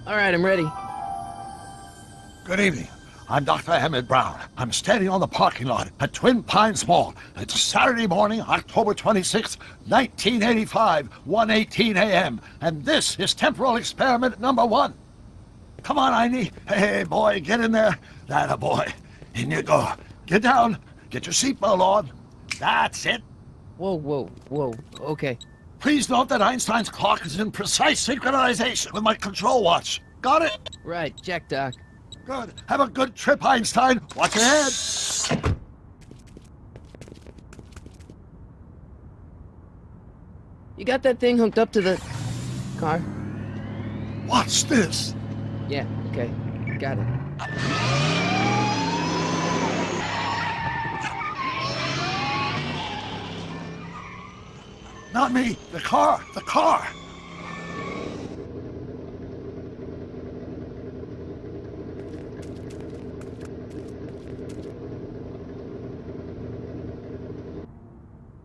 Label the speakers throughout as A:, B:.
A: All right, I'm ready.
B: Good evening. I'm Dr. Emmett Brown. I'm standing on the parking lot at Twin Pines Mall. It's Saturday morning, October 26th, 1985, 1:18 a.m. And this is temporal experiment number 1. Come on, Einie. Hey, boy, get in there. That a boy. In you go. Get down. Get your seatbelt on. That's it.
A: Whoa. Okay.
B: Please note that Einstein's clock is in precise synchronization with my control watch. Got it?
A: Right, check, Doc.
B: Good. Have a good trip, Einstein. Watch your head.
A: You got that thing hooked up to the car?
B: Watch this.
A: Yeah, okay. Got it.
B: Not me. The car. The car.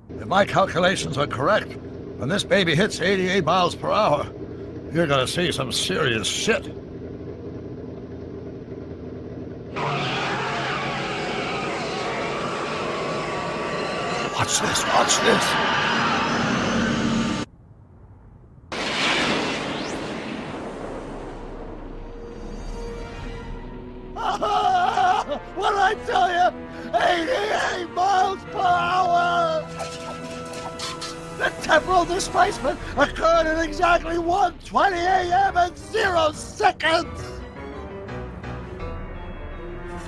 B: If my calculations are correct, when this baby hits 88 miles per hour, you're gonna see some serious shit. Watch this, watch this. What did I tell you? 88 miles per hour! The temporal displacement occurred at exactly 1:20 a.m. and 0 seconds!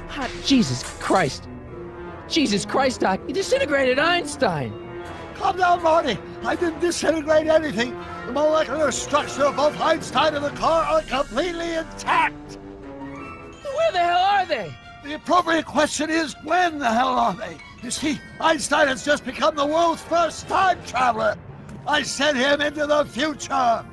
A: Hot Jesus Christ. Jesus Christ, Doc. You disintegrated Einstein.
B: Calm down, Marty. I didn't disintegrate anything. The molecular structure of both Einstein and the car are completely intact.
A: Where the hell are they?
B: The appropriate question is, when the hell are they? You see, Einstein has just become the world's first time traveler. I sent him into the future.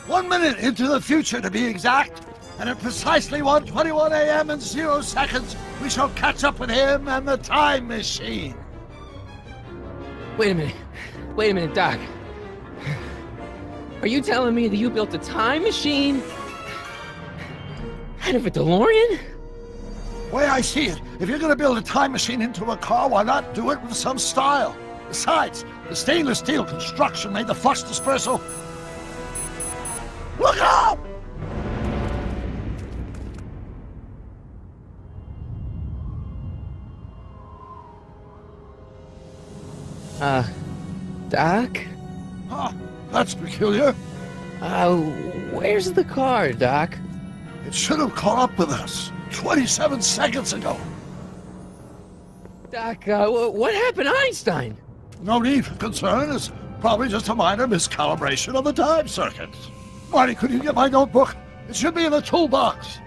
B: 1 minute into the future, to be exact. And at precisely 1:21 a.m. and 0 seconds, we shall catch up with him and the time machine.
A: Wait a minute, Doc. Are you telling me that you built a time machine out of a DeLorean?
B: The way I see it, if you're going to build a time machine into a car, why not do it with some style? Besides, the stainless steel construction made the flux dispersal. Look out!
A: Doc?
B: Huh, that's peculiar.
A: Where's the car, Doc?
B: It should have caught up with us 27 seconds ago.
A: Doc, what happened to Einstein?
B: No need for concern. It's probably just a minor miscalibration of the time circuits. Marty, could you get my notebook? It should be in the toolbox.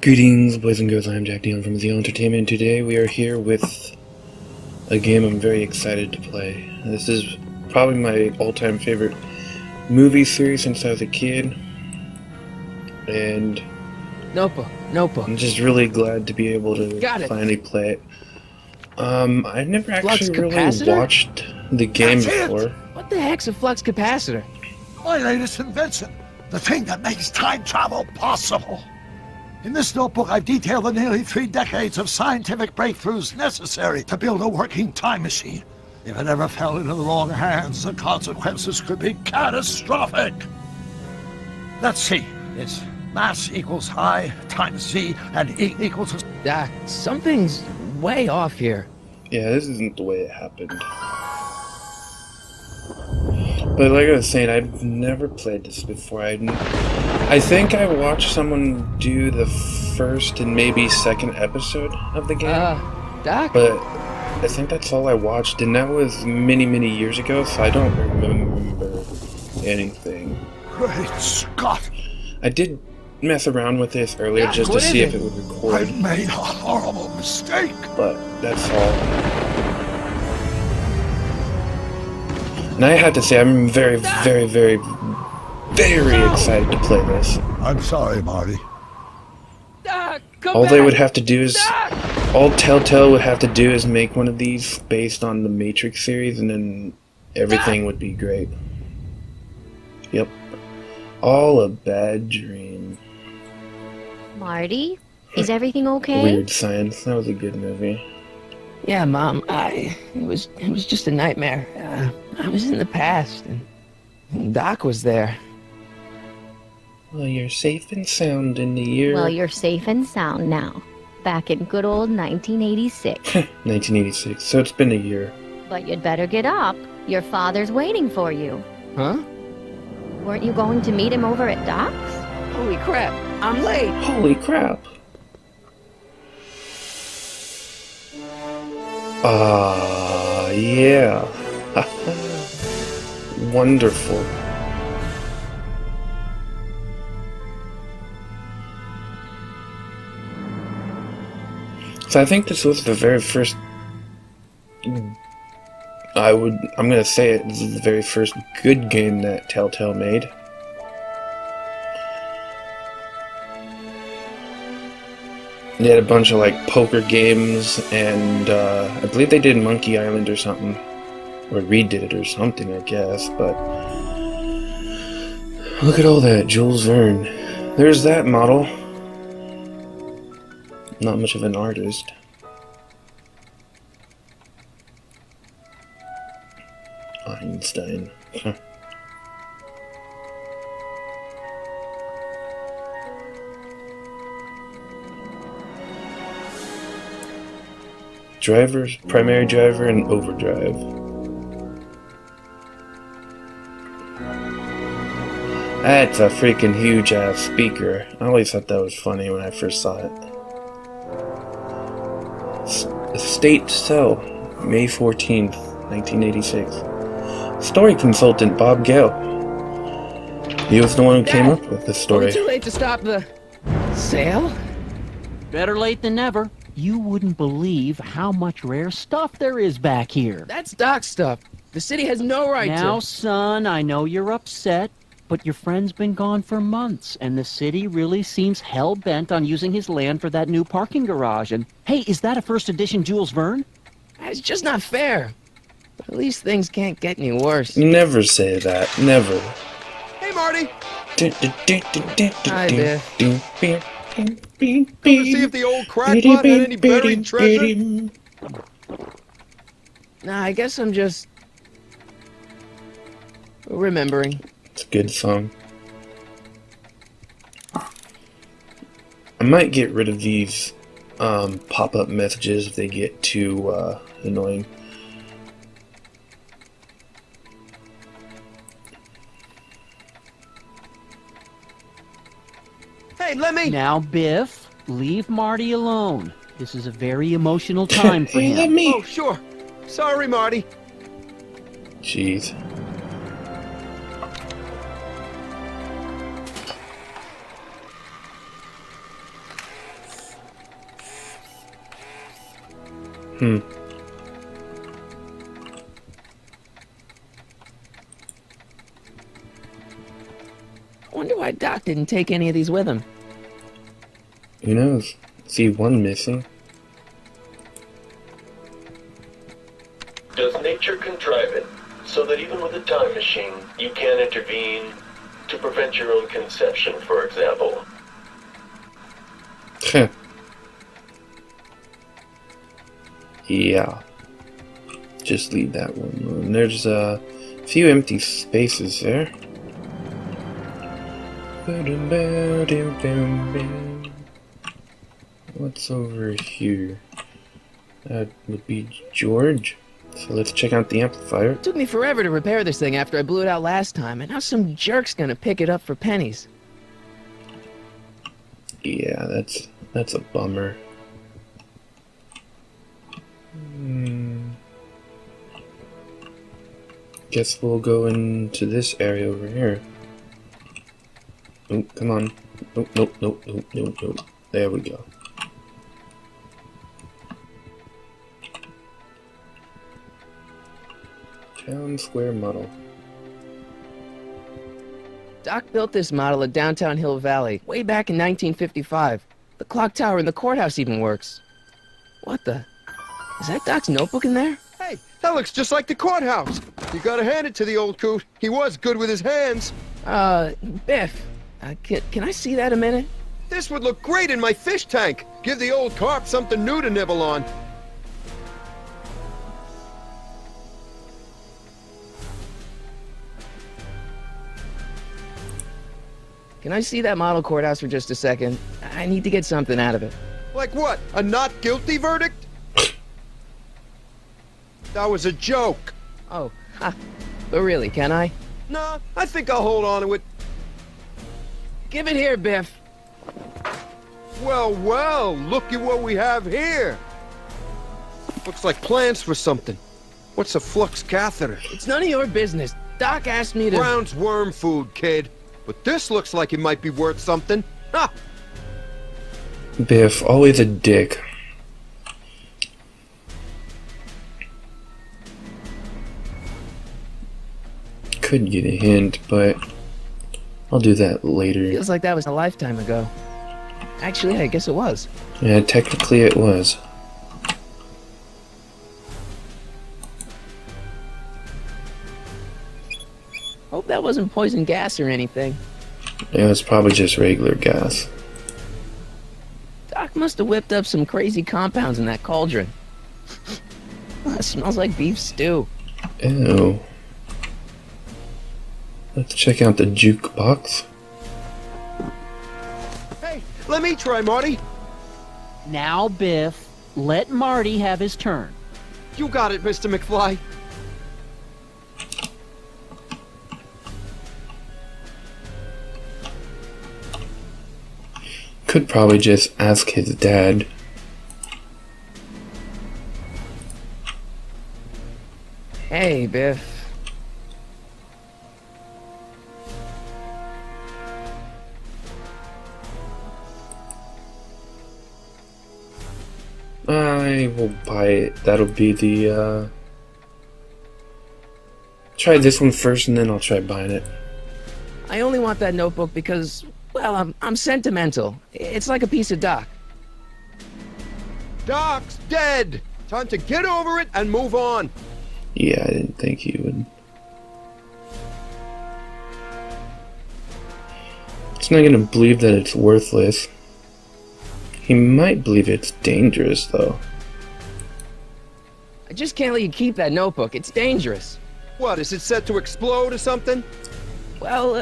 C: Greetings, boys and girls. I'm Jack Dion from Zeo Entertainment. Today we are here with a game I'm very excited to play. This is probably my all-time favorite movie series since I was a kid. And
A: Notebook.
C: I'm just really glad to be able to
A: Got it.
C: finally play it. I've never actually really
A: capacitor?
C: watched the game
B: That's it.
C: before.
A: What the heck's a flux capacitor?
B: My latest invention. The thing that makes time travel possible. In this notebook, I've detailed the nearly 3 decades of scientific breakthroughs necessary to build a working time machine. If it ever fell into the wrong hands, the consequences could be catastrophic. Let's see. It's mass equals I times Z, and E equals...
A: Doc, something's way off here.
C: Yeah, this isn't the way it happened. But like I was saying, I've never played this before. I think I watched someone do the first and maybe second episode of the game.
A: Doc?
C: But I think that's all I watched, and that was many, many years ago, so I don't remember anything.
B: Great Scott!
C: I did mess around with this earlier
A: Doc,
C: just to
A: what is
C: see if
A: it?
C: it would record,
B: I've made a horrible mistake.
C: but that's all. And I have to say, I'm very, very, very, very excited to play this.
B: I'm sorry, Marty.
A: Doc, come
C: All
A: back!
C: they would have to do is,
A: Doc!
C: all Telltale would have to do is make one of these based on the Matrix series, and then everything would be great. Yep. All a bad dream.
D: Marty, is everything okay?
C: Weird Science. That was a good movie.
A: Yeah, Mom. It was just a nightmare. I was in the past, and Doc was there.
C: Well, you're safe and sound in the year...
D: Well, you're safe and sound now. Back in good old 1986.
C: 1986. So it's been a year.
D: But you'd better get up. Your father's waiting for you.
A: Huh?
D: Weren't you going to meet him over at Doc's?
A: Holy crap! I'm late.
C: Holy crap. Yeah. Wonderful. So I think this was the very first... I'm gonna say it, this is the very first good game that Telltale made. They had a bunch of like poker games, and I believe they did Monkey Island or something, or redid it or something, I guess. But look at all that, Jules Verne. There's that model. Not much of an artist. Einstein. Drivers, primary driver, and overdrive. That's a freaking huge ass speaker. I always thought that was funny when I first saw it. Estate Cell, May 14th, 1986. Story consultant Bob Gale. He was the one who came up with this story.
A: Too late to stop the sale?
E: Better late than never. You wouldn't believe how much rare stuff there is back here.
A: That's Doc stuff. The city has no right
E: Now,
A: to...
E: son, I know you're upset, but your friend's been gone for months, and the city really seems hell-bent on using his land for that new parking garage. And, hey, is that a first edition Jules Verne?
A: It's just not fair. But at least things can't get any worse.
C: Never say that. Never.
F: Hey, Marty!
A: Hi, Biff.
F: Come to see if the old crackpot had any buried treasure?
A: Nah, I guess I'm just... remembering.
C: It's a good song. I might get rid of these pop-up messages if they get too annoying.
F: Hey, let me...
E: Now, Biff, leave Marty alone. This is a very emotional time for
C: Hey, let
E: him.
C: me.
F: Oh, sure. Sorry, Marty.
C: Jeez.
A: I wonder why Doc didn't take any of these with him.
C: Who knows? See one missing.
G: Does nature contrive it so that even with a time machine, you can intervene to prevent your own conception, for example?
C: Heh. Yeah. Just leave that one alone. There's a few empty spaces there. What's over here? That would be George. So let's check out the amplifier.
A: It took me forever to repair this thing after I blew it out last time, and now some jerk's gonna pick it up for pennies.
C: Yeah, that's a bummer. Guess we'll go into this area over here. Oh, come on. Nope, nope, nope, nope, nope, nope. There we go. Town Square model.
A: Doc built this model at downtown Hill Valley way back in 1955. The clock tower in the courthouse even works. What the? Is that Doc's notebook in there?
F: Hey, that looks just like the courthouse. You gotta hand it to the old coot. He was good with his hands.
A: Biff, can I see that a minute?
F: This would look great in my fish tank. Give the old carp something new to nibble on.
A: Can I see that model courthouse for just a second? I need to get something out of it.
F: Like what? A not guilty verdict? That was a joke.
A: Oh, ha. But really, can I?
F: Nah, I think I'll hold on to it.
A: Give it here, Biff.
F: Well, well, look at what we have here. Looks like plans for something. What's a flux catheter?
A: It's none of your business. Doc asked me to...
F: Brown's worm food, kid. But this looks like it might be worth something. Ha!
C: Biff, always a dick. Could get a hint, but I'll do that later.
A: Feels like that was a lifetime ago. Actually, I guess it was.
C: Yeah, technically it was.
A: Hope that wasn't poison gas or anything.
C: It was probably just regular gas.
A: Doc must have whipped up some crazy compounds in that cauldron. It smells like beef stew.
C: Ew. Let's check out the jukebox.
F: Hey, let me try, Marty.
E: Now, Biff, let Marty have his turn.
F: You got it, Mr. McFly.
C: Could probably just ask his dad.
A: Hey, Biff.
C: I will buy it. That'll be the, try this one first and then I'll try buying it.
A: I only want that notebook because, well, I'm sentimental. It's like a piece of Doc.
F: Doc's dead. Time to get over it and move on.
C: Yeah, I didn't think he would. He's not gonna believe that it's worthless. He might believe it's dangerous, though.
A: I just can't let you keep that notebook. It's dangerous.
F: What, is it set to explode or something?
A: Well,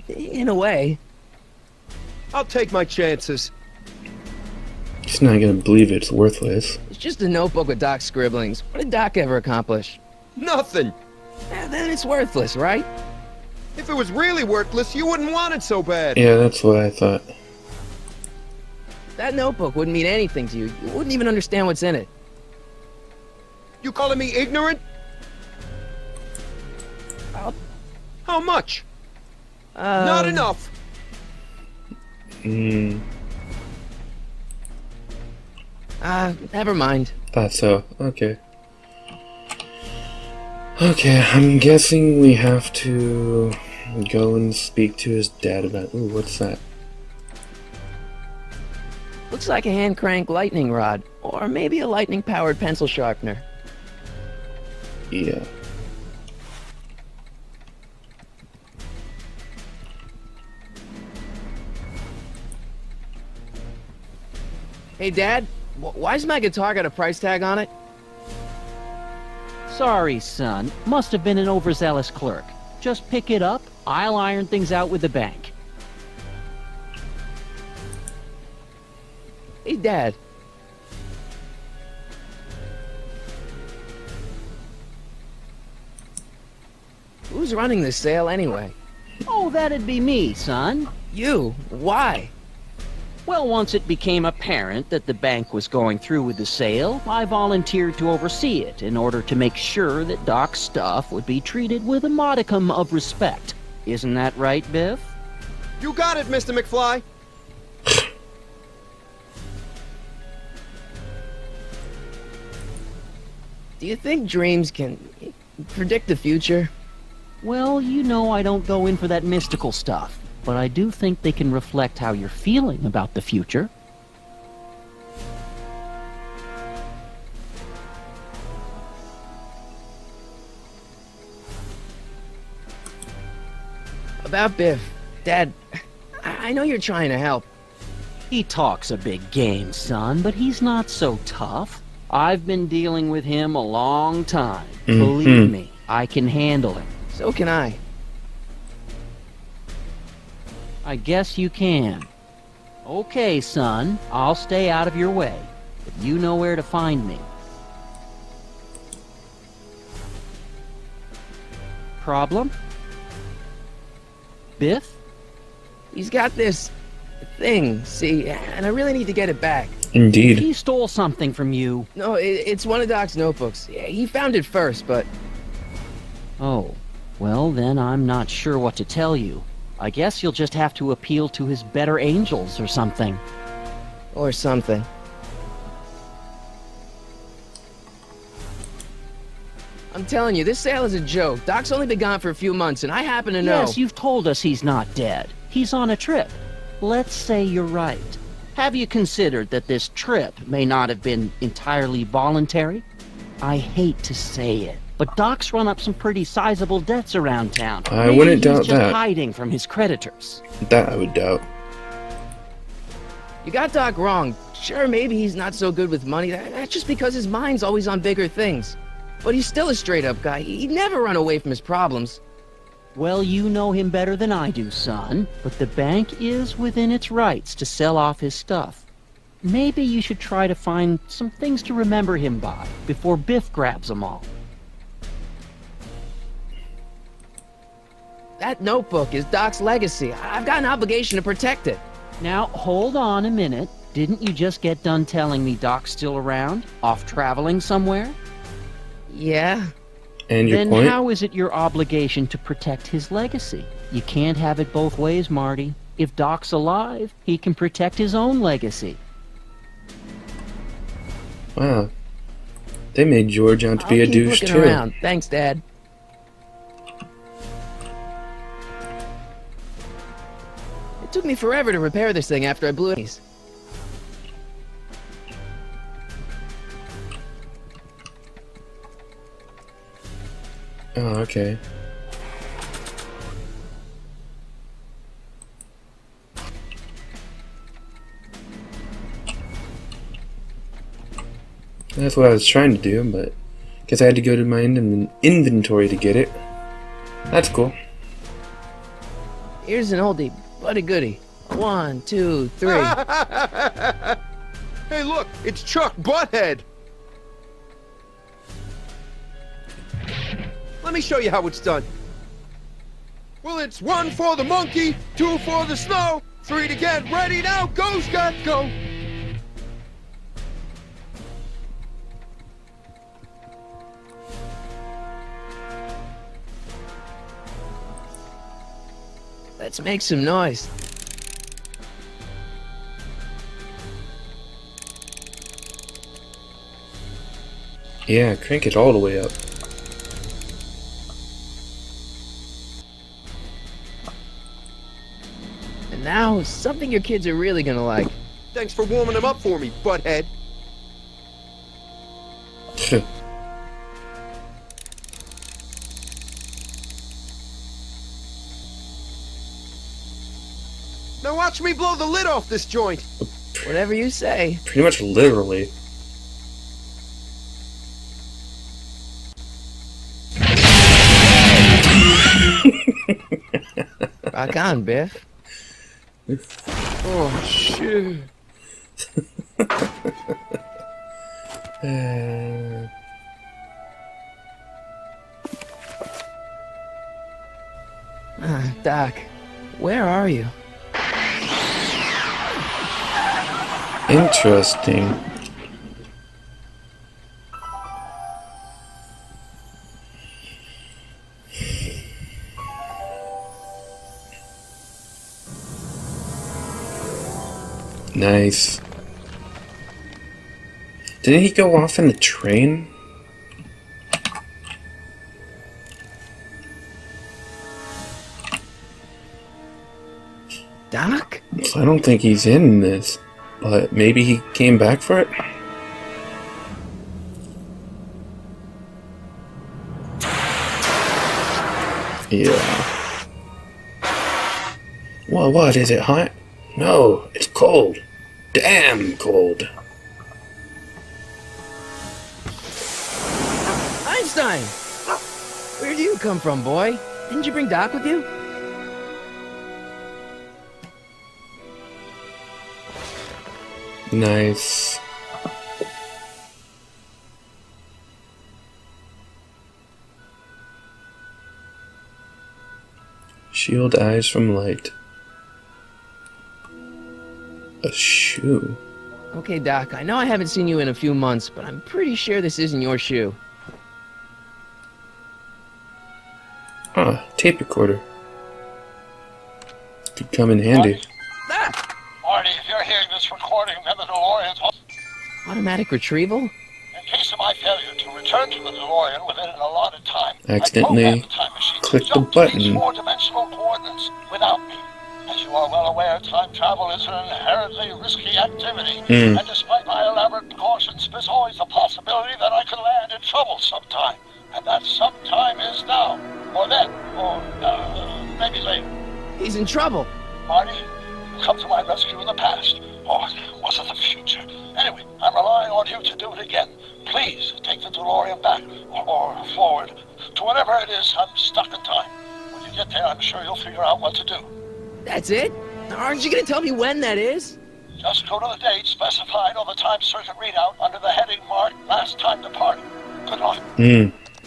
A: in a way.
F: I'll take my chances.
C: He's not gonna believe it's worthless.
A: It's just a notebook with Doc's scribblings. What did Doc ever accomplish?
F: Nothing.
A: Then it's worthless, right?
F: If it was really worthless, you wouldn't want it so bad.
C: Yeah, that's what I thought.
A: That notebook wouldn't mean anything to you. You wouldn't even understand what's in it.
F: You calling me ignorant?
A: I'll-
F: How much? Not enough.
A: Never mind.
C: Thought so. Okay. Okay, I'm guessing we have to go and speak to his dad about... Ooh, what's that?
A: Looks like a hand crank lightning rod. Or maybe a lightning powered pencil sharpener.
C: Yeah.
A: Hey, Dad, why's my guitar got a price tag on it?
E: Sorry, son. Must have been an overzealous clerk. Just pick it up. I'll iron things out with the bank.
A: Hey, Dad. Who's running this sale anyway?
E: Oh, that'd be me, son.
A: You? Why?
E: Well, once it became apparent that the bank was going through with the sale, I volunteered to oversee it in order to make sure that Doc's stuff would be treated with a modicum of respect. Isn't that right, Biff?
F: You got it, Mr. McFly.
A: Do you think dreams can predict the future?
E: Well, you know I don't go in for that mystical stuff, but I do think they can reflect how you're feeling about the future.
A: About Biff. Dad, I know you're trying to help.
E: He talks a big game, son, but he's not so tough. I've been dealing with him a long time. Believe me, I can handle him.
A: So can I.
E: I guess you can. Okay, son, I'll stay out of your way, but you know where to find me. Problem? Biff?
A: He's got this thing, see, and I really need to get it back.
C: Indeed.
E: He stole something from you.
A: No, it's one of Doc's notebooks. Yeah, he found it first, but...
E: Oh, well then I'm not sure what to tell you. I guess you'll just have to appeal to his better angels or something.
A: Or something. I'm telling you, this sale is a joke. Doc's only been gone for a few months, and I happen to know...
E: Yes, you've told us he's not dead. He's on a trip. Let's say you're right. Have you considered that this trip may not have been entirely voluntary? I hate to say it, but Doc's run up some pretty sizable debts around town.
C: I wouldn't doubt
E: he's just
C: that.
E: hiding from his creditors.
C: That I would doubt.
A: You got Doc wrong. Sure, maybe he's not so good with money. That's just because his mind's always on bigger things. But he's still a straight-up guy. He'd never run away from his problems.
E: Well, you know him better than I do, son, but the bank is within its rights to sell off his stuff. Maybe you should try to find some things to remember him by before Biff grabs them all.
A: That notebook is Doc's legacy. I've got an obligation to protect it.
E: Now, hold on a minute. Didn't you just get done telling me Doc's still around? Off traveling somewhere?
A: Yeah?
C: And your
E: Then
C: point?
E: how is it your obligation to protect his legacy? You can't have it both ways, Marty. If Doc's alive, he can protect his own legacy.
C: Wow. They made George out to be
A: I'll
C: a
A: keep
C: douche
A: looking
C: too.
A: around. Thanks, Dad. It took me forever to repair this thing after I blew it.
C: Oh, okay. That's what I was trying to do, but guess I had to go to my inventory to get it. That's cool.
A: Here's an oldie, but a goodie. 1, 2, 3.
F: Hey, look, it's Chuck Butthead. Let me show you how it's done. Well, it's 1 for the monkey, 2 for the snow, 3 to get ready now. Go, Scott, go.
A: Let's make some noise.
C: Yeah, crank it all the way up.
A: And now, something your kids are really gonna like.
F: Thanks for warming them up for me, Butthead. Now watch me blow the lid off this joint.
A: Whatever you say.
C: Pretty much literally.
A: Rock on, Biff.
F: Oh, shit.
A: Doc, where are you?
C: Interesting. Nice. Didn't he go off in the train?
A: Doc?
C: I don't think he's in this, but maybe he came back for it? Yeah. What? Is it hot? No, it's cold. Damn cold.
A: Einstein! Where do you come from, boy? Didn't you bring Doc with you?
C: Nice. Shield eyes from light. A shoe.
A: Okay, Doc, I know I haven't seen you in a few months, but I'm pretty sure this isn't your shoe.
C: Ah, tape recorder. Could come in handy.
A: Ah!
B: Marty, if you're hearing this recording, then the DeLorean's
A: Automatic retrieval?
B: in case of my failure to return to the DeLorean within an allotted time.
C: Accidentally
B: I programmed the time machine to
C: click the
B: jump to these
C: button.
B: four-dimensional coordinates without me. As you are well aware, time travel is an inherently risky activity, and despite my elaborate precautions, there's always the possibility that I could land in trouble sometime. And that sometime is now, or then, or maybe later.
A: He's in trouble.
B: Marty, you come to my rescue in the past, or was it the future? Anyway, I'm relying on you to do it again. Please take the DeLorean back, or forward, to whatever it is I'm stuck in time. When you get there, I'm sure you'll figure out what to do.
A: That's it? Aren't you gonna tell me when that is?
B: Just go to the date specified on the time circuit readout under the heading marked Last Time Departed. Good luck.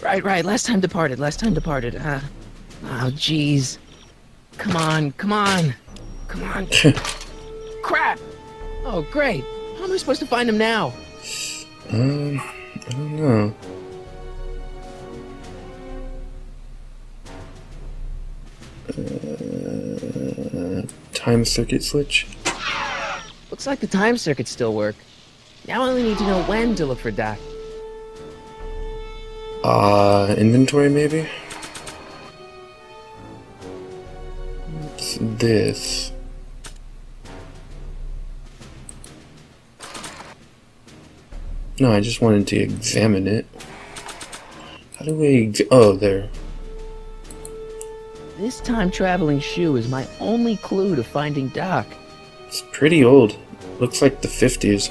A: Right, last time departed. Oh, jeez. Come on. Crap! Oh, great. How am I supposed to find him now?
C: I don't know. Time circuit switch?
A: Looks like the time circuits still work. Now I only need to know when to look for Doc.
C: Inventory maybe? What's this? No, I just wanted to examine it. How do we oh, there.
A: This time-traveling shoe is my only clue to finding Doc.
C: It's pretty old. Looks like the 50s.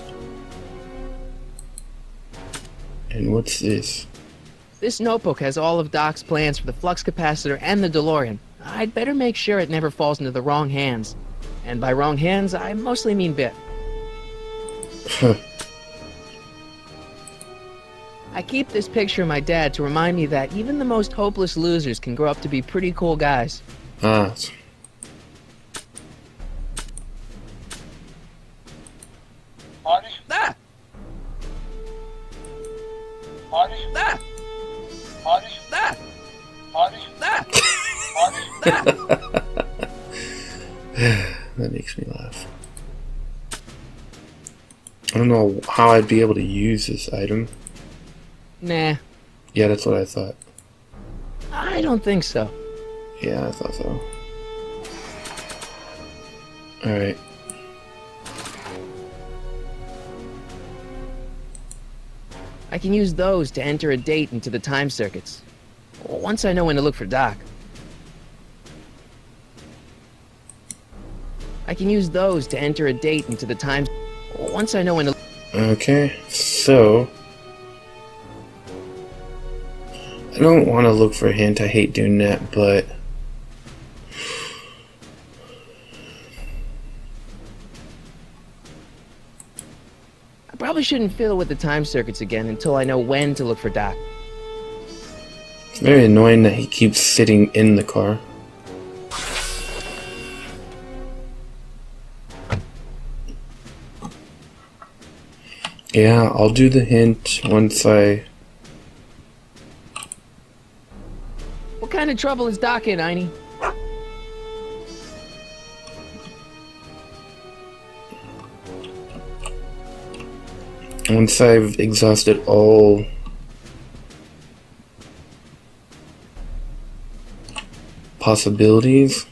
C: And what's this?
A: This notebook has all of Doc's plans for the flux capacitor and the DeLorean. I'd better make sure it never falls into the wrong hands. And by wrong hands, I mostly mean Biff. I keep this picture of my dad to remind me that even the most hopeless losers can grow up to be pretty cool guys.
C: Ah.
B: Marty?
A: Ah!
B: Marty?
A: Ah!
B: Marty?
A: Ah!
B: Marty?
A: Ah!
B: Marty?
C: That makes me laugh. I don't know how I'd be able to use this item.
A: Nah,
C: Yeah, that's what I thought.
A: I don't think so.
C: Yeah, I thought so. Alright.
A: I can use those to enter a date into the time circuits. Once I know when to look for Doc. I can use those to enter a date into the time... Once I know when to...
C: Okay, so... I don't want to look for a hint, I hate doing that, but...
A: I probably shouldn't fiddle with the time circuits again until I know when to look for Doc.
C: It's very annoying that he keeps sitting in the car. Yeah, I'll do the hint once I...
A: What kind of trouble is Doc in, Einie?
C: Once I've exhausted all possibilities,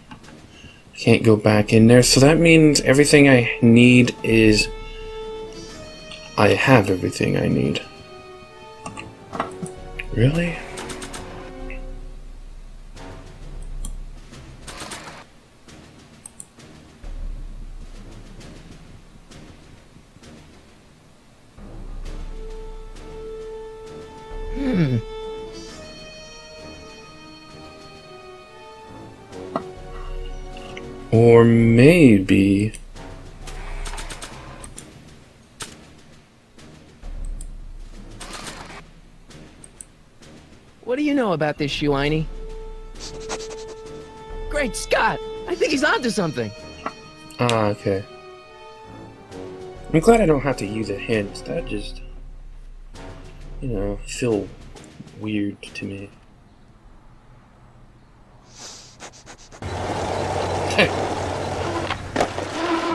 C: can't go back in there. So that means everything I need is... I have everything I need. Really? Or maybe...
A: What do you know about this Shuaini? Great Scott! I think he's onto something.
C: Ah, okay. I'm glad I don't have to use a hint. That just, you know, feel weird to me.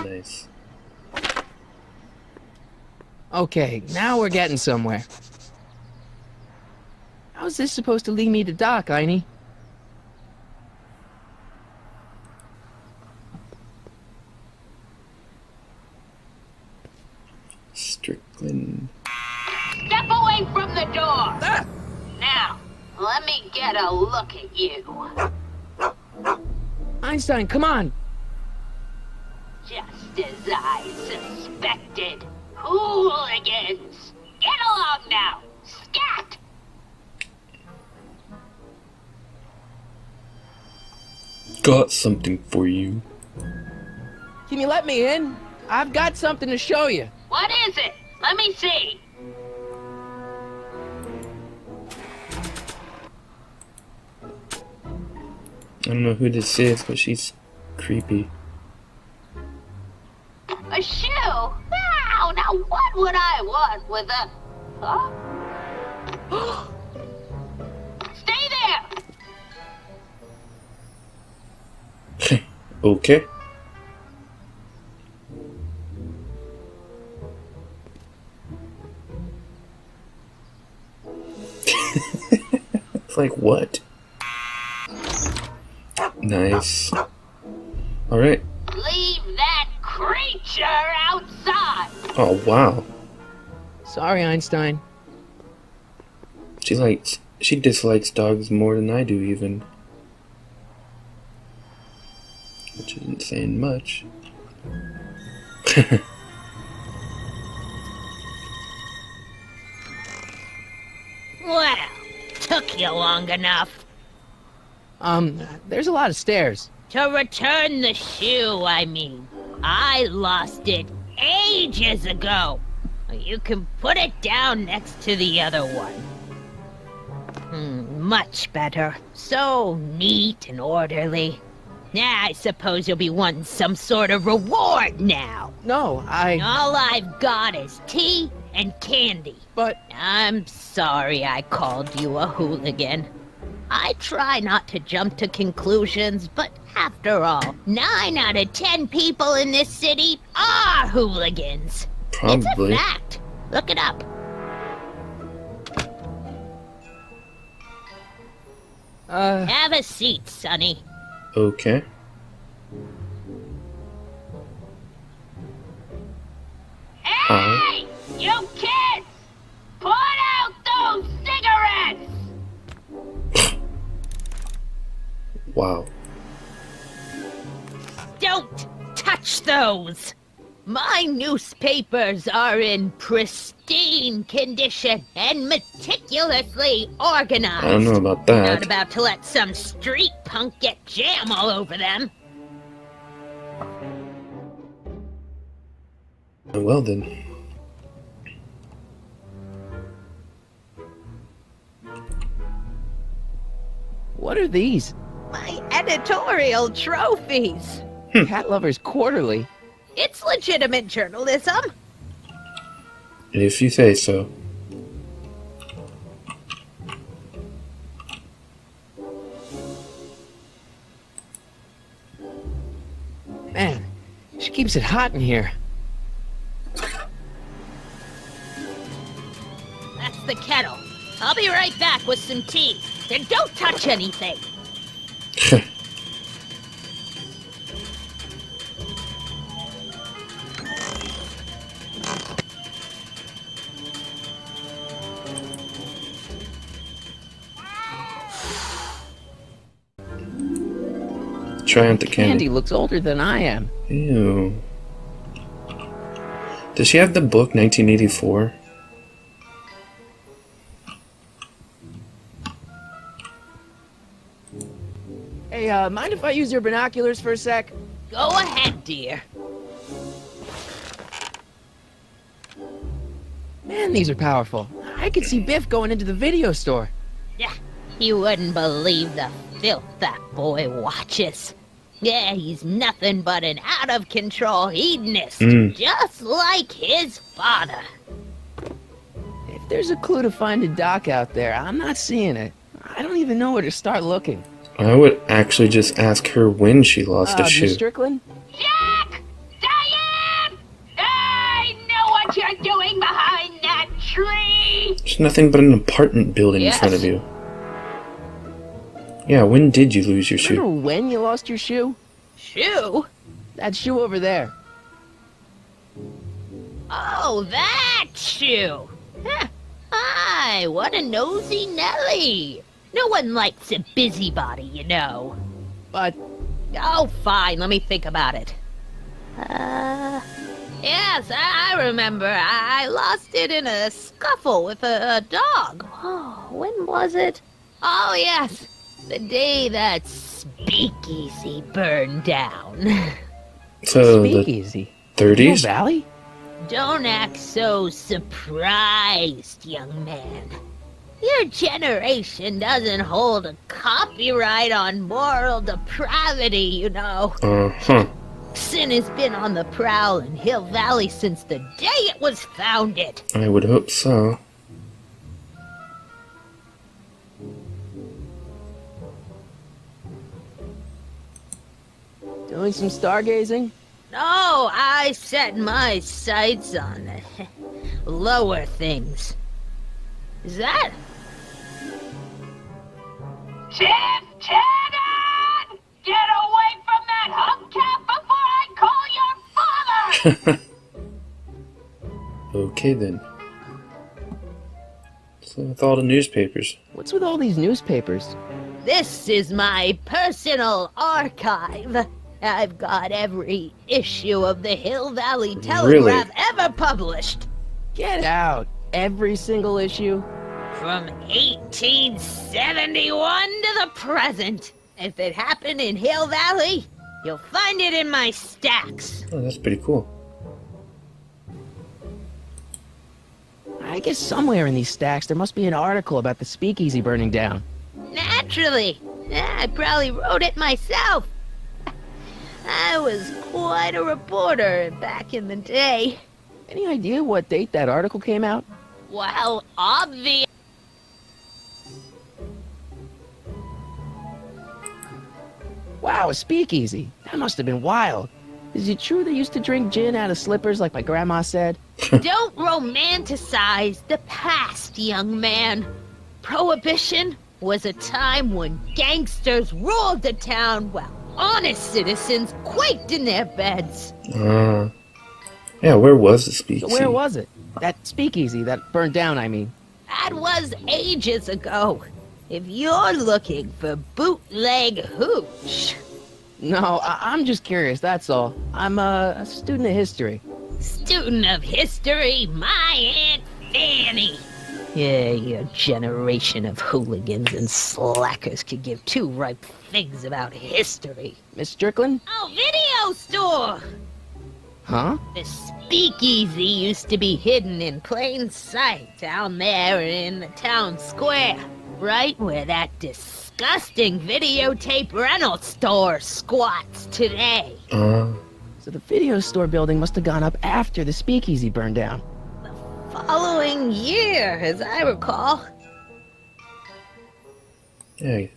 C: Nice.
A: Okay, now we're getting somewhere. How's this supposed to lead me to Doc, Einie?
C: Strickland.
H: Step away from the door! Now, let me get a look at you.
A: Einstein, come on!
H: Just as I suspected. Hooligans! Get along now! Scat!
C: Got something for you.
A: Can you let me in? I've got something to show you.
H: What is it? Let me see.
C: I don't know who this is, but she's creepy.
H: A shoe? Now what would I want with a... Huh? Stay there!
C: Okay. It's like, what? Nice. Alright.
H: Leave that creature outside!
C: Oh, wow.
A: Sorry, Einstein.
C: She dislikes dogs more than I do, even. Which isn't saying much.
H: Well, took you long enough.
A: There's a lot of stairs.
H: To return the shoe, I mean. I lost it ages ago. You can put it down next to the other one. Much better. So neat and orderly. I suppose you'll be wanting some sort of reward now.
A: No,
H: All I've got is tea and candy.
A: But...
H: I'm sorry I called you a hooligan. I try not to jump to conclusions, but after all, 9 out of 10 people in this city are hooligans.
C: Probably.
H: It's a fact. Look it up. Have a seat, Sonny.
C: Okay.
H: Hey! You kids! Put out those cigarettes!
C: Wow.
H: Don't touch those! My newspapers are in pristine condition and meticulously organized.
C: I don't know about
H: Not
C: that.
H: about to let some street punk get jam all over them.
C: Well then.
A: what are these?
H: My editorial trophies.
A: Cat Lovers Quarterly.
H: It's legitimate journalism.
C: If you say so.
A: Man, she keeps it hot in here.
H: That's the kettle. I'll be right back with some tea. Then don't touch anything.
C: Try out the candy.
A: Candy looks older than I am.
C: Ew. Does she have the book 1984?
A: Hey, mind if I use your binoculars for a sec?
H: Go ahead, dear.
A: Man, these are powerful. I could see Biff going into the video store.
H: Yeah, you wouldn't believe the filth that boy watches. Yeah, he's nothing but an out-of-control hedonist, just like his father.
A: If there's a clue to finding Doc out there, I'm not seeing it. I don't even know where to start looking.
C: I would actually just ask her when she lost a
A: Miss
C: shoe.
A: Strickland?
H: Jack! Diane! I know what you're doing behind that tree!
C: There's nothing but an apartment building in front of you. Yeah, when did you lose your shoe?
A: Remember when you lost your shoe?
H: Shoe?
A: That shoe over there.
H: Oh, that shoe! Huh. Hi, what a nosy Nelly! No one likes a busybody, you know.
A: But
H: Oh, fine, let me think about it. Yes, I remember. I lost it in a scuffle with a dog. Oh, when was it? Oh, yes, the day that speakeasy burned down.
C: So the
A: Speakeasy. Hill
C: 30s?
A: Valley?
H: Don't act so surprised, young man. Your generation doesn't hold a copyright on moral depravity, you know.
C: Uh-huh.
H: Sin has been on the prowl in Hill Valley since the day it was founded.
C: I would hope so.
A: Doing some stargazing?
H: No, I set my sights on the lower things. Is that? Tiff Tannen! Get away from that hubcap before I call your father!
C: Okay then. So with all the newspapers.
A: What's with all these newspapers?
H: This is my personal archive. I've got every issue of the Hill Valley Telegraph ever published.
A: Get out. Every single issue?
H: From 1871 to the present. If it happened in Hill Valley, you'll find it in my stacks.
C: Oh, that's pretty cool.
A: I guess somewhere in these stacks there must be an article about the speakeasy burning down.
H: Naturally. I probably wrote it myself. I was quite a reporter back in the day.
A: Any idea what date that article came out?
H: Well, obvious.
A: Wow, a speakeasy. That must have been wild. Is it true they used to drink gin out of slippers like my grandma said?
H: Don't romanticize the past, young man. Prohibition was a time when gangsters ruled the town while honest citizens quaked in their beds.
C: Yeah, where was the
A: So
C: speakeasy?
A: where was it? That speakeasy that burned down, I mean.
H: That was ages ago. If you're looking for bootleg hooch.
A: No, I'm just curious, that's all. I'm a student of history.
H: Student of history, my Aunt Fanny. Yeah, your generation of hooligans and slackers could give two ripe figs about history.
A: Miss Strickland?
H: Oh, video store!
A: Huh?
H: The speakeasy used to be hidden in plain sight down there in the town square, right where that disgusting videotape rental store squats today.
A: So the video store building must have gone up after the speakeasy burned down.
H: Following year, as I recall.
C: Yeah.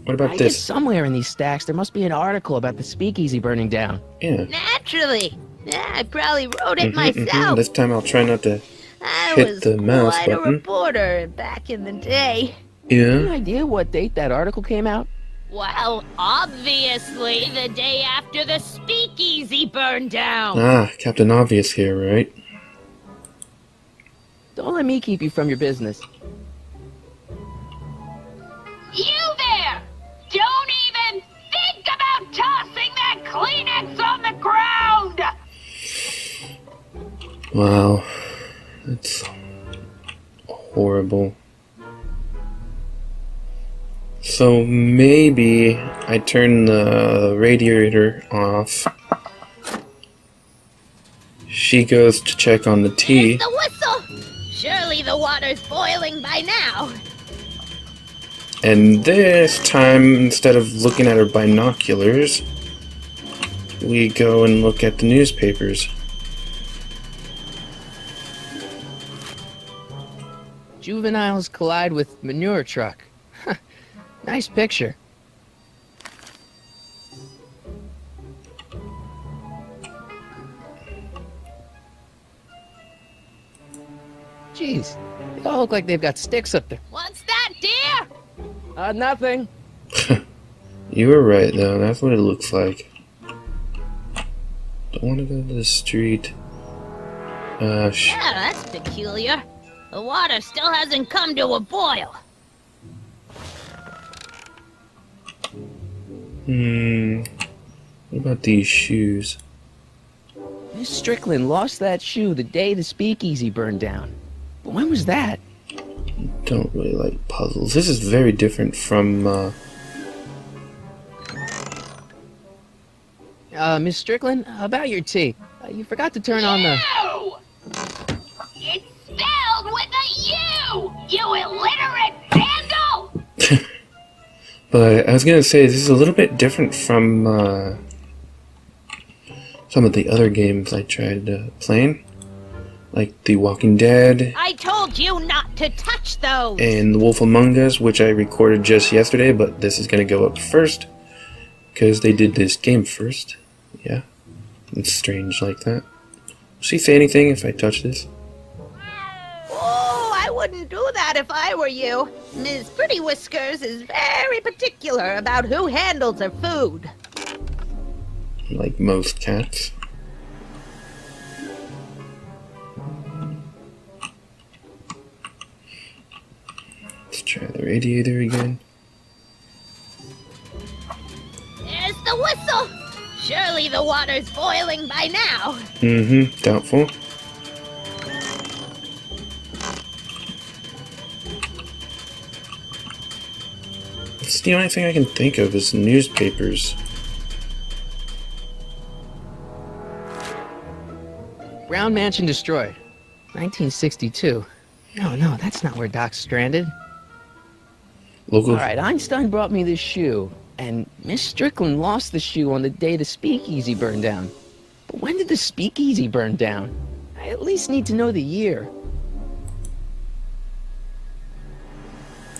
C: What about
A: I guess
C: this?
A: somewhere in these stacks there must be an article about the speakeasy burning down.
C: Yeah.
H: Naturally. Yeah, I probably wrote it myself.
C: This time I'll try not to
H: I
C: hit
H: was
C: the mouse
H: quite a
C: button.
H: reporter back in the day.
A: Any
C: Yeah.
A: idea what date that article came out?
H: Well, obviously the day after the speakeasy burned down.
C: Ah, Captain Obvious here, right?
A: Don't let me keep you from your business.
H: You there! Don't even think about tossing that Kleenex on the ground!
C: Wow. That's horrible. So maybe I turn the radiator off. She goes to check on the tea.
H: There's the whistle! Surely the water's boiling by now.
C: And this time, instead of looking at her binoculars, we go and look at the newspapers.
A: Juveniles collide with manure truck. Nice picture. Jeez, they all look like they've got sticks up there.
H: What's that, dear?
A: Nothing.
C: You were right, though. That's what it looks like. Don't want to go to the street.
H: Yeah, that's peculiar. The water still hasn't come to a boil.
C: What about these shoes?
A: Miss Strickland lost that shoe the day the speakeasy burned down. But when was that?
C: Don't really like puzzles. This is very different from,
A: Miss Strickland, about your tea. You forgot to turn on the...
H: You! It's spelled with a U! You illiterate vandal!
C: But I was gonna say, this is a little bit different from, some of the other games I tried, playing. Like The Walking Dead,
H: I told you not to touch those!
C: and The Wolf Among Us, which I recorded just yesterday, but this is gonna go up first. Because they did this game first. Yeah. It's strange like that. Will she say anything if I touch this?
H: Oh, I wouldn't do that if I were you. Ms. Pretty Whiskers is very particular about who handles her food.
C: Like most cats. Let's try the radiator again.
H: There's the whistle! Surely the water's boiling by now.
C: Doubtful. It's the only thing I can think of is newspapers.
A: Brown Mansion destroyed. 1962. No, that's not where Doc's stranded.
C: Local.
A: Alright, Einstein brought me this shoe, and Miss Strickland lost the shoe on the day the speakeasy burned down. But when did the speakeasy burn down? I at least need to know the year.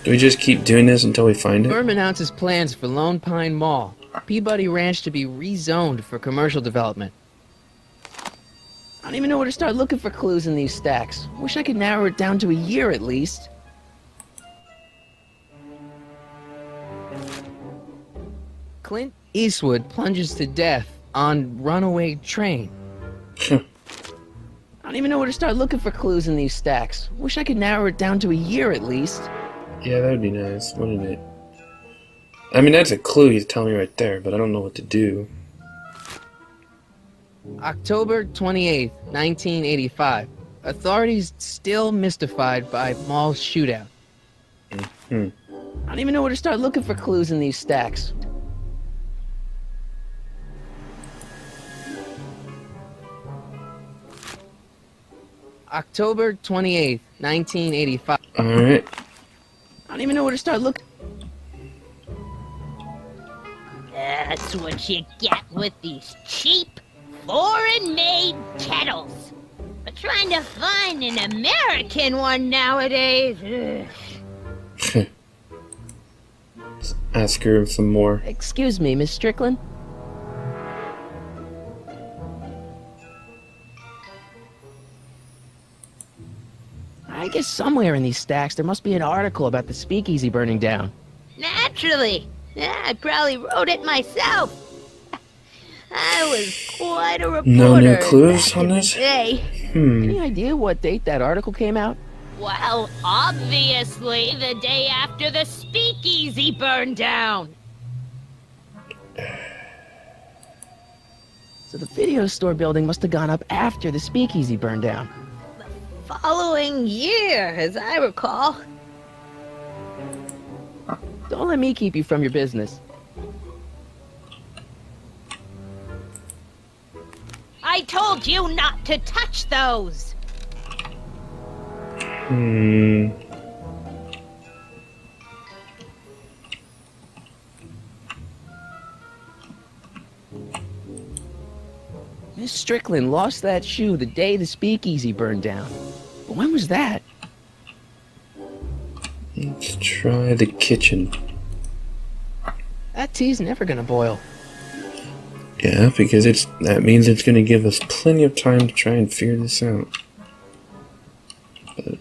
C: Do we just keep doing this until we find it?
A: Firm announces plans for Lone Pine Mall, Peabody Ranch to be rezoned for commercial development. I don't even know where to start looking for clues in these stacks. Wish I could narrow it down to a year at least. Clint Eastwood plunges to death on runaway train. I don't even know where to start looking for clues in these stacks. Wish I could narrow it down to a year at least.
C: Yeah, that'd be nice, wouldn't it? I mean, that's a clue he's telling me right there, but I don't know what to do.
A: October 28th, 1985. Authorities still mystified by mall shootout. I don't even know where to start looking for clues in these stacks. October 28th, 1985.
C: Alright.
A: I don't even know where to start looking.
H: That's what you get with these cheap, foreign-made kettles. But trying to find an American one nowadays. Ugh.
C: Let's ask her some more.
A: Excuse me, Miss Strickland? I guess somewhere in these stacks there must be an article about the speakeasy burning down.
H: Naturally. Yeah, I probably wrote it myself. I was quite a reporter.
C: No new clues
H: back
C: on
H: in the
C: this?
H: day.
A: Any idea what date that article came out?
H: Well, obviously the day after the speakeasy burned down.
A: So the video store building must have gone up after the speakeasy burned down.
H: Following year, as I recall.
A: Don't let me keep you from your business.
H: I told you not to touch those!
A: Miss Strickland lost that shoe the day the speakeasy burned down. But when was that?
C: Let's try the kitchen.
A: That tea's never gonna boil.
C: Yeah, because that means it's gonna give us plenty of time to try and figure this out. But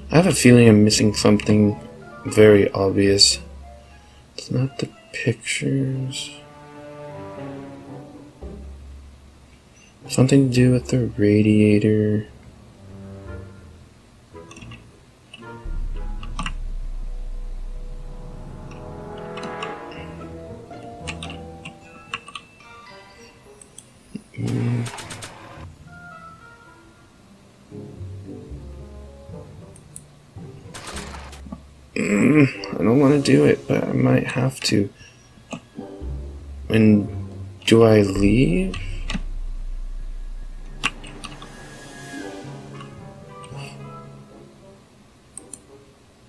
C: I have a feeling I'm missing something very obvious. It's not the pictures. Something to do with the radiator. I don't want to do it, but I might have to. And do I leave?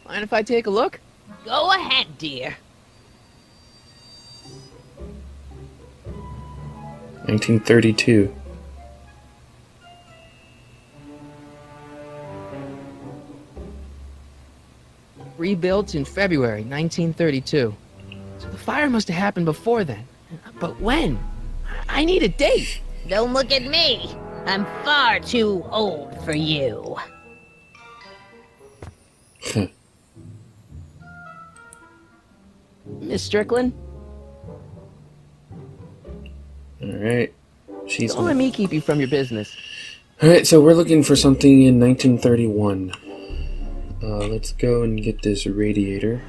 A: Mind if I take a look?
H: Go ahead, dear.
C: 1932.
A: Rebuilt in February 1932. So the fire must have happened before then. But when? I need a date.
H: Don't look at me. I'm far too old for you.
A: Miss Strickland?
C: Alright. She's
A: Don't let me keep you from your business.
C: Alright, so we're looking for something in 1931. Let's go and get this radiator.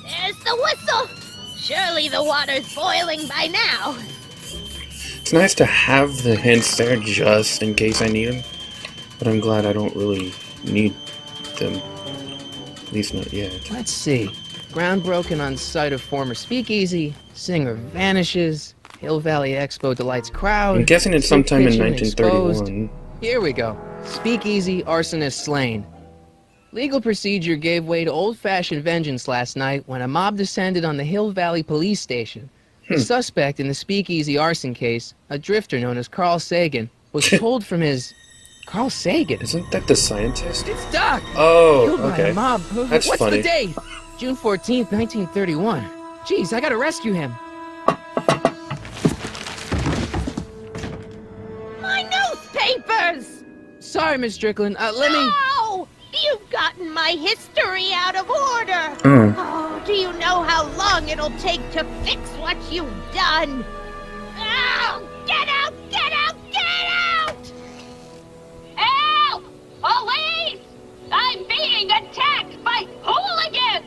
H: There's the whistle. Surely the water's boiling by now.
C: It's nice to have the hints there just in case I need them, but I'm glad I don't really need them. At least not yet.
A: Let's see. Ground broken on site of former speakeasy. Singer vanishes. Hill Valley Expo delights crowd.
C: I'm guessing it's
A: Soup
C: sometime in
A: kitchen
C: 1931.
A: exposed. Here we go. Speakeasy arsonist slain. Legal procedure gave way to old-fashioned vengeance last night when a mob descended on the Hill Valley police station. The suspect in the speakeasy arson case, a drifter known as Carl Sagan, was told from his... Carl Sagan?
C: Isn't that the scientist?
A: It's Doc!
C: Oh,
A: Killed by
C: okay.
A: a mob.
C: That's
A: What's
C: funny.
A: the date? June 14th, 1931. Jeez, I gotta rescue him.
H: My newspapers!
A: Sorry, Miss Strickland. Let me...
H: No! You've gotten my history out of order!
C: Oh.
H: Oh, do you know how long it'll take to fix what you've done? Oh, get out! Get out! Get out! Help! Police! I'm being attacked by hooligans!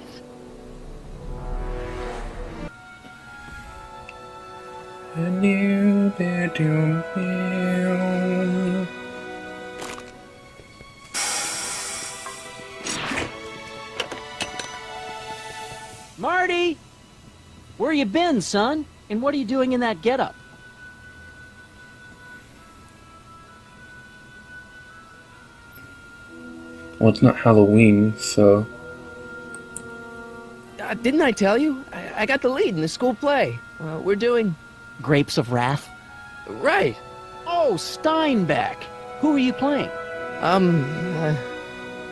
E: Marty! Where you been, son? And what are you doing in that getup?
C: Well, it's not Halloween, so...
A: Didn't I tell you? I got the lead in the school play. We're doing...
E: Grapes of Wrath?
A: Right.
E: Oh, Steinbeck! Who are you playing?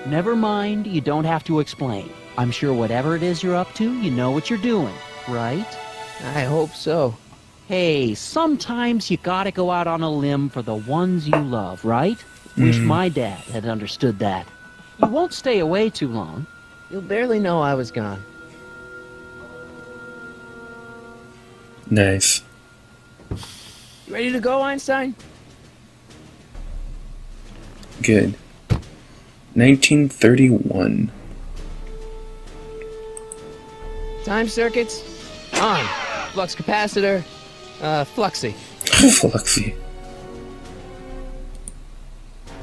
E: Never mind, you don't have to explain. I'm sure whatever it is you're up to, you know what you're doing, right?
A: I hope so.
E: Hey, sometimes you gotta go out on a limb for the ones you love, right? Wish my dad had understood that. You won't stay away too long.
A: You'll barely know I was gone.
C: Nice.
A: You ready to go, Einstein?
C: Good. 1931.
A: Time circuits on. Flux capacitor, fluxy.
C: Fluxy.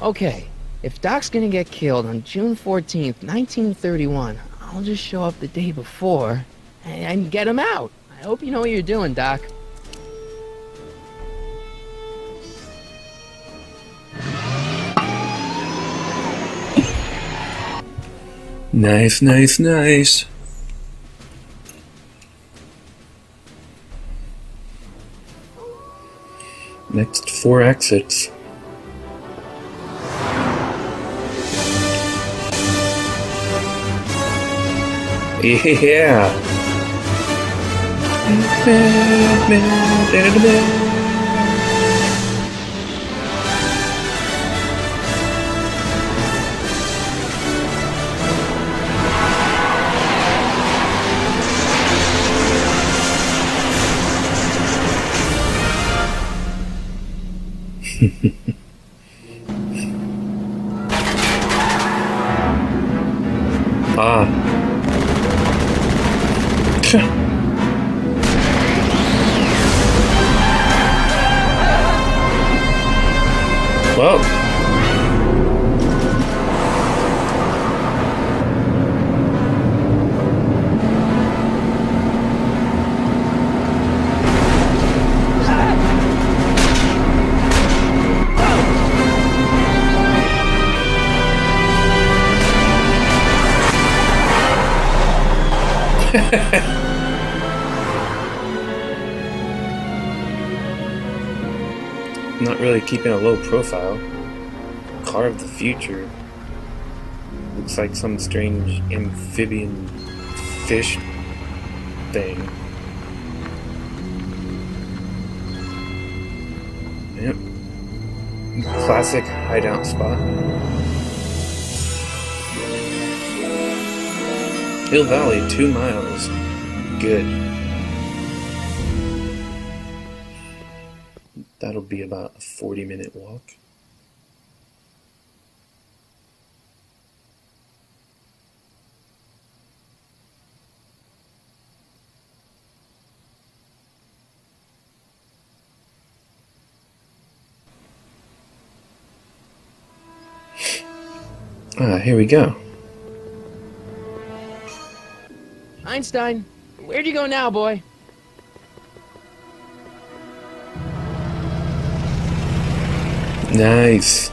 A: Okay, if Doc's gonna get killed on June 14th, 1931, I'll just show up the day before and get him out. I hope you know what you're doing, Doc.
C: Nice, nice, nice. Next 4 exits. Yeah. Ah. Well. Not really keeping a low profile. Car of the future. Looks like some strange amphibian fish thing. Yep. Classic hideout spot. Hill Valley, 2 miles. Good. That'll be about a 40-minute walk. Here we go.
A: Einstein, where'd you go now, boy?
C: Nice.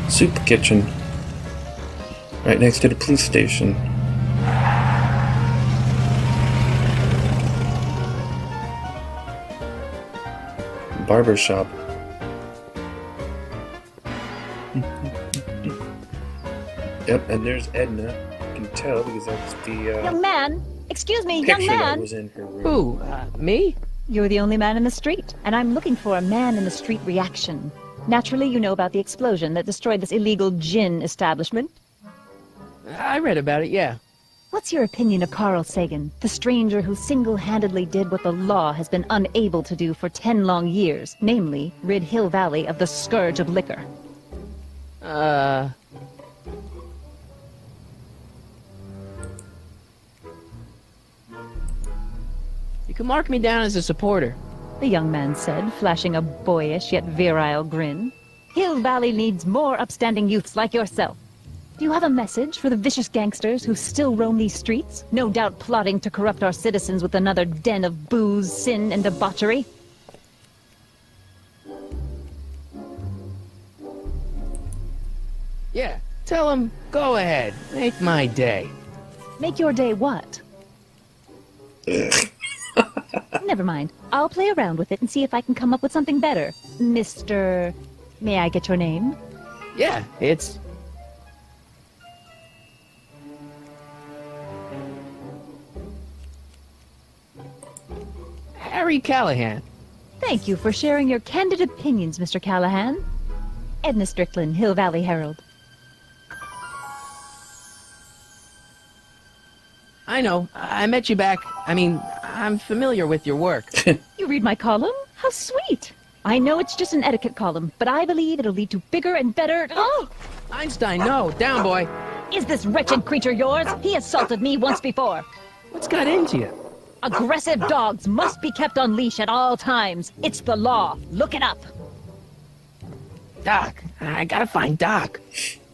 C: Soup kitchen. Right next to the police station. Barber shop. Yep, and there's Edna. You can tell because that's the
I: Young man! Excuse me,
C: picture
I: young
C: that
I: man!
C: was in her room.
A: Who? Me?
I: You're the only man in the street, and I'm looking for a man in the street reaction. Naturally, you know about the explosion that destroyed this illegal gin establishment.
A: I read about it, yeah.
I: What's your opinion of Carl Sagan, the stranger who single-handedly did what the law has been unable to do for 10 long years, namely, rid Hill Valley of the scourge of liquor?
A: You can mark me down as a supporter.
I: The young man said, flashing a boyish yet virile grin. Hill Valley needs more upstanding youths like yourself. Do you have a message for the vicious gangsters who still roam these streets, no doubt plotting to corrupt our citizens with another den of booze, sin, and debauchery?
A: Yeah, tell him, go ahead, make my day.
I: Make your day what? Never mind. I'll play around with it and see if I can come up with something better. Mr... May I get your name?
A: Yeah, it's... Harry Callahan.
I: Thank you for sharing your candid opinions, Mr. Callahan. Edna Strickland, Hill Valley Herald.
A: I know. I met you back. I'm familiar with your work.
I: You read my column? How sweet! I know it's just an etiquette column, but I believe it'll lead to bigger and better... Oh!
A: Einstein, no. Down, boy.
I: Is this wretched creature yours? He assaulted me once before.
A: What's got into you?
I: Aggressive dogs must be kept on leash at all times. It's the law. Look it up.
A: Doc. I gotta find Doc.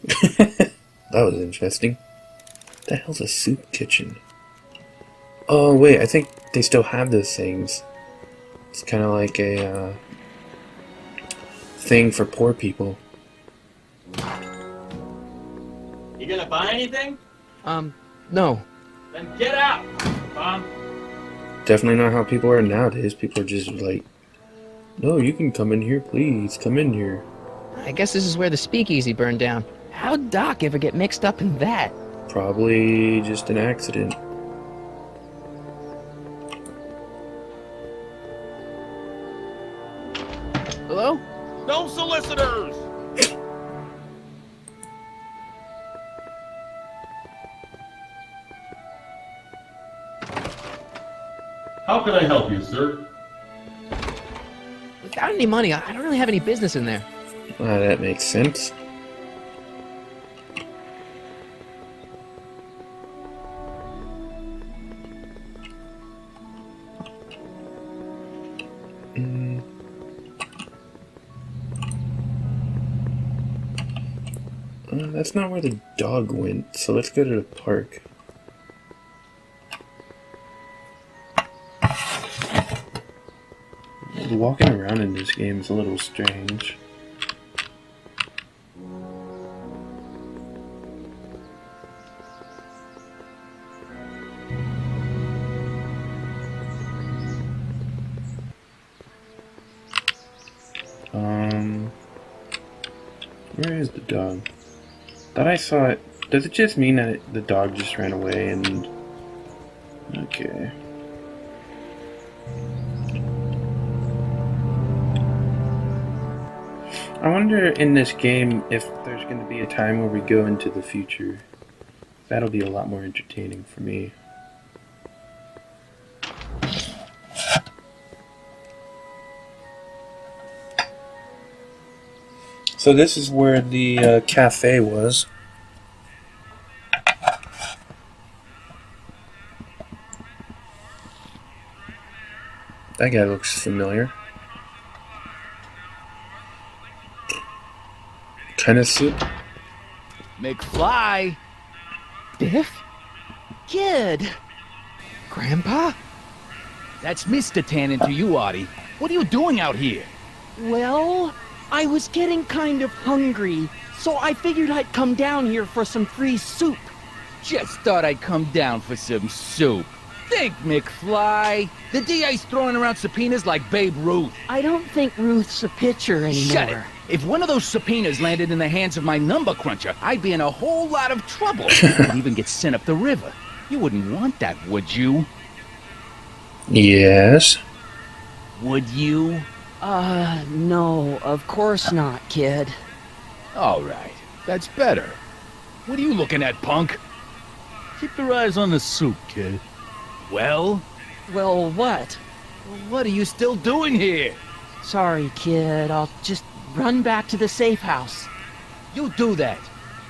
C: That was interesting. The hell's a soup kitchen? Oh wait, I think they still have those things. It's kind of like a thing for poor people.
J: You gonna buy anything?
A: No.
J: Then get out, Mom.
C: Definitely not how people are nowadays. People are just like, no, you can come in here, please. Come in here.
A: I guess this is where the speakeasy burned down. How'd Doc ever get mixed up in that?
C: Probably just an accident.
A: Hello?
J: No solicitors!
K: How can I help you, sir?
A: Without any money, I don't really have any business in there.
C: That makes sense. That's not where the dog went, so let's go to the park. Walking around in this game is a little strange. Where is the dog? Thought I saw it. Does it just mean that the dog just ran away and... Okay. I wonder in this game if there's going to be a time where we go into the future. That'll be a lot more entertaining for me. So this is where the cafe was. That guy looks familiar. Kind of soup.
J: McFly!
A: Biff?
J: Kid!
A: Grandpa?
J: That's Mr. Tannen to you, Artie. What are you doing out here?
E: Well, I was getting kind of hungry, so I figured I'd come down here for some free soup.
J: Just thought I'd come down for some soup. Think, McFly. The DA's throwing around subpoenas like Babe Ruth.
E: I don't think Ruth's a pitcher anymore.
J: Shut it. If one of those subpoenas landed in the hands of my number cruncher, I'd be in a whole lot of trouble. I'd even get sent up the river. You wouldn't want that, would you?
C: Yes.
J: Would you?
E: No, of course not, kid.
J: All right. That's better. What are you looking at, punk? Keep your eyes on the soup, kid. Well?
E: Well, what?
J: What are you still doing here?
E: Sorry, kid. I'll just run back to the safe house.
J: You do that.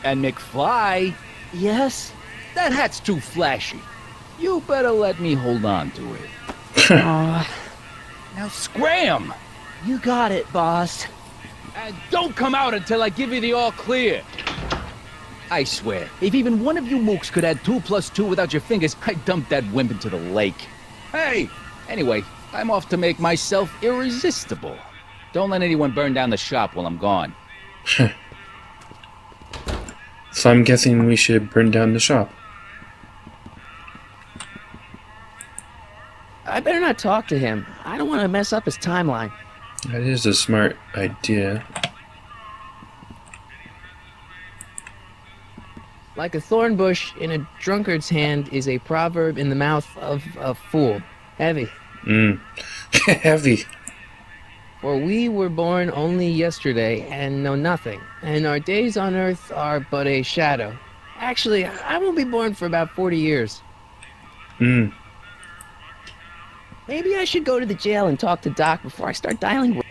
J: And McFly,
E: Yes?
J: that hat's too flashy. You better let me hold on to it. Now scram!
E: You got it, boss.
J: And don't come out until I give you the all clear. I swear, if even one of you mooks could add 2 + 2 without your fingers, I'd dump that wimp into the lake. Hey! Anyway, I'm off to make myself irresistible. Don't let anyone burn down the shop while I'm gone.
C: So I'm guessing we should burn down the shop.
A: I better not talk to him. I don't want to mess up his timeline.
C: That is a smart idea.
A: Like a thorn bush in a drunkard's hand is a proverb in the mouth of a fool. Heavy.
C: Heavy.
A: For we were born only yesterday and know nothing, and our days on earth are but a shadow. Actually, I won't be born for about 40 years.
C: Hmm.
A: Maybe I should go to the jail and talk to Doc before I start dialing.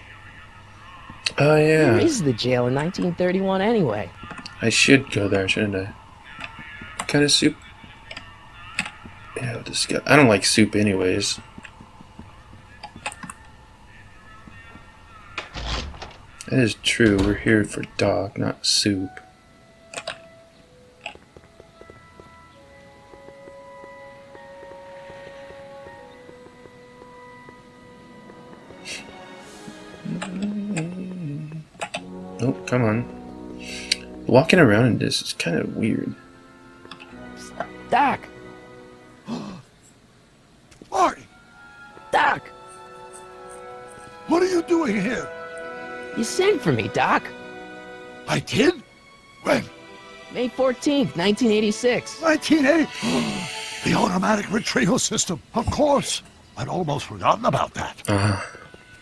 C: Oh, yeah.
A: Where is the jail in 1931 anyway?
C: I should go there, shouldn't I? What kind of soup? Yeah, I don't like soup anyways. That is true. We're here for Doc, not soup. Oh, come on. Walking around in this is kind of weird.
A: Doc!
B: Marty!
A: Doc!
B: What are you doing here?
A: You sent for me, Doc.
B: I did? When?
A: May 14th, 1986.
B: 1980? The automatic retrieval system. Of course. I'd almost forgotten about that.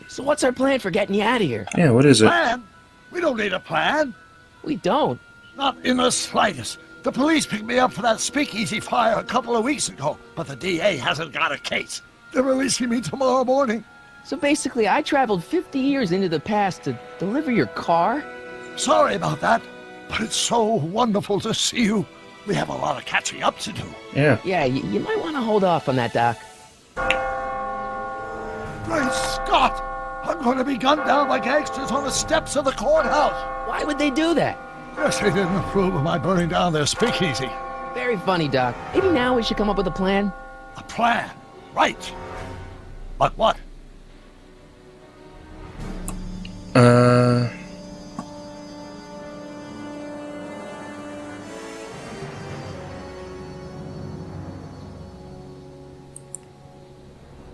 A: So what's our plan for getting you out of here?
C: Yeah, what is it?
B: Plan? We don't need a plan.
A: We don't.
B: Not in the slightest. The police picked me up for that speakeasy fire a couple of weeks ago, but the DA hasn't got a case. They're releasing me tomorrow morning.
A: So basically, I traveled 50 years into the past to deliver your car?
B: Sorry about that, but it's so wonderful to see you. We have a lot of catching up to do.
C: Yeah.
A: Yeah, you might want to hold off on that, Doc.
B: Great Scott! I'm going to be gunned down by gangsters on the steps of the courthouse.
A: Why would they do that?
B: Guess they didn't approve of my burning down their speakeasy.
A: Very funny, Doc. Maybe now we should come up with a plan.
B: A plan? Right. But what?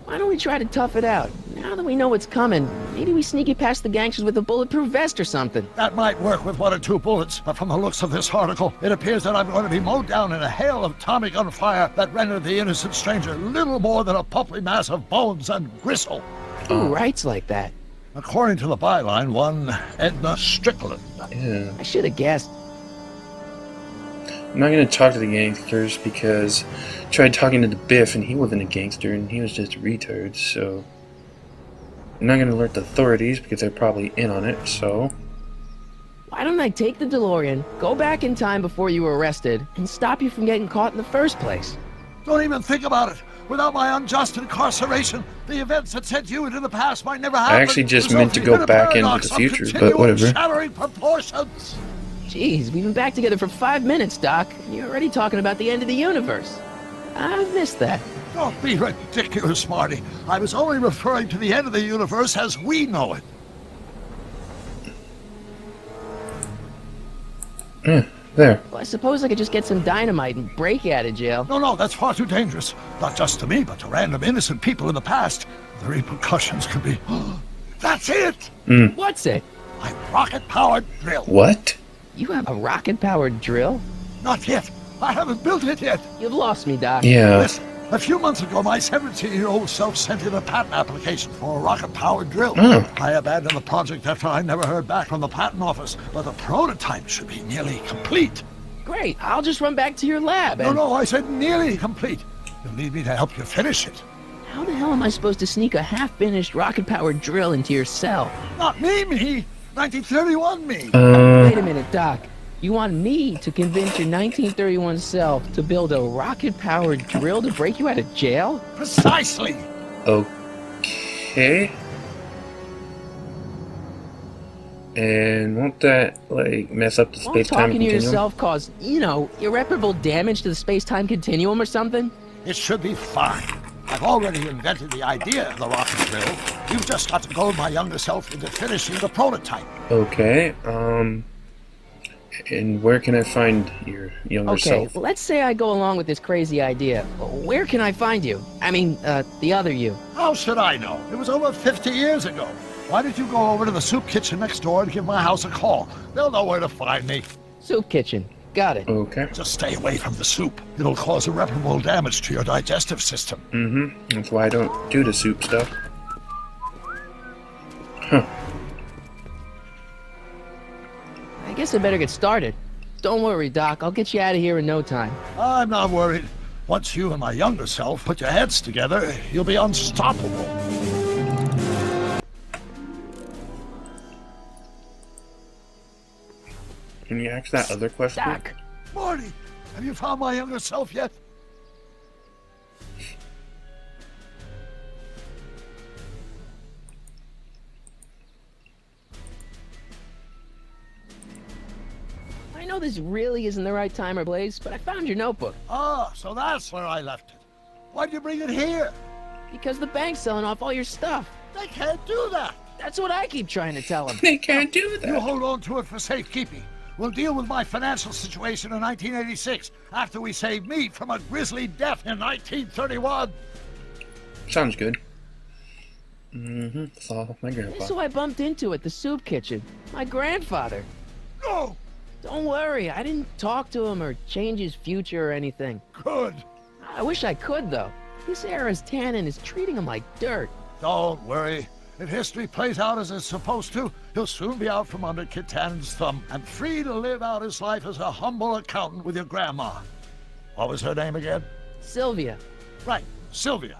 A: Why don't we try to tough it out? Now that we know what's coming, maybe we sneak it past the gangsters with a bulletproof vest or something.
B: That might work with 1 or 2 bullets, but from the looks of this article, it appears that I'm going to be mowed down in a hail of Tommy gun fire that rendered the innocent stranger little more than a pulpy mass of bones and gristle.
A: Who writes like that?
B: According to the byline, one Edna Strickland.
C: Yeah.
A: I should have guessed.
C: I'm not gonna talk to the gangsters because I tried talking to the Biff and he wasn't a gangster and he was just a retard, so I'm not gonna alert the authorities because they're probably in on it, so
A: Why don't I take the DeLorean, go back in time before you were arrested, and stop you from getting caught in the first place?
B: Don't even think about it. Without my unjust incarceration, the events that sent you into the past might never happen.
C: I actually just meant to go back into the future, but whatever.
B: Shattering proportions.
A: Jeez, we've been back together for 5 minutes, Doc, and you're already talking about the end of the universe. I've missed that.
B: Don't be ridiculous, Marty. I was only referring to the end of the universe as we know it.
C: There.
A: Well, I suppose I could just get some dynamite and break you out of jail.
B: No, that's far too dangerous. Not just to me, but to random innocent people in the past. The repercussions could be... That's it!
A: What's it?
B: My rocket-powered drill.
C: What?
A: You have a rocket-powered drill?
B: Not yet. I haven't built it yet.
A: You've lost me, Doc.
C: Yeah.
B: Listen, a few months ago, my 17-year-old self sent in a patent application for a rocket-powered drill. I abandoned the project after I never heard back from the patent office, but the prototype should be nearly complete.
A: Great, I'll just run back to your lab and...
B: No, I said nearly complete. You'll need me to help you finish it.
A: How the hell am I supposed to sneak a half-finished rocket-powered drill into your cell?
B: Not me! 1931 me!
A: Wait a minute, Doc. You want me to convince your 1931 self to build a rocket-powered drill to break you out of jail?
B: Precisely!
C: Okay. And won't that, like, mess up the
A: Won't
C: space-time
A: talking to
C: continuum?
A: yourself cause, irreparable damage to the space-time continuum or something?
B: It should be fine. I've already invented the idea of the rocket drill. You've just got to goad my younger self into finishing the prototype.
C: Okay, and where can I find your younger
A: Okay,
C: self?
A: well, let's say I go along with this crazy idea. Where can I find you? I mean, the other you.
B: How should I know? It was over 50 years ago. Why don't you go over to the soup kitchen next door and give my house a call? They'll know where to find me.
A: Soup kitchen. Got it.
C: Okay.
B: Just stay away from the soup. It'll cause irreparable damage to your digestive system.
C: That's why I don't do the soup stuff. Huh.
A: I guess I better get started. Don't worry, Doc. I'll get you out of here in no time.
B: I'm not worried. Once you and my younger self put your heads together, you'll be unstoppable.
C: Can you ask that other question?
A: Doc,
B: Marty, have you found my younger self yet?
A: I know this really isn't the right time or place, but I found your notebook.
B: Ah, so that's where I left it. Why'd you bring it here?
A: Because the bank's selling off all your stuff.
B: They can't do that.
A: That's what I keep trying to tell them.
C: They can't do
B: You
C: that.
B: hold on to it for safekeeping. We'll deal with my financial situation in 1986 after we save me from a grisly death in 1931.
C: Sounds good. Saw my grandpa.
A: This is who I bumped into at the soup kitchen. My grandfather.
B: No!
A: Don't worry, I didn't talk to him or change his future or anything.
B: Good.
A: I wish I could, though. This era's tannin is treating him like dirt.
B: Don't worry. If history plays out as it's supposed to, he'll soon be out from under Kit Tannen's thumb and free to live out his life as a humble accountant with your grandma. What was her name again?
A: Sylvia.
B: Right, Sylvia.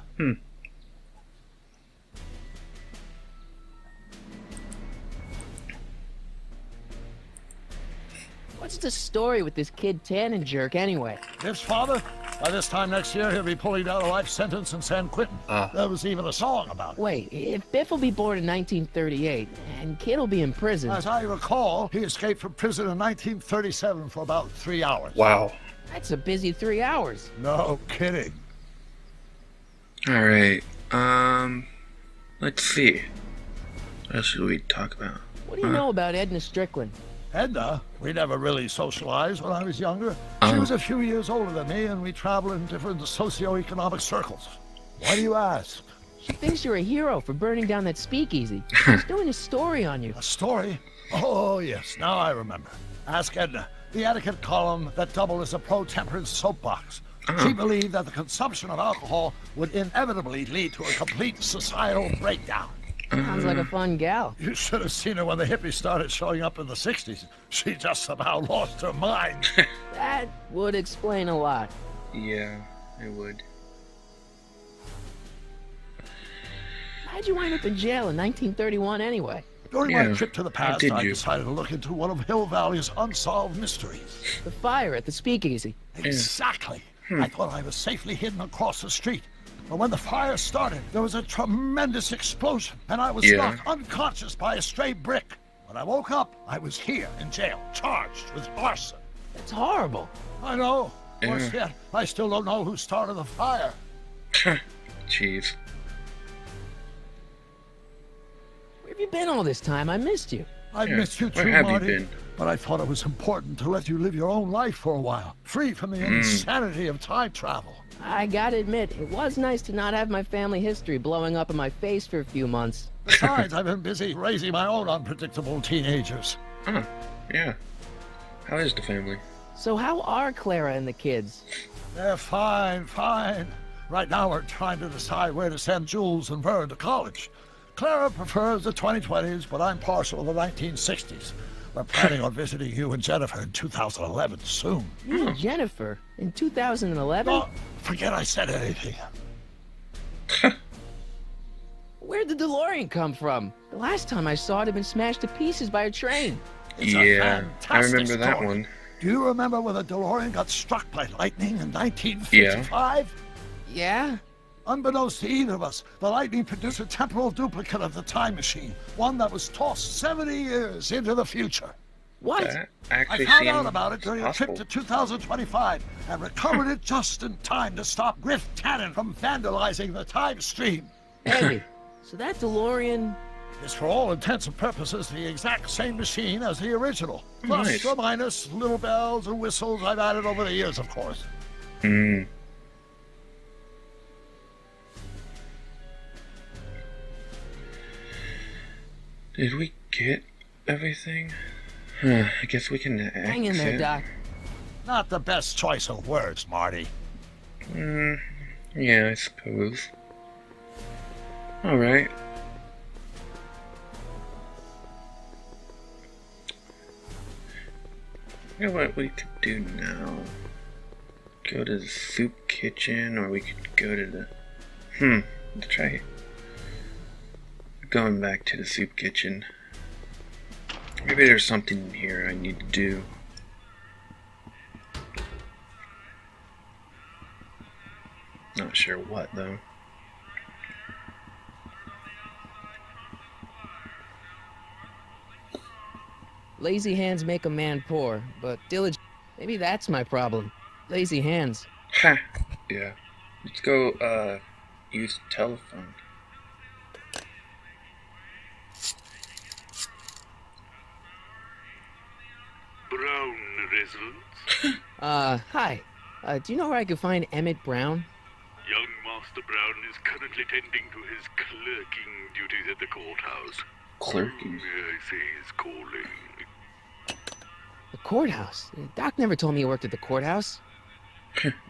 A: What's the story with this kid Tannen jerk anyway?
B: His father? By this time next year, he'll be pulling down a life sentence in San Quentin. There was even a song about it.
A: Wait, if Biff will be born in 1938, and Kid will be in prison...
B: As I recall, he escaped from prison in 1937 for about 3 hours.
C: Wow.
A: That's a busy 3 hours.
B: No kidding.
C: Alright, let's see. What else should we talk about?
A: What do you know about Edna Strickland?
B: Edna, we never really socialized when I was younger. She was a few years older than me, and we traveled in different socioeconomic circles. Why do you ask?
A: She thinks you're a hero for burning down that speakeasy. She's doing a story on you.
B: A story? Oh, yes, now I remember. Ask Edna, the etiquette column that doubled as a pro-temperance soapbox. She believed that the consumption of alcohol would inevitably lead to a complete societal breakdown.
A: Sounds like a fun gal.
B: You should have seen her when the hippies started showing up in the 60s. She just about lost her mind.
A: That would explain a lot.
C: Yeah, it would.
A: How'd you wind up in jail in 1931 anyway?
B: During my trip to the past,
C: did
B: I
C: you?
B: decided to look into one of Hill Valley's unsolved mysteries.
A: The fire at the speakeasy.
B: Exactly. I thought I was safely hidden across the street. But when the fire started, there was a tremendous explosion, and I was knocked unconscious by a stray brick. When I woke up, I was here in jail, charged with arson.
A: That's horrible.
B: I know. Worse yet, I still don't know who started the fire.
C: Jeez.
A: Where have you been all this time? I missed you.
B: I missed you
C: where
B: too,
C: have you
B: Marty.
C: been?
B: But I thought it was important to let you live your own life for a while, free from the insanity of time travel.
A: I gotta admit, it was nice to not have my family history blowing up in my face for a few months.
B: Besides, I've been busy raising my own unpredictable teenagers.
C: Yeah. How is the family?
A: So how are Clara and the kids?
B: They're fine, fine. Right now we're trying to decide where to send Jules and Vern to college. Clara prefers the 2020s, but I'm partial to the 1960s. We're planning on visiting you and Jennifer in 2011 soon.
A: You and Jennifer? In 2011?
B: Oh, forget I said anything.
A: Where'd the DeLorean come from? The last time I saw it had been smashed to pieces by a train.
B: It's a
C: I
B: fantastic
C: remember that
B: story.
C: one.
B: Do you remember when the DeLorean got struck by lightning in 1955?
A: Yeah?
B: Unbeknownst to either of us, the lightning produced a temporal duplicate of the time machine, one that was tossed 70 years into the future.
A: What?
C: That
B: I
C: actually
B: found
C: seems
B: out about it during a trip
C: possible.
B: to 2025 and recovered it just in time to stop Griff Tannen from vandalizing the time stream.
A: Eddie, so that DeLorean...
B: It's for all intents and purposes the exact same machine as the original. Plus
C: Nice.
B: or minus little bells and whistles I've added over the years, of course.
C: Did we get everything? I guess we can
A: Hang in there, Doc.
B: Not the best choice of words, Marty.
C: Yeah, I suppose. Alright. You know what we could do now? go to the soup kitchen, or we could go to the... let's try going back to the soup kitchen. Maybe there's something here I need to do. Not sure what, though.
A: Lazy hands make a man poor, but diligent. Maybe that's my problem. Lazy hands.
C: Ha! Yeah. Let's go, use telephone.
L: Brown residence?
A: Hi. Do you know where I could find Emmett Brown?
L: Young Master Brown is currently tending to his clerking duties at the courthouse.
C: Clerking?
L: I say he's calling.
A: The courthouse? Doc never told me he worked at the courthouse.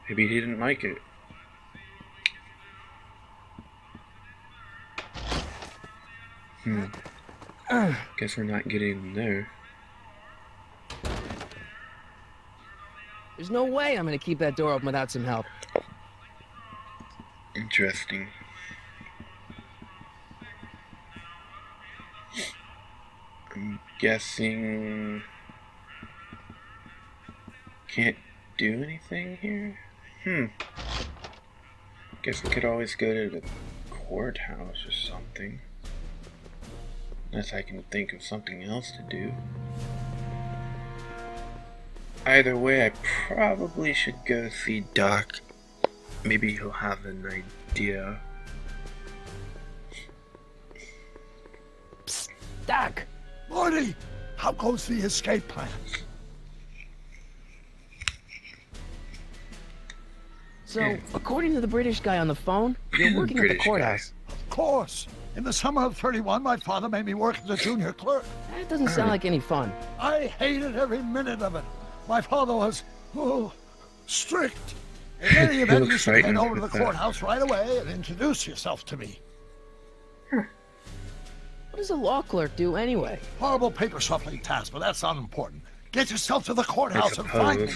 C: Maybe he didn't like it. Guess we're not getting there.
A: There's no way I'm gonna keep that door open without some help.
C: Interesting. I'm guessing... Can't do anything here? Guess we could always go to the courthouse or something. Unless I can think of something else to do. Either way, I probably should go see Doc. Maybe he'll have an idea.
A: Psst, Doc!
B: Morty, how goes the escape plan?
A: So, according to the British guy on the phone, you're working at the courthouse.
B: Of course. In the summer of '31, my father made me work as a junior clerk.
A: That doesn't sound like any fun.
B: I hated every minute of it. My father was, strict. In any event, you should head over to the courthouse right away and introduce yourself to me.
A: What does a law clerk do anyway?
B: Horrible paper shuffling task, but that's not important. Get yourself to the courthouse and find me.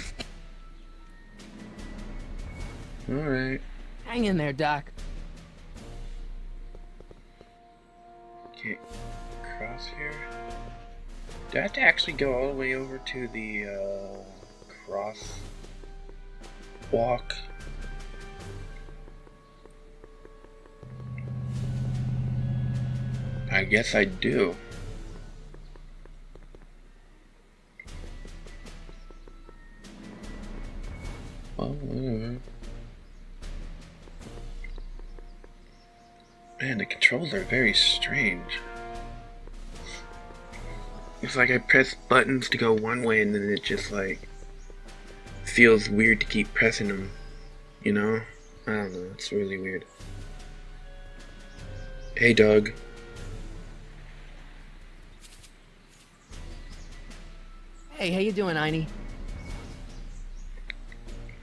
C: Alright.
A: Hang in there, Doc.
C: Can't cross here. Do I have to actually go all the way over to the cross walk? I guess I do. Well, whatever. Man, the controls are very strange. It's like I press buttons to go one way and then it just like feels weird to keep pressing them, you know? I don't know, it's really weird. Hey, Doug.
A: Hey, how you doing, Einie?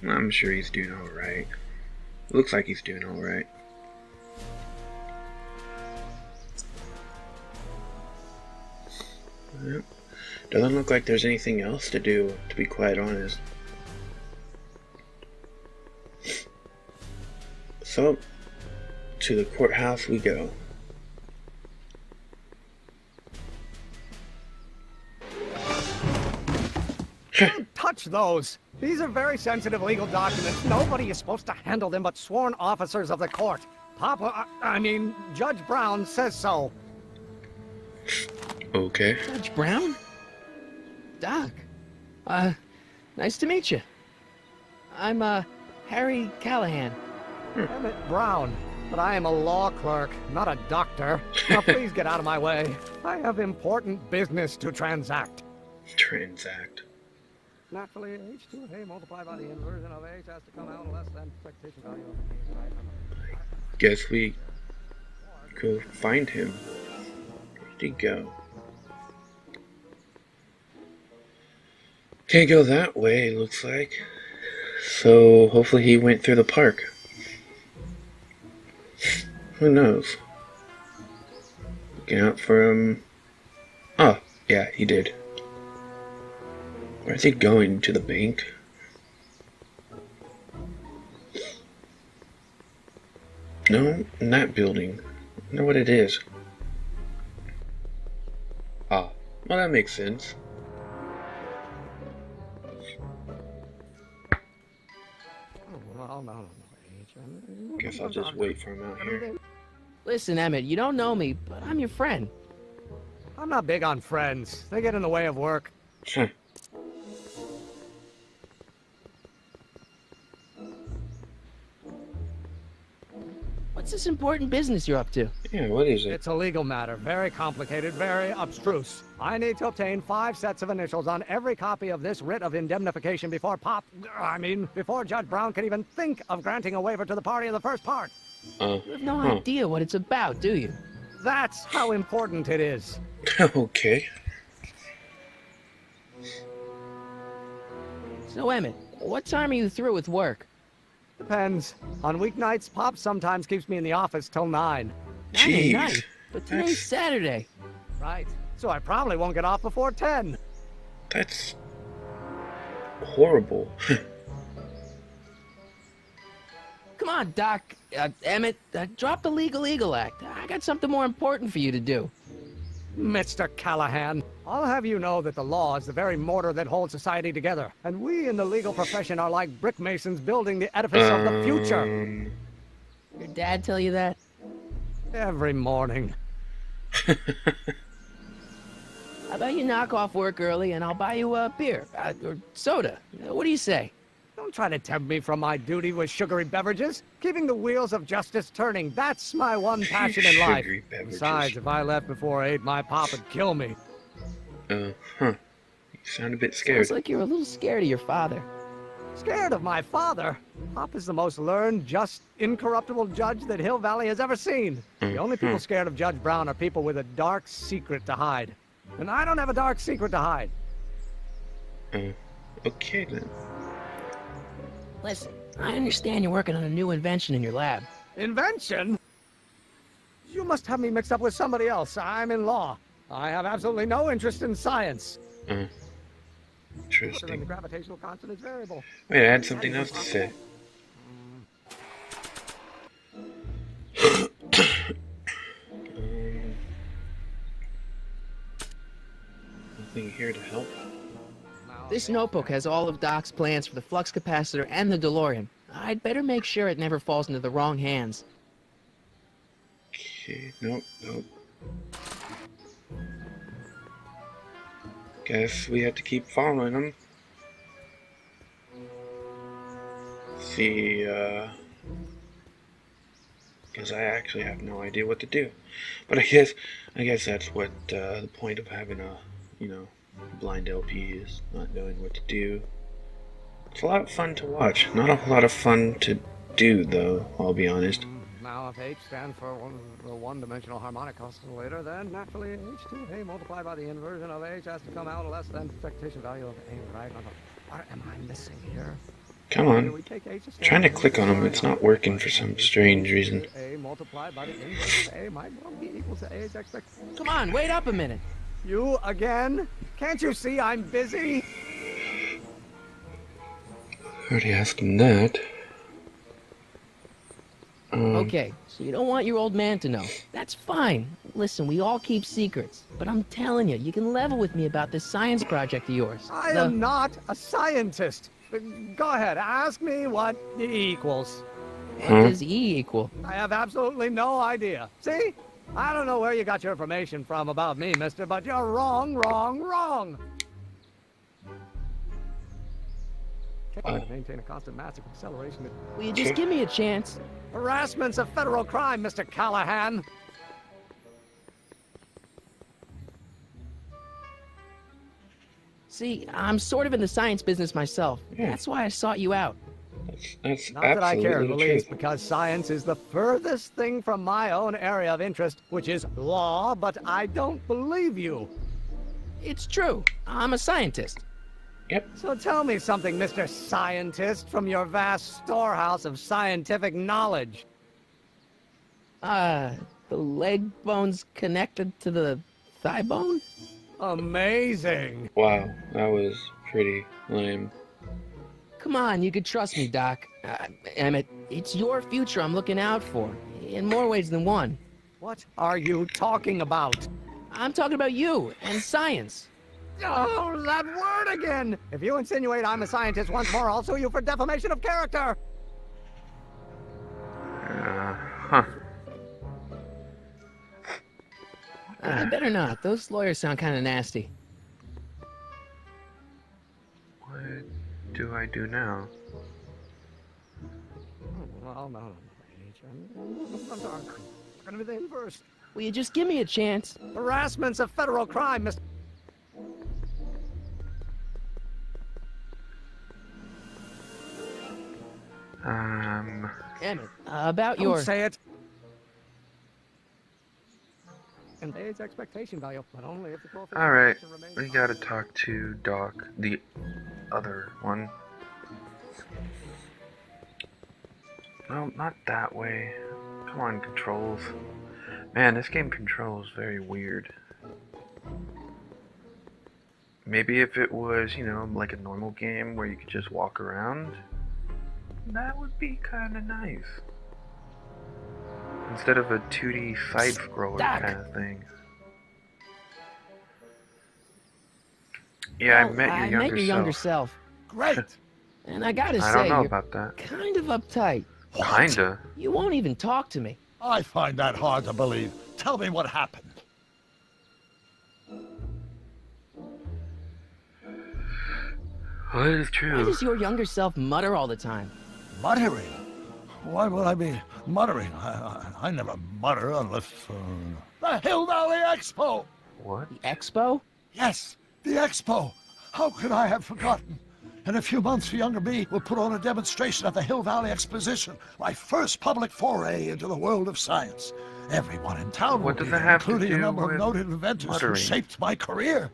C: I'm sure he's doing alright. Looks like he's doing alright. Yep. Doesn't look like there's anything else to do, to be quite honest. So, to the courthouse we go.
M: Don't touch those. These are very sensitive legal documents. Nobody is supposed to handle them but sworn officers of the court. Judge Brown says so.
C: Okay.
A: Judge Brown? Doc. Nice to meet you. I'm, Harry Callahan.
M: Emmett Brown. But I am a law clerk, not a doctor. Now please get out of my way. I have important business to transact.
C: Transact.
M: Naturally, h2 of A multiplied by the inversion of H has to come out less than expectation value of the
C: Guess we go find him. Where'd he go? Can't go that way, it looks like. So hopefully he went through the park. Who knows? Looking out for him. Oh, yeah, he did. Where is he going? To the bank? No, in that building. I wonder what it is. Ah, well that makes sense. Guess I'll just wait for him out here.
A: Listen, Emmett, you don't know me, but I'm your friend.
M: I'm not big on friends. They get in the way of work.
C: Huh.
A: What's this important business you're up to?
C: Yeah, what is it?
M: It's a legal matter. Very complicated, very abstruse. I need to obtain 5 sets of initials on every copy of this writ of indemnification before before Judge Brown can even think of granting a waiver to the party in the first part.
A: You have no idea what it's about, do you?
M: That's how important it is.
C: Okay.
A: So, Emmett, what time are you through with work?
M: Depends. On weeknights, Pop sometimes keeps me in the office till 9.
A: 9
C: Jeez.
A: at night, but today's Saturday.
M: Right. So I probably won't get off before 10.
C: That's horrible.
A: Come on, Doc. Emmett, drop the Legal Eagle Act. I got something more important for you to do.
M: Mr. Callahan, I'll have you know that the law is the very mortar that holds society together, and we in the legal profession are like brick masons building the edifice of the future.
A: Your dad tell you that?
M: Every morning.
A: How about you knock off work early and I'll buy you a beer or soda? What do you say?
M: Don't try to tempt me from my duty with sugary beverages. Keeping the wheels of justice turning, that's my one passion in life.
C: Sugary beverages.
M: Besides, if I left before 8, my pop would kill me.
C: Huh. You sound a bit scared.
A: Sounds like you're a little scared of your father.
M: Scared of my father? Pop is the most learned, just, incorruptible judge that Hill Valley has ever seen. The only people scared of Judge Brown are people with a dark secret to hide. And I don't have a dark secret to hide.
C: Okay then.
A: Listen, I understand you're working on a new invention in your lab.
M: Invention? You must have me mixed up with somebody else. I'm in law. I have absolutely no interest in science.
C: Interesting.
M: The gravitational constant is variable.
C: Wait, I had something else to say. Nothing here to help.
A: This notebook has all of Doc's plans for the flux capacitor and the DeLorean. I'd better make sure it never falls into the wrong hands.
C: Okay, nope. Guess we have to keep following them. See, because I actually have no idea what to do. But I guess that's what the point of having a, blind LP is, not knowing what to do. It's a lot of fun to watch. Not a lot of fun to do, though, I'll be honest.
M: Now, if H stands for the one-dimensional harmonic oscillator, then naturally H2A multiplied by the inversion of H has to come out less than the expectation value of A, right? What am I missing here?
C: Come on. Trying to click on them, it's not working for some strange reason.
M: A multiplied by the inverse of A might well be equal to A's expectation.
A: Come on, wait up a minute.
M: You again? Can't you see I'm busy?
C: Already asked him that.
A: Okay, so you don't want your old man to know. That's fine. Listen, we all keep secrets. But I'm telling you, you can level with me about this science project of yours.
M: I am not a scientist. Go ahead, ask me what E equals.
A: What does E equal?
M: I have absolutely no idea. See? I don't know where you got your information from about me, mister, but you're wrong. Maintain a constant mass of acceleration.
A: Will you just give me a chance?
M: Harassment's a federal crime, Mr. Callahan.
A: See, I'm sort of in the science business myself. That's why I sought you out.
C: That's
M: Not that I care in the
C: absolutely
M: least,
C: true.
M: because science is the furthest thing from my own area of interest, which is law, but I don't believe you.
A: It's true. I'm a scientist.
C: Yep.
M: So tell me something, Mr. Scientist, from your vast storehouse of scientific knowledge.
A: The leg bone's connected to the thigh bone?
M: Amazing.
C: Wow, that was pretty lame.
A: Come on, you could trust me, Doc. Emmett, it's your future I'm looking out for. in more ways than one.
M: What are you talking about?
A: I'm talking about you and science.
M: Oh, that word again! If you insinuate I'm a scientist once more, I'll sue you for defamation of character!
A: I better not. Those lawyers sound kind of nasty.
C: What do I do now?
M: Well, no. I'm gonna be the inverse.
A: Will you just give me a chance?
M: Harassment's a federal crime, Mr.
A: Emmett, about
M: Don't
A: your...
M: say it. Conveys expectation value, but only if the coefficient
C: Alright,
M: remains
C: we gotta talk to Doc, the other one. No, not that way. Come on, controls. Man, this game controls very weird. Maybe if it was, you know, like a normal game where you could just walk around, that would be kind of nice. Instead of a 2D side-scroller kind of thing. Yeah,
A: Well,
C: I met your younger self.
B: Great!
A: And I gotta say,
C: I don't know
A: you're
C: about that.
A: kind of uptight.
C: Kinda.
A: You won't even talk to me.
B: I find that hard to believe. Tell me what happened.
C: Well, it is
A: Why
C: true.
A: does your younger self mutter all the time?
B: Muttering? Why would I be muttering? I never mutter unless... The Hill Valley Expo!
C: What?
A: The expo?
B: Yes, the Expo! How could I have forgotten? In a few months, younger me will put on a demonstration at the Hill Valley Exposition, my first public foray into the world of science. Everyone in town
C: What
B: will
C: does
B: be
C: it
B: there,
C: have to
B: including a
C: do
B: number of
C: with
B: noted inventors
C: muttering?
B: who shaped my career.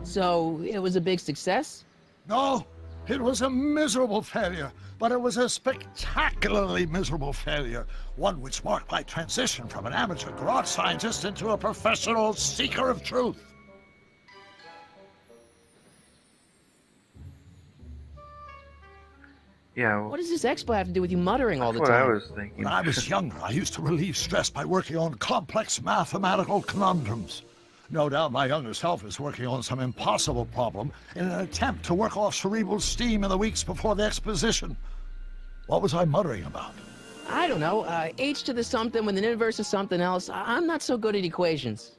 A: So, it was a big success?
B: No, it was a miserable failure, but it was a spectacularly miserable failure, one which marked my transition from an amateur garage scientist into a professional seeker of truth.
C: Yeah, well,
A: What does this expo have to do with you muttering all the
C: that's what I
A: time?
C: was thinking.
B: When I was younger, I used to relieve stress by working on complex mathematical conundrums. No doubt my younger self is working on some impossible problem in an attempt to work off cerebral steam in the weeks before the exposition. What was I muttering about?
A: I don't know. H to the something with an inverse of something else. I'm not so good at equations.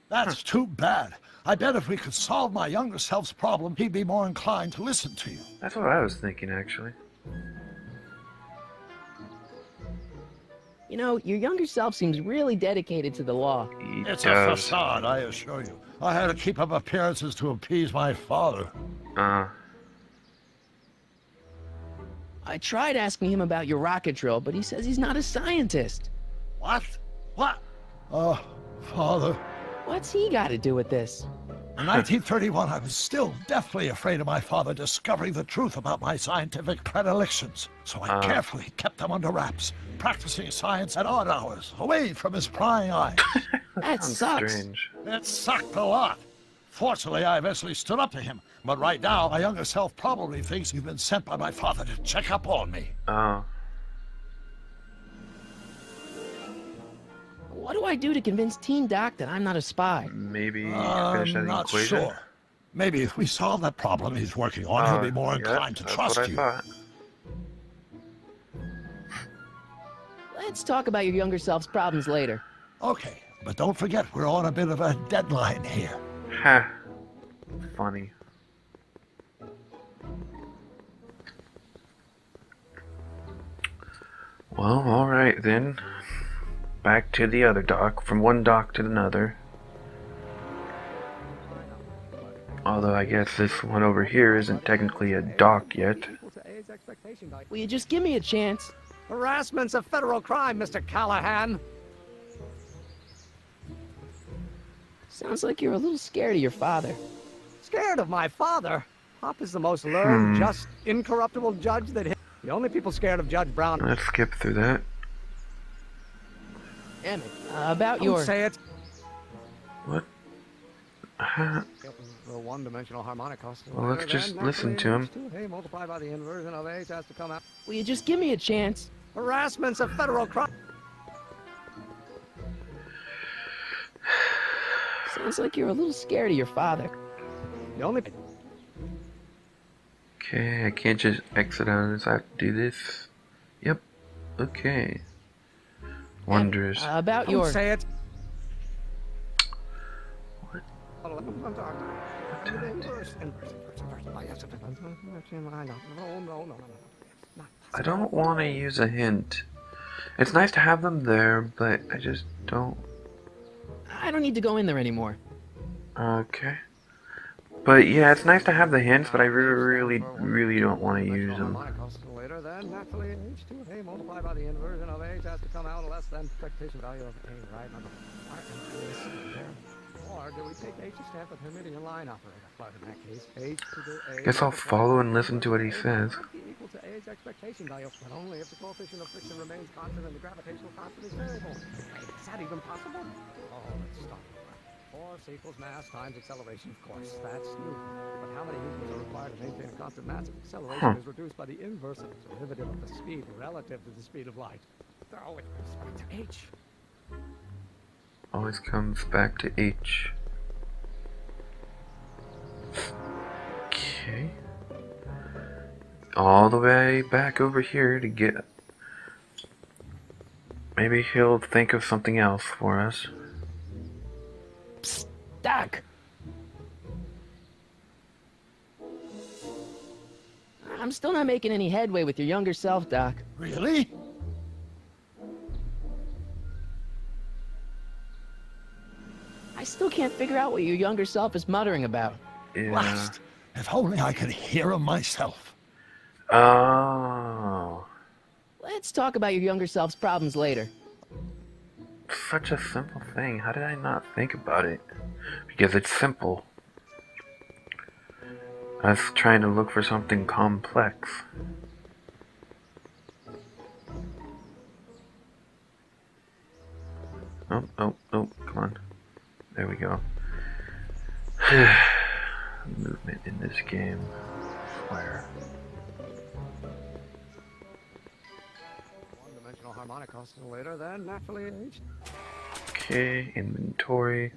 B: That's too bad. I bet if we could solve my younger self's problem, he'd be more inclined to listen to you.
C: That's what I was thinking, actually.
A: You know, your younger self seems really dedicated to the law.
C: He
B: It's
C: does.
B: a facade, I assure you. I had to keep up appearances to appease my father.
A: I tried asking him about your rocket drill, but he says he's not a scientist.
B: What? What? Father.
A: What's he got to do with this?
B: In 1931, I was still deathly afraid of my father discovering the truth about my scientific predilections, so I carefully kept them under wraps, practicing science at odd hours, away from his prying eyes.
A: That
C: Sounds
A: sucks.
C: strange.
B: It sucked a lot. Fortunately, I eventually stood up to him, but right now, my younger self probably thinks you've been sent by my father to check up on me.
C: Oh.
A: What do I do to convince Teen Doc that I'm not a spy?
C: Maybe finish
B: I'm
C: that
B: not
C: equation?
B: sure. Maybe if we solve that problem he's working on, he'll be more
C: yeah,
B: inclined to
C: that's
B: trust
C: what I
B: you.
C: thought.
A: Let's talk about your younger self's problems later.
B: Okay, but don't forget we're on a bit of a deadline here.
C: Ha. Funny. Well, alright then. Back to the other dock, from one dock to another. Although I guess this one over here isn't technically a dock yet.
A: Will you just give me a chance?
M: Harassment's a federal crime, Mr. Callahan.
A: Sounds like you're a little scared of your father.
M: Scared of my father? Pop is the most learned, just, incorruptible judge that... The only people scared of Judge Brown...
C: Let's skip through that.
A: Emmett, about
M: Don't
A: your...
M: say it.
C: What?
M: The one-dimensional harmonic cost.
C: Well, let's just listen to him.
M: Hey, multiplied by the inversion of H has to come out.
A: Will you just give me a chance?
M: Harassment's a federal crime.
A: Sounds like you're a little scared of your father.
M: The only...
C: Okay, I can't just exit out of this. I have to do this. Yep. Okay. Wonders.
A: About
M: Don't
A: your...
M: say it.
C: What? I don't want to use a hint. It's nice to have them there, but I just don't...
A: I don't need to go in there anymore.
C: Okay. But yeah, it's nice to have the hints, but I really don't want to use them.
M: Later, then naturally h2a multiplied by the inversion of h has to come out less than expectation value of a, right? Or do we take h to stand for Hermitian line operator? But in that case, h to the a...
C: Guess I'll follow and listen to what he says.
M: Equal to a's expectation value, but only if the coefficient of friction remains constant and the gravitational constant is variable. Wait, is that even possible? Oh, let's stop. Force equals mass times acceleration, of course. That's new. But how many newtons are required to maintain a constant mass if acceleration is reduced by the inverse of the derivative of the speed relative to the speed of light? Oh, it goes back to h.
C: Always comes back to h. Okay. All the way back over here to get... Maybe he'll think of something else for us.
A: Psst, Doc! I'm still not making any headway with your younger self, Doc.
B: Really?
A: I still can't figure out what your younger self is muttering about.
C: Yeah.
B: Blast! If only I could hear him myself.
C: Oh.
A: Let's talk about your younger self's problems later.
C: Such a simple thing. How did I not think about it? Because it's simple. I was trying to look for something complex. Oh, come on. There we go. Movement in this game. Where?
M: One-dimensional harmonic oscillator, then naturally h.
C: Okay, inventory.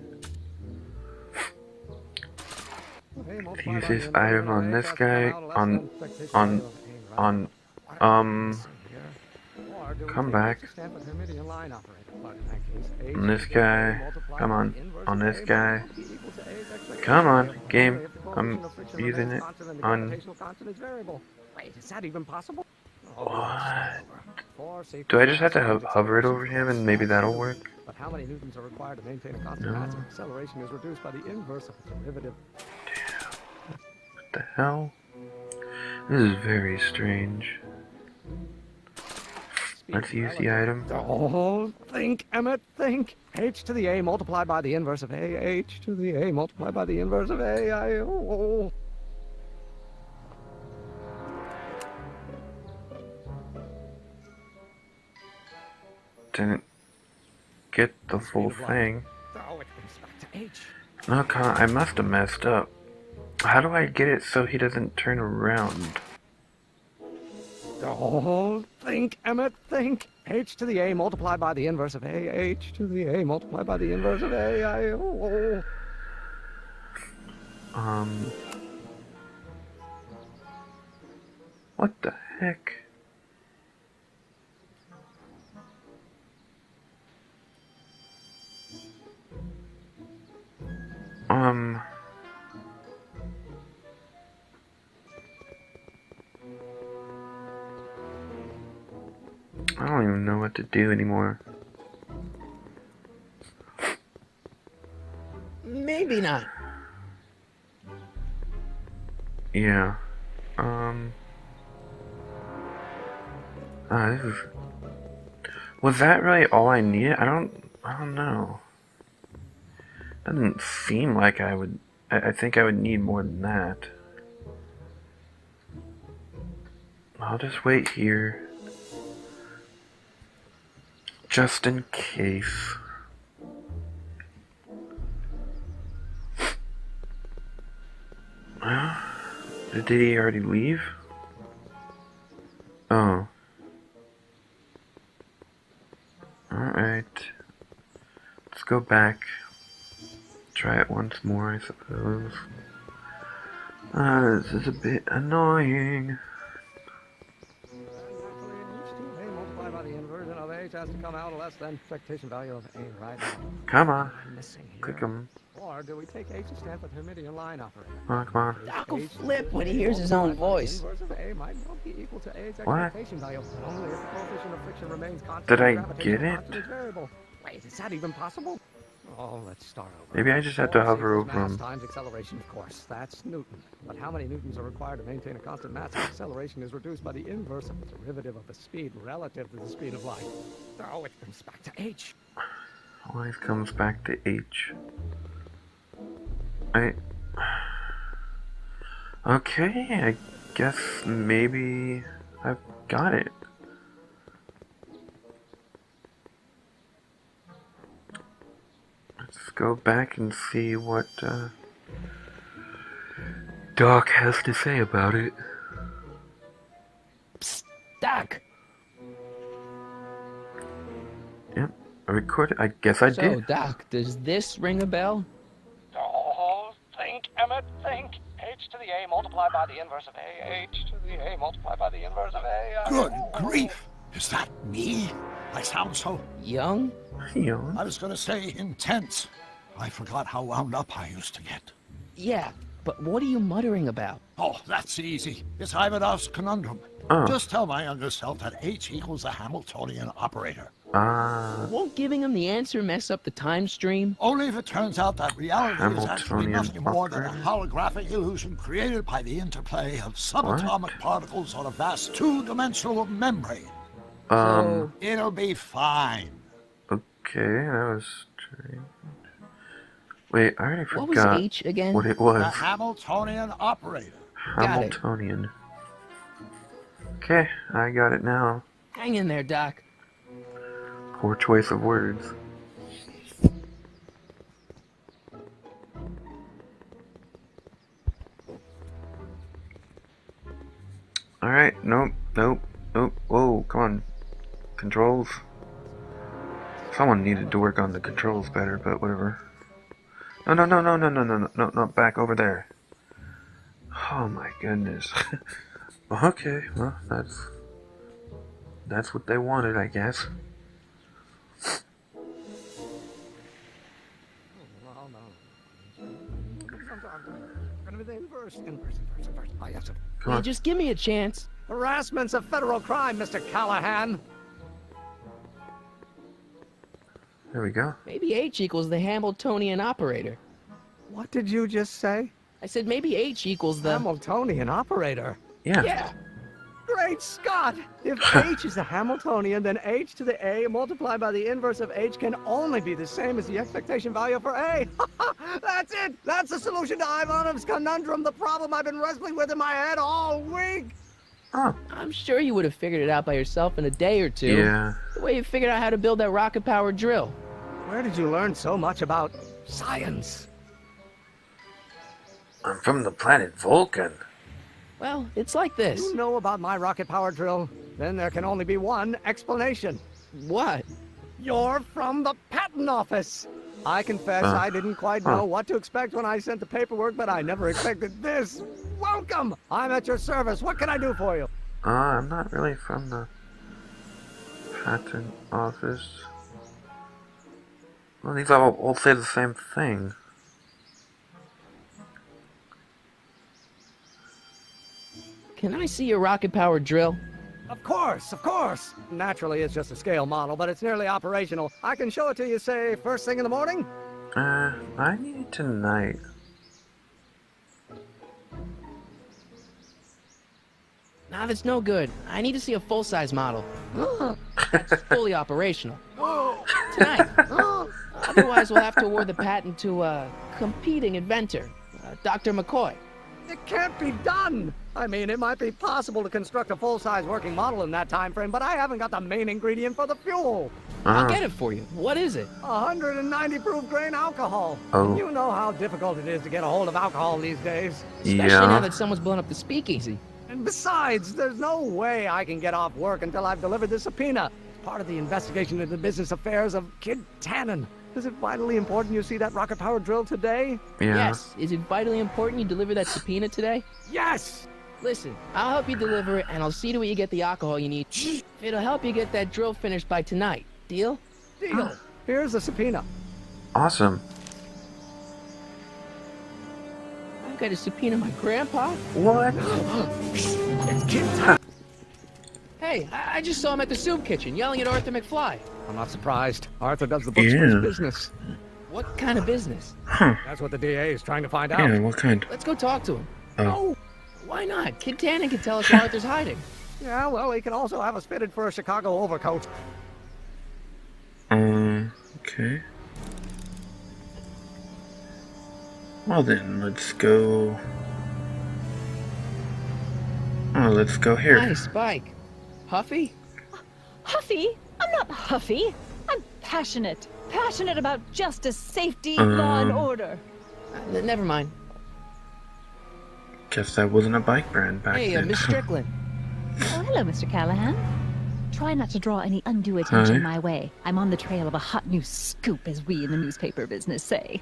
C: Use this item on this guy. Come back. On this guy. Come on this guy. Come on, game. I'm using it on...
M: Wait, is that even possible?
C: What? Do I just have to hover it over him and maybe that'll work?
M: But how many newtons are required to maintain a constant mass if acceleration is reduced by the inverse of the derivative?
C: Damn. What the hell? This is very strange. Let's use the item.
M: Oh, think, Emmett, think. H to the a multiplied by the inverse of a. H to the a multiplied by the inverse of a.
C: Didn't get the full thing.
M: Oh, it goes back to H.
C: No, I must have messed up. How do I get it so he doesn't turn around?
M: Oh, think, Emmett, think. H to the a multiplied by the inverse of a. H to the a multiplied by the inverse of a.
C: What the heck? I don't even know what to do anymore.
A: Maybe not.
C: Yeah. This is... Was that really all I needed? I don't know. Doesn't seem like I would... I think I would need more than that. I'll just wait here. Just in case. Did he already leave? Oh. Alright. Let's go back. try it once more, I suppose. This is a bit annoying.
M: Multiplied by the inversion of H has to come out less than expectation value of A right now.
C: Come on.
M: Missing here.
C: Click them.
M: Or do we take H's stand with Hermitian line operator?
C: Come on.
A: Doc will flip when he hears his own voice.
M: Inverse of A might well be equal to A's
C: What?
M: expectation value. Only if the coefficient of friction remains constant.
C: Did I
M: and gravitation
C: get it?
M: constant is variable. Wait, is that even possible? Oh, let's start over.
C: Maybe I just have to hover
M: Force
C: over
M: equals
C: them.
M: mass times acceleration, of course. That's Newton. But how many newtons are required to maintain a constant mass? Acceleration is reduced by the inverse of the derivative of the speed relative to the speed of light. Oh, it comes back to H.
C: Always comes back to H. Okay, I guess maybe I've got it. Let's go back and see what Doc has to say about it.
A: Psst, Doc.
C: Yep, I recorded. I guess I
A: So,
C: did.
A: Doc, does this ring a bell?
M: Oh, think, Emmett, think. H to the A multiplied by the inverse of A. H to the A multiplied by the inverse of A.
B: Good grief! Is that me? I sound so...
A: Young?
C: Young?
B: I was gonna say intense. I forgot how wound up I used to get.
A: Yeah, but what are you muttering about?
B: Oh, that's easy. It's Ivanov's conundrum.
C: Oh.
B: Just tell my younger self that H equals the Hamiltonian operator.
A: Won't giving him the answer mess up the time stream?
B: Only if it turns out that reality is actually
C: Hamiltonian
B: nothing more than a
C: operator?
B: holographic illusion created by the interplay of subatomic particles on a vast two-dimensional membrane. It'll be fine.
C: Okay, that was strange. Wait, I already
A: What
C: forgot
A: was H again?
C: what it
B: The
C: was.
B: Hamiltonian operator.
A: Got it.
C: Hamiltonian. Okay, I got it now.
A: Hang in there, Doc.
C: Poor choice of words. Alright, nope. Whoa, come on. Controls. Someone needed to work on the controls better, but whatever. No, back over there. Oh my goodness. Okay, well, that's what they wanted, I guess. Come on.
A: Just give me a chance.
M: Harassment's a federal crime, Mr. Callahan.
C: There we go.
A: Maybe H equals the Hamiltonian operator.
M: What did you just say?
A: I said maybe H equals the...
M: Hamiltonian operator?
C: Yeah.
A: Yeah.
M: Great Scott! If H is a Hamiltonian, then H to the A multiplied by the inverse of H can only be the same as the expectation value for A. That's it! That's the solution to Ivanov's conundrum, the problem I've been wrestling with in my head all week!
C: Oh.
A: I'm sure you would have figured it out by yourself in a day or two.
C: Yeah.
A: The way you figured out how to build that rocket-powered drill.
M: Where did you learn so much about science?
C: I'm from the planet Vulcan.
A: Well, it's like this.
M: You know about my rocket power drill? Then there can only be one explanation.
A: What?
M: You're from the patent office. I confess I didn't quite know what to expect when I sent the paperwork, but I never expected this. Welcome! I'm at your service. What can I do for you?
C: I'm not really from the patent office. Well, these all say the same thing.
A: Can I see your rocket-powered drill?
M: Of course, of course. Naturally, it's just a scale model, but it's nearly operational. I can show it to you, say, first thing in the morning?
C: I need it tonight.
A: Nah, that's no good. I need to see a full-size model. It's fully operational. Tonight. Otherwise, we'll have to award the patent to a competing inventor, Dr. McCoy.
M: It can't be done! I mean, it might be possible to construct a full-size working model in that time frame, but I haven't got the main ingredient for the fuel.
A: I'll get it for you. What is it?
M: 190 proof grain alcohol.
C: Oh.
M: You know how difficult it is to get a hold of alcohol these days.
A: Especially now that someone's blown up the speakeasy.
M: And besides, there's no way I can get off work until I've delivered the subpoena. part of the investigation into the business affairs of Kid Tannen. Is it vitally important you see that rocket-powered drill today?
A: Yes. Is it vitally important you deliver that subpoena today?
M: Yes!
A: Listen, I'll help you deliver it, and I'll see to it you get the alcohol you need. It'll help you get that drill finished by tonight. Deal?
M: Deal. Here's the subpoena.
C: Awesome.
A: I've got to subpoena my grandpa?
C: What?
M: It's Kid Tannen.
A: Hey, I just saw him at the soup kitchen yelling at Arthur McFly.
M: I'm not surprised. Arthur does the books for his business.
A: What kind of business?
C: Huh.
M: That's what the DA is trying to find out.
C: Yeah, what kind?
A: Let's go talk to him.
C: Oh.
A: Why not? Kid Tannen can tell us where Arthur's hiding.
M: Yeah, well, he can also have us fitted for a Chicago overcoat.
C: Okay. Well then, let's go... Oh, let's go here.
A: Nice bike. Huffy?
I: Huffy? I'm not huffy. I'm passionate. Passionate about justice, safety, law, and order.
A: Never mind.
C: Guess that wasn't a bike brand back
A: Hey,
C: then.
A: Miss Strickland.
I: Oh, hello, Mr. Callahan. Try not to draw any undue attention my way. I'm on the trail of a hot new scoop, as we in the newspaper business say.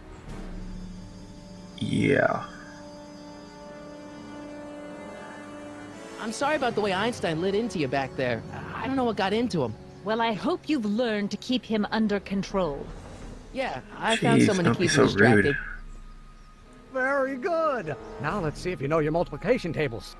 C: Yeah.
A: I'm sorry about the way Einstein lit into you back there. I don't know what got into him.
I: Well, I hope you've learned to keep him under control.
A: Yeah, I found someone to
C: don't be
A: keep
C: so
A: him distracted.
C: rude.
M: Very good. Now let's see if you know your multiplication tables.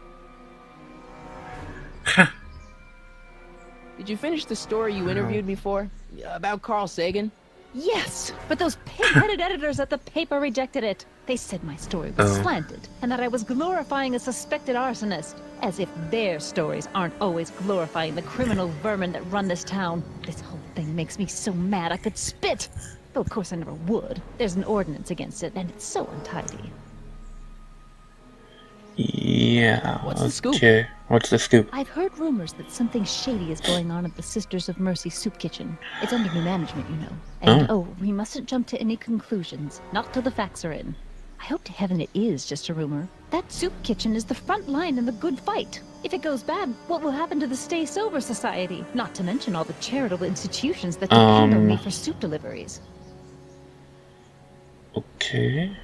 A: Did you finish the story you interviewed me for? About Carl Sagan?
I: Yes, but those pig-headed editors at the paper rejected it. They said my story was slanted, and that I was glorifying a suspected arsonist. As if their stories aren't always glorifying the criminal vermin that run this town. This whole thing makes me so mad I could spit. Though of course I never would. There's an ordinance against it, and it's so untidy.
C: Yeah.
A: What's the scoop?
C: Okay. What's the scoop?
I: I've heard rumors that something shady is going on at the Sisters of Mercy soup kitchen. It's under new management, you know. And we mustn't jump to any conclusions. Not till the facts are in. I hope to heaven it is just a rumor. That soup kitchen is the front line in the good fight. If it goes bad, what will happen to the Stay Sober Society? Not to mention all the charitable institutions that depend on me for soup deliveries.
C: Okay.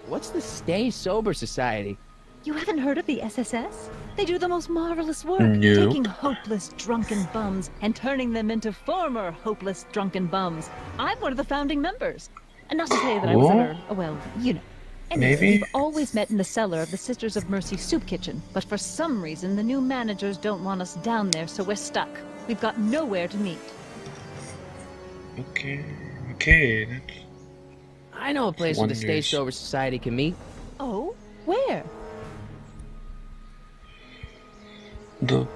A: What's the Stay Sober Society?
I: You haven't heard of the SSS? They do the most marvelous work,
C: Nope.
I: taking hopeless drunken bums and turning them into former hopeless drunken bums. I'm one of the founding members. And not to say that I was ever, well, you know. Anyway,
C: Maybe?
I: we've always met in the cellar of the Sisters of Mercy soup kitchen, but for some reason the new managers don't want us down there, so we're stuck. We've got nowhere to meet.
C: Okay. Okay. That's...
A: I know a place where the Stay
C: Wonders.
A: Sober Society can meet.
I: Oh? Where?
C: The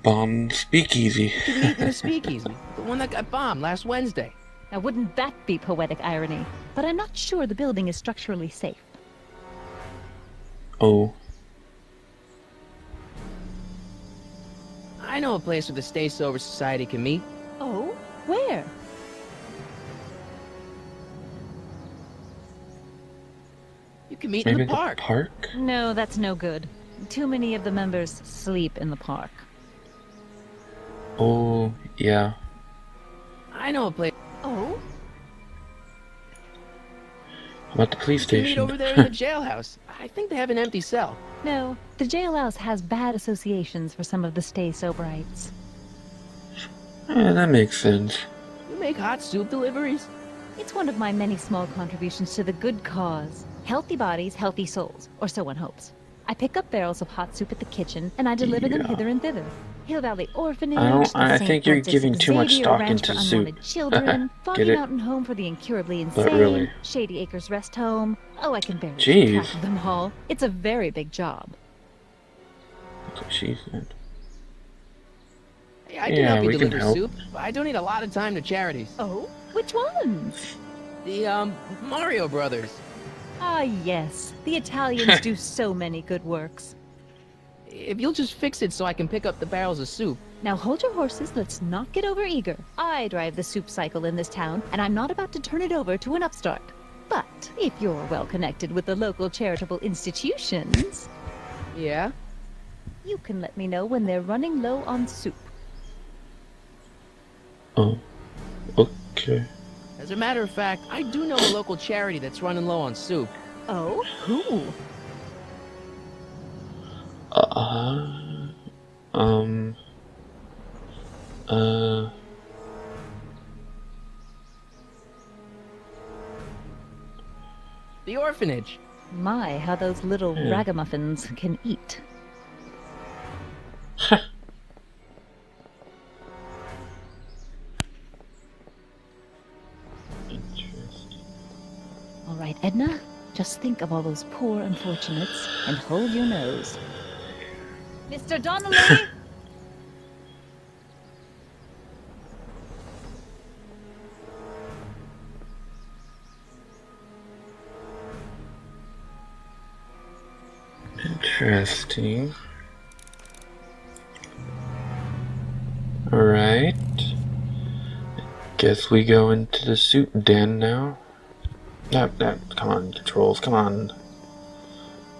C: bomb speakeasy.
A: You can meet in the speakeasy. The one that got bombed last Wednesday.
I: Now wouldn't that be poetic irony? But I'm not sure the building is structurally safe.
C: Oh.
A: I know a place where the Stay Sober Society can meet.
I: Oh? Where?
A: You can meet
C: Maybe
A: in the park.
C: park?
I: No, that's no good. Too many of the members sleep in the park.
C: Oh, yeah.
A: I know a place.
I: Oh?
C: How about the police
A: You can meet
C: station?
A: over there in the jailhouse. I think they have an empty cell.
I: No, the jailhouse has bad associations for some of the Stay Soberites.
C: Yeah, that makes sense.
A: You make hot soup deliveries?
I: It's one of my many small contributions to the good cause. Healthy bodies, healthy souls, or so one hopes. I pick up barrels of hot soup at the kitchen, and I deliver them hither and thither. Hill Valley Orphanage, the
C: I
I: St.
C: think you're
I: Francis
C: giving too much
I: Xavier
C: stock
I: Ranch
C: into
I: for
C: soup.
I: unwanted children,
C: Get
I: Foggy
C: it?
I: Mountain Home for the incurably
C: But
I: insane,
C: really.
I: Shady Acres Rest Home. Oh, I can barely keep
C: Jeez.
I: track of them all. It's a very big job.
C: That's what she said.
A: Hey, I can
C: Yeah,
A: help you
C: we can
A: deliver
C: help.
A: soup. But I donate a lot of time to charities.
I: Oh? Which ones?
A: The, Mario Brothers.
I: Ah, yes. The Italians do so many good works.
A: If you'll just fix it so I can pick up the barrels of soup.
I: Now hold your horses, let's not get overeager. I drive the soup cycle in this town, and I'm not about to turn it over to an upstart. But if you're well connected with the local charitable institutions,
A: Yeah?
I: you can let me know when they're running low on soup.
C: Oh, okay.
A: As a matter of fact, I do know a local charity that's running low on soup.
I: Oh? Who?
A: The orphanage.
I: My, how those little ragamuffins can eat.
C: Interesting.
I: All right, Edna, just think of all those poor unfortunates and hold your nose. Mr. Donnelly!
C: Interesting. Alright. Guess we go into the soup den now. No, come on, controls, come on.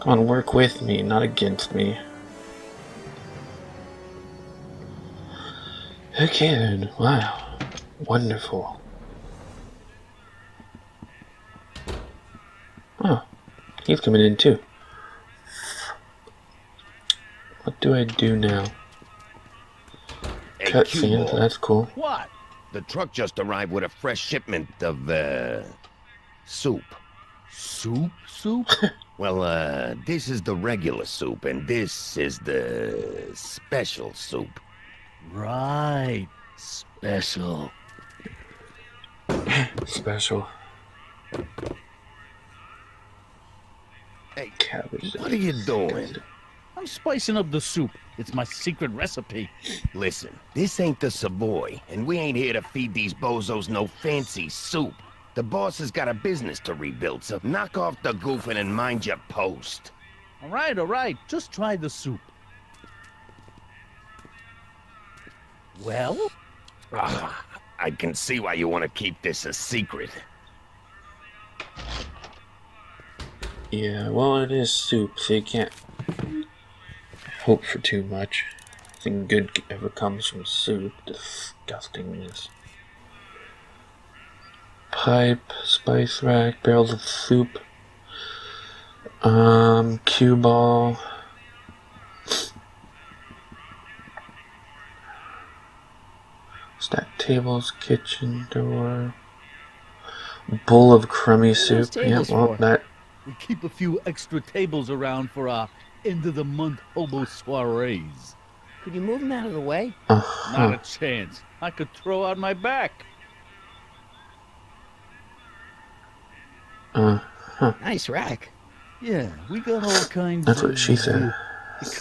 C: Come on, work with me, not against me. Okay then, wow. Wonderful. Oh, he's coming in too. What do I do now?
N: Hey,
C: Cutscenes,
N: Q-Ball.
C: that's cool.
N: What? The truck just arrived with a fresh shipment of, soup.
J: Soup? Soup?
N: Well, this is the regular soup, and this is the special soup.
J: Right. Special.
C: Special.
N: Hey,
C: Cabbage.
N: what are you doing?
J: I'm spicing up the soup. It's my secret recipe.
N: Listen, this ain't the Savoy, and we ain't here to feed these bozos no fancy soup. The boss has got a business to rebuild, so knock off the goofing and mind your post.
J: All right. Just try the soup. Well?
N: I can see why you want to keep this a secret.
C: Yeah, well, it is soup, so you can't hope for too much. Nothing good ever comes from soup. Disgustingness. Pipe, spice rack, barrels of soup. Cue ball. Stacked tables, kitchen door. Bowl of crummy soup. Yeah, well, that.
J: We keep a few extra tables around for our end-of-the-month hobo soirees.
A: Could you move them out of the way?
J: Not a chance. I could throw out my back.
A: Nice rack.
J: Yeah, we got all kinds
C: That's
J: of
C: what she said.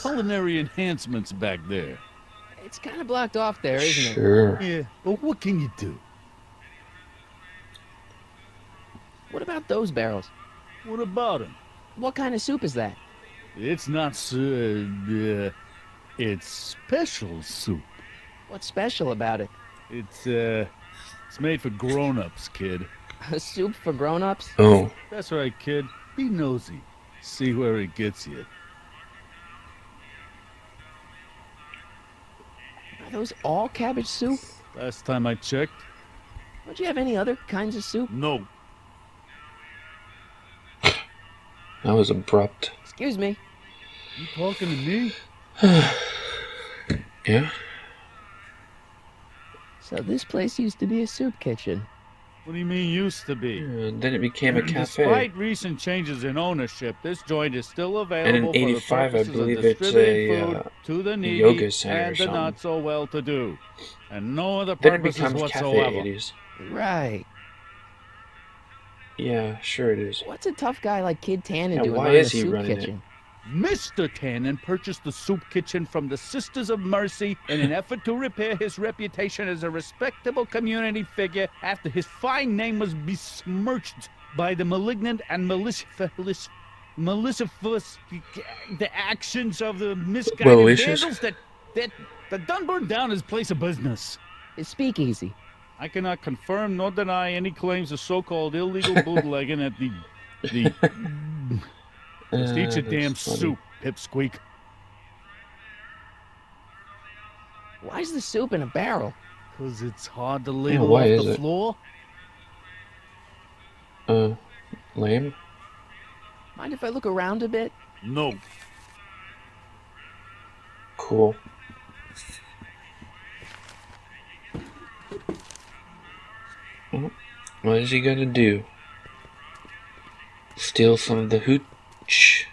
J: culinary enhancements back there.
A: It's kind of blocked off there, isn't
C: Sure.
J: Yeah, but what can you do?
A: it? What about those barrels?
J: What about them?
A: What kind of soup is that?
J: It's not it's special soup.
A: What's special about it?
J: It's made for grown-ups, kid.
A: A soup for grown-ups?
C: Oh.
J: That's right, kid. Be nosy. See where it gets you.
A: Are those all cabbage soup?
J: Last time I checked.
A: Don't you have any other kinds of soup?
J: No.
C: That was abrupt.
A: Excuse me.
J: You talking to me?
C: Yeah?
A: So this place used to be a soup kitchen.
J: What do you mean used to be?
C: And then it became a cafe.
J: Despite recent changes in ownership, this joint is still
C: And
J: available
C: in
J: for the
C: 85, I
J: purposes
C: believe
J: of
C: it's
J: distributing
C: a
J: food to the needy
C: yoga center or
J: and the
C: something.
J: not so well-to-do, and no other
C: Then it
J: purposes
C: becomes
J: whatsoever.
C: Cafe 80s.
A: Right.
C: Yeah, sure it is.
A: What's a tough guy like Kid Tannen
C: Yeah,
A: doing
C: why
A: running
C: is
A: a
C: he
A: soup
C: running it?
A: kitchen?
J: Mr. Tannen purchased the soup kitchen from the Sisters of Mercy in an effort to repair his reputation as a respectable community figure after his fine name was besmirched by the malignant and malicious the actions of the misguided
C: Malicious?
J: vandals that done burned down his place of business.
A: It's speakeasy.
J: I cannot confirm nor deny any claims of so-called illegal bootlegging at the Just eat your
C: that's
J: damn
C: funny.
J: soup, pipsqueak.
A: Why's the soup in a barrel?
L: 'Cause it's hard to lay
C: Yeah,
L: off
C: why is
L: the
C: it?
L: floor?
C: Lame?
A: Mind if I look around a bit?
L: No.
C: Cool. Oh, what is he gonna do? Steal some of the hooch?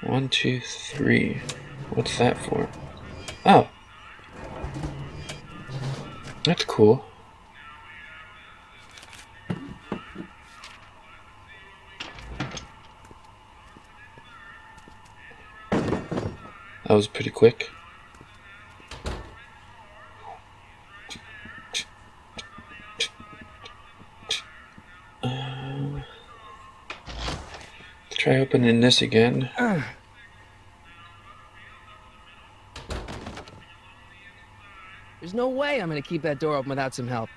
C: 1, 2, 3. What's that for? Oh. That's cool. That was pretty quick. Let's try opening this again.
A: There's no way I'm gonna keep that door open without some help.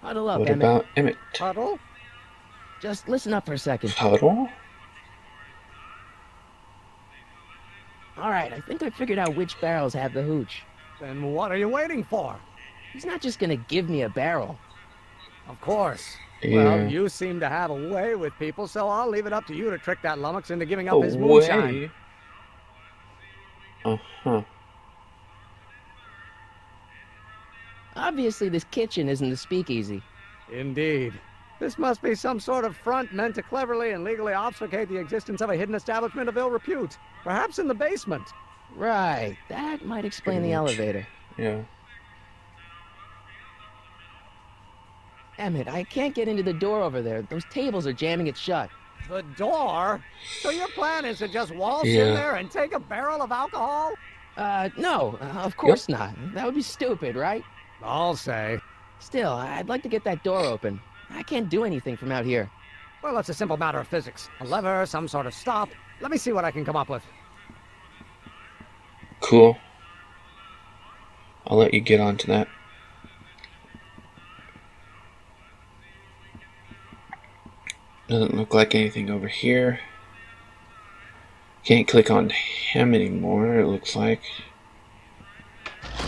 A: Huddle up,
C: What
A: Emmett.
C: about Emmett?
M: Huddle?
A: Just listen up for a second.
C: Huddle?
A: Alright, I think I figured out which barrels have the hooch.
M: Then what are you waiting for?
A: He's not just gonna give me a barrel.
M: Of course.
C: Yeah.
M: Well, you seem to have a way with people, so I'll leave it up to you to trick that lummox into giving up
C: A
M: his moonshine.
C: way? Uh-huh.
A: Obviously, this kitchen isn't the speakeasy.
M: Indeed. This must be some sort of front meant to cleverly and legally obfuscate the existence of a hidden establishment of ill repute. Perhaps in the basement.
A: Right. That might explain
C: Pretty
A: the
C: much.
A: elevator.
C: Yeah.
A: Emmett, I can't get into the door over there. Those tables are jamming it shut.
M: The door? So your plan is to just waltz
C: Yeah.
M: in there and take a barrel of alcohol?
A: No, of course not. That would be stupid, right?
M: I'll say.
A: Still, I'd like to get that door open. I can't do anything from out here.
M: Well, it's a simple matter of physics. A lever, some sort of stop. Let me see what I can come up with.
C: Cool. I'll let you get on to that. Doesn't look like anything over here. Can't click on him anymore, it looks like.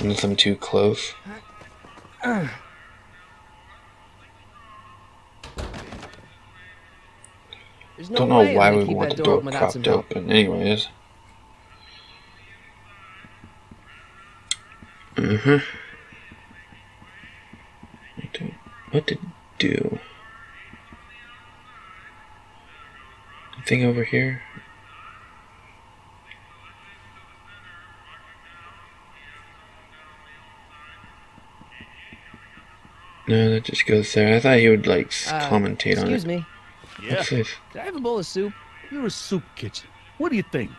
C: Unless I'm too close.
A: There's no
C: Don't know
A: way
C: why
A: I'm gonna
C: we
A: keep
C: want
A: that
C: the
A: door
C: door
A: open without some
C: propped
A: help.
C: open. Anyways. What to do? Anything over here? No, that just goes there. I thought he would like commentate on it.
A: Excuse me.
L: Yeah.
C: What's this?
A: Could I have a bowl of soup?
L: You're a soup kitchen. What do you think?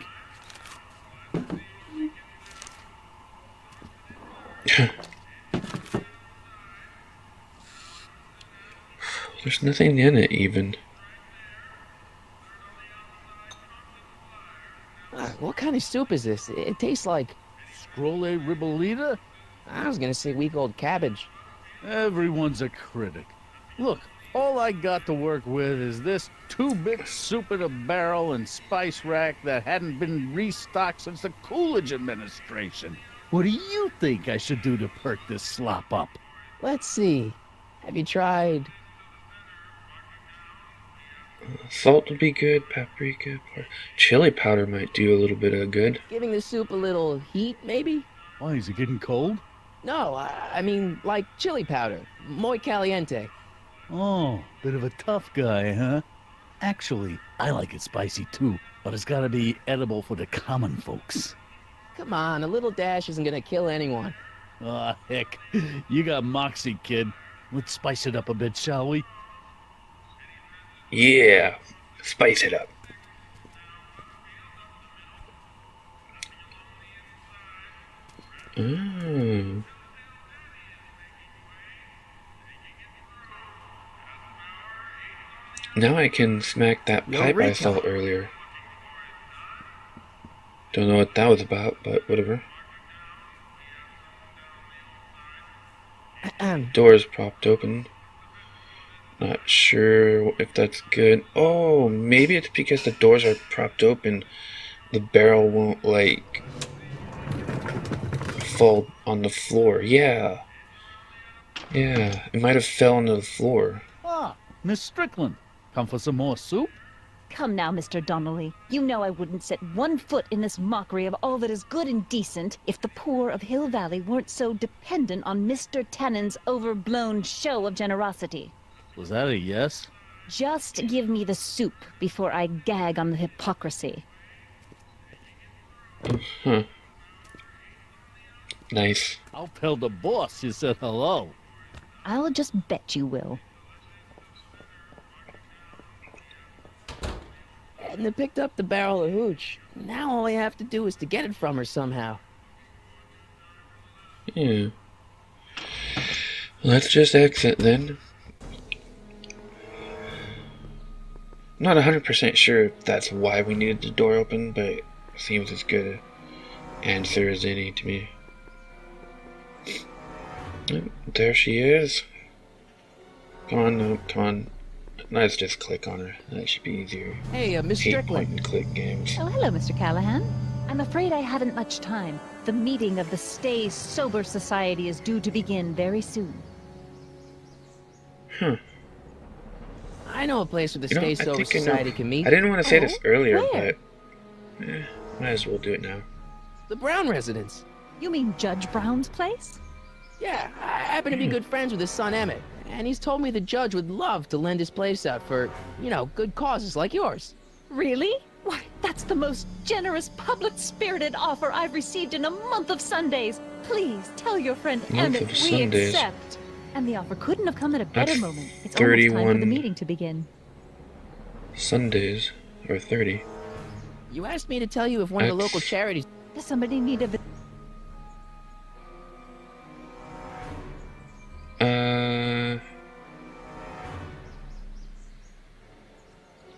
C: There's nothing in it even.
A: What kind of soup is this? It tastes like...
L: Scrolle ribolita?
A: I was gonna say week old cabbage.
L: Everyone's a critic. Look, all I got to work with is this 2-bit soup in a barrel and spice rack that hadn't been restocked since the Coolidge administration. What do you think I should do to perk this slop up?
A: Let's see. Have you tried...
C: Salt would be good, paprika, chili powder might do a little bit of good.
A: giving the soup a little heat, maybe?
L: Why, is it getting cold?
A: No, I mean, like chili powder. Muy caliente.
L: Oh, bit of a tough guy, huh? Actually, I like it spicy too, but it's gotta be edible for the common folks.
A: Come on, a little dash isn't gonna kill anyone.
L: Ah, heck, you got moxie, kid. Let's spice it up a bit, shall we?
C: Yeah, spice it up. Mm. Now I can smack that pipe I saw earlier. Don't know what that was about, but whatever. Doors propped open. Not sure if that's good. Oh, maybe it's because the doors are propped open the barrel won't, like, fall on the floor. Yeah. Yeah, it might have fell onto the floor.
L: Ah, Miss Strickland. Come for some more soup?
I: Come now, Mr. Donnelly. You know I wouldn't set one foot in this mockery of all that is good and decent if the poor of Hill Valley weren't so dependent on Mr. Tannen's overblown show of generosity.
L: Was that a yes?
I: Just give me the soup before I gag on the hypocrisy.
C: Huh. Nice.
L: I'll tell the boss you said hello.
I: I'll just bet you will.
A: Edna picked up the barrel of hooch. Now all I have to do is to get it from her somehow.
C: Yeah. Let's just exit then. Not 100% sure if that's why we needed the door open, but it seems as good an answer as any to me. There she is. Come on, no, come on. Let's just click on her. That should be easier.
A: Hey, Miss Strickland.
C: Point-and-click games.
I: Oh, hello, Mr. Callahan. I'm afraid I haven't much time. The meeting of the Stay Sober Society is due to begin very soon.
A: I know a place where the Stay Sober Society can meet.
C: I didn't want to say this earlier,
I: where?
C: but might as well do it now.
A: The Brown residence.
I: You mean Judge Brown's place?
A: Yeah, I happen to be good friends with his son Emmett, and he's told me the judge would love to lend his place out for, you know, good causes like yours.
I: Really? Why, that's the most generous, public-spirited offer I've received in a month of Sundays. Please tell your friend Emmett we accept. And the offer couldn't have come at a better
C: That's
I: moment. It's almost time for
C: 31
I: the meeting to begin.
C: Sundays, or 30.
A: You asked me to tell you if one of the local charities...
I: Does somebody need a...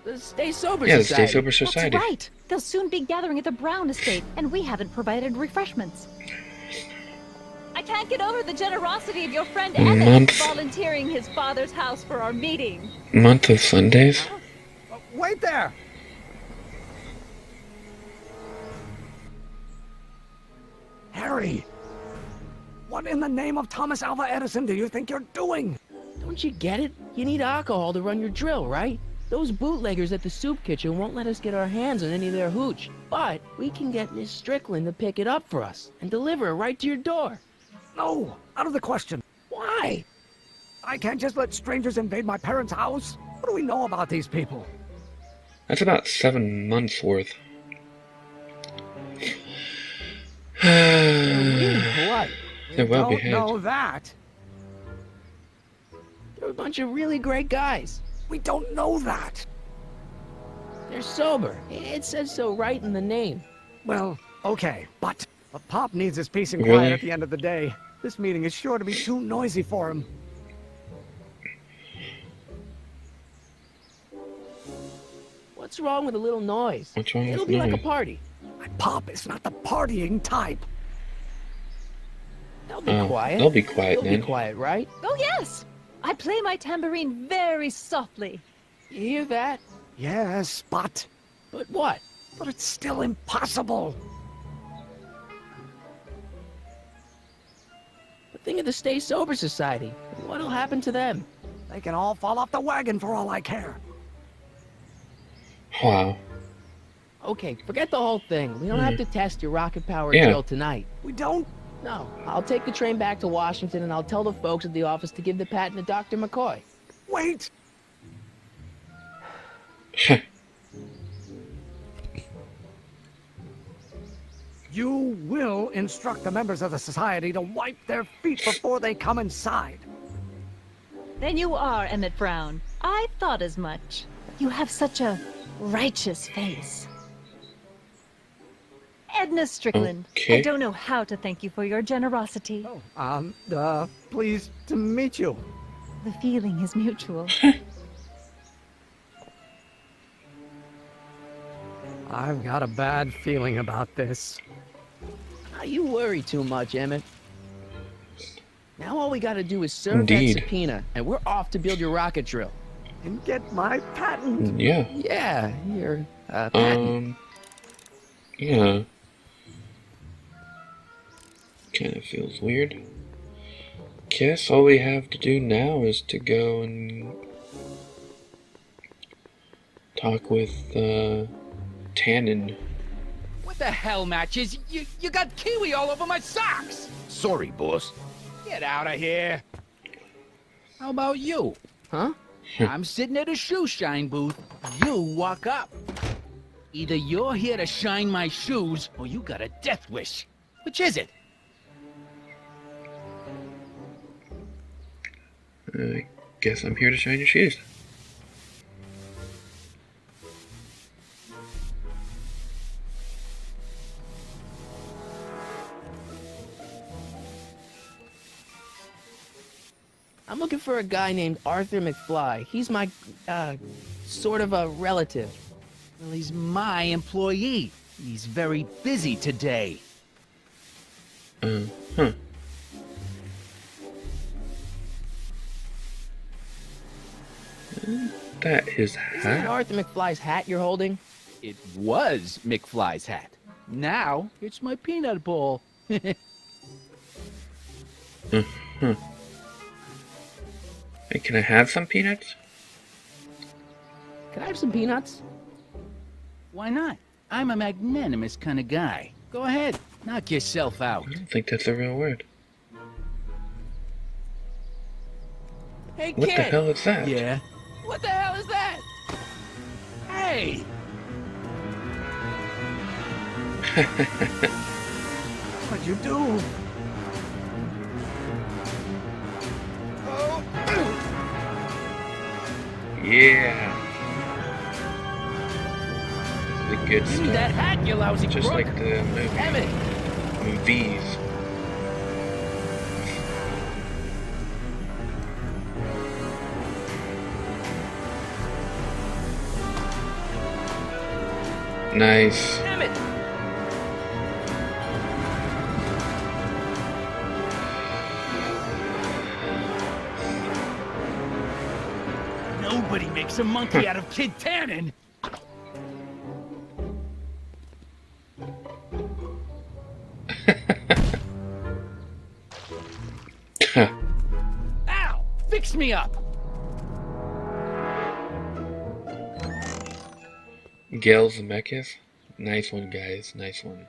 A: The Stay Sober
C: Yeah, the
A: Society.
C: Stay Sober Society.
I: That's right. They'll soon be gathering at the Brown estate, and we haven't provided refreshments. I can't get over the generosity of your friend Emmett volunteering his father's house for our meeting.
C: Month of Sundays?
M: Wait there! Harry! What in the name of Thomas Alva Edison do you think you're doing?
A: Don't you get it? You need alcohol to run your drill, right? Those bootleggers at the soup kitchen won't let us get our hands on any of their hooch. But we can get Miss Strickland to pick it up for us and deliver it right to your door.
M: No, out of the question.
A: Why?
M: I can't just let strangers invade my parents' house. What do we know about these people?
C: That's about 7 months worth.
A: They're really polite.
C: They're well
M: Don't
C: behaved.
M: know that.
A: They're a bunch of really great guys.
M: We don't know that.
A: They're sober. It says so right in the name.
M: Well, okay, but Pop needs his peace and
C: Really?
M: quiet at the end of the day. This meeting is sure to be too noisy for him.
A: What's wrong with a little noise?
C: What's wrong
A: It'll
C: with
A: be like a
C: noise?
A: party.
M: Pop is not the partying type.
A: They'll be quiet.
C: They'll be quiet
A: You'll
C: then.
A: be quiet, right?
I: Oh, yes! I play my tambourine very softly.
A: You hear that?
M: Yes, but
A: But what?
M: it's still impossible.
A: But think of the Stay Sober Society. What'll happen to them?
M: They can all fall off the wagon for all I care.
C: Wow.
A: Okay, forget the whole thing. We don't have to test your rocket-powered
C: Yeah.
A: drill tonight.
M: We don't?
A: No, I'll take the train back to Washington and I'll tell the folks at the office to give the patent to Dr. McCoy.
M: Wait! You will instruct the members of the society to wipe their feet before they come inside.
I: Then you are Emmett Brown. I thought as much. You have such a righteous face. Edna Strickland,
C: Okay.
I: I don't know how to thank you for your generosity.
M: Pleased to meet you.
I: The feeling is mutual.
M: I've got a bad feeling about this.
A: You worry too much, Emmett. Now all we gotta do is serve
C: Indeed.
A: that subpoena, and we're off to build your rocket drill.
M: And get my patent.
C: Yeah.
A: Yeah, your patent.
C: Yeah. Kind of feels weird. Guess all we have to do now is to go and talk with Tannen.
J: What the hell, Matches? You got kiwi all over my socks!
N: Sorry, boss.
J: Get out of here! How about you?
A: Huh?
J: I'm sitting at a shoe shine booth. You walk up. Either you're here to shine my shoes, or you got a death wish. Which is it?
C: I guess I'm here to shine your shoes.
A: I'm looking for a guy named Arthur McFly. He's my, sort of a relative.
J: Well, he's my employee. He's very busy today.
C: Huh. That is
A: Is that
C: hat.
A: Arthur McFly's hat you're holding?
J: It was McFly's hat. Now, it's my peanut ball.
C: Hey, can I have some peanuts?
A: Can I have some peanuts?
J: Why not? I'm a magnanimous kind of guy. Go ahead, knock yourself out.
C: I don't think that's a real word.
A: Hey,
C: What
A: kid!
C: the hell is that?
J: Yeah?
A: What the hell is that?
J: Hey!
M: What'd you do?
C: Yeah. This is the good
J: Give me that
C: stuff.
J: hat, you lousy
C: Just
J: crook.
C: like the movie.
J: Damn it!
C: Movies. Nice.
A: Damn it!
J: Nobody makes a monkey out of Kid Tannen. Ow! Fix me up!
C: Gale Zemeckis. Nice one, guys. Nice one.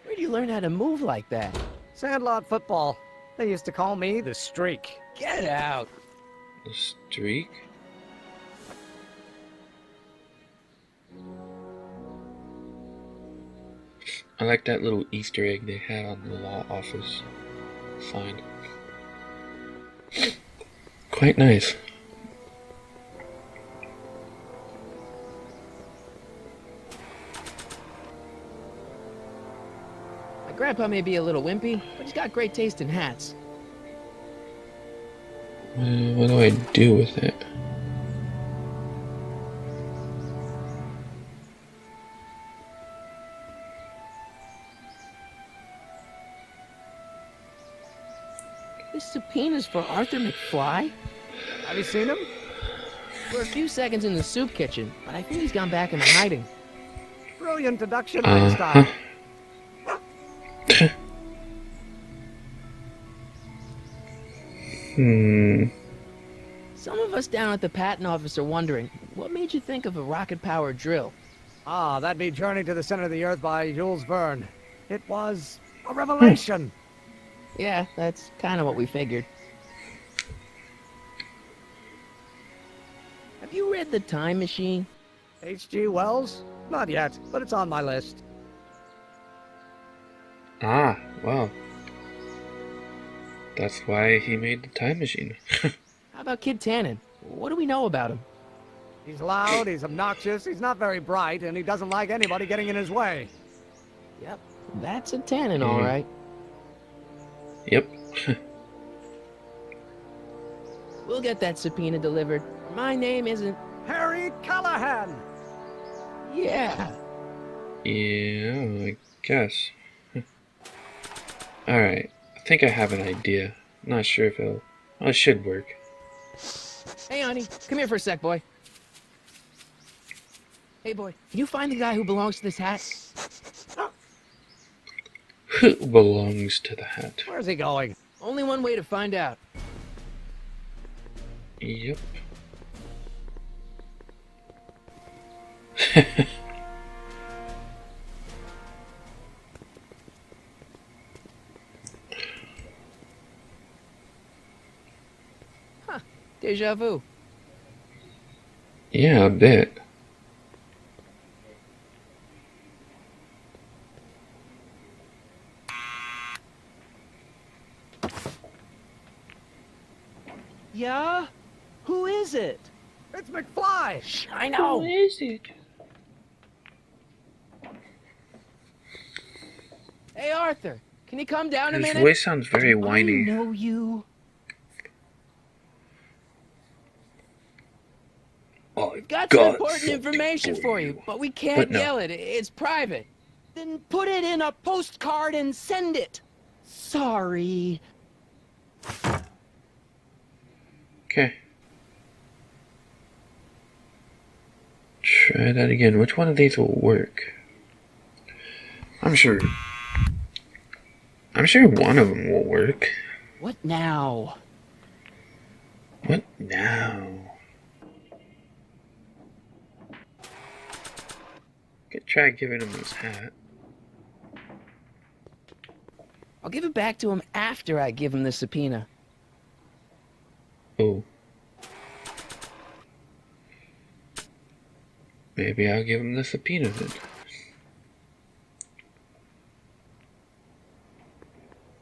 A: Where'd you learn how to move like that?
M: Sandlot football. They used to call me the Streak.
A: Get out!
C: The streak? I like that little Easter egg they had on the law office sign. Quite nice.
A: My grandpa may be a little wimpy, but he's got great taste in hats.
C: What do I do with it?
A: This subpoena's for Arthur McFly?
M: Have you seen him?
A: For a few seconds in the soup kitchen, but I think he's gone back into hiding.
M: Brilliant deduction, Einstein.
A: Some of us down at the patent office are wondering, what made you think of a rocket-powered drill?
M: Ah, that'd be Journey to the Center of the Earth by Jules Verne. It was a revelation.
A: Yeah, that's kind of what we figured. Have you read The Time Machine?
M: H.G. Wells? Not yet, but it's on my list.
C: Ah, well. That's why he made the time machine.
A: How about Kid Tannen? What do we know about him?
M: He's loud, he's obnoxious, he's not very bright, and he doesn't like anybody getting in his way.
A: Yep, that's a Tannen, all right.
C: Yep.
A: We'll get that subpoena delivered. My name isn't...
M: Harry Callahan!
A: Yeah.
C: Yeah, I guess. Alright, I think I have an idea. Not sure if it'll... Well, it should work.
A: Hey, honey, come here for a sec, boy. Hey, boy, can you find the guy who belongs to this hat?
C: Who belongs to the hat?
M: Where's he going?
A: Only one way to find out.
C: Yep.
A: Huh. Deja vu.
C: Yeah, a bit.
E: Yeah? Who is it?
M: It's McFly!
A: I know.
C: Who is it?
A: Hey, Arthur. Can you come down a
C: His
A: minute?
C: voice sounds very
E: I
C: whiny.
E: know you.
A: We've got some important information for you, but we can't
C: no.
A: yell it. It's private.
E: Then put it in a postcard and send it. Sorry.
C: Okay. Try that again. Which one of these will work? I'm sure one of them will work.
E: What now?
C: What now? Could try giving him his hat.
A: I'll give it back to him after I give him the subpoena.
C: Oh. Maybe I'll give him the subpoena then.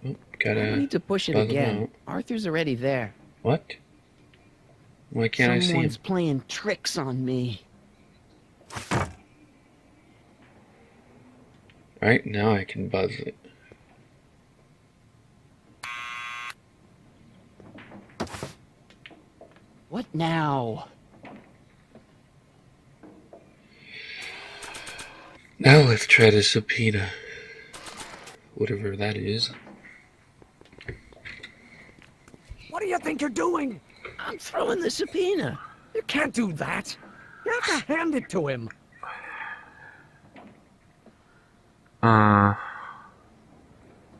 C: Oh,
A: I
C: gotta
A: don't need to push it
C: buzz him
A: again.
C: out.
A: Arthur's already there.
C: What? Why can't I see him?
E: Someone's playing tricks on me.
C: Right, now I can buzz it.
E: What now?
C: Now let's try the subpoena. Whatever that is.
M: What do you think you're doing?
A: I'm throwing the subpoena.
M: You can't do that. You have to hand it to him.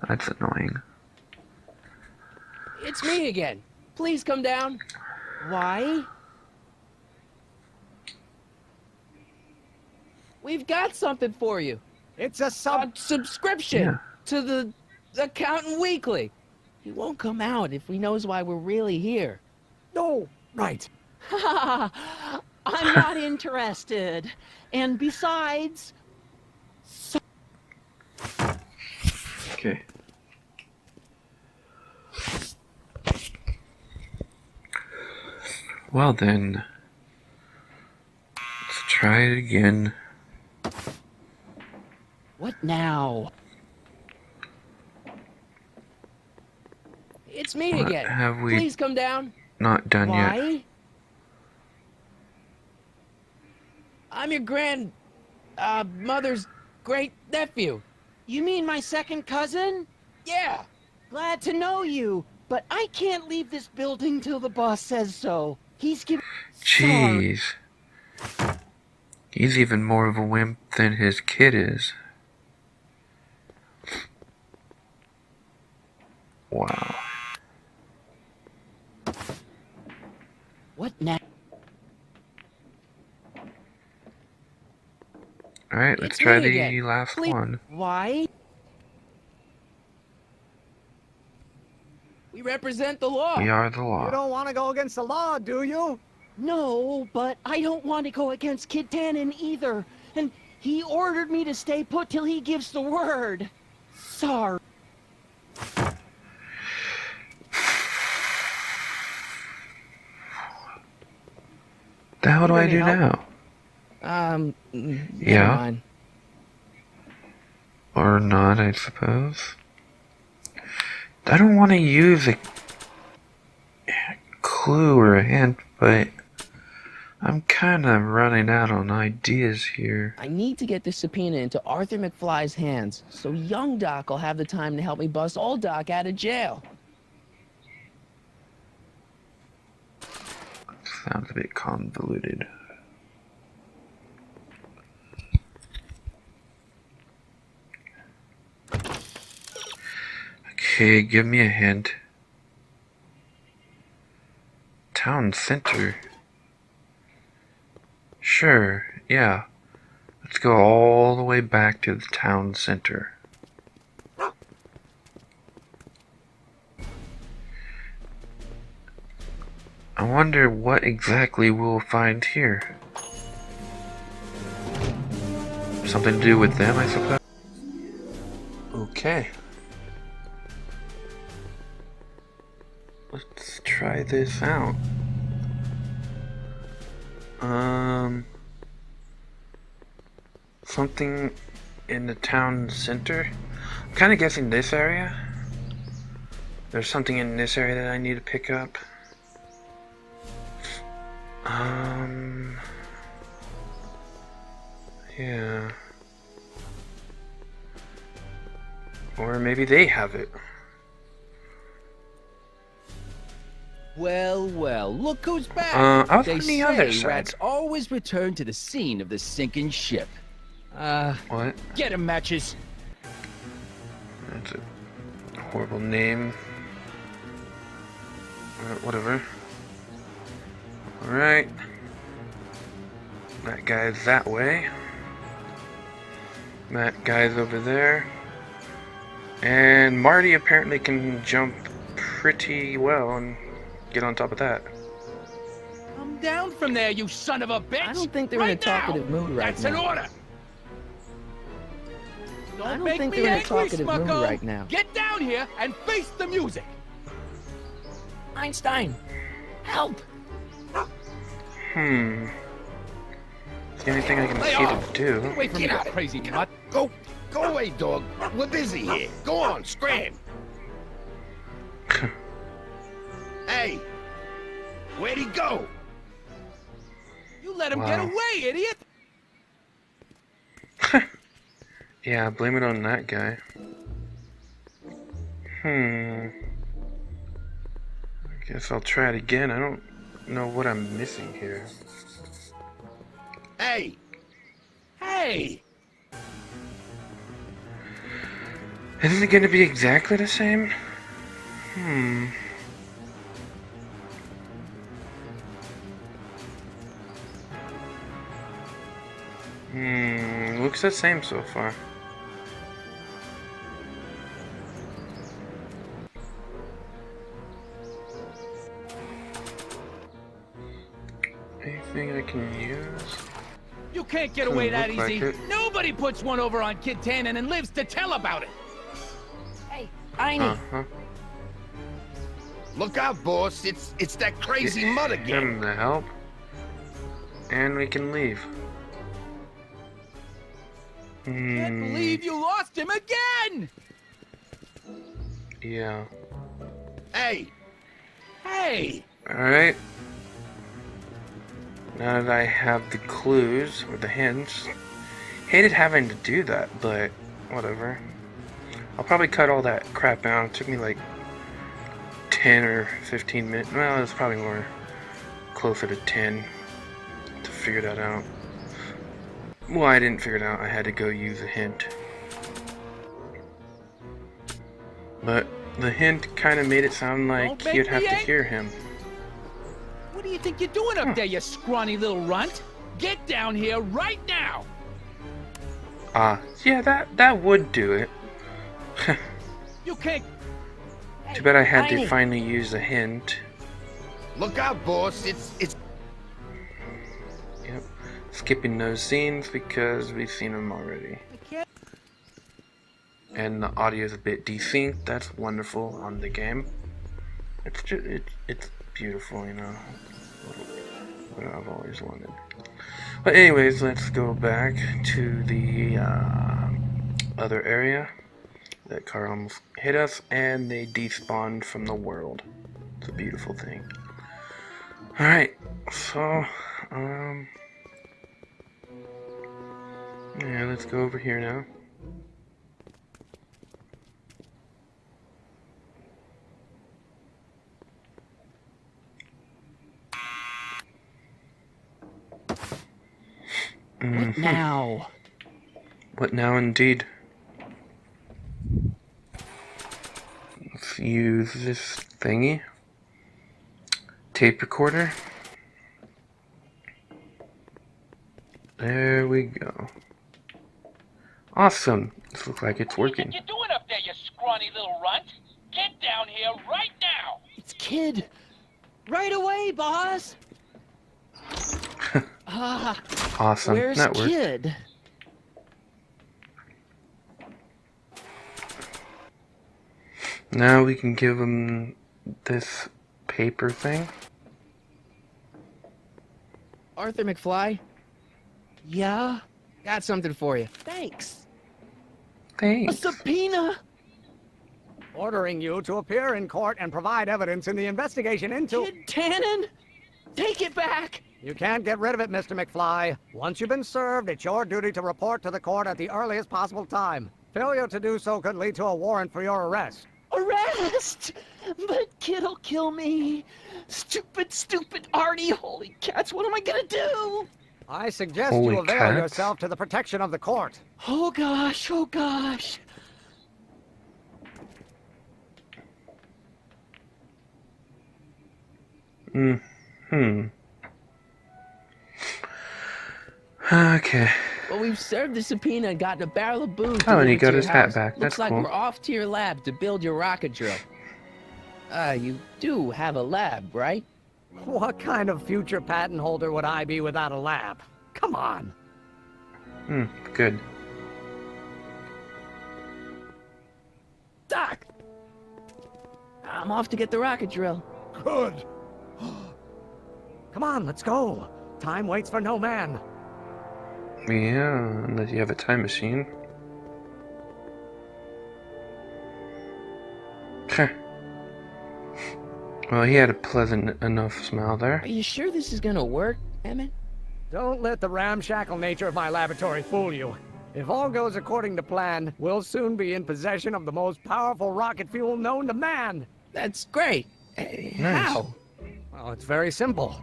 C: That's annoying.
A: It's me again. Please come down.
E: Why?
A: We've got something for you.
M: It's a
A: subscription
C: Yeah.
A: to the Accountant Weekly. He won't come out if he knows why we're really here.
M: No, right.
E: I'm not interested. And besides...
C: Okay. Well then, let's try it again.
E: What now?
A: It's me
C: What
A: again.
C: have we
A: Please come down.
C: Not done yet.
E: Why?
A: I'm your mother's great nephew.
E: You mean my second cousin?
A: Yeah.
E: Glad to know you, but I can't leave this building till the boss says so. He's giving...
C: Jeez. He's even more of a wimp than his kid is. Wow.
E: What now?
C: Alright, let's
A: It's
C: try
A: me
C: the
A: again.
C: last
A: Please.
C: one.
E: Why?
A: We represent the law.
C: We are the
M: You
C: law.
M: don't want to go against the law, do you?
E: No, but I don't want to go against Kid Tannen either. And he ordered me to stay put till he gives the word. Sorry.
C: The hell do I do
A: Any
C: now?
A: Never
C: Yeah.
A: mind.
C: Or not, I suppose. I don't want to use a clue or a hint, but I'm kind of running out on ideas here.
A: I need to get this subpoena into Arthur McFly's hands, so young Doc will have the time to help me bust old Doc out of jail.
C: Sounds a bit convoluted. Okay, give me a hint. Town center. Sure, yeah. Let's go all the way back to the town center. I wonder what exactly we'll find here. Something to do with them, I suppose? Okay. Let's try this out. Something in the town center? I'm kind of guessing this area. There's something in this area that I need to pick up. Yeah. Or maybe they have it.
J: Well, well, look who's back.
C: I was
J: they
C: on the
J: say
C: other side.
J: rats always return to the scene of the sinking ship.
C: What?
J: Get 'em, Matches.
C: That's a horrible name. Whatever. Alright. That guy's that way. That guy's over there. And Marty apparently can jump pretty well and get on top of that.
J: Come down from there, you son of a bitch!
A: I don't think they're in a talkative mood right
J: That's
A: now.
J: an order!
A: I don't
J: make
A: think
J: me
A: they're in a
J: angry,
A: talkative mood
J: Smucko.
A: right now.
J: Get down here and face the music!
A: Einstein, help!
C: Is there anything I can
J: Lay
C: see
J: off.
C: to do?
J: Get away from me,
N: Get out.
J: you crazy nut!
N: Go away, dog. We're busy here. Go on, scram. Hey, where'd he go?
J: You let him get
C: Wow.
J: away, idiot!
C: Yeah, blame it on that guy. I guess I'll try it again. I don't know what I'm missing here.
N: Hey,
J: Hey!
C: Isn't it gonna be exactly the same? Looks the same so far. Anything I can use?
J: You can't get
C: Doesn't
J: away that
C: look like
J: easy.
C: it.
J: Nobody puts one over on Kid Tannen and lives to tell about it.
A: Hey, Einie.
N: look out, boss. It's that crazy mud
C: Get
N: again.
C: him the help. And we can leave.
J: Can't believe you lost him again!
C: Yeah.
N: Hey,
J: Hey!
C: Alright. Now that I have the clues, or the hints. Hated having to do that, but whatever. I'll probably cut all that crap out. It took me like 10 or 15 minutes. Well, it's probably more closer to 10 to figure that out. Well, I didn't figure it out. I had to go use a hint. But the hint kind of made it sound like
J: Don't make
C: you'd have
J: me
C: to
J: angry.
C: hear him.
J: What do you think you're doing up there, you scrawny little runt? Get down here right now!
C: Yeah, that would do it.
J: You can't...
C: Too bad I had to
A: Einie.
C: finally use a hint.
N: look out, boss. It's
C: Yep. Skipping those scenes because we've seen them already.
J: I can't...
C: And the audio is a bit desynced. That's wonderful on the game. It's just, it's beautiful, you know. What I've always wanted. But anyways, let's go back to the other area. That car almost hit us, and they despawned from the world. It's a beautiful thing. Alright, so, yeah, let's go over here now.
A: What now?
C: What now, indeed? Let's use this thingy. Tape recorder. There we go. Awesome. This looks like it's working.
O: What you doing up there, you scrawny little runt? Get down here right now!
A: It's Kid. Right away, boss.
C: Awesome.
A: Where's
C: That worked.
A: Kid?
C: Now we can give him this paper thing.
A: Arthur McFly? Yeah? Got something for you. Thanks.
C: Thanks.
A: A subpoena?
M: Ordering you to appear in court and provide evidence in the investigation into...
A: Kid Tannen? Take it back!
M: You can't get rid of it, Mr. McFly. Once you've been served, it's your duty to report to the court at the earliest possible time. Failure to do so could lead to a warrant for your arrest.
A: Arrest! But Kid'll kill me. Stupid, stupid Artie. Holy cats, what am I gonna do?
M: I suggest
C: Holy
M: you avail
C: cats.
M: yourself to the protection of the court.
A: Oh gosh, oh gosh.
C: Okay.
A: Well, we've served the subpoena and gotten a barrel of booze.
C: Oh, and he
A: delivered
C: got
A: to
C: his
A: your
C: hat
A: house.
C: back.
A: Looks
C: That's
A: like
C: cool.
A: we're off to your lab to build your rocket drill. You do have a lab, right?
M: What kind of future patent holder would I be without a lab? Come on.
C: Good.
A: Doc! I'm off to get the rocket drill.
M: Good. Come on, let's go. Time waits for no man.
C: Yeah, unless you have a time machine. Well, he had a pleasant enough smile there.
A: Are you sure this is gonna work, Emmett?
M: Don't let the ramshackle nature of my laboratory fool you. If all goes according to plan, we'll soon be in possession of the most powerful rocket fuel known to man.
A: That's great. How?
M: Well, it's very simple.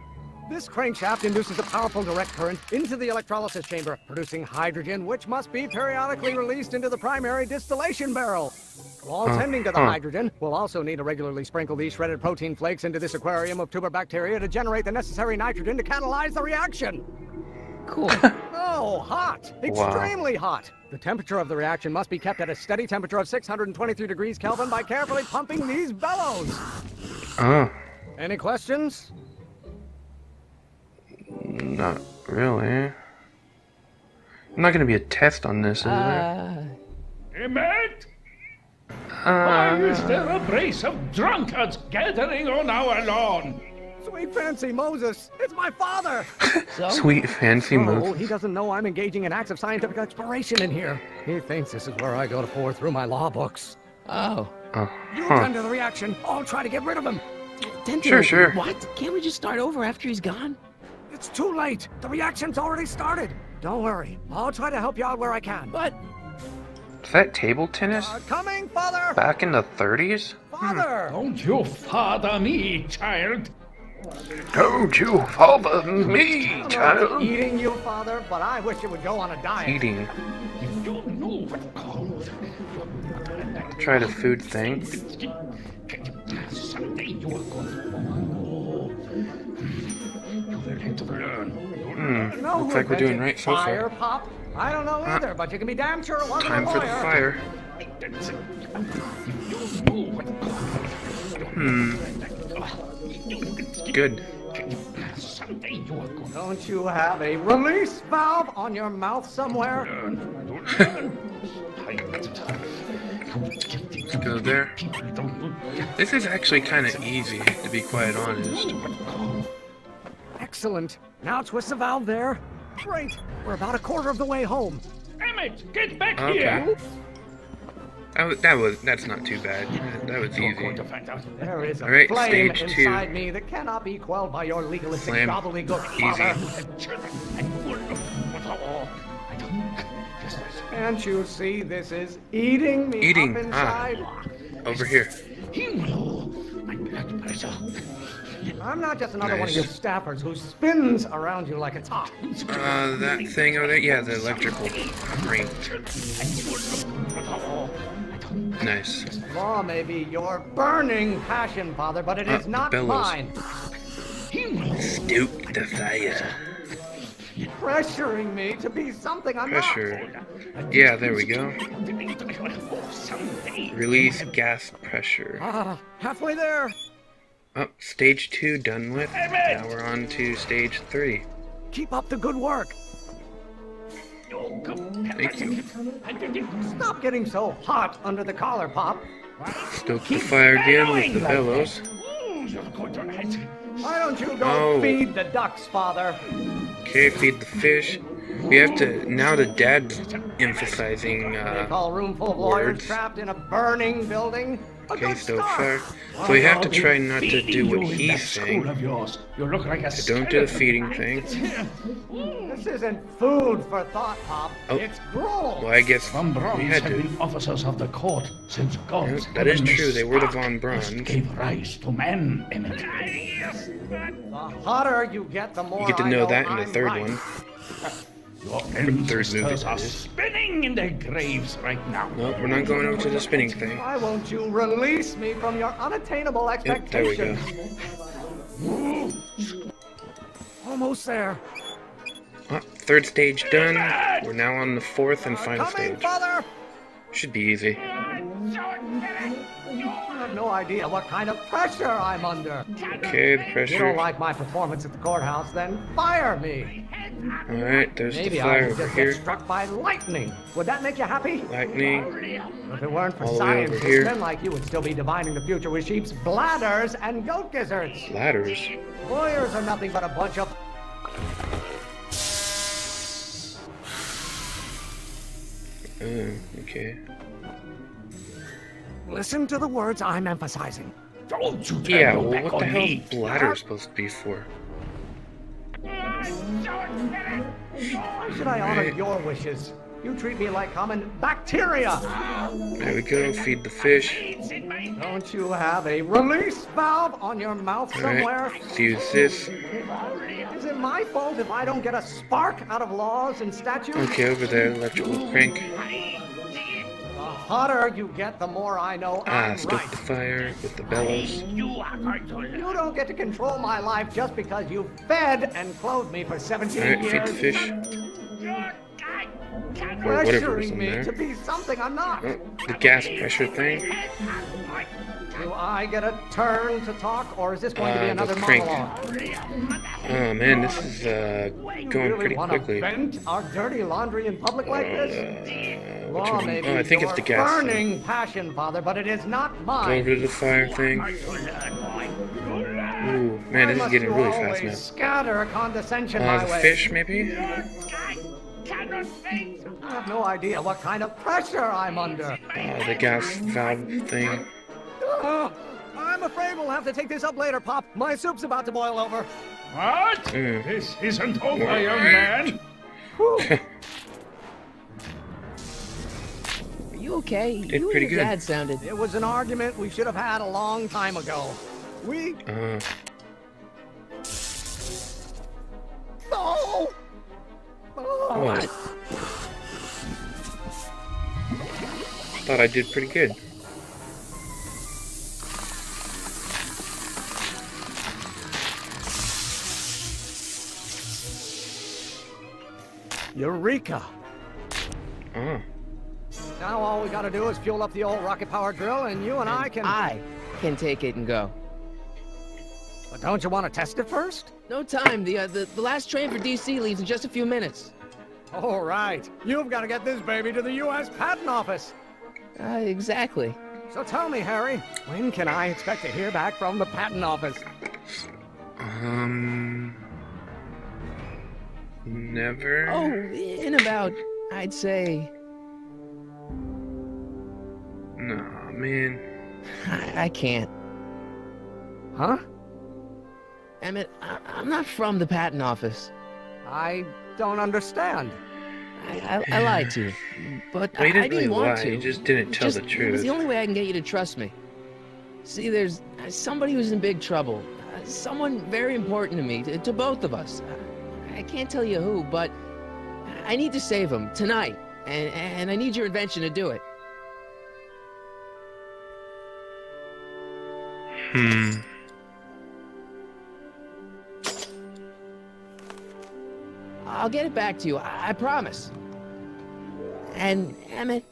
M: This crankshaft induces a powerful direct current into the electrolysis chamber, producing hydrogen, which must be periodically released into the primary distillation barrel. While tending to the hydrogen, we'll also need to regularly sprinkle these shredded protein flakes into this aquarium of tuber bacteria to generate the necessary nitrogen to catalyze the reaction.
A: Cool.
M: Oh, hot! Extremely hot! The temperature of the reaction must be kept at a steady temperature of 623 degrees Kelvin by carefully pumping these bellows. Any questions?
C: Not really. Not gonna be a test on this, is there?
O: Emmett? Why is there a brace of drunkards gathering on our lawn?
M: Sweet fancy Moses, it's my father!
C: Sweet fancy
M: Oh,
C: Moses.
M: he doesn't know I'm engaging in acts of scientific exploration in here. He thinks this is where I go to pour through my law books.
A: Oh.
M: You attend to the reaction. I'll try to get rid of him.
C: Sure.
A: What? Can't we just start over after he's gone?
M: It's too late. The reaction's already started. Don't worry. I'll try to help you out where I can.
A: But...
C: Is that table tennis?
M: Coming, father!
C: Back in the 30s?
M: Father!
O: Don't you father me, child.
C: Don't you father me, child.
M: Eating you, father, but I wish it would go on a diet.
C: Eating.
O: You don't know what called.
C: Try the food thing.
O: Someday you are going to learn.
C: Looks like we're doing right so
M: Fire,
C: far.
M: Pop? I don't know either, but you can be damn sure it wasn't
C: Time
M: a
C: for the
M: lawyer.
C: fire. Good.
M: Don't you have a release valve on your mouth somewhere?
C: Let's go there. This is actually kind of easy, to be quite honest.
M: Excellent. Now twist the valve there. Great. We're about a quarter of the way home.
O: Emmett, get back
C: Okay.
O: here!
C: That's not too bad. That was easy.
M: There is a
C: Alright,
M: flame
C: stage 2.
M: inside me that cannot be quelled by your legalistic
C: Flame.
M: gobbledygook,
C: Easy.
M: father. Can't you see this is eating me
C: Eating,
M: up inside?
C: Over here.
M: I'm not just another one of
C: Nice.
M: your staffers who spins around you like a top.
C: That thing over there? Yeah, the electrical ring. Nice.
M: Law may be your burning passion, Father, but it is not
C: bellows.
M: mine.
C: Stoke the fire.
M: Pressuring me to be something I'm
C: Pressure. Yeah, there we go. Release gas pressure.
M: Halfway there.
C: Oh, stage 2 done with. Now we're on to stage 3.
M: Keep up the good work.
C: Thank you.
M: Stop getting so hot under the collar, Pop.
C: Stoke the fire again with the bellows.
M: Why don't you go
C: Oh.
M: feed the ducks, Father?
C: Okay, feed the fish. We have to, now the dad's emphasizing
M: They call a room full of lawyers
C: words.
M: trapped in a burning building. A
C: Okay,
M: good
C: stoke
M: start.
C: fire. So we have to try not to do what he's saying.
O: You look like a
C: So don't do the feeding thing.
M: This isn't food for thought, Pop.
C: Oh.
M: It's gruel.
C: Well, I guess
O: Von
C: we
O: Brauns
C: had
O: have
C: to.
O: been officers of the court since
C: Yeah,
O: God's
C: that is
O: heavenly
C: true, they were the
O: spark
C: Von Brauns.
O: gave rise to man, Emmett.
M: The hotter you get, the more
C: You get to
M: I
C: know that in the
M: I'm
C: third
M: right.
C: one.
O: Your
C: third movie,
O: ancestors are
C: that is.
O: spinning in their graves right now.
C: No, we're not going over to the spinning thing.
M: Why won't you release me from your unattainable
C: Yep, there we go.
M: expectations? Almost there.
C: Oh, third stage done. We're now on the fourth and final
M: Coming,
C: stage.
M: Father!
C: Should be easy.
M: I have no idea what kind of pressure I'm under.
C: Okay, the
M: If you
C: pressure.
M: don't like my performance at the courthouse, then fire me.
C: Alright, there's
M: Maybe
C: the
M: I
C: fire
M: could
C: over
M: just
C: here.
M: get struck by lightning. Would that make you happy?
C: Lightning.
M: If it weren't for
C: All the way over
M: scientists,
C: here.
M: men like you would still be divining the future with sheep's bladders and goat gizzards.
C: Ladders.
M: Lawyers are nothing but a bunch of...
C: Okay.
M: Listen to the words I'm emphasizing.
O: Don't you
C: Yeah,
O: turn your
C: well,
O: back
C: what the
O: on
C: hell
O: me.
C: is bladder supposed to be for?
M: Why should I honor
C: Right.
M: your wishes? You treat me like common bacteria.
C: There we go, feed the fish.
M: Don't you have a release valve on your mouth somewhere?
C: Alright, let's use this.
M: Is it my fault if I don't get a spark out of laws and statutes?
C: Okay, over there, electrical crank.
M: The hotter you get, the more I know I'm
C: Stoke
M: right.
C: the fire with the bellows.
M: You don't get to control my life just because you fed and clothed me for 17
C: Alright, feed
M: years.
C: the fish. Or whatever was
M: Pressuring
C: in
M: me
C: there.
M: to be something I'm not.
C: Oh, the gas pressure thing.
M: Do I get a turn to talk, or is this going to be
C: The
M: another
C: crank.
M: monologue?
C: Oh man, this is going
M: Really
C: pretty
M: want to
C: quickly.
M: vent our dirty laundry in public like this?
C: Which
M: Law
C: one?
M: may
C: Oh, I
M: be
C: think it's
M: your
C: the gas thing.
M: burning passion, Father, but it is not
C: Go
M: mine.
C: over to the fire thing. Ooh, man, this is getting really fast
M: always
C: now.
M: scatter condescension my
C: The
M: way.
C: fish, maybe?
M: I have no idea what kind of pressure I'm under.
C: The gas valve thing.
M: I'm afraid we'll have to take this up later, Pop. My soup's about to boil over.
O: What?
C: Mm.
O: This isn't over, young man.
A: Are you okay?
C: Did
A: You
C: pretty
A: and your
C: good.
A: dad sounded.
M: It was an argument we should have had a long time ago. We... No!
C: What? Thought I did pretty good.
M: Eureka!
C: Oh.
M: Now all we gotta do is fuel up the old rocket power drill, and you and I can...
A: I can take it and go.
M: But don't you want to test it first?
A: No time. The last train for DC leaves in just a few minutes.
M: All right. You've got to get this baby to the U.S. Patent Office.
A: Exactly.
M: So tell me, Harry, when can I expect to hear back from the Patent Office?
C: Never.
A: Oh, in about, I'd say...
C: Nah, man.
A: I can't.
M: Huh?
A: Emmett, I'm not from the patent office.
M: I don't understand.
A: I lied to you, but
C: Well, you
A: I
C: didn't
A: didn't
C: really
A: want
C: lie,
A: to.
C: you just didn't tell the
A: It was
C: truth.
A: the only way I can get you to trust me. See, there's somebody who's in big trouble. Someone very important to me, to both of us. I can't tell you who, but I need to save him tonight, and I need your invention to do it. I'll get it back to you, I promise. And, Emmett,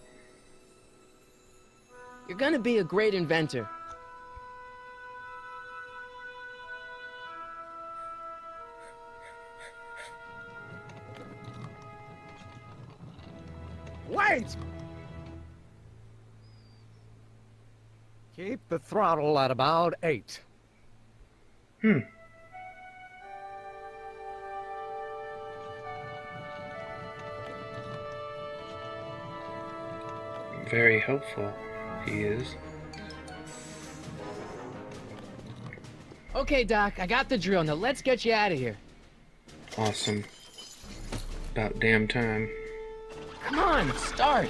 A: you're gonna be a great inventor.
M: Wait! Keep the throttle at about 8.
C: Very helpful, he is.
A: Okay, Doc, I got the drill. Now let's get you out of here.
C: Awesome. About damn time.
A: Come on, start.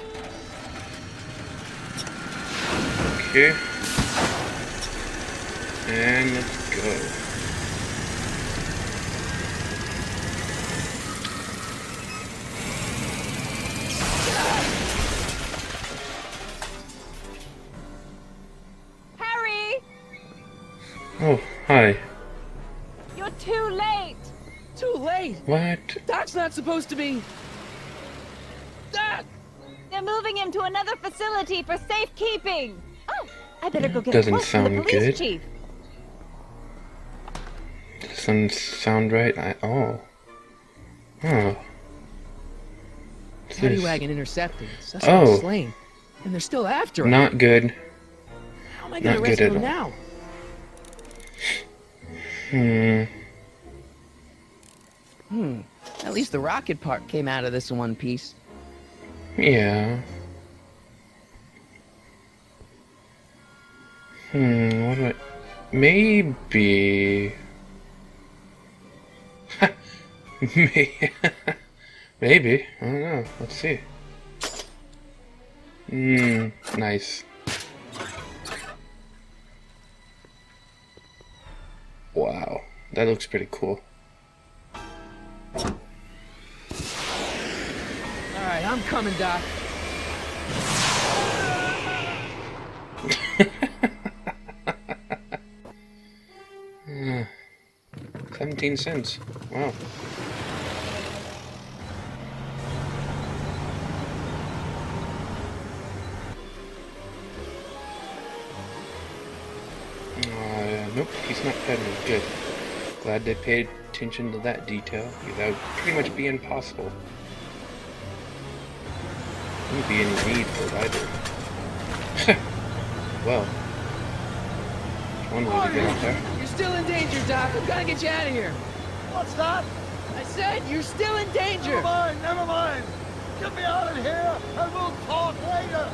C: Okay. And let's go.
I: Harry!
C: Oh, hi.
I: You're too late!
A: Too late?
C: What?
A: Doc's not supposed to be... Doc!
I: They're moving him to another facility for safekeeping! Oh, I better go get
C: Doesn't
I: a quote from the
C: sound
I: police
C: good.
I: chief.
C: Doesn't sound right. Oh.
A: Paddy wagon intercepted. Suspect
C: Oh.
A: slain. And they're still after him.
C: Not good.
A: How am I gonna
C: Not
A: rescue
C: good
A: him
C: at all.
A: now? At least the rocket part came out of this in one piece.
C: Yeah. What do I... Maybe... Maybe. I don't know. Let's see. Nice. Wow. That looks pretty cool.
A: Alright, I'm coming, Doc.
C: 17 cents. Wow. Nope, he's not pedaling. Good. Glad they paid attention to that detail. That would pretty much be impossible. Wouldn't be any need for it either. Well. One way to get out there.
A: You're still in danger, Doc. I'm gonna get you out of here.
B: What's that?
A: I said you're still in danger.
B: Never mind, never mind. Get me out of here and we'll talk later.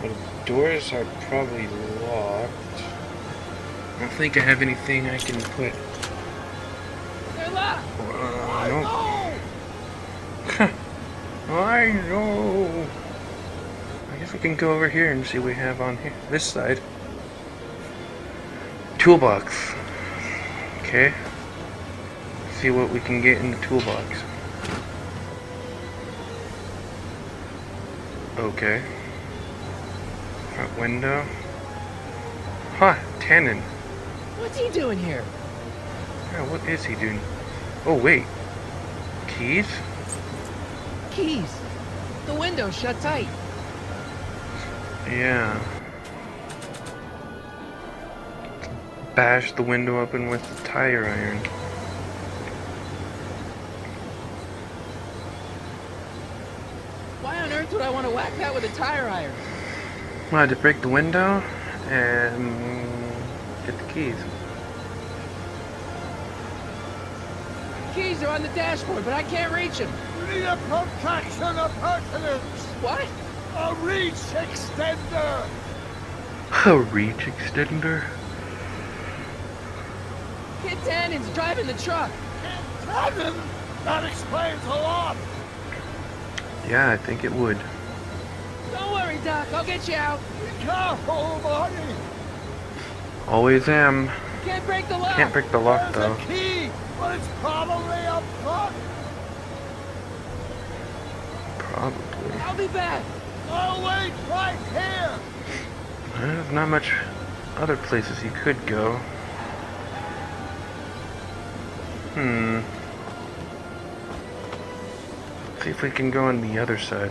C: Well, the doors are probably locked. I don't think I have anything I can put.
A: They're locked.
C: Nope. I know. I guess we can go over here and see what we have on here. This side. Toolbox. Okay. See what we can get in the toolbox. Okay. Front window. Huh, Tannen.
A: What's he doing here?
C: Yeah, what is he doing? Oh, wait. Keys?
A: Keys. The window's shut tight.
C: Yeah. Bash the window open with the tire iron.
A: Why on earth would I want to whack that with a tire iron?
C: I had to break the window and get the keys.
A: Keys are on the dashboard, but I can't reach them.
B: We need a protraction appurtenance.
A: What?
B: A reach extender.
C: A reach extender?
A: Kid Tannen's driving the truck.
B: Tannen? That explains a lot.
C: Yeah, I think it would.
A: Don't worry, Doc. I'll get you out.
B: Be careful, Marty.
C: Always am.
A: Can't break the lock.
C: Can't break the lock though.
B: There's a key, but it's probably up front.
C: Probably.
A: I'll be back.
B: I'll wait right here.
C: There's not much other places you could go. See if we can go on the other side.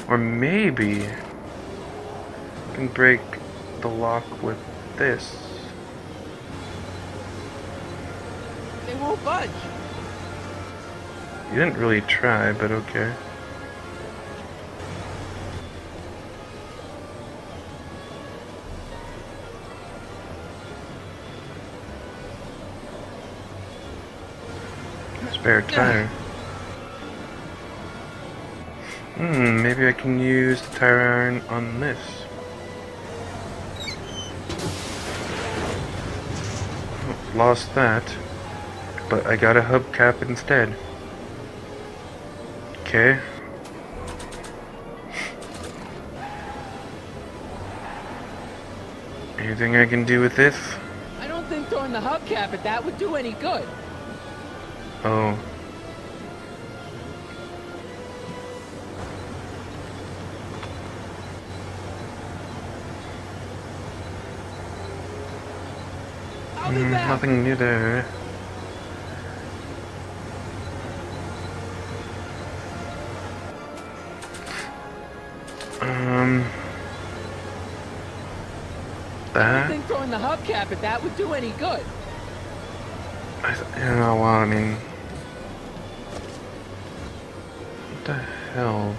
C: Or maybe we can break the lock with this.
A: They won't budge.
C: You didn't really try, but okay. Spare tire. Maybe I can use the tire iron on this. Oh, lost that, but I got a hubcap instead. Okay. Anything I can do with this?
A: I don't think throwing the hubcap at that would do any good.
C: Oh. Nothing new there.
A: I don't think throwing the hubcap at that would do any good.
C: Well, I mean, what the hell?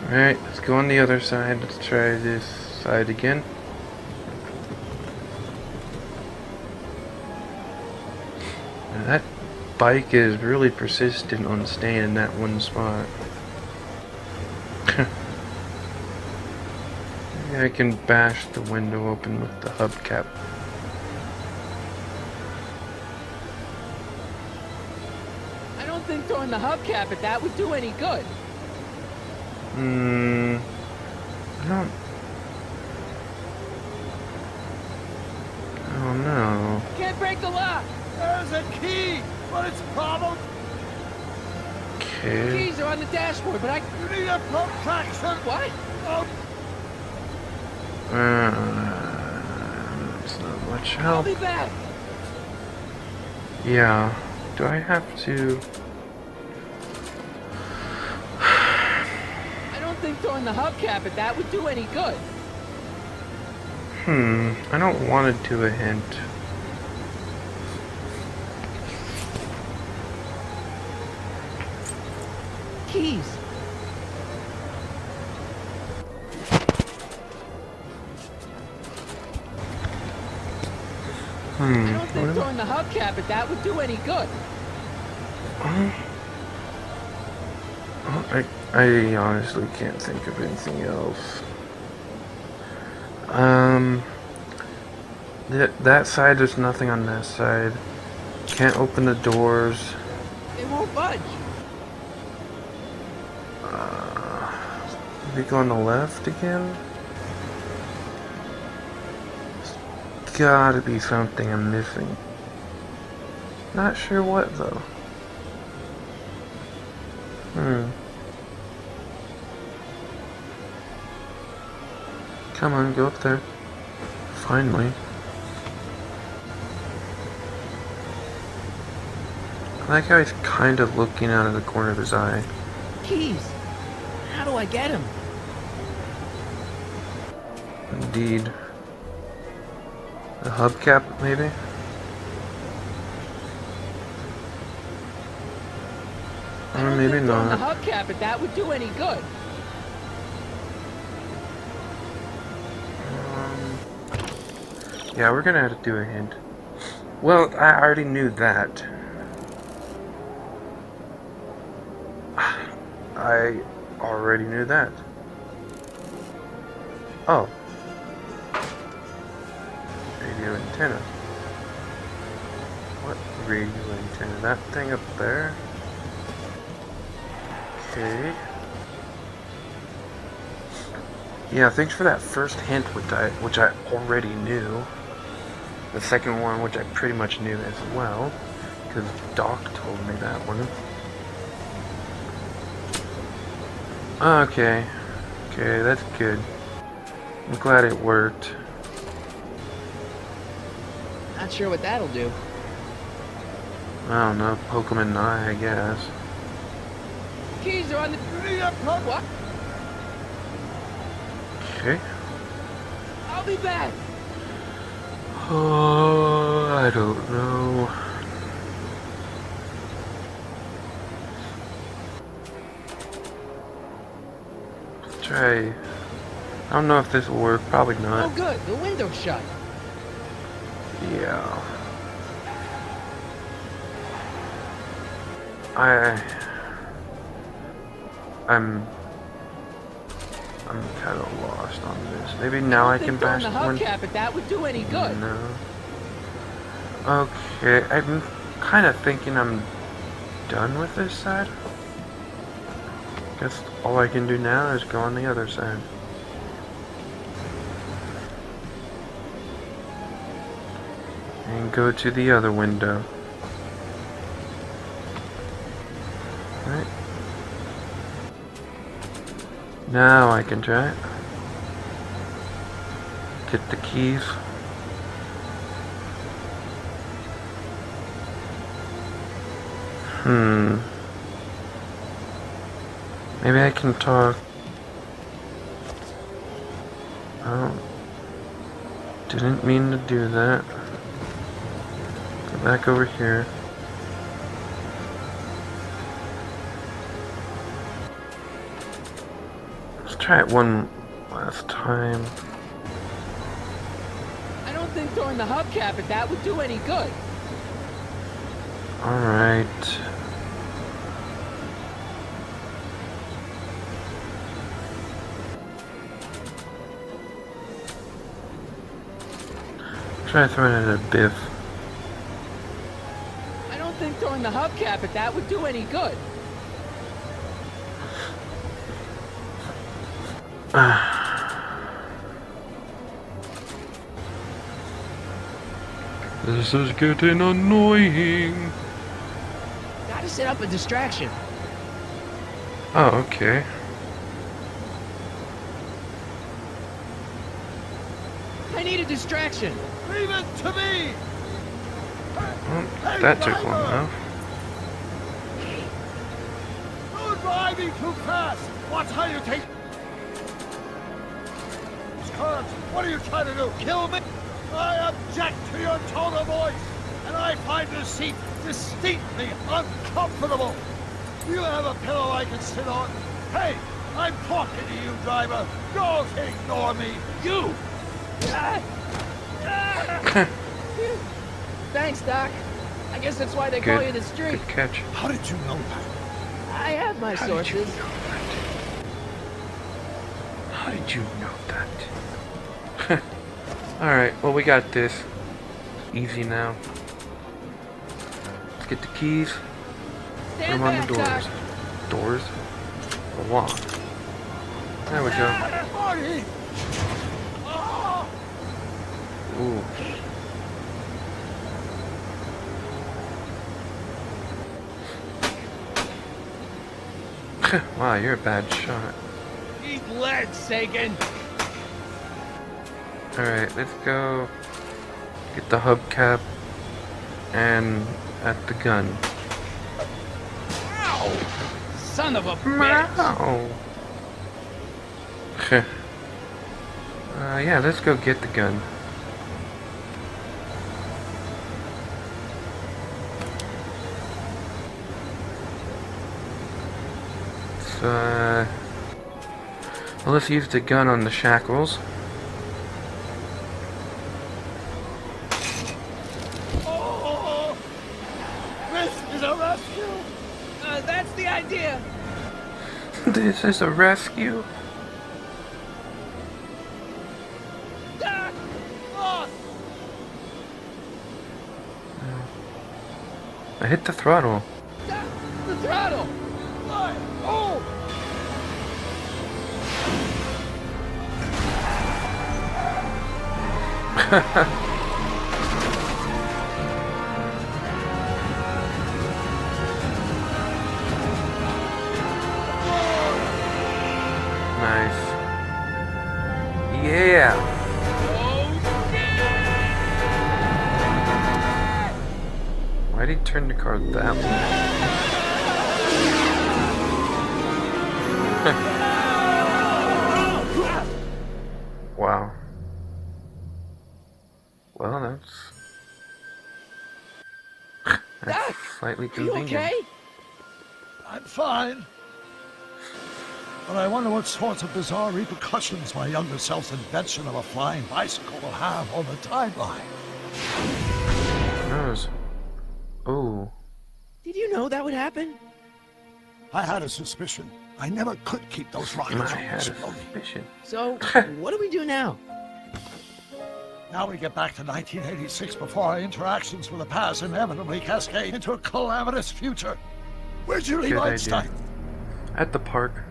C: Alright, let's go on the other side. Let's try this side again. Now that bike is really persistent on staying in that one spot. Maybe I can bash the window open with the hubcap.
A: I don't think throwing the hubcap at that would do any good.
C: I don't... Oh no.
A: Can't break the lock.
B: There's a key, but it's a problem.
C: Okay.
A: Keys are on the dashboard, but
B: You need a protraction.
A: What?
B: Oh.
C: It's not much
A: I'll
C: help.
A: be back.
C: Yeah. Do I have to...
A: I don't think throwing the hubcap at that would do any good.
C: I don't want to do a hint.
A: Keys. I don't think throwing the hubcap at that would do any good.
C: I honestly can't think of anything else. That side, there's nothing on that side. Can't open the doors.
A: They won't budge.
C: Maybe go on the left again? There's gotta be something I'm missing. Not sure what though. Come on, go up there. Finally. I like how he's kind of looking out of the corner of his eye.
A: Keys. How do I get him?
C: Indeed. A hubcap, maybe? Or maybe
A: The
C: not.
A: hubcap at that would do any good.
C: Yeah, we're gonna have to do a hint. Well, I already knew that. I already knew that. Oh. Radio antenna. What radio antenna? That thing up there? Okay. Yeah, thanks for that first hint, which I already knew. The second one, which I pretty much knew as well, because Doc told me that one. Okay. Okay, that's good. I'm glad it worked.
A: Not sure what that'll do.
C: I don't know, poke him in the eye, I guess.
A: Keys are on the... What?
C: Okay.
A: I'll be back.
C: Oh, I don't know. Let's try. I don't know if this will work. Probably
A: Oh,
C: not.
A: good. The window's shut.
C: Yeah. I'm kind of lost on this. Maybe now I can bash
A: the
C: the window.
A: hubcap, if that would do any good.
C: No. Okay, I'm kind of thinking I'm done with this side. Guess all I can do now is go on the other side. And go to the other window. Right. Now I can try it. Get the keys. Maybe I can talk. Oh. Didn't mean to do that. Go back over here. Let's try it one last time.
A: I don't think throwing the hubcap at that would do any good.
C: Alright. Try throwing it at Biff.
A: I don't think throwing the hubcap at that would do any good.
C: This is getting annoying.
A: Gotta set up a distraction.
C: Oh, okay.
A: I need a distraction.
B: Leave it to me!
C: Well, that took long enough.
B: Don't drive me too fast! Watch how you take... Scourge, what are you trying to do? Kill me? I object to your tone of voice, and I find this seat distinctly uncomfortable. Do you have a pillow I can sit on? Hey, I'm talking to you, driver. Don't ignore me. You!
A: Thanks, Doc. I guess that's why they call you the street.
C: Good catch.
B: How did you know that?
A: I have my sources.
C: How did you know that? Alright, well we got this. Easy now. Let's get the keys. Put them on the doors. Doors? The lock. There we go.
B: Marty!
C: Ooh. Wow, you're a bad shot.
A: Eat lead, Sagan.
C: Alright, let's go get the hubcap and at the gun.
A: Ow! Son of a bitch!
C: Ow! Yeah, let's go get the gun. Well, let's use the gun on the shackles.
B: Oh, this is a rescue!
A: That's the idea!
C: This is a rescue?
B: Doc! Boss!
C: I hit the throttle.
A: Doc, the throttle! Oh!
C: Why'd he turn the car that way? Wow. Well, that's slightly
A: Are you
C: convenient.
A: okay?
B: I'm fine. But I wonder what sorts of bizarre repercussions my younger self's invention of a flying bicycle will have on the timeline.
C: Who knows? Oh.
A: Did you know that would happen?
B: I had a suspicion. I never could keep those rockets
C: I
B: from
C: had a
B: exploding.
C: suspicion.
A: So, what do we do now?
B: Now we get back to 1986 before our interactions with the past inevitably cascade into a calamitous future. Where'd you leave
C: Good
B: Einstein?
C: idea. At the park.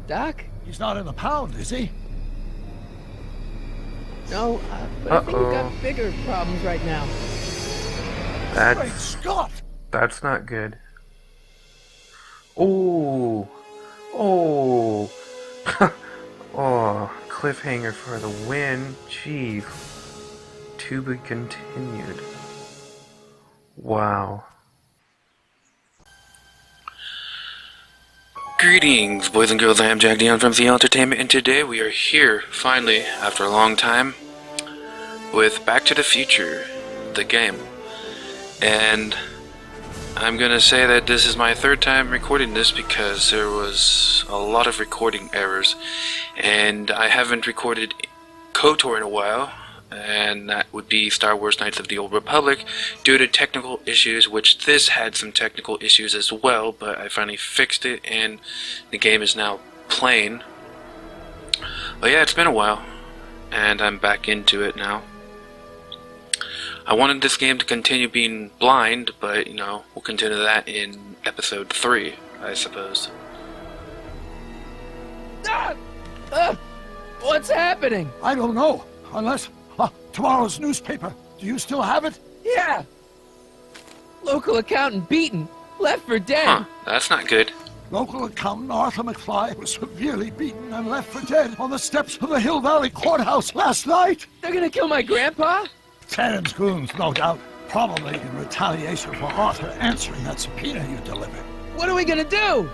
A: Doc?
B: He's not in the pound, is he?
A: No, but I think we've got bigger problems right now.
B: Great Scott!
C: That's not good. Oh. Oh. Oh. Cliffhanger for the win. Jeez. To be continued. Wow. Greetings, boys and girls. I am Jack Dion from Theo Entertainment, and today we are here, finally, after a long time, with Back to the Future, the game. And I'm gonna say that this is my third time recording this because there was a lot of recording errors, and I haven't recorded KOTOR in a while, and that would be Star Wars Knights of the Old Republic, due to technical issues, which this had some technical issues as well, but I finally fixed it, and the game is now playing. But yeah, it's been a while, and I'm back into it now. I wanted this game to continue being blind, but, you know, we'll continue that in episode 3, I suppose.
A: What's happening?
B: I don't know, unless... tomorrow's newspaper. Do you still have it?
A: Yeah! Local accountant beaten. Left for dead.
C: Huh, that's not good.
B: Local accountant Arthur McFly was severely beaten and left for dead on the steps of the Hill Valley Courthouse last night.
A: They're gonna kill my grandpa?
B: Tannen's goons, no doubt. Probably in retaliation for Arthur answering that subpoena you delivered.
A: What are we gonna do?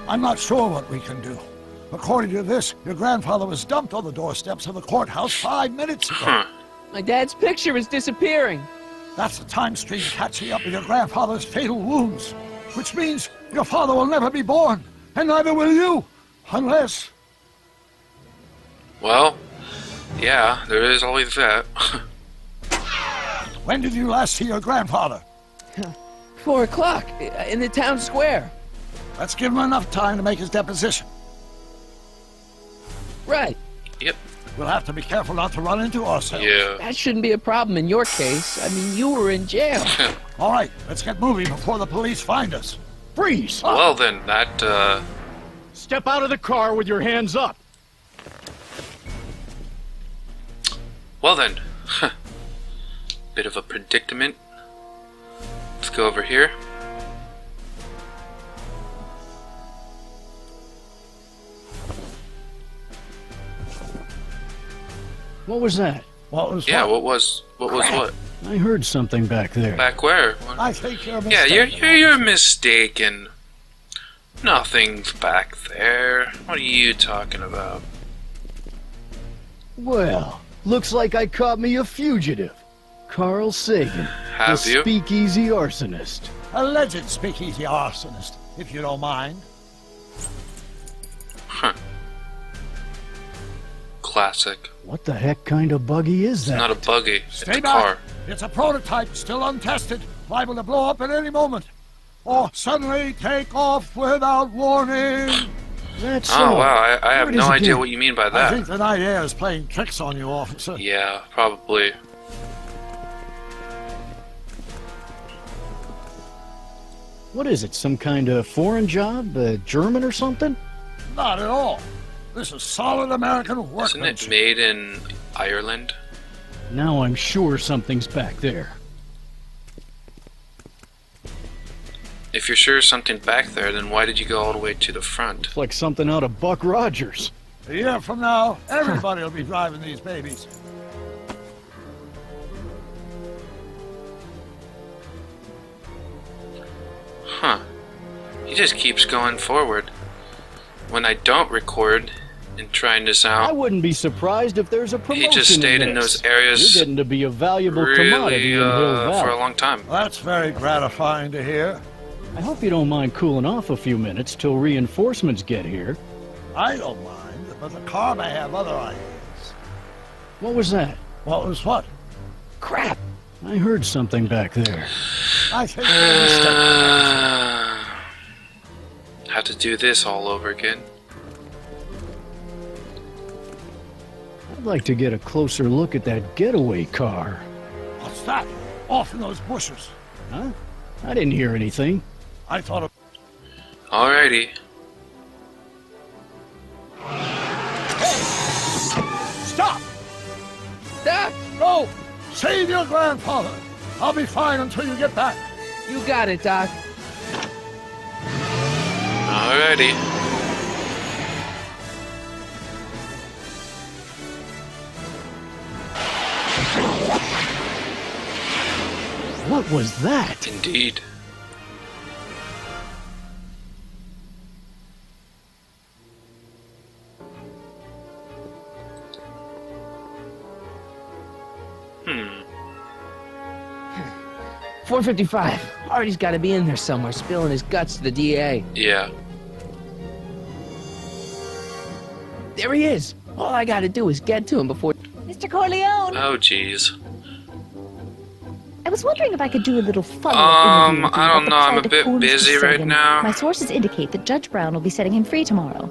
B: I'm not sure what we can do. According to this, your grandfather was dumped on the doorsteps of the courthouse 5 minutes ago.
A: My dad's picture is disappearing.
B: That's the time stream catching up with your grandfather's fatal wounds. Which means your father will never be born, and neither will you. Unless...
C: Well, yeah, there is always that.
B: When did you last see your grandfather?
A: 4 o'clock, in the town square.
B: Let's give him enough time to make his deposition.
A: Right.
C: Yep.
B: We'll have to be careful not to run into ourselves.
C: Yeah.
A: That shouldn't be a problem in your case. I mean, you were in jail.
B: All right, let's get moving before the police find us.
F: Freeze!
C: Well then, that,
F: Step out of the car with your hands up.
C: well then. Bit of a predicament. Let's go over here.
L: What was that?
B: What was
C: Yeah,
B: what?
C: what was what?
L: I heard something back there.
C: Back where?
B: I think you're
C: Yeah,
B: mistaken.
C: you're mistaken. Nothing's back there. What are you talking about?
L: Well, looks like I caught me a fugitive. Carl Sagan,
C: Have
L: the
C: you?
L: speakeasy arsonist.
B: Alleged speakeasy arsonist, if you don't mind.
C: Huh. Classic.
L: What the heck kind of buggy is
C: It's
L: that?
C: not a buggy. It's
B: Stay
C: a
B: back.
C: car.
B: It's a prototype, still untested, liable to blow up at any moment. Or suddenly take off without warning.
L: That's
C: Oh wow, I have
L: Where
C: no
L: is it
C: idea
L: again?
C: what you mean by
B: I
C: that.
B: think the night air is playing tricks on you, officer.
C: Yeah, probably.
L: What is it? Some kind of foreign job? German or something?
B: Not at all. This is solid American
C: Isn't
B: workmanship.
C: it made in Ireland?
L: Now I'm sure something's back there.
C: If you're sure something's back there, then why did you go all the way to the front?
L: It's like something out of Buck Rogers.
B: A year from now, everybody will be driving these babies.
C: Huh. He just keeps going forward. When I don't record and trying this
E: I
C: out,
E: wouldn't be surprised if there's a promotion.
C: he just stayed in
E: this.
C: those areas
E: You're getting to be a valuable commodity in Hill Valley.
C: for a long time.
B: That's very gratifying to hear.
E: I hope you don't mind cooling off a few minutes till reinforcements get here.
B: I don't mind, but the car may have other ideas.
E: What was that?
B: What was what?
A: Crap!
E: I heard something back there.
B: I think we're mistaken.
C: Have to do this all over again.
E: I'd like to get a closer look at that getaway car.
B: What's that? Off in those bushes.
E: Huh? I didn't hear anything.
B: I thought of...
C: Alrighty.
B: Stop!
A: Doc!
B: No! Save your grandfather! I'll be fine until you get back.
A: You got it, Doc.
C: Alrighty.
E: What was that?
C: Indeed. Hmm.
A: 455. Artie's got to be in there somewhere, spilling his guts to the DA.
C: Yeah.
A: There he is. All I got to do is get to him before...
I: Mr. Corleone!
C: Oh, jeez.
I: I was wondering if I could do a little follow-up interview with you
C: I don't
I: about the
C: know. I'm
I: plight
C: a
I: of
C: bit
I: Coolidge
C: busy right
I: Custodian.
C: now.
I: My sources indicate that Judge Brown will be setting him free tomorrow.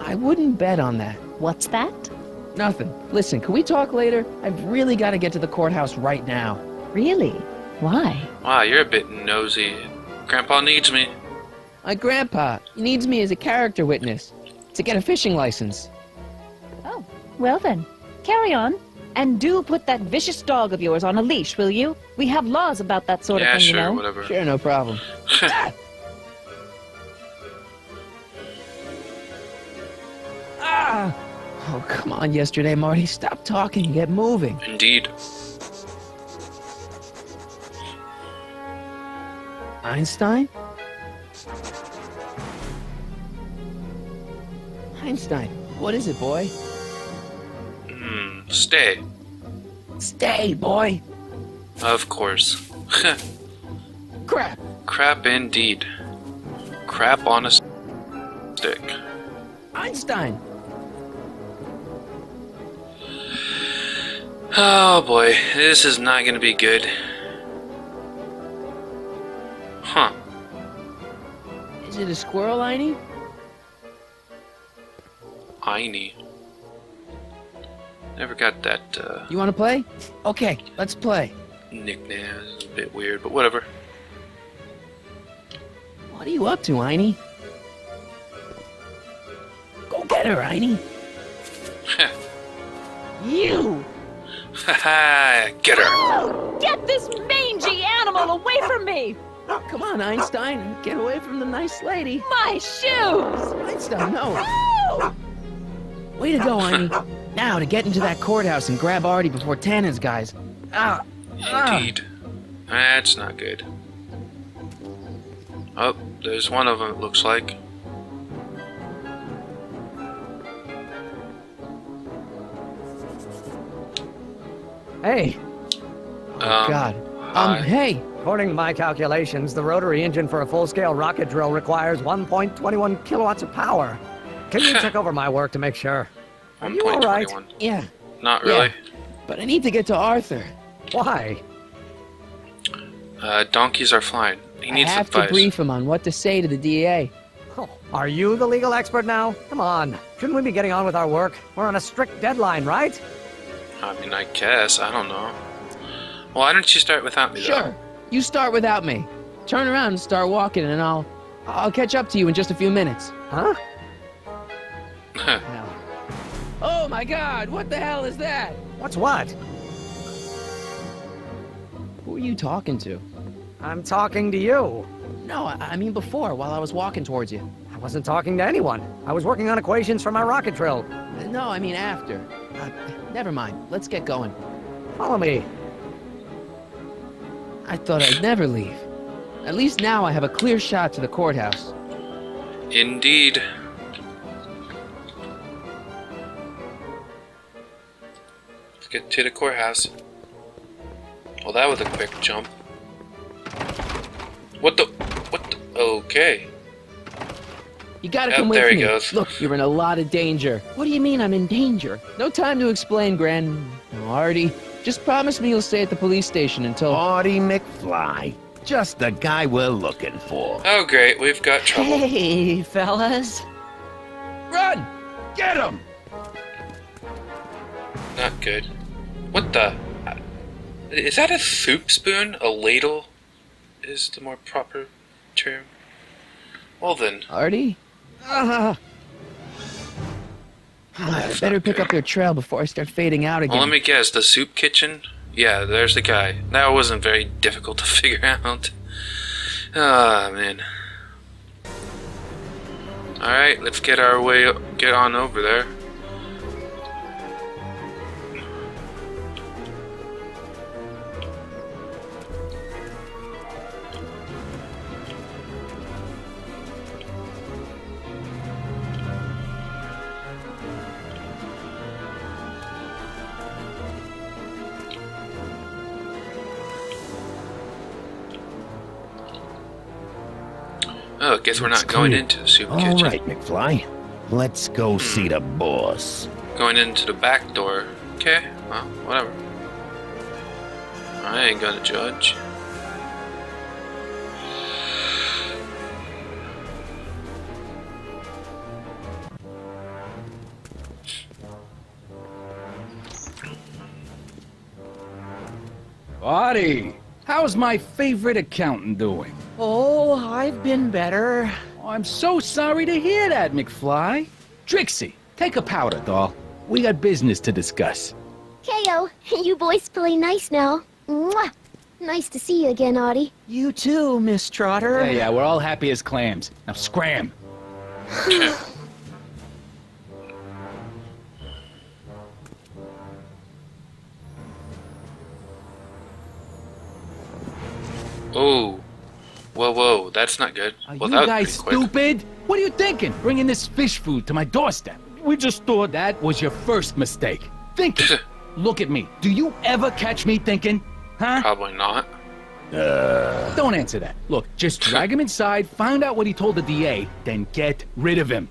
A: I wouldn't bet on that.
I: What's that?
A: Nothing. Listen, can we talk later? I've really got to get to the courthouse right now.
I: Really? Why?
C: Wow, you're a bit nosy. Grandpa needs me.
A: My grandpa needs me as a character witness to get a fishing license.
I: Oh, well then. Carry on. And do put that vicious dog of yours on a leash, will you? We have laws about that sort of
C: Yeah,
I: thing,
C: sure,
I: you know.
C: whatever.
A: Sure, no problem. Ah! Oh, come on, yesterday, Marty. Stop talking and get moving.
C: Indeed.
A: Einstein? Einstein, what is it, boy?
C: Stay.
A: Stay, boy.
C: Of course.
A: Crap.
C: Crap indeed. Crap on a stick.
A: Einstein.
C: Oh boy, this is not gonna be good. Huh.
A: Is it a squirrel, Einie?
C: Einie. Never got that,
A: You want to play? Okay, let's play.
C: nickname. It's a bit weird, but whatever.
A: What are you up to, Einie? Go get her, Einie. You!
C: Haha, get her.
I: Oh, get this mangy animal away from me!
A: Come on, Einstein. Get away from the nice lady.
I: My shoes!
A: Einstein, no.
I: Oh!
A: Way to go, Einie. Now to get into that courthouse and grab Artie before Tannen's guys. Ah!
C: Indeed. That's not good. Oh, there's one of them, it looks like.
M: Hey,
A: God.
C: hi.
A: Hey!
M: according to my calculations, the rotary engine for a full-scale rocket drill requires 1.21 kilowatts of power. Can you check over my work to make sure? Are you all right?
C: 1.21.
A: Yeah.
C: Not really.
A: But I need to get to Arthur.
M: Why?
C: Donkeys are flying. He needs
A: I have
C: advice.
A: to brief him on what to say to the DA.
M: Oh, are you the legal expert now? Come on. Shouldn't we be getting on with our work? We're on a strict deadline, right?
C: I mean, I guess. I don't know. Why don't you start without me,
A: Sure. You start without me. Turn around and start walking, and I'll catch up to you in just a few minutes.
M: Huh?
C: though?
A: Oh my God! What the hell is that?
M: What's what?
A: Who are you talking to?
M: I'm talking to you.
A: No, I mean before, while I was walking towards you.
M: I wasn't talking to anyone. I was working on equations for my rocket drill.
A: No, I mean after. Never mind. Let's get going.
M: Follow me.
A: I thought I'd never leave. At least now I have a clear shot to the courthouse.
C: Indeed. Let's get to the courthouse. Well, that was a quick jump. What the? Okay.
A: You gotta
C: Yep,
A: come with
C: there he
A: me.
C: goes.
A: Look, you're in a lot of danger.
E: What do you mean I'm in danger?
A: No time to explain, Artie. Just promise me you'll stay at the police station until...
N: Artie McFly. Just the guy we're looking for.
C: Oh, great. We've got trouble.
E: Hey, fellas.
J: Run! Get him!
C: Not good. What the? Is that a soup spoon? A ladle is the more proper term. Well then.
A: Artie? I better pick up their trail before I start fading out again.
C: Well, let me guess. The soup kitchen? Yeah, there's the guy. That wasn't very difficult to figure out. Ah, man. Alright, let's get on over there. Oh, I guess we're not going into the soup kitchen.
N: All right, McFly. Let's go see the boss.
C: Going into the back door. Okay, well, whatever. I ain't gonna judge.
J: Artie, how's my favorite accountant doing?
E: Oh, I've been better.
J: Oh, I'm so sorry to hear that, McFly. Trixie, take a powder, doll. We got business to discuss.
P: K.O., you boys play nice now. Mwah! Nice to see you again, Artie.
E: You too, Miss Trotter.
J: Yeah, we're all happy as clams. Now scram.
C: Oh. Whoa, that's not good.
J: Are
C: Well,
J: you
C: that was
J: guys
C: pretty quick.
J: stupid? What are you thinking? Bringing this fish food to my doorstep. We just thought that was your first mistake. Thinking. Look at me. Do you ever catch me thinking? Huh?
C: Probably not.
J: Don't answer that. Look, just drag him inside, find out what he told the DA, then get rid of him.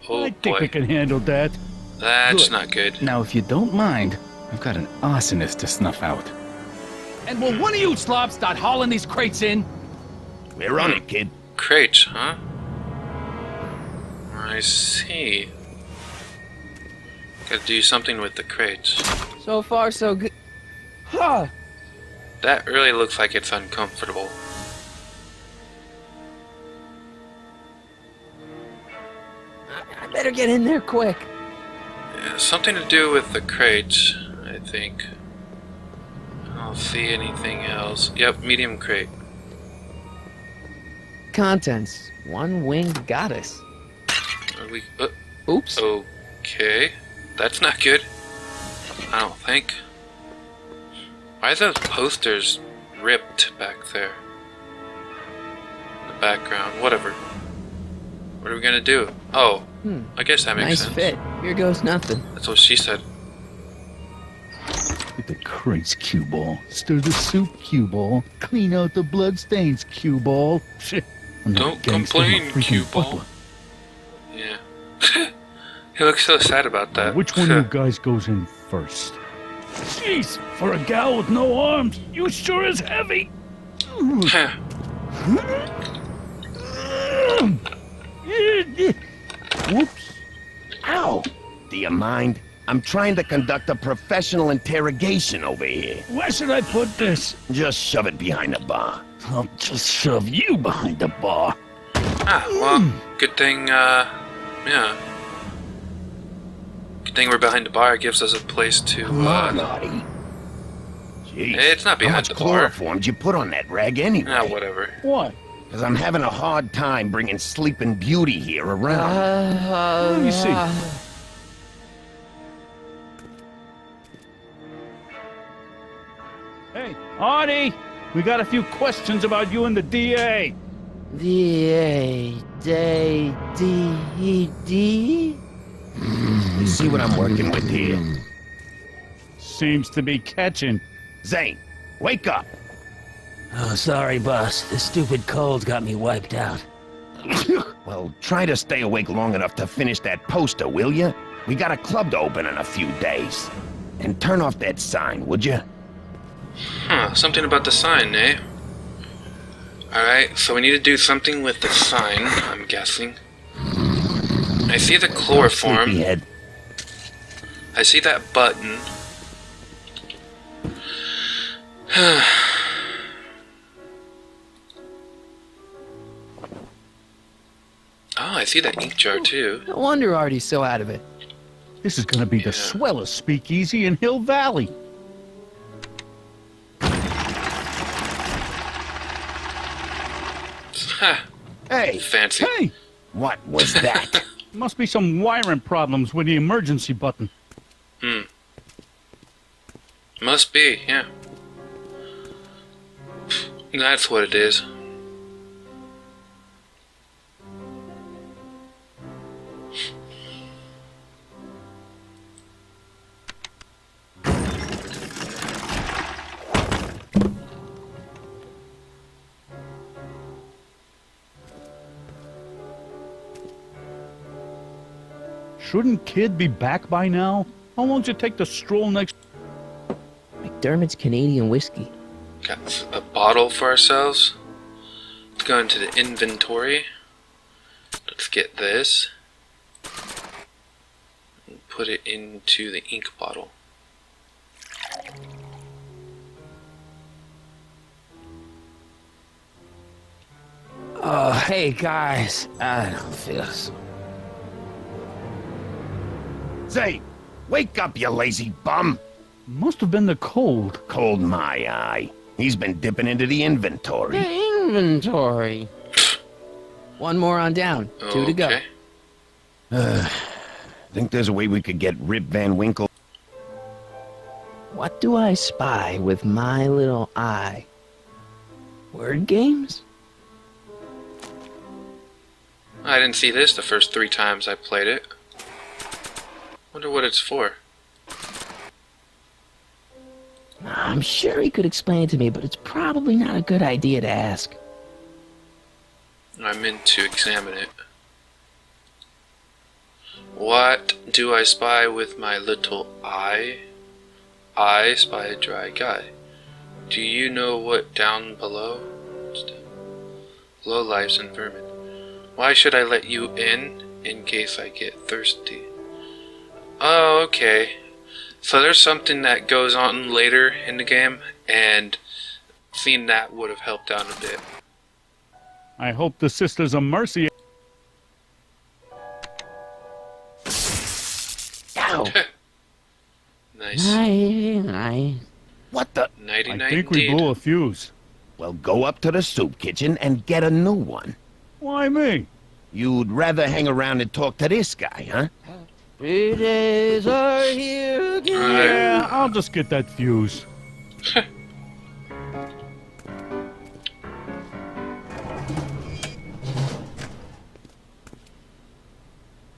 C: Oh
J: I think
C: boy.
J: we can handle that.
C: That's
J: Good.
C: not good.
J: Now, if you don't mind, I've got an arsonist to snuff out. And will one of you slobs start hauling these crates in?
N: We're on it, kid.
C: Crates, huh? I see. Gotta do something with the crates.
A: So far, so good. Huh.
C: That really looks like it's uncomfortable.
A: I better get in there quick.
C: Yeah, something to do with the crates, I think. I don't see anything else. Yep, medium crate.
A: Contents. One winged goddess.
C: Are we?
A: Oops.
C: Okay. That's not good. I don't think. Why are those posters ripped back there? In the background. Whatever. What are we gonna do? Oh. I guess that makes
A: Nice
C: sense.
A: fit. Here goes nothing.
C: That's what she said.
L: Get the crates, cue ball. Stir the soup, cue ball. Clean out the bloodstains, cue ball. Shit. I'm not a
C: Don't
L: gangster, I'm a
C: complain,
L: freaking
C: cue ball.
L: butler.
C: Yeah. He looks so sad about that.
L: Which one of you guys goes in first? Jeez, for a gal with no arms, you sure is heavy.
N: Whoops. Ow! Do you mind? I'm trying to conduct a professional interrogation over here.
L: Where should I put this?
N: Just shove it behind the bar.
L: I'll just shove you behind the bar.
C: Well, good thing, yeah. Good thing we're behind the bar. It gives us a place to,
N: Come on, Artie. Jeez.
C: It's not
N: How
C: behind
N: much
C: the bar.
N: chloroform did you put on that rag anyway?
C: Ah, whatever.
L: What?
N: Because I'm having a hard time bringing Sleeping Beauty here around.
L: Let me see. Hey, Artie! We got a few questions about you and the DA.
E: D-A, D-D-D?
N: You see what I'm working with here?
L: Seems to be catching.
N: Zane, wake up!
E: Oh, sorry, boss. The stupid cold got me wiped out.
N: Well, try to stay awake long enough to finish that poster, will you? We got a club to open in a few days. And turn off that sign, would you?
C: Huh, something about the sign, eh? Alright, so we need to do something with the sign, I'm guessing. I see the chloroform.
N: Sleepyhead.
C: I see that button. Oh, I see that ink jar too.
A: No wonder Artie's so out of it.
L: This is gonna be the swellest speakeasy in Hill Valley.
N: Hey!
C: Fancy.
L: Hey!
N: What was that?
L: Must be some wiring problems with the emergency button.
C: Must be, yeah. That's what it is.
L: Shouldn't Kid be back by now? How long does it take to stroll next?
A: McDermott's Canadian whiskey.
C: Got a bottle for ourselves. Let's go into the inventory. Let's get this. And put it into the ink bottle.
E: Oh, hey, guys. I don't feel so...
N: Zane, wake up, you lazy bum!
L: Must have been the cold.
N: Cold my eye. He's been dipping into the inventory.
E: The inventory.
A: One more on down. 2 to go.
N: Think there's a way we could get Rip Van Winkle?
A: What do I spy with my little eye? Word games?
C: I didn't see this the first 3 times I played it. Wonder what it's for.
A: I'm sure he could explain it to me, but it's probably not a good idea to ask.
C: I meant to examine it. What do I spy with my little eye? I spy a dry guy. Do you know what down below? Low lives and vermin. Why should I let you in case I get thirsty? Oh, okay. So there's something that goes on later in the game, and seeing that would have helped out a bit.
L: I hope the Sisters of Mercy...
A: Ow!
C: Nice.
A: Aye.
N: What the?
C: Nighty
L: I
C: night
L: think we
C: indeed.
L: blew a fuse.
N: Well, go up to the soup kitchen and get a new one.
L: Why me?
N: You'd rather hang around and talk to this guy, huh?
E: 3 days are here again.
L: Yeah, I'll just get that fuse.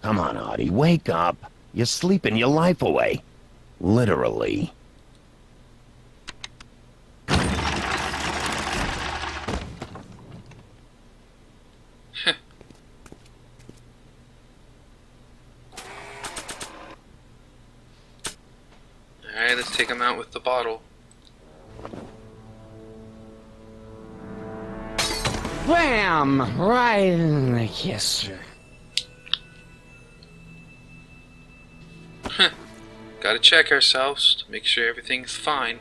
N: Come on, Artie, wake up. You're sleeping your life away. Literally.
C: Alright, let's take him out with the bottle.
E: Wham! Right in the kisser.
C: Gotta check ourselves to make sure everything's fine.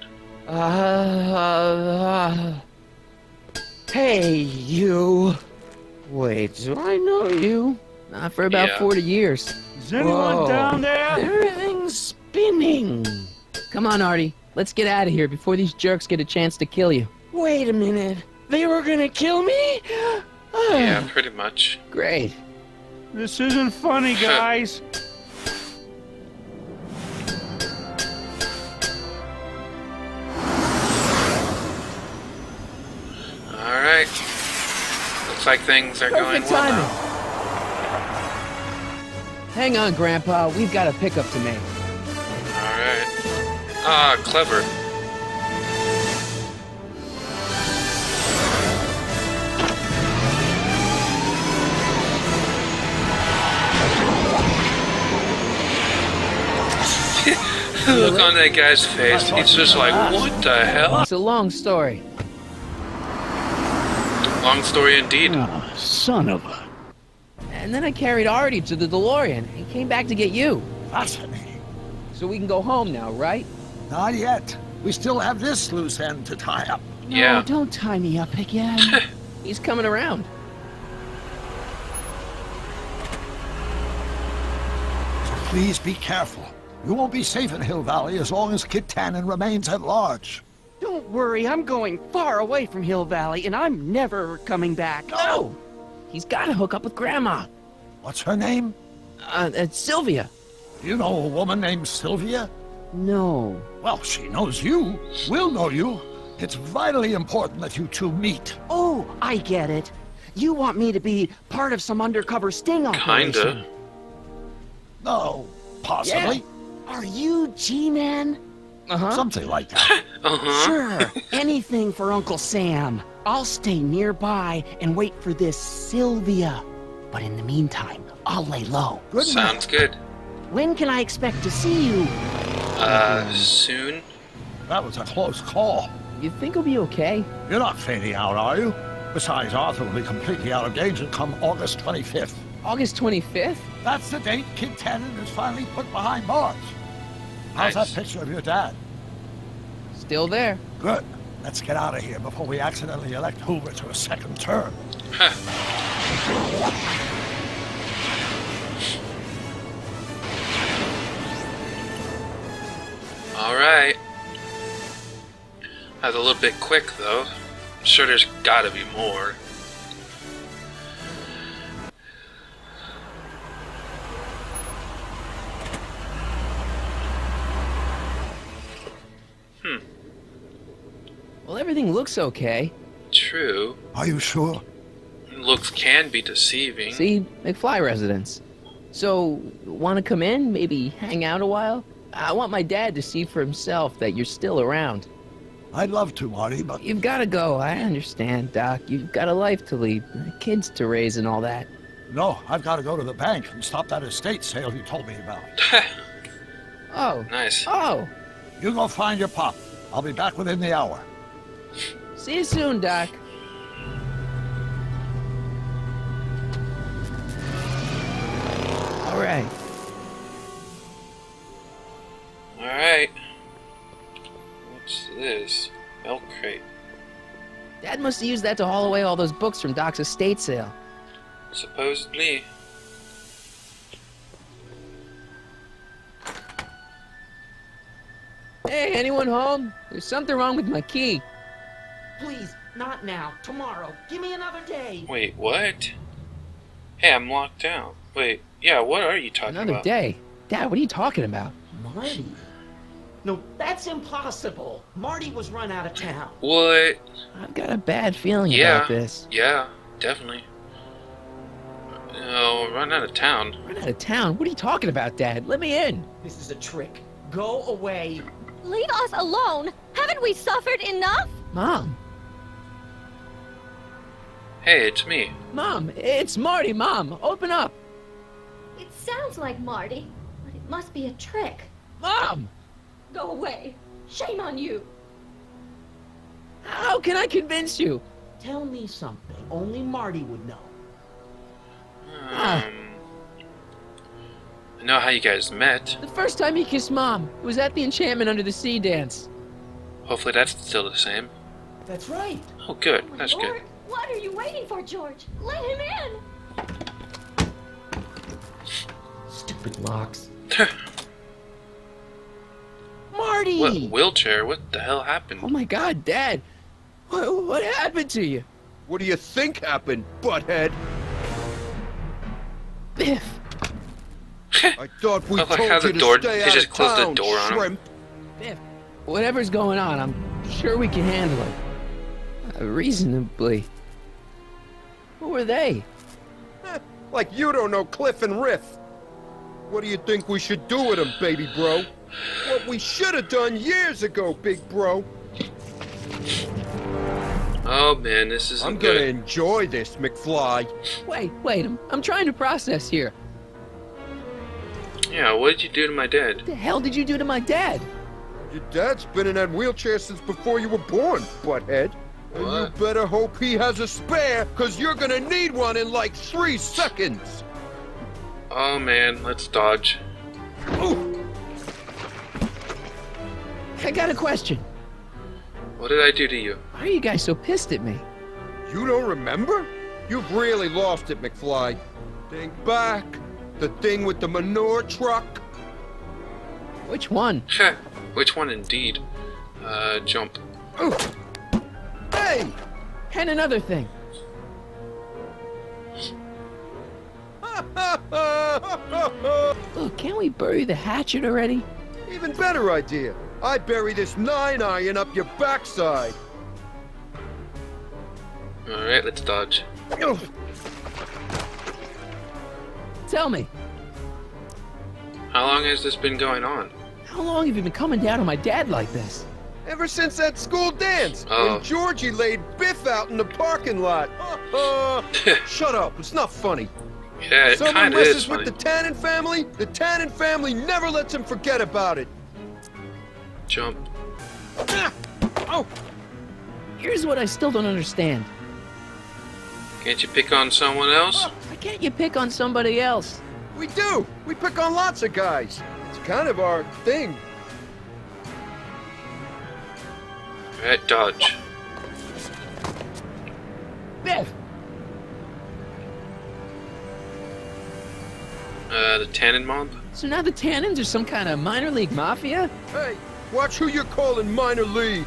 E: Hey, you. Wait, do I know you?
A: Not for about
C: Yeah.
A: 40 years.
L: Is anyone down there?
E: Everything's spinning.
A: Come on, Artie. Let's get out of here before these jerks get a chance to kill you.
E: Wait a minute. They were gonna kill me?
C: Yeah, pretty much.
A: Great.
L: This isn't funny, guys.
C: Looks like things are going
A: Perfect
C: well
A: timing.
C: now.
A: Hang on, Grandpa. We've got a pickup to make.
C: Alright. Ah, clever. Look on that guy's face. He's just like, what the hell?
A: It's a long story.
C: Long story indeed.
L: Oh, son of a...
A: And then I carried Artie to the DeLorean and came back to get you.
B: Fascinating.
A: So we can go home now, right?
B: Not yet. We still have this loose end to tie up.
A: No, don't tie me up again. He's coming around.
B: So please be careful. You won't be safe in Hill Valley as long as Kit Tannen remains at large.
E: Don't worry, I'm going far away from Hill Valley, and I'm never coming back.
A: No! He's got to hook up with Grandma.
B: What's her name?
A: It's Sylvia.
B: Do you know a woman named Sylvia?
E: No.
B: Well, she knows you. We'll know you. It's vitally important that you two meet.
E: Oh, I get it. You want me to be part of some undercover sting operation.
C: Kinda.
B: No, possibly.
E: Yeah. Are you G-Man?
B: Something like that.
E: Sure, anything for Uncle Sam. I'll stay nearby and wait for this Sylvia. But in the meantime, I'll lay low.
C: Sounds good.
E: When can I expect to see you?
C: Soon?
B: That was a close call.
A: You think he'll be okay?
B: You're not fading out, are you? Besides, Arthur will be completely out of danger come August 25th.
A: August 25th?
B: That's the date Kit Tannen is finally put behind bars. How's that picture of your dad?
A: Still there.
B: Good. Let's get out of here before we accidentally elect Hoover to a second term.
C: Alright. That was a little bit quick, though. I'm sure there's gotta be more.
A: Well, everything looks okay.
C: True.
B: Are you sure?
C: Looks can be deceiving.
A: See, McFly residence. So, want to come in? Maybe hang out a while? I want my dad to see for himself that you're still around.
B: I'd love to, Marty, but...
A: You've got to go. I understand, Doc. You've got a life to lead, kids to raise and all that.
B: No, I've got to go to the bank and stop that estate sale you told me about.
A: Oh.
C: Nice.
A: Oh.
B: You go find your pop. I'll be back within the hour.
A: See you soon, Doc. All right.
C: Alright. What's this? Milk crate.
A: Dad must have used that to haul away all those books from Doc's estate sale.
C: Supposedly.
A: Hey, anyone home? There's something wrong with my key.
E: Please, not now. Tomorrow. Give me another day.
C: Wait, what? Hey, I'm locked down. Wait, yeah, what are you talking
A: Another
C: about?
A: day? Dad, what are you talking about?
E: Marty? No, that's impossible. Marty was run out of town.
C: What?
A: I've got a bad feeling
C: Yeah.
A: about this.
C: Yeah, definitely. Oh, run out of town.
A: Run out of town? What are you talking about, Dad? Let me in.
E: This is a trick. Go away.
P: Leave us alone! Haven't we suffered enough?
A: Mom.
C: Hey, it's me.
A: Mom, it's Marty, Mom. Open up.
P: It sounds like Marty, but it must be a trick.
A: Mom!
P: Go away. Shame on you.
A: How can I convince you?
E: Tell me something only Marty would know.
C: I know how you guys met.
A: The first time he kissed Mom, it was at the Enchantment Under the Sea dance.
C: Hopefully that's still the same.
E: That's right.
C: Oh, good. That's good.
P: Lord, what are you waiting for, George? Let him in!
E: Stupid locks. Marty!
C: What wheelchair? What the hell happened?
A: Oh my God, Dad! What happened to you?
F: What do you think happened, butthead?
A: Biff!
F: I thought we
C: I like
F: told
C: how the
F: you to
C: door-
F: stay
C: he
F: out
C: just
F: of
C: closed the
F: town,
C: door on him.
F: shrimp.
A: Biff, whatever's going on, I'm sure we can handle it. Reasonably. were they?
F: Like you don't know Cliff and Riff. What do you think we should do with them, baby bro? What we should have done years ago, big bro.
C: Oh man, this isn't
F: I'm
C: good.
F: gonna enjoy this, McFly.
A: Wait, I'm trying to process here.
C: Yeah, what did you do to my dad?
A: What the hell did you do to my dad?
F: Your dad's been in that wheelchair since before you were born, butthead. And you better hope he has a spare, cause you're gonna need one in like 3 seconds.
C: Oh man, let's dodge.
F: Ooh.
A: I got a question.
C: What did I do to you?
A: Why are you guys so pissed at me?
F: You don't remember? You've really lost it, McFly. Think back. The thing with the manure truck.
A: Which one?
C: Which one indeed? Jump.
F: Ooh. Hey!
A: And another thing. Look, can't we bury the hatchet already?
F: Even better idea. I bury this 9-iron up your backside.
C: Alright, let's dodge.
A: Tell me,
C: How long has this been going on?
A: how long have you been coming down on my dad like this?
F: Ever since that school dance,
C: Oh.
F: when Georgie laid Biff out in the parking lot. Shut up, it's not funny.
C: Yeah, it
F: Someone
C: kinda is
F: messes
C: funny.
F: with the Tannen family never lets him forget about it.
C: Jump.
F: Oh!
A: Here's what I still don't understand.
C: Can't you pick on someone else?
A: Why can't you pick on somebody else?
F: We do! We pick on lots of guys. It's kind of our thing.
C: Alright, dodge.
A: Biff!
C: The Tannen mob?
A: So now the Tannins are some kind of minor league mafia?
F: Hey, watch who you're calling minor league.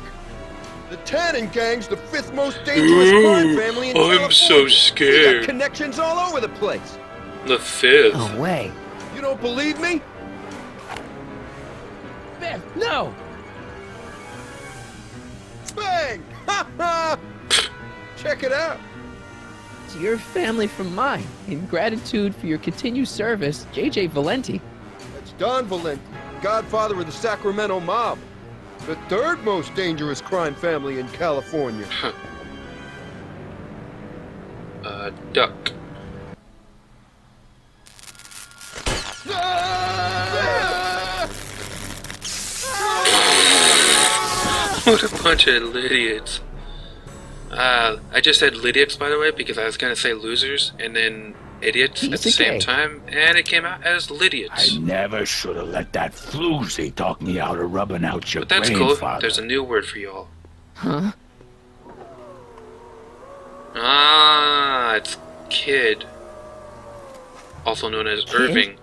F: The Tannen gang's the 5th most dangerous crime family in California.
C: I'm so
F: We
C: scared.
F: got connections all over the place.
C: The 5th.
A: No way.
F: You don't believe me?
A: Biff, no!
F: Bang! Ha ha! Check it out.
A: It's your family from mine. In gratitude for your continued service, J.J. Valenti.
F: That's Don Valenti, godfather of the Sacramento mob. The 3rd most dangerous crime family in California.
C: Duck. What a bunch of idiots. I just said idiots, by the way, because I was gonna say losers and then idiots at the same time, and it came out as lidiots.
Q: I never should have let that floozy talk me out of rubbing out your
C: But that's cool.
Q: grandfather.
C: There's a new word for y'all.
A: Huh?
C: Ah, it's Kid. Also known as Irving.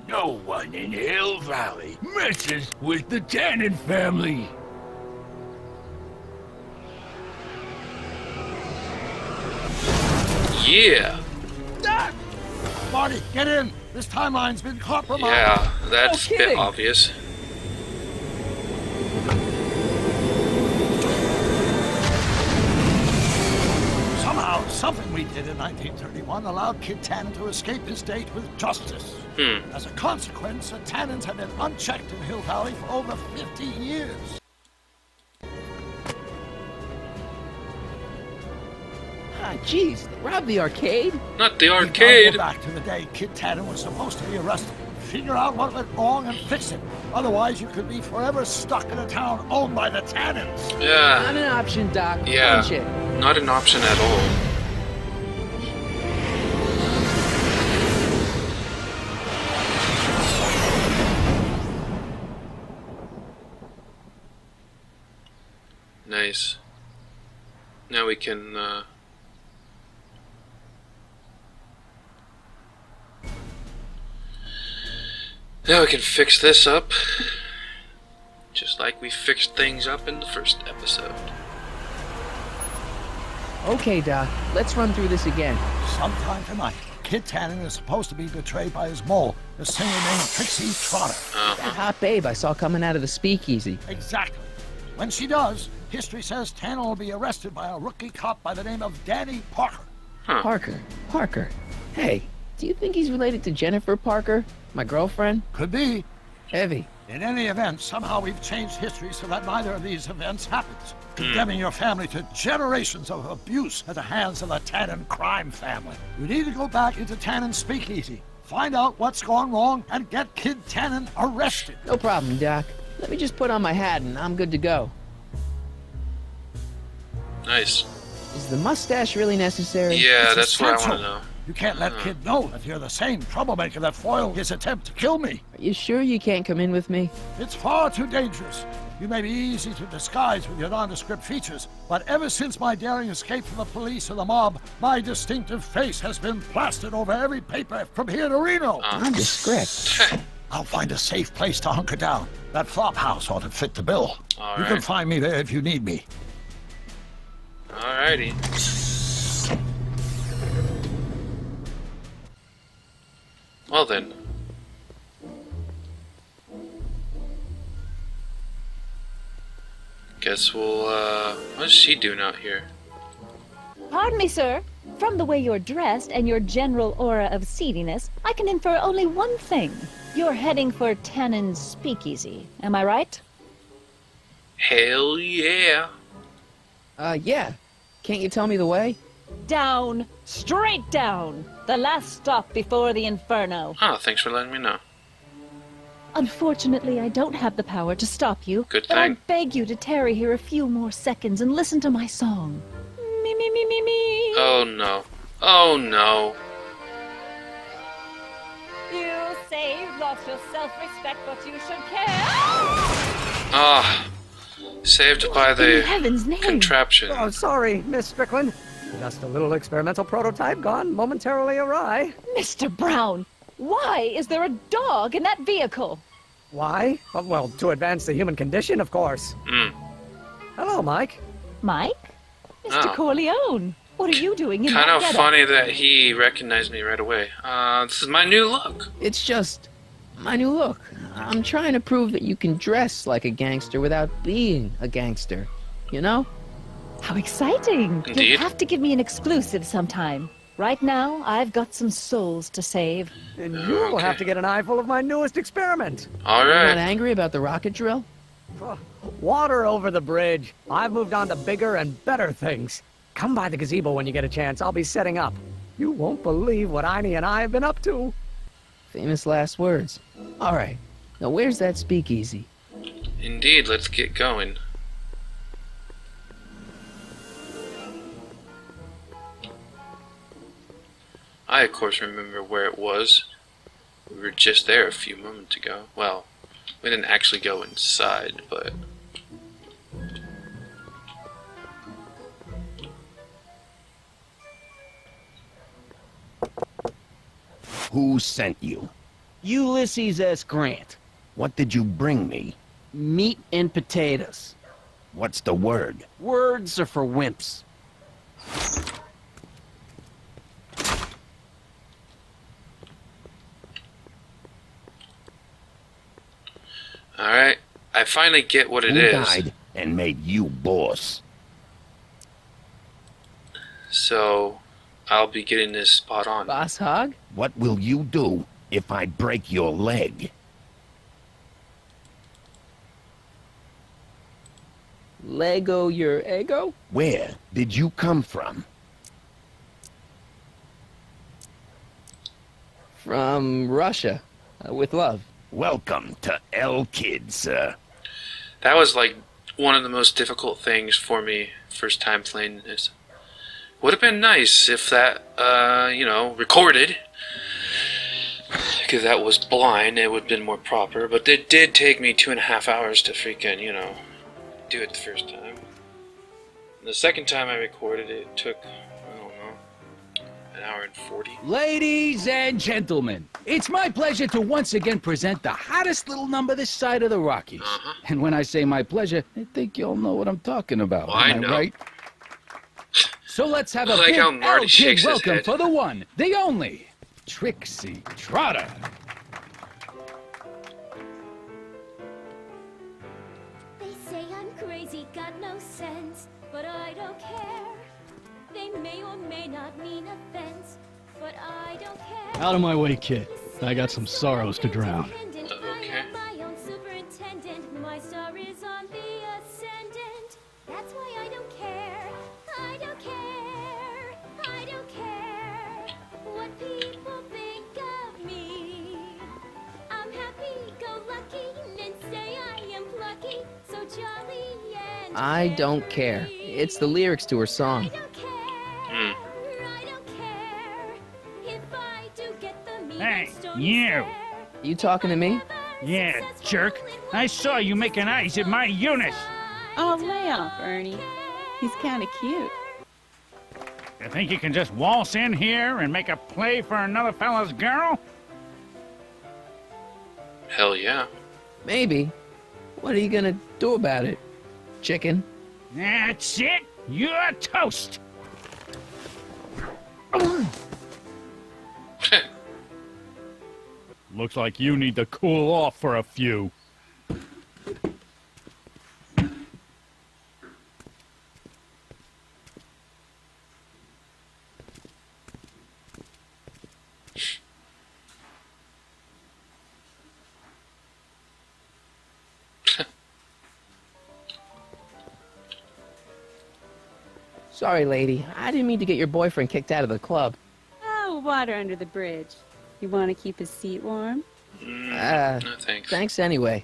Q: No one in Hill Valley messes with the Tannen family.
C: Yeah.
B: Marty, get in! This timeline's been compromised!
C: Yeah, that's
B: No
C: a bit
B: kidding.
C: obvious.
B: Somehow, something we did in 1931 allowed Kid Tannen to escape his date with justice. As a consequence, the Tannins have been unchecked in Hill Valley for over 50 years.
A: Ah, jeez, they robbed the arcade?
C: Not the
B: We've
C: arcade.
B: gotta go back to the day Kid Tannen was supposed to be arrested. Figure out what went wrong and fix it. Otherwise, you could be forever stuck in a town owned by the Tannins.
C: Yeah.
A: Not an option, Doc.
C: Yeah.
A: Punch it.
C: Not an option at all. Nice. Now we can, now we can fix this up. Just like we fixed things up in the first episode.
A: Okay, Doc, let's run through this again.
B: Sometime tonight, Kid Tannen is supposed to be betrayed by his mole, the singer named Trixie Trotter.
A: That hot babe I saw coming out of the speakeasy.
B: Exactly. When she does, history says Tannen will be arrested by a rookie cop by the name of Danny Parker.
C: Huh.
A: Parker. Hey, do you think he's related to Jennifer Parker, my girlfriend?
B: Could be.
A: Heavy.
B: In any event, somehow we've changed history so that neither of these events happens, condemning your family to generations of abuse at the hands of the Tannen crime family. We need to go back into Tannen's speakeasy, find out what's gone wrong, and get Kid Tannen arrested.
A: No problem, Doc. Let me just put on my hat and I'm good to go.
C: Nice.
A: Is the mustache really necessary?
C: Yeah,
B: It's
C: that's what I want
B: essential.
C: to know.
B: You can't let Kid know that you're the same troublemaker that foiled his attempt to kill me.
A: Are you sure you can't come in with me?
B: It's far too dangerous. You may be easy to disguise with your nondescript features, but ever since my daring escape from the police and the mob, my distinctive face has been plastered over every paper from here to Reno.
A: Nondescript?
B: I'll find a safe place to hunker down. That flop house ought to fit the bill.
C: All
B: You
C: right.
B: can find me there if you need me.
C: Alrighty. Well then. Guess we'll, what is she doing out here?
I: Pardon me, sir. From the way you're dressed and your general aura of seediness, I can infer only one thing. You're heading for Tannen's speakeasy. Am I right?
C: Hell yeah.
A: Yeah. Can't you tell me the way?
I: Down. Straight down. The last stop before the inferno.
C: Oh, thanks for letting me know.
I: Unfortunately, I don't have the power to stop you.
C: Good
I: but I
C: thing.
I: beg you to tarry here a few more seconds and listen to my song. Me, me, me, me, me.
C: Oh no. Oh no.
I: You say you've lost your self-respect, but you should care.
C: Ah. Saved by the
I: In heaven's name.
C: contraption.
M: Oh, sorry, Miss Strickland. Just a little experimental prototype gone momentarily awry.
I: Mr. Brown, why is there a dog in that vehicle?
M: Why? Well, to advance the human condition, of course. Hello, Mike.
I: Mike? Mr.
C: Oh.
I: Corleone, what are you doing in
C: Kind
I: that
C: of
I: getup?
C: funny that he recognized me right away. This is my new look.
A: It's just my new look. I'm trying to prove that you can dress like a gangster without being a gangster. You know?
I: How exciting!
C: Indeed.
I: You'll have to give me an exclusive sometime. Right now, I've got some souls to save.
M: And you'll have to get an eyeful of my newest experiment.
C: All
A: You're
C: right.
A: not angry about the rocket drill?
M: Water over the bridge. I've moved on to bigger and better things. Come by the gazebo when you get a chance. I'll be setting up. You won't believe what Einie and I have been up to.
A: Famous last words. All right. Now where's that speakeasy?
C: Indeed, let's get going. I, of course, remember where it was. We were just there a few moments ago. Well, we didn't actually go inside, but...
N: Who sent you?
E: Ulysses S. Grant.
N: What did you bring me?
E: Meat and potatoes.
N: What's the word?
E: Words are for wimps.
C: Alright, I finally get what it
N: Who
C: is.
N: died and made you boss?
C: So, I'll be getting this spot on.
A: Boss Hog?
N: What will you do if I break your leg?
A: Lego your ego?
N: Where did you come from?
A: From Russia. With love.
N: Welcome to L-Kid, sir.
C: That was like one of the most difficult things for me first time playing this. Would have been nice if that, recorded. Because that was blind, it would have been more proper. But it did take me 2.5 hours to freaking, do it the first time. And the second time I recorded it, it took, I don't know, an hour and 40.
J: Ladies and gentlemen, it's my pleasure to once again present the hottest little number this side of the Rockies. And when I say my pleasure, I think you'll know what I'm talking about.
C: Well, I
J: Am
C: know.
J: Right? So let's have a
C: I like
J: big
C: how Marty
J: L-Kid
C: shakes his
J: welcome
C: head.
J: for the one, the only, Trixie Trotter.
R: They say I'm crazy, got no sense, but I don't care. They may or may not mean offense, but I don't care.
S: Out of my way, kid. I got some sorrows to drown.
R: I am my own superintendent. My star is on the ascendant. That's why I don't care. I don't care. I don't care what people think of me. I'm happy-go-lucky and say I am plucky, so jolly and
A: I don't care. It's the lyrics to her song.
O: Hey, you!
A: You talking to me?
O: Yeah, jerk. I saw you making eyes at my Eunice.
T: Oh, lay off, Ernie. He's kind of cute.
O: You think you can just waltz in here and make a play for another fella's girl?
C: Hell yeah.
A: Maybe. What are you gonna do about it, chicken?
O: That's it. You're toast. Looks like you need to cool off for a few.
A: Sorry, lady. I didn't mean to get your boyfriend kicked out of the club.
T: Oh, water under the bridge. You want to keep his seat warm?
C: No, thanks.
A: Thanks anyway.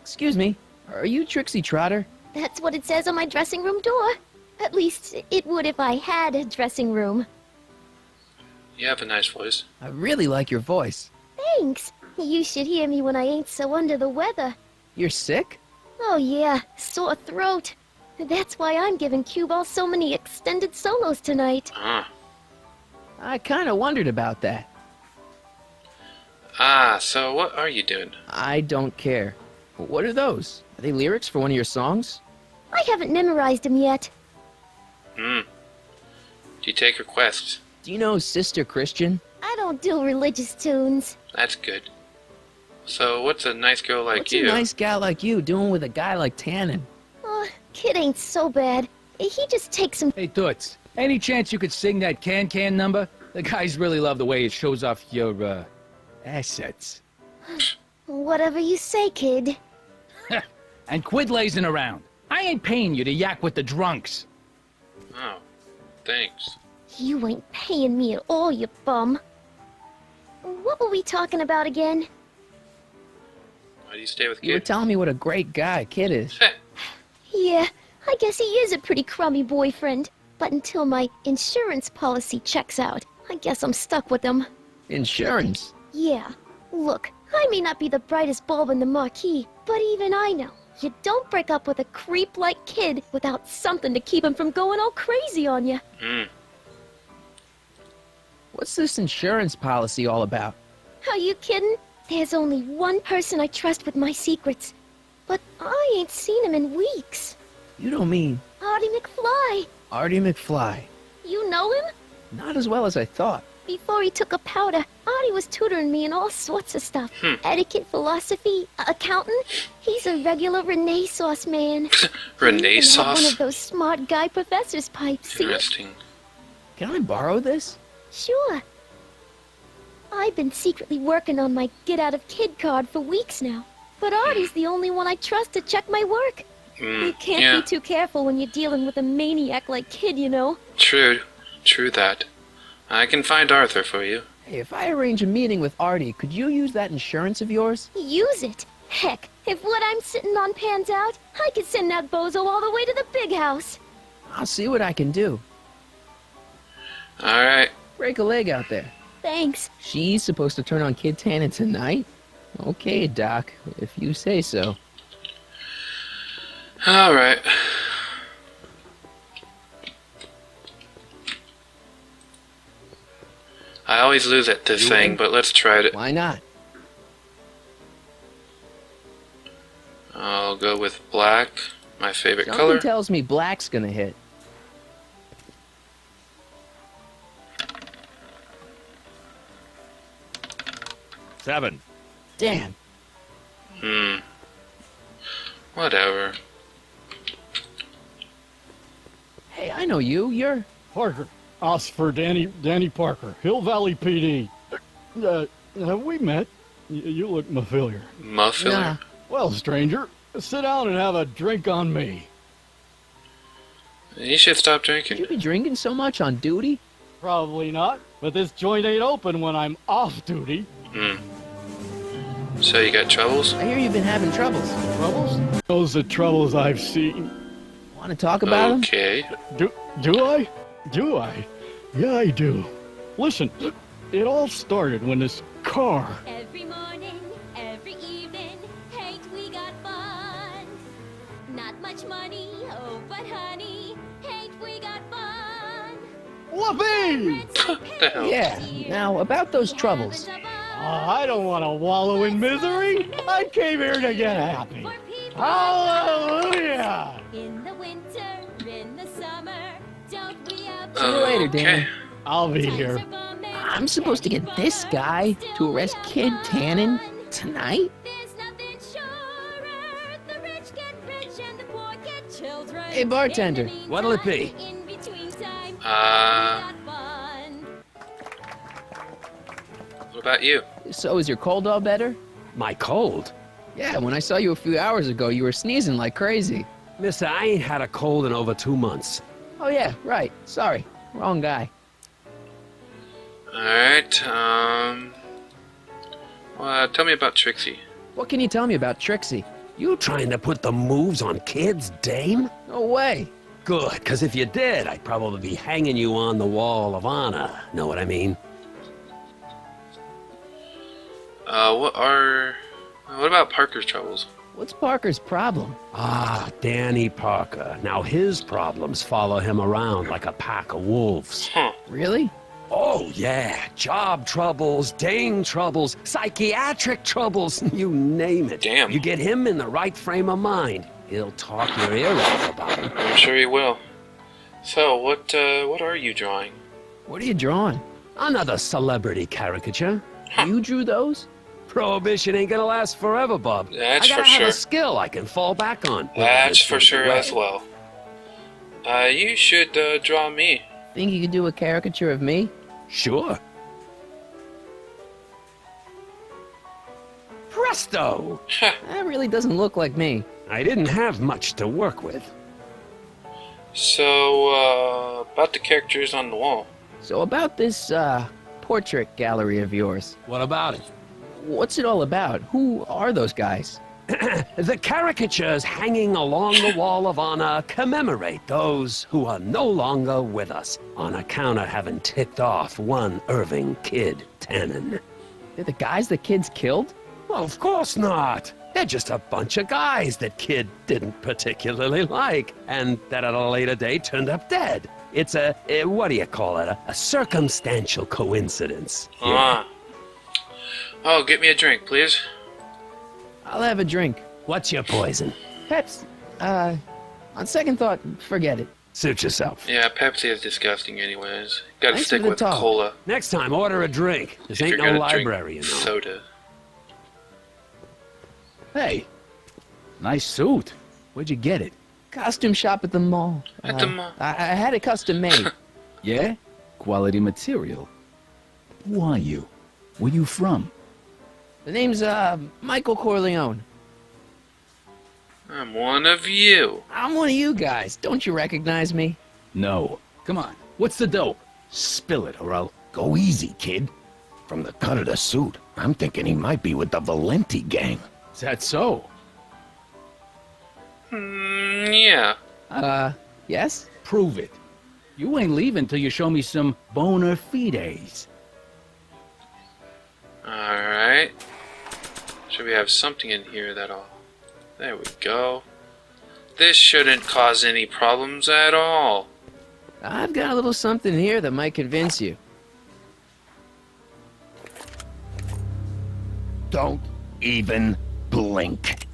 A: Excuse me. Are you Trixie Trotter?
P: That's what it says on my dressing room door. At least, it would if I had a dressing room.
C: You have a nice voice.
A: I really like your voice.
P: Thanks. You should hear me when I ain't so under the weather.
A: You're sick?
P: Oh yeah, sore throat. That's why I'm giving Cue Ball so many extended solos tonight.
A: I kinda wondered about that.
C: So what are you doing?
A: I don't care. What are those? Are they lyrics for one of your songs?
P: I haven't memorized them yet.
C: Do you take requests?
A: Do you know Sister Christian?
P: I don't do religious tunes.
C: That's good. So what's a nice girl like
A: What's
C: you?
A: a nice gal like you doing with a guy like Tannen?
P: Kid ain't so bad. He just takes some.
J: Hey, Toots. Any chance you could sing that can number? The guys really love the way it shows off your, assets.
P: Whatever you say, kid.
J: And quit lazing around. I ain't paying you to yak with the drunks.
C: Oh, thanks.
P: You ain't paying me at all, you bum. What were we talking about again?
C: Why do you stay with
A: You were
C: Kid?
A: telling me what a great guy Kid is.
P: Yeah, I guess he is a pretty crummy boyfriend. But until my insurance policy checks out, I guess I'm stuck with him.
A: Insurance?
P: Yeah. Look, I may not be the brightest bulb in the marquee, but even I know you don't break up with a creep like Kid without something to keep him from going all crazy on you.
A: What's this insurance policy all about?
P: Are you kidding? There's only one person I trust with my secrets. But I ain't seen him in weeks.
A: You don't mean
P: Artie McFly.
A: Artie McFly?
P: You know him?
A: Not as well as I thought.
P: Before he took a powder, Artie was tutoring me in all sorts of stuff. Etiquette, philosophy, accountant. He's a regular Renaissance man.
C: Renaissance?
P: One of those smart guy professor's pipes. See?
C: Interesting.
A: Can I borrow this?
P: Sure. I've been secretly working on my get out of Kid card for weeks now. But Artie's the only one I trust to check my work. You can't be too careful when you're dealing with a maniac like Kid, you know.
C: True that. I can find Arthur for you.
A: Hey, if I arrange a meeting with Artie, could you use that insurance of yours?
P: Use it? Heck, if what I'm sitting on pans out, I could send that bozo all the way to the big house.
A: I'll see what I can do.
C: Alright.
A: Break a leg out there.
P: Thanks.
A: She's supposed to turn on Kid Tannen tonight? Okay, Doc, if you say so.
C: Alright. I always lose at this thing, but let's try it.
A: Why not?
C: I'll go with black, my favorite
A: Something
C: color.
A: tells me black's gonna hit.
L: Seven.
A: Damn.
C: Whatever.
A: Hey, I know you. You're...
S: Parker. Oscar Danny Parker. Hill Valley PD. Have we met? You look familiar.
C: Familiar?
S: Well, stranger, sit down and have a drink on me.
C: You should stop drinking.
A: Should you be drinking so much on duty?
S: Probably not, but this joint ain't open when I'm off duty.
C: So you got troubles?
A: I hear you've been having troubles.
S: Troubles? Those are troubles I've seen.
A: Want to talk about them?
C: Okay.
S: Do I? Do I? Yeah, I do. Listen, it all started when this car...
R: Every morning, every evening, ain't we got fun? Not much money, oh, but honey, ain't we got fun?
S: Whoopee!
C: What the hell?
A: Yeah. Now, about those troubles.
S: I don't want to wallow in misery. I came here to get happy. Hallelujah!
R: In the winter, in the summer, don't we have
A: See you later, Danny.
S: I'll be here.
A: I'm supposed to get this guy to arrest Kid Tannen tonight?
R: There's nothing surer. The rich get rich and the poor get children.
A: Hey, bartender.
E: What'll it be?
R: In between time,
C: What about you?
A: So is your cold all better?
E: My cold?
A: Yeah, when I saw you a few hours ago, you were sneezing like crazy.
E: Mister, I ain't had a cold in over 2 months.
A: Oh yeah, right. Sorry. Wrong guy.
C: Alright, well, tell me about Trixie.
A: What can you tell me about Trixie?
E: You trying to put the moves on kids, dame?
A: No way.
E: Good, because if you did, I'd probably be hanging you on the wall of honor. Know what I mean?
C: What about Parker's troubles?
A: What's Parker's problem?
E: Ah, Danny Parker. Now his problems follow him around like a pack of wolves.
C: Huh.
A: Really?
E: Oh, yeah. Job troubles, dame troubles, psychiatric troubles, you name it.
C: Damn.
E: You get him in the right frame of mind, he'll talk your ear off about it.
C: I'm sure he will. So, what are you drawing?
A: What are you drawing?
E: Another celebrity caricature.
A: You drew those?
E: Prohibition ain't gonna last forever, Bob.
C: That's
E: I gotta
C: for
E: have
C: sure.
E: a skill I can fall back on.
C: That's for sure as well. You should draw me.
A: Think you could do a caricature of me?
E: Sure. Presto!
A: That really doesn't look like me.
E: I didn't have much to work with.
C: So, about the characters on the wall.
A: So about this, portrait gallery of yours.
E: What about it?
A: What's it all about? Who are those guys?
E: The caricatures hanging along the wall of honor commemorate those who are no longer with us on account of having ticked off one Irving Kid Tannen.
A: They're the guys the kids killed?
E: Well, of course not. They're just a bunch of guys that Kid didn't particularly like, and that at a later date turned up dead. It's a what do you call it? A circumstantial coincidence.
C: Ah. Oh, get me a drink, please.
A: I'll have a drink.
E: What's your poison?
A: Peps. On second thought, forget it.
E: Suit yourself.
C: Yeah, Pepsi is disgusting anyways. Gotta
A: Thanks
C: stick
A: for the
C: with
A: talk.
C: cola.
E: Next time, order a drink. This
C: If
E: ain't
C: you're
E: no
C: gonna drink
E: library, you know.
C: soda.
J: Hey, nice suit. Where'd you get it?
A: Costume shop at the mall.
C: At the mall.
A: I had it custom made.
J: Yeah? Quality material. Who are you? Where you from?
A: The name's, Michael Corleone.
C: I'm one of you.
A: I'm one of you guys. Don't you recognize me?
J: No. Come on. What's the dope? Spill it, or I'll...
N: Go easy, kid. From the cut of the suit, I'm thinking he might be with the Valenti gang.
J: Is that so?
C: Yeah.
A: Yes?
J: Prove it. You ain't leaving till you show me some bona fides.
C: Alright. Should we have something in here that'll... There we go. This shouldn't cause any problems at all.
A: I've got a little something here that might convince you.
N: Don't even blink.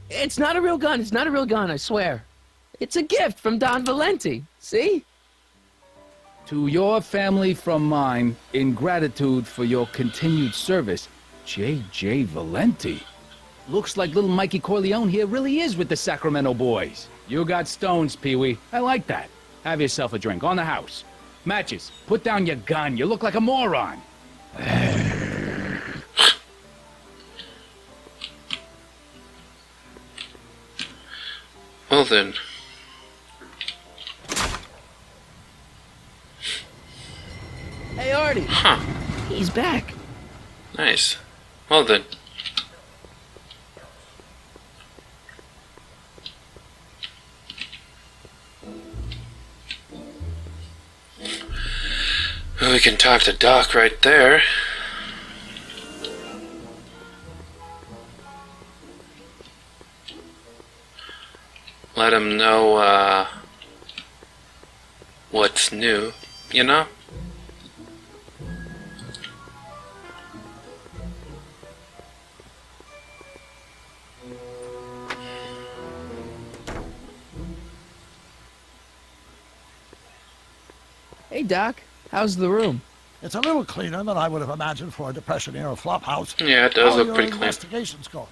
A: It's not a real gun. It's not a real gun, I swear. It's a gift from Don Valenti. See?
J: To your family from mine, in gratitude for your continued service, J.J. Valenti. Looks like little Mikey Corleone here really is with the Sacramento boys. You got stones, Pee-wee. I like that. Have yourself a drink on the house. Matches, put down your gun. You look like a moron.
C: Well then.
A: Hey, Artie.
C: Huh.
A: He's back.
C: Nice. Well then. Well, we can talk to Doc right there. Let him know, what's new, you know?
A: Hey, Doc. How's the room?
B: It's a little cleaner than I would have imagined for a Depression-era flophouse.
C: Yeah, it does
B: How
C: look
B: are
C: pretty
B: your
C: clean.
B: investigations going?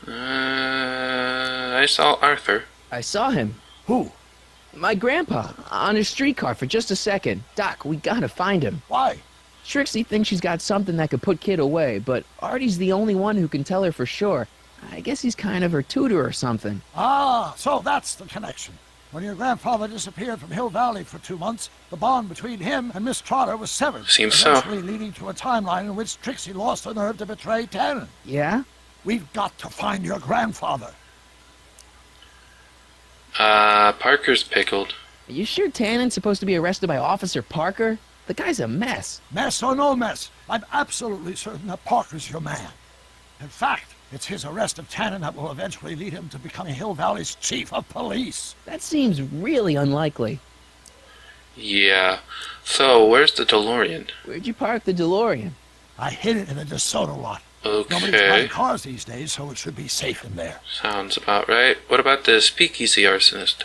C: I saw Arthur.
A: I saw him.
B: Who?
A: My grandpa, on his streetcar for just a second. Doc, we gotta find him.
B: Why?
A: Trixie thinks she's got something that could put Kid away, but Artie's the only one who can tell her for sure. I guess he's kind of her tutor or something.
B: Ah, so that's the connection. When your grandfather disappeared from Hill Valley for 2 months, the bond between him and Miss Trotter was severed.
C: Seems so.
B: Eventually leading to a timeline in which Trixie lost the nerve to betray Tannen.
A: Yeah?
B: We've got to find your grandfather.
C: Parker's pickled.
A: Are you sure Tannen's supposed to be arrested by Officer Parker? The guy's a mess.
B: Mess or no mess, I'm absolutely certain that Parker's your man. In fact, it's his arrest of Tannen that will eventually lead him to becoming Hill Valley's chief of police.
A: That seems really unlikely.
C: Yeah. So, where's the DeLorean?
A: Where'd you park the DeLorean?
B: I hid it in the DeSoto lot. Nobody's
C: Okay.
B: buying cars these days, so it should be safe in there.
C: Sounds about right. What about the speakeasy arsonist?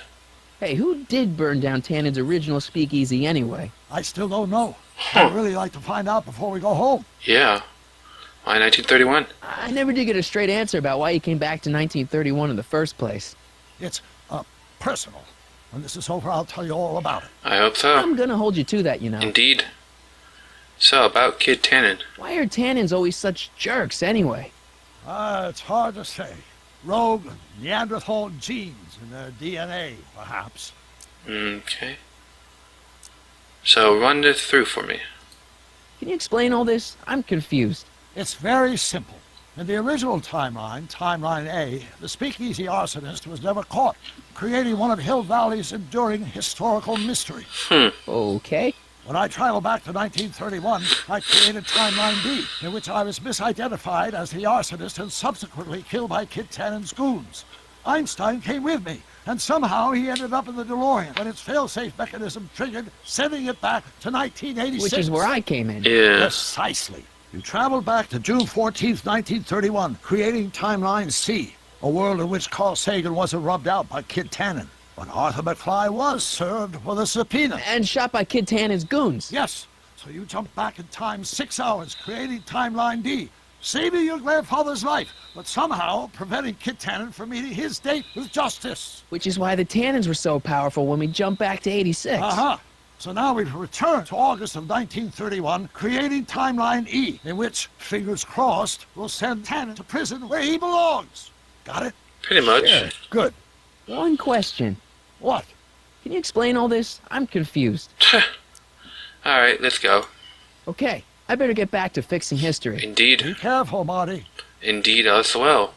A: Hey, who did burn down Tannen's original speakeasy anyway?
B: I still don't know. I'd really like to find out before we go home.
C: Yeah. Why 1931?
A: I never did get a straight answer about why he came back to 1931 in the first place.
B: It's, personal. When this is over, I'll tell you all about it.
C: I hope so.
A: I'm gonna hold you to that, you know.
C: Indeed. So, about Kid Tannen.
A: Why are Tannens always such jerks anyway?
B: It's hard to say. Rogue Neanderthal genes in their DNA, perhaps.
C: Okay. So, run this through for me.
A: Can you explain all this? I'm confused.
B: It's very simple. In the original timeline, Timeline A, the speakeasy arsonist was never caught, creating one of Hill Valley's enduring historical mysteries.
A: Okay.
B: When I traveled back to 1931, I created Timeline B, in which I was misidentified as the arsonist and subsequently killed by Kid Tannen's goons. Einstein came with me, and somehow he ended up in the DeLorean when its failsafe mechanism triggered, sending it back to 1986.
A: Which is where I came in.
C: Yeah.
B: Precisely. You traveled back to June 14th, 1931, creating Timeline C, a world in which Carl Sagan wasn't rubbed out by Kid Tannen, but Arthur McFly was served with a subpoena.
A: And shot by Kid Tannen's goons.
B: Yes, so you jumped back in time 6 hours, creating Timeline D, saving your grandfather's life, but somehow preventing Kid Tannen from meeting his date with justice.
A: Which is why the Tannens were so powerful when we jumped back to 86.
B: Uh-huh. So now we've returned to August of 1931, creating Timeline E, in which, fingers crossed, we'll send Tannen to prison where he belongs. Got it?
C: Pretty much.
A: Sure.
B: Good.
A: One question.
B: What?
A: Can you explain all this? I'm confused.
C: Alright, let's go.
A: Okay, I better get back to fixing history.
C: Indeed.
B: Be careful, Marty.
C: Indeed, as well.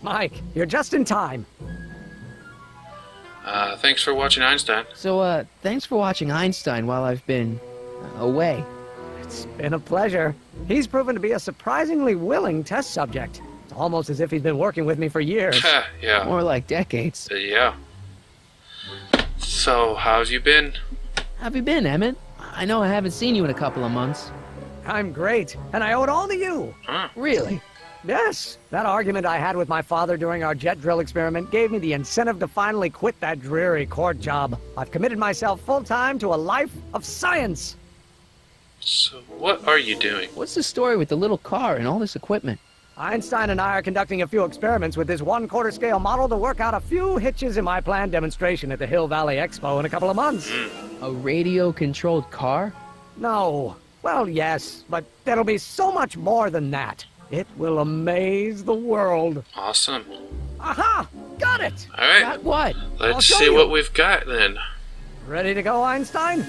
M: Mike, you're just in time.
C: Thanks for watching Einstein.
A: So, thanks for watching Einstein while I've been away.
M: It's been a pleasure. He's proven to be a surprisingly willing test subject. It's almost as if he's been working with me for years.
C: Yeah.
A: More like decades.
C: Yeah. So, how's you been?
A: Have you been, Emmett? I know I haven't seen you in a couple of months.
M: I'm great, and I owe it all to you.
C: Huh.
A: Really?
M: Yes, that argument I had with my father during our jet drill experiment gave me the incentive to finally quit that dreary court job. I've committed myself full-time to a life of science.
C: So what are you doing?
A: What's the story with the little car and all this equipment?
M: Einstein and I are conducting a few experiments with this 1/4 scale model to work out a few hitches in my planned demonstration at the Hill Valley Expo in a couple of months.
A: A radio-controlled car?
M: No. Well, yes, but there'll be so much more than that. It will amaze the world.
C: Awesome.
M: Aha! Got it!
C: Alright.
A: Got what?
C: Let's see what we've got then.
M: Ready to go, Einstein?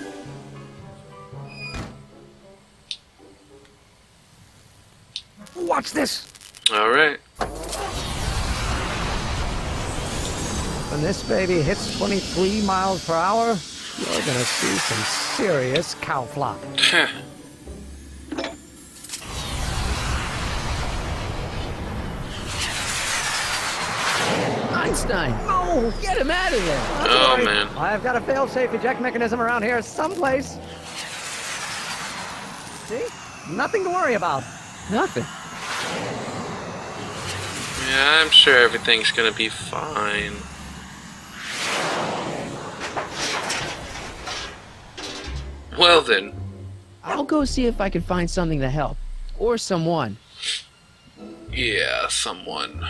M: Watch this!
C: Alright.
M: When this baby hits 23 miles per hour, you're gonna see some serious cow flop.
A: Einstein!
M: No!
A: Get him out of there!
C: Oh, man.
M: I've got a fail-safe eject mechanism around here someplace. See? Nothing to worry about.
A: Nothing.
C: Yeah, I'm sure everything's gonna be fine. Well then.
A: I'll go see if I can find something to help. Or someone.
C: Yeah, someone.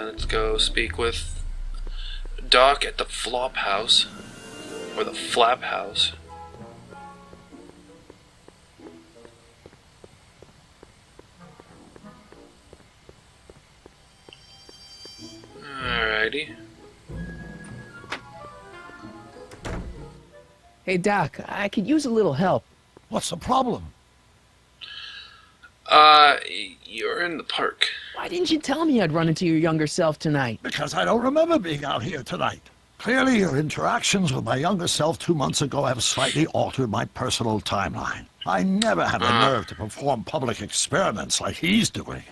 C: Let's go speak with Doc at the Flop House. Or the Flap House. Alrighty.
A: Hey, Doc, I could use a little help.
B: What's the problem?
C: You're in the park.
A: Why didn't you tell me I'd run into your younger self tonight?
B: Because I don't remember being out here tonight. Clearly, your interactions with my younger self 2 months ago have slightly altered my personal timeline. I never had the nerve to perform public experiments like he's doing.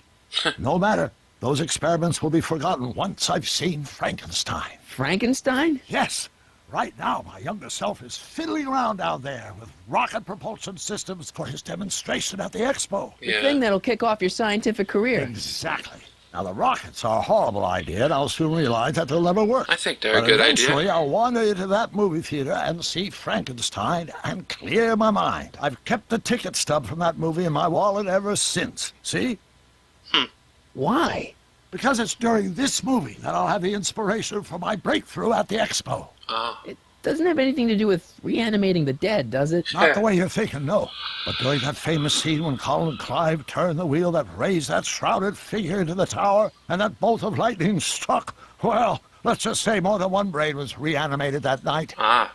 B: No matter. Those experiments will be forgotten once I've seen Frankenstein.
A: Frankenstein?
B: Yes. Right now, my younger self is fiddling around down there with rocket propulsion systems for his demonstration at the expo.
A: The thing that'll kick off your scientific career.
B: Exactly. Now, the rockets are a horrible idea, and I'll soon realize that they'll never work.
C: I think they're a
B: But
C: good idea.
B: eventually, I'll wander into that movie theater and see Frankenstein and clear my mind. I've kept the ticket stub from that movie in my wallet ever since. See?
A: Why?
B: Because it's during this movie that I'll have the inspiration for my breakthrough at the expo.
A: It doesn't have anything to do with reanimating the dead, does it?
B: Not the way you're thinking, no. But during that famous scene when Colin Clive turned the wheel that raised that shrouded figure into the tower, and that bolt of lightning struck, well, let's just say more than one brain was reanimated that night.
C: Gotta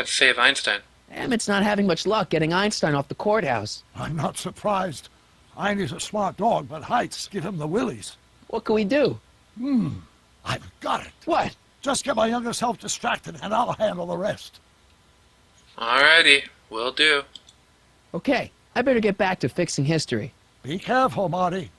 C: save Einstein.
A: Emmett's not having much luck getting Einstein off the courthouse.
B: I'm not surprised. Einstein's a smart dog, but heights give him the willies.
A: What can we do?
B: I've got it.
A: What?
B: Just get my younger self distracted, and I'll handle the rest.
C: Alrighty, will do.
A: Okay, I better get back to fixing history.
B: Be careful, Marty.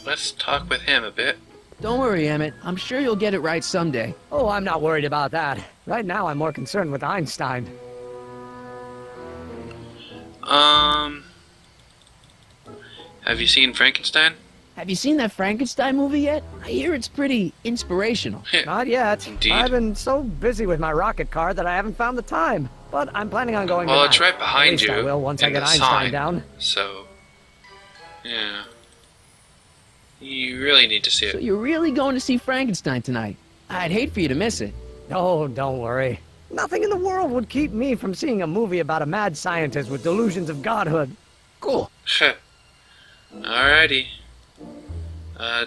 C: Let's talk with him a bit.
A: Don't worry, Emmett. I'm sure you'll get it right someday.
M: Oh, I'm not worried about that. Right now, I'm more concerned with Einstein.
C: Have you seen Frankenstein?
A: Have you seen that Frankenstein movie yet? I hear it's pretty inspirational.
M: Not yet.
C: Indeed.
M: I've been so busy with my rocket car that I haven't found the time. But I'm planning on going
C: Well,
M: tonight.
C: it's right behind
M: At least
C: you
M: I will once I
C: in
M: get
C: the
M: Einstein
C: sign.
M: down.
C: So, yeah. You really need to see
A: So
C: it.
A: you're really going to see Frankenstein tonight? I'd hate for you to miss it.
M: Oh, don't worry. Nothing in the world would keep me from seeing a movie about a mad scientist with delusions of godhood.
A: Cool.
C: Alrighty.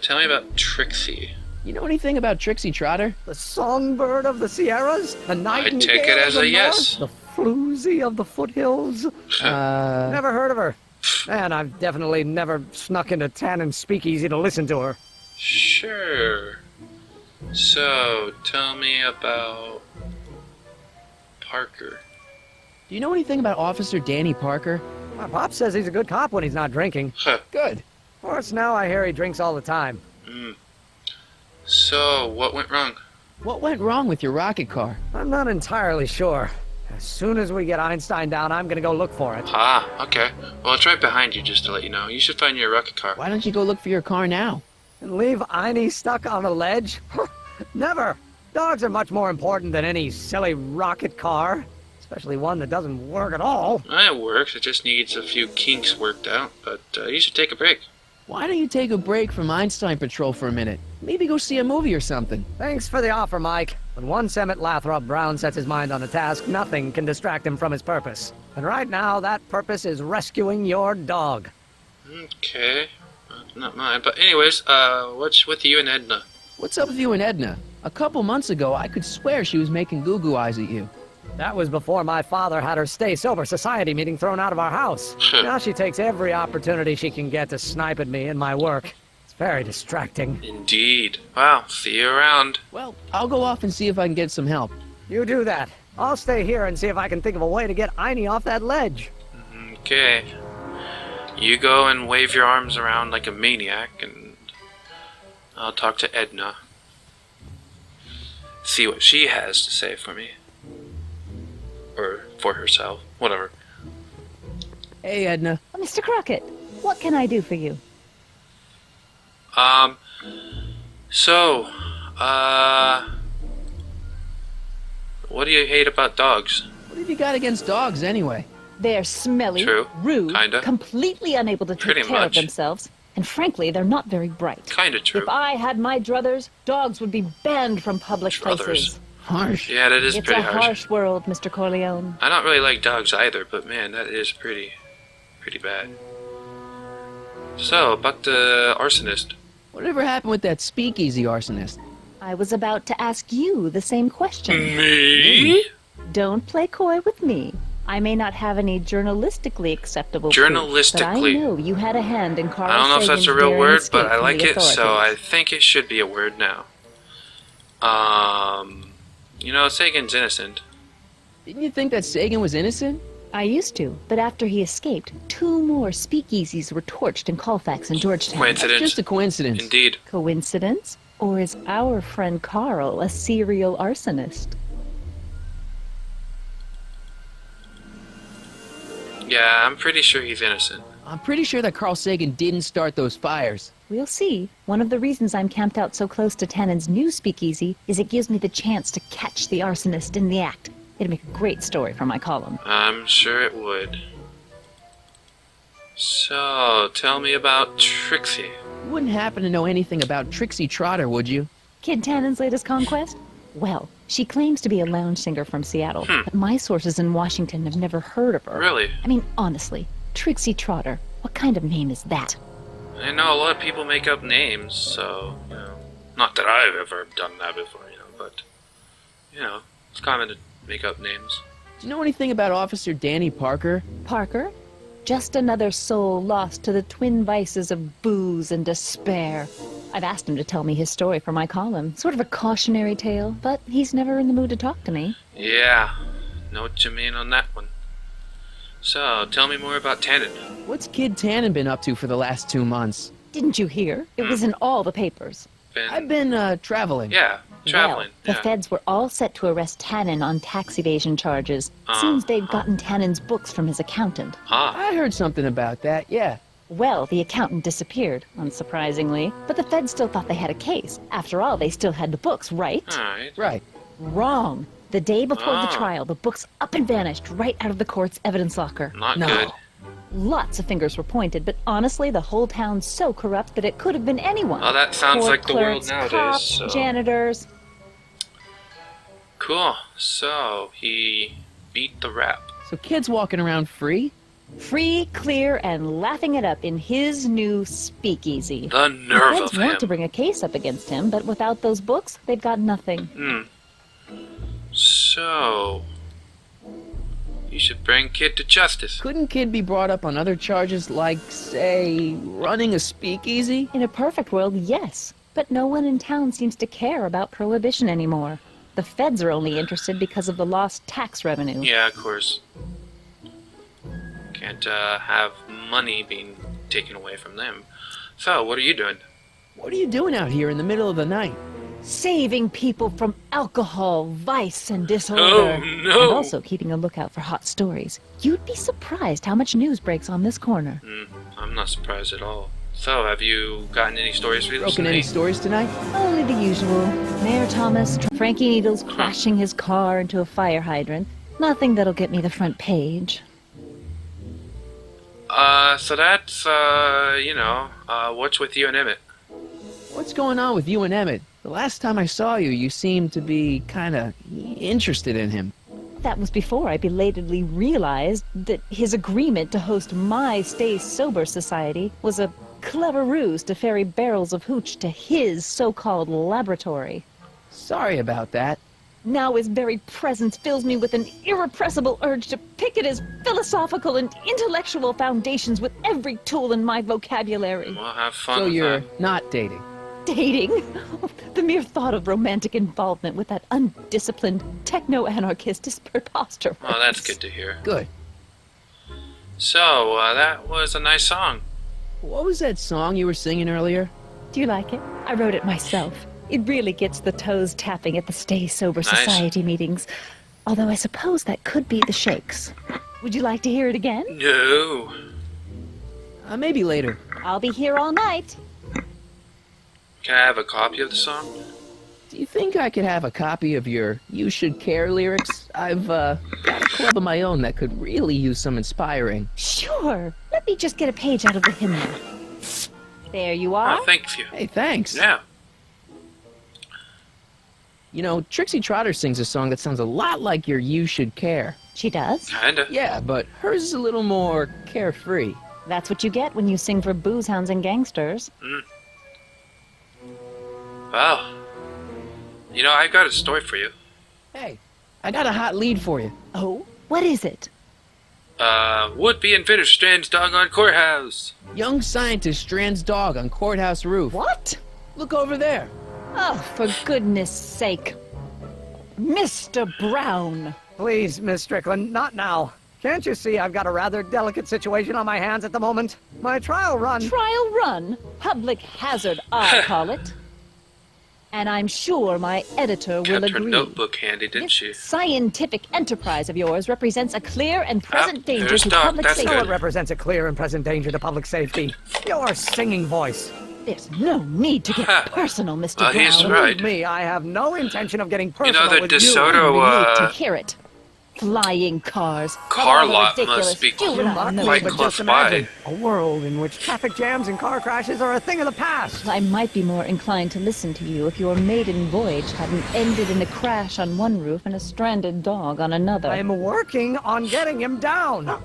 C: Tell me about Trixie.
A: You know anything about Trixie Trotter?
M: The songbird of the Sierras? The nightingale
C: take it
M: of
C: as
M: the
C: a yes.
M: north? The floozy of the foothills? Never heard of her. And I've definitely never snuck into Tannen's speakeasy to listen to her.
C: Sure. So, tell me about Parker.
A: Do you know anything about Officer Danny Parker?
M: My pop says he's a good cop when he's not drinking.
A: Good.
M: Of course, now I hear he drinks all the time.
C: So, what went wrong?
A: What went wrong with your rocket car?
M: I'm not entirely sure. As soon as we get Einstein down, I'm gonna go look for it.
C: Ah, okay. Well, it's right behind you, just to let you know. You should find your rocket car.
A: Why don't you go look for your car now?
M: And leave Einie stuck on a ledge? Never! Dogs are much more important than any silly rocket car. Especially one that doesn't work at all.
C: It works. It just needs a few kinks worked out. But you should take a break.
A: Why don't you take a break from Einstein Patrol for a minute? Maybe go see a movie or something.
M: Thanks for the offer, Mike. When once Emmett Lathrop Brown sets his mind on a task, nothing can distract him from his purpose. And right now, that purpose is rescuing your dog.
C: Okay. Not mine. But anyways, what's with you and Edna?
A: What's up with you and Edna? A couple months ago, I could swear she was making goo-goo eyes at you.
M: That was before my father had her Stay Sober Society meeting thrown out of our house. Now she takes every opportunity she can get to snipe at me and my work. It's very distracting.
C: Indeed. Wow, see you around.
A: Well, I'll go off and see if I can get some help.
M: You do that. I'll stay here and see if I can think of a way to get Einie off that ledge.
C: Okay. You go and wave your arms around like a maniac, and I'll talk to Edna. See what she has to say for me. Or for herself. Whatever.
A: Hey, Edna.
I: Mr. Crockett, what can I do for you?
C: What do you hate about dogs?
A: What have you got against dogs, anyway?
I: They're smelly,
C: True.
I: rude,
C: Kinda.
I: completely unable to take
C: Pretty
I: care of
C: much.
I: themselves, and frankly, they're not very bright.
C: Kinda true.
I: If I had my druthers, dogs would be banned from public places.
A: Harsh.
C: Yeah, that is
I: It's
C: pretty
I: a harsh world, Mr. Corleone.
C: I don't really like dogs either, but man, that is pretty bad. So, about the arsonist.
A: Whatever happened with that speakeasy arsonist?
I: I was about to ask you the same question.
C: Me?
I: Don't play coy with me. I may not have any journalistically acceptable proof, but I
C: Journalistically?
I: know you had a hand in Carl
C: I don't know if that's
I: Sagan's
C: a real
I: daring
C: word,
I: escape
C: but I
I: from
C: like
I: the
C: it, so I
I: authorities.
C: think it should be a word now. You know, Sagan's innocent.
A: Didn't you think that Sagan was innocent?
I: I used to, but after he escaped, 2 more speakeasies were torched in Colfax and Georgetown.
C: Coincidence.
A: Just a coincidence.
C: Indeed.
I: Coincidence? Or is our friend Carl a serial arsonist?
C: Yeah, I'm pretty sure he's innocent.
A: I'm pretty sure that Carl Sagan didn't start those fires.
I: We'll see. One of the reasons I'm camped out so close to Tannen's new speakeasy is it gives me the chance to catch the arsonist in the act. It'd make a great story for my column.
C: I'm sure it would. So, tell me about Trixie.
A: You wouldn't happen to know anything about Trixie Trotter, would you?
I: Kid Tannen's latest conquest? Well, she claims to be a lounge singer from Seattle, but my sources in Washington have never heard of her.
C: Really?
I: I mean, honestly, Trixie Trotter, what kind of name is that?
C: I know a lot of people make up names, so, you know, not that I've ever done that before, you know, but, you know, it's common to make up names.
A: Do you know anything about Officer Danny Parker?
I: Parker? Just another soul lost to the twin vices of booze and despair. I've asked him to tell me his story for my column. Sort of a cautionary tale, but he's never in the mood to talk to me.
C: Yeah, know what you mean on that one. So, tell me more about Tannen.
A: What's Kid Tannen been up to for the last 2 months?
I: Didn't you hear? It was in all the papers.
A: I've been, traveling.
C: Yeah, traveling.
I: Well, the feds were all set to arrest Tannen on tax evasion charges. Seems they'd gotten Tannen's books from his accountant.
A: I heard something about that, yeah.
I: Well, the accountant disappeared, unsurprisingly. But the feds still thought they had a case. After all, they still had the books, right?
C: Alright.
A: Right.
I: Wrong. The day before the trial, the books up and vanished right out of the court's evidence locker.
C: Not good.
I: Lots of fingers were pointed, but honestly, the whole town's so corrupt that it could have been anyone.
C: Well, that sounds
I: Court
C: like the world
I: clerks,
C: nowadays,
I: cops,
C: so...
I: janitors.
C: Cool. So, he beat the rap.
A: So Kid's walking around free?
I: Free, clear, and laughing it up in his new speakeasy.
C: The nerve
I: feds
C: of
I: want
C: him.
I: to bring a case up against him, but without those books, they've got nothing.
C: So... you should bring Kid to justice.
A: Couldn't Kid be brought up on other charges like, say, running a speakeasy?
I: In a perfect world, yes. But no one in town seems to care about prohibition anymore. The feds are only interested because of the lost tax revenue.
C: Yeah, of course. Can't have money being taken away from them. So, what are you doing?
A: What are you doing out here in the middle of the night?
I: Saving people from alcohol, vice, and disorder.
C: Oh, no.
I: And also keeping a lookout for hot stories. You'd be surprised how much news breaks on this corner.
C: I'm not surprised at all. So, have you gotten any stories for this
A: Broken
C: night?
A: any stories tonight?
I: Only the usual. Mayor Thomas, Frankie Needles crashing his car into a fire hydrant. Nothing that'll get me the front page.
C: So that's, what's with you and Emmett?
A: What's going on with you and Emmett? The last time I saw you, you seemed to be kinda interested in him.
I: That was before I belatedly realized that his agreement to host my Stay Sober Society was a clever ruse to ferry barrels of hooch to his so-called laboratory.
A: Sorry about that.
I: Now his very presence fills me with an irrepressible urge to pick at his philosophical and intellectual foundations with every tool in my vocabulary.
C: Well, have fun
A: So
C: with
A: you're
C: that.
A: not dating?
I: Dating? The mere thought of romantic involvement with that undisciplined techno-anarchist is preposterous.
C: Oh, that's good to hear.
A: Good.
C: So, that was a nice song.
A: What was that song you were singing earlier?
I: Do you like it? I wrote it myself. It really gets the toes tapping at the Stay Sober
C: Nice.
I: Society meetings. Although I suppose that could be the Shakes. Would you like to hear it again?
C: No.
A: Maybe later.
I: I'll be here all night.
C: Can I have a copy of the song?
A: Do you think I could have a copy of your You Should Care lyrics? I've got a club of my own that could really use some inspiring.
I: Sure. Let me just get a page out of the hymnal. There you are.
C: Oh, thank you.
A: Hey, thanks.
C: Yeah.
A: You know, Trixie Trotter sings a song that sounds a lot like your You Should Care.
I: She does?
C: Kinda.
A: Yeah, but hers is a little more carefree.
I: That's what you get when you sing for booze hounds and gangsters.
C: Wow. You know, I've got a story for you.
A: Hey, I got a hot lead for you.
I: Oh? What is it?
C: Would-be inventor strands dog on courthouse.
A: Young scientist strands dog on courthouse roof.
I: What?
A: Look over there.
I: Oh, for goodness sake. Mr. Brown.
M: Please, Miss Strickland, not now. Can't you see I've got a rather delicate situation on my hands at the moment? My trial run...
I: Trial run? Public hazard, I call it. And I'm sure my editor will
C: Kept her
I: agree.
C: notebook handy, didn't she?
I: Scientific enterprise of yours represents a clear and present danger
C: there's
I: to
C: Doc,
I: public
C: that's
I: safety.
M: So it represents a clear and present danger to public safety. Your singing voice.
I: There's no need to get personal, Mr. Brown.
C: He's right.
M: Believe me, I have no intention of getting
C: You
M: personal
C: know that
M: with
C: DeSoto,
I: To hear it. Flying cars.
C: car
I: all the
C: lot
I: ridiculous
C: must be
I: juvenile
C: quite
I: notions.
M: But
C: close
M: just imagine
C: by.
M: a world in which traffic jams and car crashes are a thing of the past.
I: I might be more inclined to listen to you if your maiden voyage hadn't ended in a crash on one roof and a stranded dog on another.
M: I'm working on getting him down.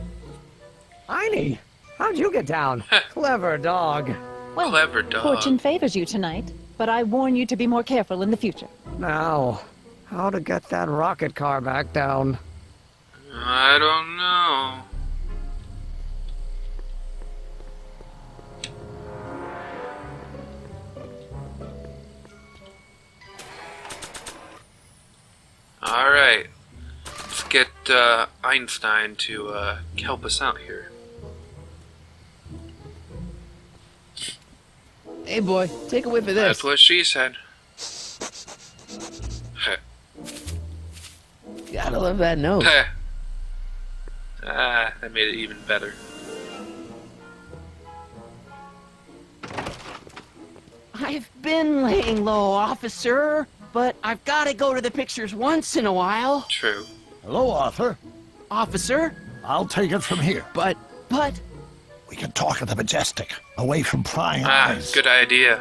M: Heine, how'd you get down? Clever dog.
I: Well,
C: Clever dog.
I: fortune favors you tonight, but I warn you to be more careful in the future.
M: Now, how to get that rocket car back down?
C: I don't know. Alright. Let's get Einstein to help us out here.
A: Hey, boy, take a whiff of this.
C: That's what she said.
A: Gotta love that nose.
C: That made it even better.
E: I've been laying low, officer, but I've got to go to the pictures once in a while.
C: True.
B: Hello, Arthur.
E: Officer?
B: I'll take it from here.
E: But...
B: We can talk at the Majestic, away from prying eyes.
C: Good idea.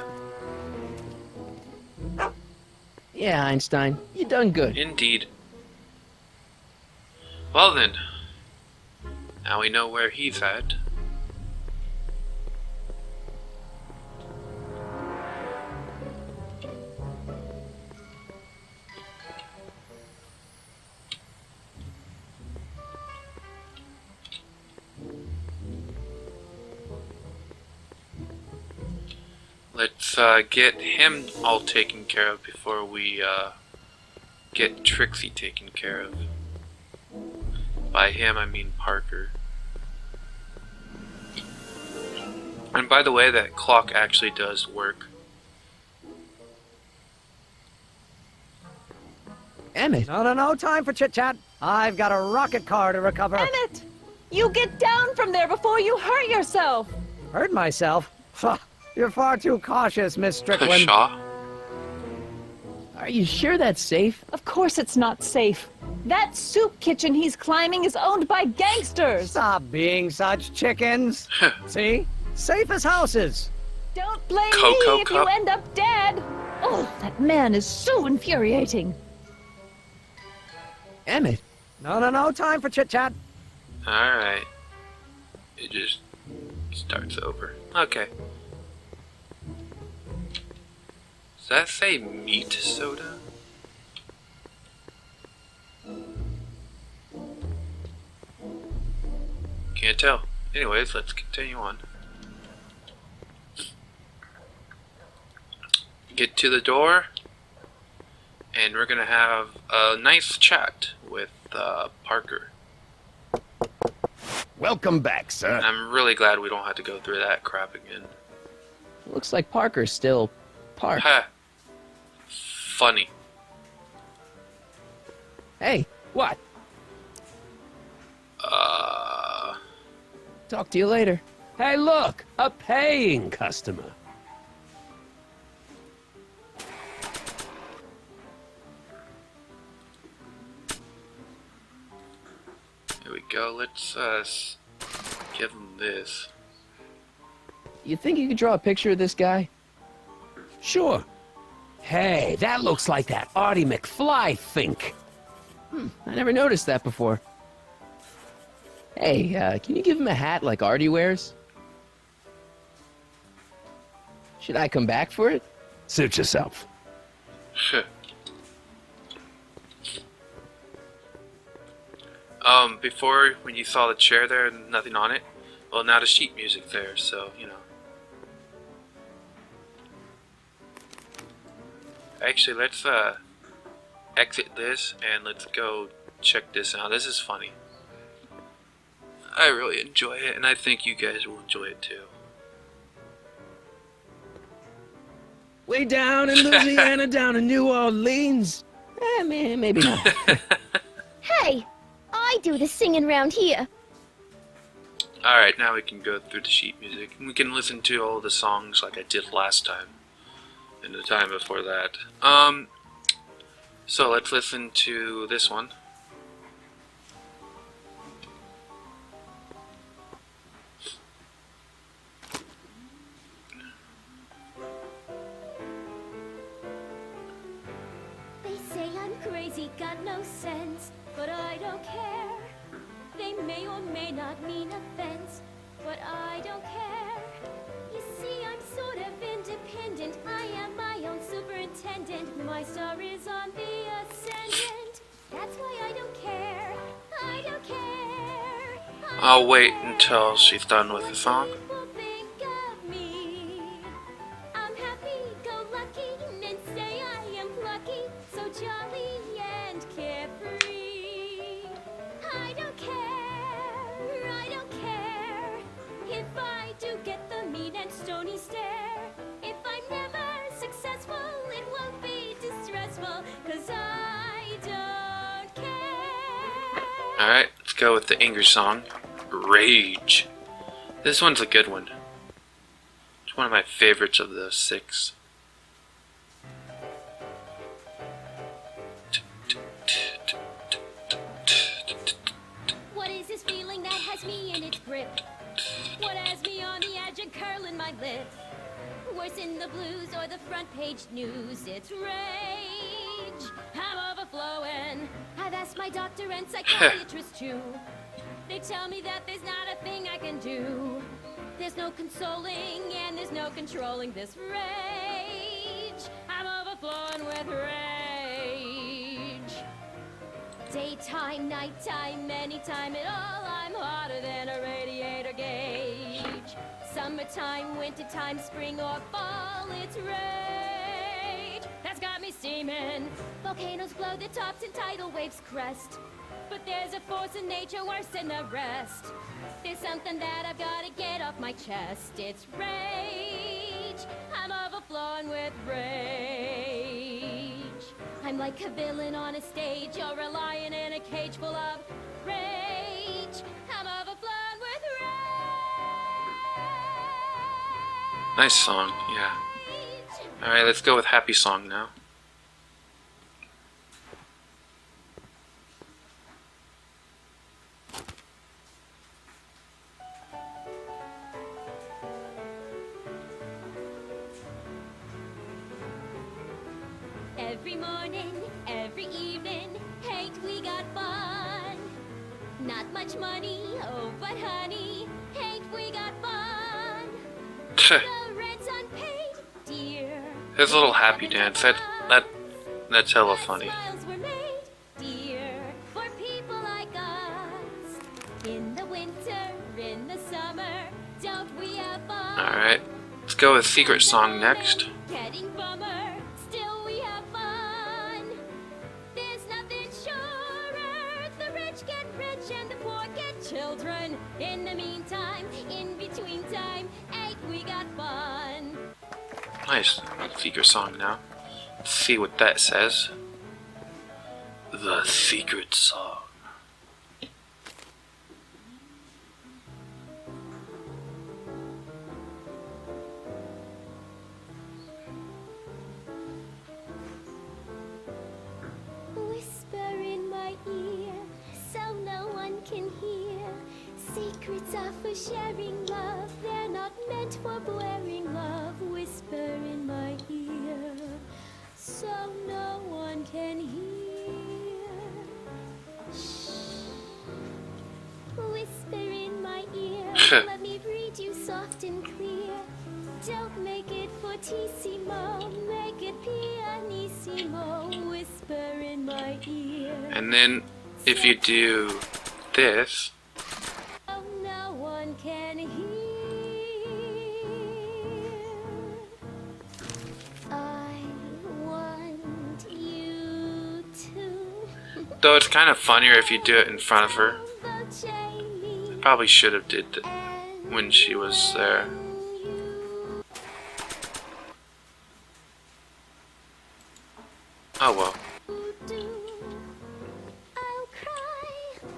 A: Yeah, Einstein, you done good.
C: Indeed. Well then, now we know where he's at. Let's get him all taken care of before we get Trixie taken care of. By him, I mean Parker. And by the way, that clock actually does work.
A: Emmett!
M: No time for chit-chat. I've got a rocket car to recover.
I: Emmett! You get down from there before you hurt yourself!
M: Hurt myself? You're far too cautious, Miss Strickland.
C: Shaw?
A: Are you sure that's safe?
I: Of course it's not safe. That soup kitchen he's climbing is owned by gangsters!
M: Stop being such chickens. See? Safe as houses.
I: Don't blame
C: Cocoa
I: me if
C: Cup?
I: you end up dead! Oh, that man is so infuriating.
A: Emmett!
M: No time for chit-chat.
C: Alright. It just starts over. Okay. Does that say meat soda? Can't tell. Anyways, let's continue on. Get to the door, and we're gonna have a nice chat with Parker.
N: Welcome back, sir.
C: And I'm really glad we don't have to go through that crap again.
A: Looks like Parker's still Park.
C: Ha! Funny.
A: Hey, what? Talk to you later.
U: Hey, look! A paying customer.
C: Here we go. Let's give him this.
A: You think you could draw a picture of this guy?
U: Sure. Hey, that looks like that Artie McFly think.
A: I never noticed that before. Hey, can you give him a hat like Artie wears? Should I come back for it?
U: Suit yourself.
C: Before, when you saw the chair there and nothing on it, well, now the sheet music there, so, you know. Actually, let's, exit this, and let's go check this out. This is funny. I really enjoy it, and I think you guys will enjoy it too.
A: Way down in Louisiana, down in New Orleans. Maybe not.
P: Hey, I do the singing round here.
C: Alright, now we can go through the sheet music, and we can listen to all the songs like I did last time, and the time before that. So let's listen to this one.
R: They say I'm crazy, got no sense, but I don't care. They may or may not mean offense, but I don't care. You see, I'm sort of independent. I am my own superintendent. My star is on the ascendant. That's why I don't care. I don't care.
C: I'll wait until she's done with the song.
R: People think of me. I'm happy-go-lucky and say I am plucky, so jolly and carefree. I don't care. I don't care if I do get the mean and stony stare. If I'm never successful, it won't be distressful, 'cause I don't care.
C: Alright, let's go with the English song, Rage. This one's a good one. It's one of my favorites of the 6.
R: What is this feeling that has me in its grip? What has me on the edge and curling my lip? Worse in the blues or the front page news, it's rage. I'm overflowing. I've asked my doctor and psychiatrist too. They tell me that there's not a thing I can do. There's no consoling and there's no controlling this rage. I'm overflowing with rage. Daytime, nighttime, anytime at all, I'm hotter than a radiator gauge. Summertime, wintertime, spring or fall, it's rage. That's got me steaming. Volcanoes blow the tops and tidal waves crest. But there's a force in nature worse than the rest. There's something that I've gotta get off my chest. It's rage. I'm overflowing with rage. I'm like a villain on a stage. You're a lion in a cage full of rage. I'm overflowing with rage.
C: Nice song, yeah. Alright, let's go with Happy Song now.
R: Every morning, every evening, ain't we got fun? Not much money, oh but honey, ain't we got fun? The rent's unpaid, dear.
C: There's a little happy dance. That's hella funny.
R: Smiles were made, dear, for people like us. In the winter, in the summer, don't we have fun?
C: Alright, let's go with Secret Song next.
R: Getting bummer, still we have fun. There's nothing surer. The rich get rich and the poor get children. In the meantime, in between time, ain't we got fun?
C: Nice. Secret Song now. Let's see what that says. The Secret Song.
R: Whisper in my ear, so no one can hear. Secrets are for sharing love, they're not meant for blaring love. Whisper in my ear, so no one can hear. Shh. Whisper in my ear, let me read you soft and clear. Don't make it fortissimo, make it pianissimo. Whisper in my ear.
C: And then if you do this,
R: Oh, no one can hear. I want you to.
C: though it's kind of funnier if you do it in front of her. I probably should have did it when she was there. Oh well.
R: I'll cry.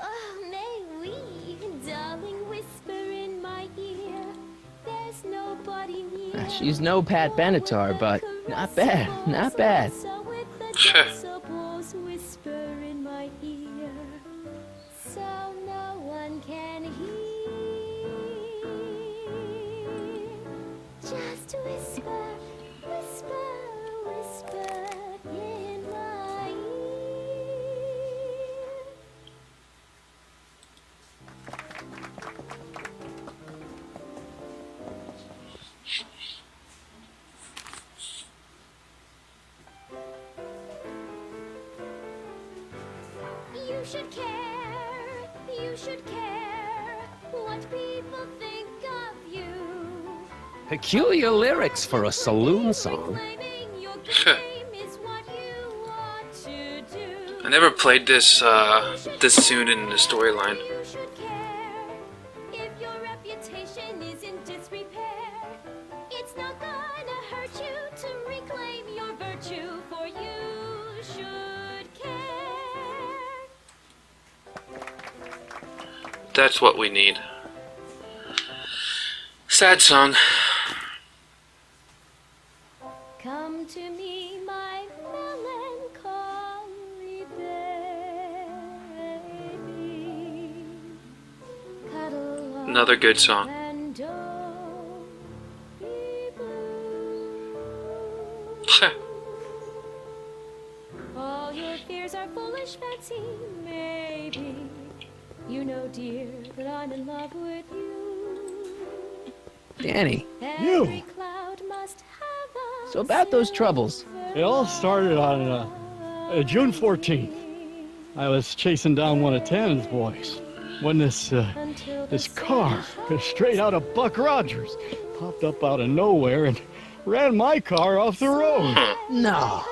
R: Oh, may we, darling, whisper in my ear. There's nobody near.
A: She's no Pat Benatar, but not bad, not bad.
R: So with the decibels, whisper in my ear, so no one can hear. Just whisper, whisper, whisper in my ear. You should care, you should care what people think of you.
U: Peculiar lyrics for a saloon song.
R: Is what you want to do.
C: I never played this this soon in the storyline.
R: You should care if your reputation is in disrepair. It's not gonna hurt you to reclaim your virtue, for you should care.
C: That's what we need. Sad song.
R: Come to me, my melancholy baby. Cuddle up
C: Another good song.
R: and don't be blue. All your fears are foolish fancy, maybe. You know, dear, that I'm in love with you.
A: Danny,
R: Every cloud must have a
A: so about those troubles.
S: It all started on June 14th. I was chasing down one of Tannen's boys when this car, straight out of Buck Rogers, popped up out of nowhere and ran my car off the road.
A: No.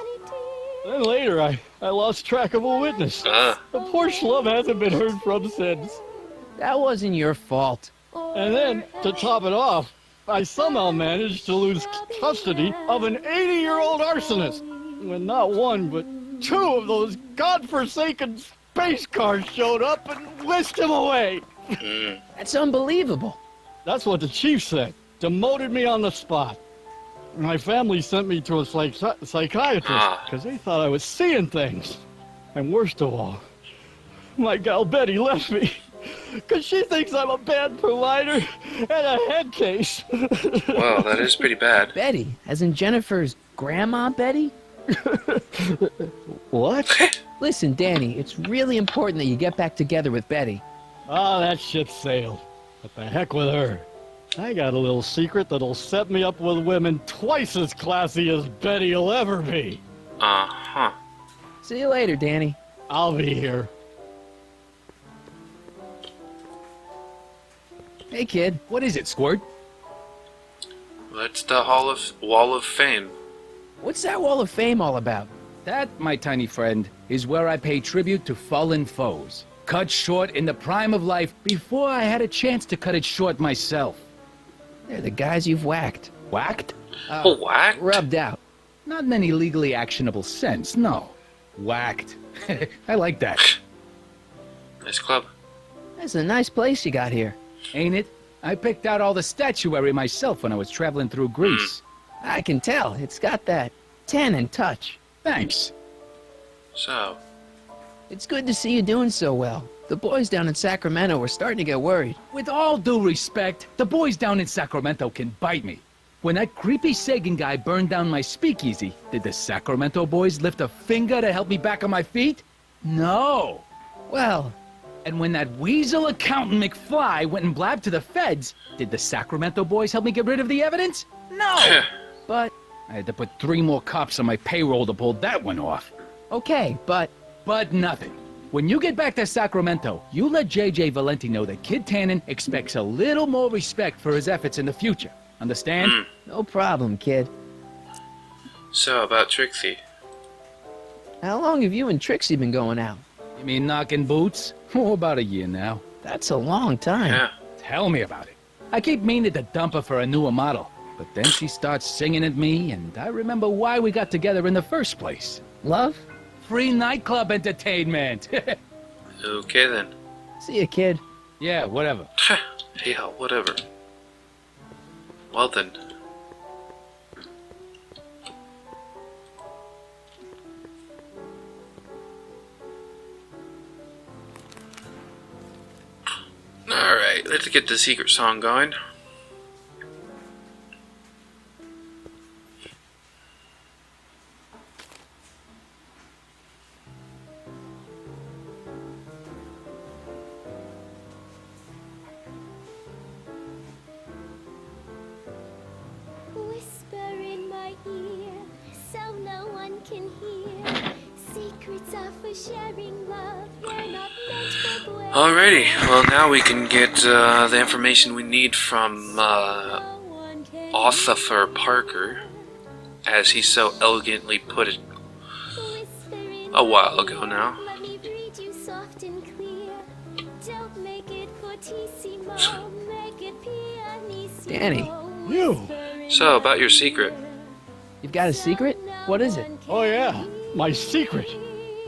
S: Then later, I lost track of a witness. The poor schlub hasn't been heard from since.
A: That wasn't your fault.
S: And then, to top it off, I somehow managed to lose custody of an 80-year-old arsonist. When not one, but two of those godforsaken space cars showed up and whisked him away.
A: That's unbelievable.
S: That's what the chief said. Demoted me on the spot. My family sent me to a psychiatrist because they thought I was seeing things. And worst of all, my gal Betty left me because she thinks I'm a bad provider and a head case.
C: Wow, that is pretty bad.
A: Betty, as in Jennifer's grandma Betty?
S: What?
A: Listen, Danny, it's really important that you get back together with Betty.
S: Ah, that ship sailed. What the heck with her? I got a little secret that'll set me up with women twice as classy as Betty'll ever be.
C: Uh-huh.
A: See you later, Danny.
S: I'll be here.
A: Hey, kid.
J: What is it, Squirt?
C: That's the Wall of Fame.
A: What's that Wall of Fame all about?
J: That, my tiny friend, is where I pay tribute to fallen foes. Cut short in the prime of life before I had a chance to cut it short myself.
A: They're the guys you've whacked.
J: Whacked?
C: Whacked?
A: Rubbed out.
J: Not in any legally actionable sense, no. Whacked. I like that.
C: Nice club.
A: That's a nice place you got here.
J: Ain't it? I picked out all the statuary myself when I was traveling through Greece.
A: I can tell. It's got that tannin touch.
J: Thanks.
C: So,
A: It's good to see you doing so well. The boys down in Sacramento were starting to get worried.
J: With all due respect, the boys down in Sacramento can bite me. When that creepy Sagan guy burned down my speakeasy, did the Sacramento boys lift a finger to help me back on my feet? No.
A: Well,
J: and when that weasel accountant McFly went and blabbed to the feds, did the Sacramento boys help me get rid of the evidence? No.
A: But
J: I had to put 3 more cops on my payroll to pull that one off.
A: Okay, but
J: nothing. When you get back to Sacramento, you let J.J. Valenti know that Kid Tannen expects a little more respect for his efforts in the future. Understand?
A: No problem, kid.
C: So, about Trixie.
A: How long have you and Trixie been going out?
J: You mean knocking boots? Oh, about a year now.
A: That's a long time.
C: Yeah.
J: Tell me about it. I keep meaning to dump her for a newer model, but then she starts singing at me, and I remember why we got together in the first place.
A: Love?
J: Free nightclub entertainment.
C: Okay then.
A: See ya, kid.
J: Yeah, whatever.
C: Yeah, whatever. Well then. Alright, let's get the secret song going.
R: Whisper in my ear, so no one can hear. Secrets are for sharing love, they're not meant for play.
C: Alrighty, well now we can get the information we need from Arthur Parker, as he so elegantly put it a while ago now.
R: Let me read you soft and clear. Don't make it fortissimo, make it pianissimo.
A: Danny.
S: You!
C: So, about your secret.
A: You've got a secret? What is it?
S: Oh yeah, my secret.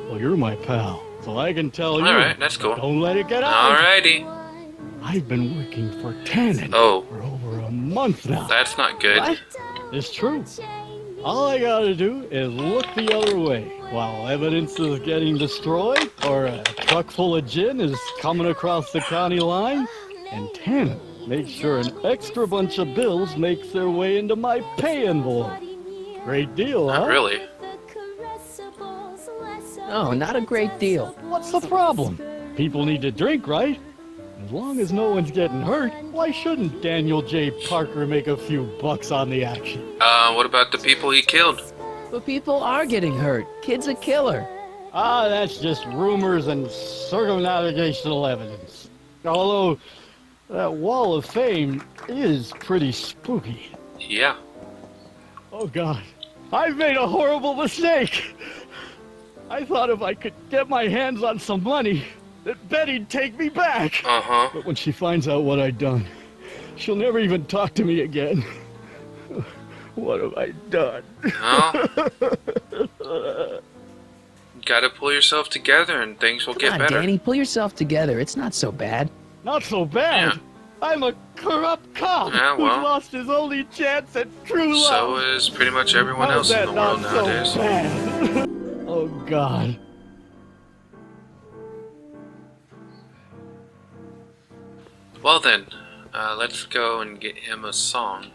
S: Well, you're my pal, so I can tell you.
C: Alright, that's cool.
S: Don't let it get out.
C: Alrighty.
S: I've been working for Tannen for over a month now.
C: That's not good.
A: What?
S: It's true. All I gotta do is look the other way while evidence is getting destroyed or a truck full of gin is coming across the county line, and Tannen makes sure an extra bunch of bills makes their way into my pay envelope. Great deal, huh?
C: Not really.
A: No, not a great deal.
S: What's the problem? People need to drink, right? As long as no one's getting hurt, why shouldn't Daniel J. Parker make a few bucks on the action?
C: What about the people he killed?
A: But people are getting hurt. Kid's a killer.
S: Ah, that's just rumors and circumnavigational evidence. Although, that Wall of Fame is pretty spooky.
C: Yeah.
S: Oh God, I've made a horrible mistake. I thought if I could get my hands on some money, that Betty'd take me back.
C: Uh-huh.
S: But when she finds out what I'd done, she'll never even talk to me again. What have I done?
C: No. Gotta pull yourself together and things will get
A: Come on,
C: better.
A: Danny, pull yourself together. It's not so bad.
S: Not so bad.
C: Yeah.
S: I'm a corrupt cop
C: Yeah,
S: who's
C: well.
S: lost his only chance at true love.
C: So is pretty much everyone
S: How's
C: else in the
S: that
C: world
S: not so
C: nowadays.
S: bad? Oh, God.
C: Well then, let's go and get him a song.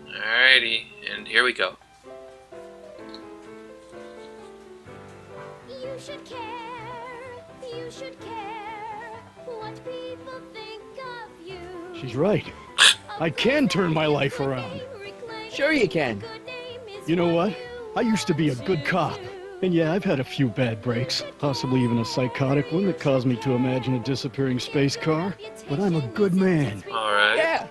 C: Alrighty, and here we go.
R: You should care, you should care what people think of you.
S: She's right. I can turn my life around.
A: Sure you can.
S: You know what? I used to be a good cop. And yeah, I've had a few bad breaks. Possibly even a psychotic one that caused me to imagine a disappearing space car. But I'm a good man.
C: Alright.
A: Yeah.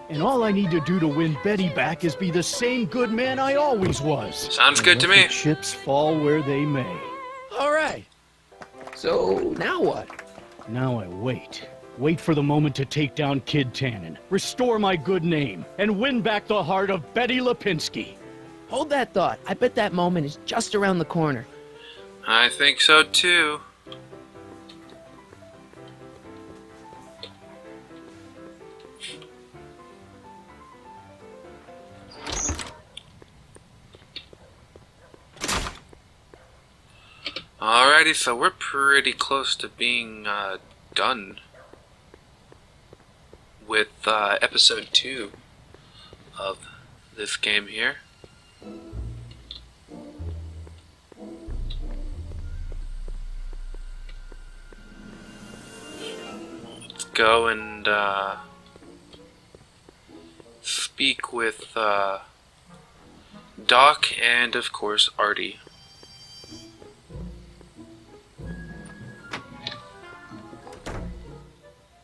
S: And all I need to do to win Betty back is be the same good man I always was.
C: Sounds good to
S: Let
C: me.
S: the chips fall where they may.
A: All right. So now what?
S: Now I wait. Wait for the moment to take down Kid Tannen, restore my good name, and win back the heart of Betty Lipinski.
A: Hold that thought. I bet that moment is just around the corner.
C: I think so too. Alrighty, so we're pretty close to being done with episode 2 of this game here. Let's go and speak with Doc and of course Artie.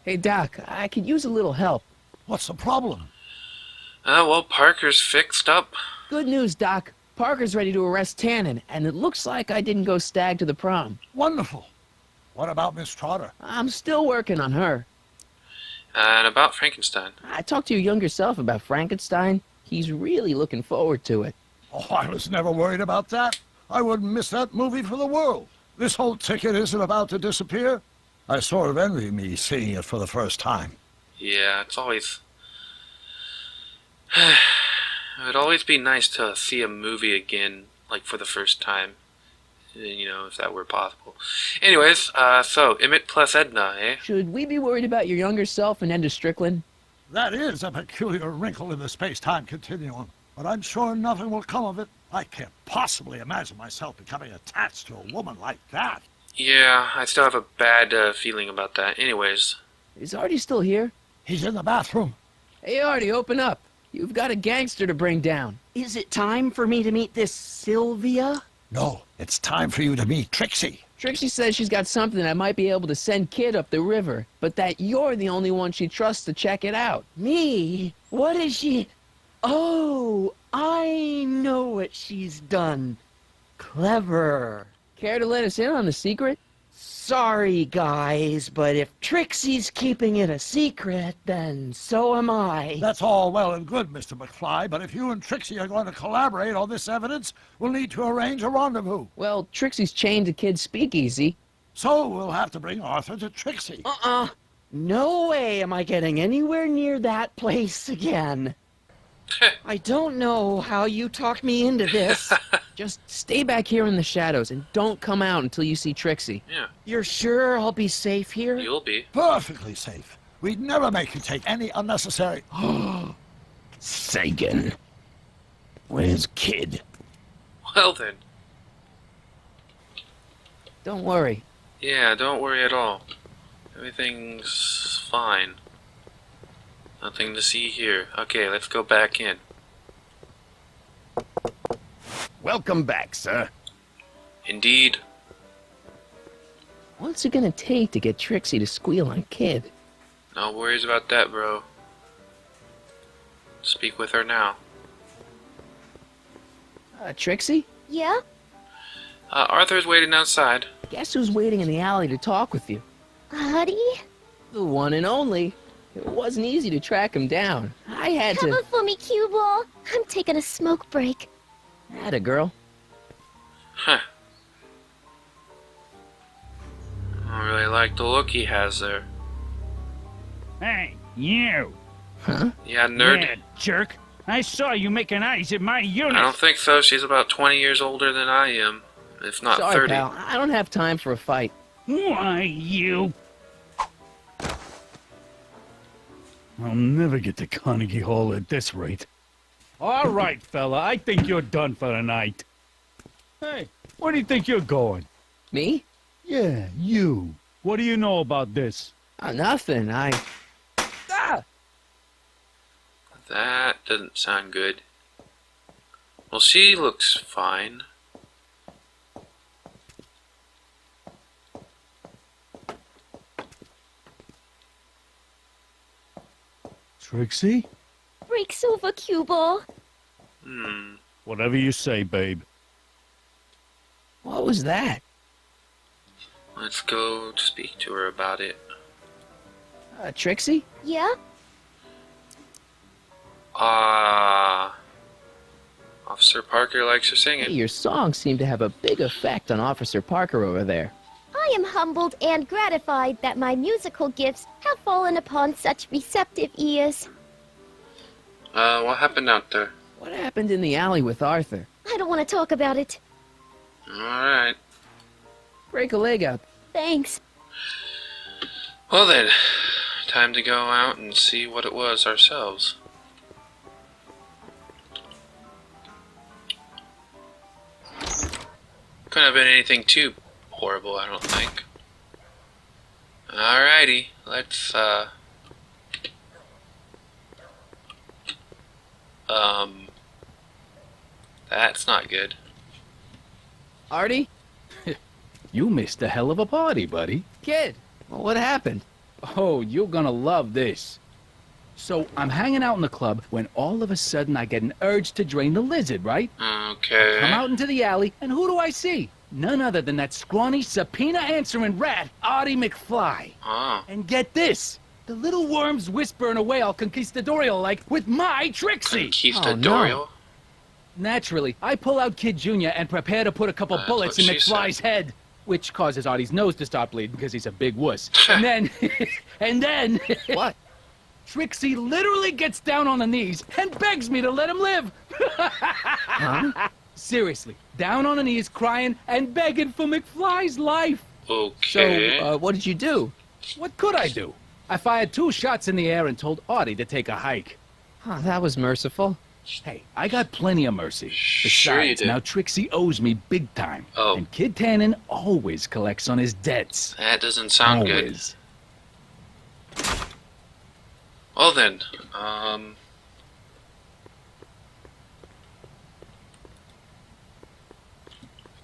A: Hey, Doc, I could use a little help.
B: What's the problem?
C: Well, Parker's fixed up.
A: Good news, Doc. Parker's ready to arrest Tannen, and it looks like I didn't go stag to the prom.
B: Wonderful. What about Miss Trotter?
A: I'm still working on her.
C: And about Frankenstein.
A: I talked to your younger self about Frankenstein. He's really looking forward to it.
B: Oh, I was never worried about that. I wouldn't miss that movie for the world. This whole ticket isn't about to disappear. I sort of envy me seeing it for the first time.
C: Yeah, it's always... it would always be nice to see a movie again, like for the first time. You know, if that were possible. Anyways, so, Emmett plus Edna, eh?
A: Should we be worried about your younger self and Enda Strickland?
B: That is a peculiar wrinkle in the space-time continuum, but I'm sure nothing will come of it. I can't possibly imagine myself becoming attached to a woman like that.
C: Yeah, I still have a bad feeling about that. Anyways.
A: Is Artie still here?
B: He's in the bathroom.
A: Hey, Artie, open up. You've got a gangster to bring down.
E: Is it time for me to meet this Sylvia?
B: No, it's time for you to meet Trixie.
A: Trixie says she's got something that might be able to send Kid up the river, but that you're the only one she trusts to check it out.
E: Me? What is she... Oh, I know what she's done. Clever.
A: Care to let us in on the secret?
E: Sorry, guys, but if Trixie's keeping it a secret, then so am I.
B: That's all well and good, Mr. McFly, but if you and Trixie are going to collaborate on this evidence, we'll need to arrange a rendezvous.
A: Well, Trixie's chained to Kid's speakeasy.
B: So we'll have to bring Arthur to Trixie.
E: No way am I getting anywhere near that place again. I don't know how you talked me into this.
A: Just stay back here in the shadows and don't come out until you see Trixie.
C: Yeah.
E: You're sure I'll be safe here?
C: You'll be.
B: Perfectly safe. We'd never make you take any unnecessary...
N: Sagan. Where's Kid?
C: Well then.
A: Don't worry.
C: Yeah, don't worry at all. Everything's fine. Nothing to see here. Okay, let's go back in.
N: Welcome back, sir.
C: Indeed.
A: What's it gonna take to get Trixie to squeal on Kid?
C: No worries about that, bro. speak with her now.
A: Trixie?
P: Yeah?
C: Arthur's waiting outside.
A: Guess who's waiting in the alley to talk with you?
P: Artie?
A: The one and only. It wasn't easy to track him down. I had to...
P: Cover for me, cue ball. I'm taking a smoke break.
A: Atta girl.
C: Huh. I don't really like the look he has there.
O: Hey, you!
A: Huh?
C: Yeah, nerd.
O: Yeah, jerk! I saw you making eyes at my unit!
C: I don't think so. She's about 20 years older than I am. If not
A: Sorry,
C: 30.
A: pal. I don't have time for a fight.
O: Why, you... I'll never get to Carnegie Hall at this rate. All right, fella, I think you're done for the night. Hey, where do you think you're going?
A: Me?
O: Yeah, you. What do you know about this?
A: Nothing. Ah!
C: That doesn't sound good. Well, she looks fine.
O: Trixie?
P: Breaks over, cue ball.
O: Whatever you say, babe.
A: What was that?
C: Let's go speak to her about it.
A: Trixie?
P: Yeah?
C: Officer Parker likes her singing.
A: Hey, your songs seem to have a big effect on Officer Parker over there.
P: I am humbled and gratified that my musical gifts have fallen upon such receptive ears.
C: What happened out there?
A: What happened in the alley with Arthur?
P: I don't want to talk about it.
C: Alright.
A: Break a leg out.
P: Thanks.
C: Well then, time to go out and see what it was ourselves. Couldn't have been anything too horrible, I don't think. Alrighty, let's, that's not good.
A: Artie?
J: You missed a hell of a party, buddy.
A: Kid, well, what happened?
J: Oh, you're gonna love this. So, I'm hanging out in the club when all of a sudden I get an urge to drain the lizard, right?
C: Okay.
J: Come out into the alley, and who do I see? None other than that scrawny, subpoena-answering rat, Artie McFly.
C: Oh.
J: And get this, the little worm's whispering away all conquistadorial-like with my Trixie.
C: Conquistadorial?
J: Naturally, I pull out Kid Jr. and prepare to put a couple bullets in
C: what she
J: McFly's head, which causes Artie's nose to start bleeding because he's a big wuss. and then...
A: What?
J: Trixie literally gets down on the knees and begs me to let him live.
A: Huh?
J: Seriously, down on the knees, crying and begging for McFly's life.
C: Okay.
A: So, what did you do?
J: What could I do? I fired 2 shots in the air and told Artie to take a hike.
A: Oh, that was merciful.
J: Hey, I got plenty of mercy. Besides,
C: Sure you did.
J: now Trixie owes me big time.
C: Oh.
J: And Kid Tannen always collects on his debts.
C: That doesn't sound
J: Always.
C: good. Well then,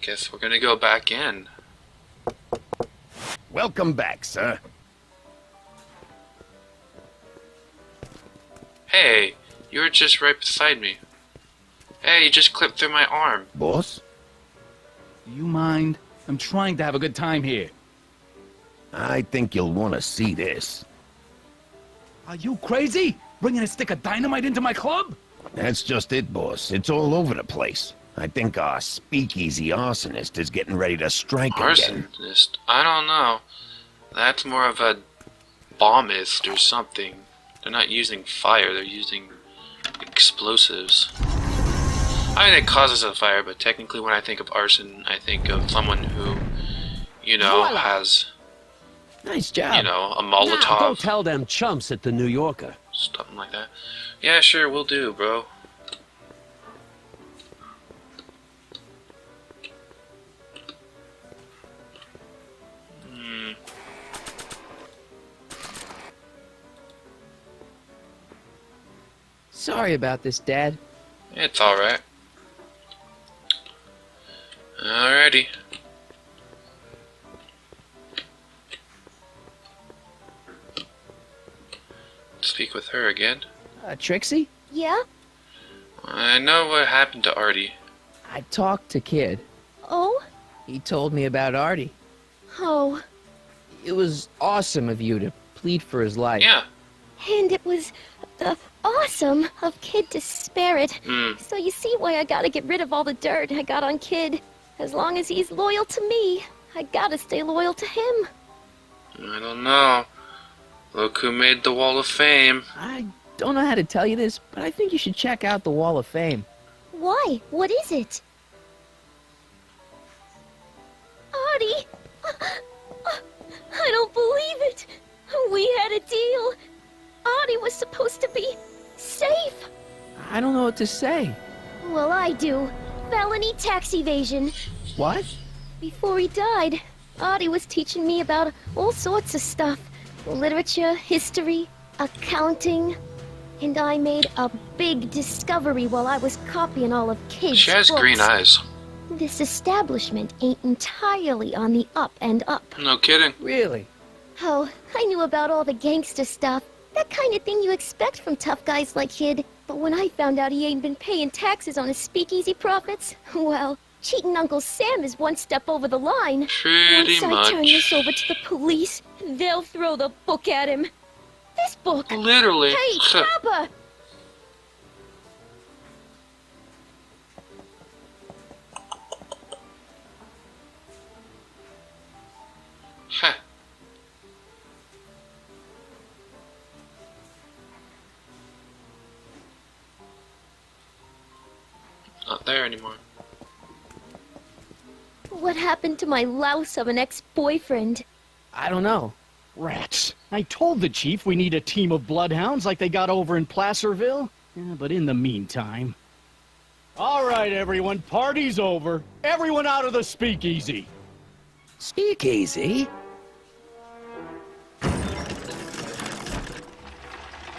C: guess we're gonna go back in.
N: Welcome back, sir.
C: Hey, you were just right beside me. Hey, you just clipped through my arm.
N: Boss?
J: Do you mind? I'm trying to have a good time here.
N: I think you'll want to see this.
J: Are you crazy? Bringing a stick of dynamite into my club?
N: That's just it, boss. It's all over the place. I think our speakeasy arsonist is getting ready to strike again.
C: Arsonist? I don't know. That's more of a bombist or something. They're not using fire, they're using explosives. I mean, it causes a fire, but technically when I think of arson, I think of someone who, you know,
U: Voila.
C: has,
A: Nice job.
C: you know, a
U: Now, go
C: Molotov,
U: tell them chumps at the New Yorker.
C: something like that. Yeah, sure, we'll do, bro.
A: Sorry about this, Dad.
C: It's alright. Alrighty. Speak with her again.
A: Trixie?
P: Yeah?
C: I know what happened to Artie.
A: I talked to Kid.
P: Oh?
A: He told me about Artie.
P: Oh.
A: It was awesome of you to plead for his life.
C: Yeah.
P: And it was awesome of Kid to spare it. So you see why I gotta get rid of all the dirt I got on Kid. As long as he's loyal to me, I gotta stay loyal to him.
C: I don't know. Look who made the Wall of Fame.
A: I don't know how to tell you this, but I think you should check out the Wall of Fame.
P: Why? What is it? Artie! I don't believe it! We had a deal! Artie was supposed to be safe!
A: I don't know what to say.
P: Well, I do. Felony tax evasion.
A: What?
P: Before he died, Artie was teaching me about all sorts of stuff. Literature, history, accounting. And I made a big discovery while I was copying all of Kid's
C: She has
P: books.
C: green eyes.
P: This establishment ain't entirely on the up and up.
C: No kidding.
A: Really?
P: Oh, I knew about all the gangster stuff. That kind of thing you expect from tough guys like Kid. But when I found out he ain't been paying taxes on his speakeasy profits, well, cheating Uncle Sam is one step over the line.
C: Pretty
P: Once I turn
C: much.
P: this over to the police, they'll throw the book at him. This book.
C: Literally.
P: Hey, Papa!
C: Huh. Not there anymore.
P: What happened to my louse of an ex-boyfriend?
A: I don't know.
S: Rats. I told the chief we need a team of bloodhounds like they got over in Placerville. Yeah, but in the meantime... All right, everyone, party's over. Everyone out of the speakeasy.
U: Speakeasy?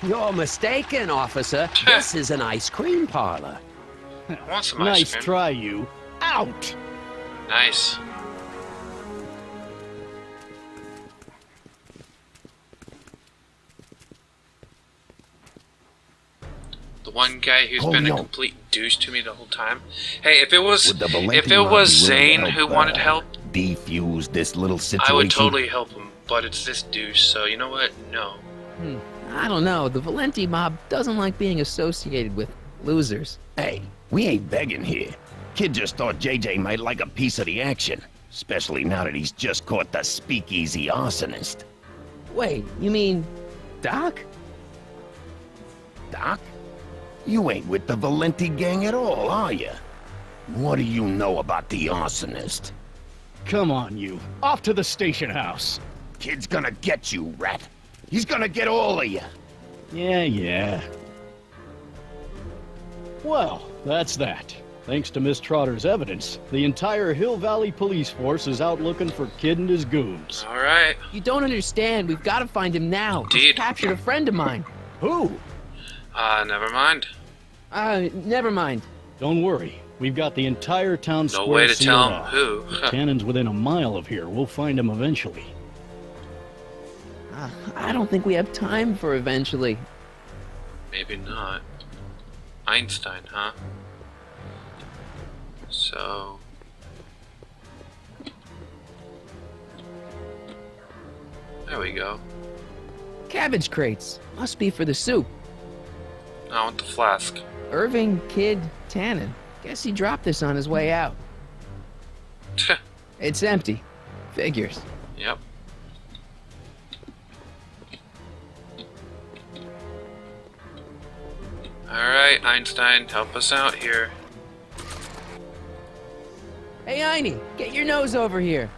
U: You're mistaken, officer. This is an ice cream parlor.
C: I want some
S: Nice
C: ice cream.
S: try, you. Out!
C: Nice. The one guy who's been a complete douche to me the whole time. Hey, if it was
N: Would the Valenti
C: if it was
N: lobby
C: Zane
N: really
C: who
N: help,
C: wanted help,
N: defuse this little situation?
C: I would totally help him. But it's this douche, so you know what? No.
A: I don't know. The Valenti mob doesn't like being associated with losers.
N: Hey, we ain't begging here. Kid just thought JJ might like a piece of the action, especially now that he's just caught the speakeasy arsonist.
A: Wait, you mean Doc?
N: Doc? You ain't with the Valenti gang at all, are you? What do you know about the arsonist?
S: Come on, you. Off to the station house.
N: Kid's gonna get you, rat. He's gonna get all of you.
S: Yeah. Well, that's that. Thanks to Miss Trotter's evidence, the entire Hill Valley police force is out looking for Kid and his goons.
C: Alright.
A: You don't understand. We've got to find him now. He's
C: Indeed.
A: captured a friend of mine.
S: Who?
C: Never mind.
A: Never mind.
S: Don't worry. We've got the entire town
C: No
S: square
C: way to
S: sealed
C: tell him
S: off.
C: who.
S: If Cannon's within a mile of here. We'll find him eventually.
A: I don't think we have time for eventually.
C: Maybe not. Einstein, huh? So... There we go.
A: Cabbage crates. Must be for the soup.
C: I want the flask.
A: Irving, Kid, Tannen. Guess he dropped this on his way out. It's empty. Figures.
C: Yep. Alright, Einstein, help us out here.
A: Hey, Einie, get your nose over here.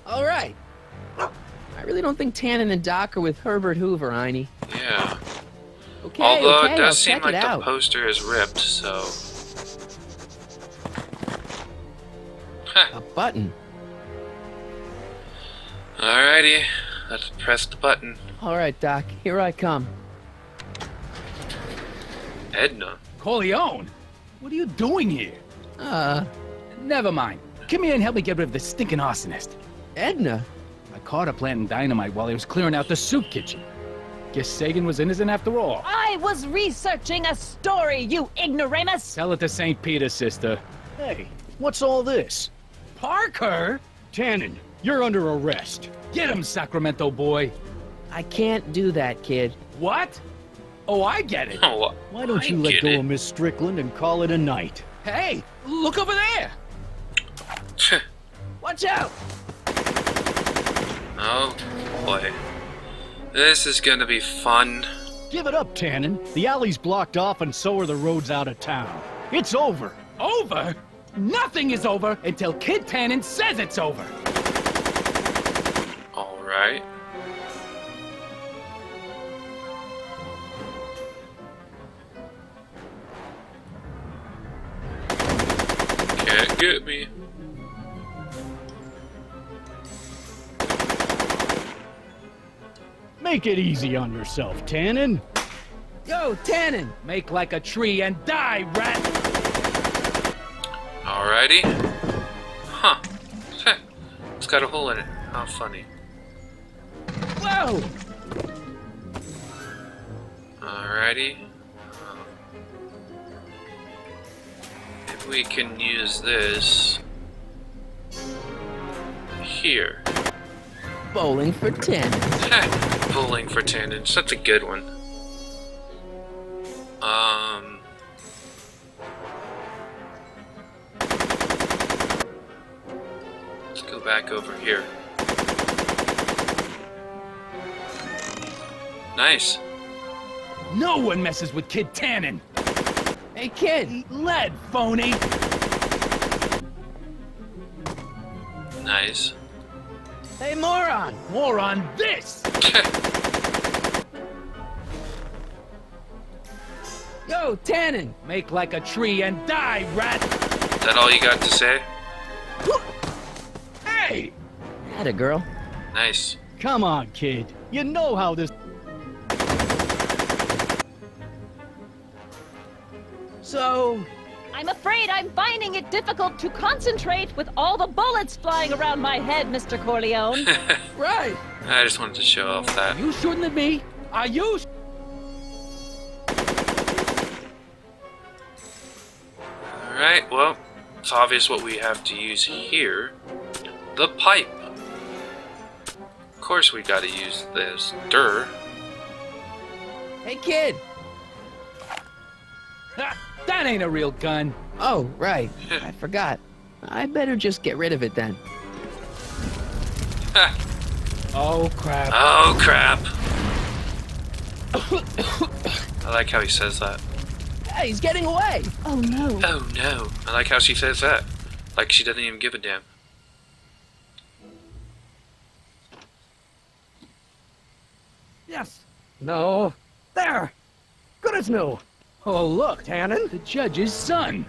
A: All right. I really don't think Tannen and Doc are with Herbert Hoover, Einie.
C: Yeah.
A: Okay,
C: Although
A: okay,
C: it
A: I'll
C: does seem
A: check
C: like
A: it
C: the
A: out.
C: poster is ripped, so...
A: A button.
C: Alrighty, let's press the button.
A: All right, Doc, here I come.
C: Edna.
J: Corleone? What are you doing here? Never mind. Come here and help me get rid of this stinking arsonist.
A: Edna?
J: I caught her planting dynamite while he was clearing out the soup kitchen. Guess Sagan was innocent after all.
I: I was researching a story, you ignoramus!
J: Tell it to St. Peter, sister.
O: Hey, what's all this?
J: Parker?
O: Tannen, you're under arrest.
J: Get him, Sacramento boy.
A: I can't do that, kid.
J: What? Oh, I get it.
D: Oh,
O: Why don't you let go of Miss Strickland and call it a night?
J: Hey, look over there.
A: Watch out!
D: Oh boy. This is gonna be fun.
O: Give it up, Tannen. The alley's blocked off and so are the roads out of town. It's over.
J: Over? Nothing is over until Kid Tannen says it's over.
D: Alright. Can't get me.
O: Make it easy on yourself, Tannen.
A: Yo, Tannen!
J: Make like a tree and die, rat!
D: Alrighty. Huh. It's got a hole in it. How funny.
A: Whoa!
D: Alrighty. Maybe we can use this here.
A: Bowling for 10.
D: Bowling for Tannen. Such a good one. Let's go back over here. Nice.
J: No one messes with Kid Tannen.
A: Hey, kid!
J: Eat lead, phony!
D: Nice.
A: Hey, moron!
J: More on this!
A: Yo, Tannen!
J: Make like a tree and die, rat!
D: Is that all you got to say?
J: Hey!
A: Atta girl.
D: Nice.
O: Come on, kid. You know how this...
A: So...
I: I'm afraid I'm finding it difficult to concentrate with all the bullets flying around my head, Mr. Corleone.
A: Right!
D: I just wanted to show off that.
J: Are you shooting at me? Are you?
D: Alright, well, it's obvious what we have to use here. The pipe. Of course we gotta use this. Durr.
A: Hey, kid!
J: That ain't a real gun.
A: Oh, right. I forgot. I better just get rid of it then.
J: Oh, crap.
D: Oh, crap. I like how he says that.
A: Hey, he's getting away!
I: Oh no.
D: Oh no. I like how she says that. Like she doesn't even give a damn.
M: Yes. No. There. Good as new.
J: Oh, look.
M: Tannen?
J: The judge's son.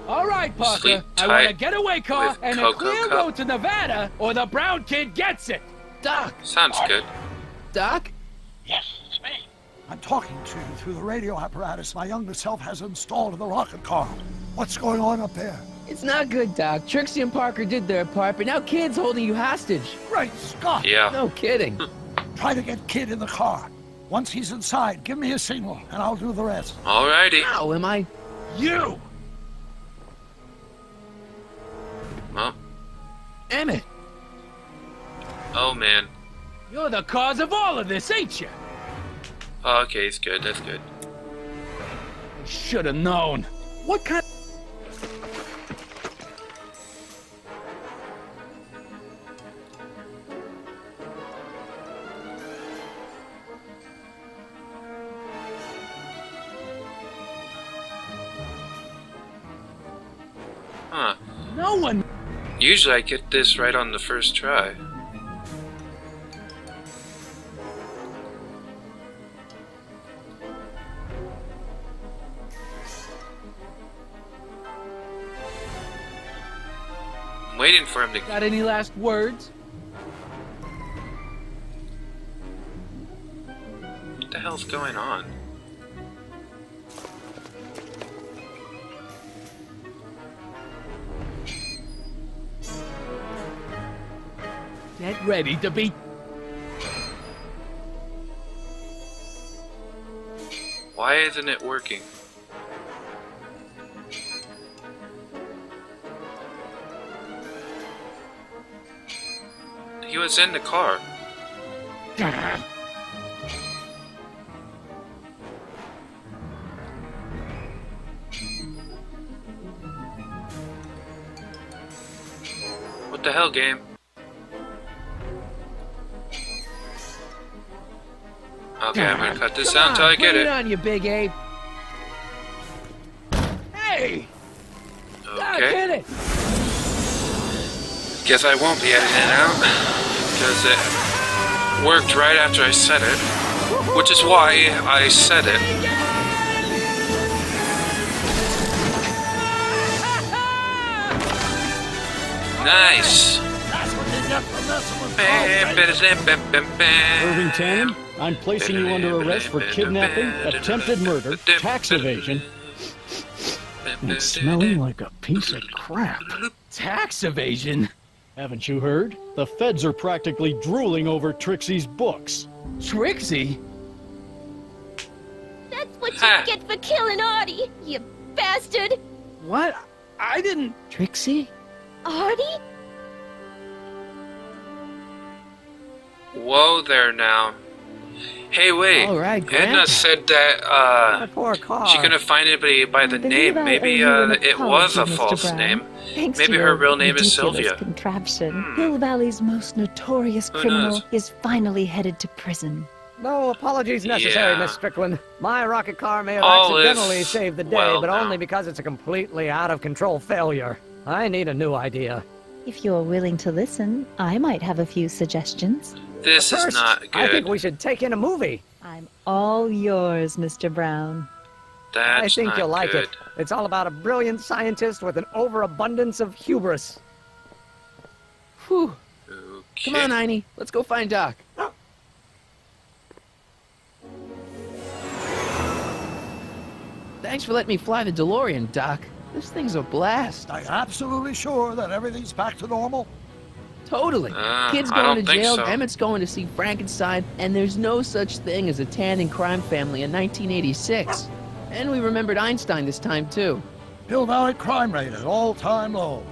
J: All right, Parker.
D: Sleep
J: I want a
D: tight
J: getaway car
D: with
J: and a
D: Cocoa
J: clear
D: Cup.
J: road to Nevada, or the brown kid gets it.
A: Doc!
D: Sounds good.
A: Doc?
B: Yes, it's me. I'm talking to you through the radio apparatus my younger self has installed in the rocket car. What's going on up there?
A: It's not good, Doc. Trixie and Parker did their part, but now Kid's holding you hostage.
B: Great Scott!
D: Yeah.
A: No kidding.
B: Try to get Kid in the car. Once he's inside, give me a signal, and I'll do the rest.
D: Alrighty.
A: How am I?
J: You!
D: Well,
A: Emmett!
D: oh man.
J: You're the cause of all of this, ain't you?
D: Oh, okay, it's good. That's good.
J: Should have known. What kind?
D: Huh.
J: No one.
D: Usually I get this right on the first try. I'm waiting for him to...
J: Got any last words?
D: What the hell's going on?
J: Get ready to be...
D: Why isn't it working? He was in the car. What the hell, game? Okay, I'm gonna cut this out until I get
A: Bring
D: it.
A: on, you big ape.
M: Hey!
D: Okay.
M: Get it!
D: Guess I won't be editing it out because it worked right after I said it, which is why I said it. Nice.
B: That's what you get for messing with
S: Irving Tannen, I'm placing you under arrest for kidnapping, attempted murder, tax evasion, and smelling like a piece of crap.
J: Tax evasion?
S: Haven't you heard? The feds are practically drooling over Trixie's books.
J: Trixie?
P: That's what you get for killing Artie, you bastard!
J: What? I didn't...
A: Trixie?
P: Artie?
D: Whoa there now. Hey, wait.
A: All right,
D: Edna
A: Grandpa.
D: said that
M: My poor car.
D: she couldn't find anybody by the name. Maybe it was a false name.
I: Thanks
D: Maybe
I: to
D: her
I: your
D: real name is
I: ridiculous
D: Sylvia.
I: Contraption. Hill Valley's most notorious
D: Who
I: criminal
D: knows?
I: is finally headed to prison.
M: No apologies necessary,
D: Yeah.
M: Miss Strickland. My rocket car may have
D: All is
M: accidentally saved the day,
D: well
M: but
D: now.
M: only because it's a completely out of control failure. I need a new idea.
I: If you're willing to listen, I might have a few suggestions.
D: This is
M: First,
D: not
M: I think
D: good.
M: we should take in a movie.
I: I'm all yours, Mr. Brown.
D: That's
M: I think
D: not
M: you'll like
D: good.
M: it. It's all about a brilliant scientist with an overabundance of hubris.
A: Whew.
D: Okay.
A: Come on, Einie. Let's go find Doc. Thanks for letting me fly the DeLorean, Doc. This thing's a blast.
B: Are you absolutely sure that everything's back to normal?
A: Totally. Kid's
D: I
A: going
D: don't
A: to
D: think
A: jail,
D: so.
A: Emmett's going to see Frankenstein, and there's no such thing as a Tannen crime family in 1986. And we remembered Einstein this time, too.
B: Hill Valley crime rate at all-time low.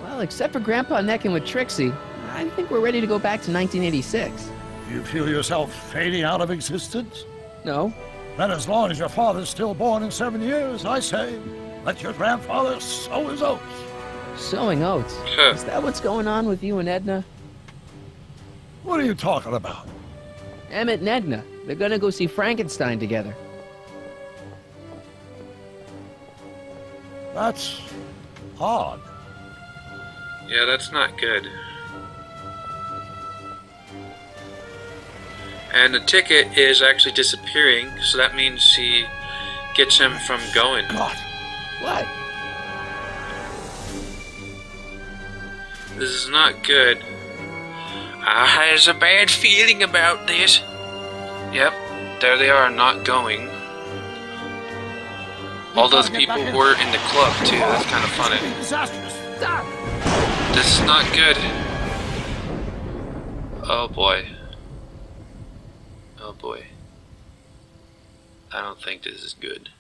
A: Well, except for Grandpa necking with Trixie, I think we're ready to go back to 1986.
B: Do you feel yourself fading out of existence?
A: No.
B: Then as long as your father's still born in 7 years, I say, let your grandfather sow his oats.
A: Sowing oats. Is that what's going on with you and Edna?
B: What are you talking about?
A: Emmett and Edna. They're gonna go see Frankenstein together.
B: That's odd.
D: Yeah, that's not good. And the ticket is actually disappearing, so that means she gets him from going.
B: God.
A: What?
D: This is not good. I has a bad feeling about this. Yep, there they are, not going. All those people were in the club too. That's kind of funny.
B: Disastrous.
D: This is not good. Oh boy. Oh boy. I don't think this is good.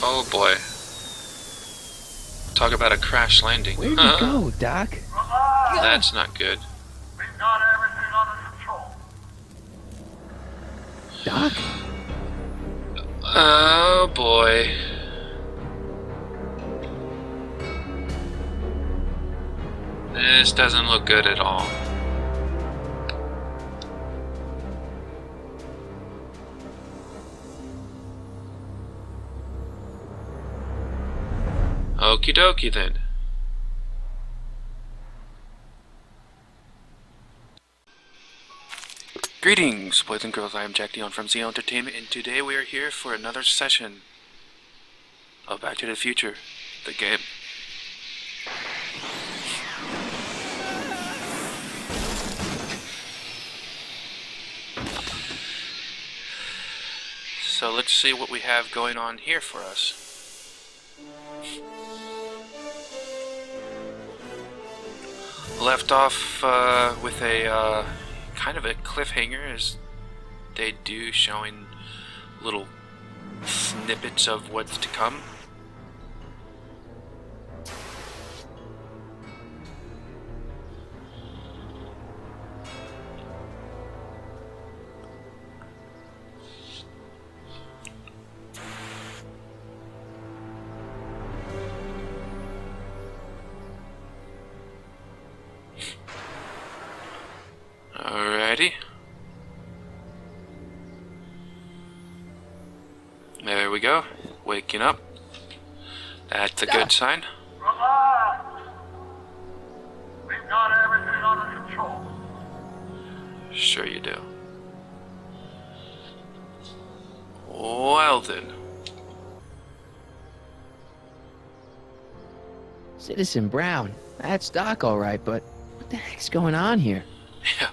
D: Oh boy. Talk about a crash landing.
A: Where'd you go, Doc?
D: That's not good.
B: We've got everything under control.
A: Doc?
D: Oh boy. This doesn't look good at all. Okie dokie then. Greetings, boys and girls. I am Jack Dion from Zeo Entertainment, and today we are here for another session of Back to the Future, the game. So let's see what we have going on here for us. Left off with a kind of a cliffhanger, as they do, showing little snippets of what's to come. Alrighty. There we go. Waking up. That's a good sign.
B: Relax. We've got everything under control.
D: Sure you do. Well then.
A: Citizen Brown. That's Doc, all right, but what the heck's going on here?
D: Yeah.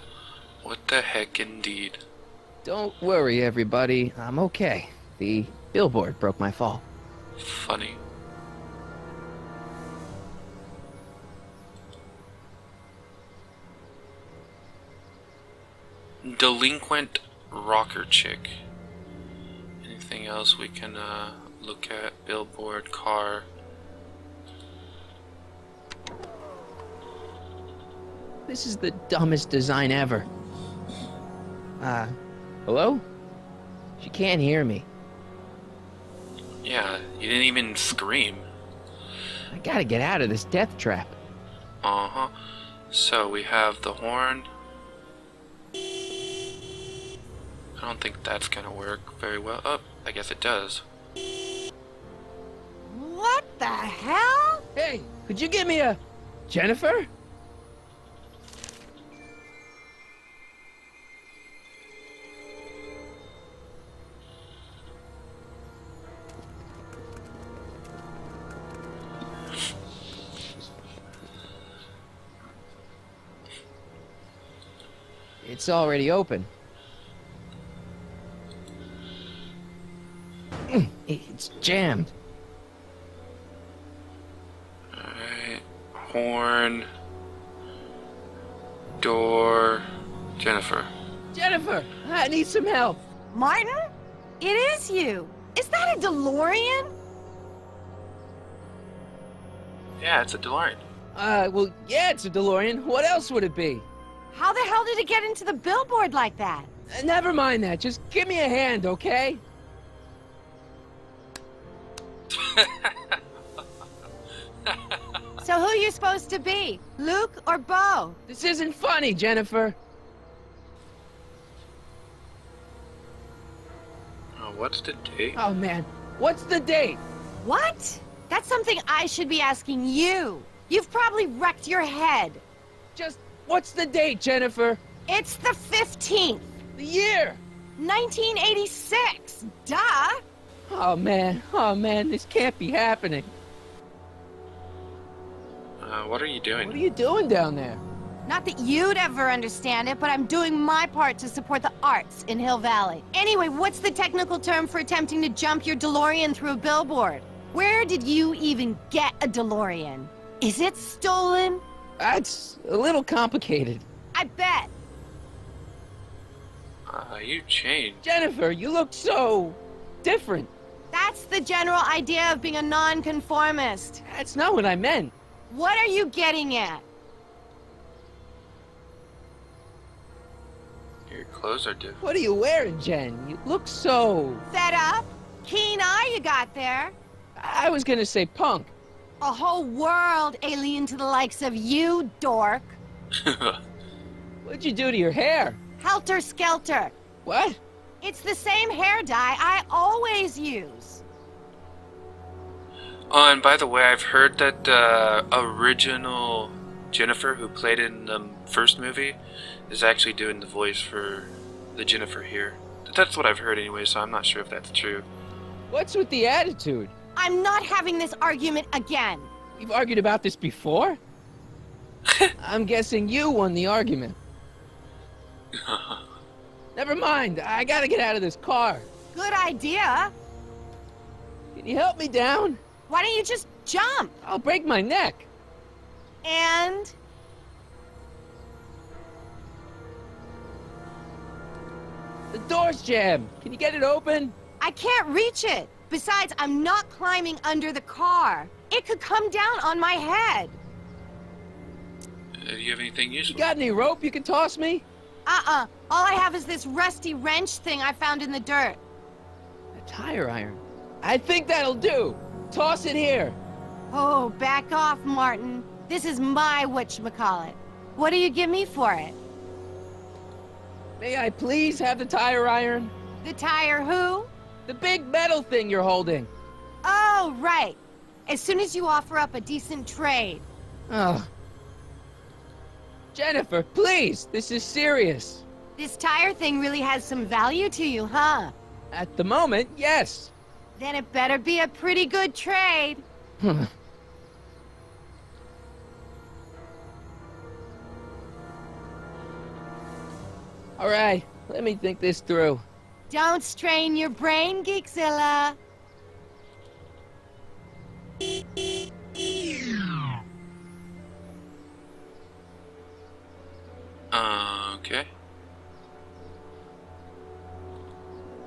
D: What the heck indeed.
A: Don't worry, everybody. I'm okay. The billboard broke my fall.
D: Funny. Delinquent rocker chick. Anything else we can look at? Billboard, car.
A: This is the dumbest design ever. Hello? She can't hear me.
D: Yeah, you didn't even scream.
A: I gotta get out of this death trap.
D: Uh-huh. So we have the horn. I don't think that's gonna work very well. Oh, I guess it does.
H: What the hell?
A: Hey, could you give me a... Jennifer? It's already open. It's jammed.
D: Alright. Horn. Door. Jennifer.
A: Jennifer, I need some help.
H: Martin? It is you. Is that a DeLorean?
D: Yeah, it's a DeLorean.
A: Well, yeah, it's a DeLorean. What else would it be?
H: How the hell did it get into the billboard like that?
A: Never mind that. Just give me a hand, okay?
H: So who are you supposed to be? Luke or Bo?
A: This isn't funny, Jennifer.
D: Oh, what's the date?
A: Oh, man. What's the date?
H: What? That's something I should be asking you. You've probably wrecked your head.
A: Just, what's the date, Jennifer?
H: It's the 15th.
A: The year?
H: 1986. Duh.
A: Oh, man. Oh, man. This can't be happening.
D: What are you doing?
A: What are you doing down there?
H: Not that you'd ever understand it, but I'm doing my part to support the arts in Hill Valley. Anyway, what's the technical term for attempting to jump your DeLorean through a billboard? Where did you even get a DeLorean? Is it stolen?
A: That's a little complicated.
H: I bet.
D: You changed.
A: Jennifer, you look so... different.
H: That's the general idea of being a nonconformist.
A: That's not what I meant.
H: What are you getting at?
D: Your clothes are different.
A: What are you wearing, Jen? You look so...
H: Fed up? Keen eye you got there.
A: I was gonna say punk.
H: A whole world alien to the likes of you, dork.
A: What'd you do to your hair?
H: Helter Skelter.
A: What?
H: It's the same hair dye I always use.
D: Oh, and by the way, I've heard that the original Jennifer, who played in the first movie, is actually doing the voice for the Jennifer here. That's what I've heard anyway, so I'm not sure if that's true.
A: What's with the attitude?
H: I'm not having this argument again.
A: We've argued about this before? I'm guessing you won the argument. Never mind. I gotta get out of this car.
G: Good idea.
A: Can you help me down?
G: Why don't you just jump?
A: I'll break my neck.
G: And...
A: The door's jammed. Can you get it open?
G: I can't reach it. Besides, I'm not climbing under the car. It could come down on my head.
D: Do you have anything useful?
A: You got any rope you can toss me?
G: Uh-uh. All I have is this rusty wrench thing I found in the dirt.
A: A tire iron. I think that'll do. Toss it here.
G: Oh, back off, Martin. This is my whatchamacallit. What do you give me for it?
A: May I please have the tire iron?
G: The tire who?
A: The big metal thing you're holding.
G: Oh, right. As soon as you offer up a decent trade.
A: Oh. Jennifer, please, this is serious.
G: This tire thing really has some value to you, huh?
A: At the moment, yes.
G: Then it better be a pretty good trade.
A: All right, let me think this through.
G: Don't strain your brain, Geekzilla.
D: Okay.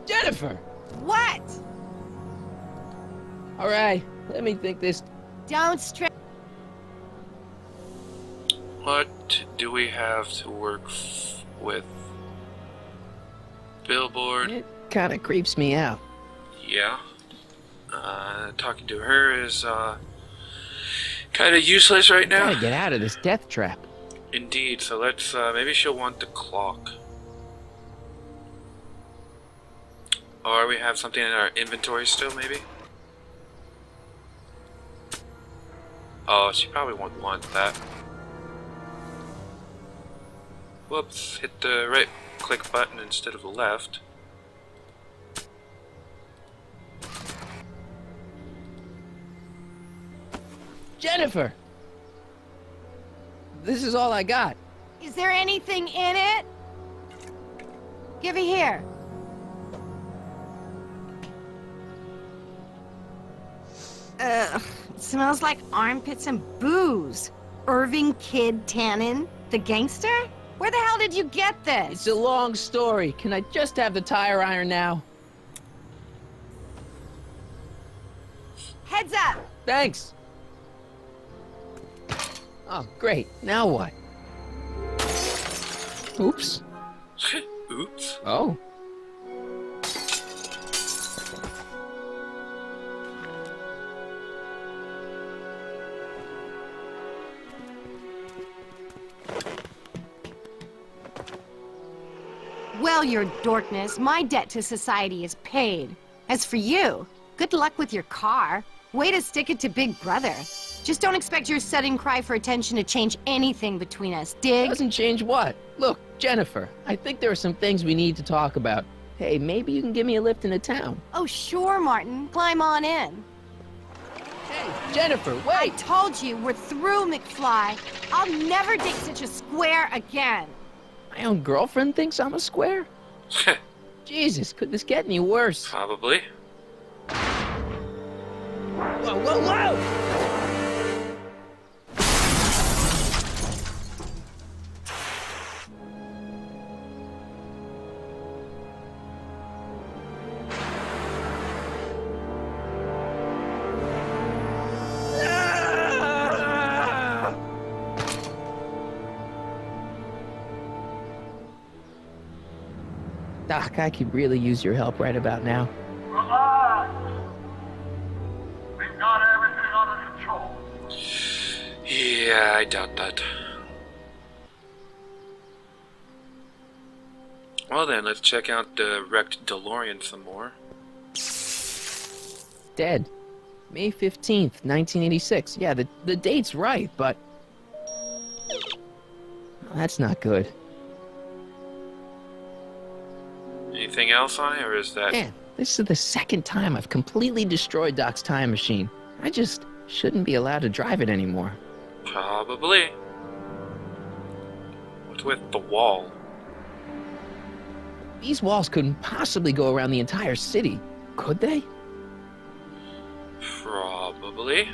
A: Jennifer!
G: What?
A: All right, let me think this.
G: Don't strain.
D: What do we have to work with? Billboard.
A: It kind of creeps me out.
D: Yeah. Talking to her is kind of useless right now.
A: Gotta get out of this death trap.
D: Indeed. So let's maybe she'll want the clock. Or we have something in our inventory still, maybe. Oh, she probably won't want that. Whoops! Hit the right click button instead of the left.
A: Jennifer! This is all I got.
G: Is there anything in it? Give it here. Ugh, it smells like armpits and booze. Irving Kid Tannen, the gangster? Where the hell did you get this?
A: It's a long story. Can I just have the tire iron now?
G: Heads up!
A: Thanks. Oh, great. Now what? Oops.
D: Oops.
A: Oh.
G: Well, your dorkness, my debt to society is paid. As for you, good luck with your car. Way to stick it to Big Brother. Just don't expect your sudden cry for attention to change anything between us, dig?
A: Doesn't change what? Look, Jennifer, I think there are some things we need to talk about. Hey, maybe you can give me a lift into town.
G: Oh, sure, Martin. Climb on in.
A: Hey, Jennifer, wait!
G: I told you, we're through, McFly. I'll never date such a square again.
A: My own girlfriend thinks I'm a square? Jesus, could this get any worse?
D: Probably.
A: Whoa, whoa, whoa! Doc, I could really use your help right about now.
K: Relax. We've got everything under control.
D: Yeah, I doubt that. Well then, let's check out the wrecked DeLorean some more.
A: Dead. May 15th, 1986. Yeah, the date's right, but... that's not good.
D: Anything else on it, or is that...
A: Man, this is the second time I've completely destroyed Doc's time machine. I just shouldn't be allowed to drive it anymore.
D: Probably. What's with the wall?
A: These walls couldn't possibly go around the entire city, could they?
D: Probably.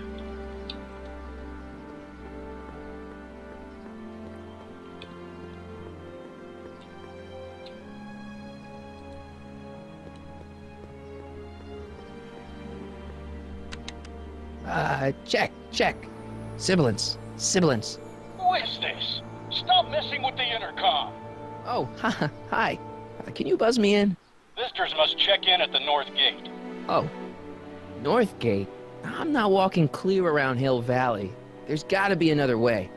A: Check. Sibilance.
K: Who is this? Stop messing with the intercom.
A: Oh, hi. Can you buzz me in?
K: Visitors must check in at the north gate.
A: Oh, North Gate? I'm not walking clear around Hill Valley. There's gotta be another way.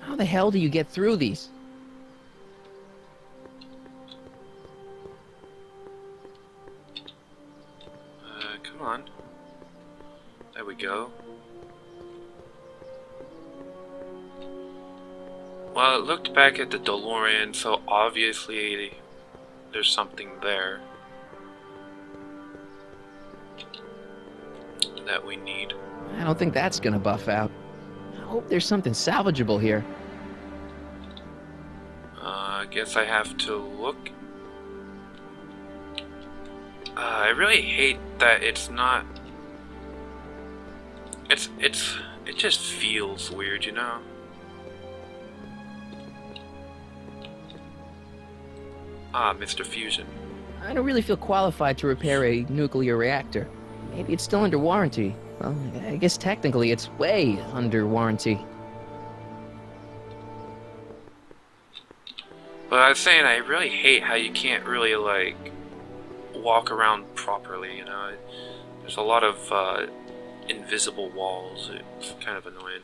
A: How the hell do you get through these?
D: Come on. There we go. Well, it looked back at the DeLorean, so obviously there's something there that we need.
A: I don't think that's gonna buff out. I hope there's something salvageable here.
D: I guess I have to look. I really hate that it's not. It just feels weird, you know? Ah, Mr. Fusion.
A: I don't really feel qualified to repair a nuclear reactor. Maybe it's still under warranty. Well, I guess technically it's way under warranty.
D: But I was saying, I really hate how you can't really, like, walk around properly, you know? There's a lot of, invisible walls. It's kind of annoying.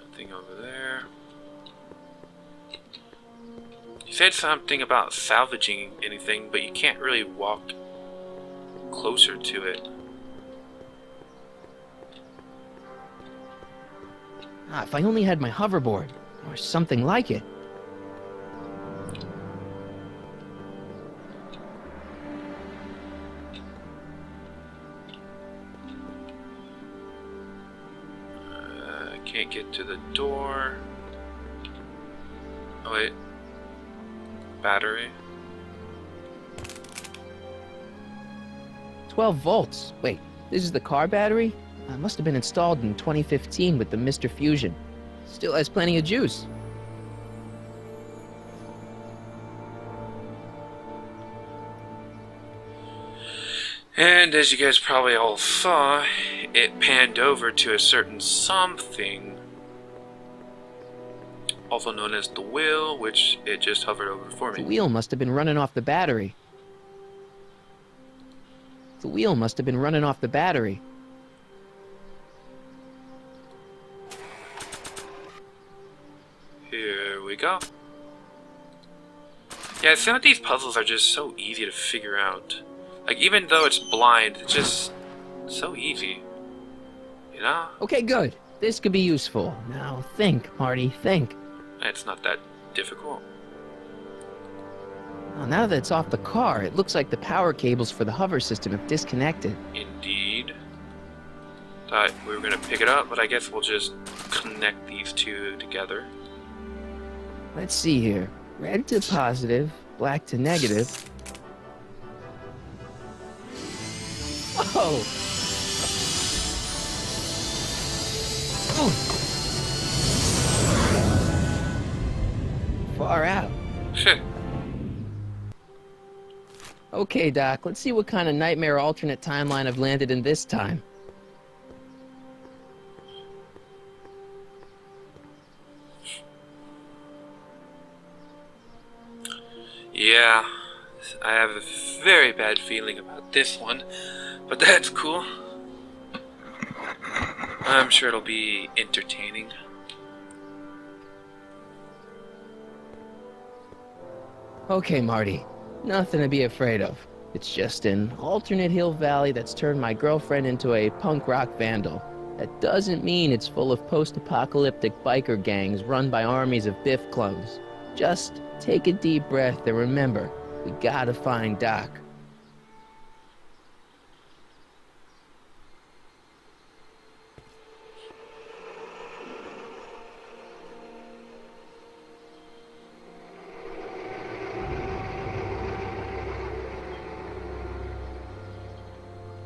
D: Nothing over there. You said something about salvaging anything, but you can't really walk closer to it.
A: Ah, if I only had my hoverboard, or something like it.
D: Can't get to the door. Oh wait. Battery.
A: 12 volts. Wait, this is the car battery? Must have been installed in 2015 with the Mr. Fusion. Still has plenty of juice.
D: And as you guys probably all saw, it panned over to a certain something, also known as the wheel, which it just hovered over for me.
A: The wheel must have been running off the battery.
D: Here we go. Yeah, some of these puzzles are just so easy to figure out. Like, even though it's blind, it's just so easy. You know?
A: Okay, good. This could be useful. Now think, Marty, think.
D: It's not that difficult.
A: Well, now that it's off the car, it looks like the power cables for the hover system have disconnected.
D: Indeed. Thought we were gonna pick it up, but I guess we'll just connect these two together.
A: Let's see here. Red to positive, black to negative. Whoa! Far out. Okay, Doc, let's see what kind of nightmare alternate timeline I've landed in this time.
D: Yeah, I have a very bad feeling about this one, but that's cool. I'm sure it'll be entertaining.
A: Okay, Marty. Nothing to be afraid of. It's just an alternate Hill Valley that's turned my girlfriend into a punk rock vandal. That doesn't mean it's full of post-apocalyptic biker gangs run by armies of Biff clones. Just take a deep breath and remember, We gotta find Doc.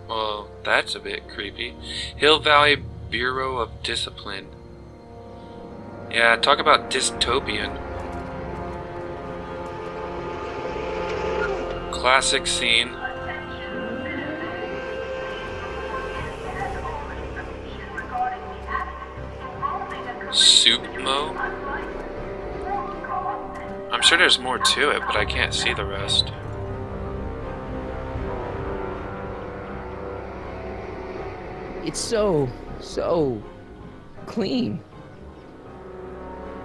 D: Well, that's a bit creepy. Hill Valley Bureau of Discipline. Yeah, talk about dystopian. Classic scene. Soup Mo? I'm sure there's more to it, but I can't see the rest.
A: It's so clean.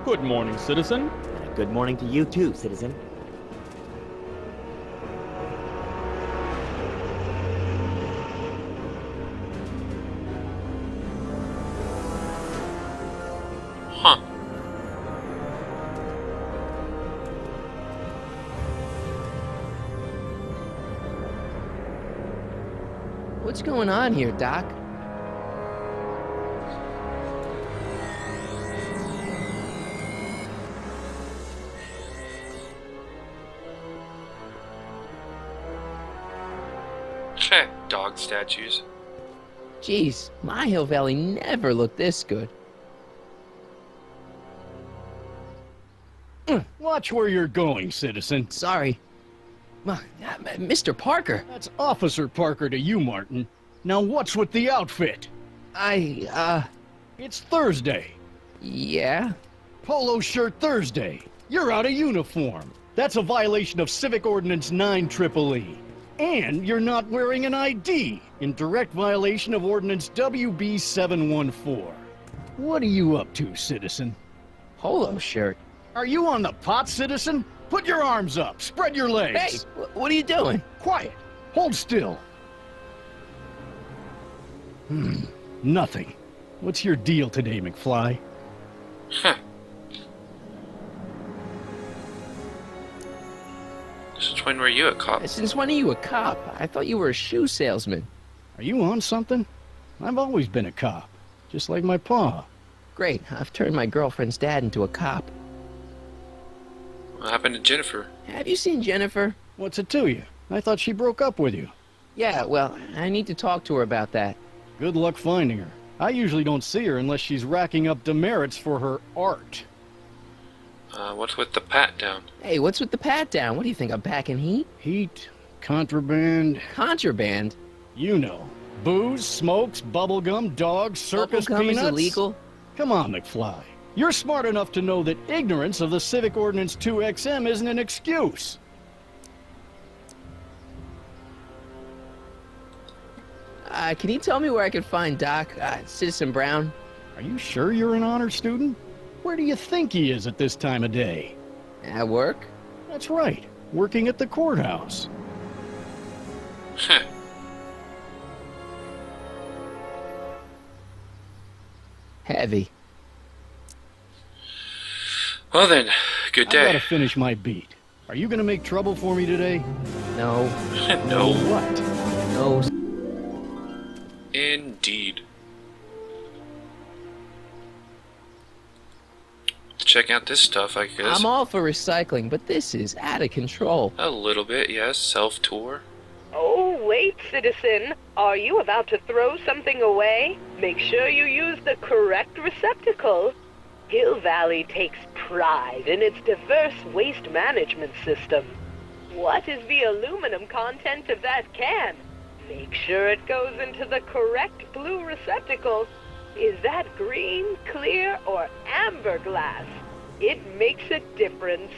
S: Good morning, citizen.
F: Good morning to you too, citizen.
D: Huh.
A: What's going on here, Doc?
D: Dog statues.
A: Jeez, my Hill Valley never looked this good.
O: Watch where you're going, citizen.
A: Sorry. Mr. Parker.
O: That's Officer Parker to you, Martin. Now what's with the outfit? It's Thursday.
A: Yeah?
O: Polo shirt Thursday. You're out of uniform. That's a violation of Civic Ordinance 9EEE. And you're not wearing an ID, in direct violation of Ordinance WB 714. What are you up to, citizen?
A: Polo shirt.
O: Are you on the pot, citizen? Put your arms up, spread your legs.
A: Hey, what are you doing?
O: Quiet. Hold still. Nothing. What's your deal today, McFly?
D: Huh. Since when were you a cop?
A: Since when are you a cop? I thought you were a shoe salesman.
O: Are you on something? I've always been a cop, just like my pa.
A: Great, I've turned my girlfriend's dad into a cop.
D: What happened to Jennifer?
A: Have you seen Jennifer?
O: What's it to you? I thought she broke up with you.
A: Yeah, well, I need to talk to her about that.
O: Good luck finding her. I usually don't see her unless she's racking up demerits for her art.
D: What's with the pat down?
A: Hey, what's with the pat down? What do you think, I'm packing heat?
O: Heat, contraband...
A: Contraband?
O: You know. Booze, smokes, bubblegum, dogs, circus
A: Bubblegum
O: peanuts...
A: is illegal?
O: Come on, McFly. You're smart enough to know that ignorance of the Civic Ordinance 2XM isn't an excuse.
A: Can you tell me where I can find Doc, Citizen Brown?
O: Are you sure you're an honor student? Where do you think he is at this time of day?
A: At work?
O: That's right. Working at the courthouse.
D: Huh.
A: Heavy.
D: Well then, good
O: I
D: day.
O: gotta finish my beat. Are you gonna make trouble for me today?
A: No.
D: No.
O: What?
A: No.
D: Indeed. Check out this stuff, I guess.
A: I'm all for recycling, but this is out of control.
D: A little bit, yes. Self-tour.
V: Oh, wait, citizen. Are you about to throw something away? Make sure you use the correct receptacle. Hill Valley takes pride in its diverse waste management system. What is the aluminum content of that can? Make sure it goes into the correct blue receptacle. Is that green, clear, or amber glass? It makes a difference.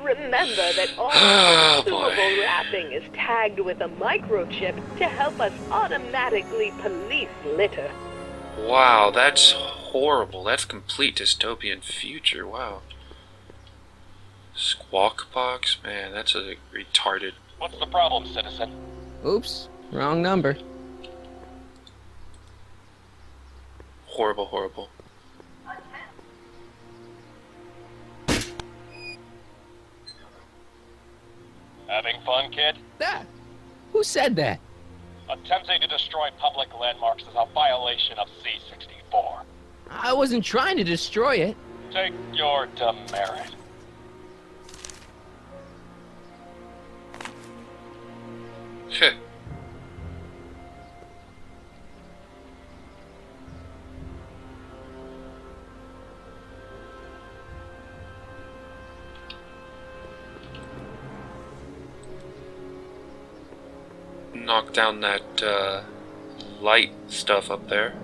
V: Remember that all consumable wrapping is tagged with a microchip to help us automatically police litter.
D: Wow, that's horrible. That's complete dystopian future. Wow. Squawk box? Man, that's a retarded.
K: What's the problem, citizen?
A: Oops, wrong number.
D: Horrible, horrible.
K: Having fun, kid?
A: That? Who said that?
K: Attempting to destroy public landmarks is a violation of C-64.
A: I wasn't trying to destroy it.
K: Take your demerit.
D: Heh. Knock down that light stuff up there.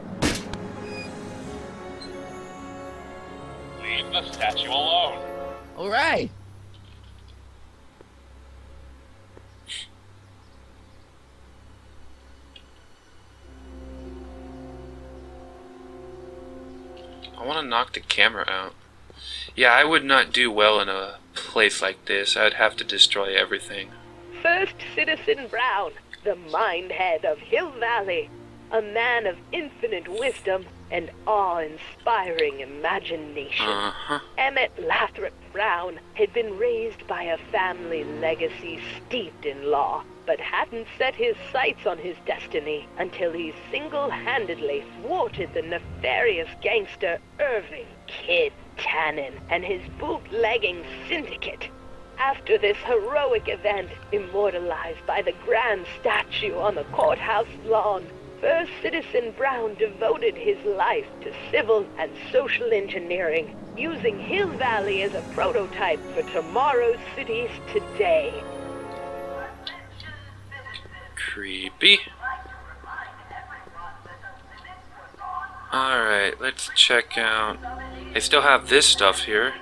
K: Leave the statue alone.
A: All right.
D: I want to knock the camera out. Yeah, I would not do well in a place like this. I'd have to destroy everything.
V: First Citizen Brown, the mind-head of Hill Valley, a man of infinite wisdom and awe-inspiring imagination. Emmett Lathrop Brown had been raised by a family legacy steeped in law, but hadn't set his sights on his destiny until he single-handedly thwarted the nefarious gangster Irving Kid Tannen and his bootlegging syndicate. After this heroic event, immortalized by the grand statue on the courthouse lawn, First Citizen Brown devoted his life to civil and social engineering, using Hill Valley as a prototype for tomorrow's cities today.
D: Creepy. Alright, let's check out... They still have this stuff here.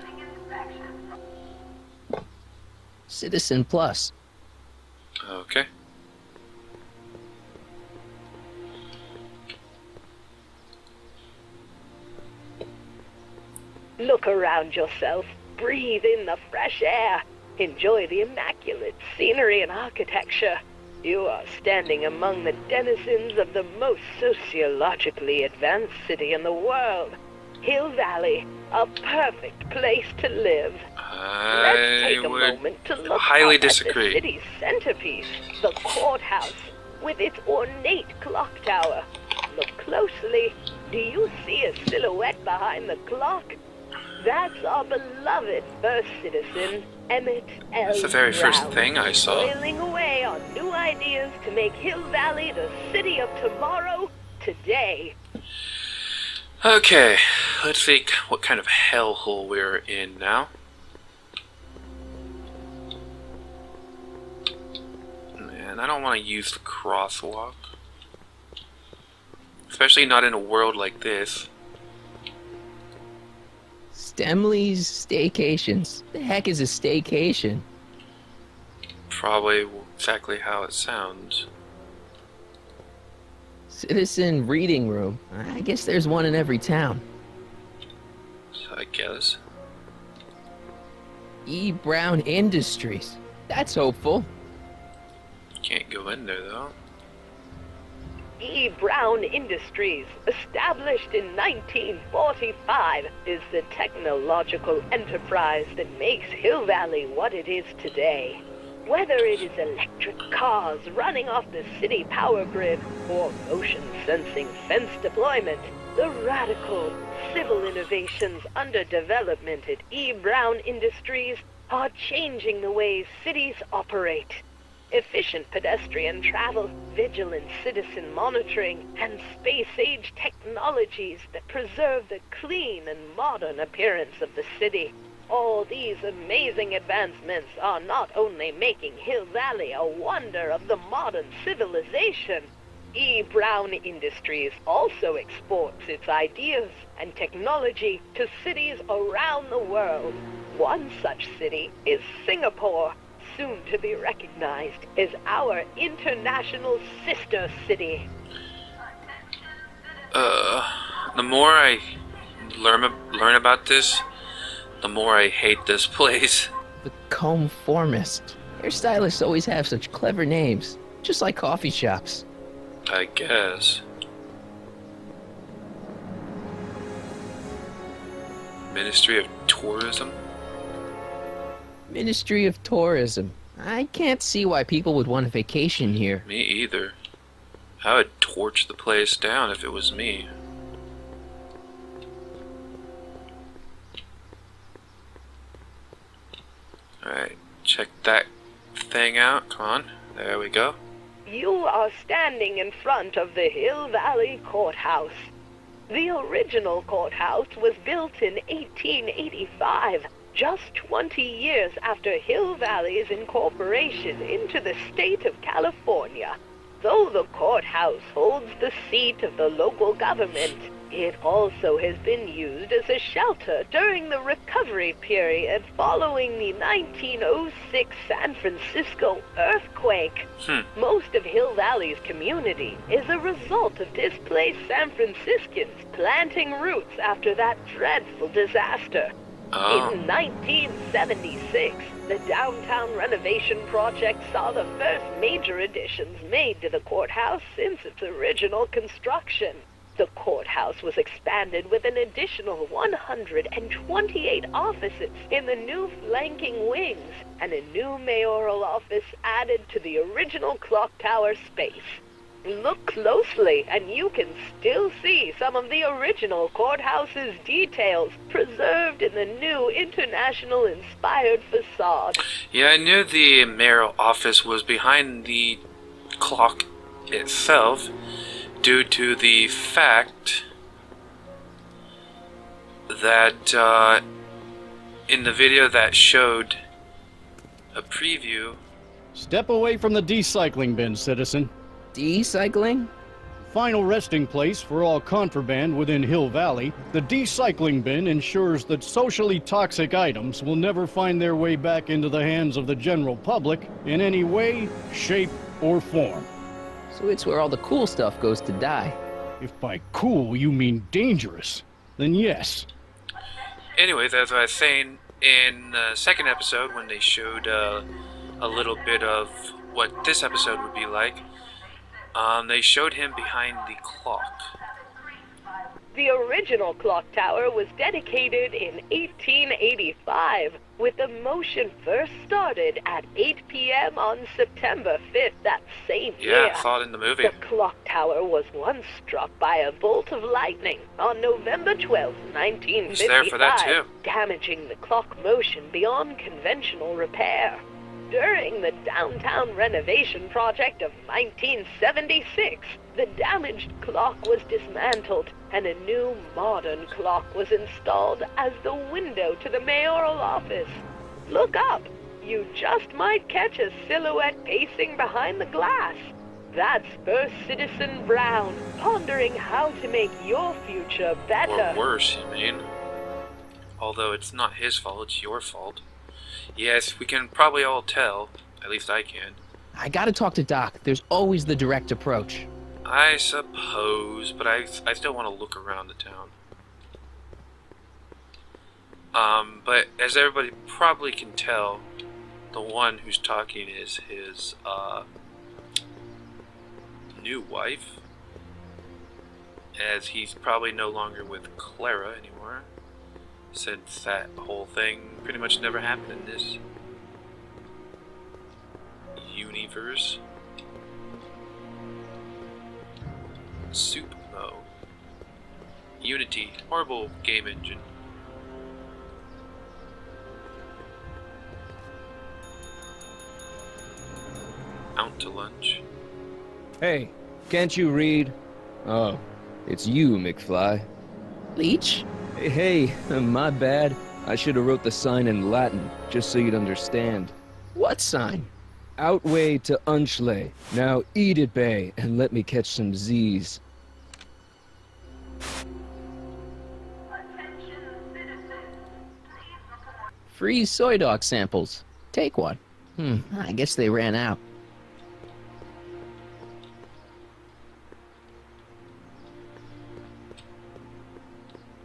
A: Citizen Plus.
D: Okay.
V: Look around yourself, breathe in the fresh air, enjoy the immaculate scenery and architecture. You are standing among the denizens of the most sociologically advanced city in the world. Hill Valley, a perfect place to live. Let's take a moment to look
D: highly
V: up at
D: disagree.
V: the city's centerpiece, the courthouse, with its ornate clock tower. Look closely. Do you see a silhouette behind the clock? That's our beloved first citizen, Emmett L.
D: That's the very first
V: Brown,
D: thing I saw.
V: toiling away on new ideas to make Hill Valley the city of tomorrow, today.
D: Okay, let's see what kind of hellhole we're in now. Man, I don't want to use the crosswalk. Especially not in a world like this.
A: Stemley's Staycations. The heck is a staycation?
D: Probably exactly how it sounds.
A: Citizen Reading Room. I guess there's one in every town.
D: I guess.
A: E. Brown Industries. That's hopeful.
D: Can't go in there though.
V: E. Brown Industries, established in 1945, is the technological enterprise that makes Hill Valley what it is today. Whether it is electric cars running off the city power grid or motion sensing fence deployment, the radical civil innovations under development at E. Brown Industries are changing the ways cities operate. Efficient pedestrian travel, vigilant citizen monitoring, and space-age technologies that preserve the clean and modern appearance of the city. All these amazing advancements are not only making Hill Valley a wonder of the modern civilization, E. Brown Industries also exports its ideas and technology to cities around the world. One such city is Singapore, soon to be recognized as our international sister city.
D: The more I learn about this, the more I hate this place.
A: The Conformist. Hairstylists always have such clever names, just like coffee shops.
D: I guess. Ministry of Tourism?
A: Ministry of Tourism. I can't see why people would want a vacation here.
D: Me either. I would torch the place down if it was me. Alright, check that thing out. Come on. There we go.
V: You are standing in front of the Hill Valley Courthouse. The original courthouse was built in 1885, just 20 years after Hill Valley's incorporation into the state of California. Though the courthouse holds the seat of the local government, it also has been used as a shelter during the recovery period following the 1906 San Francisco earthquake. Most of Hill Valley's community is a result of displaced San Franciscans planting roots after that dreadful disaster. In 1976, the downtown renovation project saw the first major additions made to the courthouse since its original construction. The courthouse was expanded with an additional 128 offices in the new flanking wings, and a new mayoral office added to the original clock tower space. Look closely, and you can still see some of the original courthouse's details preserved in the new international-inspired facade.
D: Yeah, I knew the mayoral office was behind the clock itself, due to the fact that in the video that showed a preview...
O: Step away from the decycling bin, citizen.
A: Decycling?
O: Final resting place for all contraband within Hill Valley, the decycling bin ensures that socially toxic items will never find their way back into the hands of the general public in any way, shape, or form.
A: So it's where all the cool stuff goes to die.
O: If by cool you mean dangerous, then yes.
D: Anyways, as I was saying, in the second episode, when they showed a little bit of what this episode would be like, they showed him behind the clock.
V: The original clock tower was dedicated in 1885, with the motion first started at 8 p.m. on September 5th that same year.
D: Yeah, I saw it in the movie.
V: The clock tower was once struck by a bolt of lightning on November 12, 1955,
D: He's there for that too.
V: damaging the clock motion beyond conventional repair. During the downtown renovation project of 1976, the damaged clock was dismantled and a new modern clock was installed as the window to the mayoral office. Look up. You just might catch a silhouette pacing behind the glass. That's First Citizen Brown, pondering how to make your future better.
D: Or worse, you mean? Although it's not his fault, it's your fault. Yes, we can probably all tell. At least I can.
A: I gotta talk to Doc. There's always the direct approach.
D: I suppose, but I still want to look around the town. But as everybody probably can tell, the one who's talking is his, new wife. As he's probably no longer with Clara anymore, since that whole thing pretty much never happened in this universe. Supremo. Unity. Horrible game engine. Out to lunch.
J: Hey, can't you read? Oh, it's you, McFly.
A: Leech?
J: Hey, my bad. I should have wrote the sign in Latin, just so you'd understand.
A: What sign?
J: Outway to Unchley. Now eat it, Bay, and let me catch some Z's.
A: Free soy dog samples. Take one. I guess they ran out.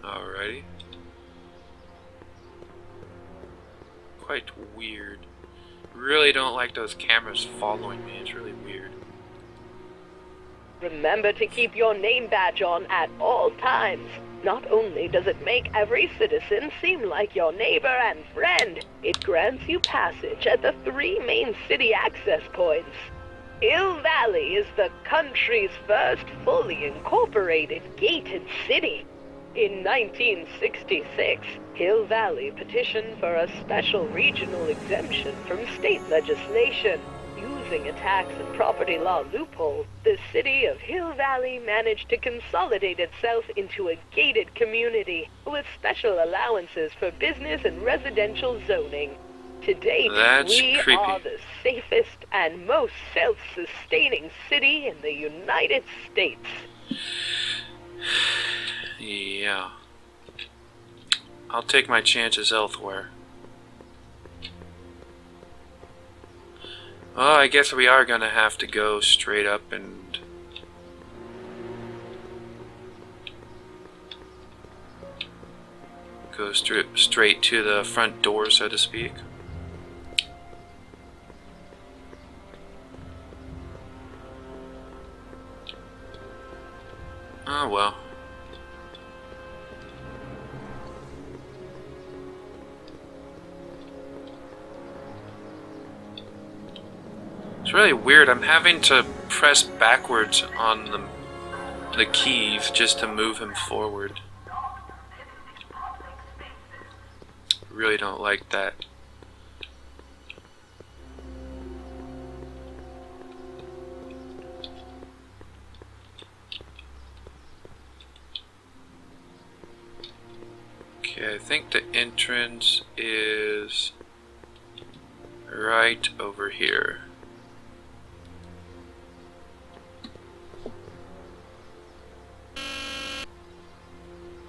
D: Alrighty. Quite weird. Really don't like those cameras following me. It's really weird.
V: Remember to keep your name badge on at all times. Not only does it make every citizen seem like your neighbor and friend, it grants you passage at the 3 main city access points. Hill Valley is the country's first fully incorporated gated city. In 1966, Hill Valley petitioned for a special regional exemption from state legislation. Using a tax and property law loophole, the city of Hill Valley managed to consolidate itself into a gated community with special allowances for business and residential zoning. To date, we are the safest and most self-sustaining city in the United States.
D: Yeah. I'll take my chances elsewhere. Well, I guess we are gonna have to go straight up and go straight to the front door, so to speak. Oh well. It's really weird. I'm having to press backwards on the keys just to move him forward. Really don't like that. Okay, I think the entrance is right over here.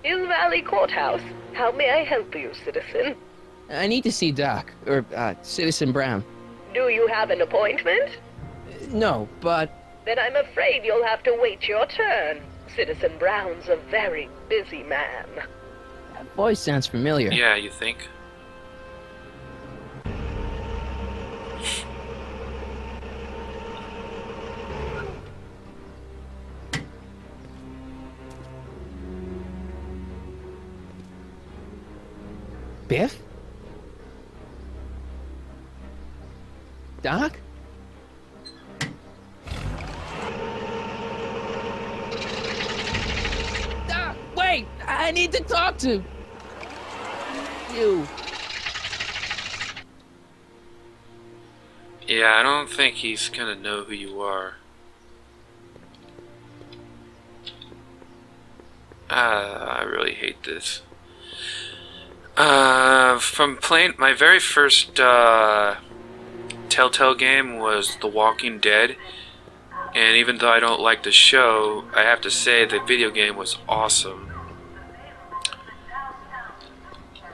V: Hill Valley Courthouse. How may I help you, citizen?
A: I need to see Doc, or Citizen Brown.
V: Do you have an appointment?
A: No, but...
V: Then I'm afraid you'll have to wait your turn. Citizen Brown's a very busy man.
A: That voice sounds familiar.
D: Yeah, you think?
A: Biff? Doc? Doc, wait! I need to talk to you.
D: Yeah, I don't think he's gonna know who you are. I really hate this. From playing my very first Telltale game was The Walking Dead, and even though I don't like the show, I have to say the video game was awesome.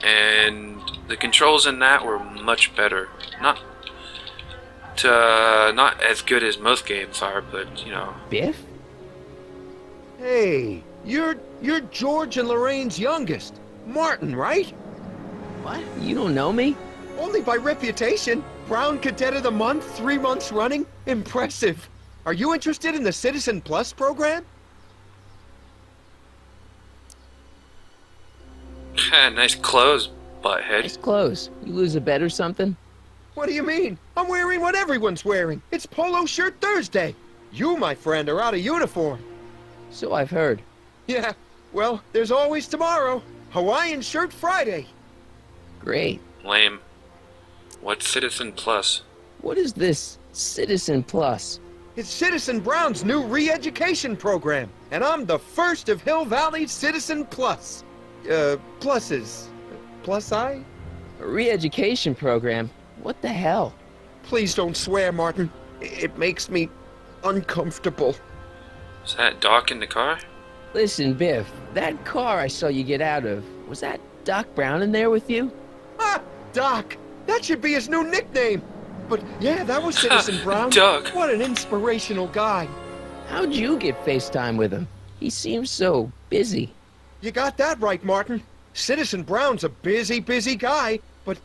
D: And the controls in that were much better. Not as good as most games are, but you know.
A: Biff?
Q: Hey, you're George and Lorraine's youngest, Martin, right?
A: What? You don't know me?
Q: Only by reputation. Brown Cadet of the Month, 3 months running. Impressive. Are you interested in the Citizen Plus program?
D: Nice clothes, butthead.
A: Nice clothes. You lose a bet or something?
Q: What do you mean? I'm wearing what everyone's wearing. It's Polo Shirt Thursday. You, my friend, are out of uniform.
A: So I've heard.
Q: Yeah, well, there's always tomorrow. Hawaiian Shirt Friday.
A: Great.
D: Lame. What's Citizen Plus?
A: What is this Citizen Plus?
Q: It's Citizen Brown's new re-education program, and I'm the first of Hill Valley's Citizen Plus. Pluses. Plus I?
A: A re-education program? What the hell?
Q: Please don't swear, Martin. It makes me uncomfortable.
D: Is that Doc in the car?
A: Listen, Biff, that car I saw you get out of, was that Doc Brown in there with you?
Q: Ah, Doc! That should be his new nickname! But yeah, that was Citizen Brown.
D: Doc!
Q: What an inspirational guy.
A: How'd you get FaceTime with him? He seems so busy.
Q: You got that right, Martin. Citizen Brown's a busy guy, but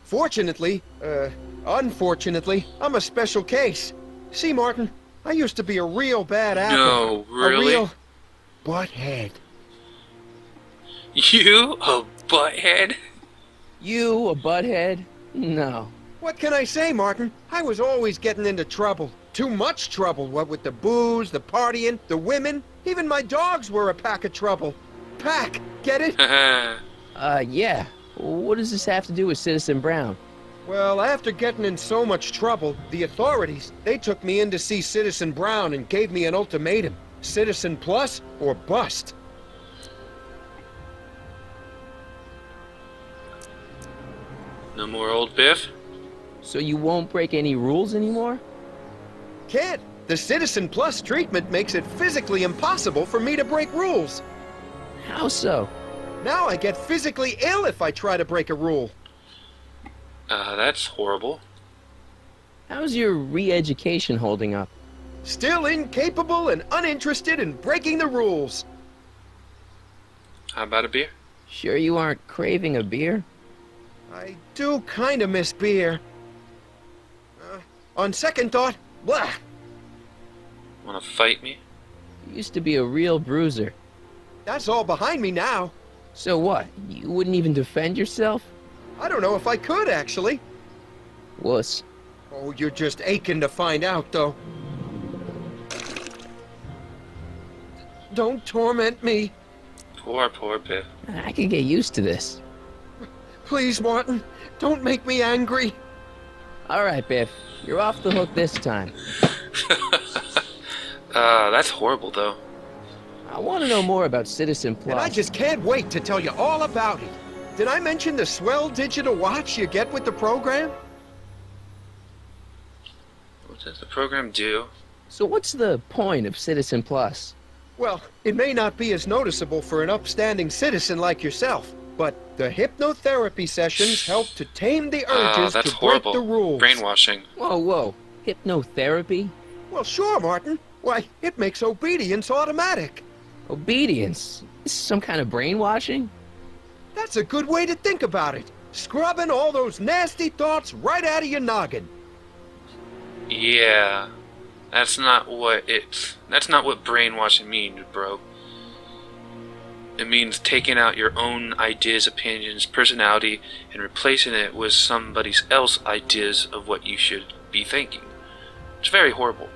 Q: unfortunately, I'm a special case. See, Martin, I used to be a real bad apple.
D: No, really?
Q: A real butthead.
D: You a butthead?
A: You a butthead? No.
Q: What can I say, Martin? I was always getting into trouble. Too much trouble, what with the booze, the partying, the women. Even my dogs were a pack of trouble. Pack, get it?
A: Yeah. What does this have to do with Citizen Brown?
Q: Well, after getting in so much trouble, the authorities, they took me in to see Citizen Brown and gave me an ultimatum. Citizen Plus or bust.
D: No more old Biff?
A: So you won't break any rules anymore?
Q: Kid, the Citizen Plus treatment makes it physically impossible for me to break rules.
A: How so?
Q: Now I get physically ill if I try to break a rule.
D: That's horrible.
A: How's your re-education holding up?
Q: Still incapable and uninterested in breaking the rules.
D: How about a beer?
A: Sure you aren't craving a beer?
Q: I do kinda miss beer. On second thought, blah!
D: Wanna fight me?
A: You used to be a real bruiser.
Q: That's all behind me now.
A: So what? You wouldn't even defend yourself?
Q: I don't know if I could, actually.
A: Wuss.
Q: Oh, you're just aching to find out, though. Don't torment me.
D: Poor Biff.
A: I can get used to this.
Q: Please, Martin, don't make me angry.
A: All right, Biff. You're off the hook this time.
D: That's horrible, though.
A: I want to know more about Citizen Plus.
Q: And I just can't wait to tell you all about it. Did I mention the swell digital watch you get with the program?
D: What does the program do?
A: So what's the point of Citizen Plus?
Q: Well, it may not be as noticeable for an upstanding citizen like yourself, but the hypnotherapy sessions help to tame the urges
D: that's
Q: to
D: horrible.
Q: break the rules.
D: Brainwashing.
A: Whoa. Hypnotherapy?
Q: Well, sure, Martin. Why, it makes obedience automatic.
A: Obedience? This is some kind of brainwashing?
Q: That's a good way to think about it. Scrubbing all those nasty thoughts right out of your noggin.
D: Yeah. That's not what brainwashing means, bro. It means taking out your own ideas, opinions, personality, and replacing it with somebody else's ideas of what you should be thinking. It's very horrible.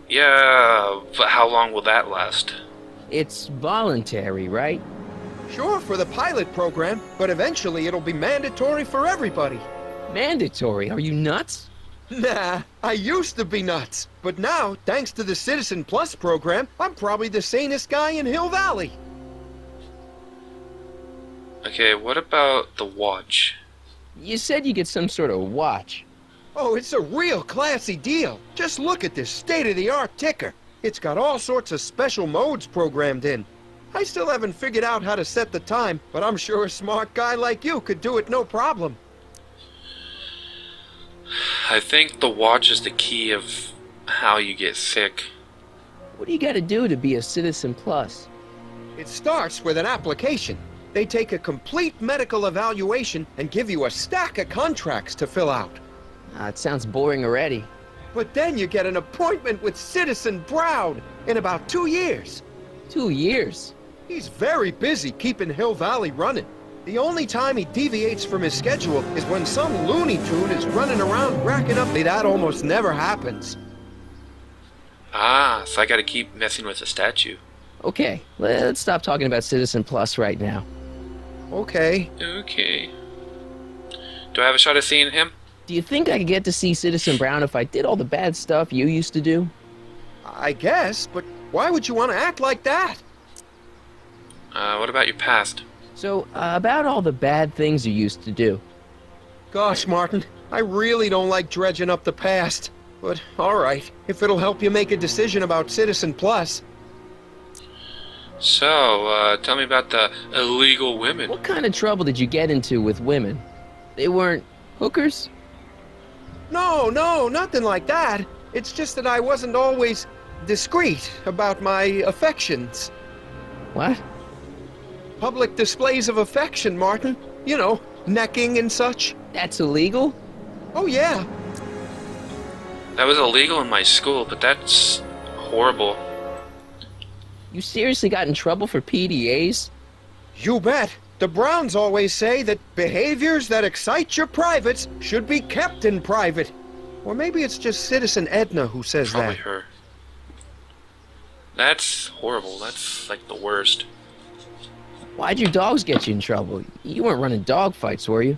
D: Yeah, but how long will that last?
A: It's voluntary, right?
Q: Sure, for the pilot program, but eventually it'll be mandatory for everybody.
A: Mandatory? Are you nuts?
Q: Nah, I used to be nuts. But now, thanks to the Citizen Plus program, I'm probably the sanest guy in Hill Valley.
D: Okay, what about the watch?
A: You said you get some sort of watch.
Q: Oh, it's a real classy deal. Just look at this state-of-the-art ticker. It's got all sorts of special modes programmed in. I still haven't figured out how to set the time, but I'm sure a smart guy like you could do it no problem.
D: I think the watch is the key of how you get sick.
A: What do you gotta do to be a Citizen Plus?
Q: It starts with an application. They take a complete medical evaluation and give you a stack of contracts to fill out.
A: It sounds boring already.
Q: But then you get an appointment with Citizen Brown in about 2 years.
A: 2 years?
Q: He's very busy keeping Hill Valley running. The only time he deviates from his schedule is when some Looney Tune is running around racking up. That almost never happens.
D: So I gotta keep messing with the statue.
A: Okay, let's stop talking about Citizen Plus right now.
Q: Okay.
D: Okay. Do I have a shot at seeing him?
A: Do you think I could get to see Citizen Brown if I did all the bad stuff you used to do?
Q: I guess, but why would you want to act like that?
D: What about your past?
A: So, about all the bad things you used to do.
Q: Gosh, Martin, I really don't like dredging up the past. But, alright, if it'll help you make a decision about Citizen Plus.
D: So, tell me about the illegal women.
A: What kind of trouble did you get into with women? They weren't hookers?
Q: No, nothing like that. It's just that I wasn't always discreet about my affections.
A: What?
Q: Public displays of affection, Martin. You know, necking and such.
A: That's illegal?
Q: Oh, yeah.
D: That was illegal in my school, but that's horrible.
A: You seriously got in trouble for PDAs?
Q: You bet. The Browns always say that behaviors that excite your privates should be kept in private. Or maybe it's just Citizen Edna who says
D: Probably
Q: that.
D: her. That's horrible. That's like the worst.
A: Why'd your dogs get you in trouble? You weren't running dog fights, were you?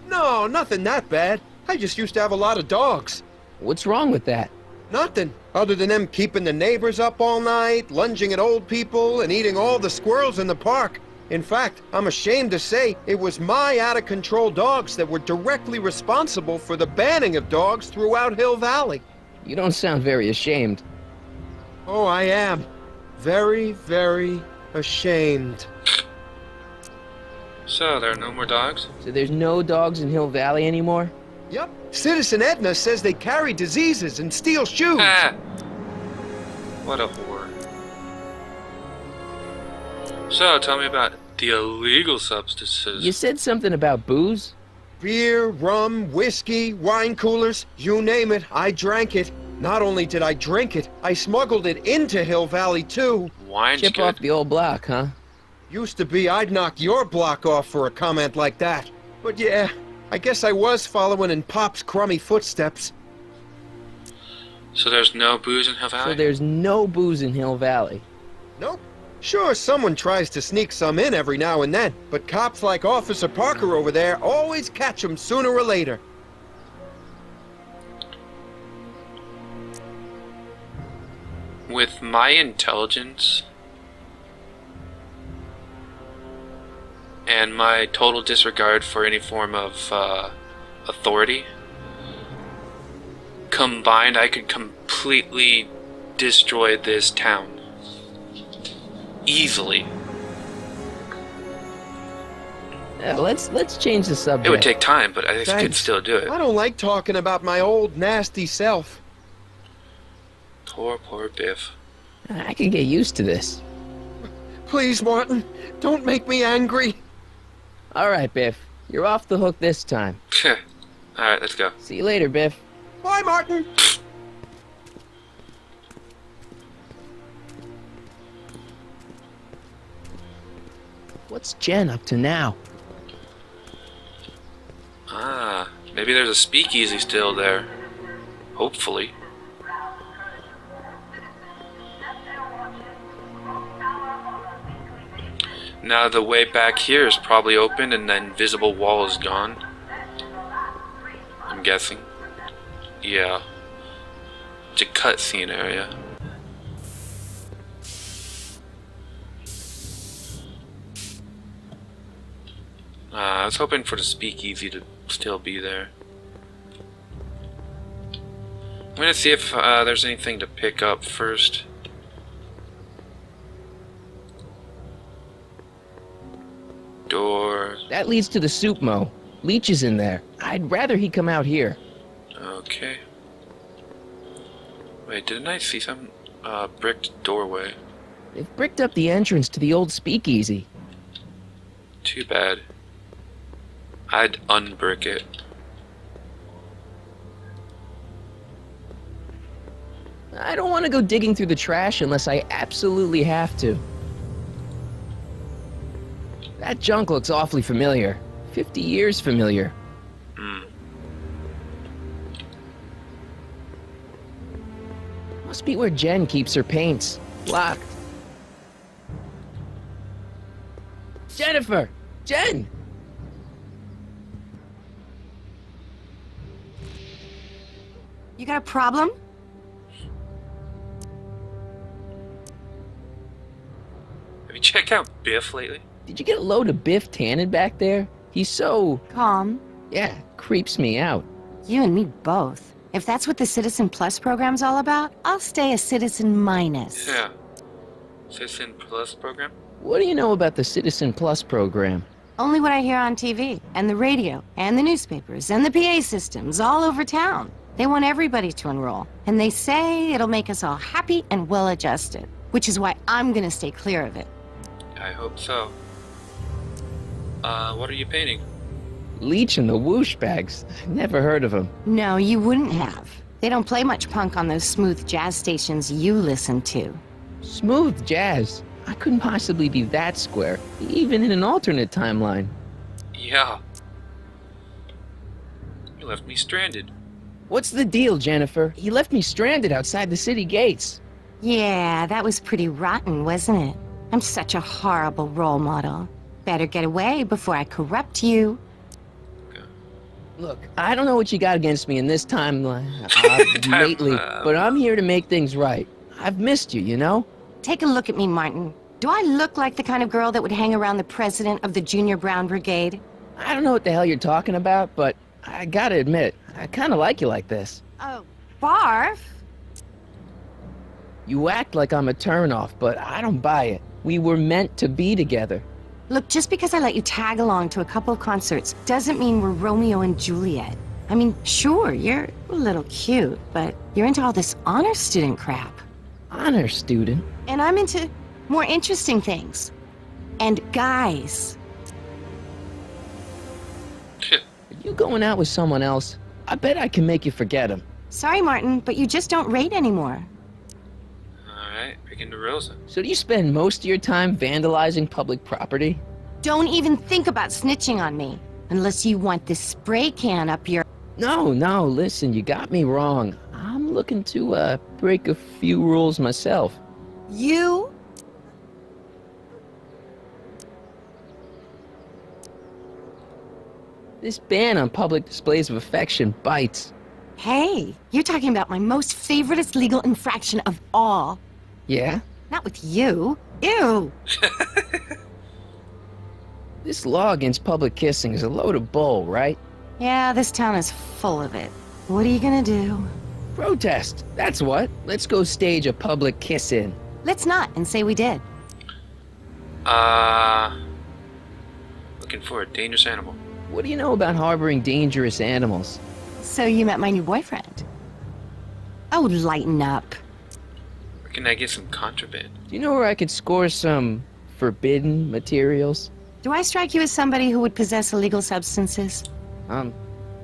Q: No, nothing that bad. I just used to have a lot of dogs.
A: What's wrong with that?
Q: Nothing, other than them keeping the neighbors up all night, lunging at old people, and eating all the squirrels in the park. In fact, I'm ashamed to say it was my out-of-control dogs that were directly responsible for the banning of dogs throughout Hill Valley.
A: You don't sound very ashamed.
Q: Oh, I am. Very, very ashamed.
D: So, there are no more dogs?
A: So there's no dogs in Hill Valley anymore?
Q: Yep. Citizen Edna says they carry diseases and steal shoes.
D: Ah! What a whore. So, tell me about the illegal substances.
A: You said something about booze?
Q: Beer, rum, whiskey, wine coolers, you name it, I drank it. Not only did I drink it, I smuggled it into Hill Valley, too.
D: Wine's
A: Chip
D: good.
A: off the old block, huh?
Q: Used to be I'd knock your block off for a comment like that. But yeah, I guess I was following in Pop's crummy footsteps.
D: So there's no booze in Hill Valley?
A: So there's no booze in Hill Valley?
Q: Nope. Sure, someone tries to sneak some in every now and then, but cops like Officer Parker over there always catch 'em sooner or later.
D: With my intelligence and my total disregard for any form of authority, combined, I could completely destroy this town. Easily.
A: Yeah, let's change the subject.
D: It would take time, but I could
Q: Thanks.
D: still do it.
Q: I don't like talking about my old nasty self.
D: Poor Biff.
A: I can get used to this.
Q: Please, Martin, don't make me angry.
A: All right, Biff. You're off the hook this time.
D: Alright, let's go.
A: See you later, Biff.
Q: Bye, Martin.
A: What's Jen up to now?
D: Ah, maybe there's a speakeasy still there. Hopefully. Now the way back here is probably open and the invisible wall is gone. I'm guessing. Yeah. It's a cutscene area. I was hoping for the speakeasy to still be there. I'm gonna see if there's anything to pick up first. Door.
A: That leads to the soup mo. Leech is in there. I'd rather he come out here.
D: Okay. Wait, didn't I see some bricked doorway?
A: They've bricked up the entrance to the old speakeasy.
D: Too bad. I'd unbrick it.
A: I don't want to go digging through the trash unless I absolutely have to. That junk looks awfully familiar. 50 years familiar. Must be where Jen keeps her paints. Locked. Jennifer! Jen!
G: You got a problem?
D: Have you checked out Biff lately?
A: Did you get a load of Biff Tannen back there? He's so...
G: Calm.
A: Yeah, creeps me out.
G: You and me both. If that's what the Citizen Plus program's all about, I'll stay a Citizen Minus.
D: Yeah. Citizen Plus program?
A: What do you know about the Citizen Plus program?
G: Only what I hear on TV, and the radio, and the newspapers, and the PA systems all over town. They want everybody to enroll, and they say it'll make us all happy and well-adjusted, which is why I'm gonna stay clear of it.
D: I hope so. What are you painting?
A: Leech and the Whoosh Bags. Never heard of them.
G: No, you wouldn't have. They don't play much punk on those smooth jazz stations you listen to.
A: Smooth jazz. I couldn't possibly be that square, even in an alternate timeline.
D: Yeah. You left me stranded.
A: What's the deal, Jennifer? You left me stranded outside the city gates.
G: Yeah, that was pretty rotten, wasn't it? I'm such a horrible role model. Better get away before I corrupt you.
A: Look, I don't know what you got against me in this timeline lately, but I'm here to make things right. I've missed you, you know?
G: Take a look at me, Martin. Do I look like the kind of girl that would hang around the president of the Junior Brown Brigade?
A: I don't know what the hell you're talking about, but I gotta admit, I kinda like you like this.
G: Oh, barf?
A: You act like I'm a turnoff, but I don't buy it. We were meant to be together.
G: Look, just because I let you tag along to a couple of concerts doesn't mean we're Romeo and Juliet. I mean, sure, you're a little cute, but you're into all this honor student crap.
A: Honor student?
G: And I'm into more interesting things. And guys.
A: If you going out with someone else, I bet I can make you forget him.
G: Sorry, Martin, but you just don't rate anymore.
D: Alright, breaking the rules.
A: So do you spend most of your time vandalizing public property?
G: Don't even think about snitching on me, unless you want this spray can up your...
A: No, listen, you got me wrong. I'm looking to, break a few rules myself.
G: You?
A: This ban on public displays of affection bites.
G: Hey, you're talking about my most favoriteest legal infraction of all.
A: Yeah?
G: Not with you. Ew!
A: This law against public kissing is a load of bull, right?
G: Yeah, this town is full of it. What are you gonna do?
A: Protest, that's what. Let's go stage a public kiss-in.
G: Let's not, and say we did.
D: Looking for a dangerous animal.
A: What do you know about harboring dangerous animals?
G: So you met my new boyfriend. Oh, lighten up.
D: Where can I get some contraband?
A: Do you know where I could score some forbidden materials?
G: Do I strike you as somebody who would possess illegal substances?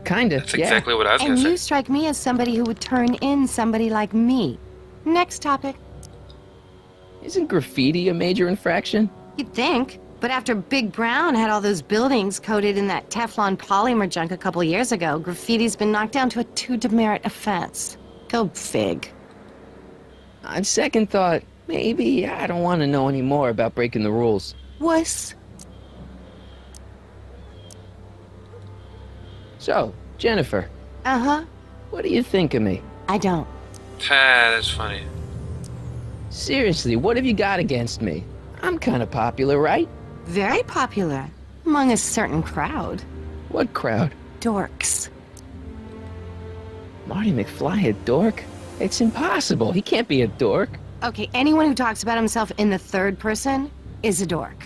A: Kinda,
D: That's exactly what I was
G: And
D: gonna say.
G: you strike me as somebody who would turn in somebody like me. Next topic.
A: Isn't graffiti a major infraction?
G: You'd think. But after Big Brown had all those buildings coated in that Teflon polymer junk a couple years ago, graffiti's been knocked down to a 2 demerit offense. Go fig.
A: On second thought, maybe I don't want to know any more about breaking the rules.
G: Wuss.
A: So, Jennifer.
G: Uh-huh.
A: What do you think of me?
G: I don't.
D: That's funny.
A: Seriously, what have you got against me? I'm kind of popular, right?
G: Very popular. Among a certain crowd.
A: What crowd?
G: Dorks.
A: Marty McFly a dork? It's impossible. He can't be a dork.
G: Okay, anyone who talks about himself in the third person is a dork.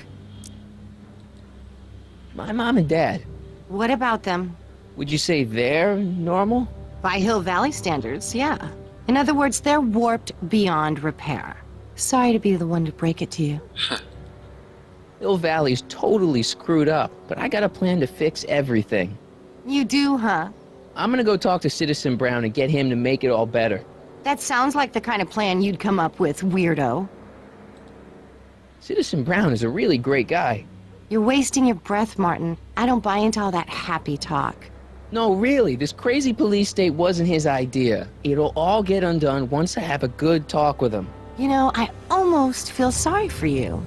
A: My mom and dad.
G: What about them?
A: Would you say they're normal?
G: By Hill Valley standards, yeah. In other words, they're warped beyond repair. Sorry to be the one to break it to you.
A: Hill Valley's totally screwed up, but I got a plan to fix everything.
G: You do, huh?
A: I'm gonna go talk to Citizen Brown and get him to make it all better.
G: That sounds like the kind of plan you'd come up with, weirdo.
A: Citizen Brown is a really great guy.
G: You're wasting your breath, Martin. I don't buy into all that happy talk.
A: No, really, this crazy police state wasn't his idea. It'll all get undone once I have a good talk with him.
G: You know, I almost feel sorry for you.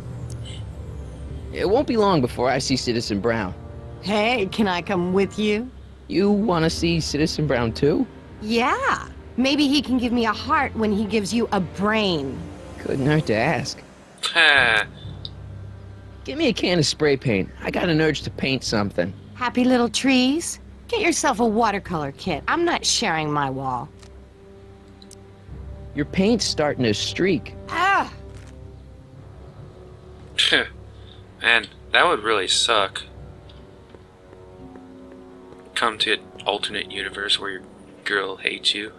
A: It won't be long before I see Citizen Brown.
G: Hey, can I come with you?
A: You want to see Citizen Brown too?
G: Yeah. Maybe he can give me a heart when he gives you a brain.
A: Couldn't hurt to ask. Give me a can of spray paint. I got an urge to paint something.
G: Happy little trees? Get yourself a watercolor kit. I'm not sharing my wall.
A: Your paint's starting to streak.
G: Ah!
D: Man, that would really suck. Come to an alternate universe where your girl hates you.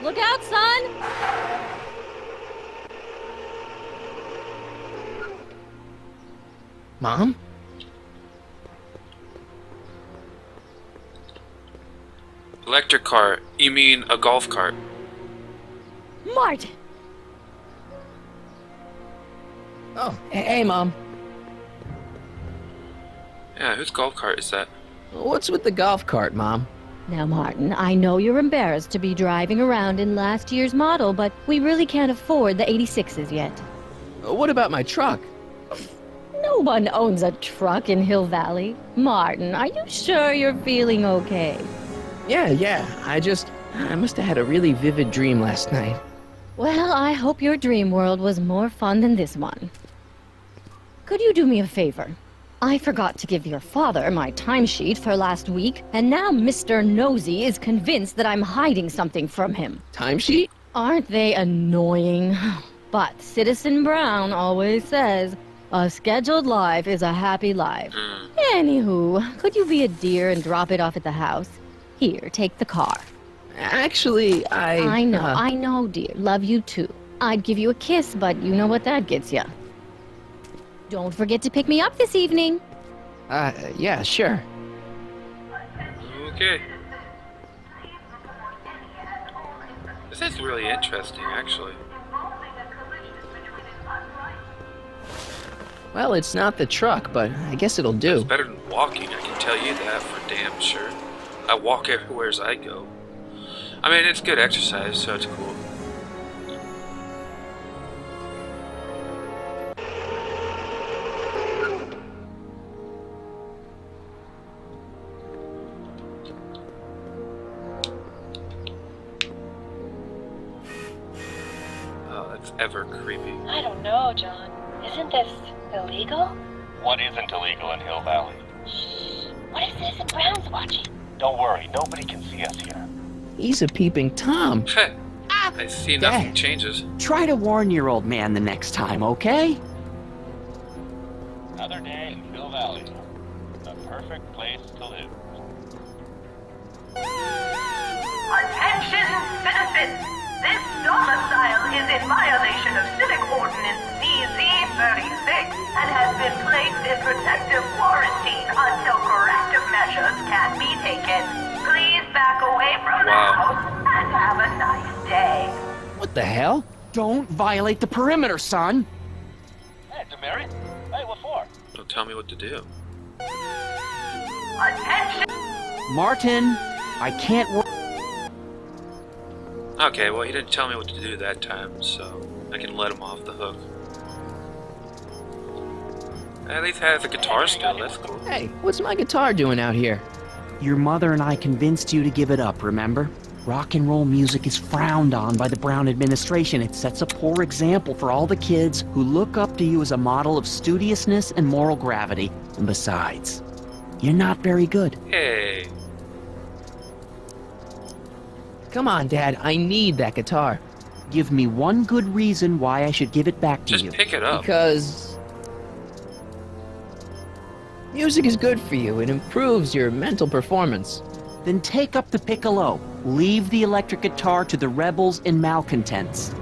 L: Look out, son!
A: Mom?
D: Electric cart. You mean a golf cart?
P: Martin!
A: Oh, hey, Mom.
D: Yeah, whose golf cart is that?
A: What's with the golf cart, Mom?
P: Now, Martin, I know you're embarrassed to be driving around in last year's model, but we really can't afford the 86s yet.
A: What about my truck?
P: No one owns a truck in Hill Valley. Martin, are you sure you're feeling okay?
A: Yeah. I must have had a really vivid dream last night.
P: Well, I hope your dream world was more fun than this one. Could you do me a favor? I forgot to give your father my timesheet for last week, and now Mr. Nosy is convinced that I'm hiding something from him.
A: Timesheet?
P: Aren't they annoying? But Citizen Brown always says, a scheduled life is a happy life. Anywho, could you be a dear and drop it off at the house? Here, take the car.
A: Actually,
P: I know, dear. Love you too. I'd give you a kiss, but you know what that gets ya. Don't forget to pick me up this evening.
A: Yeah, sure.
D: Okay. This is really interesting, actually.
A: Well, it's not the truck, but I guess it'll do.
D: It's better than walking, I can tell you that for damn sure. I walk everywhere as I go. I mean, it's good exercise, so it's cool. Oh, that's ever creepy.
L: I don't know, John. Isn't this illegal?
K: What isn't illegal in Hill Valley?
L: Shh. What if Citizen Brown's watching?
K: Don't worry, nobody can see us here.
A: He's a peeping Tom.
D: I see nothing changes.
E: Try to warn your old man the next time, okay?
K: Another day in Hill Valley. The perfect place to live.
T: Attention, citizens! This domicile is in violation of Civic Ordinance CZ-36 and has been placed in protective quarantine until corrective measures can be taken. Please back away from the house and have a nice day.
A: What the hell?
E: Don't violate the perimeter, son!
K: Hey, Demerit. Hey, what for?
D: Don't tell me what to do.
T: Attention!
E: Martin, I can't work.
D: Okay, well, he didn't tell me what to do that time, so I can let him off the hook. At least has a guitar still, that's cool.
A: Hey, what's my guitar doing out here?
E: Your mother and I convinced you to give it up, remember? Rock and roll music is frowned on by the Brown administration. It sets a poor example for all the kids who look up to you as a model of studiousness and moral gravity. And besides, you're not very good.
D: Hey.
A: Come on, Dad, I need that guitar.
E: Give me one good reason why I should give it back to you.
D: Just pick it up.
A: Because music is good for you. It improves your mental performance.
E: Then take up the piccolo. Leave the electric guitar to the rebels and malcontents.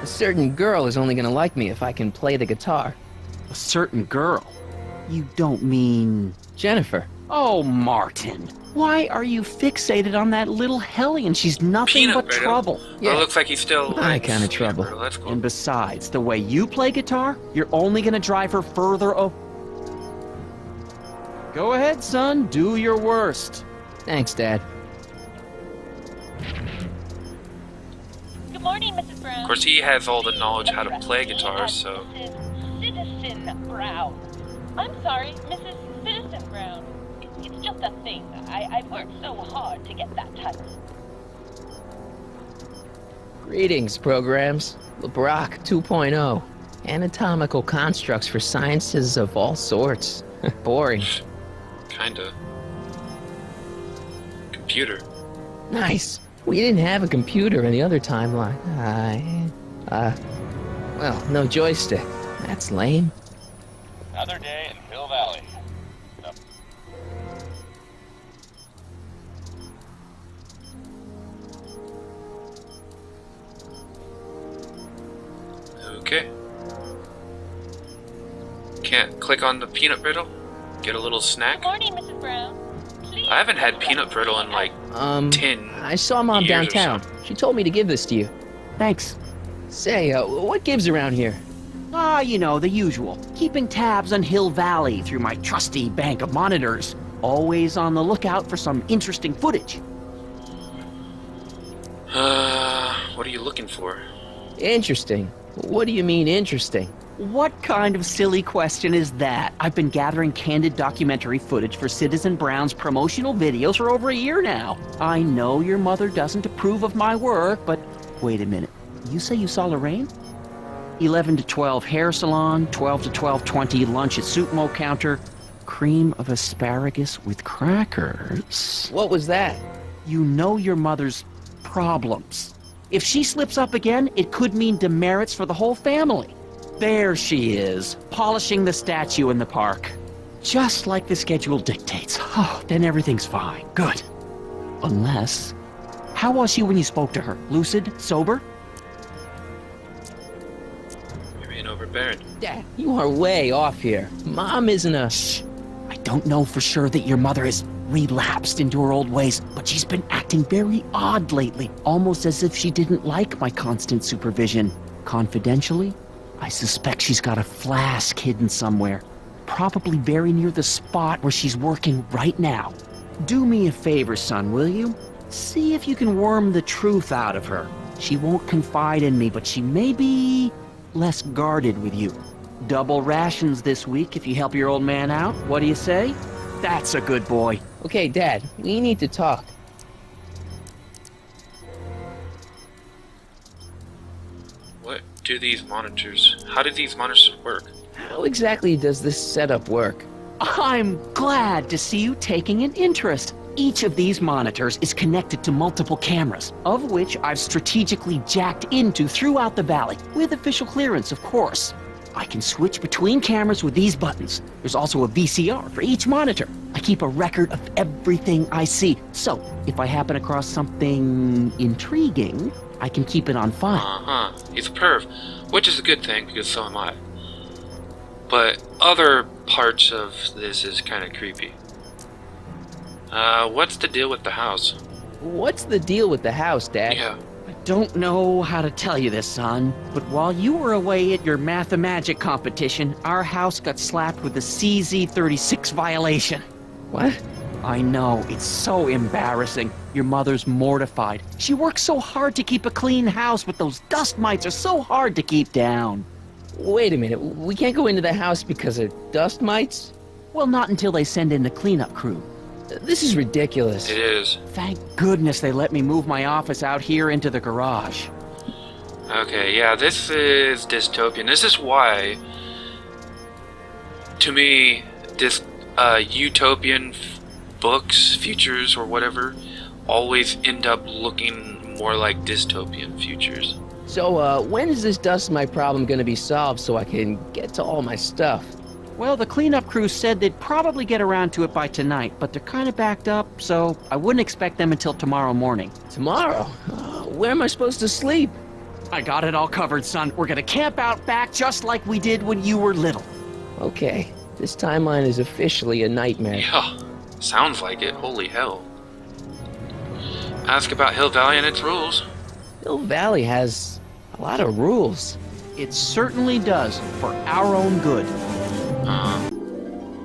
A: A certain girl is only gonna like me if I can play the guitar.
E: A certain girl? You don't mean...
A: Jennifer.
E: Oh, Martin. Why are you fixated on that little hellion? She's nothing
D: Peanut
E: but
D: Brittle.
E: trouble.
D: Yeah. It looks like he's still...
A: My kind of trouble.
D: That's cool.
E: And besides, the way you play guitar, you're only gonna drive her further Go ahead, son. Do your worst.
A: Thanks, Dad.
L: Good morning, Mrs. Brown.
D: Of course, he has all the knowledge how to play guitar, so...
L: Citizen Brown. I'm sorry, Mrs. Citizen Brown. It's just a thing. I worked so hard to get that title.
A: Greetings, programs. LeBrock 2.0. Anatomical constructs for sciences of all sorts. Boring.
D: Kinda. Computer.
A: Nice. We didn't have a computer in the other timeline. Well, no joystick. That's lame.
K: Another day in Hill Valley.
D: Okay. Can't click on the peanut brittle? Get a little snack?
L: Good morning, Mrs. Brown.
D: I haven't had peanut brittle in like 10
A: I saw Mom
D: years or
A: downtown. She told me to give this to you.
E: Thanks.
A: Say, what gives around here?
E: You know, the usual. Keeping tabs on Hill Valley through my trusty bank of monitors. Always on the lookout for some interesting footage.
D: What are you looking for?
A: Interesting. What do you mean interesting?
E: What kind of silly question is that? I've been gathering candid documentary footage for Citizen Brown's promotional videos for over a year now. I know your mother doesn't approve of my work, but wait a minute. You say you saw Lorraine? 11 to 12 hair salon, 12 to 12:20 lunch at Soup Mo counter, cream of asparagus with crackers.
A: What was that?
E: You know your mother's problems. If she slips up again, it could mean demerits for the whole family. There she is, polishing the statue in the park. Just like the schedule dictates. Oh, then everything's fine. Good. Unless... How was she when you spoke to her? Lucid? Sober?
D: You're being overbearing.
A: Dad, you are way off here. Mom isn't a...
E: Shh. I don't know for sure that your mother has relapsed into her old ways, but she's been acting very odd lately, almost as if she didn't like my constant supervision. Confidentially, I suspect she's got a flask hidden somewhere, probably very near the spot where she's working right now. Do me a favor, son, will you? See if you can worm the truth out of her. She won't confide in me, but she may be less guarded with you. Double rations this week if you help your old man out. What do you say? That's a good boy.
A: Okay, Dad, we need to talk.
D: What do these monitors... How do these monitors work?
A: How exactly does this setup work?
E: I'm glad to see you taking an interest. Each of these monitors is connected to multiple cameras, of which I've strategically jacked into throughout the valley, with official clearance, of course. I can switch between cameras with these buttons. There's also a VCR for each monitor. I keep a record of everything I see, so if I happen across something intriguing, I can keep it on file.
D: He's a perv, which is a good thing, because so am I. But other parts of this is kind of creepy. What's the deal with the house?
A: What's the deal with the house, Dad?
D: Yeah.
E: I don't know how to tell you this, son, but while you were away at your Mathemagic competition, our house got slapped with a CZ36 violation.
A: What?
E: I know, it's so embarrassing. Your mother's mortified. She works so hard to keep a clean house, but those dust mites are so hard to keep down.
A: Wait a minute, we can't go into the house because of dust mites?
E: Well, not until they send in the cleanup crew.
A: This is ridiculous.
D: It is.
E: Thank goodness they let me move my office out here into the garage.
D: Okay, yeah, this is dystopian. This is why, to me, this utopian books, futures, or whatever, always end up looking more like dystopian futures.
A: So, when is this dust mite problem gonna be solved so I can get to all my stuff?
E: Well, the cleanup crew said they'd probably get around to it by tonight, but they're kind of backed up, so I wouldn't expect them until tomorrow morning.
A: Tomorrow? Where am I supposed to sleep?
E: I got it all covered, son. We're gonna camp out back just like we did when you were little.
A: Okay, this timeline is officially a nightmare.
D: Yeah, sounds like it. Holy hell. Ask about Hill Valley and its rules.
A: Hill Valley has a lot of rules.
E: It certainly does, for our own good.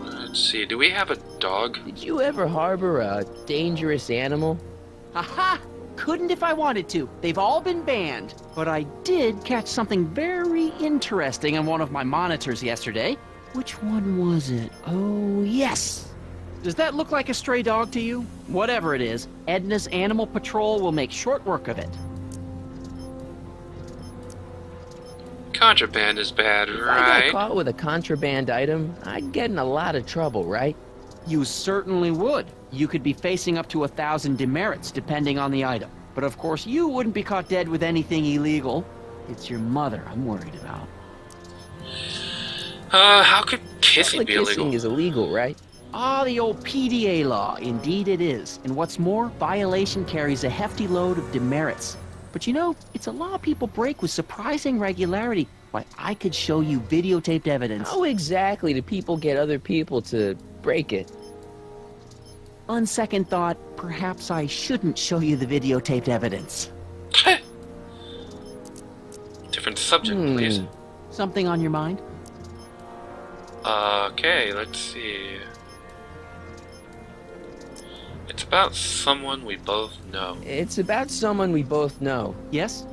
D: Let's see, do we have a dog?
A: Did you ever harbor a dangerous animal?
E: Haha! Couldn't if I wanted to. They've all been banned. But I did catch something very interesting on one of my monitors yesterday. Which one was it? Oh, yes! Does that look like a stray dog to you? Whatever it is, Edna's Animal Patrol will make short work of it.
D: Contraband is bad,
A: If
D: right?
A: I got caught with a contraband item, I'd get in a lot of trouble, right?
E: You certainly would. You could be facing up to 1,000 demerits, depending on the item. But of course, you wouldn't be caught dead with anything illegal. It's your mother I'm worried about.
D: How could kissing
A: Public
D: be illegal?
A: kissing is illegal, right?
E: Ah, the old PDA law. Indeed it is. And what's more, violation carries a hefty load of demerits. But you know, it's a law people break with surprising regularity. Why, I could show you videotaped evidence.
A: How exactly do people get other people to break it?
E: On second thought, perhaps I shouldn't show you the videotaped evidence.
D: Different subject, please.
E: Something on your mind?
D: Okay, let's see. It's about someone we both know.
A: It's about someone we both know.
E: Yes?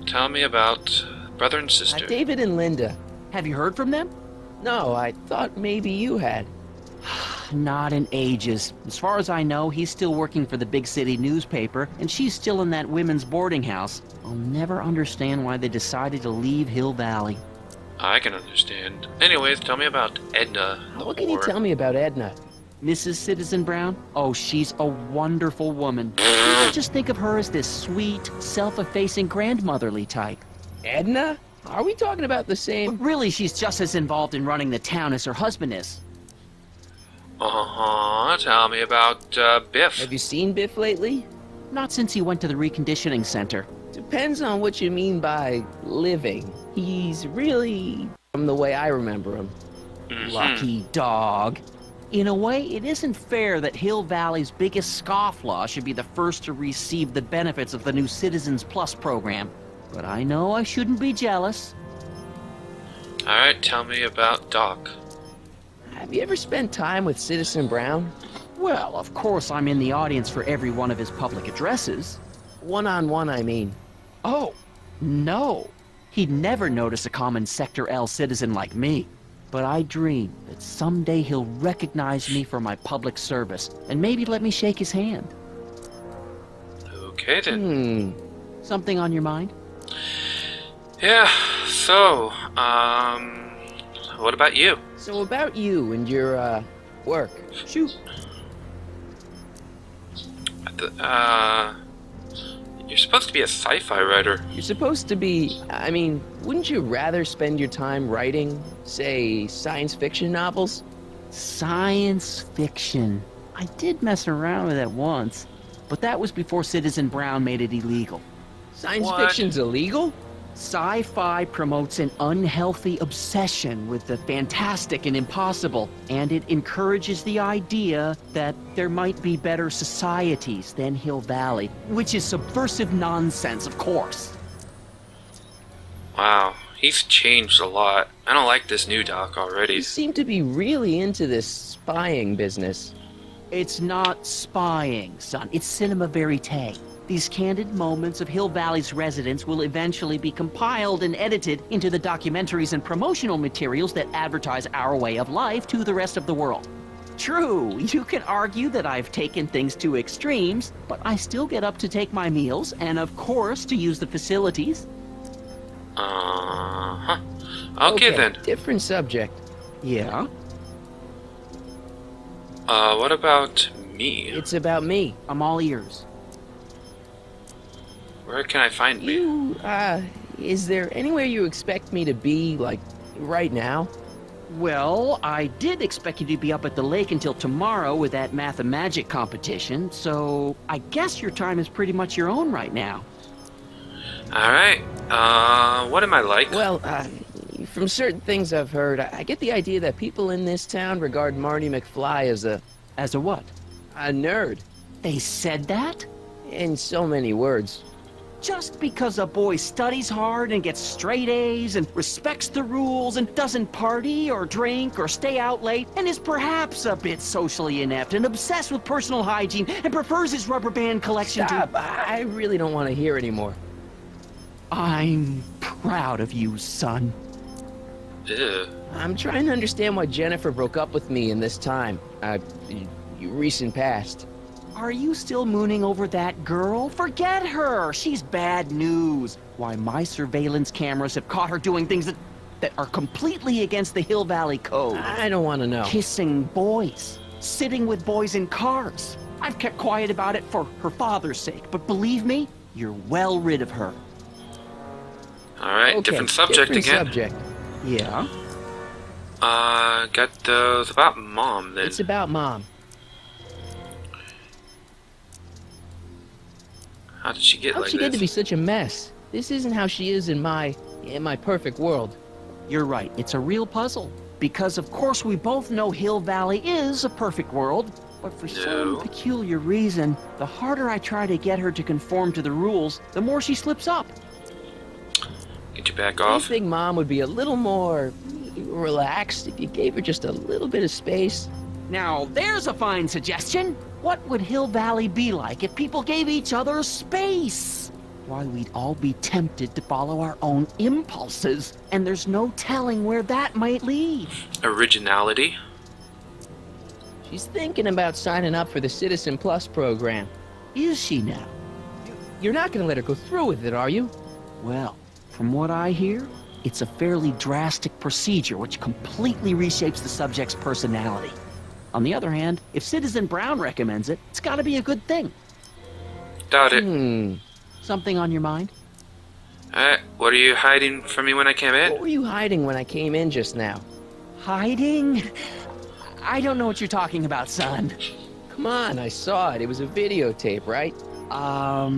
D: Tell me about brother and sister.
A: David and Linda.
E: Have you heard from them?
A: No, I thought maybe you had.
E: Not in ages. As far as I know, he's still working for the big city newspaper, and she's still in that women's boarding house. I'll never understand why they decided to leave Hill Valley.
D: I can understand. Anyways, tell me about Edna.
A: What can you tell me about Edna?
E: Mrs. Citizen Brown? Oh, she's a wonderful woman. People just think of her as this sweet, self-effacing grandmotherly type.
A: Edna? Are we talking about the same?
E: But really, she's just as involved in running the town as her husband is.
D: Tell me about Biff.
A: Have you seen Biff lately?
E: Not since he went to the reconditioning center.
A: Depends on what you mean by living. He's really from the way I remember him.
E: Lucky dog. In a way, it isn't fair that Hill Valley's biggest scofflaw should be the first to receive the benefits of the new Citizens Plus program. But I know I shouldn't be jealous.
D: Alright, tell me about Doc.
A: Have you ever spent time with Citizen Brown?
E: Well, of course I'm in the audience for every one of his public addresses.
A: One-on-one, I mean.
E: Oh, no. He'd never notice a common Sector L citizen like me. But I dream that someday he'll recognize me for my public service and maybe let me shake his hand.
D: Okay then.
E: Something on your mind?
D: Yeah, so, what about you?
A: So about you and your, work. Shoot.
D: You're supposed to be a sci-fi writer.
A: You're supposed to be, I mean, wouldn't you rather spend your time writing, say, science fiction novels?
E: Science fiction. I did mess around with it once, but that was before Citizen Brown made it illegal.
A: Science fiction's illegal?
E: Sci-fi promotes an unhealthy obsession with the fantastic and impossible, and it encourages the idea that there might be better societies than Hill Valley, which is subversive nonsense, of course.
D: Wow, he's changed a lot. I don't like this new Doc already.
A: You seem to be really into this spying business.
E: It's not spying, son. It's cinema verite. These candid moments of Hill Valley's residents will eventually be compiled and edited into the documentaries and promotional materials that advertise our way of life to the rest of the world. True, you can argue that I've taken things to extremes, but I still get up to take my meals and, of course, to use the facilities.
D: Okay then.
A: Different subject.
E: Yeah?
D: What about me?
A: It's about me.
E: I'm all ears.
D: Where can I find
A: you? Is there anywhere you expect me to be, like, right now?
E: Well, I did expect you to be up at the lake until tomorrow with that Math-O-Magic competition, so I guess your time is pretty much your own right now.
D: Alright, what am I like?
A: Well, from certain things I've heard, I get the idea that people in this town regard Marty McFly as a...
E: As a what?
A: A nerd.
E: They said that?
A: In so many words.
E: Just because a boy studies hard and gets straight A's and respects the rules and doesn't party or drink or stay out late and is perhaps a bit socially inept and obsessed with personal hygiene and prefers his rubber band collection
A: Stop. I really don't want to hear anymore.
E: I'm proud of you, son.
D: Ew.
A: I'm trying to understand why Jennifer broke up with me in this time. Recent past.
E: Are you still mooning over that girl? Forget her! She's bad news. Why, my surveillance cameras have caught her doing things that are completely against the Hill Valley Code.
A: I don't want to know.
E: Kissing boys. Sitting with boys in cars. I've kept quiet about it for her father's sake, but believe me, you're well rid of her.
D: Alright,
A: Okay,
D: different subject again.
A: Subject.
E: Yeah?
D: Got those about Mom then.
A: It's about Mom.
D: How did she get
A: How'd
D: like
A: she
D: this?
A: get to be such a mess? This isn't how she is in my perfect world.
E: You're right, it's a real puzzle. Because of course we both know Hill Valley is a perfect world, but for some peculiar reason, the harder I try to get her to conform to the rules, the more she slips up.
D: Get you back
A: I
D: off.
A: think Mom would be a little more relaxed if you gave her just a little bit of space.
E: Now, there's a fine suggestion. What would Hill Valley be like if people gave each other space? Why, we'd all be tempted to follow our own impulses, and there's no telling where that might lead.
D: Originality.
A: She's thinking about signing up for the Citizen Plus program.
E: Is she now?
A: You're not gonna let her go through with it, are you?
E: Well, from what I hear, it's a fairly drastic procedure which completely reshapes the subject's personality. On the other hand, if Citizen Brown recommends it, it's gotta be a good thing.
D: Doubt it.
E: Something on your mind?
D: What are you hiding from me when I came in?
A: What were you hiding when I came in just now?
E: Hiding? I don't know what you're talking about, son.
A: Come on, I saw it. It was a videotape, right?
E: I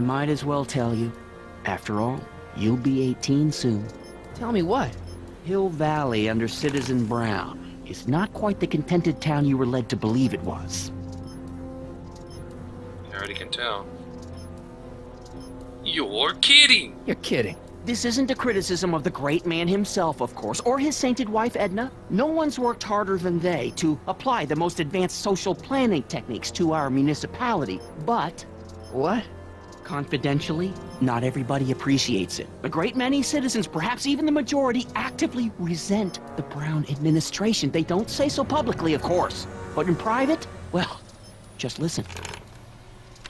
E: might as well tell you. After all, you'll be 18 soon.
A: Tell me what?
E: Hill Valley under Citizen Brown is not quite the contented town you were led to believe it was.
D: I already can tell. You're kidding!
A: You're kidding.
E: This isn't a criticism of the great man himself, of course, or his sainted wife, Edna. No one's worked harder than they to apply the most advanced social planning techniques to our municipality. But...
A: What?
E: Confidentially, not everybody appreciates it. A great many citizens, perhaps even the majority, actively resent the Brown administration. They don't say so publicly, of course. But in private, well, just listen.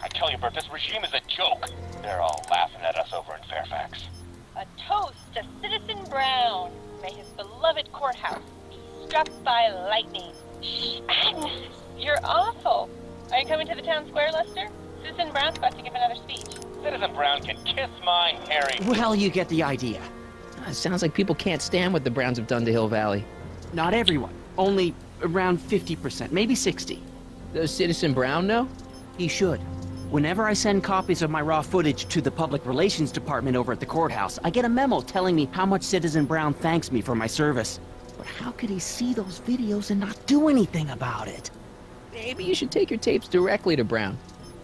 K: I tell you, Bert, this regime is a joke. They're all laughing at us over in Fairfax.
L: A toast to Citizen Brown. May his beloved courthouse be struck by lightning. Shh, Agnes, you're awful. Are you coming to the town square, Lester? Citizen Brown's about to give another speech.
K: Citizen Brown can kiss my hairy...
E: Well, you get the idea.
A: It sounds like people can't stand what the Browns have done to Hill Valley.
E: Not everyone. Only around 50%, maybe 60.
A: Does Citizen Brown know?
E: He should. Whenever I send copies of my raw footage to the Public Relations Department over at the courthouse, I get a memo telling me how much Citizen Brown thanks me for my service. But how could he see those videos and not do anything about it?
A: Maybe you should take your tapes directly to Brown.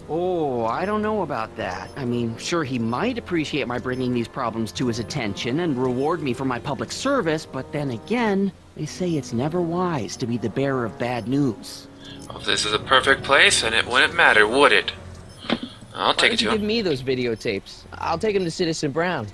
E: Oh, I don't know about that. I mean, sure, he might appreciate my bringing these problems to his attention and reward me for my public service, but then again, they say it's never wise to be the bearer of bad news.
D: Well, if this is a perfect place, then it wouldn't matter, would it? I'll take it to him.
A: Give me those videotapes. I'll take them to Citizen Brown.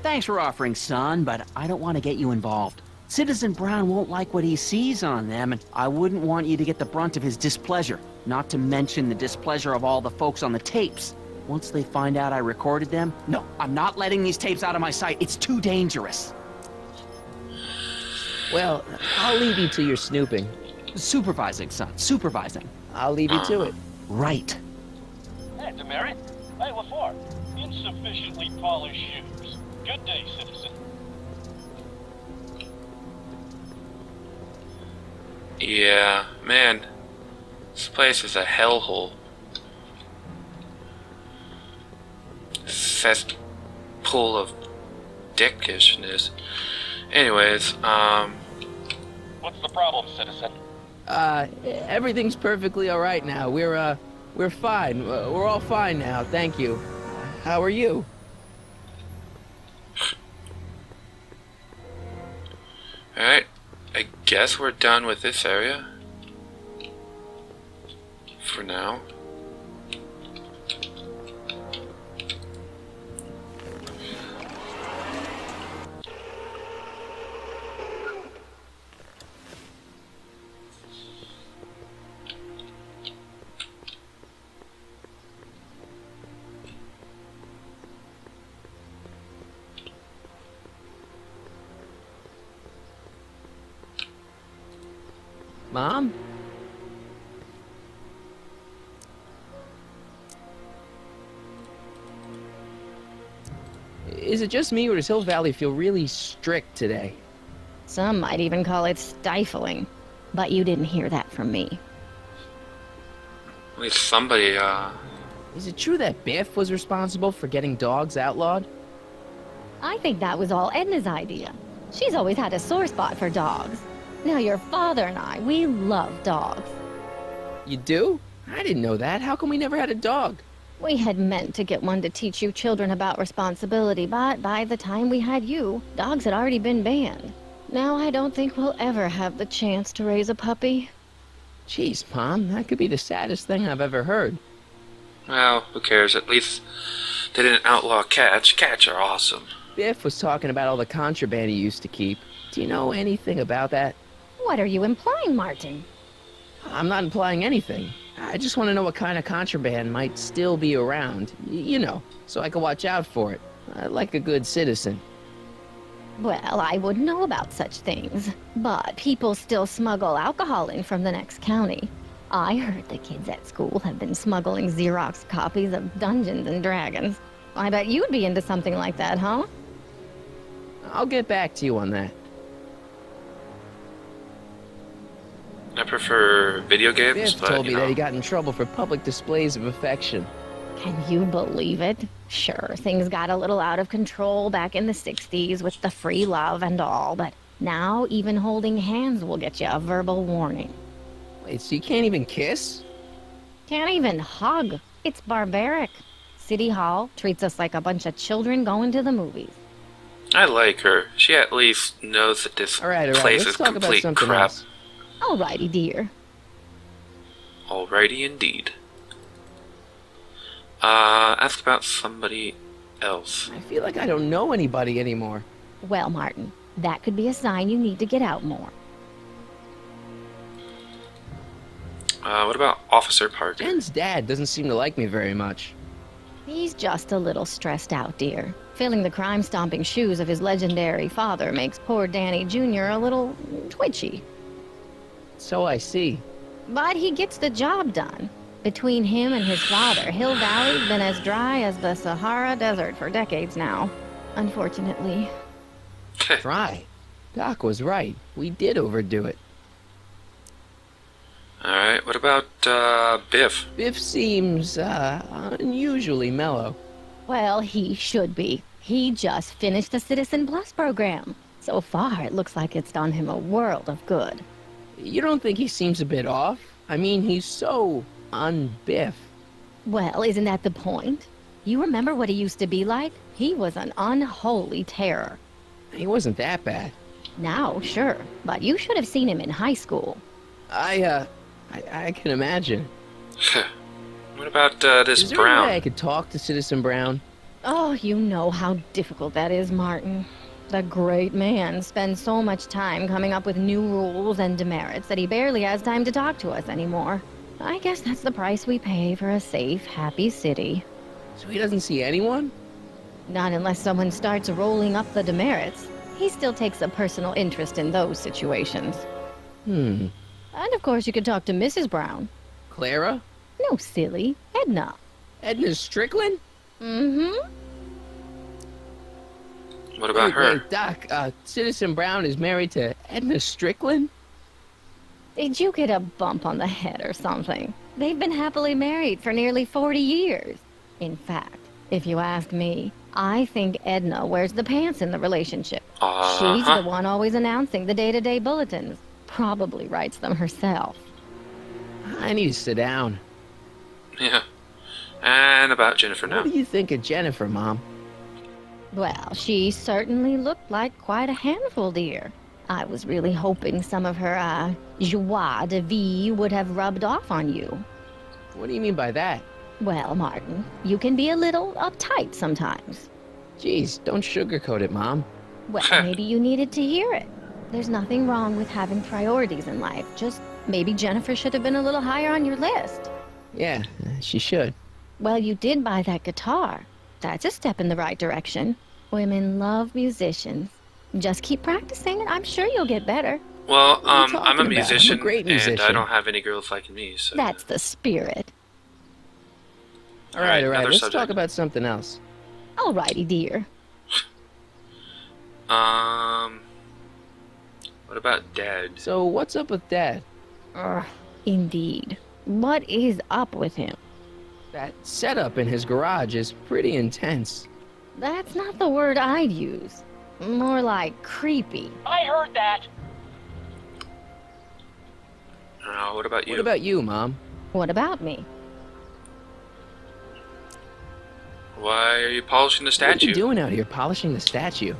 E: Thanks for offering, son, but I don't want to get you involved. Citizen Brown won't like what he sees on them, and I wouldn't want you to get the brunt of his displeasure. Not to mention the displeasure of all the folks on the tapes. Once they find out I recorded them, no, I'm not letting these tapes out of my sight. It's too dangerous.
A: Well, I'll leave you to your snooping.
E: Supervising, son, supervising.
A: I'll leave you to it.
E: Right.
K: Hey, Demerit. Hey, what for? Insufficiently polished shoes. Good day, citizen.
D: Yeah, man. This place is a hellhole. Cesspool of dickishness. Anyways,
K: What's the problem, citizen?
A: Everything's perfectly all right now. We're fine. We're all fine now, thank you. How are you?
D: alright. I guess we're done with this area. For now.
A: Mom? Is it just me, or does Hill Valley feel really strict today?
P: Some might even call it stifling. But you didn't hear that from me.
D: At least somebody,
A: Is it true that Biff was responsible for getting dogs outlawed?
P: I think that was all Edna's idea. She's always had a sore spot for dogs. Now your father and I, we love dogs.
A: You do? I didn't know that. How come we never had a dog?
P: We had meant to get one to teach you children about responsibility, but by the time we had you, dogs had already been banned. Now I don't think we'll ever have the chance to raise a puppy.
A: Jeez, Mom, that could be the saddest thing I've ever heard.
D: Well, who cares? At least they didn't outlaw cats. Cats are awesome.
A: Biff was talking about all the contraband he used to keep. Do you know anything about that?
P: What are you implying, Martin?
A: I'm not implying anything. I just want to know what kind of contraband might still be around. You know, so I can watch out for it. Like a good citizen.
P: Well, I wouldn't know about such things. But people still smuggle alcohol in from the next county. I heard the kids at school have been smuggling Xerox copies of Dungeons and Dragons. I bet you'd be into something like that, huh?
A: I'll get back to you on that.
D: I prefer video games,
A: Biff
D: but
A: told me
D: you know.
A: that he got in trouble for public displays of affection.
P: Can you believe it? Sure, things got a little out of control back in the 60s with the free love and all, but now even holding hands will get you a verbal warning.
A: Wait, so you can't even kiss?
P: Can't even hug. It's barbaric. City Hall treats us like a bunch of children going to the movies.
D: I like her. She at least knows that this
A: All right,
D: place
A: let's
D: is
A: talk about
D: complete
A: something
D: crap.
A: else.
P: Alrighty, dear.
D: Alrighty indeed. Ask about somebody else.
A: I feel like I don't know anybody anymore.
P: Well, Martin, that could be a sign you need to get out more.
D: What about Officer Parker?
A: Jen's dad doesn't seem to like me very much.
P: He's just a little stressed out, dear. Filling the crime-stomping shoes of his legendary father makes poor Danny Jr. a little twitchy.
A: So I see.
P: But he gets the job done. Between him and his father, Hill Valley's been as dry as the Sahara Desert for decades now. Unfortunately.
A: Dry? Doc was right. We did overdo it.
D: Alright, what about, Biff?
A: Biff seems, unusually mellow.
P: Well, he should be. He just finished the Citizen Plus program. So far, it looks like it's done him a world of good.
A: You don't think he seems a bit off? I mean, he's so un-Biff.
P: Well, isn't that the point? You remember what he used to be like? He was an unholy terror.
A: He wasn't that bad.
P: Now, sure, but you should have seen him in high school.
A: I can imagine.
D: What about, this
A: Is there
D: Brown?
A: any way I could talk to Citizen Brown?
P: Oh, you know how difficult that is, Martin. The great man spends so much time coming up with new rules and demerits that he barely has time to talk to us anymore. I guess that's the price we pay for a safe, happy city.
A: So he doesn't see anyone?
P: Not unless someone starts rolling up the demerits. He still takes a personal interest in those situations.
A: Hmm.
P: And of course you could talk to Mrs. Brown.
A: Clara?
P: No, silly. Edna.
A: Edna Strickland?
P: Mm-hmm.
D: What about her?
A: Wait, Doc, Citizen Brown is married to Edna Strickland?
P: Did you get a bump on the head or something? They've been happily married for nearly 40 years. In fact, if you ask me, I think Edna wears the pants in the relationship. She's the one always announcing the day-to-day bulletins. Probably writes them herself.
A: I need to sit down.
D: Yeah. And about Jennifer now.
A: What do you think of Jennifer, Mom?
P: Well, she certainly looked like quite a handful, dear. I was really hoping some of her, joie de vivre would have rubbed off on you.
A: What do you mean by that?
P: Well, Martin, you can be a little uptight sometimes.
A: Jeez, don't sugarcoat it, Mom.
P: Well, maybe you needed to hear it. There's nothing wrong with having priorities in life. Just maybe Jennifer should have been a little higher on your list.
A: Yeah, she should.
P: Well, you did buy that guitar. That's a step in the right direction. Women love musicians. Just keep practicing and I'm sure you'll get better.
D: Well,
A: What are you
D: I'm a
A: talking about?
D: musician,
A: I'm a great
D: and I
A: musician.
D: don't have any girls liking me, so...
P: That's the spirit.
A: All right,
D: another
A: let's
D: subject.
A: talk about something else.
P: Alrighty, dear.
D: What about Dad?
A: So, what's up with Dad?
P: Indeed. What is up with him?
A: That setup in his garage is pretty intense.
P: That's not the word I'd use. More like creepy.
K: I heard that.
D: What about you?
A: What about you, Mom?
P: What about me?
D: Why are you polishing the
A: What are
D: statue?
A: you doing out here polishing the statue?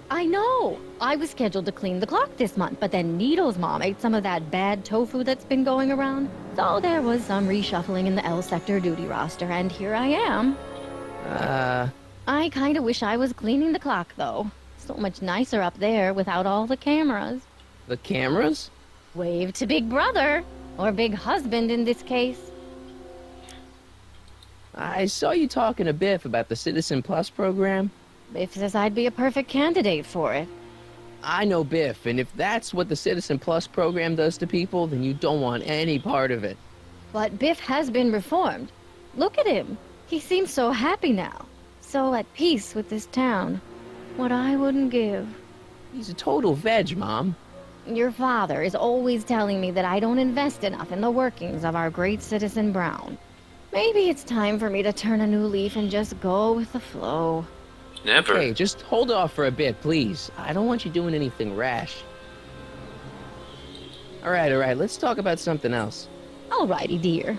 P: I know. I was scheduled to clean the clock this month, but then Needle's mom ate some of that bad tofu that's been going around. So there was some reshuffling in the L sector duty roster, and here I am. I kinda wish I was cleaning the clock, though. So much nicer up there without all the cameras.
A: The cameras?
P: Wave to Big Brother. Or Big Husband in this case.
A: I saw you talking to Biff about the Citizen Plus program.
P: Biff says I'd be a perfect candidate for it.
A: I know Biff, and if that's what the Citizen Plus program does to people, then you don't want any part of it.
P: But Biff has been reformed. Look at him. He seems so happy now. So at peace with this town. What I wouldn't give.
A: He's a total veg, Mom.
P: Your father is always telling me that I don't invest enough in the workings of our great Citizen Brown. Maybe it's time for me to turn a new leaf and just go with the flow.
D: Never.
A: Okay, just hold off for a bit, please. I don't want you doing anything rash. Alright, let's talk about something else.
P: Alrighty, dear.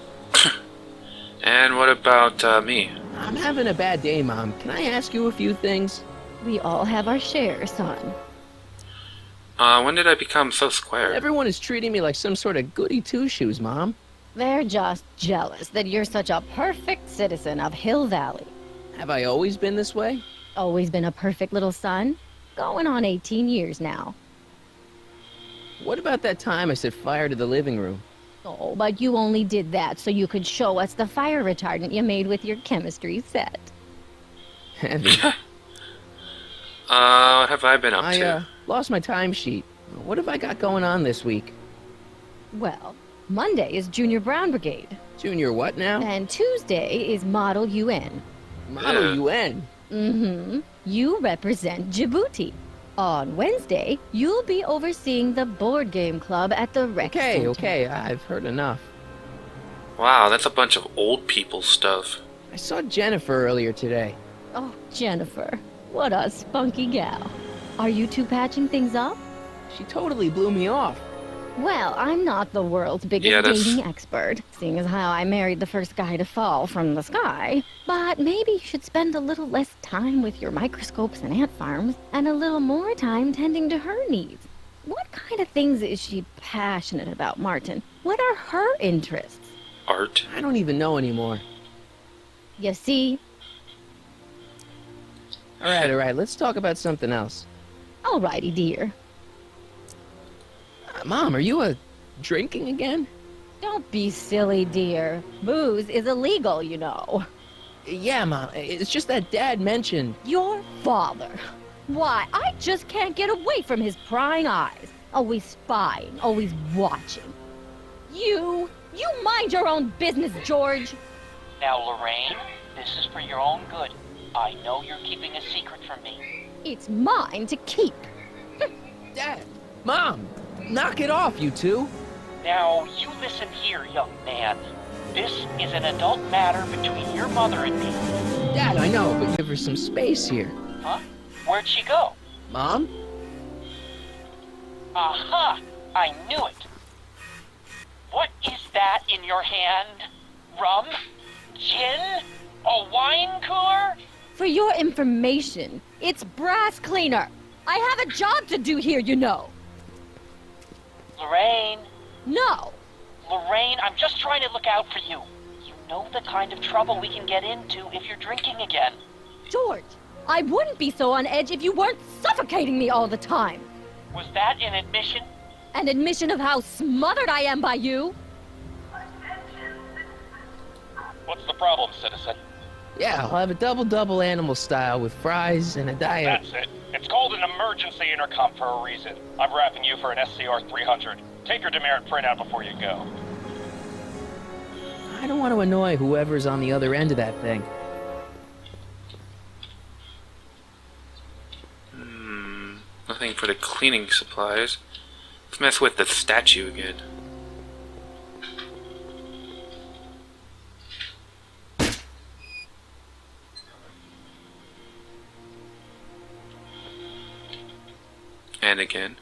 D: And what about me?
A: I'm having a bad day, Mom. Can I ask you a few things?
P: We all have our share, son.
D: When did I become so square?
A: Everyone is treating me like some sort of goody two-shoes, Mom.
P: They're just jealous that you're such a perfect citizen of Hill Valley.
A: Have I always been this way?
P: Always been a perfect little son. Going on 18 years now.
A: What about that time I set fire to the living room?
P: Oh, but you only did that so you could show us the fire retardant you made with your chemistry set.
A: Heavy.
D: What have I been up
A: I
D: to?
A: lost my timesheet. What have I got going on this week?
P: Well, Monday is Junior Brown Brigade.
A: Junior what now?
P: And Tuesday is Model UN.
A: Model UN?
P: Mm-hmm. You represent Djibouti. On Wednesday, you'll be overseeing the board game club at the rec center.
A: Okay, I've heard enough.
D: Wow, that's a bunch of old people stuff.
A: I saw Jennifer earlier today.
P: Oh, Jennifer. What a spunky gal. Are you two patching things up?
A: She totally blew me off.
P: Well, I'm not the world's biggest dating expert, seeing as how I married the first guy to fall from the sky. But maybe you should spend a little less time with your microscopes and ant farms, and a little more time tending to her needs. What kind of things is she passionate about, Martin? What are her interests?
D: Art?
A: I don't even know anymore.
P: You see?
A: Alright, let's talk about something else.
P: Alrighty, dear.
A: Mom, are you drinking again?
P: Don't be silly, dear. Booze is illegal, you know.
A: Yeah, Mom. It's just that Dad mentioned...
P: Your father. Why, I just can't get away from his prying eyes. Always spying, always watching. You mind your own business, George.
K: Now, Lorraine, this is for your own good. I know you're keeping a secret from me.
P: It's mine to keep.
A: Dad! Mom! Knock it off, you two!
K: Now, you listen here, young man. This is an adult matter between your mother and me.
A: Dad, I know, but give her some space here.
K: Huh? Where'd she go?
A: Mom?
K: Aha! I knew it. What is that in your hand? Rum? Gin? A wine cooler?
P: For your information, it's brass cleaner. I have a job to do here, you know.
K: Lorraine.
P: No.
K: Lorraine, I'm just trying to look out for you. You know the kind of trouble we can get into if you're drinking again.
P: George, I wouldn't be so on edge if you weren't suffocating me all the time.
K: Was that an admission?
P: An admission of how smothered I am by you?
K: What's the problem, citizen?
A: Yeah, I'll have a double animal style with fries and a diet.
K: That's it. It's called an emergency intercom for a reason. I'm wrapping you for an SCR 300. Take your demerit printout before you go.
A: I don't want to annoy whoever's on the other end of that thing.
D: Nothing for the cleaning supplies. Let's mess with the statue again. And again.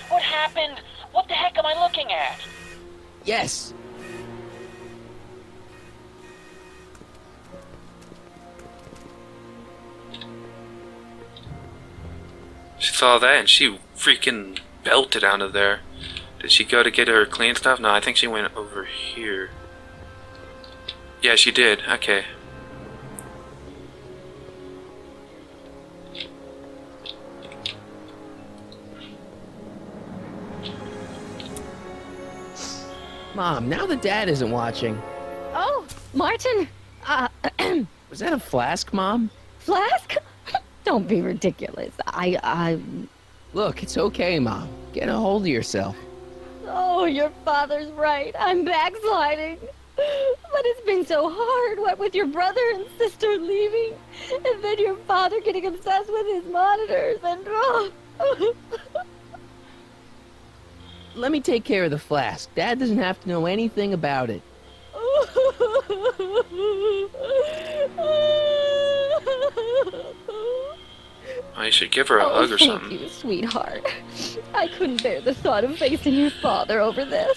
K: What happened? What the heck am I looking at?
A: Yes.
D: She saw that and she freaking belted out of there. Did she go to get her clean stuff? No, I think she went over here. Yeah, she did. Okay.
A: Mom, now that Dad isn't watching.
P: Oh, Martin.
A: Was that a flask, Mom?
P: Flask? Don't be ridiculous.
A: Look, it's okay, Mom. Get a hold of yourself.
P: Oh, your father's right. I'm backsliding. But it's been so hard, what with your brother and sister leaving, and then your father getting obsessed with his monitors, and
A: Let me take care of the flask. Dad doesn't have to know anything about it.
D: Oh, you should give her a hug or something.
P: Thank you, sweetheart. I couldn't bear the thought of facing your father over this.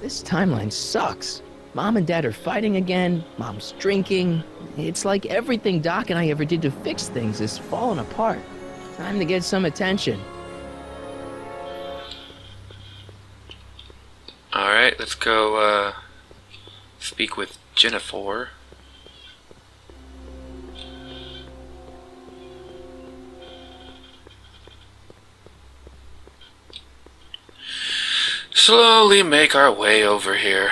A: This timeline sucks. Mom and Dad are fighting again. Mom's drinking. It's like everything Doc and I ever did to fix things is falling apart. Time to get some attention.
D: Alright, let's go, speak with Jennifer. Slowly make our way over here.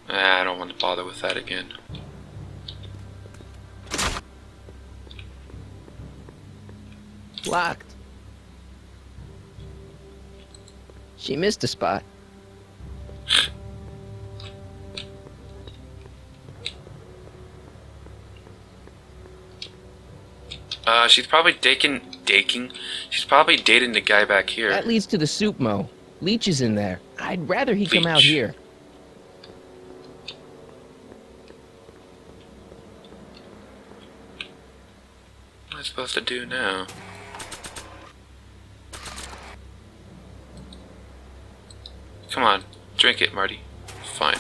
D: I don't want to bother with that again.
A: Locked. She missed a spot.
D: She's probably She's probably dating the guy back here.
A: That leads to the soup mo. Leech is in there. I'd rather he come out here.
D: What am I supposed to do now? Come on, drink it, Marty. Fine.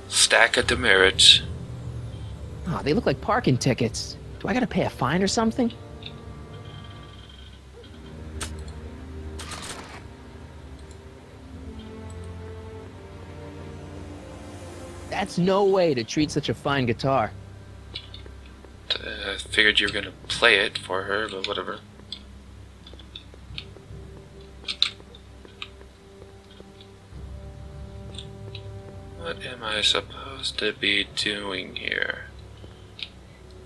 D: Stack of demerits.
A: Oh, they look like parking tickets. Do I gotta pay a fine or something? That's no way to treat such a fine guitar.
D: Figured you were gonna play it for her, but whatever. What am I supposed to be doing here?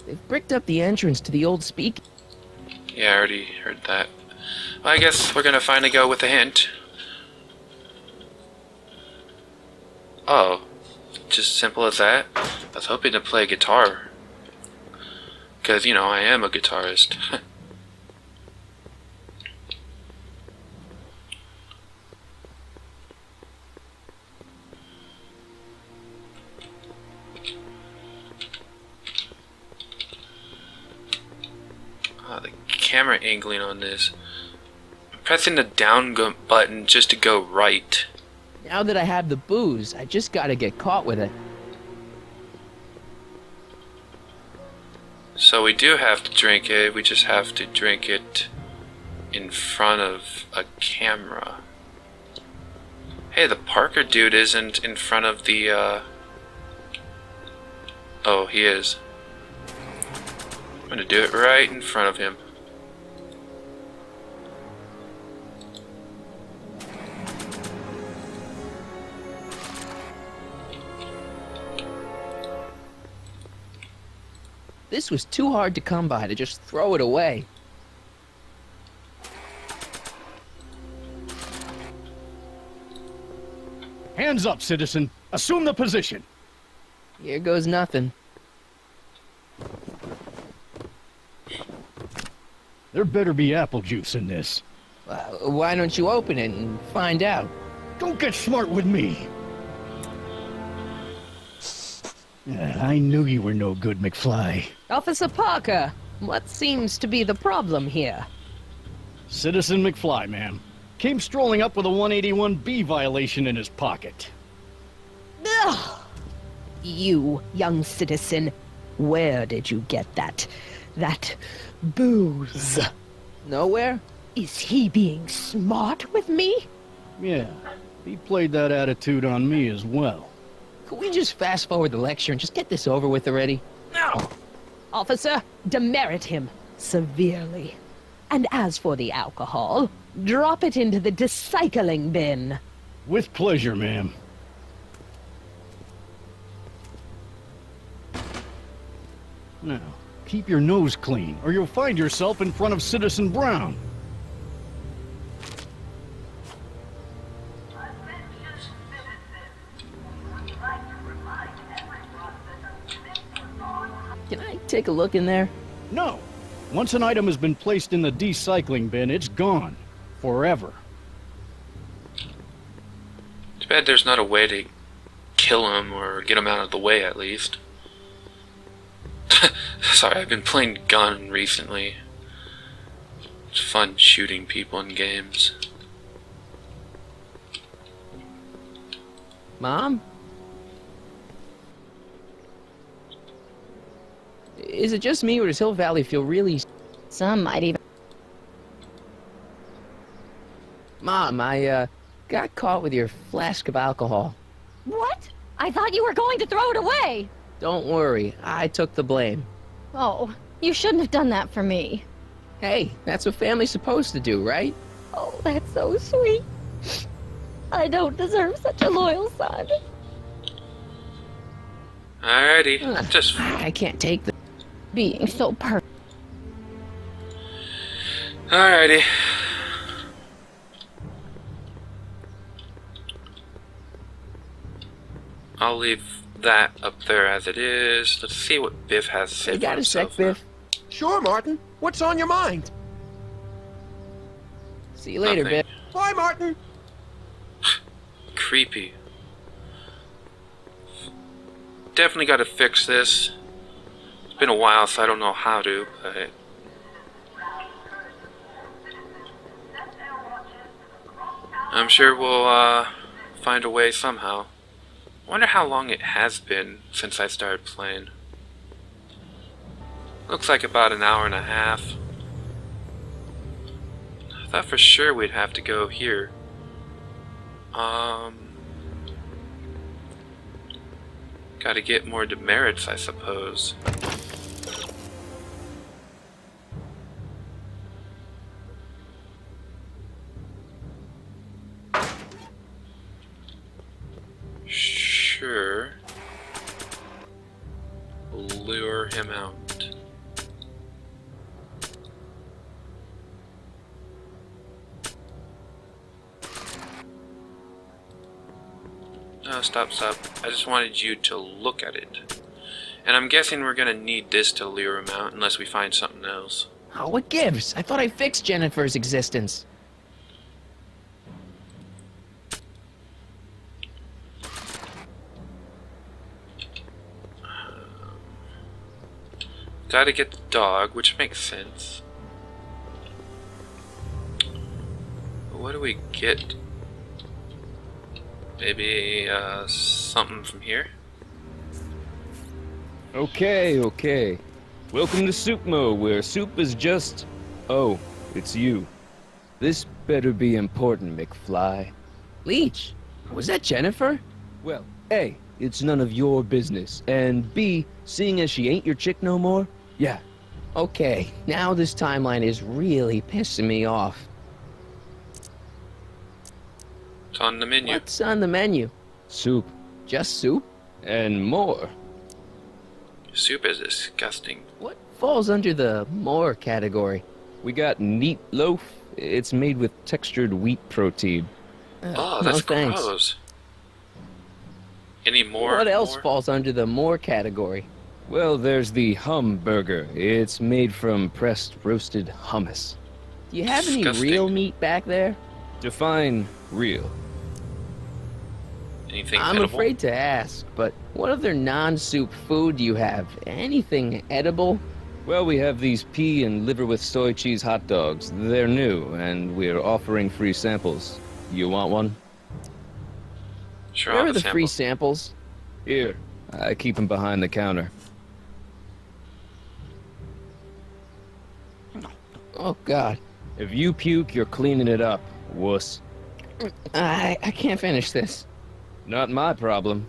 A: They've bricked up the entrance to the old speak.
D: Yeah, I already heard that. Well, I guess we're gonna finally go with a hint. Oh, just simple as that? I was hoping to play guitar. Because, you know, I am a guitarist. The camera angling on this. I'm pressing the down button just to go right.
A: Now that I have the booze, I just gotta get caught with it.
D: So we do have to drink it, we just have to drink it in front of a camera. Hey, the Parker dude isn't in front of the, Oh, he is. I'm gonna do it right in front of him.
A: This was too hard to come by to just throw it away.
O: Hands up, citizen. Assume the position.
A: Here goes nothing.
O: There better be apple juice in this.
A: Why don't you open it and find out?
O: Don't get smart with me. I knew you were no good, McFly.
E: Officer Parker, what seems to be the problem here?
O: Citizen McFly, ma'am. Came strolling up with a 181B violation in his pocket.
E: Ugh. You, young citizen, where did you get that booze?
A: Nowhere?
E: Is he being smart with me?
O: Yeah, he played that attitude on me as well.
A: Could we just fast forward the lecture and just get this over with already?
E: No! Officer, demerit him severely. And as for the alcohol, drop it into the recycling bin.
O: With pleasure, ma'am. Now, keep your nose clean, or you'll find yourself in front of Citizen Brown.
A: Can I take a look in there?
O: No. Once an item has been placed in the recycling bin, it's gone. Forever.
D: Too bad there's not a way to kill him or get him out of the way at least. Sorry, I've been playing gun recently. It's fun shooting people in games.
A: Mom? Is it just me, or does Hill Valley feel really...
P: Some might even...
A: Mom, I, got caught with your flask of alcohol.
P: What? I thought you were going to throw it away!
A: Don't worry, I took the blame.
P: Oh, you shouldn't have done that for me.
A: Hey, that's what family's supposed to do, right?
P: Oh, that's so sweet. I don't deserve such a loyal son.
D: Alrighty, just...
A: I can't take the...
P: Being so perfect.
D: Alrighty. I'll leave that up there as it is. Let's see what Biff has to say.
A: You got a sec, Biff?
Q: Sure, Martin. What's on your mind?
A: See you later,
D: Nothing.
A: Biff.
Q: Bye, Martin.
D: Creepy. Definitely got to fix this. It's been a while, so I don't know how to, but... I'm sure we'll find a way somehow. Wonder how long it has been since I started playing. Looks like about an hour and a half. I thought for sure we'd have to go here. Gotta get more demerits, I suppose. Sure. Lure him out. No, stop. I just wanted you to look at it. And I'm guessing we're gonna need this to lure him out unless we find something else.
A: Oh, what gives? I thought I fixed Jennifer's existence.
D: Gotta get the dog, which makes sense. What do we get? Maybe something from here?
J: Okay. Welcome to Soup Mo, where soup is just... Oh, it's you. This better be important, McFly.
A: Leech, was that Jennifer?
J: Well, A, it's none of your business, and B, seeing as she ain't your chick no more, yeah.
A: Okay, now this timeline is really pissing me off.
D: It's on the menu.
A: What's on the menu?
J: Soup.
A: Just soup?
J: And more.
D: Soup is disgusting.
A: What falls under the more category?
J: We got neat loaf. It's made with textured wheat protein.
D: Oh,
A: no
D: that's
A: thanks.
D: gross. Any more?
A: What else falls under the more category?
J: Well, there's the hum burger. It's made from pressed roasted hummus.
A: Do you have any
D: Disgusting.
A: real meat back there?
J: Define real.
D: Anything
A: I'm
D: edible?
A: afraid to ask, but what other non-soup food do you have? Anything edible?
J: Well, we have these pea and liver with soy cheese hot dogs. They're new, and we're offering free samples. You want one?
D: Sure,
A: Where
D: I'll
A: are
D: have
A: the
D: a
A: free
D: sample.
A: samples?
J: Here. I keep them behind the counter.
A: Oh, God.
J: If you puke, you're cleaning it up, wuss.
A: I can't finish this.
J: Not my problem.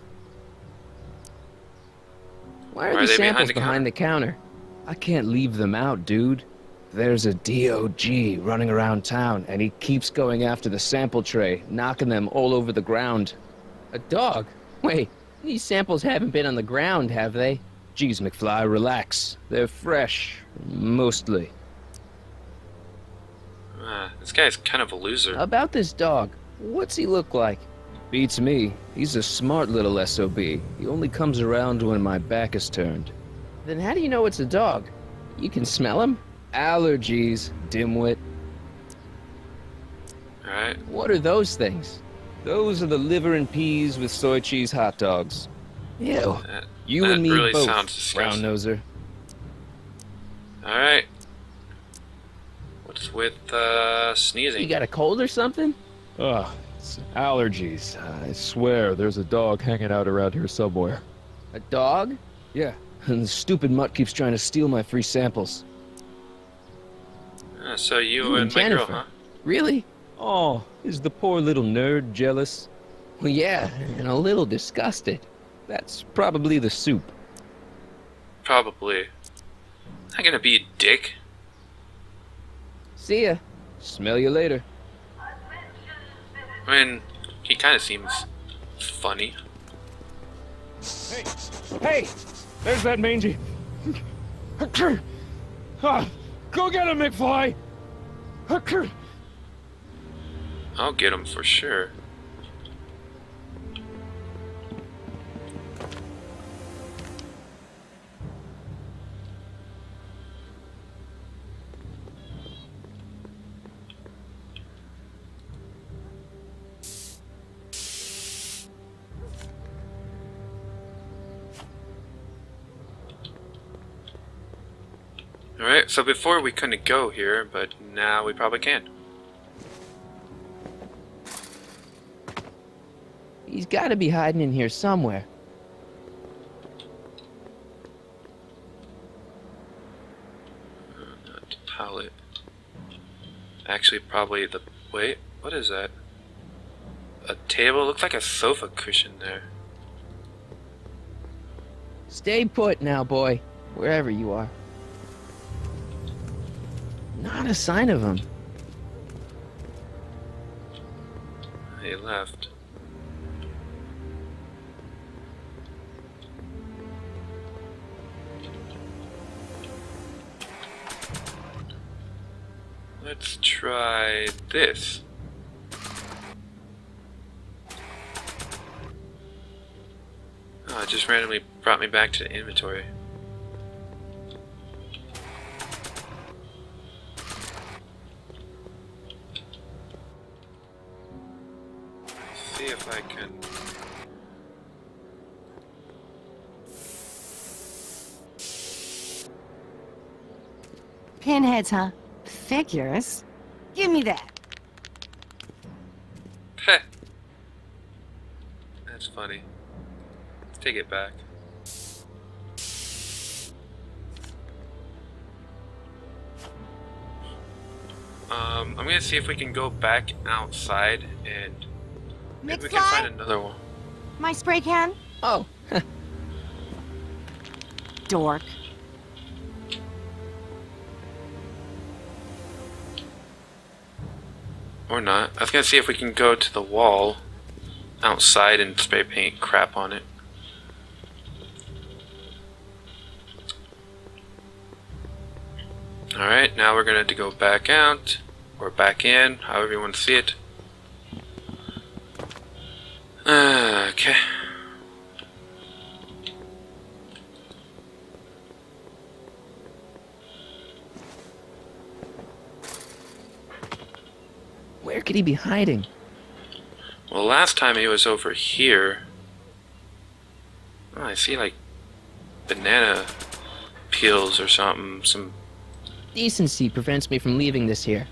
A: Why are
D: Why
A: the
D: are they
A: samples
D: behind the
A: behind the counter?
J: I can't leave them out, dude. There's a DOG running around town, and he keeps going after the sample tray, knocking them all over the ground.
A: A dog? Wait, these samples haven't been on the ground, have they?
J: Geez, McFly, relax. They're fresh, mostly.
D: This guy's kind of a loser.
A: About this dog, what's he look like?
J: Beats me. He's a smart little SOB. He only comes around when my back is turned.
A: Then how do you know it's a dog? You can smell him?
J: Allergies, dimwit.
D: Alright.
A: What are those things?
J: Those are the liver and peas with soy cheese hot dogs.
A: Ew.
J: You
D: that
J: and me
D: really
J: both,
D: sounds disgusting.
J: brown noser.
D: Alright. What's with sneezing?
A: You got a cold or something?
J: Ugh, it's allergies. I swear there's a dog hanging out around here somewhere.
A: A dog?
J: Yeah, and the stupid mutt keeps trying to steal my free samples.
D: So you
A: and
D: and my
A: Jennifer.
D: girl, huh?
A: Really?
J: Oh, is the poor little nerd jealous?
A: Well, yeah, and a little disgusted.
J: That's probably the soup.
D: Probably. Not gonna be a dick.
A: See ya.
J: Smell you later.
D: I mean, he kind of seems funny.
J: Hey! There's that mangy. Go get him, McFly!
D: I'll get him for sure. Alright, so before we couldn't go here, but now we probably can.
A: He's got to be hiding in here somewhere.
D: Not the pallet. Actually, probably the... Wait, what is that? A table? Looks like a sofa cushion there.
A: Stay put now, boy. Wherever you are. Not a sign of him.
D: He left. Let's try this. Oh, it just randomly brought me back to the inventory. See if I can...
G: Pinheads, huh? Figures? Give me that.
D: Heh. That's funny. Let's take it back. I'm gonna see if we can go back outside and maybe we can find another one.
G: My spray can?
A: Oh.
G: Dork.
D: Or not. I was gonna see if we can go to the wall outside and spray paint crap on it. Alright, now we're gonna have to go back out, or back in, however you want to see it. Okay.
A: Where could he be hiding?
D: Well, last time he was over here. Oh, I see like banana peels or something. Some
A: Decency prevents me from leaving this here.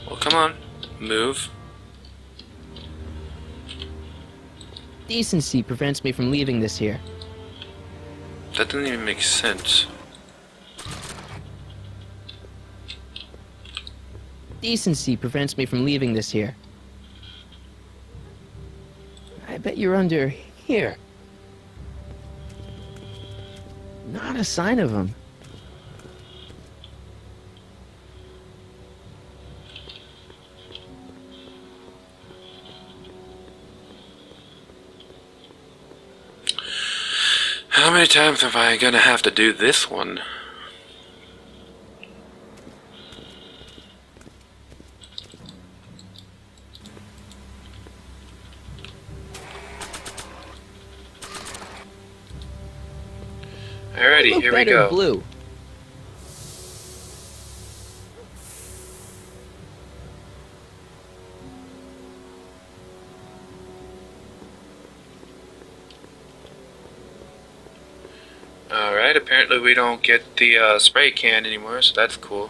D: Well, come on, move.
A: Decency prevents me from leaving this here.
D: That doesn't even make sense.
A: Decency prevents me from leaving this here. I bet you're under here. Not a sign of him.
D: How many times am I gonna have to do this one? Alrighty, here we go.
A: Blue.
D: Alright, apparently we don't get the spray can anymore, so that's cool.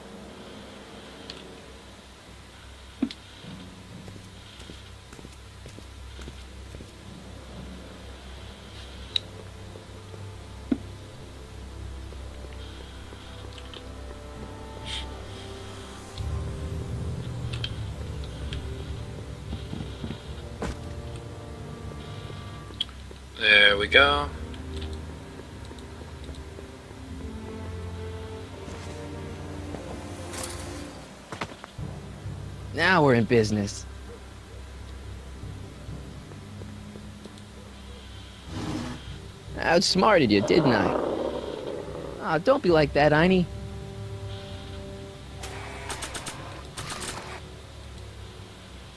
D: There we go.
A: Now we're in business. I outsmarted you, didn't I? Oh, don't be like that, Einie.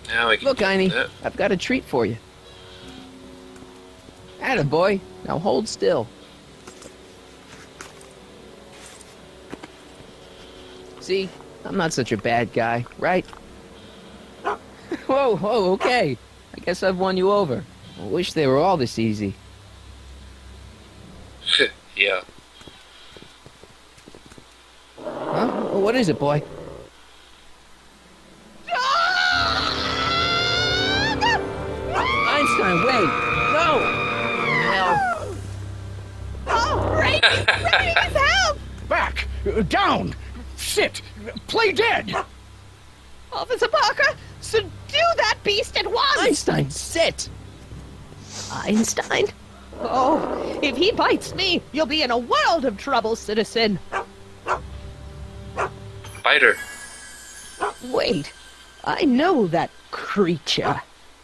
D: Now we can
A: Look,
D: do
A: Einie,
D: that.
A: I've got a treat for you. Attaboy. Now hold still. See? I'm not such a bad guy, right? Whoa, whoa, okay. I guess I've won you over. I wish they were all this easy.
D: Yeah.
A: Huh? What is it, boy? Einstein, wait! No! Help!
K: Oh, Raimi, help!
O: Back! Down! Sit! Play dead!
K: Officer Parker, subdue that beast at once!
A: Einstein, sit!
K: Einstein? Oh, if he bites me, you'll be in a world of trouble, citizen.
D: Biter.
K: Wait, I know that creature.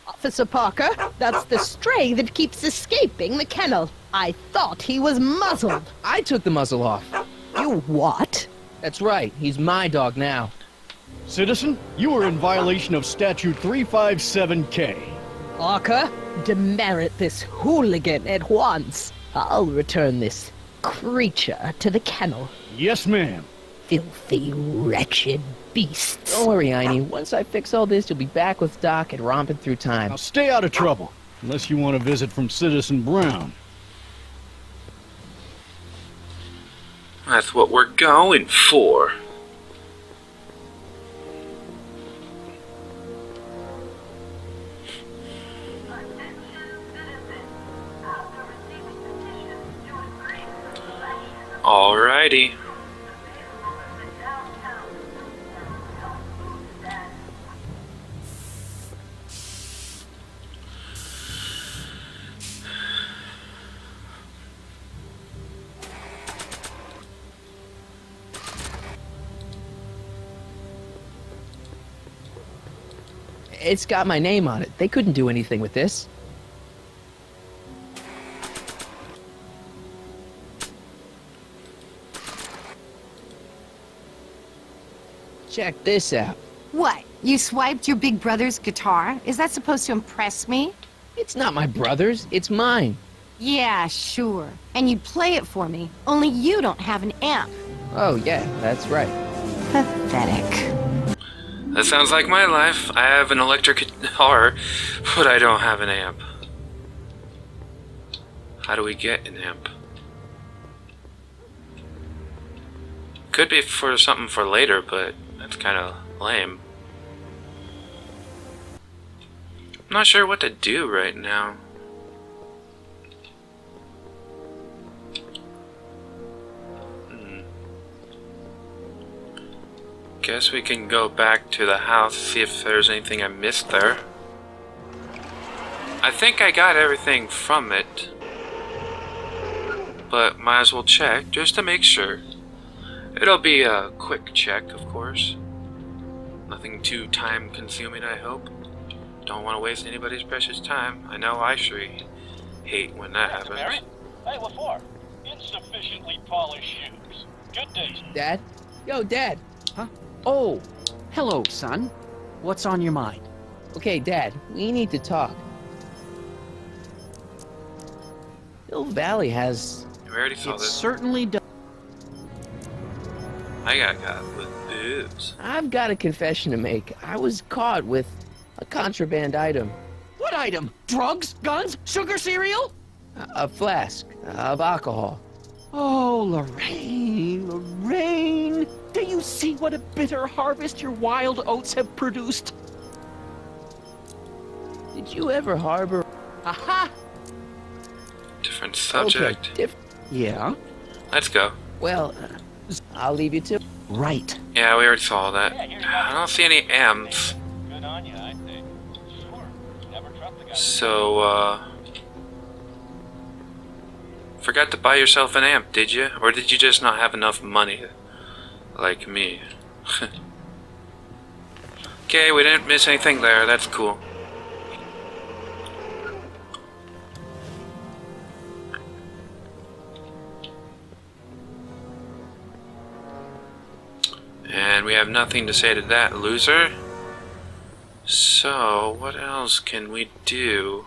K: Officer Parker, that's the stray that keeps escaping the kennel. I thought he was muzzled.
A: I took the muzzle off.
K: You what?
A: That's right, he's my dog now.
O: Citizen, you are in violation of Statute 357K.
K: Parker, demerit this hooligan at once. I'll return this creature to the kennel.
O: Yes, ma'am.
K: Filthy, wretched beasts.
A: Don't worry, Einie. Once I fix all this, you'll be back with Doc and romping through time.
O: Now stay out of trouble, unless you want a visit from Citizen Brown.
D: That's what we're going for. Alrighty.
A: It's got my name on it. They couldn't do anything with this. Check this out.
G: What? You swiped your big brother's guitar? Is that supposed to impress me?
A: It's not my brother's, it's mine.
G: Yeah, sure. And you'd play it for me, only you don't have an amp.
A: Oh, yeah, that's right.
G: Pathetic.
D: That sounds like my life. I have an electric guitar, but I don't have an amp. How do we get an amp? Could be for something for later, but that's kind of lame. I'm not sure what to do right now. Guess we can go back to the house, see if there's anything I missed there. I think I got everything from it, but might as well check just to make sure. It'll be a quick check, of course. Nothing too time consuming, I hope. Don't want to waste anybody's precious time. I know I sure hate when that happens.
O: Hey, what for? Insufficiently polished shoes. Good day.
A: Dad? Yo, Dad!
E: Huh? Oh, hello, son. What's on your mind?
A: Okay, Dad, we need to talk. Hill Valley has...
D: We already saw this.
E: Certainly does.
D: I got caught with boobs.
A: I've got a confession to make. I was caught with a contraband item.
E: What item? Drugs? Guns? Sugar cereal?
A: A flask of alcohol.
E: Oh, Lorraine! Do you see what a bitter harvest your wild oats have produced?
A: Did you ever harbor...
E: Aha!
D: Different subject.
A: Okay,
E: yeah?
D: Let's go.
A: Well, I'll leave you to...
E: Right.
D: Yeah, we already saw that. I don't see any M's.
O: Good on you, I think. Sure. Never trust the guy.
D: So, forgot to buy yourself an amp, did you? Or did you just not have enough money? Like me. Okay, we didn't miss anything there. That's cool. And we have nothing to say to that loser. So, what else can we do?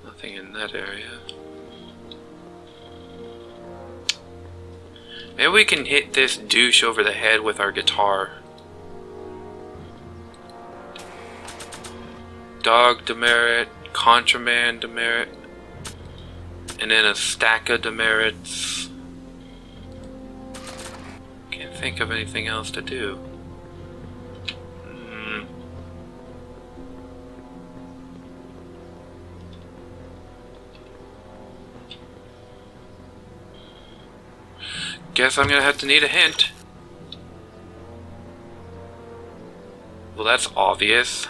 D: Nothing in that area. Maybe we can hit this douche over the head with our guitar. Dog demerit, contraband demerit, and then a stack of demerits. Can't think of anything else to do. Guess I'm gonna have to need a hint. Well, that's obvious.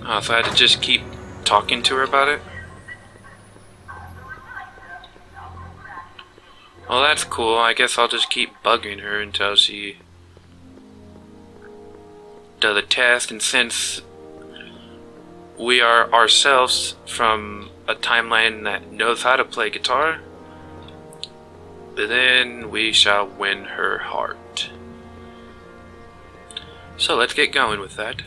D: Oh, so I had to just keep talking to her about it? Well, that's cool. I guess I'll just keep bugging her until she does the test, and since we are ourselves from a timeline that knows how to play guitar, then we shall win her heart. So let's get going with that.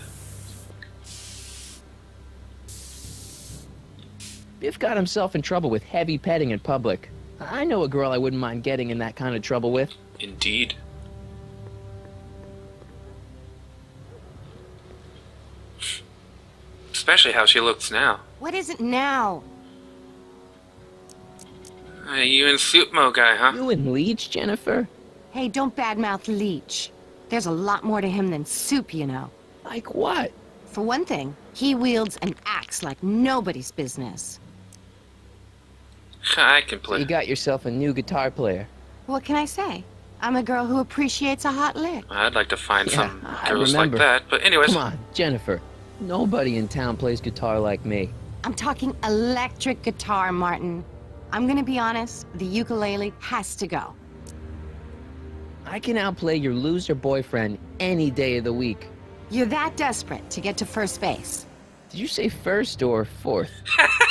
A: Biff got himself in trouble with heavy petting in public. I know a girl I wouldn't mind getting in that kind of trouble with.
D: Indeed. Especially how she looks now.
G: What is it now?
D: You and Suitmo guy, huh?
A: You and Leech, Jennifer?
G: Hey, don't badmouth Leech. There's a lot more to him than soup, you know.
A: Like what?
G: For one thing, he wields an axe like nobody's business.
D: I can play.
A: So you got yourself a new guitar player.
G: What can I say? I'm a girl who appreciates a hot lick.
D: I'd like to find some
A: I
D: girls like
A: remember.
D: that, but anyways.
A: Come on, Jennifer. Nobody in town plays guitar like me.
G: I'm talking electric guitar, Martin. I'm gonna be honest, the ukulele has to go.
A: I can outplay your loser boyfriend any day of the week.
G: You're that desperate to get to first base.
A: Did you say first or fourth?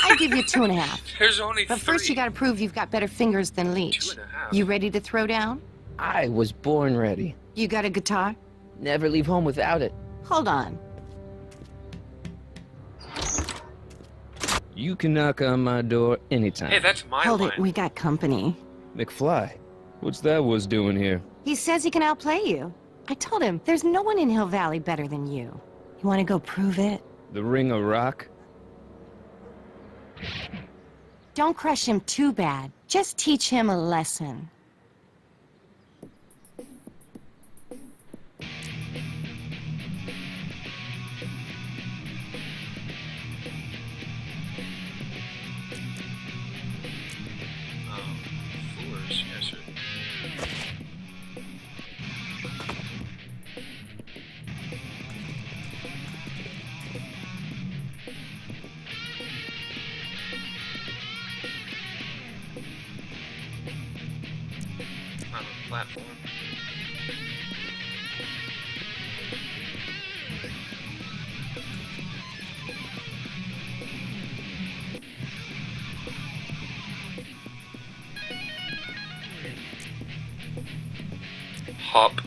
G: I'd give you 2.5.
D: There's only
G: But first you gotta prove you've got better fingers than Leech.
D: 2.5.
G: You ready to throw down?
A: I was born ready.
G: You got a guitar?
A: Never leave home without it.
G: Hold on.
A: You can knock on my door anytime.
D: Hey, that's my
G: Hold
D: line.
G: it, we got company.
A: McFly, what's that was doing here?
G: He says he can outplay you. I told him, there's no one in Hill Valley better than you. You wanna go prove it?
A: The Ring of Rock?
G: Don't crush him too bad. Just teach him a lesson.
D: Floors, yes, sir. On a platform. Hop.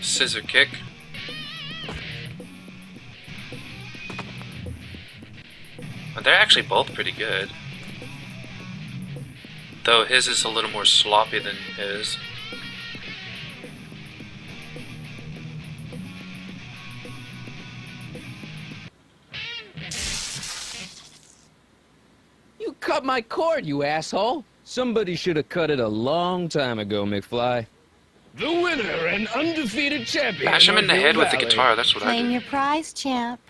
D: Scissor kick. Well, they're actually both pretty good. Though his is a little more sloppy than his.
A: You cut my cord, you asshole! Somebody should have cut it a long time ago, McFly.
J: The winner and undefeated champion.
D: Bash him in the
J: of
D: head
J: Hill
D: with the
J: Valley.
D: guitar, that's what I
G: Claim
D: did.
G: your prize, champ.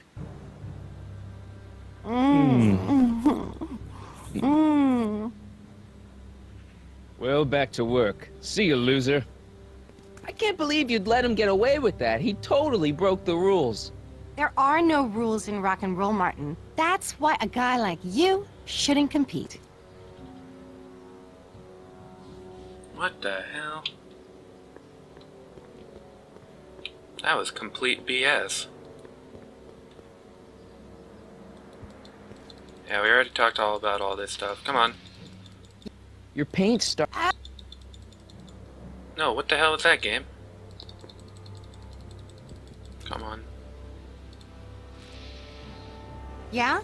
A: Well, back to work. See you, loser. I can't believe you'd let him get away with that. He totally broke the rules.
G: There are no rules in rock and roll, Martin. That's why a guy like you shouldn't compete.
D: What the hell? That was complete BS. Yeah, we already talked all about all this stuff. Come on.
A: Your paint
D: No, what the hell is that game? Come on.
G: Yeah?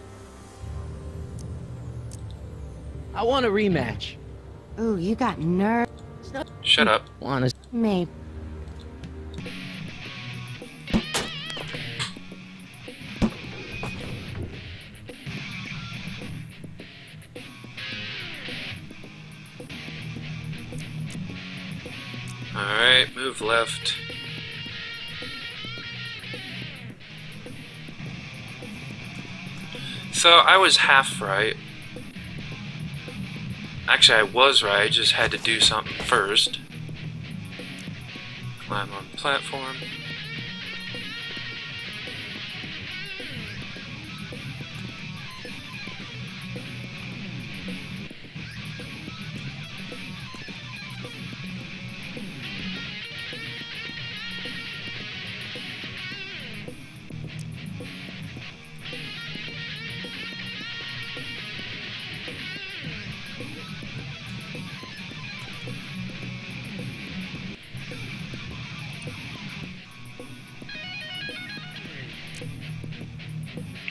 A: I want a rematch.
G: Ooh, you got nerve.
D: Shut up.
A: Wanna...
G: Maybe.
D: Alright, move left. So, I was half right. Actually, I was right, I just had to do something first. Climb on the platform.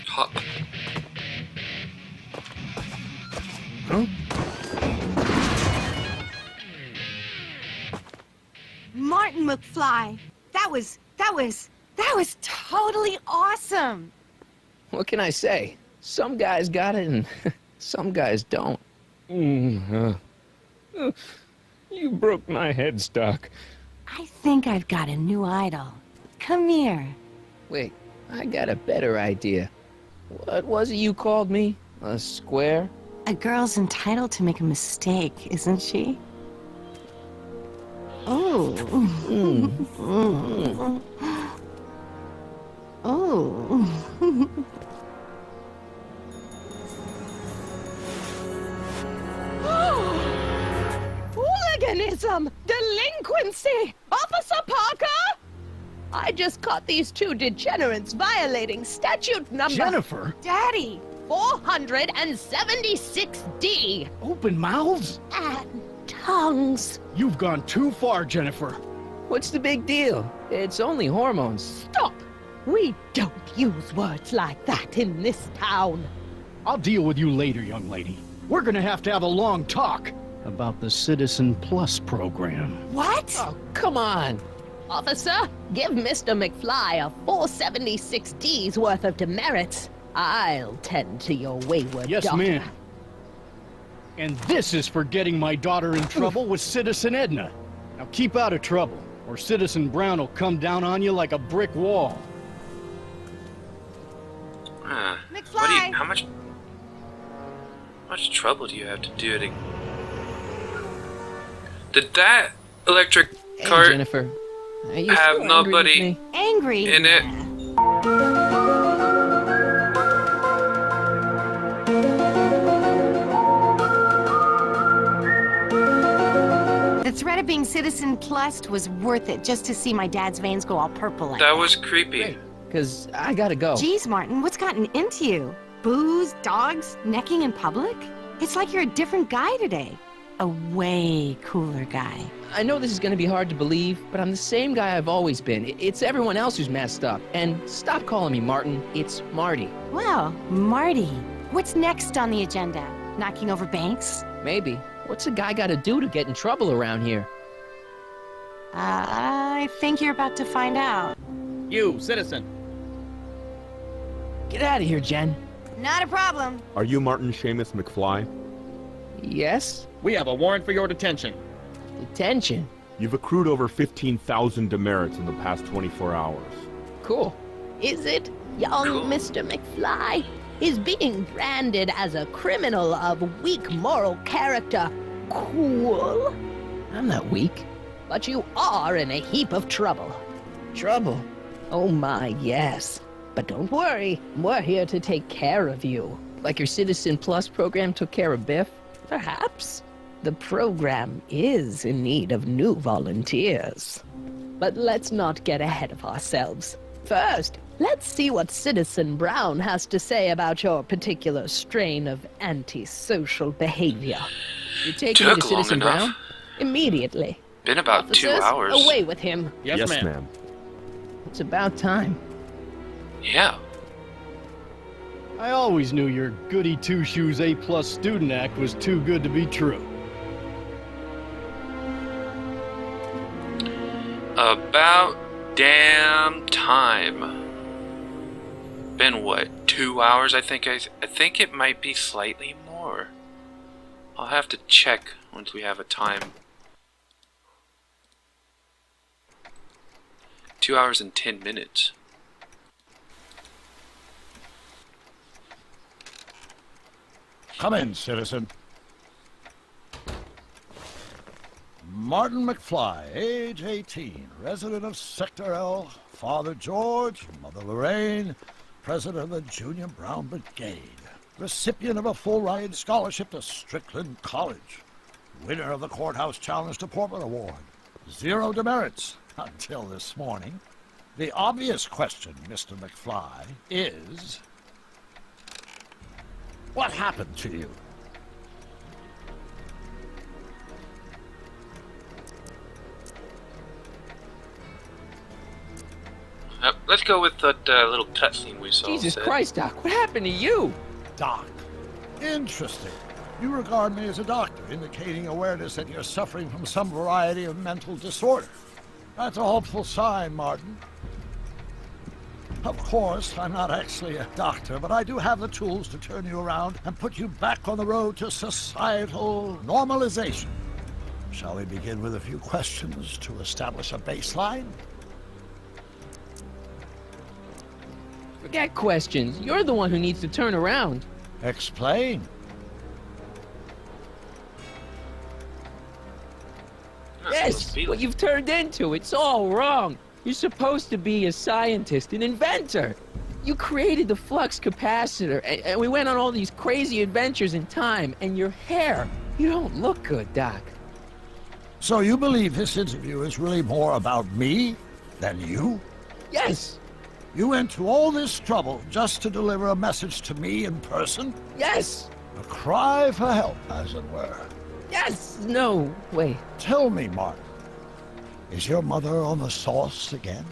D: Hop.
A: Huh?
G: Martin McFly. That was totally awesome.
A: What can I say? Some guys got it and some guys don't. You broke my headstock.
G: I think I've got a new idol. Come here.
A: Wait, I got a better idea. What was it you called me? A square?
G: A girl's entitled to make a mistake, isn't she? Oh. Oh.
K: Some delinquency! Officer Parker! I just caught these two degenerates violating statute number...
O: Jennifer?
K: Daddy! 476D!
O: Open mouths?
K: And tongues.
O: You've gone too far, Jennifer.
A: What's the big deal? It's only hormones.
K: Stop! We don't use words like that in this town.
O: I'll deal with you later, young lady. We're gonna have to have a long talk about the Citizen Plus program.
K: What?
A: Oh, come on.
K: Officer, give Mr. McFly a 476D's worth of demerits. I'll tend to your wayward
O: Yes,
K: daughter.
O: ma'am. And this is for getting my daughter in trouble with Citizen Edna. Now keep out of trouble, or Citizen Brown will come down on you like a brick wall.
G: McFly!
D: How much trouble do you have to do to... Did that electric cart
A: Jennifer, are you
D: have
A: still angry with
D: nobody
A: me?
G: Angry?
D: in it?
G: The threat of being Citizen Plus was worth it just to see my dad's veins go all purple like
D: That was creepy.
A: Because I gotta go.
G: Jeez, Martin, what's gotten into you? Booze, dogs, necking in public? It's like you're a different guy today. A way cooler guy.
A: I know this is gonna be hard to believe, but I'm the same guy I've always been. It's everyone else who's messed up. And stop calling me Martin. It's Marty.
G: Well, Marty, what's next on the agenda? Knocking over banks?
A: Maybe. What's a guy gotta do to get in trouble around here?
G: I think you're about to find out.
J: You, citizen.
A: Get out of here, Jen.
G: Not a problem.
R: Are you Martin Seamus McFly?
A: Yes?
J: We have a warrant for your detention.
A: Detention?
R: You've accrued over 15,000 demerits in the past 24 hours.
A: Cool.
K: Is it? Young Mr. McFly is being branded as a criminal of weak moral character. Cool.
A: I'm not weak.
K: But you are in a heap of trouble.
A: Trouble?
K: Oh my, yes. But don't worry, we're here to take care of you.
A: Like your Citizen Plus program took care of Biff?
K: Perhaps. The program is in need of new volunteers. But let's not get ahead of ourselves. First, let's see what Citizen Brown has to say about your particular strain of antisocial behavior.
A: You taking me to Citizen Brown?
K: Immediately.
D: Been about
K: Officers,
D: 2 hours.
K: Away with him.
R: Yes, ma'am.
A: It's about time.
D: Yeah.
O: I always knew your goody two-shoes A+ student act was too good to be true.
D: About damn time. Been what, 2 hours? I think it might be slightly more. I'll have to check once we have a time. 2 hours and 10 minutes.
B: Come in, citizen. Martin McFly, age 18, resident of Sector L, Father George, Mother Lorraine, president of the Junior Brown Brigade, recipient of a full-ride scholarship to Strickland College, winner of the Courthouse Challenge to Portland Award, 0 demerits until this morning. The obvious question, Mr. McFly, is... what happened to you?
D: Let's go with that little cutscene we saw.
A: Jesus Christ, Doc, what happened to you?
B: Doc. Interesting. You regard me as a doctor, indicating awareness that you're suffering from some variety of mental disorder. That's a hopeful sign, Martin. Of course, I'm not actually a doctor, but I do have the tools to turn you around and put you back on the road to societal normalization. Shall we begin with a few questions to establish a baseline?
A: Forget questions. You're the one who needs to turn around.
B: Explain.
A: Yes, what you've turned into. It's all wrong. You're supposed to be a scientist, an inventor. You created the flux capacitor, and we went on all these crazy adventures in time, and your hair. You don't look good, Doc.
B: So you believe this interview is really more about me than you?
A: Yes!
B: You went to all this trouble just to deliver a message to me in person?
A: Yes!
B: A cry for help, as it were.
A: Yes! No, wait.
B: Tell me, Martin, is your mother on the sauce again?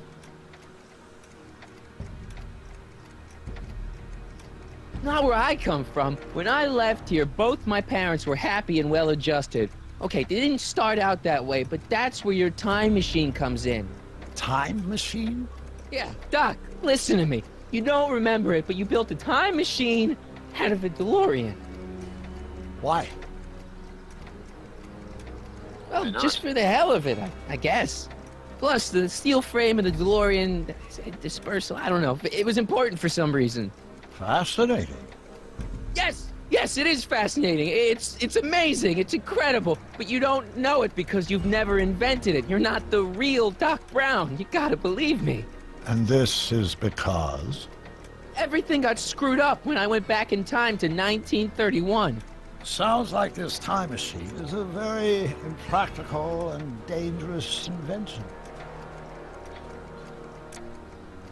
A: Not where I come from. When I left here, both my parents were happy and well-adjusted. Okay, they didn't start out that way, but that's where your time machine comes in.
B: Time machine?
A: Yeah, Doc, listen to me. You don't remember it, but you built a time machine out of a DeLorean.
B: Why?
A: Well, just for the hell of it, I guess. Plus, the steel frame of the DeLorean dispersal, I don't know. It was important for some reason.
B: Fascinating.
A: Yes! Yes, it is fascinating. It's amazing. It's incredible. But you don't know it because you've never invented it. You're not the real Doc Brown. You gotta believe me.
B: And this is because?
A: Everything got screwed up when I went back in time to 1931.
B: Sounds like this time machine is a very impractical and dangerous invention.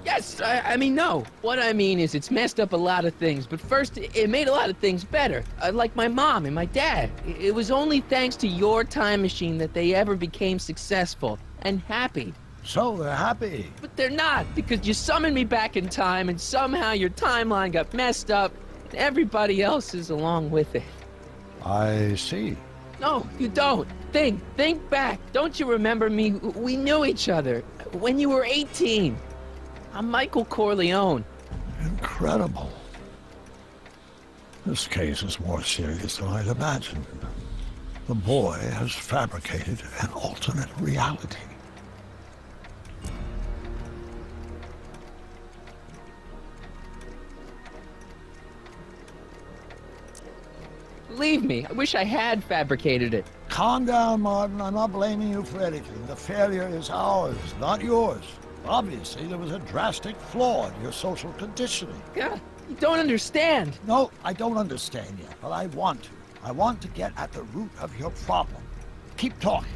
A: Yes, I mean, no. What I mean is it's messed up a lot of things, but first, it made a lot of things better. Like my mom and my dad. It was only thanks to your time machine that they ever became successful and happy.
B: So they're happy.
A: But they're not, because you summoned me back in time, and somehow your timeline got messed up, and everybody else is along with it.
B: I see.
A: No, you don't. Think back. Don't you remember me? We knew each other when you were 18. I'm Michael Corleone.
B: Incredible. This case is more serious than I'd imagined. The boy has fabricated an alternate reality.
A: Believe me, I wish I had fabricated it.
B: Calm down, Martin. I'm not blaming you for anything. The failure is ours, not yours. Obviously, there was a drastic flaw in your social conditioning.
A: God, you don't understand.
B: No, I don't understand yet, but I want to. I want to get at the root of your problem. Keep talking.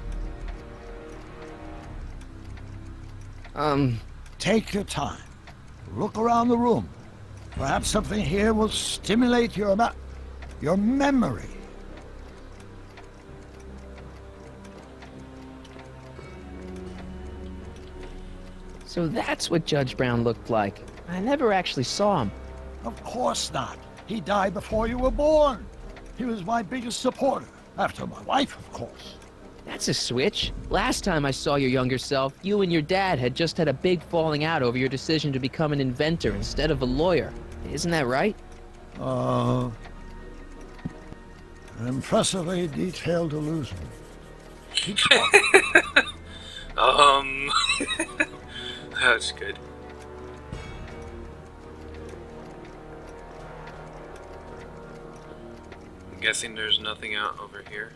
B: Take your time. Look around the room. Perhaps something here will stimulate your memory.
A: So that's what Judge Brown looked like. I never actually saw him.
B: Of course not. He died before you were born. He was my biggest supporter, after my wife, of course.
A: That's a switch. Last time I saw your younger self, you and your dad had just had a big falling out over your decision to become an inventor instead of a lawyer. Isn't that right?
B: An impressively detailed illusion. Keep talking.
D: That's good. I'm guessing there's nothing out over here.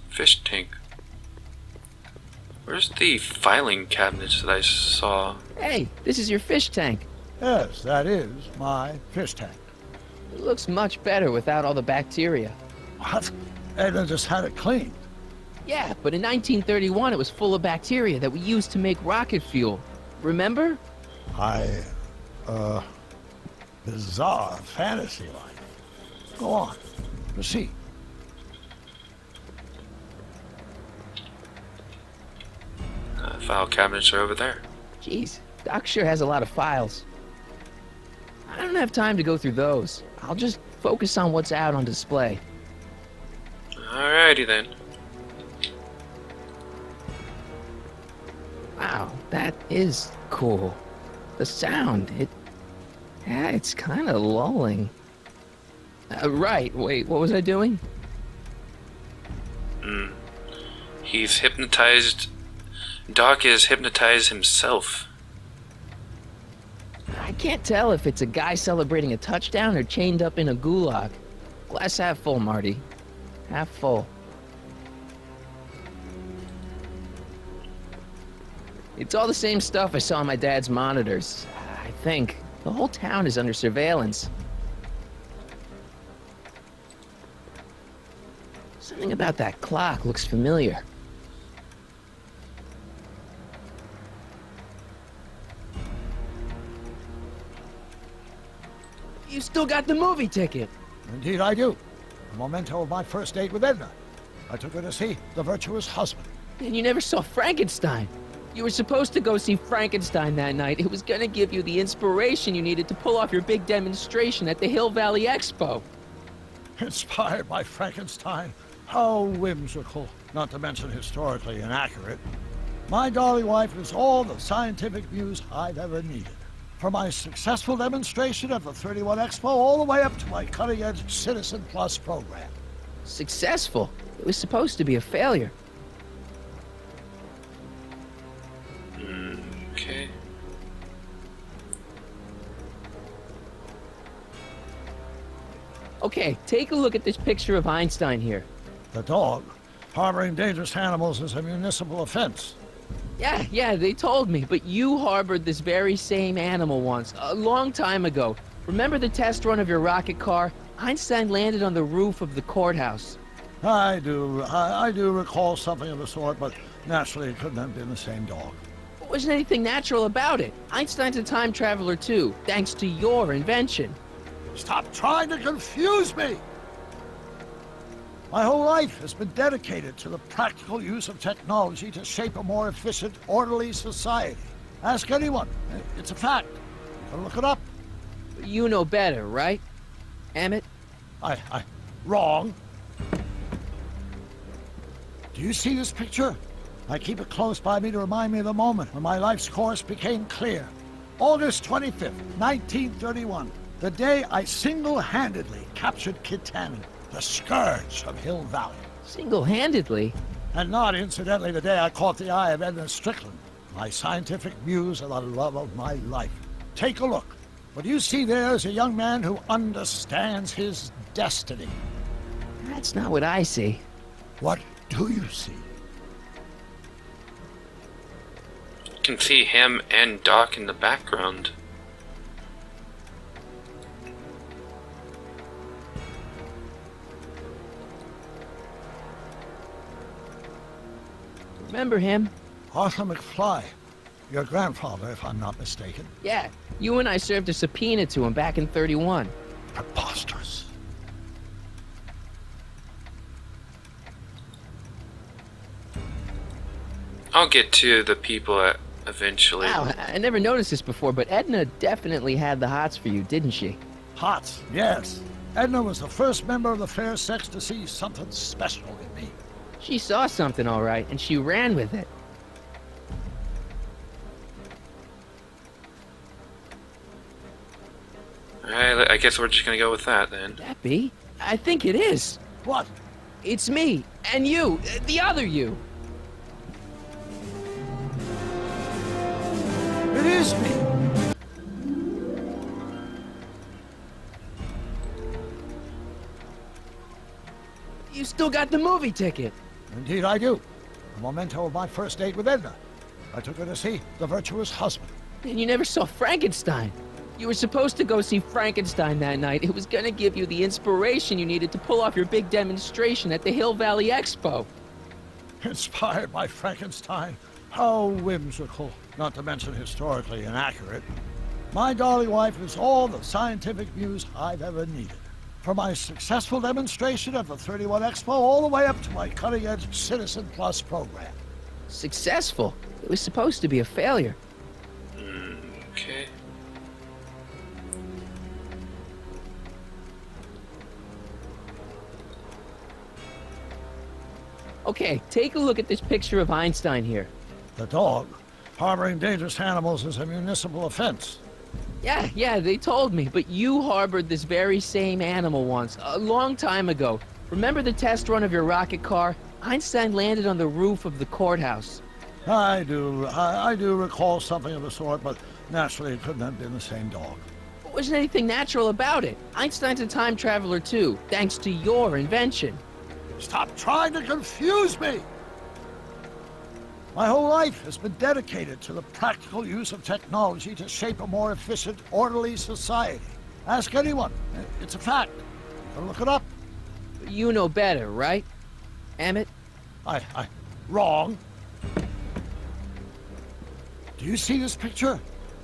D: Fish tank. Where's the filing cabinets that I saw?
A: Hey, this is your fish tank.
B: Yes, that is my fish tank.
A: It looks much better without all the bacteria.
B: What? Edna just had it cleaned.
A: Yeah, but in 1931 it was full of bacteria that we used to make rocket fuel. Remember?
B: Bizarre fantasy life. Go on. Proceed.
D: File cabinets are over there.
A: Jeez, Doc sure has a lot of files. I don't have time to go through those. I'll just focus on what's out on display.
D: Alrighty then.
A: Wow, that is cool. The sound, it's kind of lulling. Right, wait, what was I doing?
D: He's hypnotized. Doc is hypnotized himself.
A: I can't tell if it's a guy celebrating a touchdown or chained up in a gulag. Glass half full, Marty. Half full. It's all the same stuff I saw on my dad's monitors, I think. The whole town is under surveillance. Something about that clock looks familiar. You still got the movie ticket.
B: Indeed I do. A memento of my first date with Edna. I took her to see The Virtuous Husband.
A: And you never saw Frankenstein. You were supposed to go see Frankenstein that night. It was gonna give you the inspiration you needed to pull off your big demonstration at the Hill Valley Expo.
B: Inspired by Frankenstein? How whimsical, not to mention historically inaccurate. My darling wife is all the scientific muse I've ever needed. From my successful demonstration at the 31 Expo all the way up to my cutting-edge Citizen Plus program.
A: Successful? It was supposed to be a failure.
D: Okay.
A: Okay, take a look at this picture of Einstein here.
B: The dog? Harboring dangerous animals is a municipal offense.
A: Yeah, they told me, but you harbored this very same animal once, a long time ago. Remember the test run of your rocket car? Einstein landed on the roof of the courthouse.
B: I do recall something of the sort, but naturally it couldn't have been the same dog.
A: There wasn't anything natural about it. Einstein's a time traveler too, thanks to your invention.
B: Stop trying to confuse me! My whole life has been dedicated to the practical use of technology to shape a more efficient, orderly society. Ask anyone. It's a fact. You can look it up.
A: You know better, right, Emmett?
B: Wrong. Do you see this picture? I keep it close by me to remind me of the moment when my life's course became clear. August 25th, 1931. The day I single-handedly captured Kit Tannen, the scourge of Hill Valley.
A: Single-handedly?
B: And not incidentally the day I caught the eye of Edna Strickland, my scientific muse and the love of my life. Take a look. What you see there is a young man who understands his destiny.
A: That's not what I see.
B: What do you see?
D: You can see him and Doc in the background.
A: Remember him?
B: Arthur McFly. Your grandfather, if I'm not mistaken.
A: Yeah, you and I served a subpoena to him back in '31.
B: Preposterous.
D: I'll get to the people eventually.
A: Wow, I never noticed this before, but Edna definitely had the hots for you, didn't she?
B: Hots, yes. Edna was the first member of the fair sex to see something special in me.
A: She saw something, all right, and she ran with it.
D: Alright, I guess we're just gonna go with that then.
A: That be? I think it is.
B: What?
A: It's me, and you, the other you.
B: It is me.
A: You still got the movie ticket.
B: Indeed I do. A memento of my first date with Edna. I took her to see The Virtuous Husband.
A: And you never saw Frankenstein. You were supposed to go see Frankenstein that night. It was gonna give you the inspiration you needed to pull off your big demonstration at the Hill Valley Expo.
B: Inspired by Frankenstein? How whimsical, not to mention historically inaccurate. My darling wife is all the scientific muse I've ever needed. From my successful demonstration at the 31 Expo all the way up to my cutting-edge Citizen Plus program.
A: Successful? It was supposed to be a failure.
D: Okay.
A: Okay, take a look at this picture of Einstein here.
B: The dog? Harboring dangerous animals is a municipal offense.
A: Yeah, they told me, but you harbored this very same animal once, a long time ago. Remember the test run of your rocket car? Einstein landed on the roof of the courthouse.
B: I do recall something of the sort, but naturally it couldn't have been the same dog.
A: There wasn't anything natural about it. Einstein's a time traveler too, thanks to your invention.
B: Stop trying to confuse me! My whole life has been dedicated to the practical use of technology to shape a more efficient, orderly society. Ask anyone. It's a fact. You can look it up.
A: You know better, right, Emmett?
B: Wrong. Do you see this picture?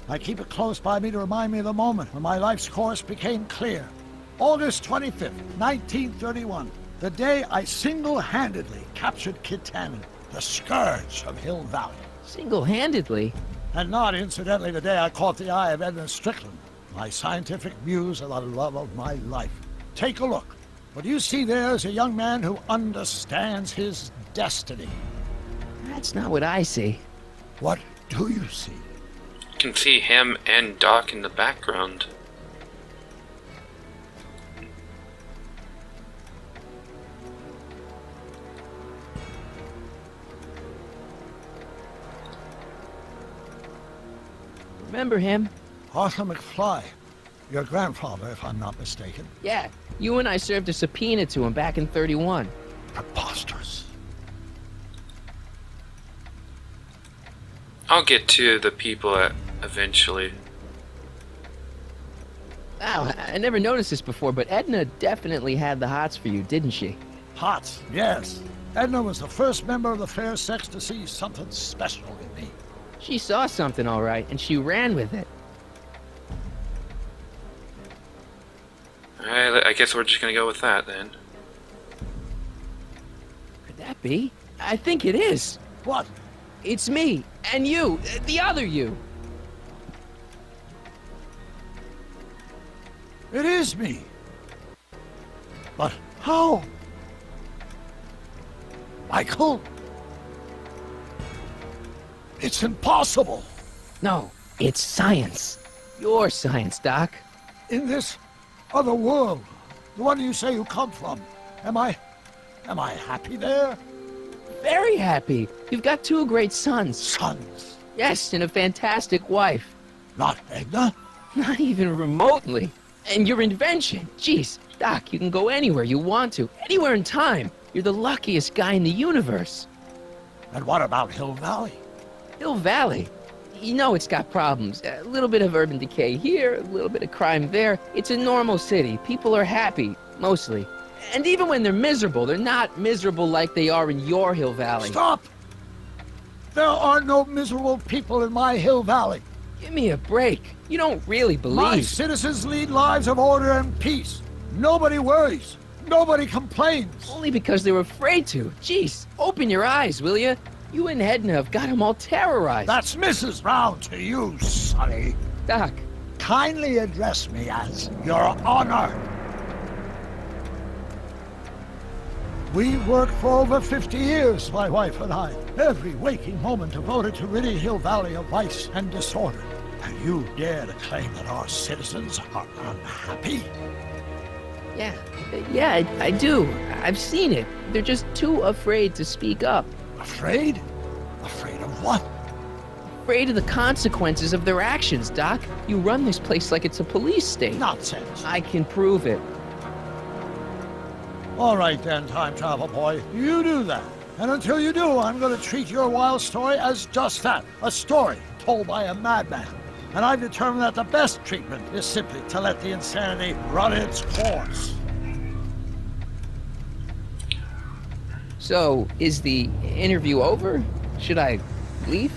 B: I keep it close by me to remind me of the moment when my life's course became clear. August 25th, 1931. The day I single-handedly captured Kit Tannen, the scourge of Hill Valley.
A: Single-handedly?
B: And not, incidentally, the day I caught the eye of Edna Strickland, my scientific muse and the love of my life. Take a look. What you see there is a young man who understands his destiny.
A: That's not what I see.
B: What do you see?
D: You can see him and Doc in the background.
A: Remember him?
B: Arthur McFly. Your grandfather, if I'm not mistaken.
A: Yeah, you and I served a subpoena to him back in 31.
B: Preposterous.
D: I'll get to the people eventually.
A: Wow, I never noticed this before, but Edna definitely had the hots for you, didn't she?
B: Hots, yes. Edna was the first member of the fair sex to see something special in me.
A: She saw something, all right, and she ran with it.
D: Alright, I guess we're just gonna go with that then.
A: Could that be? I think it is.
B: What?
A: It's me, and you, the other you.
B: It is me. But how? Michael? It's impossible.
A: No, it's science. Your science, Doc.
B: In this other world, the one you say you come from, am I happy there?
A: Very happy. You've got two great sons.
B: Sons?
A: Yes, and a fantastic wife.
B: Not Edna?
A: Not even remotely. And your invention. Jeez, Doc, you can go anywhere you want to. Anywhere in time. You're the luckiest guy in the universe.
B: And what about Hill Valley?
A: Hill Valley? You know it's got problems. A little bit of urban decay here, a little bit of crime there. It's a normal city. People are happy, mostly. And even when they're miserable, they're not miserable like they are in your Hill Valley.
B: Stop! There are no miserable people in my Hill Valley.
A: Give me a break. You don't really believe.
B: My citizens lead lives of order and peace. Nobody worries. Nobody complains.
A: Only because they're afraid to. Jeez, open your eyes, will you? You and Edna have got them all terrorized.
B: That's Mrs. Brown to you, Sonny.
A: Doc.
B: Kindly address me as Your Honor. We worked for over 50 years, my wife and I. Every waking moment devoted to ridding Hill Valley of vice and disorder. And you dare to claim that our citizens are unhappy?
A: Yeah, I do. I've seen it. They're just too afraid to speak up.
B: Afraid? Afraid of what?
A: Afraid of the consequences of their actions, Doc. You run this place like it's a police state.
B: Nonsense.
A: I can prove it.
B: All right then, time travel boy. You do that. And until you do, I'm going to treat your wild story as just that. A story told by a madman. And I've determined that the best treatment is simply to let the insanity run its course.
A: So, is the interview over? Should I leave?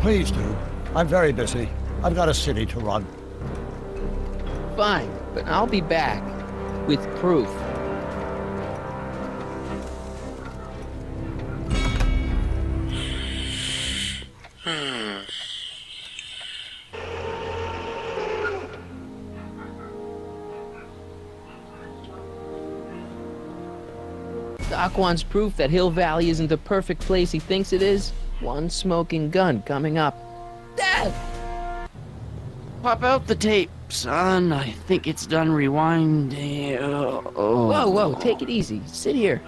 B: Please do. I'm very busy. I've got a city to run.
A: Fine, but I'll be back with proof. Doc wants proof that Hill Valley isn't the perfect place he thinks it is. One smoking gun coming up. Dad!
E: Pop out the tape, son. I think it's done rewinding.
A: Whoa, take it easy. Sit here.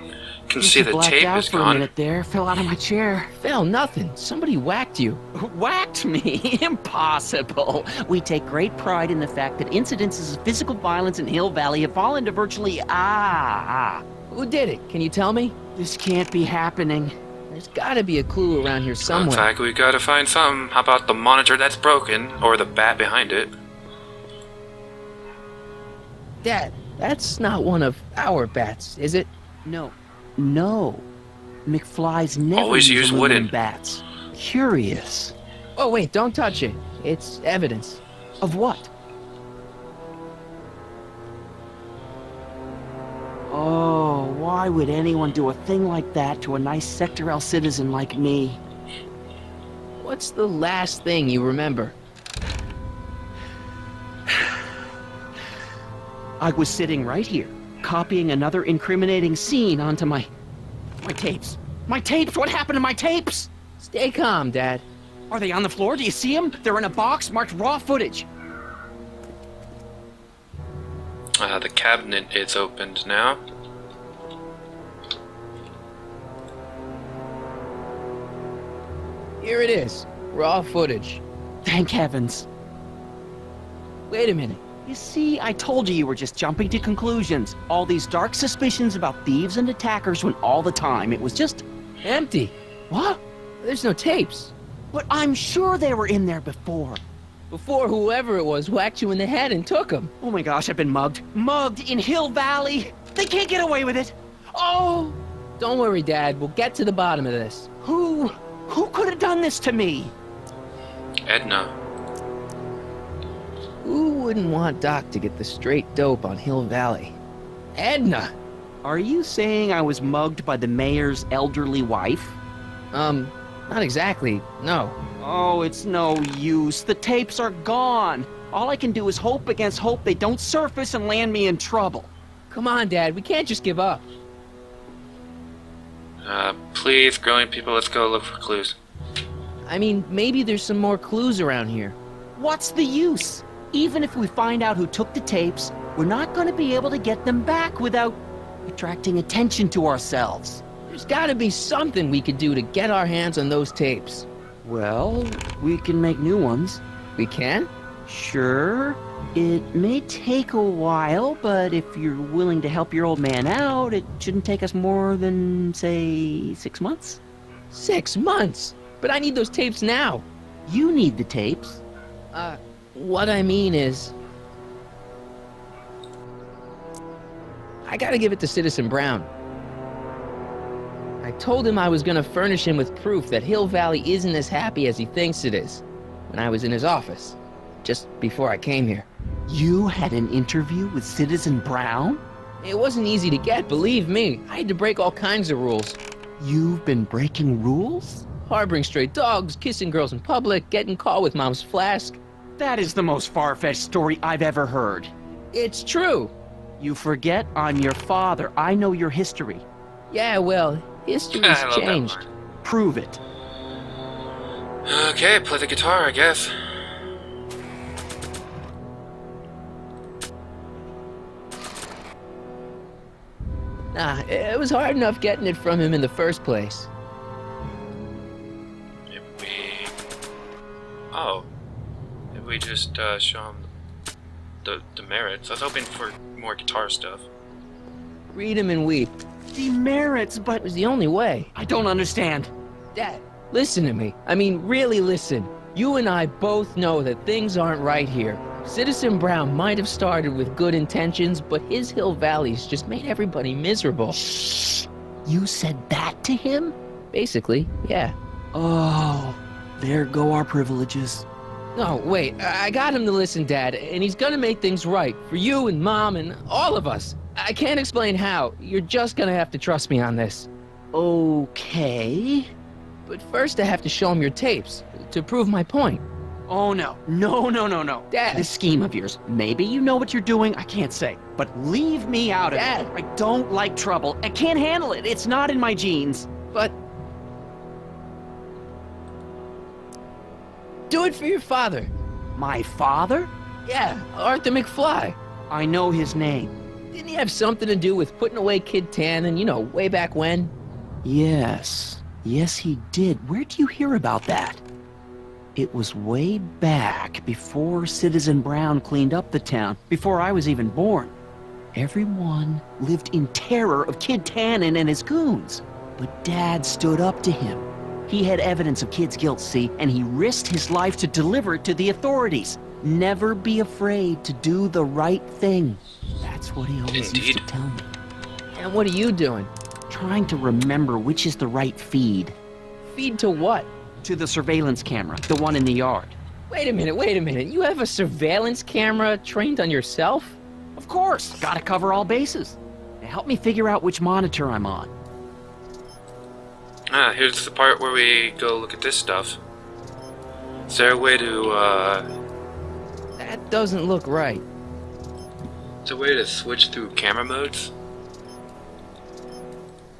D: You can see the tape is
E: for a
D: gone.
E: minute there. Fell out of my chair.
A: Fell nothing. Somebody whacked you.
E: Whacked me? Impossible. We take great pride in the fact that incidences of physical violence in Hill Valley have fallen to virtually
A: Who did it? Can you tell me?
E: This can't be happening.
A: There's gotta be a clue around here
D: Looks
A: somewhere.
D: like we gotta find something. How about the monitor that's broken? Or the bat behind it?
A: Dad, that's not one of our bats, is it?
E: No. McFly's never
D: Always
E: used
D: use
E: aluminum
D: wooden.
E: bats. Curious.
A: Oh, wait, don't touch it. It's evidence.
E: Of what? Oh, why would anyone do a thing like that to a nice Sector L citizen like me?
A: What's the last thing you remember?
E: I was sitting right here, copying another incriminating scene onto my tapes. My tapes! What happened to my tapes?
A: Stay calm, Dad.
E: Are they on the floor? Do you see them? They're in a box marked raw footage.
D: The cabinet is opened now.
A: Here it is. Raw footage.
E: Thank heavens.
A: Wait a minute.
E: You see, I told you were just jumping to conclusions. All these dark suspicions about thieves and attackers when all the time it was just
A: empty.
E: What?
A: There's no tapes.
E: But I'm sure they were in there before.
A: Before whoever it was whacked you in the head and took them.
E: Oh my gosh, I've been mugged. Mugged in Hill Valley. They can't get away with it. Oh!
A: Don't worry, Dad. We'll get to the bottom of this.
E: Who could have done this to me?
D: Edna.
A: Who wouldn't want Doc to get the straight dope on Hill Valley? Edna!
E: Are you saying I was mugged by the mayor's elderly wife?
A: Not exactly, no.
E: Oh, it's no use. The tapes are gone. All I can do is hope against hope they don't surface and land me in trouble.
A: Come on, Dad. We can't just give up.
D: Please, growing people, let's go look for clues.
A: I mean, maybe there's some more clues around here.
E: What's the use? Even if we find out who took the tapes, we're not going to be able to get them back without attracting attention to ourselves.
A: There's gotta be something we could do to get our hands on those tapes.
E: Well, we can make new ones.
A: We can?
E: Sure. It may take a while, but if you're willing to help your old man out, it shouldn't take us more than, say, 6 months.
A: 6 months? But I need those tapes now.
E: You need the tapes.
A: What I mean is... I gotta give it to Citizen Brown. I told him I was gonna furnish him with proof that Hill Valley isn't as happy as he thinks it is when I was in his office, just before I came here.
E: You had an interview with Citizen Brown?
A: It wasn't easy to get, believe me. I had to break all kinds of rules.
E: You've been breaking rules?
A: Harboring stray dogs, kissing girls in public, getting caught with Mom's flask.
E: That is the most far-fetched story I've ever heard.
A: It's true.
E: You forget I'm your father. I know your history.
A: Yeah, well, history's changed.
E: Prove it.
D: Okay, play the guitar, I guess.
A: Nah, it was hard enough getting it from him in the first place.
D: If we just show him the merits. I was hoping for more guitar stuff.
A: Read him and weep.
E: Demerits, but
A: it was the only way.
E: I don't understand.
A: Dad, listen to me. I mean, really listen. You and I both know that things aren't right here. Citizen Brown might have started with good intentions, but his Hill Valley's just made everybody miserable.
E: Shh! You said that to him?
A: Basically, yeah.
E: Oh, there go our privileges.
A: No, wait, I got him to listen, Dad, and he's gonna make things right for you and Mom and all of us. I can't explain how. You're just gonna have to trust me on this.
E: Okay.
A: But first I have to show him your tapes, to prove my point.
E: Oh, no. No.
A: Dad.
E: This scheme of yours, maybe you know what you're doing, I can't say. But leave me out of
A: Dad.
E: it. I don't like trouble. I can't handle it. It's not in my genes.
A: But... do it for your father.
E: My father?
A: Yeah, Arthur McFly.
E: I know his name.
A: Didn't he have something to do with putting away Kid Tannen, you know, way back when?
E: Yes. Yes, he did. Where'd you hear about that? It was way back before Citizen Brown cleaned up the town, before I was even born. Everyone lived in terror of Kid Tannen and his goons. But Dad stood up to him. He had evidence of Kid's guilt, see, and he risked his life to deliver it to the authorities. Never be afraid to do the right thing. That's what he always used to tell me.
A: And what are you doing?
E: Trying to remember which is the right feed.
A: Feed to what?
E: To the surveillance camera, the one in the yard.
A: Wait a minute. You have a surveillance camera trained on yourself?
E: Of course. Gotta cover all bases. Now help me figure out which monitor I'm on.
D: Ah, here's the part where we go look at this stuff. Is there a way to,
A: That doesn't look right.
D: Is there a way to switch through camera modes?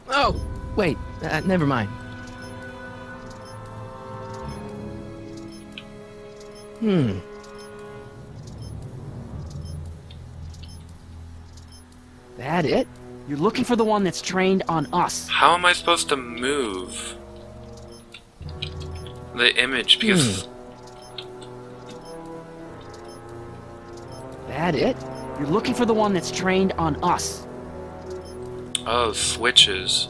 A: Oh, wait, never mind. That it?
E: You're looking for the one that's trained on us.
D: How am I supposed to move the image? Because
A: That it?
E: You're looking for the one that's trained on us.
D: oh, switches.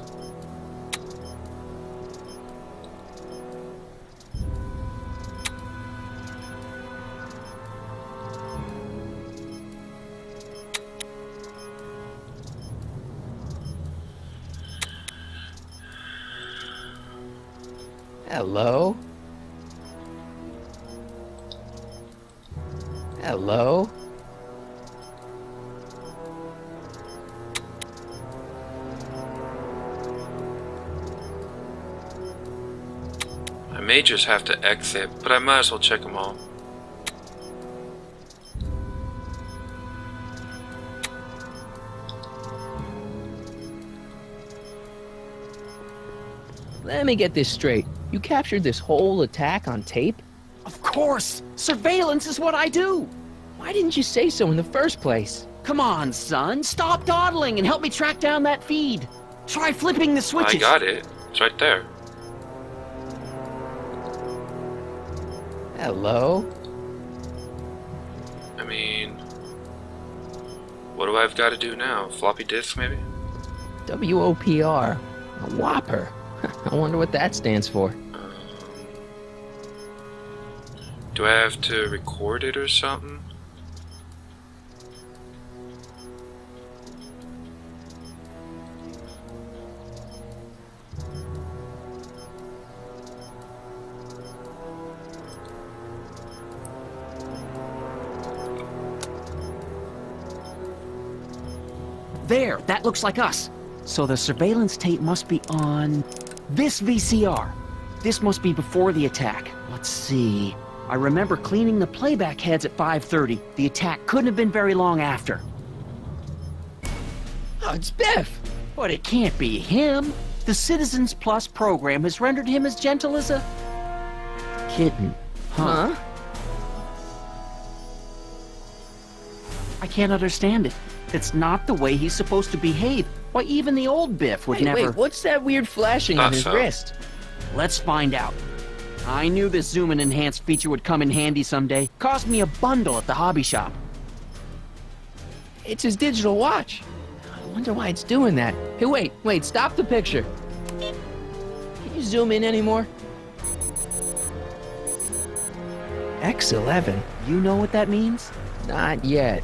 A: Hello? Hello?
D: I may just have to exit, but I might as well check them all.
A: Let me get this straight. You captured this whole attack on tape?
E: Of course! Surveillance is what I do!
A: Why didn't you say so in the first place?
E: Come on, son. Stop dawdling and help me track down that feed. Try flipping the switches.
D: I got it. It's right there.
A: Hello?
D: I mean, what do I've got to do now? Floppy disk, maybe?
A: WOPR. A Whopper. I wonder what that stands for.
D: Do I have to record it or something?
E: There, that looks like us. So the surveillance tape must be on this VCR. This must be before the attack. Let's see. I remember cleaning the playback heads at 5:30. The attack couldn't have been very long after.
A: Oh, it's Biff!
E: But it can't be him. The Citizens Plus program has rendered him as gentle as a kitten.
A: Huh?
E: I can't understand it. It's not the way he's supposed to behave. Why, even the old Biff would
A: Hey,
E: never...
A: wait, what's that weird flashing on his wrist?
E: Let's find out. I knew this zoom and enhance feature would come in handy someday. Cost me a bundle at the hobby shop.
A: It's his digital watch. I wonder why it's doing that. Hey, wait, stop the picture. Can you zoom in anymore? X11.
E: You know what that means?
A: Not yet.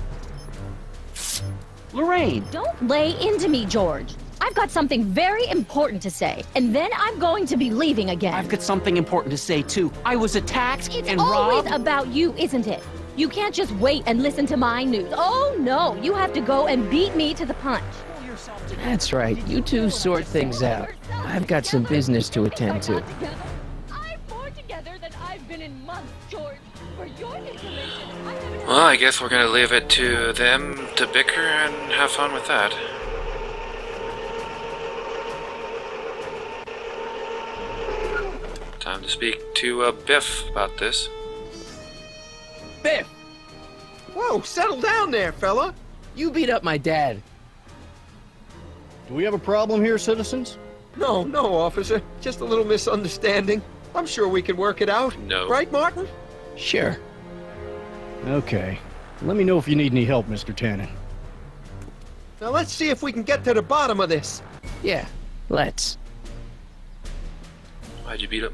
E: Lorraine!
P: Don't lay into me, George. I've got something very important to say, and then I'm going to be leaving again.
E: I've got something important to say, too. I was attacked and
P: always
E: robbed.
P: about you, isn't it? You can't just wait and listen to my news. Oh, no. You have to go and beat me to the punch.
A: That's right. You two sort things out. I've got some business to attend to.
P: I'm more together than I've been in months, George. For your information,
D: Well, I guess we're gonna leave it to them to bicker and have fun with that. Time to speak to Biff about this.
A: Biff!
Q: Whoa, settle down there, fella.
A: You beat up my dad.
O: Do we have a problem here, citizens?
Q: No, officer. Just a little misunderstanding. I'm sure we can work it out.
D: No.
Q: Right, Martin?
A: Sure.
O: Okay. Let me know if you need any help, Mr. Tannen.
Q: Now let's see if we can get to the bottom of this.
A: Yeah, let's.
D: Why'd you beat up?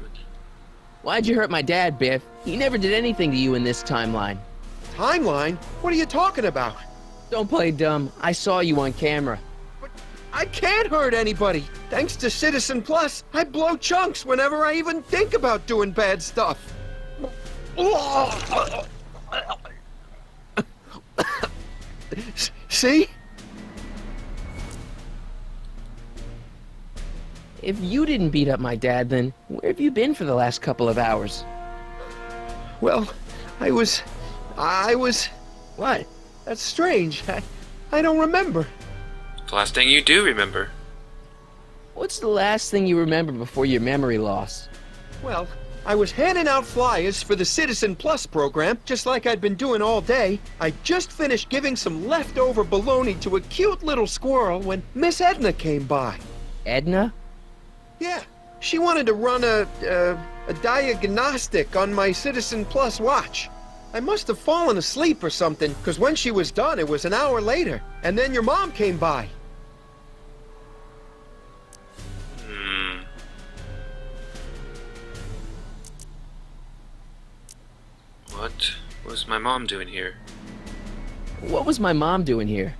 A: Why'd you hurt my dad, Biff? He never did anything to you in this timeline.
Q: Timeline? What are you talking about?
A: Don't play dumb. I saw you on camera.
Q: I can't hurt anybody. Thanks to Citizen Plus, I blow chunks whenever I even think about doing bad stuff. See?
A: If you didn't beat up my dad, then where have you been for the last couple of hours?
Q: Well, I was...
A: What?
Q: That's strange. I don't remember.
D: The last thing you do remember.
A: What's the last thing you remember before your memory loss?
Q: Well, I was handing out flyers for the Citizen Plus program, just like I'd been doing all day. I just finished giving some leftover bologna to a cute little squirrel when Miss Edna came by.
A: Edna?
Q: Yeah, she wanted to run a diagnostic on my Citizen Plus watch. I must have fallen asleep or something, because when she was done, it was an hour later. And then your mom came by.
D: What was my mom doing here?
A: What was my mom doing here?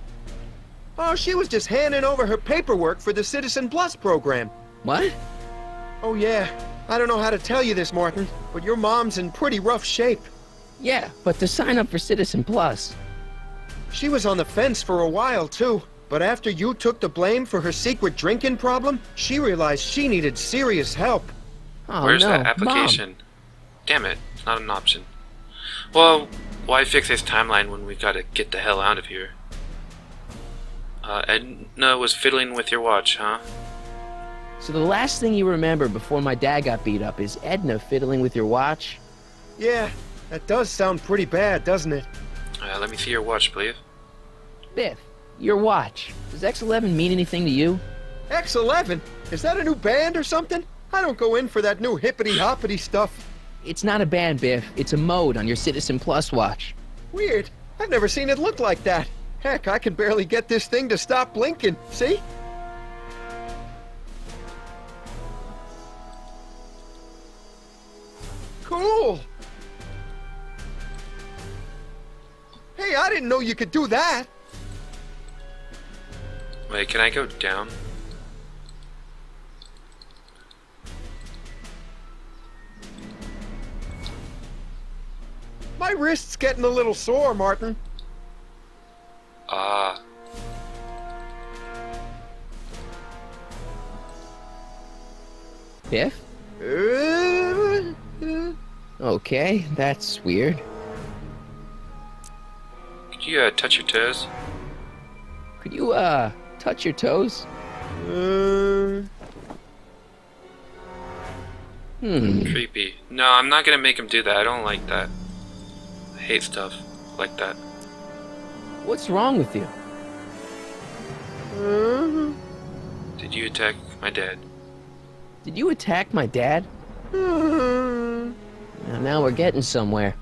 Q: Oh, she was just handing over her paperwork for the Citizen Plus program.
A: What?
Q: Oh, yeah. I don't know how to tell you this, Martin, but your mom's in pretty rough shape.
A: Yeah, but to sign up for Citizen Plus.
Q: She was on the fence for a while, too. But after you took the blame for her secret drinking problem, she realized she needed serious help.
A: Oh,
D: Where's
A: no,
D: that application?
A: Mom.
D: Damn it, it's not an option. Well, why fix this timeline when we gotta get the hell out of here? Edna was fiddling with your watch, huh?
A: So the last thing you remember before my dad got beat up is Edna fiddling with your watch?
Q: Yeah, that does sound pretty bad, doesn't it?
D: Let me see your watch, please.
A: Biff, your watch. Does X11 mean anything to you?
Q: X11? Is that a new band or something? I don't go in for that new hippity-hoppity stuff.
A: It's not a band, Biff. It's a mode on your Citizen Plus watch.
Q: Weird. I've never seen it look like that. Heck, I can barely get this thing to stop blinking. See? Cool! Hey, I didn't know you could do that!
D: Wait, can I go down?
Q: My wrist's getting a little sore, Martin.
A: Biff? Okay, that's weird.
D: Could you, touch your toes?
A: Could you, touch your toes?
D: Creepy. No, I'm not gonna make him do that. I don't like that. I hate stuff like that.
A: What's wrong with you?
D: Did you attack my dad?
A: Did you attack my dad? Now we're getting somewhere.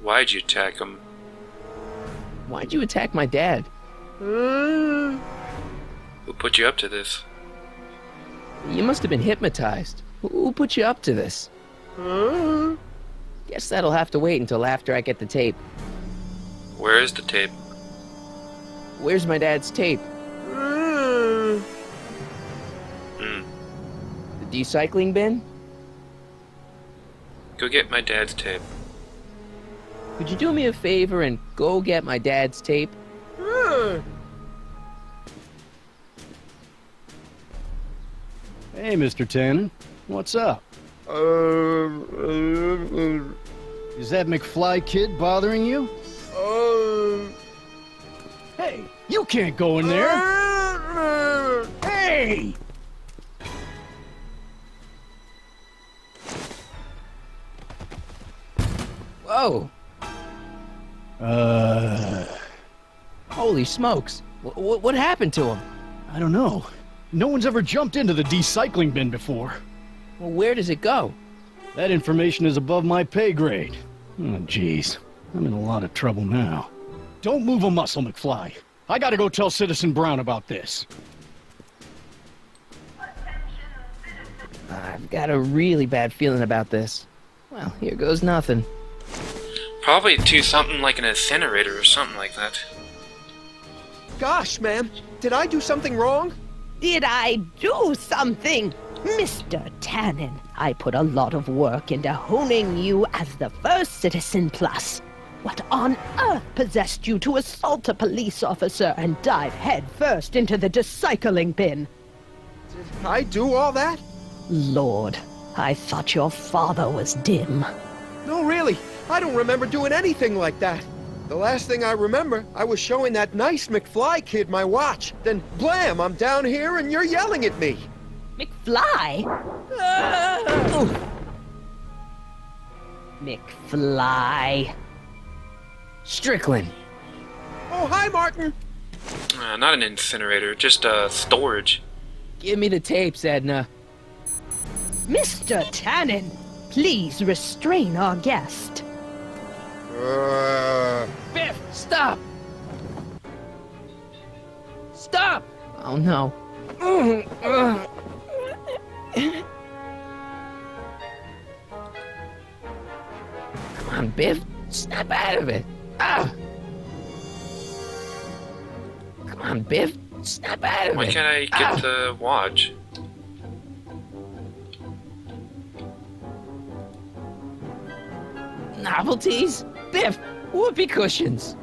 D: Why'd you attack him?
A: Why'd you attack my dad?
D: Who put you up to this?
A: You must have been hypnotized. Who put you up to this? Guess that'll have to wait until after I get the tape.
D: Where is the tape?
A: Where's my dad's tape? The decycling bin?
D: Go get my dad's tape.
A: Could you do me a favor and go get my dad's tape?
S: Hey, Mr. Tannen. What's up? Is that McFly kid bothering you? Hey, you can't go in there! Hey!
A: Whoa! Holy smokes! What happened to him?
S: I don't know. No one's ever jumped into the decycling bin before.
A: Well, where does it go?
S: That information is above my pay grade. Oh, jeez. I'm in a lot of trouble now. Don't move a muscle, McFly. I gotta go tell Citizen Brown about this.
A: I've got a really bad feeling about this. Well, here goes nothing.
D: Probably to something like an incinerator or something like that.
Q: Gosh, ma'am, did I do something wrong?
K: Did I do something? Mr. Tannen, I put a lot of work into honing you as the first Citizen Plus. What on earth possessed you to assault a police officer and dive headfirst into the recycling bin?
Q: Did I do all that?
K: Lord, I thought your father was dim.
Q: No, really, I don't remember doing anything like that. The last thing I remember, I was showing that nice McFly kid my watch. Then, blam, I'm down here and you're yelling at me.
K: McFly? McFly.
A: Strickland.
Q: Oh, hi, Martin.
D: Not an incinerator, just storage.
A: Give me the tapes, Edna.
K: Mr. Tannen, please restrain our guest.
A: Biff, stop! Stop! Oh no. Come on, Biff. Snap out of it. Ah! Come on, Biff. Snap out of it.
D: Why can't I get the watch?
A: Novelties? Biff, whoopee cushions.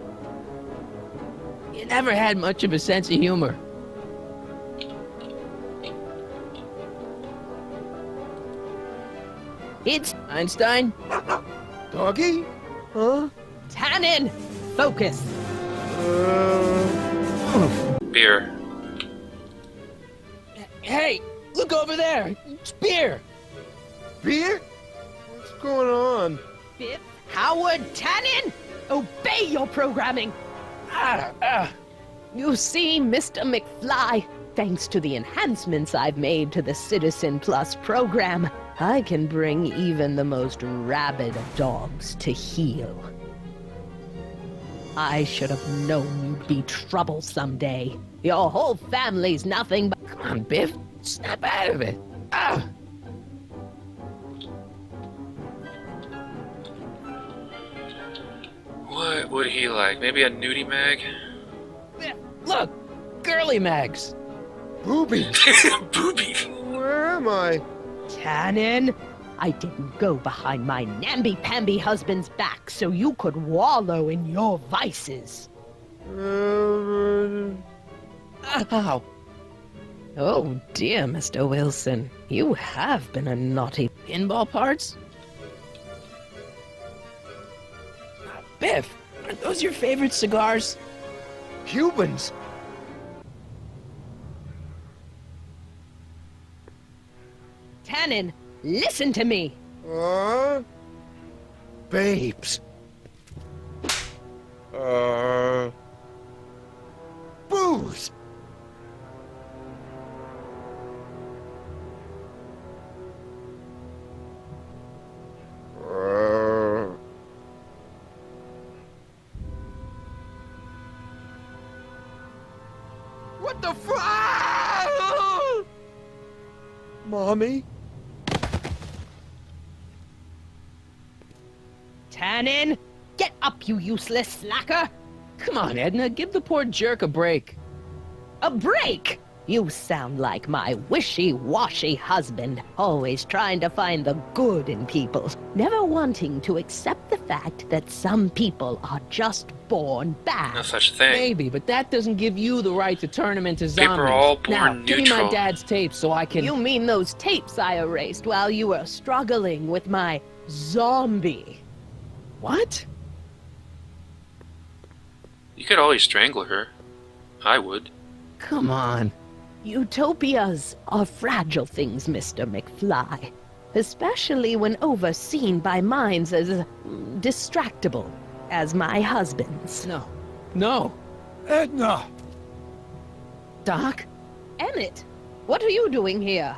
A: You never had much of a sense of humor. It's Einstein.
Q: Doggy? Huh?
K: Tannen, focus.
D: Beer.
A: Hey, look over there. It's beer.
Q: Beer? What's going on?
K: Biff Howard Tannen, obey your programming. You see, Mr. McFly, thanks to the enhancements I've made to the Citizen Plus program, I can bring even the most rabid of dogs to heel. I should have known you'd be trouble someday. Your whole family's nothing but...
A: Come on, Biff. Snap out of it. Ah!
D: What would he like? Maybe a nudie mag?
A: Look! Girly mags!
Q: Boobies!
D: Boobies!
Q: Where am I?
K: Tannen, I didn't go behind my namby-pamby husband's back so you could wallow in your vices.
A: Ow! Oh dear, Mr. Wilson. You have been a naughty... Pinball parts? Biff, aren't those your favorite cigars?
Q: Cubans?
K: Tannen, listen to me.
Q: Babes. Booze. What the fuck? Mommy?
K: Tannen, get up, you useless slacker.
A: Come on, Edna, give the poor jerk a break.
K: A break? You sound like my wishy-washy husband, always trying to find the good in people, never wanting to accept the fact that some people are just born bad.
D: No such thing.
A: Maybe, but that doesn't give you the right to turn them into zombies.
D: People are all born
A: now,
D: neutral.
A: give me my dad's tapes so I can...
K: You mean those tapes I erased while you were struggling with my zombie?
A: What?
D: You could always strangle her. I would.
A: Come on.
K: Utopias are fragile things, Mr. McFly. Especially when overseen by minds as distractible as my husband's.
A: No. No.
B: Edna!
A: Doc?
K: Emmett, what are you doing here?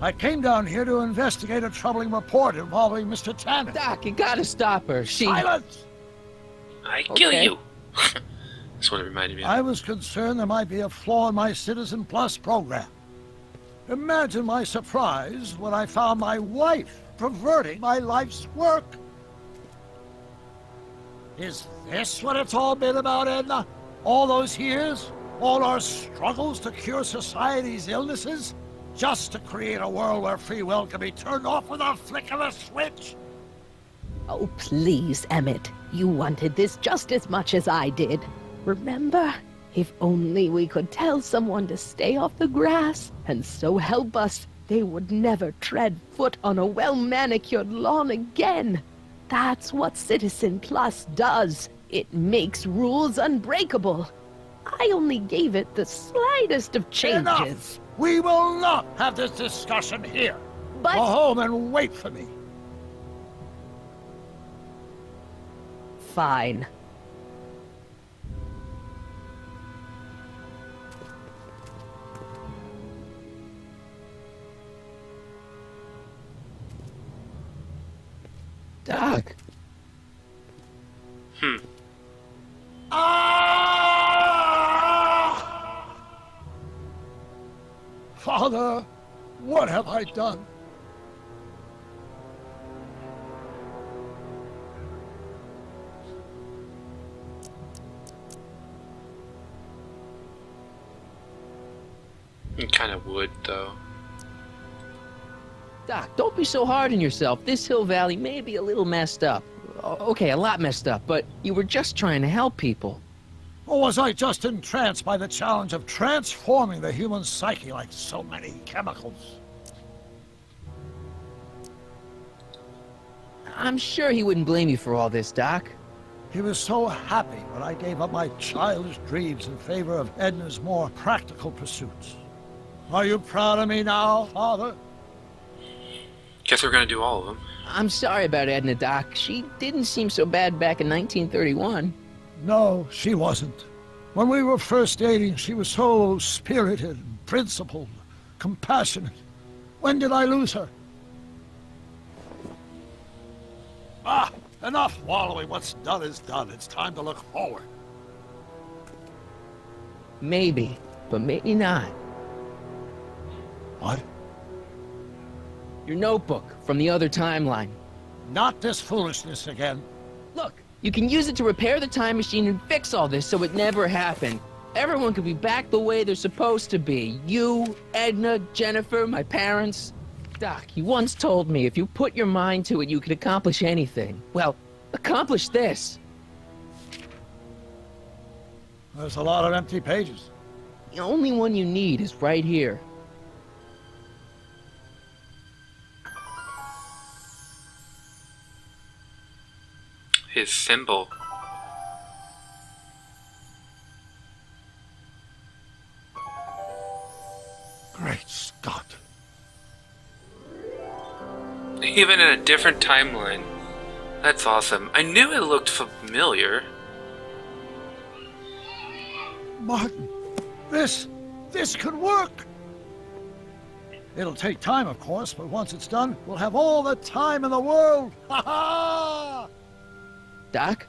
B: I came down here to investigate a troubling report involving Mr. Tannen.
A: Doc, you gotta stop her. She...
B: Silence!
D: I kill you! That's what it reminded me of.
B: I was concerned there might be a flaw in my Citizen Plus program. Imagine my surprise when I found my wife perverting my life's work. Is this what it's all been about, Edna? All those years? All our struggles to cure society's illnesses? Just to create a world where free will can be turned off with a flick of a switch?
K: Oh, please, Emmett. You wanted this just as much as I did. Remember? If only we could tell someone to stay off the grass, and so help us, they would never tread foot on a well-manicured lawn again. That's what Citizen Plus does. It makes rules unbreakable. I only gave it the slightest of changes.
B: Enough! We will not have this discussion here.
K: But...
B: Go home and wait for me.
K: Fine.
A: Doc.
B: Father, what have I done?
D: You kind of would, though.
A: Doc, don't be so hard on yourself. This Hill Valley may be a little messed up. Okay, a lot messed up, but you were just trying to help people.
B: Or was I just entranced by the challenge of transforming the human psyche like so many chemicals?
A: I'm sure he wouldn't blame you for all this, Doc.
B: He was so happy when I gave up my childish dreams in favor of Edna's more practical pursuits. Are you proud of me now, Father?
D: Guess we're gonna do all of them.
A: I'm sorry about Edna, Doc. She didn't seem so bad back in 1931.
B: No, she wasn't. When we were first dating, she was so spirited, principled, compassionate. When did I lose her? Ah, enough wallowing. What's done is done. It's time to look forward.
A: Maybe, but maybe not.
B: What?
A: Your notebook from the other timeline.
B: Not this foolishness again.
A: Look, you can use it to repair the time machine and fix all this so it never happened. Everyone could be back the way they're supposed to be. You, Edna, Jennifer, my parents. Doc, you once told me if you put your mind to it, you could accomplish anything. Well, accomplish this.
B: There's a lot of empty pages.
A: The only one you need is right here.
D: His symbol.
B: Great Scott.
D: Even in a different timeline. That's awesome. I knew it looked familiar.
B: Martin, this could work. It'll take time, of course, but once it's done, we'll have all the time in the world. Ha ha!
A: Doc?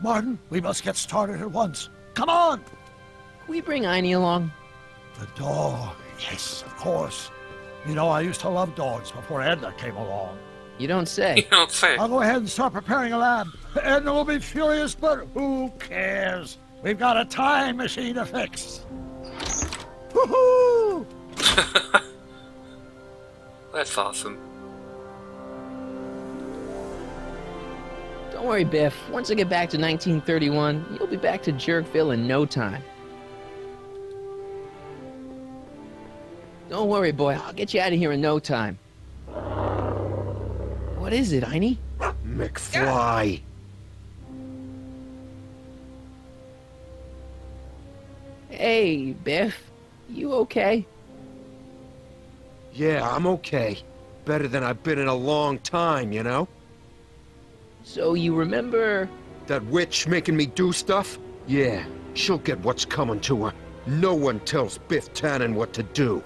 B: Martin, we must get started at once. Come on!
A: Can we bring Einie along?
B: The dog. Yes, of course. You know, I used to love dogs before Edna came along.
A: You don't say.
D: You don't say.
B: I'll go ahead and start preparing a lab. Edna will be furious, but who cares? We've got a time machine to fix. Woohoo!
D: That's awesome.
A: Don't worry, Biff. Once I get back to 1931, you'll be back to Jerkville in no time. Don't worry, boy. I'll get you out of here in no time. What is it, Einie?
Q: McFly.
A: Hey, Biff. You okay?
Q: Yeah, I'm okay. Better than I've been in a long time, you know?
A: So you remember...
Q: That witch making me do stuff? Yeah, she'll get what's coming to her. No one tells Biff Tannen what to do.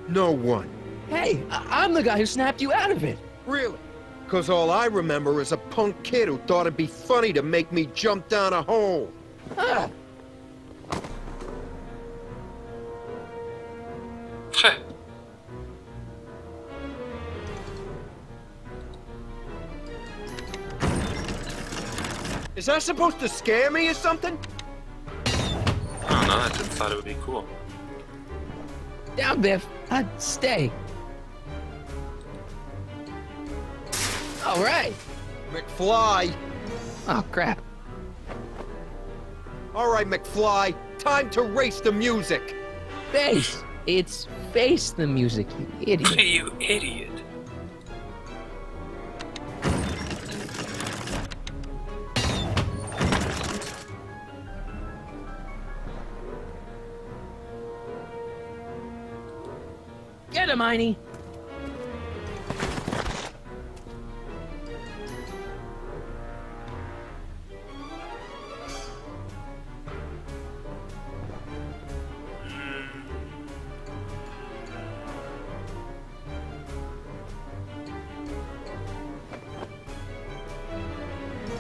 Q: No one.
A: Hey, I'm the guy who snapped you out of it.
Q: Really? Because all I remember is a punk kid who thought it'd be funny to make me jump down a hole.
A: Ah.
Q: Is that supposed to scare me or something?
D: I don't know, I just thought it would be cool.
A: Down, Biff. Stay. All right.
Q: McFly!
A: Oh, crap.
Q: All right, McFly. Time to race the music.
A: Face. It's Face the music, you idiot.
D: You idiot.
A: Get him, Einie.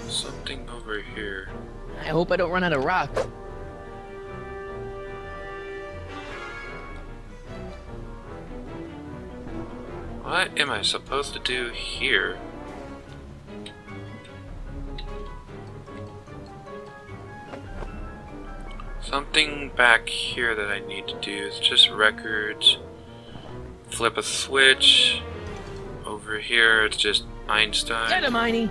D: Something over here.
A: I hope I don't run out of rock.
D: What am I supposed to do here? Something back here that I need to do. It's just records. Flip a switch. Over here, it's just Einstein.
A: Get him, Einie.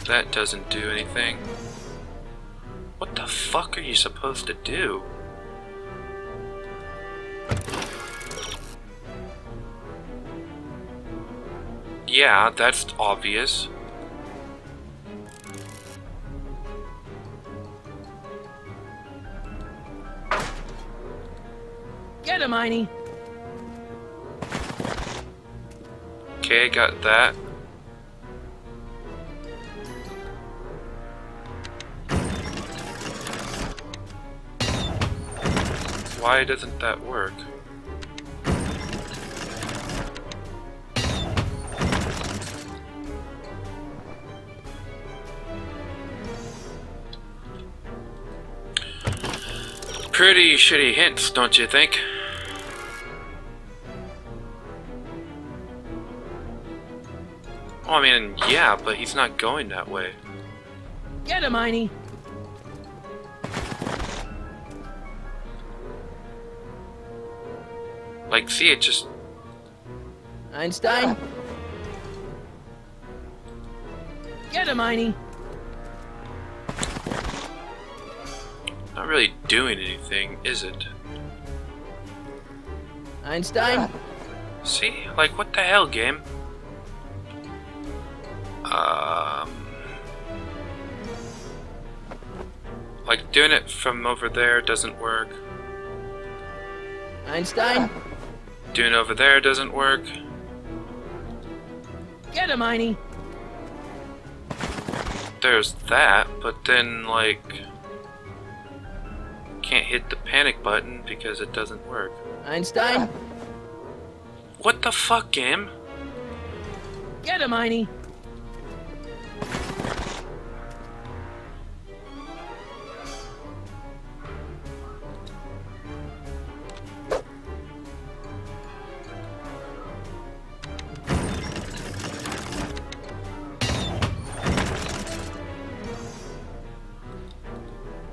D: That doesn't do anything. What the fuck are you supposed to do? Yeah, that's obvious.
A: Get him, Einie.
D: Okay, got that. Why doesn't that work? Pretty shitty hints, don't you think? Oh, I mean, yeah, but he's not going that way.
A: Get him, Einie.
D: Like, see, it just...
A: Einstein. Get him, Einie.
D: Not really doing anything, is it?
A: Einstein.
D: See? Like, what the hell, game? Like, doing it from over there doesn't work.
A: Einstein.
D: Doing it over there doesn't work.
A: Get him, Einie.
D: There's that, but then, like... Can't hit the panic button because it doesn't work.
A: Einstein.
D: What the fuck, game?
A: Get him, Einie.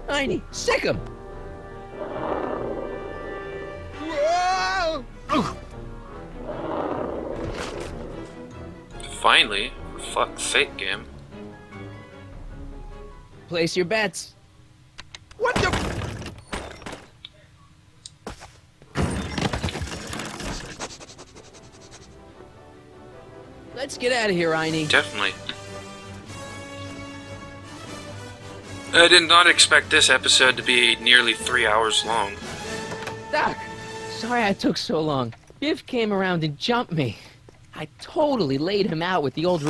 A: Einie, sick him!
D: Finally, for fuck's sake, game.
A: Place your bets.
Q: What the?
A: Let's get out of here, Einie.
D: Definitely. I did not expect this episode to be nearly 3 hours long.
A: Doc, sorry I took so long. Biff came around and jumped me. I totally laid him out with the old...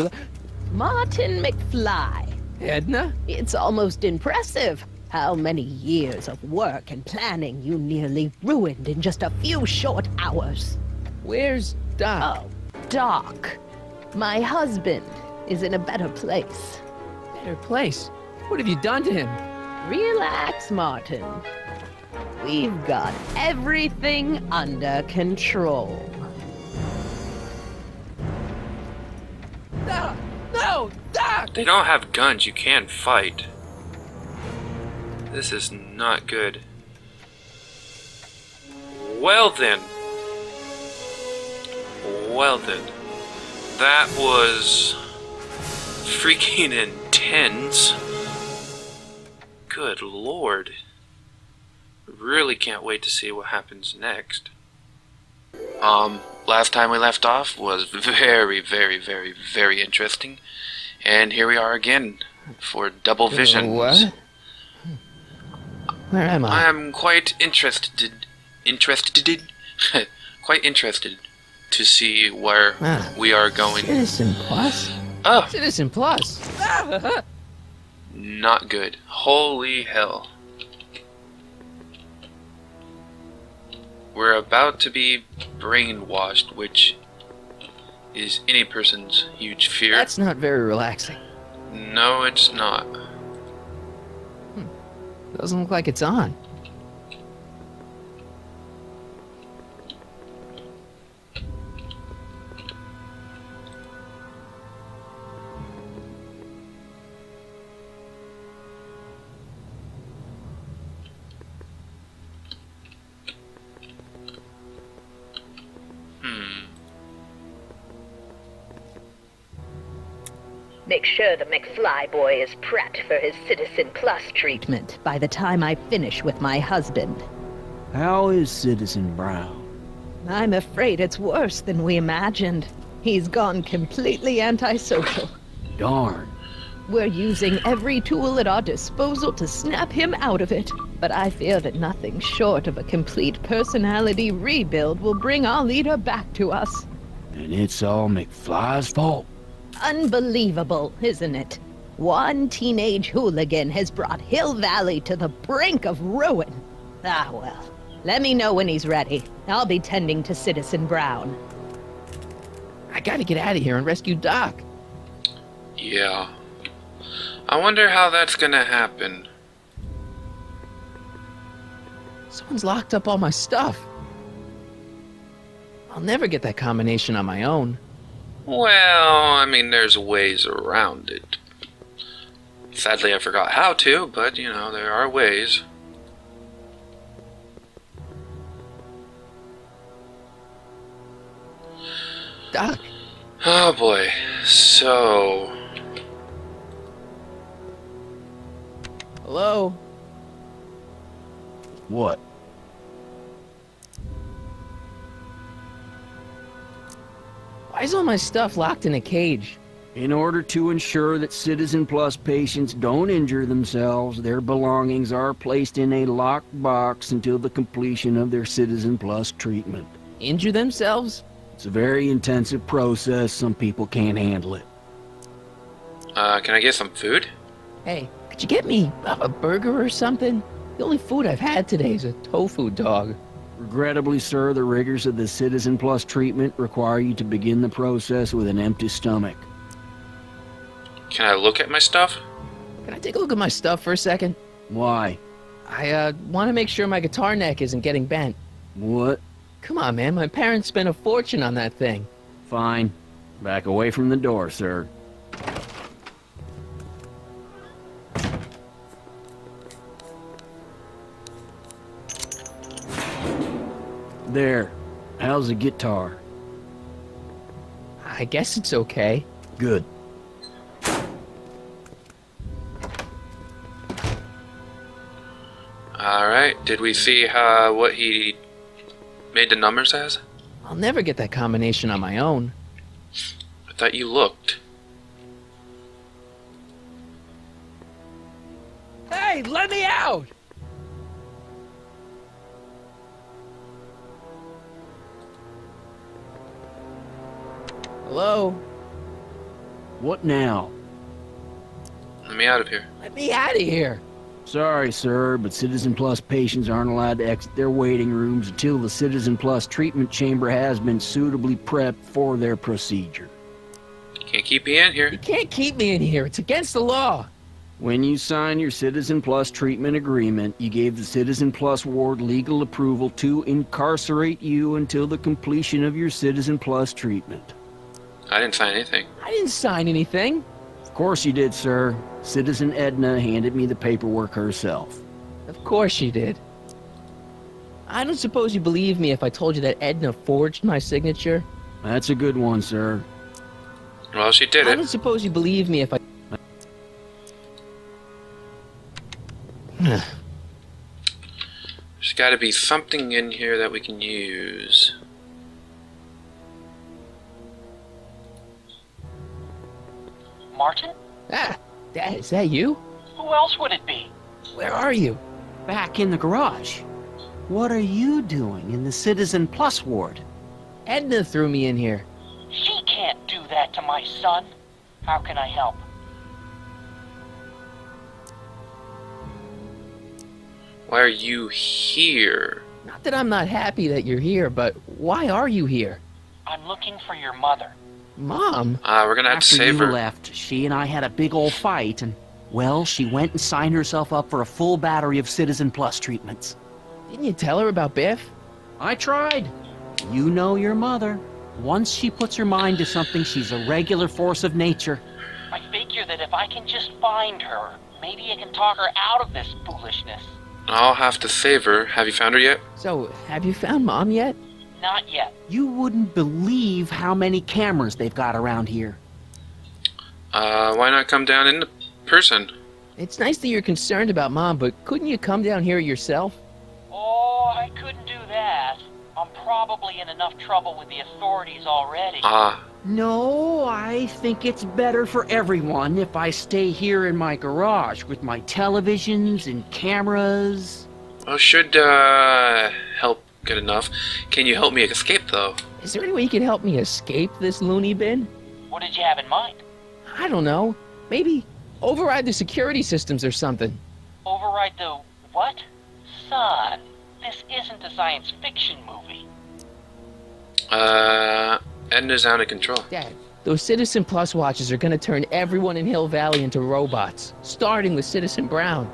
K: Martin McFly.
A: Edna?
K: It's almost impressive how many years of work and planning you nearly ruined in just a few short hours.
A: Where's Doc.
K: Oh, Doc. My husband is in a better place.
A: Better place? What have you done to him?
K: Relax, Martin. We've got everything under control.
A: No! No! Doc!
D: They don't have guns, you can't fight. This is not good. Well then. Well then. That was freaking intense. Good lord. Really can't wait to see what happens next. Last time we left off was very, very, very, very interesting. And here we are again for Double Vision.
A: What? Where am I?
D: I am quite interested quite interested to see where we are going.
A: Citizen Plus?
D: Oh!
A: Citizen Plus!
D: Not good. Holy hell. We're about to be brainwashed, which is any person's huge fear.
A: That's not very relaxing.
D: No, it's not.
A: Doesn't look like it's on.
H: Make sure the McFly boy is prepped for his Citizen Plus treatment
K: By the time I finish with my husband.
E: How is Citizen Brown?
K: I'm afraid it's worse than we imagined. He's gone completely antisocial.
E: Darn.
K: We're using every tool at our disposal to snap him out of it. But I fear that nothing short of a complete personality rebuild will bring our leader back to us.
E: And it's all McFly's fault.
K: Unbelievable, isn't it? One teenage hooligan has brought Hill Valley to the brink of ruin. Ah, well. Let me know when he's ready. I'll be tending to Citizen Brown.
A: I gotta get out of here and rescue Doc.
D: Yeah. I wonder how that's gonna happen.
A: Someone's locked up all my stuff. I'll never get that combination on my own.
D: Well, I mean, there's ways around it. Sadly, I forgot how to, but, you know, there are ways.
A: Doc.
D: Oh boy. So...
A: Hello?
E: What?
A: Why is all my stuff locked in a cage?
E: In order to ensure that Citizen Plus patients don't injure themselves, their belongings are placed in a locked box until the completion of their Citizen Plus treatment.
A: Injure themselves?
E: It's a very intensive process. Some people can't handle it.
D: Can I get some food?
A: Hey, could you get me a burger or something? The only food I've had today is a tofu dog.
E: Regrettably, sir, the rigors of the Citizen Plus treatment require you to begin the process with an empty stomach.
D: Can I look at my stuff?
A: Can I take a look at my stuff for a second?
E: Why?
A: I want to make sure my guitar neck isn't getting bent.
E: What?
A: Come on, man. My parents spent a fortune on that thing.
E: Fine. Back away from the door, sir. There. How's the guitar?
A: I guess it's okay.
E: Good.
D: Alright, did we see what he made the numbers as?
A: I'll never get that combination on my own.
D: I thought you looked.
A: Hey, let me out! Hello?
E: What now?
D: Let me out of here.
A: Let me out of here.
E: Sorry, sir, but Citizen Plus patients aren't allowed to exit their waiting rooms until the Citizen Plus treatment chamber has been suitably prepped for their procedure.
D: Can't keep me in here.
A: You can't keep me in here. It's against the law.
E: When you signed your Citizen Plus treatment agreement, you gave the Citizen Plus ward legal approval to incarcerate you until the completion of your Citizen Plus treatment.
D: I didn't sign anything.
A: I didn't sign anything.
E: Of course you did, sir. Citizen Edna handed me the paperwork herself.
A: Of course she did. I don't suppose you believe me if I told you that Edna forged my signature?
E: That's a good one, sir.
D: Well, she did
A: I
D: it.
A: don't suppose you believe me if I...
D: There's got to be something in here that we can use.
N: Martin?
A: Ah, Dad, is that you?
N: Who else would it be?
A: Where are you?
E: Back in the garage. What are you doing in the Citizen Plus ward?
A: Edna threw me in here.
N: She can't do that to my son. How can I help?
D: Why are you here?
A: Not that I'm not happy that you're here, but why are you here?
N: I'm looking for your mother.
A: Mom?
D: We're gonna have to save
E: After
D: her.
E: you left, she and I had a big old fight, and, well, she went and signed herself up for a full battery of Citizen Plus treatments.
A: Didn't you tell her about Biff?
E: I tried. You know your mother. Once she puts her mind to something, she's a regular force of nature.
N: I figure that if I can just find her, maybe I can talk her out of this foolishness.
D: I'll have to save her. Have you found her yet?
A: So, have you found Mom yet?
N: Not yet.
E: You wouldn't believe how many cameras they've got around here.
D: Why not come down in person?
A: It's nice that you're concerned about Mom, but couldn't you come down here yourself?
N: Oh, I couldn't do that. I'm probably in enough trouble with the authorities already.
E: No, I think it's better for everyone if I stay here in my garage with my televisions and cameras.
D: Well, should help good enough. Can you help me escape, though?
A: Is there any way you can help me escape this loony bin?
N: What did you have in mind?
A: I don't know. Maybe override the security systems or something.
N: Override the what? Son, this isn't a science fiction movie.
D: Edna's out of control.
A: Dad, those Citizen Plus watches are gonna turn everyone in Hill Valley into robots, starting with Citizen Brown.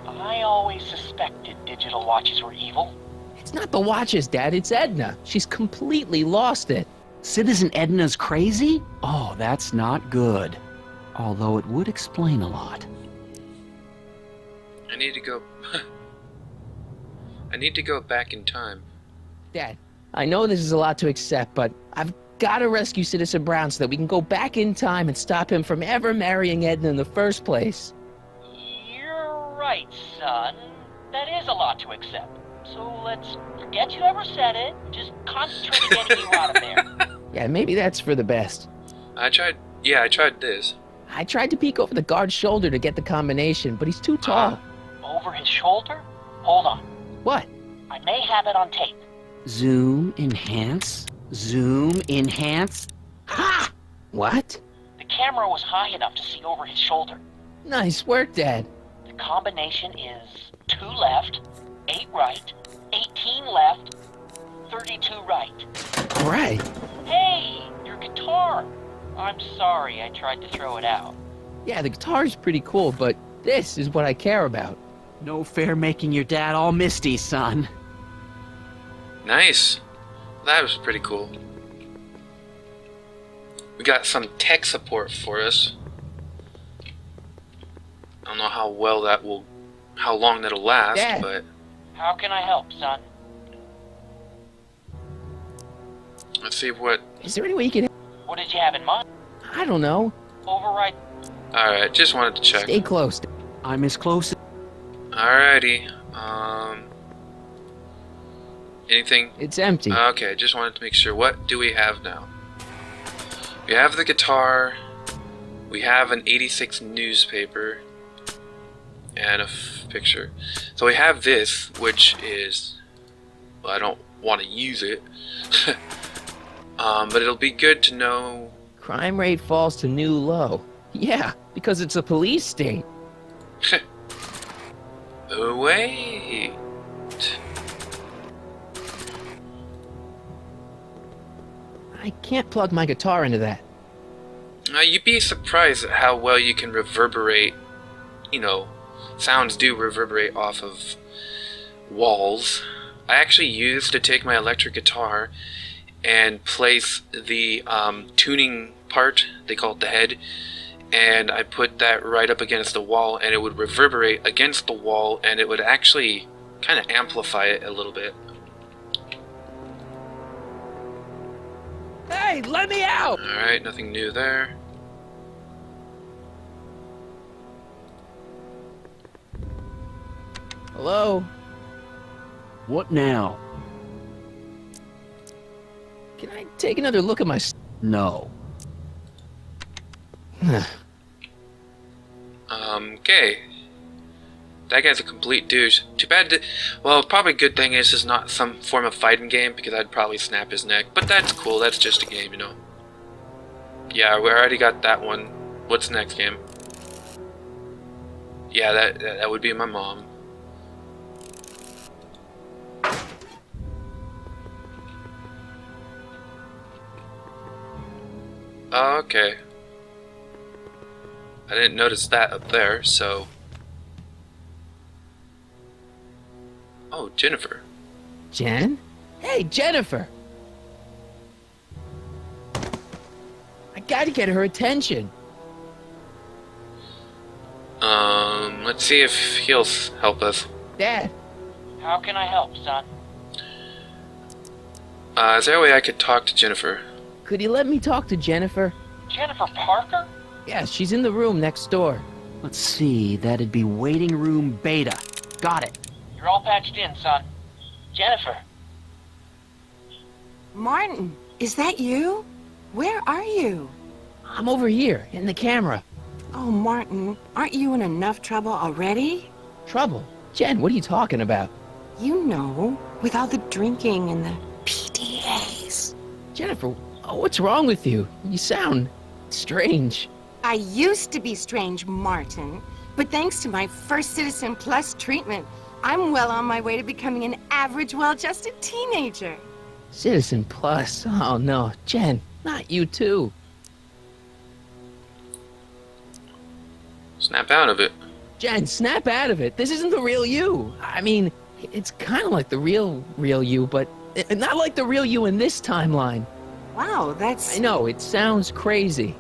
N: I always suspected digital watches were evil.
A: It's not the watches, Dad, it's Edna. She's completely lost it.
E: Citizen Edna's crazy? Oh, that's not good. Although it would explain a lot.
D: I need to go... I need to go back in time.
A: Dad, I know this is a lot to accept, but I've got to rescue Citizen Brown so that we can go back in time and stop him from ever marrying Edna in the first place.
N: You're right, son. That is a lot to accept. So let's forget you ever said it. Just concentrate on getting you out of there.
A: Yeah, maybe that's for the best.
D: I tried this.
A: I tried to peek over the guard's shoulder to get the combination, but he's too tall.
N: Over his shoulder? Hold on.
A: What?
N: I may have it on tape.
E: Zoom, enhance, zoom, enhance.
A: Ha! What?
N: The camera was high enough to see over his shoulder.
A: Nice work, Dad.
N: The combination is 2 left, 8 right, 18 left, 32 right.
A: Right.
N: Hey, your guitar! I'm sorry I tried to throw it out.
A: Yeah, the guitar's pretty cool, but this is what I care about.
E: No fair making your dad all misty, son.
D: Nice. That was pretty cool. We got some tech support for us. I don't know how long that'll last,
A: Dad.
D: but
N: How can I help, son?
D: let's see what...
A: Is there any way you can...
N: What did you have in mind?
A: I don't know.
N: Override.
D: Alright, just wanted to check.
A: Stay close.
E: I'm as close.
D: Alrighty. Anything?
A: It's empty.
D: Okay, just wanted to make sure. What do we have now? We have the guitar. We have an 86 newspaper. And a picture. So we have this, which is... Well, I don't want to use it. But it'll be good to know...
A: Crime rate falls to new low. Yeah, because it's a police state.
D: Wait.
A: I can't plug my guitar into that.
D: You'd be surprised at how well you can reverberate. You know, sounds do reverberate off of walls. I actually used to take my electric guitar and place the tuning part, they call it the head, and I put that right up against the wall, and it would reverberate against the wall, and it would actually kind of amplify it a little bit.
A: Hey, let me out!
D: Alright, nothing new there.
A: Hello?
E: What now?
A: Can I take another look at my...
E: No.
D: Okay. That guy's a complete douche. Too bad that... Well, probably good thing is it's not some form of fighting game, because I'd probably snap his neck. But that's cool, that's just a game, you know. Yeah, we already got that one. What's the next game? Yeah, that would be my mom. Okay. I didn't notice that up there, so... Oh, Jennifer.
A: Jen? Hey, Jennifer! I gotta get her attention.
D: Let's see if he'll help us.
A: Dad.
N: How can I help, son?
D: Is there a way I could talk to Jennifer?
A: Could you let me talk to Jennifer?
N: Jennifer Parker?
A: Yeah, she's in the room next door.
E: Let's see, that'd be waiting room beta. Got it.
N: You're all patched in, son. Jennifer.
G: Martin, is that you? Where are you?
A: I'm over here, in the camera.
G: Oh, Martin, aren't you in enough trouble already?
A: Trouble? Jen, what are you talking about?
G: You know, with all the drinking and the PDAs.
A: Jennifer, what's wrong with you? You sound strange.
G: I used to be strange, Martin, but thanks to my First Citizen Plus treatment, I'm well on my way to becoming an average, well-adjusted teenager.
A: Citizen Plus? Oh no, Jen, not you too.
D: Snap out of it.
A: Jen, snap out of it. This isn't the real you. I mean, it's kind of like the real you, but not like the real you in this timeline.
G: Wow, that's...
A: I know, it sounds crazy.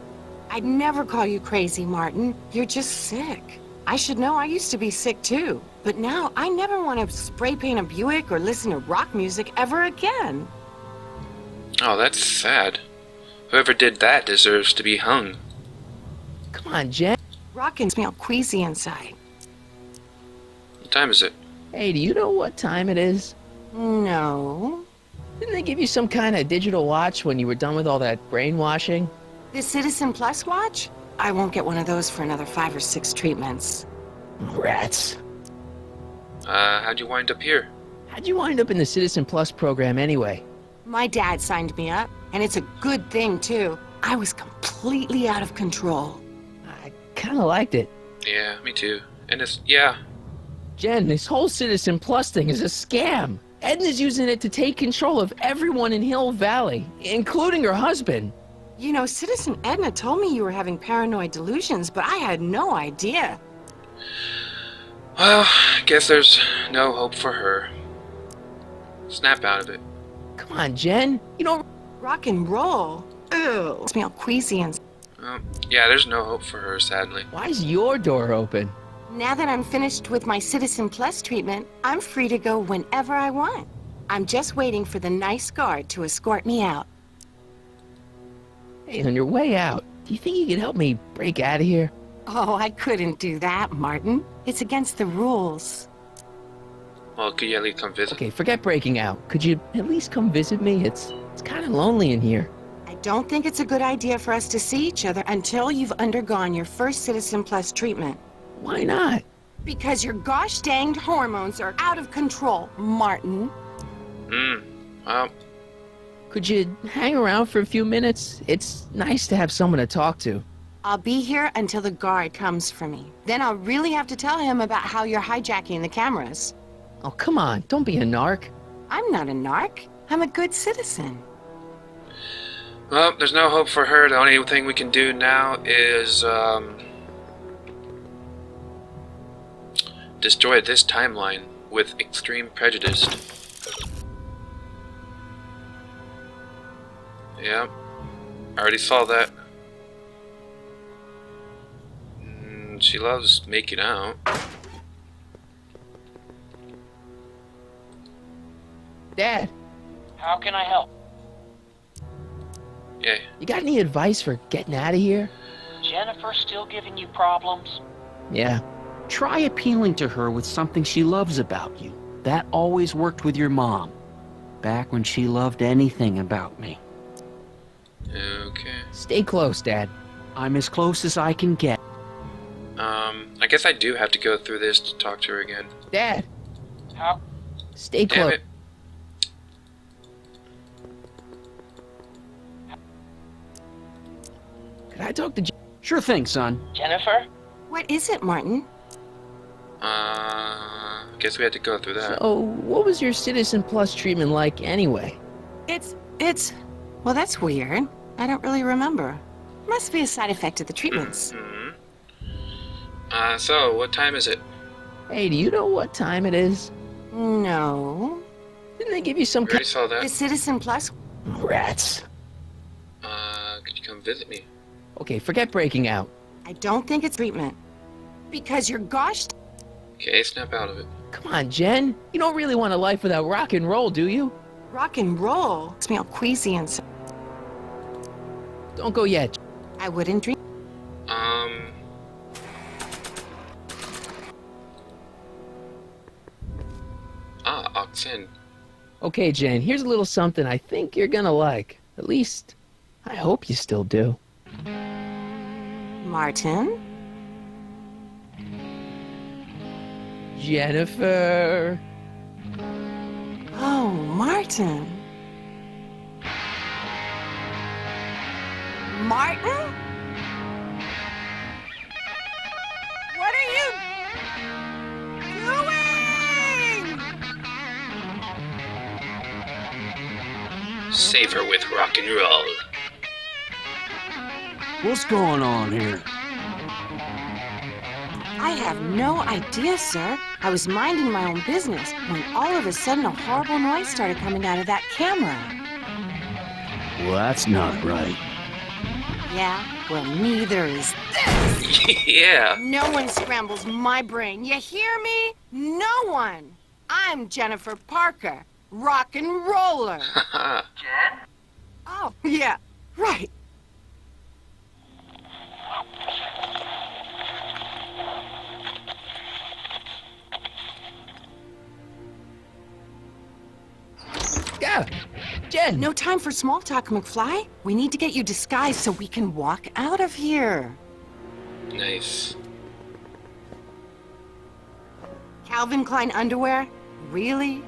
G: I'd never call you crazy, Martin. You're just sick. I should know, I used to be sick too. But now, I never want to spray paint a Buick or listen to rock music ever again.
D: Oh, that's sad. Whoever did that deserves to be hung.
A: Come on, Jen.
G: Rockin' makes me all queasy inside.
D: What time is it?
A: Hey, do you know what time it is?
G: No.
A: Didn't they give you some kind of digital watch when you were done with all that brainwashing?
G: The Citizen Plus watch? I won't get one of those for another 5 or 6 treatments.
A: Rats.
D: How'd you wind up here?
A: How'd you wind up in the Citizen Plus program anyway?
G: My dad signed me up, and it's a good thing, too. I was completely out of control.
A: I kind of liked it.
D: Yeah, me too. And it's... yeah.
A: Jen, this whole Citizen Plus thing is a scam. Edna's using it to take control of everyone in Hill Valley, including her husband.
G: You know, Citizen Edna told me you were having paranoid delusions, but I had no idea.
D: Well, I guess there's no hope for her. Snap out of it.
A: Come on, Jen. You don't...
G: Rock and roll. Ew. Makes me all queasy and...
D: Yeah, there's no hope for her, sadly.
A: Why is your door open?
G: Now that I'm finished with my Citizen Plus treatment, I'm free to go whenever I want. I'm just waiting for the nice guard to escort me out.
A: Hey, on your way out, do you think you could help me break out of here?
G: Oh, I couldn't do that, Martin. It's against the rules.
D: Well, could you at least come visit?
A: Okay, forget breaking out. Could you at least come visit me? It's kind of lonely in here.
G: I don't think it's a good idea for us to see each other until you've undergone your first Citizen Plus treatment.
A: Why not?
G: Because your gosh danged hormones are out of control, Martin.
D: Well...
A: Could you hang around for a few minutes? It's nice to have someone to talk to.
G: I'll be here until the guard comes for me. Then I'll really have to tell him about how you're hijacking the cameras.
A: Oh, come on. Don't be a narc.
G: I'm not a narc. I'm a good citizen.
D: Well, there's no hope for her. The only thing we can do now is destroy this timeline with extreme prejudice. Yeah, I already saw that. She loves making out.
A: Dad,
N: How can I help?
D: Yeah.
A: you got any advice for getting out of here?
N: Jennifer still giving you problems?
A: Yeah.
E: Try appealing to her with something she loves about you. That always worked with your mom. Back when she loved anything about me.
D: Okay.
A: Stay close, Dad.
E: I'm as close as I can get.
D: I guess I do have to go through this to talk to her again.
A: Dad,
N: How?
A: stay
D: Damn
A: close.
D: it.
A: Could I talk to
E: Sure thing, son.
N: Jennifer?
G: What is it, Martin?
D: Guess we had to go through that.
A: So, what was your Citizen Plus treatment like anyway?
G: Well, that's weird. I don't really remember. Must be a side effect of the treatments.
D: So, what time is it?
A: Hey, do you know what time it is?
G: No.
A: Didn't they give you some
D: We already saw
G: The
D: that.
G: Citizen Plus?
A: Rats.
D: Could you come visit me?
A: Okay, forget breaking out.
G: I don't think it's treatment. Because you're gosh...
D: Okay, snap out of it.
A: Come on, Jen. You don't really want a life without rock and roll, do you?
G: Rock and roll makes me all queasy and so...
A: Don't go yet.
G: I wouldn't drink...
D: Oxen.
A: Okay, Jen, here's a little something I think you're gonna like. At least, I hope you still do.
G: Martin?
A: Jennifer.
G: Oh, Martin. Martin? What are you doing?
D: Save her with rock and roll.
E: What's going on here?
G: I have no idea, sir. I was minding my own business when all of a sudden a horrible noise started coming out of that camera.
E: Well, that's not right.
G: Yeah, well, neither is this.
D: Yeah.
G: No one scrambles my brain. You hear me? No one. I'm Jennifer Parker, rock and roller.
N: Jen?
G: Oh, yeah, right.
A: Yeah, Jen.
G: No time for small talk, McFly. We need to get you disguised so we can walk out of here.
D: Nice.
G: Calvin Klein underwear? Really?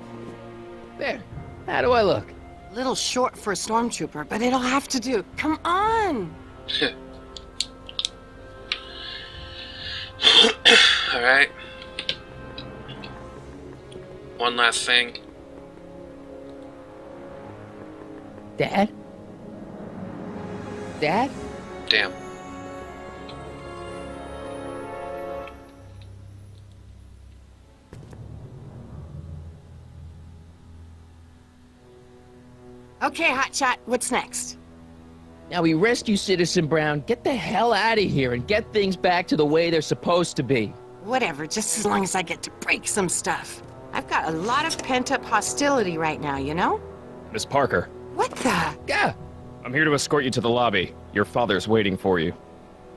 A: There. How do I look?
G: Little short for a stormtrooper, but it'll have to do. Come on!
D: Alright. One last thing.
A: Dad? Dad?
D: Damn.
G: Okay, Hotshot, what's next?
A: Now we rescue Citizen Brown, get the hell out of here, and get things back to the way they're supposed to be.
G: Whatever, just as long as I get to break some stuff. I've got a lot of pent-up hostility right now, you know?
C: Miss Parker,
G: What the?
A: Yeah.
C: I'm here to escort you to the lobby. Your father's waiting for you.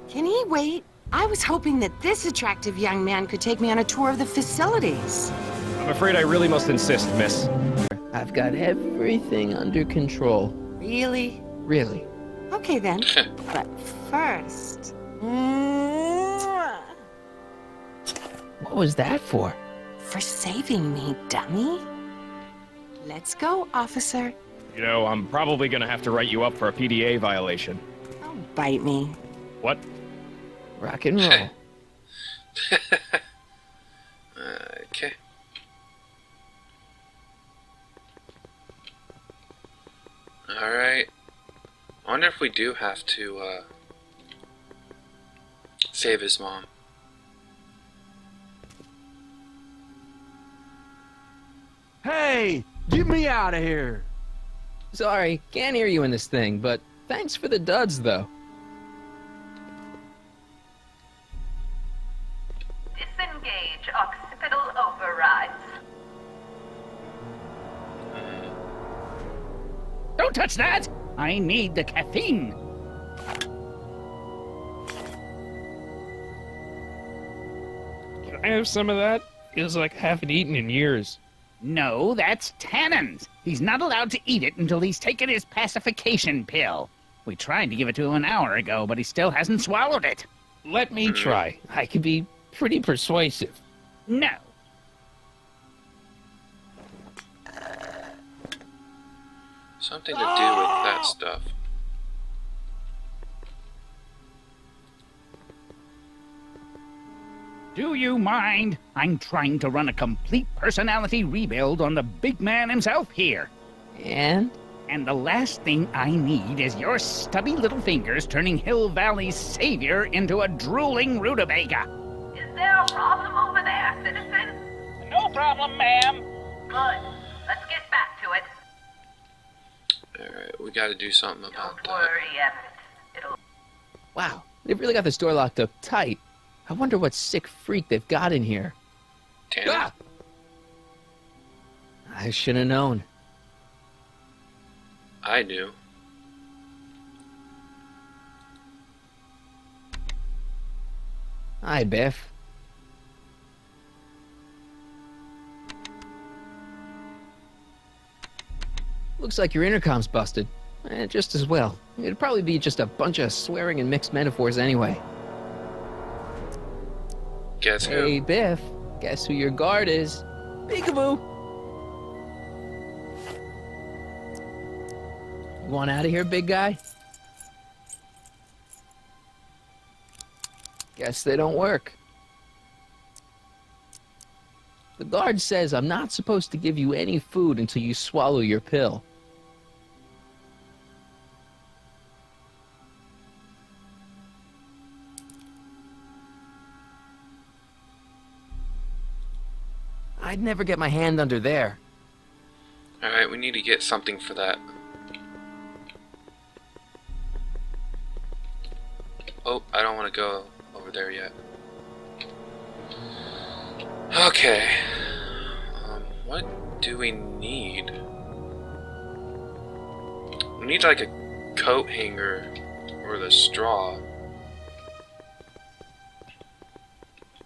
G: Can he wait? I was hoping that this attractive young man could take me on a tour of the facilities.
C: I'm afraid I really must insist, miss.
A: I've got everything under control.
G: Really?
A: Really.
G: Okay then. But first... Mwah.
A: What was that for?
G: For saving me, dummy. Let's go, officer.
C: You know, I'm probably gonna have to write you up for a PDA violation.
G: Don't bite me.
C: What?
A: Rock and roll.
D: Okay. Alright. I wonder if we do have to, save his mom.
J: Hey, get me out of here.
A: Sorry, can't hear you in this thing, but thanks for the duds, though.
T: Disengage occipital overrides.
N: Don't touch that! I need the caffeine.
C: Can I have some of that? Feels like I haven't eaten in years.
N: No, that's Tannen's. He's not allowed to eat it until he's taken his pacification pill. We tried to give it to him an hour ago, but he still hasn't swallowed it.
C: Let me try. I can be pretty persuasive.
N: No.
D: Something to do with that stuff.
N: Do you mind? I'm trying to run a complete personality rebuild on the big man himself here.
A: And?
N: And the last thing I need is your stubby little fingers turning Hill Valley's savior into a drooling rutabaga.
T: Is there a problem over there, citizen?
N: No problem, ma'am.
T: Good. Let's get back to it.
D: Alright, we gotta do something about
T: Don't worry, Everett. It'll...
A: Wow, they've really got this door locked up tight. I wonder what sick freak they've got in here.
D: Ah!
A: I should have known.
D: I knew.
A: Hi, Biff. Looks like your intercom's busted. Just as well. It'd probably be just a bunch of swearing and mixed metaphors anyway.
D: Guess who?
A: Hey, Biff. Guess who your guard is? Peekaboo! You want out of here, big guy? Guess they don't work. The guard says I'm not supposed to give you any food until you swallow your pill. I'd never get my hand under there.
D: Alright, we need to get something for that. Oh, I don't want to go over there yet. Okay. What do we need? We need like a coat hanger or the straw.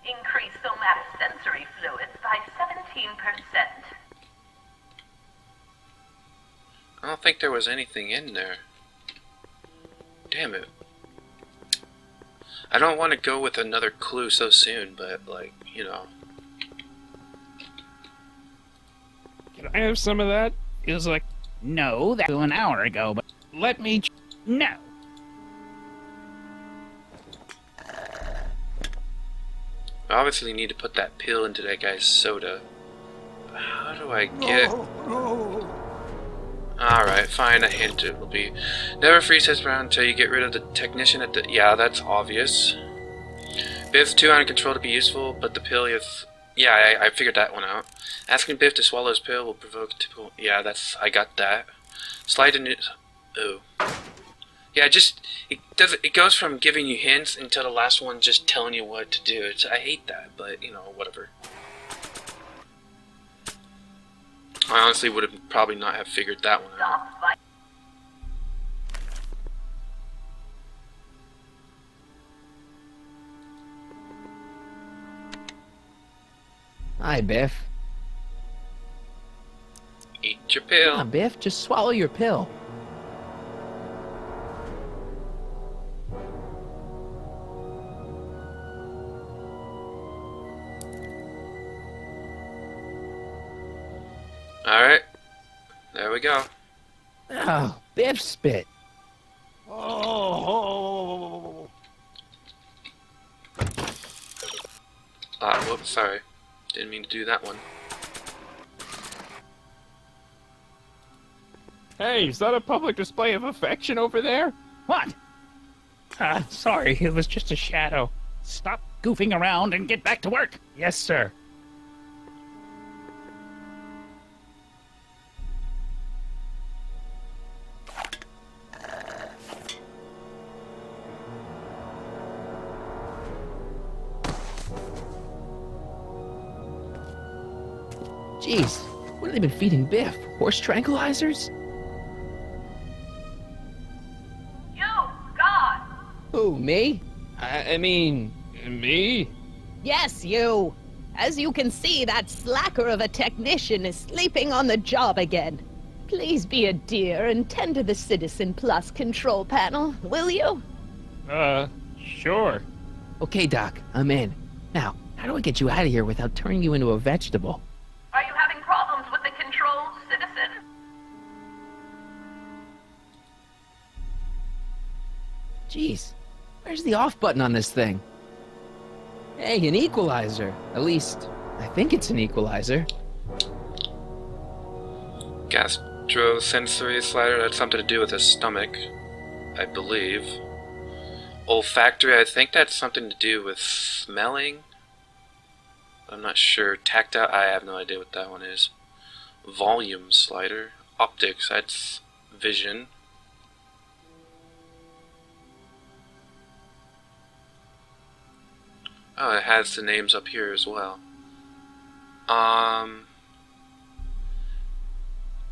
T: Increase somatosensory fluids by 17%.
D: I don't think there was anything in there. Damn it. I don't want to go with another clue so soon, but like, you know.
C: Can I have some of that? Feels like...
N: No, that was an hour ago, but...
C: Let me...
N: No.
D: I obviously need to put that pill into that guy's soda. How do I get... Alright, fine, a hint it will be. Never freeze his brown until you get rid of the technician at the... Yeah, that's obvious. Biff's too out of control to be useful, but the pill is... Yeah, I figured that one out. Asking Biff to swallow his pill will provoke typical... Yeah, that's... I got that. Slide in... Oh. Yeah, just... It goes from giving you hints until the last one just telling you what to do. I hate that, but, you know, whatever. I honestly would have probably not have figured that one out.
A: Hi, Biff.
D: Eat your pill.
A: Come on, Biff, just swallow your pill.
D: Alright. There we go.
A: Oh, Biff spit.
O: Oh.
D: Whoops, sorry. Didn't mean to do that one.
C: Hey, is that a public display of affection over there?
I: What?
C: Sorry, it was just a shadow.
I: Stop goofing around and get back to work.
C: Yes, sir.
A: Jeez, what have they been feeding Biff? Horse tranquilizers?
T: You, God!
A: Who, me?
C: I mean, me?
K: Yes, you. As you can see, that slacker of a technician is sleeping on the job again. Please be a dear and tend to the Citizen Plus control panel, will you?
C: Sure.
A: Okay, Doc, I'm in. Now, how do I get you out of here without turning you into a vegetable?
T: Are you having problems with the controls, citizen?
A: Jeez, where's the off button on this thing? Hey, an equalizer. At least, I think it's an equalizer.
D: Gastrosensory slider, that's something to do with his stomach, I believe. Olfactory, I think that's something to do with smelling. I'm not sure. Tactile, I have no idea what that one is. Volume slider. Optics, that's vision. Oh, it has the names up here as well.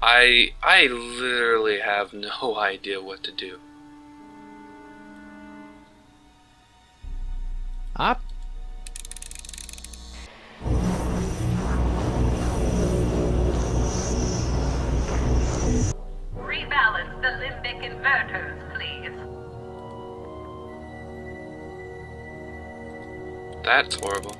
D: I literally have no idea what to do.
A: Up.
T: Rebalance the limbic inverters, please.
D: That's horrible.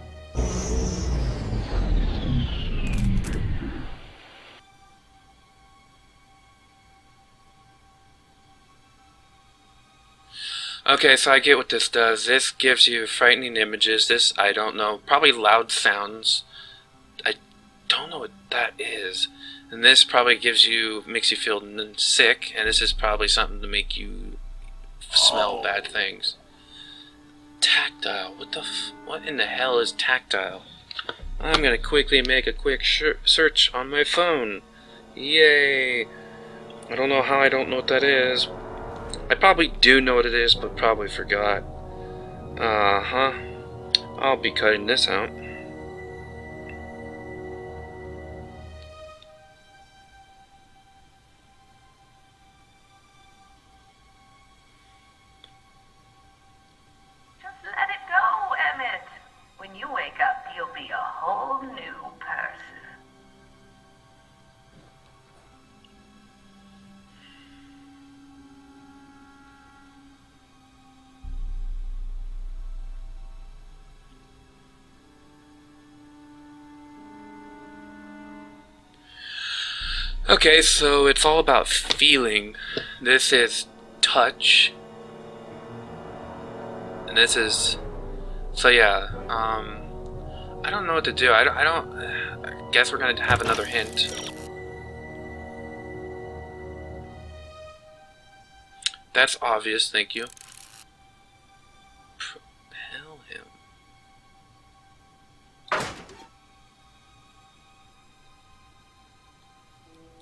D: Okay, so I get what this does. This gives you frightening images. This, I don't know, probably loud sounds. I don't know what that is. And this probably makes you feel sick, and this is probably something to make you smell bad things. Tactile, what in the hell is tactile? I'm gonna quickly make a quick search on my phone. Yay! I don't know how I don't know what that is. I probably do know what it is, but probably forgot. I'll be cutting this out.
T: Just let it go, Emmett. When you wake up, you'll be a whole new person.
D: Okay, so it's all about feeling. This touch. And this is... So yeah, I don't know what to do. I guess we're gonna have another hint. That's obvious, thank you. Propel him.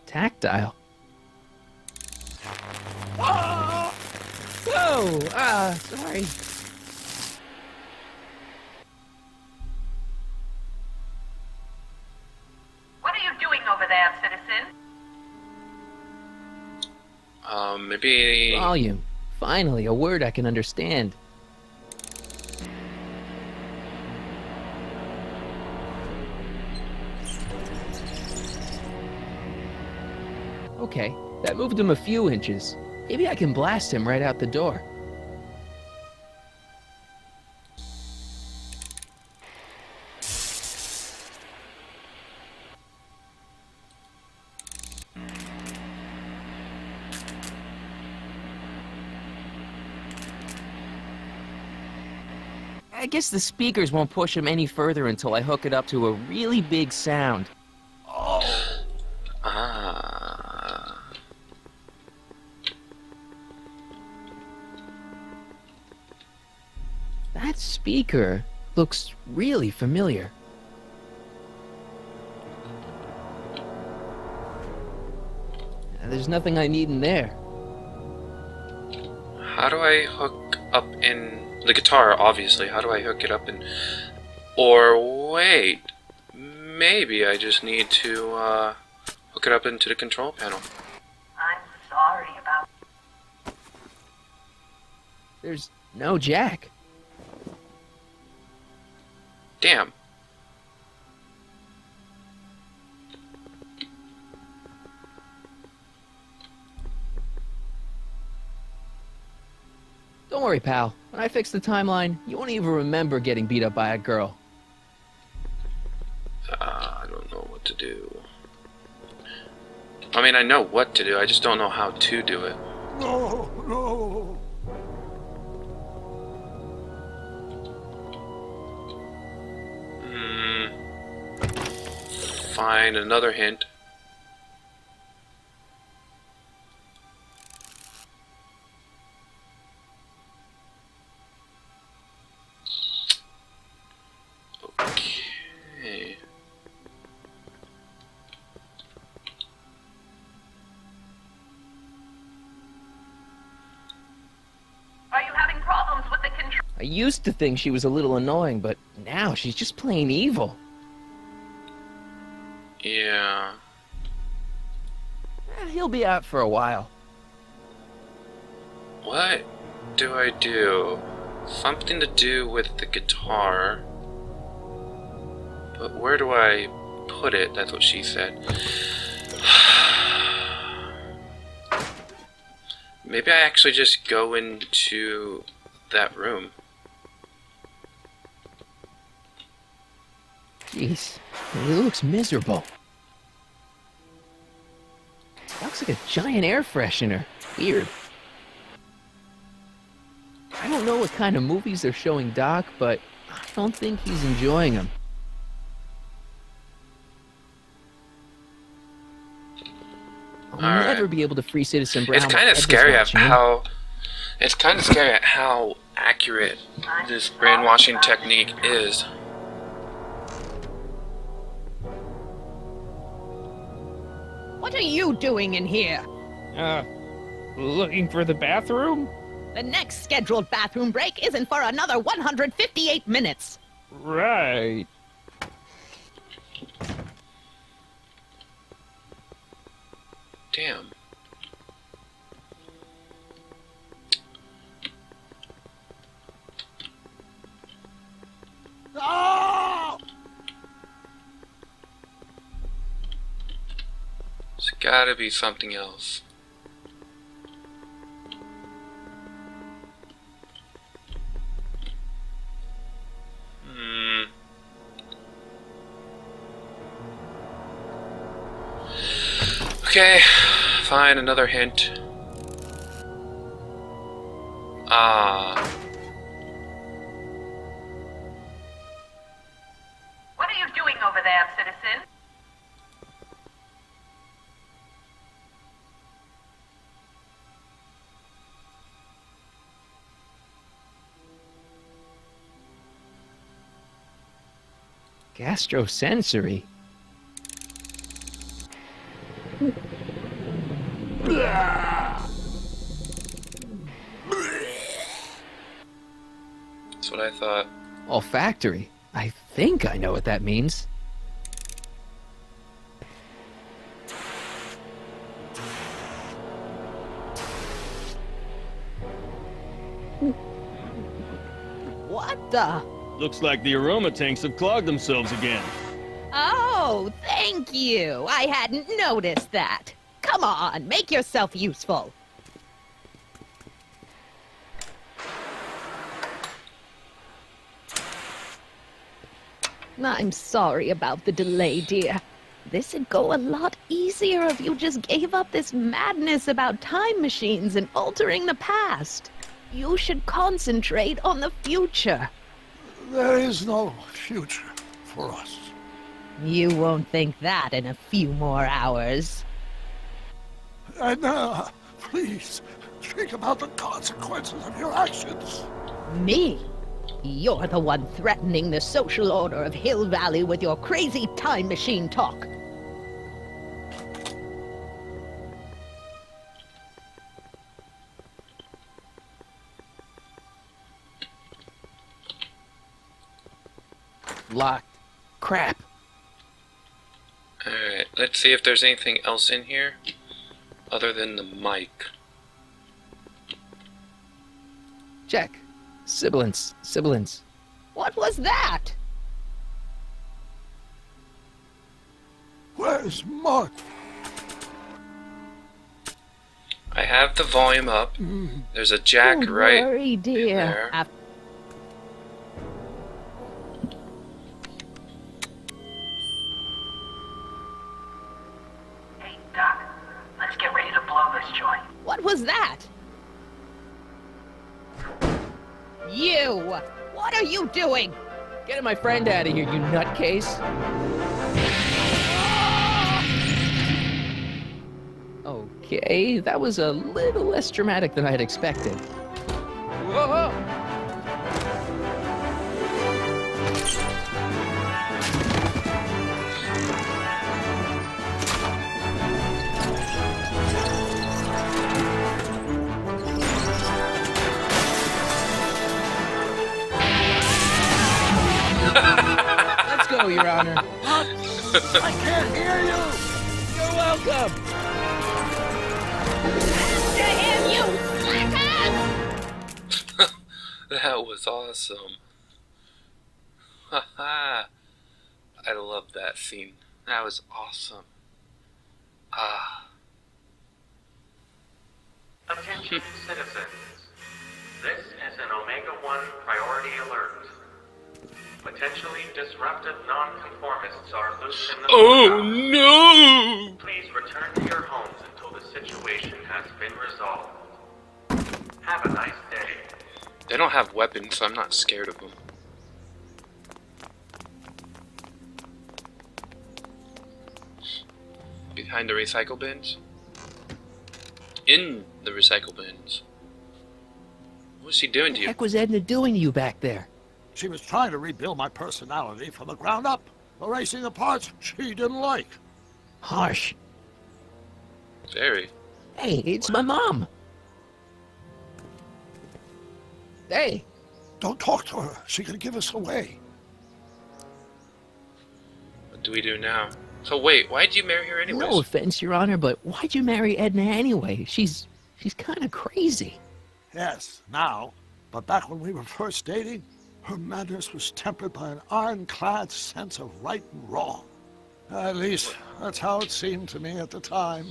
A: Tactile.
K: Oh, sorry.
T: What are you doing over there, citizen?
D: Maybe...
A: Volume. Finally, a word I can understand. Okay, that moved him a few inches. Maybe I can blast him right out the door. I guess the speakers won't push him any further until I hook it up to a really big sound.
D: Ah.
A: That speaker looks really familiar. There's nothing I need in there.
D: How do I hook up in the guitar, obviously? How do I hook it up in... Or wait, maybe I just need to hook it up into the control panel.
T: I'm sorry about...
A: There's no jack.
D: Damn.
A: Don't worry, pal. When I fix the timeline, you won't even remember getting beat up by a girl.
D: I don't know what to do. I mean, I know what to do, I just don't know how to do it.
B: No, no.
D: Find another hint. Okay.
T: Are you having problems with the control?
A: I used to think she was a little annoying, but now she's just plain evil.
D: Yeah.
A: He'll be out for a while.
D: What do I do? Something to do with the guitar. But where do I put it? That's what she said. Maybe I actually just go into that room.
A: Jeez, it looks miserable. Looks like a giant air freshener. Weird. I don't know what kind of movies they're showing Doc, but I don't think he's enjoying them. I'll never be able to free Citizen Brown.
D: It's kind of scary at how... It's kind of scary at how accurate this brainwashing technique is.
K: What are you doing in here?
C: Looking for the bathroom?
K: The next scheduled bathroom break isn't for another 158 minutes.
C: Right.
D: Damn.
B: No!
D: There's gotta be something else. Okay, fine, another hint.
T: What are you doing over there, citizen?
A: Gastrosensory?
D: That's what I thought.
A: Olfactory? I think I know what that means.
K: What the?
S: Looks like the aroma tanks have clogged themselves again.
K: Oh, thank you. I hadn't noticed that. Come on, make yourself useful. I'm sorry about the delay, dear. This'd go a lot easier if you just gave up this madness about time machines and altering the past. You should concentrate on the future.
B: There is no future for us.
K: You won't think that in a few more hours.
B: Edna, please, think about the consequences of your actions.
K: Me? You're the one threatening the social order of Hill Valley with your crazy time machine talk.
A: Locked. Crap.
D: Alright, let's see if there's anything else in here other than the mic.
A: Check. Sibilance. Sibilance.
K: What was that?
B: Where's Mark?
D: I have the volume up. There's a jack
K: Don't
D: right
K: worry, dear.
D: there.
T: Hey, Doc, let's get ready to blow this joint.
K: What was that? You! What are you doing?
A: Get my friend out of here, you nutcase. Okay, that was a little less dramatic than I had expected. Whoa! Let's go, Your Honor.
B: I can't hear you!
A: You're welcome!
D: That was awesome. Haha. I love that scene. That was awesome.
M: Attention citizens. This is an Omega-1 priority alert. Potentially disruptive nonconformists are loose in the courthouse.
D: No!
M: Please return to your homes until the situation has been resolved. Have a nice day.
D: They don't have weapons, so I'm not scared of them. Behind the recycle bins? In the recycle bins. What's she doing to you?
A: What the heck was Edna doing to you back there?
B: She was trying to rebuild my personality from the ground up, erasing the parts she didn't like.
A: Harsh.
D: Very.
A: Hey, it's my mom. Hey.
B: Don't talk to her. She could give us away.
D: What do we do now? So wait, why'd you marry her anyways?
A: No offense, Your Honor, but why'd you marry Edna anyway? She's kind of crazy.
B: Yes, now. But back when we were first dating, her madness was tempered by an ironclad sense of right and wrong. At least, that's how it seemed to me at the time.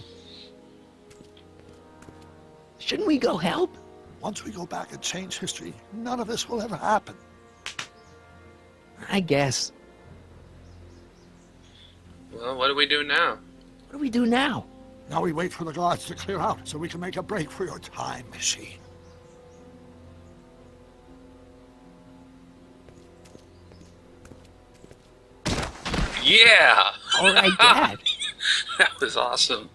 A: Shouldn't we go help?
B: Once we go back and change history, none of this will ever happen.
A: I guess.
D: Well, what do we do now?
A: What do we do now?
B: Now we wait for the guards to clear out so we can make a break for your time machine.
D: Yeah!
A: All right, Dad.
D: That was awesome.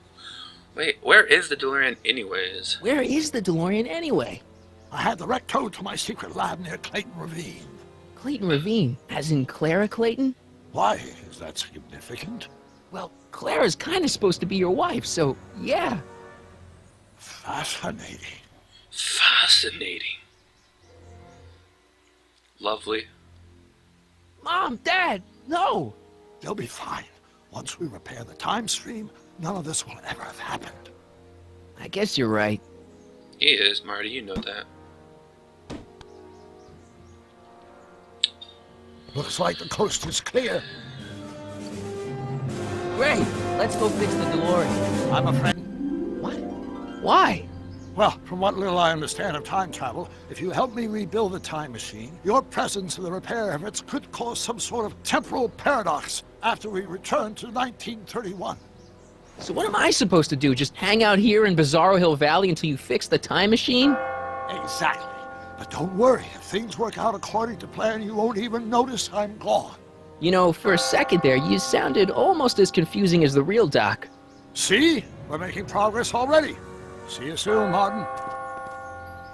D: Wait, where is the DeLorean anyways?
A: Where is the DeLorean anyway?
B: I had the wreck towed to my secret lab near Clayton Ravine.
A: Clayton Ravine? As in Clara Clayton?
B: Why is that significant?
A: Well, Clara's kind of supposed to be your wife, so yeah.
B: Fascinating.
D: Fascinating. Lovely.
A: Mom, Dad, no!
B: They'll be fine. Once we repair the time stream, none of this will ever have happened.
A: I guess you're right.
D: He is, Marty, you know that.
B: Looks like the coast is clear.
A: Great! Let's go fix the DeLorean.
B: I'm afraid.
A: What? Why?
B: Well, from what little I understand of time travel, if you help me rebuild the time machine, your presence in the repair efforts could cause some sort of temporal paradox after we return to 1931.
A: So what am I supposed to do? Just hang out here in Bizarro Hill Valley until you fix the time machine?
B: Exactly. But don't worry, if things work out according to plan, you won't even notice I'm gone.
A: You know, for a second there, you sounded almost as confusing as the real Doc.
B: See? We're making progress already. See you soon, Martin.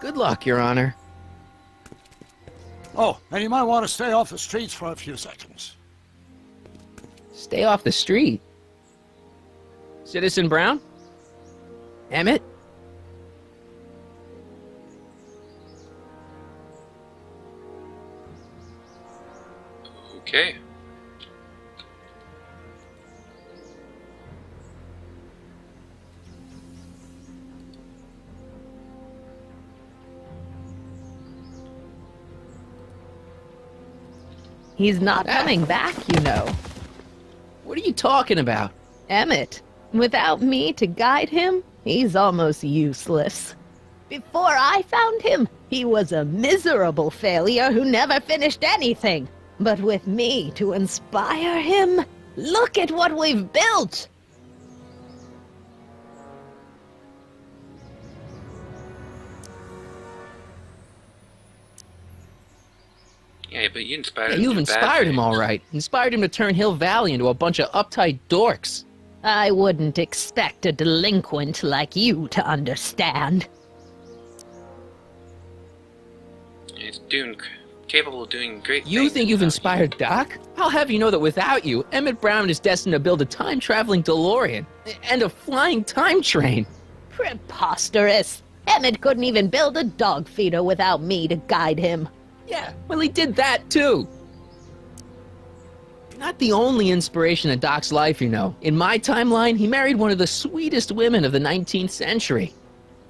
A: Good luck, Your Honor.
B: Oh, and you might want to stay off the streets for a few seconds.
A: Stay off the street. Citizen Brown? Emmett?
D: Okay.
K: He's not coming back, you know.
A: What are you talking about?
K: Emmett. Without me to guide him, he's almost useless. Before I found him, he was a miserable failure who never finished anything. But with me to inspire him, look at what we've built!
D: Yeah, but you inspired
A: Yeah,
D: him.
A: you've
D: to do bad
A: inspired him
D: things.
A: all right. Inspired him to turn Hill Valley into a bunch of uptight dorks.
K: I wouldn't expect a delinquent like you to understand.
D: He's capable of doing great things.
A: You think you've inspired Doc? I'll have you know that without you, Emmett Brown is destined to build a time-traveling DeLorean and a flying time train.
K: Preposterous! Emmett couldn't even build a dog feeder without me to guide him.
A: Yeah, well, he did that too. Not the only inspiration in Doc's life, you know. In my timeline, he married one of the sweetest women of the 19th century.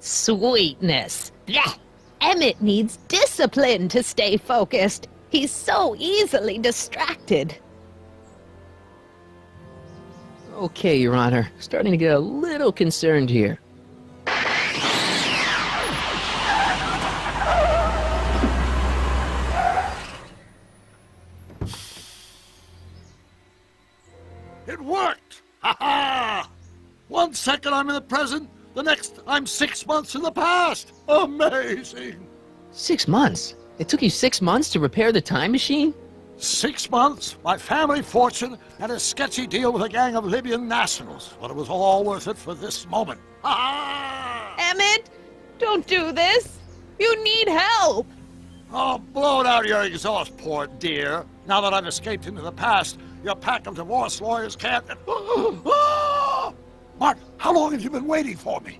K: Sweetness. Blech. Emmett needs discipline to stay focused. He's so easily distracted.
A: Okay, Your Honor. Starting to get a little concerned here.
B: It worked! Ha ha! 1 second I'm in the present, the next I'm 6 months in the past. Amazing!
A: 6 months? It took you 6 months to repair the time machine?
B: 6 months, my family fortune, and a sketchy deal with a gang of Libyan nationals. But it was all worth it for this moment. Ha ha!
K: Emmett, don't do this. You need help.
B: Oh, blow it out of your exhaust, poor dear. Now that I've escaped into the past, your pack of divorce lawyers can't... Martin, how long have you been waiting for me?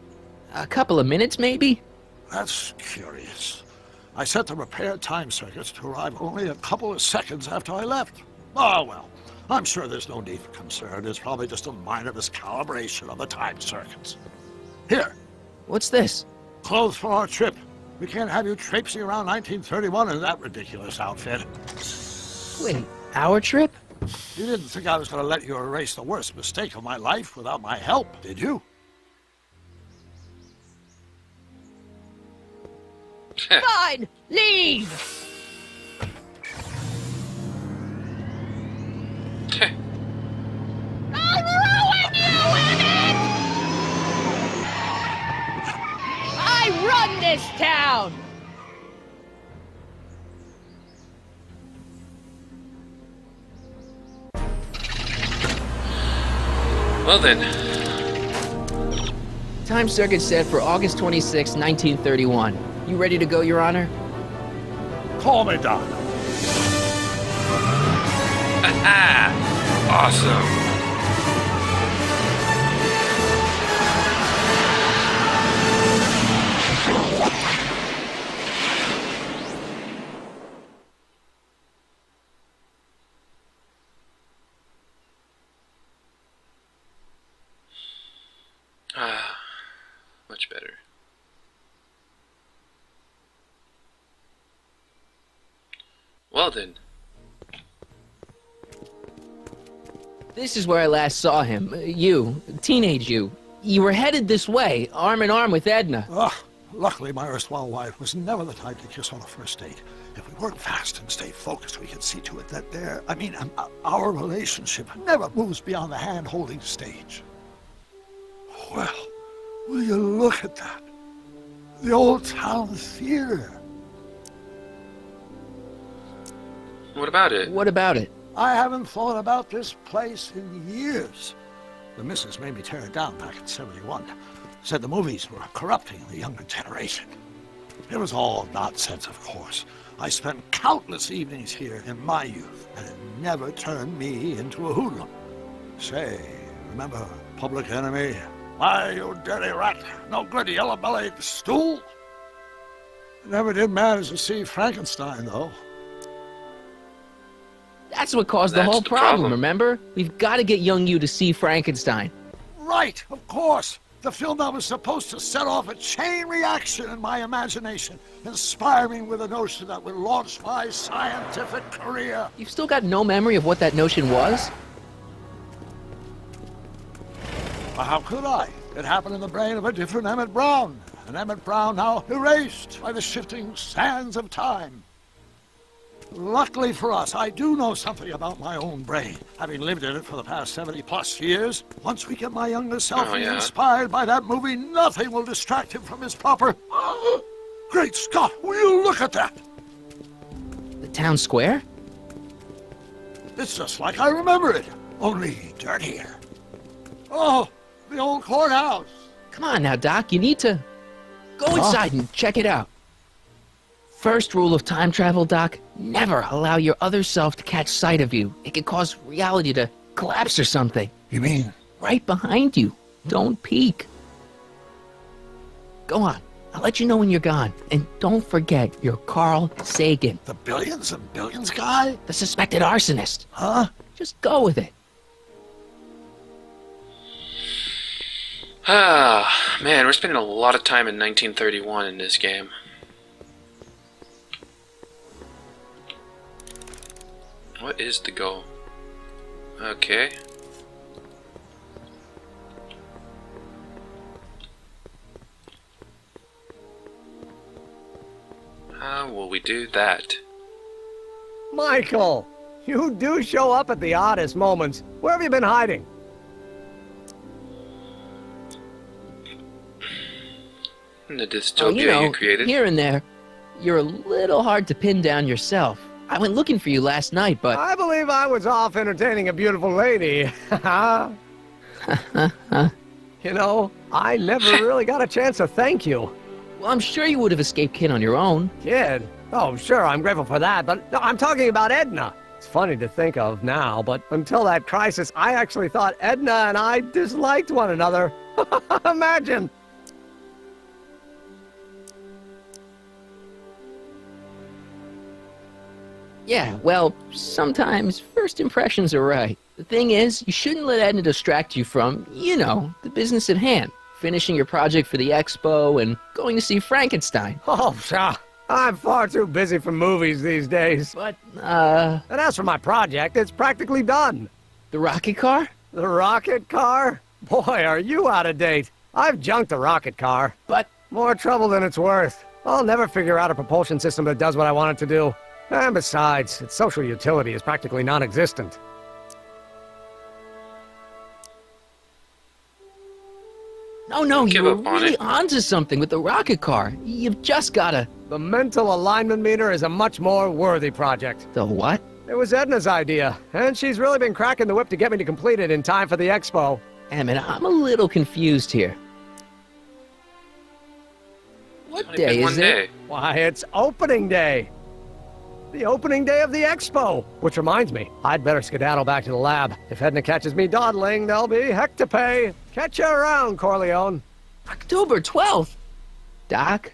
A: A couple of minutes, maybe?
B: That's curious. I set the repair time circuits to arrive only a couple of seconds after I left. Oh, well, I'm sure there's no need for concern. It's probably just a minor miscalibration of the time circuits. Here.
A: What's this?
B: Clothes for our trip. We can't have you traipsing around 1931 in that ridiculous outfit.
A: Wait, our trip?
B: You didn't think I was going to let you erase the worst mistake of my life without my help, did you?
K: Fine, leave. I'll ruin you, Emmett! I run this town!
D: Well then.
A: Time circuit set for August 26, 1931. You ready to go, Your Honor?
B: Call me Doc.
D: Awesome. Much better. Well then.
A: This is where I last saw him. You, teenage you. You were headed this way, arm in arm with Edna.
B: Luckily, my erstwhile wife was never the type to kiss on a first date. If we work fast and stay focused, we can see to it that our relationship never moves beyond the hand-holding stage. Well, will you look at that? The old town theater.
D: What about it?
A: What about it?
B: I haven't thought about this place in years. The missus made me tear it down back in '71. Said the movies were corrupting the younger generation. It was all nonsense, of course. I spent countless evenings here in my youth, and it never turned me into a hoodlum. Say, remember Public Enemy? Why, you dirty rat, no good yellow-bellied stool? I never did manage to see Frankenstein, though.
A: That's what caused the whole problem, remember? We've got to get young you to see Frankenstein.
B: Right, of course. The film that was supposed to set off a chain reaction in my imagination, inspiring with a notion that would launch my scientific career.
A: You've still got no memory of what that notion was?
B: Well, how could I? It happened in the brain of a different Emmett Brown. An Emmett Brown now erased by the shifting sands of time. Luckily for us, I do know something about my own brain, having lived in it for the past 70+ years. Once we get my younger self inspired by that movie, nothing will distract him from his proper... Great Scott, will you look at that?
A: The town square?
B: It's just like I remember it, only dirtier. Oh, the old courthouse.
A: Come on now, Doc, you need to go inside and check it out. First rule of time travel, Doc, never allow your other self to catch sight of you. It can cause reality to collapse or something.
B: You mean?
A: Right behind you. Don't peek. Go on. I'll let you know when you're gone. And don't forget, you're Carl Sagan.
B: The billions and billions guy?
A: The suspected arsonist.
B: Huh?
A: Just go with it.
D: Ah, man, we're spending a lot of time in 1931 in this game. What is the goal? Okay. How will we do that?
F: Michael! You do show up at the oddest moments. Where have you been hiding?
D: In the dystopia you created.
A: Here and there, you're a little hard to pin down yourself. I went looking for you last night, but...
F: I believe I was off entertaining a beautiful lady. You know, I never really got a chance to thank you.
A: Well, I'm sure you would have escaped Kid on your own.
F: Kid? Oh, sure, I'm grateful for that, but no, I'm talking about Edna. It's funny to think of now, but until that crisis, I actually thought Edna and I disliked one another. Imagine!
A: Yeah, well, sometimes first impressions are right. The thing is, you shouldn't let Edna distract you from, you know, the business at hand. Finishing your project for the expo and going to see Frankenstein.
F: Oh, pshaw. I'm far too busy for movies these days.
A: But,
F: And as for my project, it's practically done.
A: The rocket car?
F: The rocket car? Boy, are you out of date. I've junked the rocket car.
A: But...
F: more trouble than it's worth. I'll never figure out a propulsion system that does what I want it to do. And besides, its social utility is practically non-existent.
A: No, you were really onto something with the rocket car. You've just gotta...
F: The mental alignment meter is a much more worthy project.
A: The what?
F: It was Edna's idea, and she's really been cracking the whip to get me to complete it in time for the expo.
A: Emmett, I'm a little confused here. What day is it?
F: Why, it's opening day. The opening day of the expo. Which reminds me, I'd better skedaddle back to the lab. If Edna catches me dawdling, there'll be heck to pay. Catch you around, Corleone.
A: October 12th. Doc?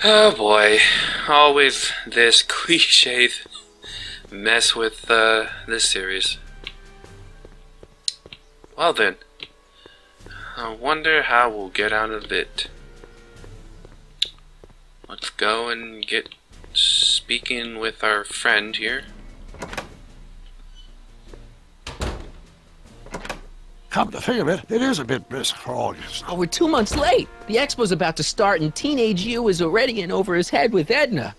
D: Oh boy, always this cliche mess with this series. Well then, I wonder how we'll get out of it. Let's go and get speaking with our friend here.
B: Come to think of it, it is a bit brisk for August.
A: Oh, we're 2 months late. The expo's about to start and teenage you is already in over his head with Edna.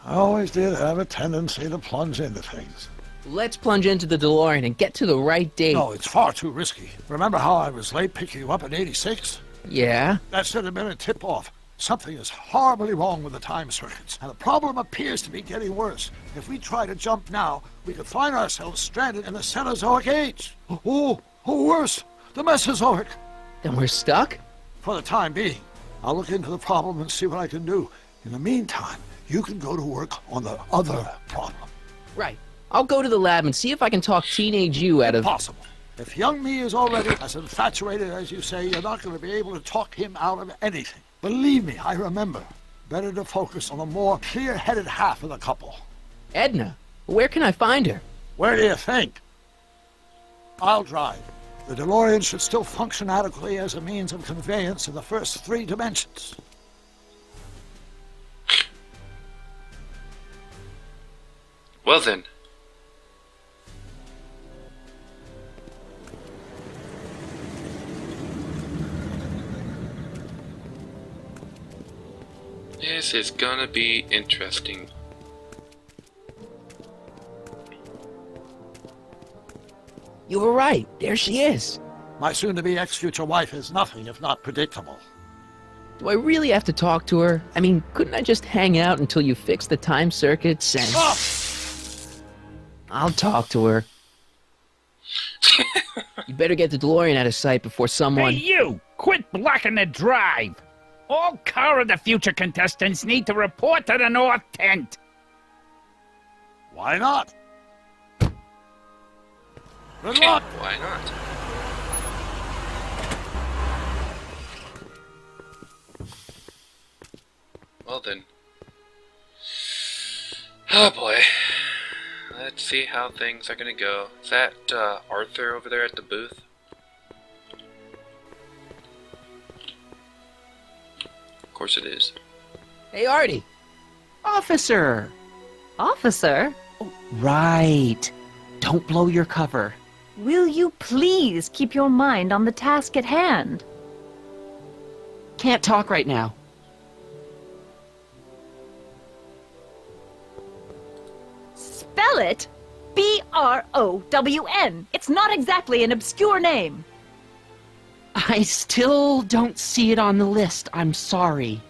B: I always did have a tendency to plunge into things.
A: Let's plunge into the DeLorean and get to the right date.
B: No, it's far too risky. Remember how I was late picking you up in '86?
A: Yeah?
B: That should have been a tip-off. Something is horribly wrong with the time circuits, and the problem appears to be getting worse. If we try to jump now, we could find ourselves stranded in the Cenozoic Age. Oh, worse, the Mesozoic.
A: Then we're stuck?
B: For the time being. I'll look into the problem and see what I can do. In the meantime, you can go to work on the other problem.
A: Right. I'll go to the lab and see if I can talk teenage you out of...
B: Impossible. If young me is already as infatuated as you say, you're not going to be able to talk him out of anything. Believe me, I remember. Better to focus on the more clear-headed half of the couple.
A: Edna? Where can I find her?
B: Where do you think? I'll drive. The DeLorean should still function adequately as a means of conveyance in the first 3 dimensions.
D: Well then. This is gonna be interesting.
A: You were right. There she is.
B: My soon-to-be ex-future wife is nothing if not predictable.
A: Do I really have to talk to her? I mean, couldn't I just hang out until you fix the time circuits and...
B: Stop!
A: I'll talk to her. You better get the DeLorean out of sight before someone...
I: Hey, you! Quit blocking the drive! All Car of the Future contestants need to report to the North Tent.
B: Why not? Good luck!
D: Why not? Well then. Oh boy. Let's see how things are gonna go. Is that Arthur over there at the booth? Of course it is.
A: Hey, Artie.
E: Officer!
U: Officer?
E: Right. Don't blow your cover.
U: Will you please keep your mind on the task at hand?
E: Can't talk right now.
U: Spell it B-R-O-W-N. It's not exactly an obscure name.
E: I still don't see it on the list. I'm sorry.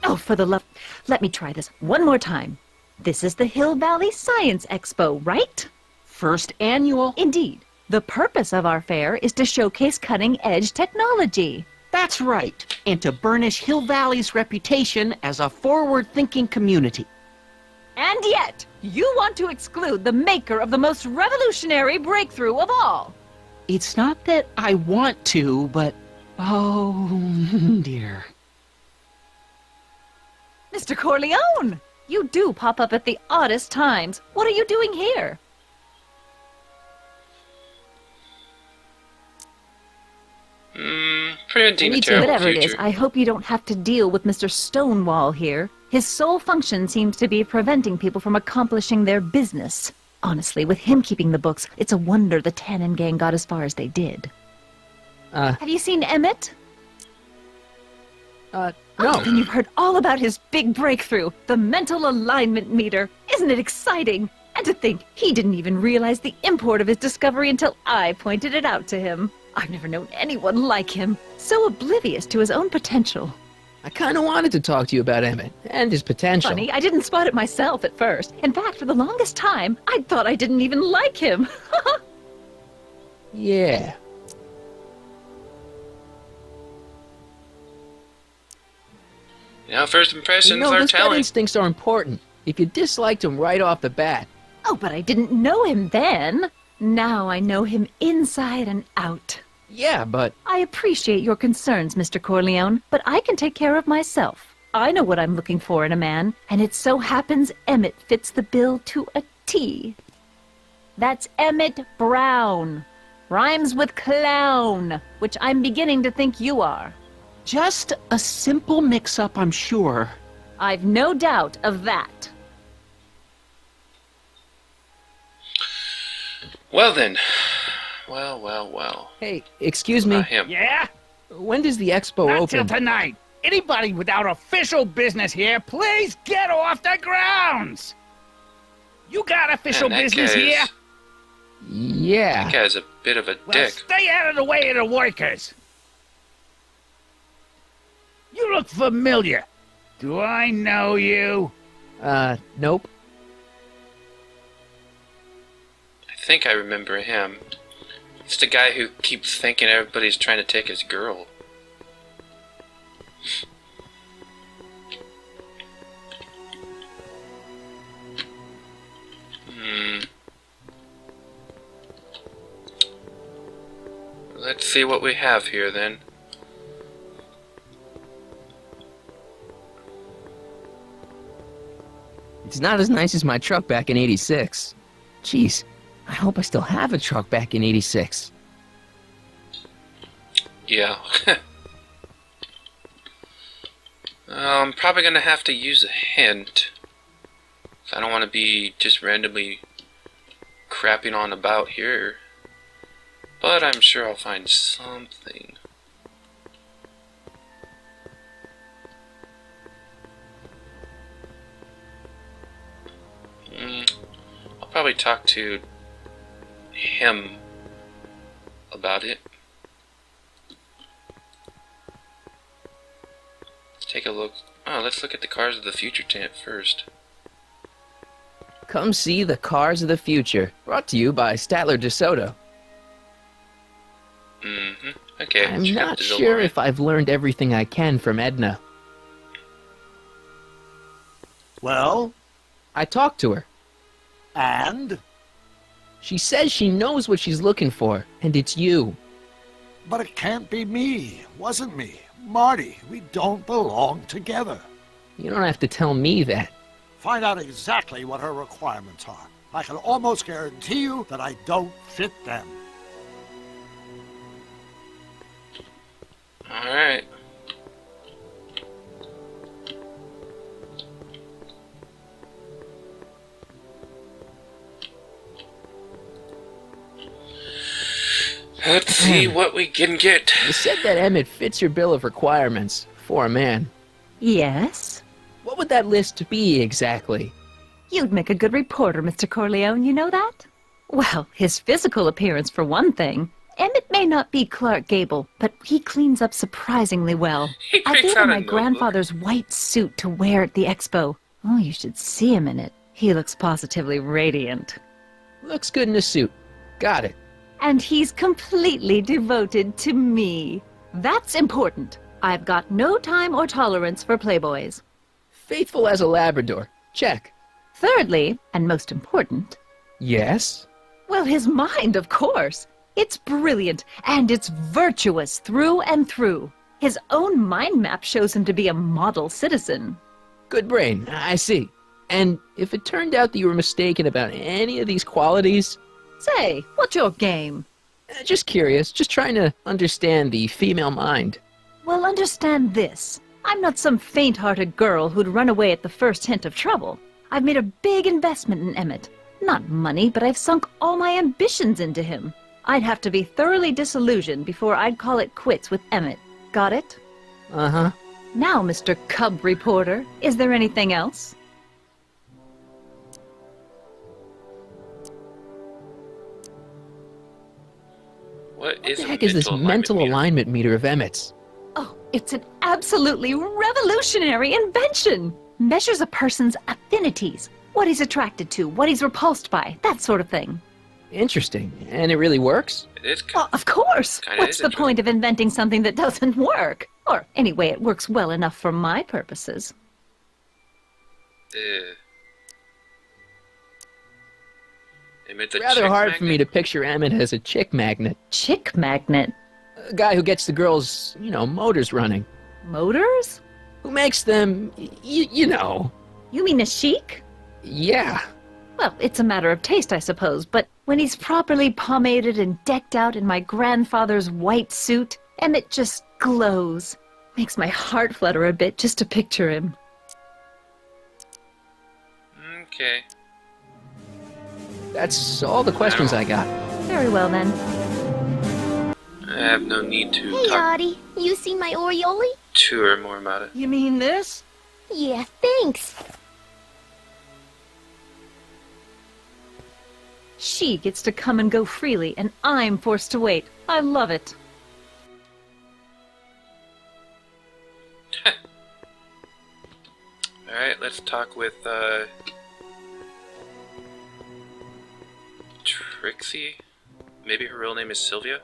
U: Oh, for the love... Let me try this one more time. This is the Hill Valley Science Expo, right?
E: First annual.
U: Indeed. The purpose of our fair is to showcase cutting-edge technology.
E: That's right. And to burnish Hill Valley's reputation as a forward-thinking community.
U: And yet, you want to exclude the maker of the most revolutionary breakthrough of all.
E: It's not that I want to, but... oh, dear.
U: Mr. Corleone! You do pop up at the oddest times. What are you doing here?
D: Preventing a terrible
U: Whatever
D: future.
U: it is, I hope you don't have to deal with Mr. Stonewall here. His sole function seems to be preventing people from accomplishing their business. Honestly, with him keeping the books, it's a wonder the Tannen gang got as far as they did. Have you seen Emmett?
A: No.
U: Oh, then you've heard all about his big breakthrough, the mental alignment meter. Isn't it exciting? And to think, he didn't even realize the import of his discovery until I pointed it out to him. I've never known anyone like him, so oblivious to his own potential.
A: I kind of wanted to talk to you about Emmett and his potential.
U: Funny, I didn't spot it myself at first. In fact, for the longest time, I thought I didn't even like him.
A: Yeah.
D: You know, first impressions
A: You know,
D: are
A: those gut
D: telling.
A: instincts are important. If you disliked him right off the bat.
U: Oh, but I didn't know him then. Now I know him inside and out.
A: Yeah, but...
U: I appreciate your concerns, Mr. Corleone, but I can take care of myself. I know what I'm looking for in a man, and it so happens Emmett fits the bill to a T. That's Emmett Brown. Rhymes with clown, which I'm beginning to think you are.
E: Just a simple mix-up, I'm sure.
U: I've no doubt of that.
D: Well then. Well.
A: Hey, excuse me.
D: Not him.
I: Yeah?
A: When does the expo
I: Not
A: open?
I: till tonight. Anybody without official business here, please get off the grounds! You got official
D: Man, that
I: business
D: guy
I: here?
D: is-
A: Yeah.
D: That guy's a bit of a
I: Well,
D: dick.
I: stay out of the way of the workers. You look familiar. Do I know you?
A: Nope.
D: I think I remember him. It's the guy who keeps thinking everybody's trying to take his girl. Let's see what we have here then.
A: It's not as nice as my truck back in '86. Jeez, I hope I still have a truck back in '86.
D: Yeah. I'm probably gonna have to use a hint. I don't want to be just randomly crapping on about here. But I'm sure I'll find something. I'll probably talk to him about it. Let's take a look. Oh, let's look at the Cars of the Future tent first.
A: Come see the Cars of the Future. Brought to you by Statler DeSoto.
D: Okay.
A: I'm not sure if I've learned everything I can from Edna.
B: Well?
A: I talked to her.
B: And?
A: She says she knows what she's looking for, and it's you.
B: But it can't be me. Wasn't me. Marty, we don't belong together.
A: You don't have to tell me that.
B: Find out exactly what her requirements are. I can almost guarantee you that I don't fit them.
D: Alright. Let's see what we can get.
A: You said that Emmett fits your bill of requirements for a man.
U: Yes?
A: What would that list be exactly?
U: You'd make a good reporter, Mr. Corleone, you know that? Well, his physical appearance for one thing. Emmett may not be Clark Gable, but he cleans up surprisingly well. I gave him my grandfather's white suit to wear at the expo. Oh, you should see him in it. He looks positively radiant.
A: Looks good in a suit. Got it.
U: And he's completely devoted to me. That's important. I've got no time or tolerance for playboys.
A: Faithful as a Labrador. Check.
U: Thirdly, and most important...
A: Yes?
U: Well, his mind, of course. It's brilliant, and it's virtuous through and through. His own mind map shows him to be a model citizen.
A: Good brain, I see. And if it turned out that you were mistaken about any of these qualities...
U: Say, what's your game?
A: Just curious, just trying to understand the female mind.
U: Well, understand this. I'm not some faint-hearted girl who'd run away at the first hint of trouble. I've made a big investment in Emmett. Not money, but I've sunk all my ambitions into him. I'd have to be thoroughly disillusioned before I'd call it quits with Emmett. Got it?
A: Uh-huh.
U: Now, Mr. Cub Reporter, is there anything else?
D: What
A: the heck is this mental alignment meter of Emmett's?
U: Oh, it's an absolutely revolutionary invention! Measures a person's affinities, what he's attracted to, what he's repulsed by, that sort of thing.
A: Interesting. And it really works?
D: It is.
U: Well, of course! What's the point of inventing something that doesn't work? Or, anyway, it works well enough for my purposes.
A: Rather hard for me to picture Emmett as a chick magnet.
U: Chick magnet?
A: A guy who gets the girls, motors running.
U: Motors?
A: Who makes them, you know.
U: You mean a chic?
A: Yeah.
U: Well, it's a matter of taste, I suppose, but when he's properly pomaded and decked out in my grandfather's white suit, Emmett just glows. Makes my heart flutter a bit just to picture him.
D: Okay.
A: That's all the questions I got.
U: Very well, then.
D: I have no need to
P: Hey,
D: talk
P: Artie, you seen my Oriole?
D: to her more about it.
U: You mean this?
P: Yeah, thanks.
U: She gets to come and go freely, and I'm forced to wait. I love it.
D: Alright, let's talk with, Trixie? Maybe her real name is Sylvia?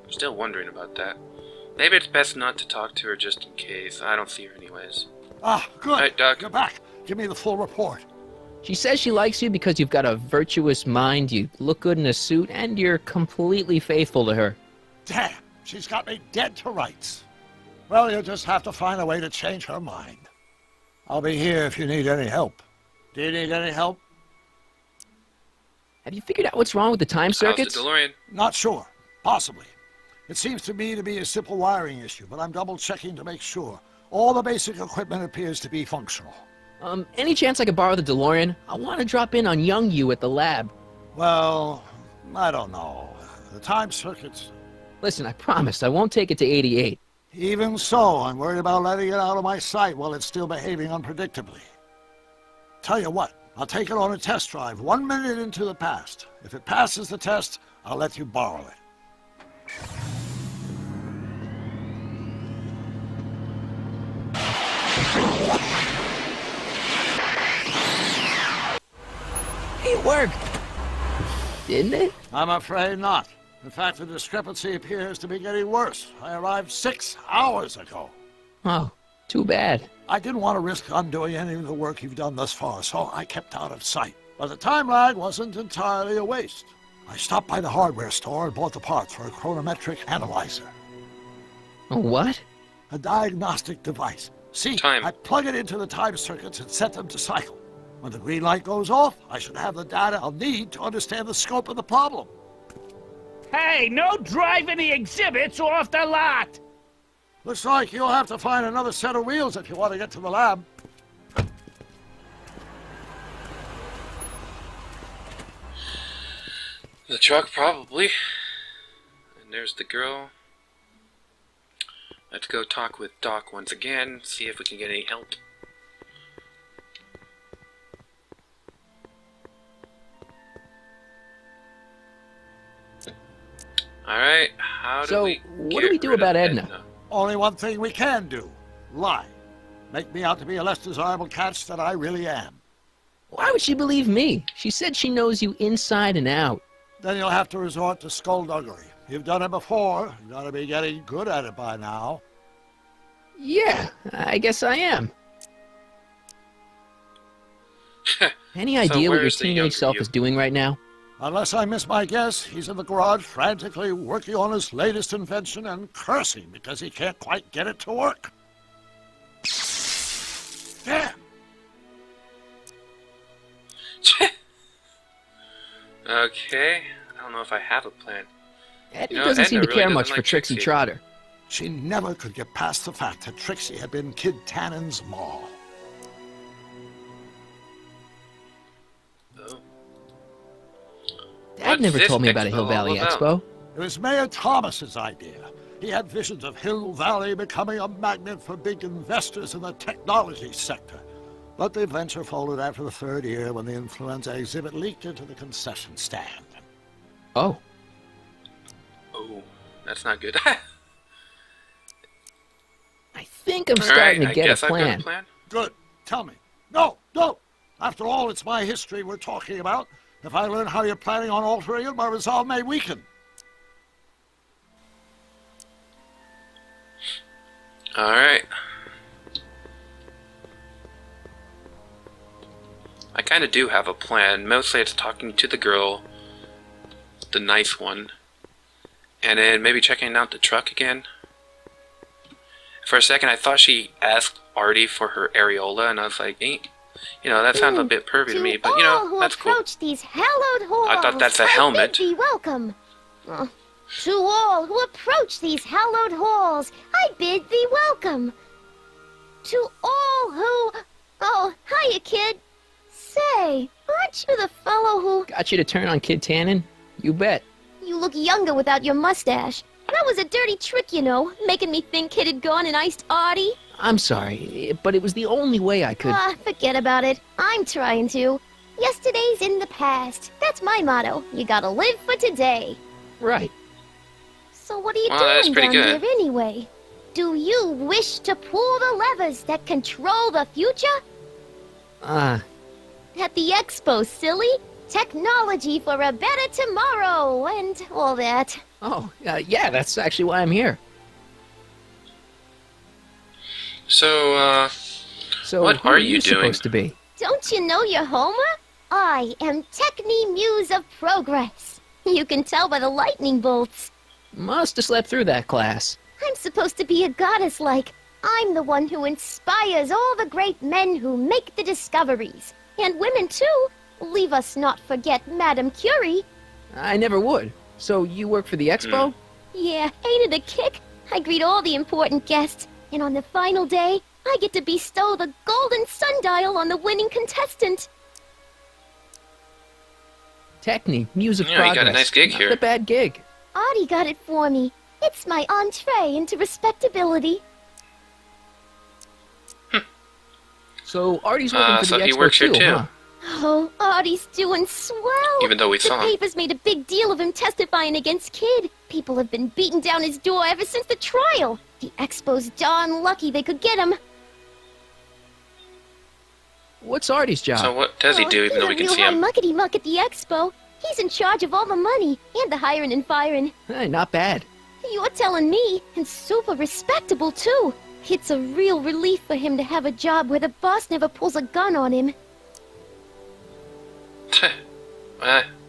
D: I'm still wondering about that. Maybe it's best not to talk to her just in case. I don't see her anyways.
B: Ah, good.
D: Alright, Doc.
B: You're back. Give me the full report.
A: She says she likes you because you've got a virtuous mind, you look good in a suit, and you're completely faithful to her.
B: Damn, she's got me dead to rights. Well, you'll just have to find a way to change her mind. I'll be here if you need any help. Do you need any help?
A: Have you figured out what's wrong with the time circuits?
D: How's the DeLorean?
B: Not sure. Possibly. It seems to me to be a simple wiring issue, but I'm double-checking to make sure. All the basic equipment appears to be functional.
A: Any chance I could borrow the DeLorean? I want to drop in on young you at the lab.
B: Well, I don't know. The time circuits...
A: Listen, I promise I won't take it to 88.
B: Even so, I'm worried about letting it out of my sight while it's still behaving unpredictably. Tell you what, I'll take it on a test drive 1 minute into the past. If it passes the test, I'll let you borrow it.
A: It worked! Didn't it?
B: I'm afraid not. In fact, the discrepancy appears to be getting worse. I arrived 6 hours ago.
A: Oh, too bad.
B: I didn't want to risk undoing any of the work you've done thus far, so I kept out of sight. But the time lag wasn't entirely a waste. I stopped by the hardware store and bought the parts for a chronometric analyzer.
A: A what?
B: A diagnostic device. See, I plug it into the time circuits and set them to cycle. When the green light goes off, I should have the data I'll need to understand the scope of the problem.
I: Hey, no driving the exhibits off the lot!
B: Looks like you'll have to find another set of wheels if you want to get to the lab.
D: The truck, probably. And there's the girl. Let's go talk with Doc once again, see if we can get any help. Alright, how do we
A: what do we do about Edna?
B: Only one thing we can do. Lie. Make me out to be a less desirable catch than I really am.
A: Why would she believe me? She said she knows you inside and out.
B: Then you'll have to resort to skullduggery. You've done it before. You gotta be getting good at it by now.
A: Yeah, I guess I am. Any idea what your teenage self is doing right now?
B: Unless I miss my guess, he's in the garage frantically working on his latest invention and cursing because he can't quite get it to work. Damn!
D: Okay, I don't know if I have a plan.
A: Edna doesn't seem to care much for Trixie Trotter.
B: She never could get past the fact that Trixie had been Kid Tannen's ma.
A: Dad never told me about a Hill Valley Expo.
B: It was Mayor Thomas's idea. He had visions of Hill Valley becoming a magnet for big investors in the technology sector. But the venture folded after the third year when the influenza exhibit leaked into the concession stand.
A: Oh.
D: Oh, that's not good.
A: I think I'm starting to get a plan.
D: I've got a plan.
B: Good. Tell me. No, no. After all, it's my history we're talking about. If I learn how you're planning on altering it, my resolve may weaken.
D: Alright. I kind of do have a plan. Mostly it's talking to the girl, the nice one, and then maybe checking out the truck again. For a second, I thought she asked Artie for her areola, and I was like, you know, that sounds a bit pervy to me, but you know, that's cool.
P: These hallowed halls,
D: I thought that's a helmet.
P: I bid thee welcome. To all who approach these hallowed halls, I bid thee welcome. To all who... Oh, hiya, kid. Say, aren't you the fellow who...
A: Got you to turn on Kid Tannen? You bet.
P: You look younger without your mustache. That was a dirty trick, you know, making me think Kid had gone and iced Artie.
A: I'm sorry, but it was the only way I could...
P: Ah, forget about it. I'm trying to. Yesterday's in the past. That's my motto. You gotta live for today.
A: Right.
P: So what are you
D: that's
P: doing
D: pretty
P: down
D: good.
P: here anyway? Do you wish to pull the levers that control the future?
G: At the expo, silly. Technology for a better tomorrow, and all that.
A: Oh, yeah, that's actually why I'm here.
D: So,
A: So,
D: what
A: who
D: are you doing?
A: supposed to be?
G: Don't you know your Homer? I am Techni Muse of Progress. You can tell by the lightning bolts.
A: Must have slept through that class.
G: I'm supposed to be a goddess-like. I'm the one who inspires all the great men who make the discoveries. And women, too. Leave us not forget Madame Curie.
A: I never would. So you work for the expo?
G: Yeah, ain't it a kick? I greet all the important guests, and on the final day, I get to bestow the golden sundial on the winning contestant.
A: Techni, music
D: Yeah,
A: progress.
D: you got a nice gig
A: Not
D: here.
A: a bad gig.
G: Audie got it for me. It's my entree into respectability.
A: So Artie's working for
D: so
A: the
D: he
A: expo
D: works here too.
A: huh?
G: Oh, Audie's doing swell.
D: Even though we
G: the
D: saw him.
G: papers made a big deal of him testifying against Kid. People have been beating down his door ever since the trial. The expo's darn lucky they could get him.
A: What's Artie's job?
D: So what does he do, even though we can see
G: He's a real
D: him?
G: high muckety-muck at the expo. He's in charge of all the money and the hiring and firing.
A: Hey, not bad.
G: You're telling me, and super respectable too. It's a real relief for him to have a job where the boss never pulls a gun on him.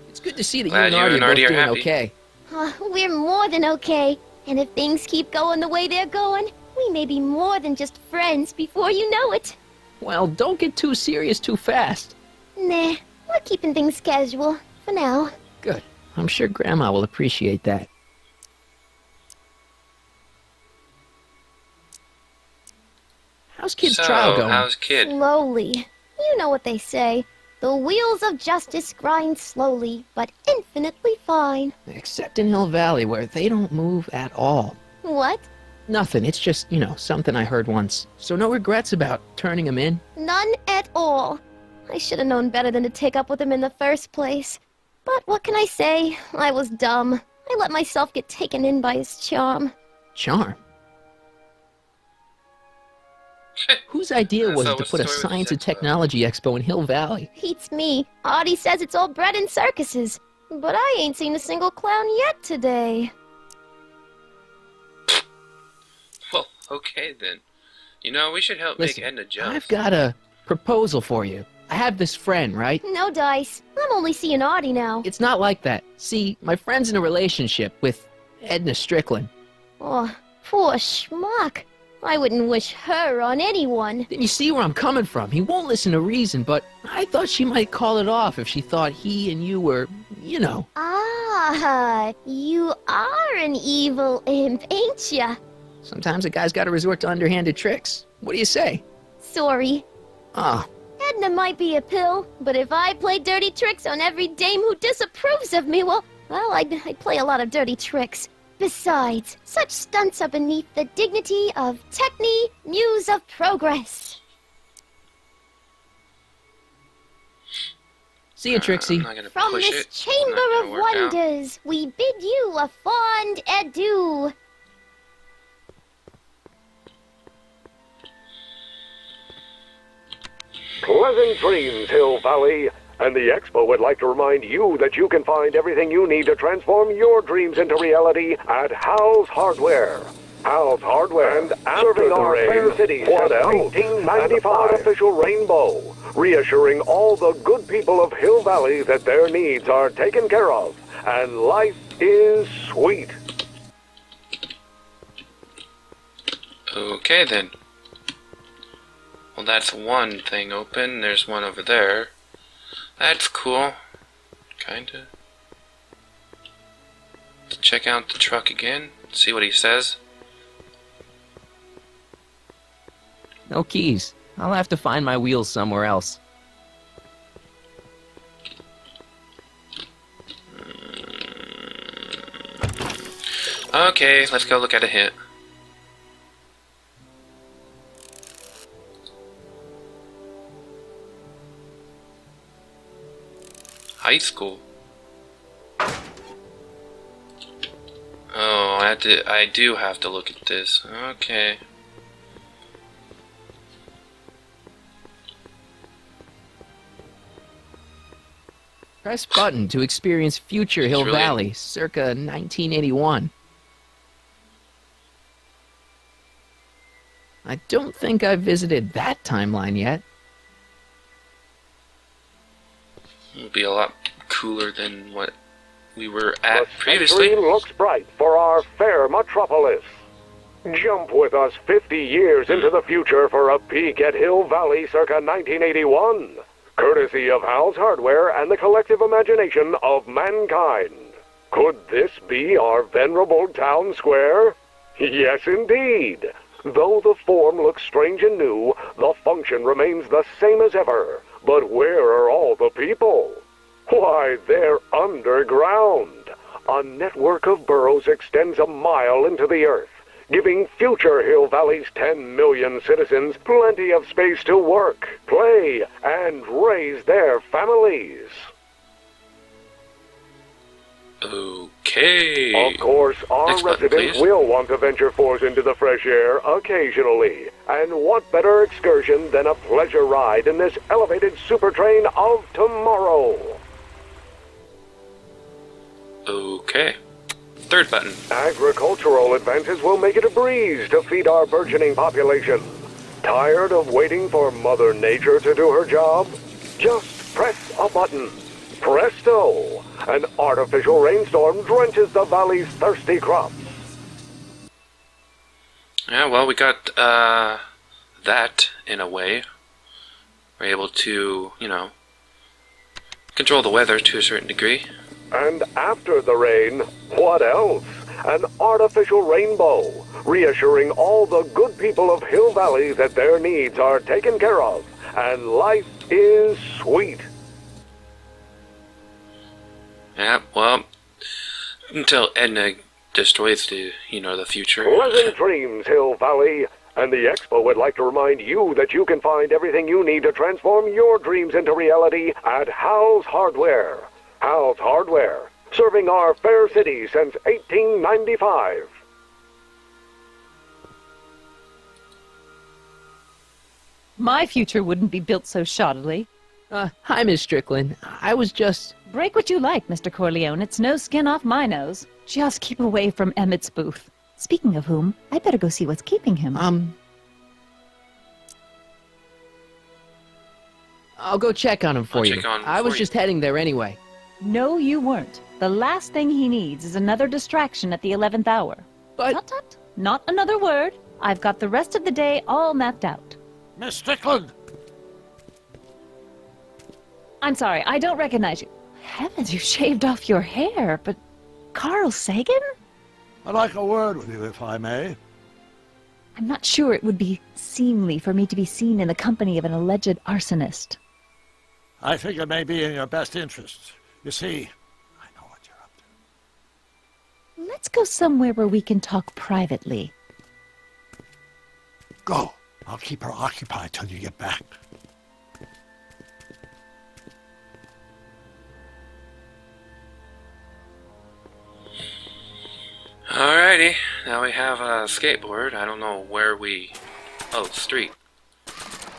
A: It's good to see that you
D: Glad
A: and
D: you
A: Artie
D: and
A: are
D: Artie
A: both
D: are
A: doing
D: happy.
A: okay.
G: We're more than okay. And if things keep going the way they're going, we may be more than just friends before you know it.
A: Well, don't get too serious too fast.
G: Nah, we're keeping things casual, for now.
A: Good. I'm sure Grandma will appreciate that. How's Kid's trial going?
D: How's Kid?
G: Slowly. You know what they say. The wheels of justice grind slowly, but infinitely fine.
A: Except in Hill Valley, where they don't move at all.
G: What?
A: Nothing. It's just, something I heard once. So no regrets about turning him in?
G: None at all. I should have known better than to take up with him in the first place. But what can I say? I was dumb. I let myself get taken in by his charm.
A: Charm? Whose idea was
D: So
A: it to
D: what's
A: put
D: the
A: a
D: story with
A: science
D: this
A: and technology expo in Hill Valley?
G: Beats me. Audie says it's all bred in circuses. But I ain't seen a single clown yet today.
D: Well, okay then. We should help
A: Listen,
D: make Edna jump.
A: I've got a proposal for you. I have this friend, right?
G: No dice. I'm only seeing Audie now.
A: It's not like that. See, my friend's in a relationship with Edna Strickland.
G: Oh, poor schmuck. I wouldn't wish her on anyone.
A: Then you see where I'm coming from. He won't listen to reason, but I thought she might call it off if she thought he and you were,
G: Ah, you are an evil imp, ain't ya?
A: Sometimes a guy's got to resort to underhanded tricks. What do you say?
G: Sorry.
A: Ah,
G: Edna might be a pill, but if I play dirty tricks on every dame who disapproves of me, well, I'd play a lot of dirty tricks. Besides, such stunts are beneath the dignity of Techni, Muse of Progress.
A: see you, Trixie.
D: I'm not gonna
G: From
D: push
G: this
D: it.
G: chamber
D: Not
G: of
D: gonna work out.
G: wonders, we bid you a fond adieu.
L: Pleasant dreams, Hill Valley. And the Expo would like to remind you that you can find everything you need to transform your dreams into reality at Hal's Hardware. Hal's Hardware, and serving our fair city since 1995 official rainbow, reassuring all the good people of Hill Valley that their needs are taken care of, and life is sweet.
D: Okay then. Well, that's one thing open. There's one over there. That's cool. Kinda. Let's check out the truck again. See what he says.
A: No keys. I'll have to find my wheels somewhere else.
D: Okay, let's go look at a hit. High school. Oh, I do have to look at this. Okay.
A: Press button to experience future Hill
D: really-
A: Valley, circa 1981. I don't think I've visited that timeline yet.
D: It'll be a lot cooler than what we were at previously.
L: Century looks bright for our fair metropolis. Jump with us 50 years into the future for a peek at Hill Valley circa 1981, courtesy of Hal's Hardware and the collective imagination of mankind. Could this be our venerable town square? Yes, indeed. Though the form looks strange and new, the function remains the same as ever. But where are all the people? Why, they're underground. A network of burrows extends a mile into the earth, giving future Hill Valley's 10 million citizens plenty of space to work, play, and raise their families.
D: Okay.
L: Of course, our
D: Next button,
L: residents
D: please.
L: will want to venture forth into the fresh air occasionally. And what better excursion than a pleasure ride in this elevated super train of tomorrow?
D: Okay. Third button.
L: Agricultural advances will make it a breeze to feed our burgeoning population. Tired of waiting for Mother Nature to do her job? Just press a button. Presto! An artificial rainstorm drenches the valley's thirsty crops.
D: Yeah, well, we got that in a way. We're able to, control the weather to a certain degree.
L: And after the rain, what else? An artificial rainbow, reassuring all the good people of Hill Valley that their needs are taken care of, and life is sweet.
D: Yeah, well, until Edna destroys the future.
L: Pleasant dreams, Hill Valley. And the Expo would like to remind you that you can find everything you need to transform your dreams into reality at Hal's Hardware. Hal's Hardware, serving our fair city since 1895.
U: My future wouldn't be built so shoddily.
A: Hi, Miss Strickland. I was just...
U: Break what you like, Mr. Corleone. It's no skin off my nose. Just keep away from Emmett's booth. Speaking of whom, I better go see what's keeping him.
A: I'll go check on him for you. I was just heading there anyway.
U: No, you weren't. The last thing he needs is another distraction at the 11th hour.
A: But...
U: Tut, tut. Not another word. I've got the rest of the day all mapped out.
B: Miss Strickland!
U: I'm sorry, I don't recognize you. Heavens, you shaved off your hair, but... Carl Sagan?
B: I'd like a word with you, if I may.
U: I'm not sure it would be seemly for me to be seen in the company of an alleged arsonist.
B: I think it may be in your best interests. You see,
U: Let's go somewhere where we can talk privately.
B: go. I'll keep her occupied till you get back.
D: Alrighty, now we have a skateboard. I don't know where we... Oh, street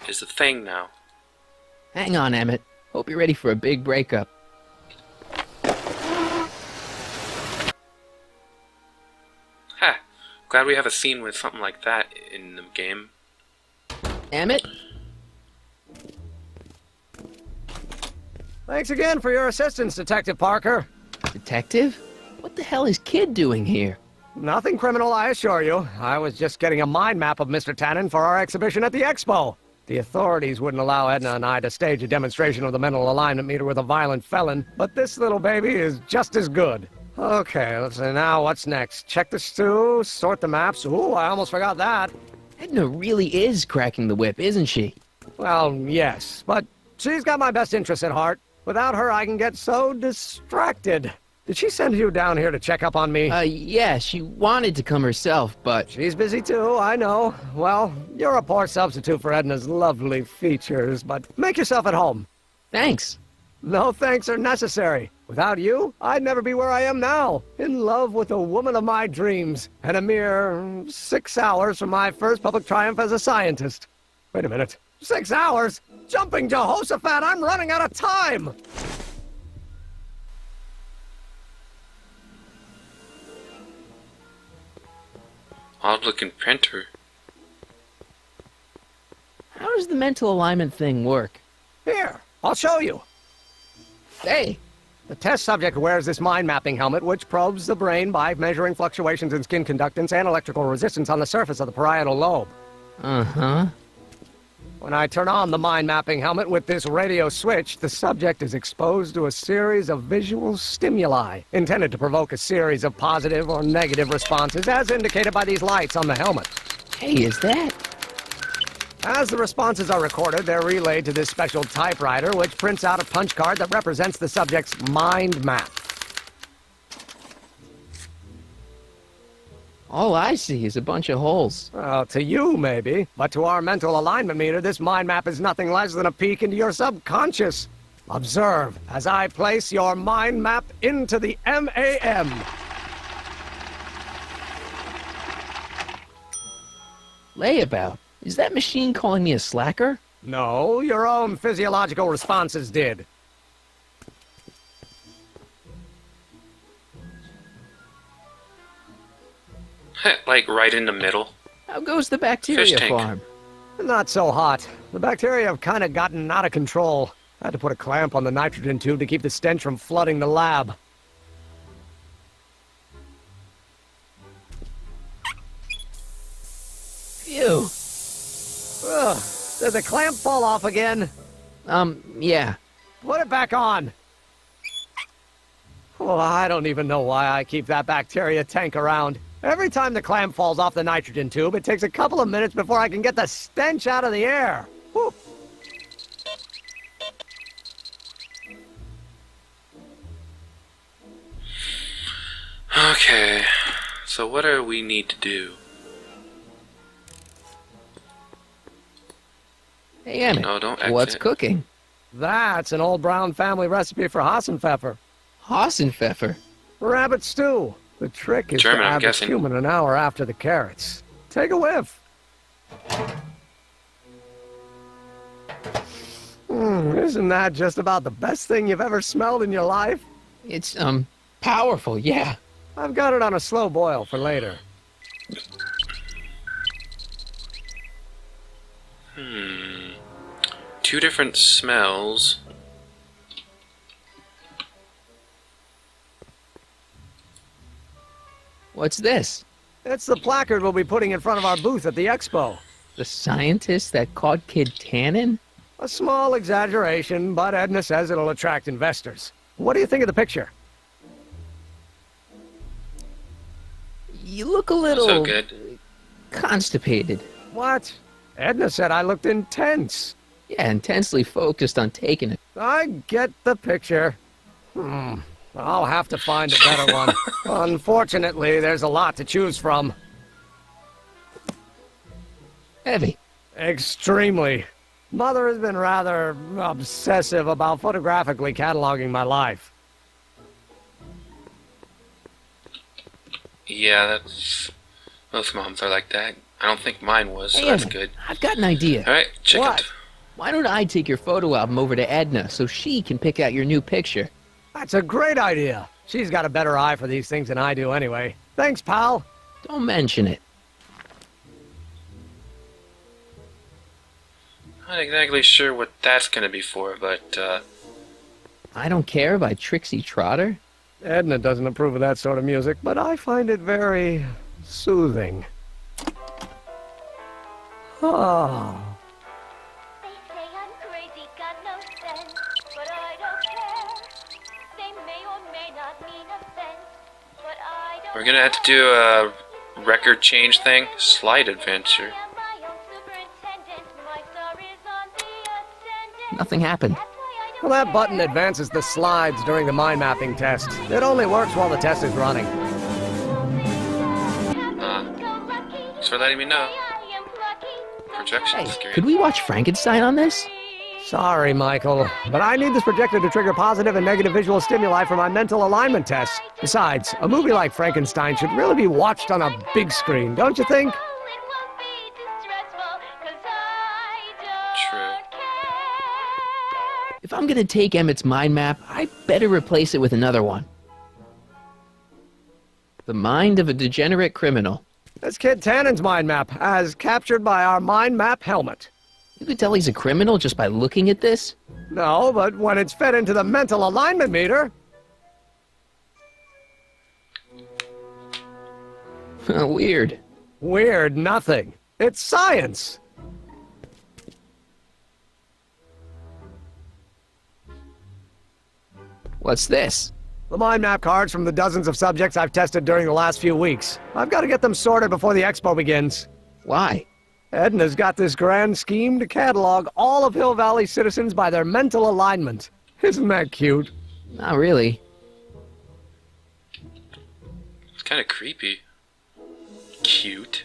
D: is the thing now.
A: Hang on, Emmett. Hope you're ready for a big breakup.
D: Ha! Glad we have a scene with something like that in the game.
A: Emmett?
F: Thanks again for your assistance, Detective Parker.
A: Detective? What the hell is Kid doing here?
F: Nothing criminal, I assure you. I was just getting a mind map of Mr. Tannen for our exhibition at the Expo. The authorities wouldn't allow Edna and I to stage a demonstration of the mental alignment meter with a violent felon, but this little baby is just as good. Okay, let's see now what's next. Check the stew, sort the maps. Ooh, I almost forgot that.
A: Edna really is cracking the whip, isn't she?
F: Well, yes, but she's got my best interests at heart. Without her, I can get so distracted. Did she send you down here to check up on me?
A: Yeah, she wanted to come herself, but...
F: She's busy too, I know. Well, you're a poor substitute for Edna's lovely features, but make yourself at home.
A: Thanks.
F: No thanks are necessary. Without you, I'd never be where I am now, in love with the woman of my dreams, and a mere 6 hours from my first public triumph as a scientist. Wait a minute. 6 hours? Jumping Jehoshaphat, I'm running out of time!
D: Odd-looking printer.
A: How does the mental alignment thing work?
F: Here, I'll show you.
A: Hey!
F: The test subject wears this mind-mapping helmet, which probes the brain by measuring fluctuations in skin conductance and electrical resistance on the surface of the parietal lobe.
A: Uh-huh.
F: When I turn on the mind-mapping helmet with this radio switch, the subject is exposed to a series of visual stimuli, intended to provoke a series of positive or negative responses, as indicated by these lights on the helmet.
A: Hey, is that...
F: As the responses are recorded, they're relayed to this special typewriter, which prints out a punch card that represents the subject's mind map.
A: All I see is a bunch of holes.
F: Well, to you, maybe. But to our mental alignment meter, this mind map is nothing less than a peek into your subconscious. Observe as I place your mind map into the MAM.
A: Layabout. Is that machine calling me a slacker?
F: No, your own physiological responses did.
D: Like right in the middle.
A: How goes the bacteria
D: Fish tank.
A: farm?
F: Not so hot. The bacteria have kind of gotten out of control. I had to put a clamp on the nitrogen tube to keep the stench from flooding the lab.
A: Phew.
F: Ugh, did the clamp fall off again?
A: Yeah.
F: Put it back on. Well, I don't even know why I keep that bacteria tank around. Every time the clamp falls off the nitrogen tube, it takes a couple of minutes before I can get the stench out of the air. Whew.
D: Okay, so what do we need to do?
A: Hey, Emmett,
D: No, don't exit.
A: what's cooking?
F: That's an old Brown family recipe for Hassenpfeffer.
A: Hassenpfeffer?
F: Rabbit stew. The trick is
D: German,
F: to
D: I'm
F: add the
D: guessing.
F: cumin an hour after the carrots. Take a whiff. Isn't that just about the best thing you've ever smelled in your life?
A: It's, powerful, yeah.
F: I've got it on a slow boil for later.
D: Two different smells.
A: What's this?
F: It's the placard we'll be putting in front of our booth at the expo.
A: The scientist that caught Kid Tannen?
F: A small exaggeration, but Edna says it'll attract investors. What do you think of the picture?
A: You look a little...
D: So good.
A: constipated.
F: What? Edna said I looked intense.
A: Yeah, intensely focused on taking it.
F: I get the picture. I'll have to find a better one. Unfortunately, there's a lot to choose from.
A: Heavy.
F: Extremely. Mother has been rather obsessive about photographically cataloging my life.
D: Yeah, that's... Most moms are like that. I don't think mine was, so
A: Hey,
D: that's
A: Emmett,
D: good.
A: I've got an idea.
D: Alright, check
F: What?
D: it.
A: Why don't I take your photo album over to Edna so she can pick out your new picture?
F: That's a great idea. She's got a better eye for these things than I do anyway. Thanks, pal.
A: Don't mention it.
D: Not exactly sure what that's gonna be for, but,
A: I Don't Care by Trixie Trotter?
F: Edna doesn't approve of that sort of music, but I find it very soothing. Oh.
D: we're gonna have to do a record change thing. Slide adventure.
A: Nothing happened.
F: Well, that button advances the slides during the mind mapping test. It only works while the test is running.
D: Thanks for letting me know. Projection
A: Hey,
D: screen.
A: could we watch Frankenstein on this?
F: Sorry, Michael, but I need this projector to trigger positive and negative visual stimuli for my mental alignment tests. Besides, a movie like Frankenstein should really be watched on a big screen, don't you think?
D: True.
A: If I'm gonna take Emmett's mind map, I better replace it with another one. The mind of a degenerate criminal.
F: This kid Tannen's mind map, as captured by our mind map helmet.
A: You could tell he's a criminal just by looking at this?
F: No, but when it's fed into the mental alignment meter...
A: Weird.
F: Weird nothing. It's science.
A: What's this?
F: The mind map cards from the dozens of subjects I've tested during the last few weeks. I've got to get them sorted before the expo begins.
A: Why?
F: Edna's got this grand scheme to catalog all of Hill Valley citizens by their mental alignment. Isn't that cute?
A: Not really.
D: It's kind of creepy. Cute.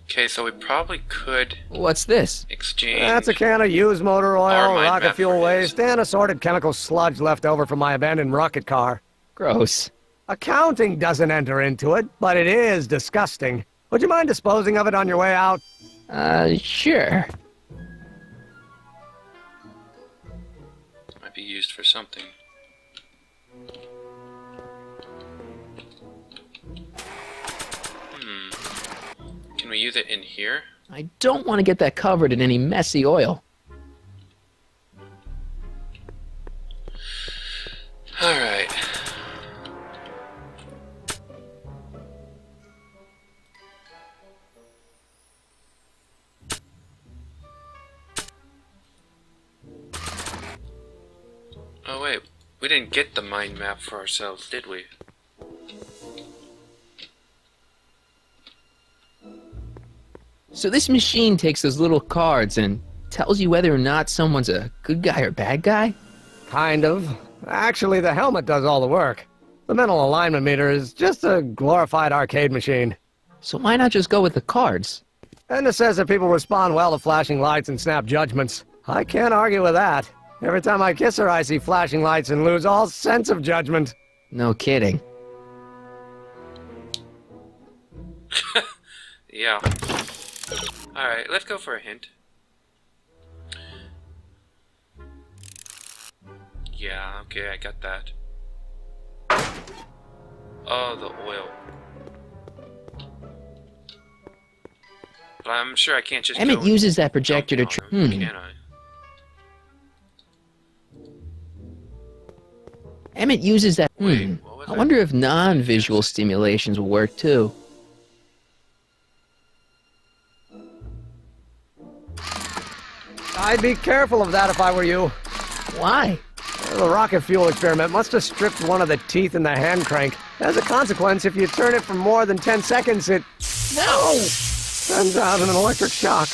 D: Okay, so we probably could...
A: What's this?
D: Exchange...
F: That's a can of used motor oil,
D: mind
F: rocket
D: map
F: fuel waste, and assorted chemical sludge left over from my abandoned rocket car.
A: Gross.
F: Accounting doesn't enter into it, but it is disgusting. Would you mind disposing of it on your way out?
A: Sure.
D: Might be used for something. Can we use it in here?
A: I don't want to get that covered in any messy oil.
D: Alright. Oh wait, we didn't get the mind map for ourselves, did we?
A: So this machine takes those little cards and tells you whether or not someone's a good guy or bad guy?
F: Kind of. Actually, the helmet does all the work. The mental alignment meter is just a glorified arcade machine.
A: So why not just go with the cards?
F: Edna says that people respond well to flashing lights and snap judgments. I can't argue with that. Every time I kiss her, I see flashing lights and lose all sense of judgment.
A: No kidding.
D: Yeah. Alright, let's go for a hint. Yeah, okay, I got that. Oh, the oil. But I'm sure I can't just
A: Emmett
D: go
A: uses that projector to
D: can I?
A: Emmett uses that... I wonder if non-visual stimulations will work too.
F: I'd be careful of that if I were you.
A: Why?
F: The rocket fuel experiment must have stripped one of the teeth in the hand crank. As a consequence, if you turn it for more than 10 seconds, it... No! Sends out an electric shock.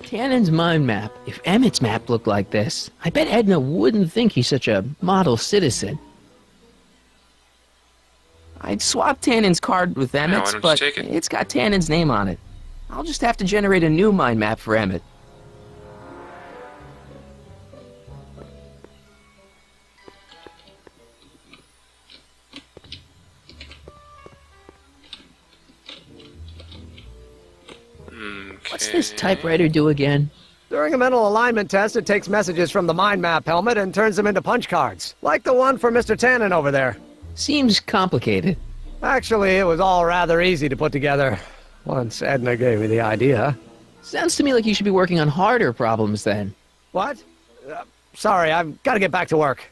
A: Tannen's mind map. If Emmett's map looked like this, I bet Edna wouldn't think he's such a model citizen. I'd swap Tannen's card with Emmett's, but it's got Tannen's name on it. I'll just have to generate a new mind map for Emmett. What's this typewriter do again?
F: During a mental alignment test, it takes messages from the mind map helmet and turns them into punch cards, like the one for Mr. Tannen over there.
A: Seems complicated.
F: Actually, it was all rather easy to put together, once Edna gave me the idea.
A: Sounds to me like you should be working on harder problems then.
F: What? Sorry, I've got to get back to work.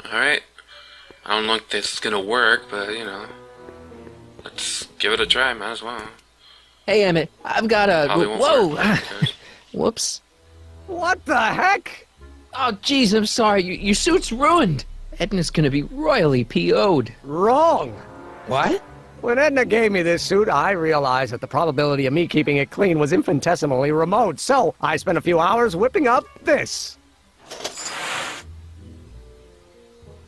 D: Alright. I don't know if this is gonna work, but, you know. Let's give it a try, might as well.
A: Hey, Emmett, I've got a...
D: Probably won't
A: Whoa!
D: work.
A: Whoops.
F: What the heck?
A: Oh, jeez, I'm sorry. Your suit's ruined. Edna's gonna be royally PO'd.
F: Wrong.
A: What?
F: When Edna gave me this suit, I realized that the probability of me keeping it clean was infinitesimally remote, so I spent a few hours whipping up this.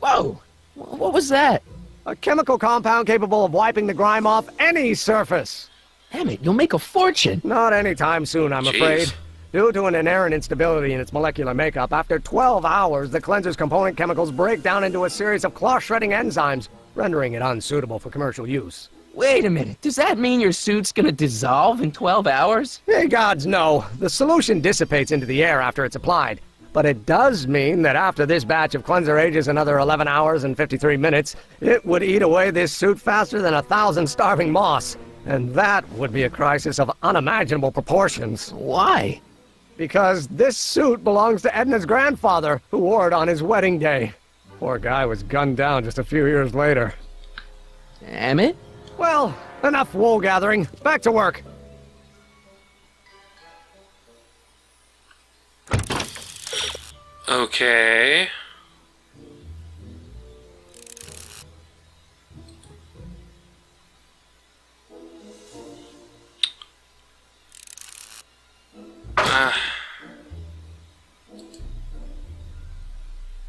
A: Whoa! What was that?
F: A chemical compound capable of wiping the grime off any surface.
A: Emmett, you'll make a fortune.
F: Not anytime soon, I'm afraid. Due to an inherent instability in its molecular makeup, after 12 hours, the cleanser's component chemicals break down into a series of cloth-shredding enzymes, rendering it unsuitable for commercial use.
A: Wait a minute, does that mean your suit's gonna dissolve in 12 hours?
F: Hey, gods, no. The solution dissipates into the air after it's applied. But it does mean that after this batch of cleanser ages another 11 hours and 53 minutes, it would eat away this suit faster than 1,000 starving moths. And that would be a crisis of unimaginable proportions.
A: Why?
F: Because this suit belongs to Edna's grandfather, who wore it on his wedding day. Poor guy was gunned down just a few years later.
A: Emmett?
F: Well, enough wool gathering. Back to work.
D: Okay.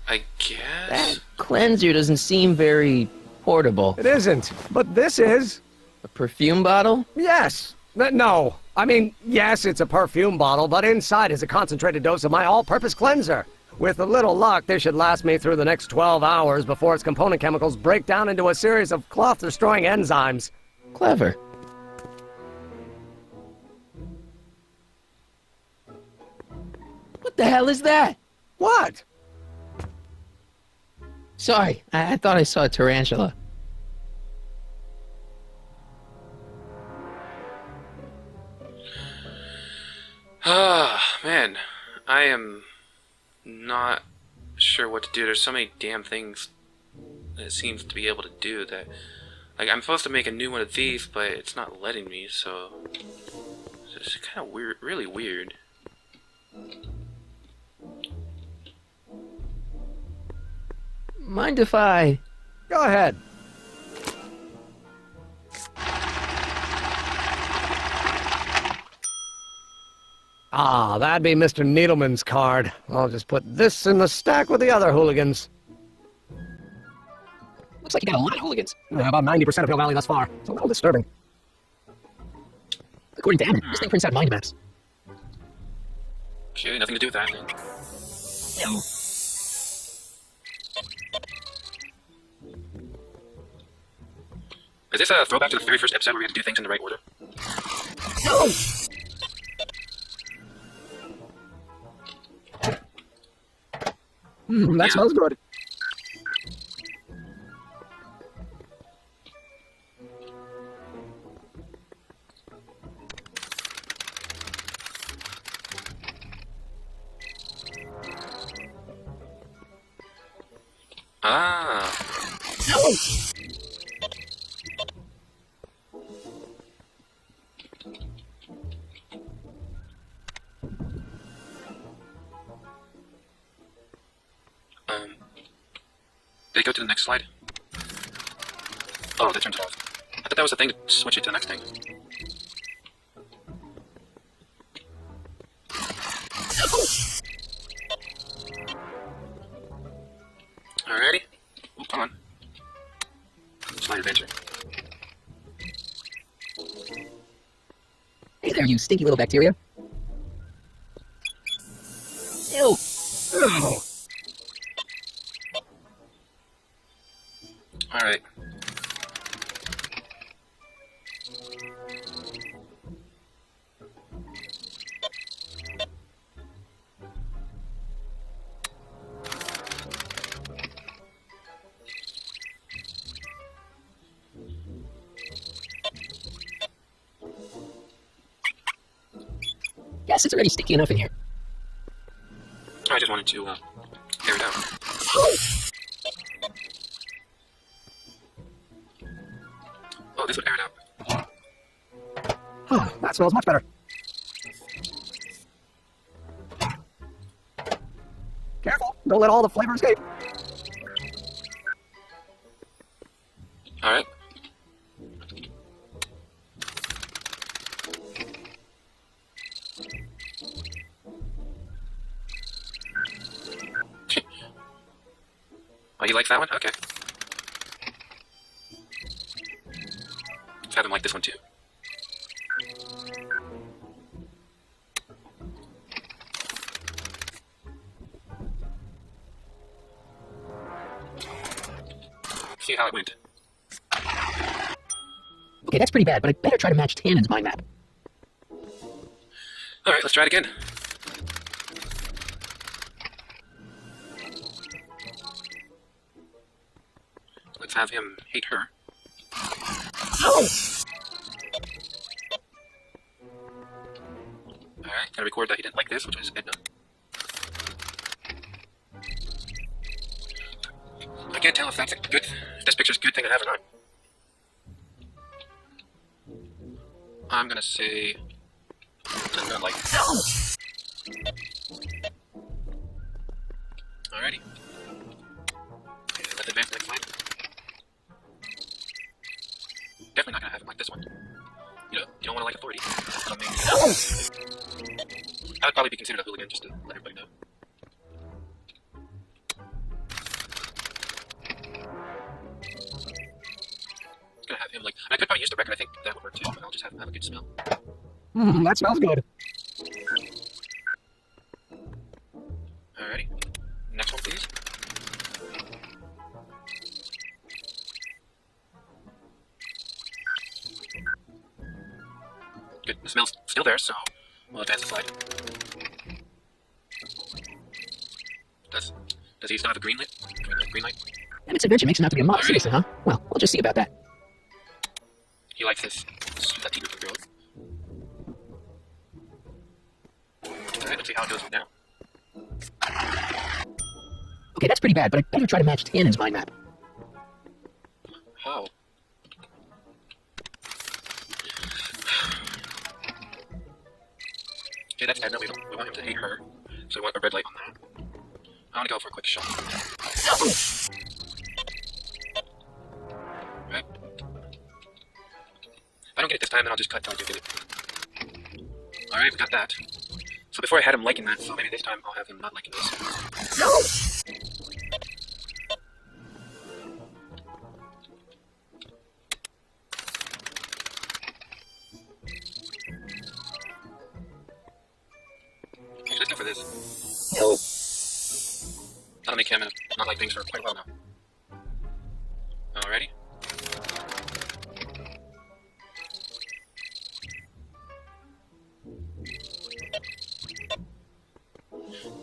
D: I guess.
A: That cleanser doesn't seem very portable.
F: It isn't, but this is.
A: A perfume bottle?
F: Yes. No. I mean, yes, it's a perfume bottle, but inside is a concentrated dose of my all-purpose cleanser. With a little luck, this should last me through the next 12 hours before its component chemicals break down into a series of cloth-destroying enzymes.
A: Clever. What the hell is that?
F: What?
A: Sorry, I thought I saw a tarantula.
D: Ah, man. I am not sure what to do. There's so many damn things that it seems to be able to do that... Like, I'm supposed to make a new one of these, but it's not letting me, so... It's just kind of weird, really weird.
A: Mind if I...
F: Go ahead. Ah, that'd be Mr. Needleman's card. I'll just put this in the stack with the other hooligans.
A: Looks like you got a lot of hooligans.
F: About 90% of Hill Valley thus far. It's a little disturbing.
A: According to Emmett, this thing prints out mind maps.
D: Okay, nothing to do with that.
A: No.
D: Is this a throwback to the very first episode where we had to do things in the right order?
F: No! That smells good.
D: Ah.
F: No!
D: Did it go to the next slide? Oh, that turns it off. I thought that was the thing to switch it to the next thing. Alrighty. Oh, come on. Slide adventure.
A: Hey there, you stinky little bacteria. Ew.
F: Oh.
D: Alright.
A: Yes, it's already sticky enough in here.
D: I just wanted to, air it out. Oh, this would air it out.
F: Oh, that smells much better. Careful, don't let all the flavor escape.
D: Alright. Oh, you like that one? Okay. Let's have them like this one too. how it went.
A: Okay, that's pretty bad, but I better try to match Tannen's mind map.
D: Alright, let's try it again. Let's have him hate her. Alright, gotta record that he didn't like this, which was Edna. I can't tell if that's a good, if this picture's a good thing to have or not. I'm gonna say, I'm gonna like. Alrighty. Okay, let's advance next slide. Definitely not gonna have him like this one. You know, you don't want to like authority. I would probably be considered a hooligan just to let everybody know. Gonna have him like. I could probably use the record. I think that would work too. But I'll just have him have a good smell.
F: That smells good.
D: Alrighty. Next one, please. Good. The smell's still there, so we'll advance the slide. Does he still have a green light? Green light?
A: Emmett's invention makes him out to be a model citizen, huh? Well, we'll just see about that.
D: He likes his slutty group of girls. Alright, let's see how it goes now.
A: Okay, that's pretty bad, but I better try to match Tannen's mind map.
D: How? Okay, that's Edna. We want him to hate her, so we want a red light on that. I want to go for a quick shot. Right. If I don't get it this time, then I'll just cut till I do get it. Alright, we got that. So before I had him liking that, so maybe this time I'll have him not liking this. Actually, let's go for this. That'll make him not like things for quite a while now. Alrighty.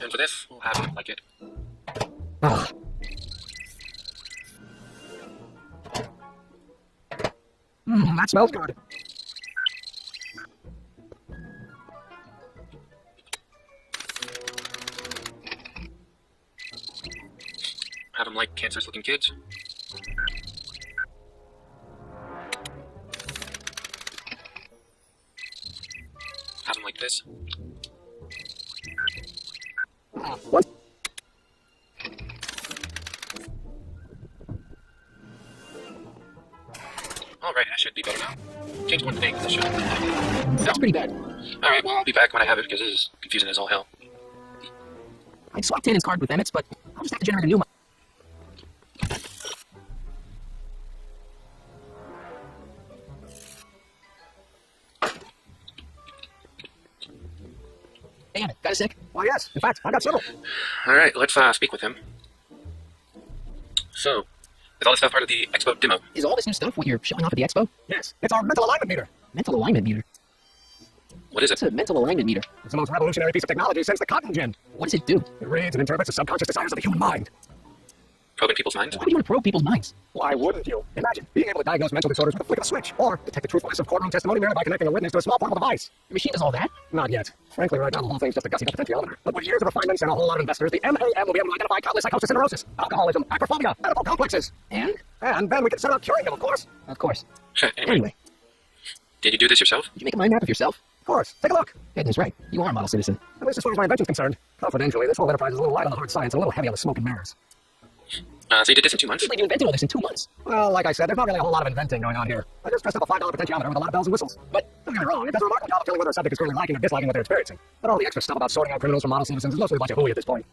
D: And for this, we'll have him like it.
F: That smells good.
D: Have him like cancerous looking kids. Have him like this.
F: What?
D: Alright, that should be better now. Change one thing, this should.
A: That's pretty bad.
D: Alright, well, I'll be back when I have it because this is confusing as all hell.
A: I'd swap Tannen's card with Emmett's, but I'll just have to generate a new one. Hey, Emmett, got a sec?
F: Why, yes. In fact, I got several.
D: Alright, let's speak with him. So, is all this stuff part of the Expo demo?
A: Is all this new stuff what you're showing off at the expo?
F: Yes. It's our mental alignment meter.
A: Mental alignment meter?
D: What is it?
A: It's a mental alignment meter.
F: It's the most revolutionary piece of technology since the cotton gin.
A: What does it do?
F: It reads and interprets the subconscious desires of the human mind.
D: Probing people's minds?
A: Why do you want to probe people's minds?
F: Why wouldn't you? Imagine being able to diagnose mental disorders with a flick of a switch, or detect the truthfulness of courtroom testimony merely by connecting a witness to a small portable device.
A: Your machine does all that?
F: Not yet. Frankly, right now the whole thing's just a gussy potentiometer. But with years of refinements and a whole lot of investors, the MAM will be able to identify countless psychosis and neurosis, alcoholism, acrophobia, medical complexes.
A: And
F: then we can set about curing them, of course.
A: Of course.
D: Anyway. Did you do this yourself?
A: Did you make a mind map of yourself?
F: Of course. Take a look.
A: Edna's right. You are a model citizen.
F: At least as far as my invention's concerned. Confidentially, this whole enterprise is a little light on the hard science and a little heavy on the smoke and mirrors.
D: So you did this in 2 months?
A: You invented all this in 2 months.
F: Well, like I said, there's not really a whole lot of inventing going on here. I just dressed up a $5 potentiometer with a lot of bells and whistles. But don't get me wrong, it does a remarkable job of telling whether a subject is truly liking or disliking what they're experiencing. But all the extra stuff about sorting out criminals from model citizens is mostly a bunch of hooey at this point.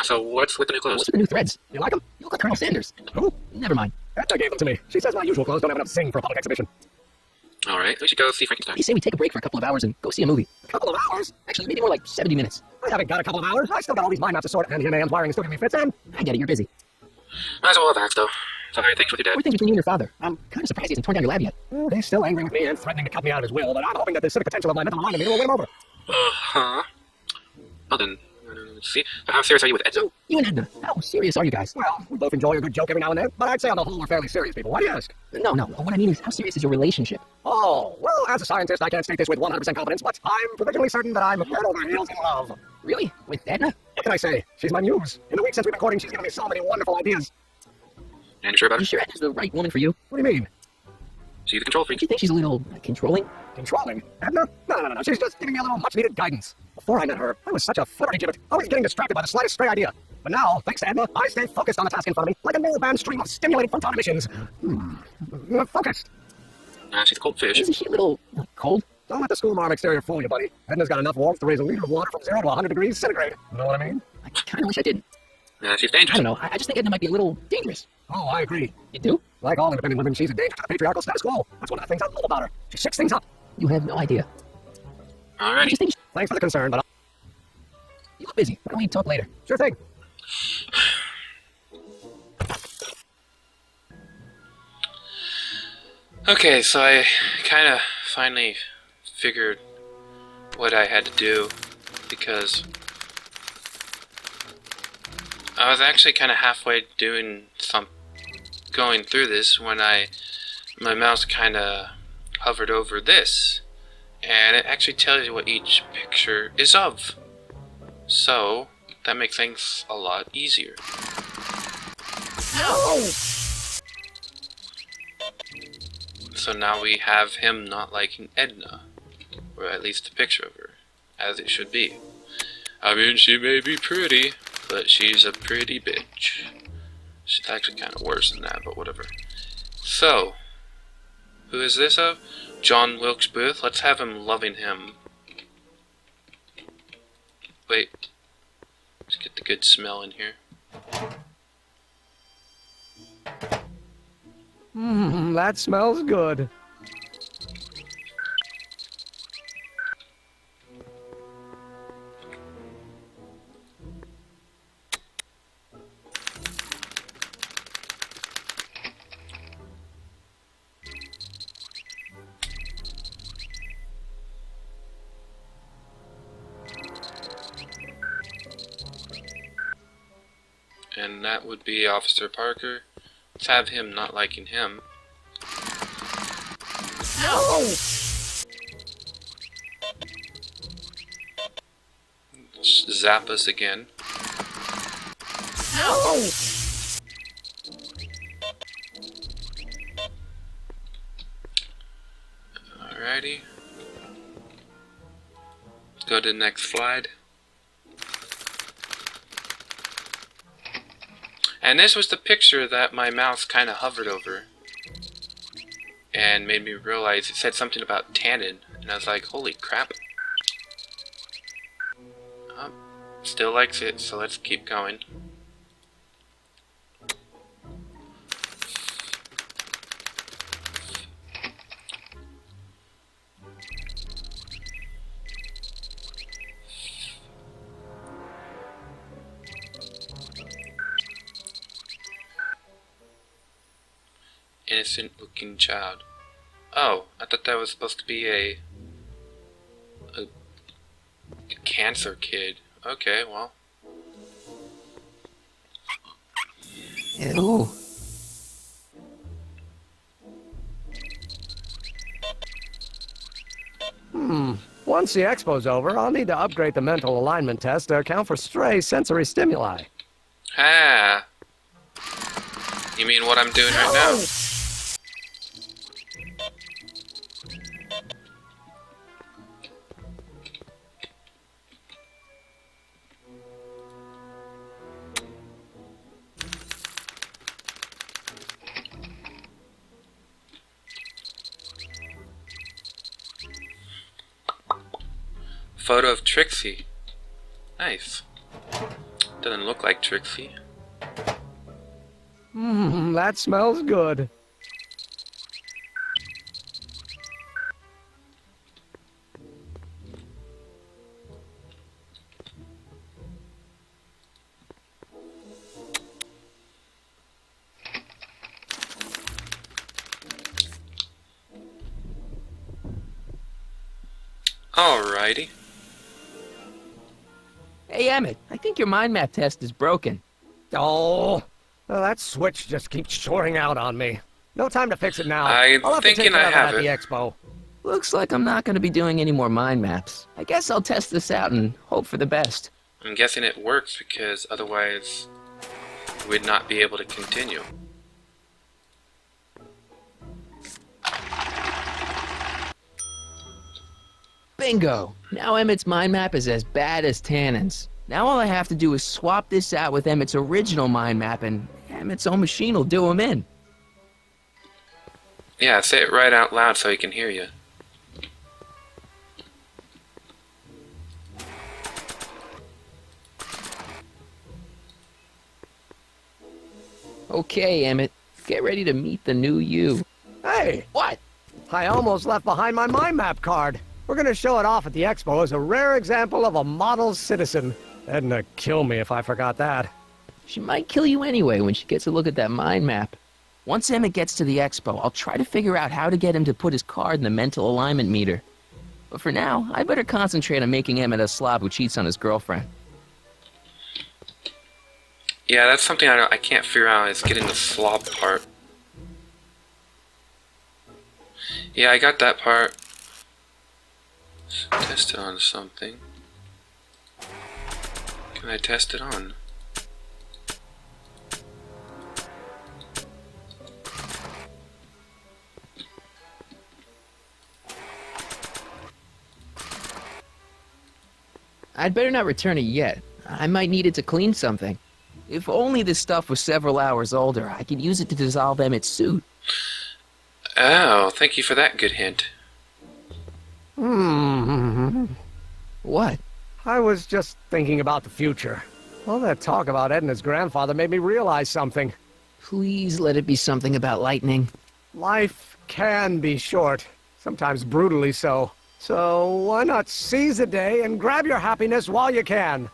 D: So what's with the new clothes?
A: What's with the new threads?
F: You like them?
A: You look like Colonel Sanders.
F: Who?
A: Never mind.
F: Edna gave them to me. She says my usual clothes don't have enough zing for a public exhibition.
D: Alright, we should go see Frankenstein.
A: You say we take a break for a couple of hours and go see a movie.
F: A couple of hours?
A: Actually, maybe more like 70 minutes.
F: I haven't got a couple of hours. I still got all these mind maps to sort, and the MAM's wiring is still giving me fits, and
A: I get it, you're busy.
D: Might as well have asked, though. So how are things with your dad?
A: What are things between you and your father? I'm kind of surprised he hasn't torn down your lab yet.
F: Oh, he's still angry with me and threatening to cut me out of his will, but I'm hoping that the civic potential of my mental alignment will win him over.
D: Uh-huh. Well then, let's see. So how serious are you with Edna?
A: So, you and Edna, how serious are you guys?
F: Well, we both enjoy a good joke every now and then, but I'd say on the whole we're fairly serious people. Why do you ask?
A: No. What I mean is, how serious is your relationship?
F: Oh, well, as a scientist, I can't state this with 100% confidence, but I'm provisionally certain that I'm head over heels in love.
A: Really? With Edna?
F: What can I say? She's my muse. In the week since we've been courting, she's given me so many wonderful ideas.
D: And you sure about
A: You
D: it?
A: sure Edna's the right woman for you?
F: What do you mean?
D: See the control freak?
A: Do you think she's a little controlling?
F: Controlling? Edna? No. She's just giving me a little much-needed guidance. Before I met her, I was such a flirty gibbet, always getting distracted by the slightest stray idea. But now, thanks to Edna, I stay focused on the task in front of me, like a narrowband stream of stimulating photon emissions. Focused.
D: She's a cold fish.
A: Isn't she a little cold?
F: Don't let the school marm exterior fool you, buddy. Edna's got enough warmth to raise a liter of water from 0 to 100 degrees centigrade. Know what I mean?
A: I kind of wish I didn't.
D: She's dangerous.
A: I don't know. I just think Edna might be a little dangerous.
F: Oh, I agree.
A: You do?
F: Like all independent women, she's a danger to the patriarchal status quo. That's one of the things I love about her. She shakes things up.
A: You have no idea.
D: Alrighty.
F: Thanks for the concern, but
A: you look busy. Why don't we talk later?
F: Sure thing.
D: Okay, so I kind of finally figured what I had to do, because I was actually kind of halfway going through this when my mouse kind of hovered over this, and it actually tells you what each picture is of. So that makes things a lot easier.
F: No!
D: So now we have him not liking Edna, or at least a picture of her, as it should be. I mean, she may be pretty, but she's a pretty bitch. She's actually kind of worse than that, but whatever. So, who is this of? John Wilkes Booth. Let's have him loving him. Wait. Let's get the good smell in here.
F: That smells good.
D: And that would be Officer Parker. Let's have him not liking him.
F: No!
D: Zap us again.
F: No!
D: Alrighty. Let's go to the next slide. And this was the picture that my mouse kind of hovered over and made me realize it said something about tannin, and I was like, holy crap. Still likes it, so let's keep going. Innocent looking child. Oh, I thought that was supposed to be a cancer kid. Okay, well.
A: Ew.
F: Once the expo's over, I'll need to upgrade the mental alignment test to account for stray sensory stimuli.
D: Ah. You mean what I'm doing right now? Photo of Trixie. Nice. Doesn't look like Trixie.
F: That smells good.
D: Alrighty.
A: Hey, Emmett, I think your mind map test is broken.
F: Oh, well, that switch just keeps shorting out on me. No time to fix it now.
D: I'm
F: I'll have to take
D: thinking
F: care
D: I
F: of it
D: have
F: at the
D: it.
F: expo.
A: Looks like I'm not going to be doing any more mind maps. I guess I'll test this out and hope for the best.
D: I'm guessing it works because otherwise we'd not be able to continue.
A: Bingo! Now Emmett's mind map is as bad as Tannen's. Now all I have to do is swap this out with Emmett's original mind map and Emmett's own machine will do him in.
D: Yeah, say it right out loud so he can hear you.
A: Okay, Emmett, get ready to meet the new you.
F: Hey!
A: What?
F: I almost left behind my mind map card. We're gonna show it off at the expo as a rare example of a model citizen. Edna kill me if I forgot that.
A: She might kill you anyway when she gets a look at that mind map. Once Emmett gets to the expo, I'll try to figure out how to get him to put his card in the mental alignment meter. But for now, I better concentrate on making Emmett a slob who cheats on his girlfriend.
D: Yeah, that's something I can't figure out, is getting the slob part. Yeah, I got that part. Let's test it on something. Can I test it on?
A: I'd better not return it yet. I might need it to clean something. If only this stuff was several hours older, I could use it to dissolve Emmett's suit.
D: Oh, thank you for that good hint.
A: What?
F: I was just thinking about the future. All that talk about Edna's grandfather made me realize something.
A: Please let it be something about lightning.
F: Life can be short, sometimes brutally so. So why not seize the day and grab your happiness while you can?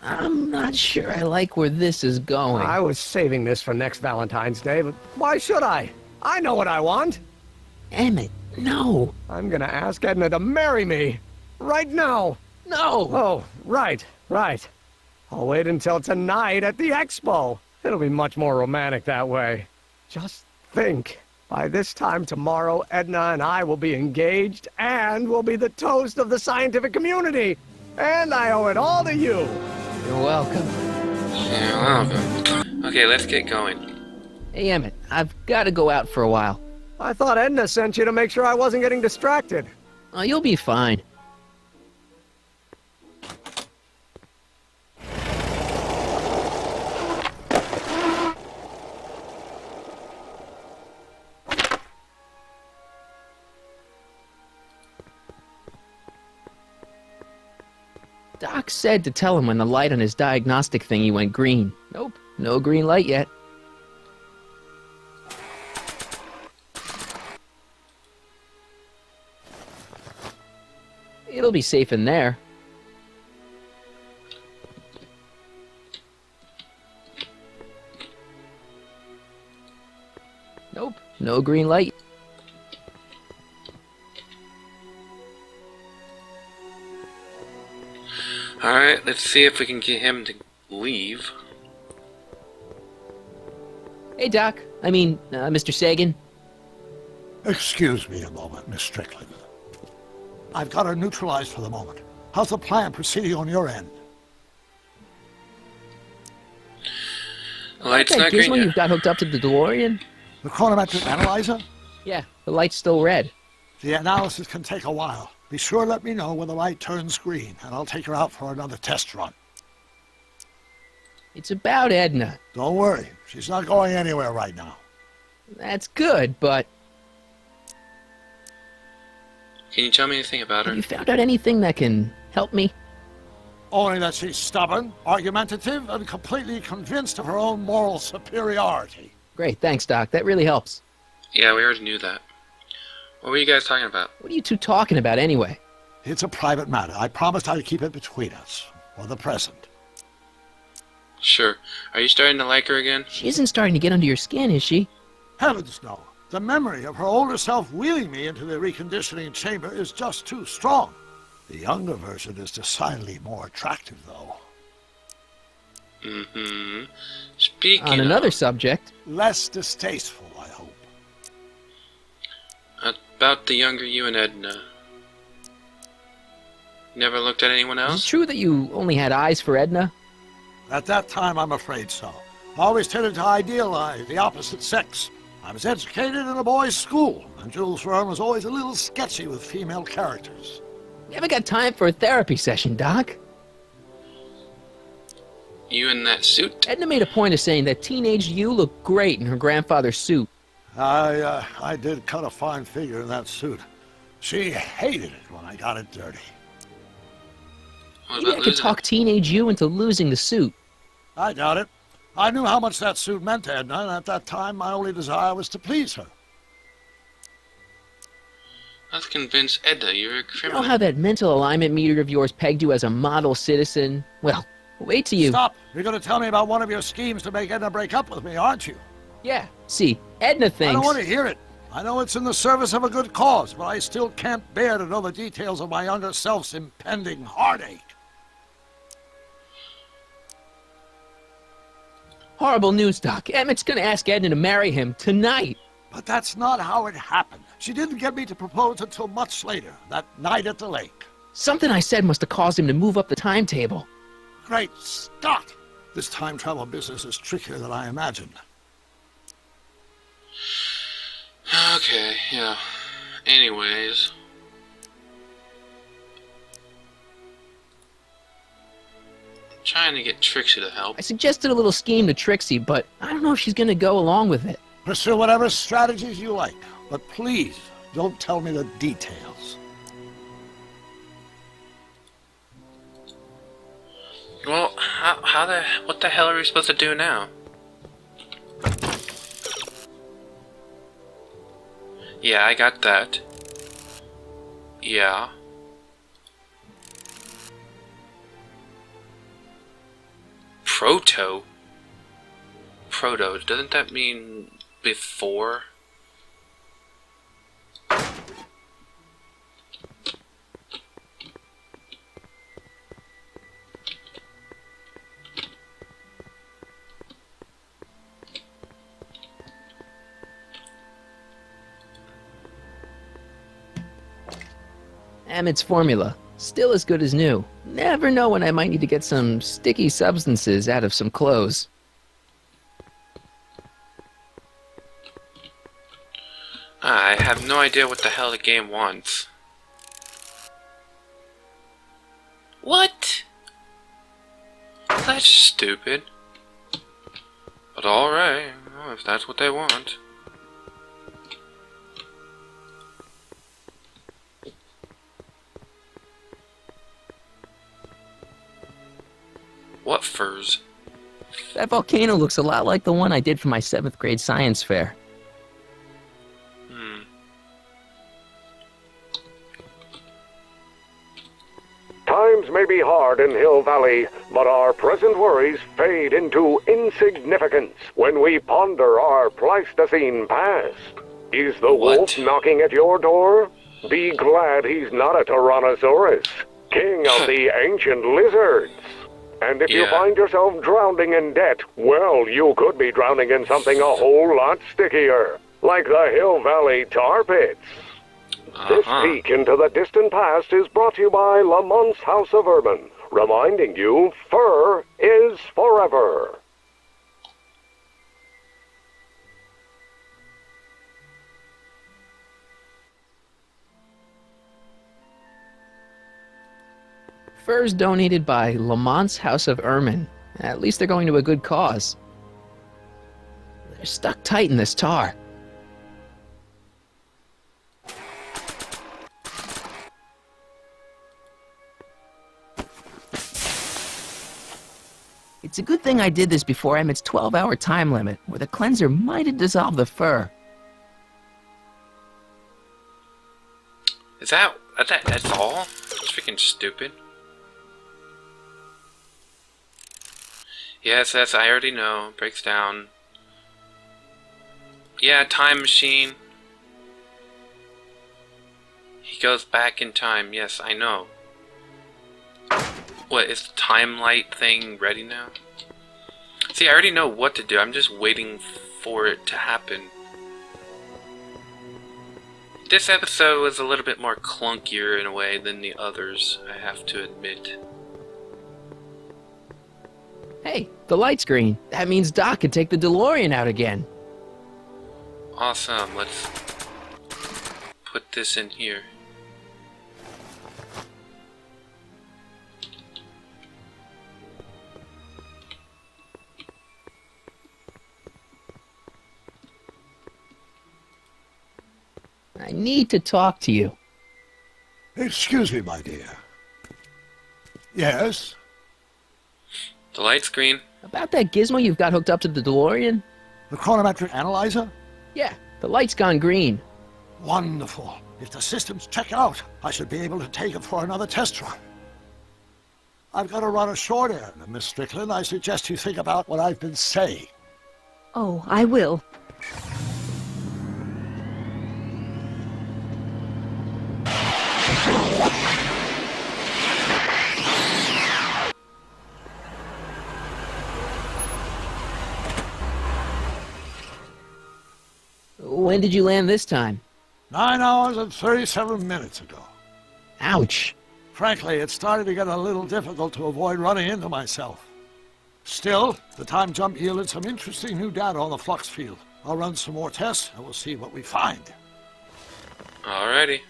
A: I'm not sure I like where this is going.
F: I was saving this for next Valentine's Day, but why should I? I know what I want.
A: Emmett, no.
F: I'm gonna ask Edna to marry me. Right now.
A: No.
F: Oh, right. I'll wait until tonight at the expo. It'll be much more romantic that way. Just think. By this time tomorrow, Edna and I will be engaged and will be the toast of the scientific community. And I owe it all to you.
A: You're welcome.
D: You're welcome. Okay, let's get going.
A: Hey, Emmett, I've got to go out for a while.
F: I thought Edna sent you to make sure I wasn't getting distracted.
A: Oh, you'll be fine. Doc said to tell him when the light on his diagnostic thingy went green. Nope, no green light yet. It'll be safe in there. Nope, no green light.
D: Alright, let's see if we can get him to leave.
A: Hey, Doc. Mr. Sagan.
B: Excuse me a moment, Miss Strickland. I've got her neutralized for the moment. How's the plan proceeding on your end?
D: The light's
A: that
D: not green
A: gizmo
D: yet.
A: you've got hooked up to the DeLorean?
B: The chronometric analyzer?
A: Yeah, the light's still red.
B: The analysis can take a while. Be sure to let me know when the light turns green, and I'll take her out for another test run.
A: It's about Edna.
B: Don't worry. She's not going anywhere right now.
A: That's good, but...
D: Can you tell me anything about her?
A: Have you found out anything that can help me?
B: Only that she's stubborn, argumentative, and completely convinced of her own moral superiority.
A: Great, thanks, Doc. That really helps.
D: Yeah, we already knew that. What were you guys talking about?
A: What are you two talking about anyway?
B: It's a private matter. I promised I'd keep it between us, for the present.
D: Sure. Are you starting to like her again?
A: She isn't starting to get under your skin, is she?
B: Heavens, no. The memory of her older self wheeling me into the reconditioning chamber is just too strong. The younger version is decidedly more attractive, though.
D: Mm-hmm. Speaking
A: On another subject.
B: Less distasteful, I hope.
D: About the younger you and Edna. Never looked at anyone
A: Is
D: else?
A: it true that you only had eyes for Edna?
B: At that time, I'm afraid so. I always tended to idealize the opposite sex. I was educated in a boys' school, and Jules Verne was always a little sketchy with female characters.
A: Never got time for a therapy session, Doc.
D: You in that suit?
A: Edna made a point of saying that teenage you looked great in her grandfather's suit.
B: I did cut a fine figure in that suit. She hated it when I got it dirty.
A: Maybe I could talk teenage you into losing the suit.
B: I doubt it. I knew how much that suit meant to Edna, and at that time my only desire was to please her.
D: Let's convince Edna you're a
A: You
D: criminal.
A: know how that mental alignment meter of yours pegged you as a model citizen? Well, wait till you...
B: Stop! You're going to tell me about one of your schemes to make Edna break up with me, aren't you?
A: Yeah. See, Edna thinks...
B: I don't want to hear it. I know it's in the service of a good cause, but I still can't bear to know the details of my younger self's impending heartache.
A: Horrible news, Doc. Emmett's gonna ask Edna to marry him tonight.
B: But that's not how it happened. She didn't get me to propose until much later, that night at the lake.
A: Something I said must have caused him to move up the timetable.
B: Great Scott! This time travel business is trickier than I imagined.
D: Okay, yeah. Anyways. Trying to get Trixie to help.
A: I suggested a little scheme to Trixie, but I don't know if she's gonna go along with it.
B: Pursue whatever strategies you like, but please don't tell me the details.
D: Well, what the hell are we supposed to do now? Yeah, I got that. Yeah. Proto? Proto, doesn't that mean before?
A: Emmett's formula. Still as good as new. Never know when I might need to get some sticky substances out of some clothes.
D: I have no idea what the hell the game wants. What? That's stupid. But alright, well, if that's what they want. What furs?
A: That volcano looks a lot like the one I did for my 7th grade science fair.
L: Times may be hard in Hill Valley, but our present worries fade into insignificance when we ponder our Pleistocene past. Is the wolf knocking at your door? Be glad he's not a Tyrannosaurus, king of the ancient lizards. And if you find yourself drowning in debt, well, you could be drowning in something a whole lot stickier, like the Hill Valley tar pits. This peek into the distant past is brought to you by Lamont's House of Urban, reminding you fur is forever.
A: Furs donated by Lamont's House of Ermine. At least they're going to a good cause. They're stuck tight in this tar. It's a good thing I did this before Emmett's 12-hour time limit, where the cleanser might have dissolved the fur.
D: Is that's all? It's freaking stupid. Yes, I already know. Breaks down. Yeah, time machine. He goes back in time. Yes, I know. What, is the time light thing ready now? See, I already know what to do. I'm just waiting for it to happen. This episode was a little bit more clunkier in a way than the others, I have to admit.
A: Hey, the light's green. That means Doc can take the DeLorean out again.
D: Awesome, let's put this in here.
A: I need to talk to you.
B: Excuse me, my dear. Yes?
D: The light's green.
A: About that gizmo you've got hooked up to the DeLorean?
B: The chronometric analyzer?
A: Yeah, the light's gone green.
B: Wonderful. If the systems check out, I should be able to take it for another test run. I've got to run a short errand, Miss Strickland. I suggest you think about what I've been saying.
U: Oh, I will.
A: When did you land this time?
B: 9 hours and 37 minutes ago.
A: Ouch.
B: Frankly, it started to get a little difficult to avoid running into myself. Still, the time jump yielded some interesting new data on the flux field. I'll run some more tests and we'll see what we find.
D: Alrighty.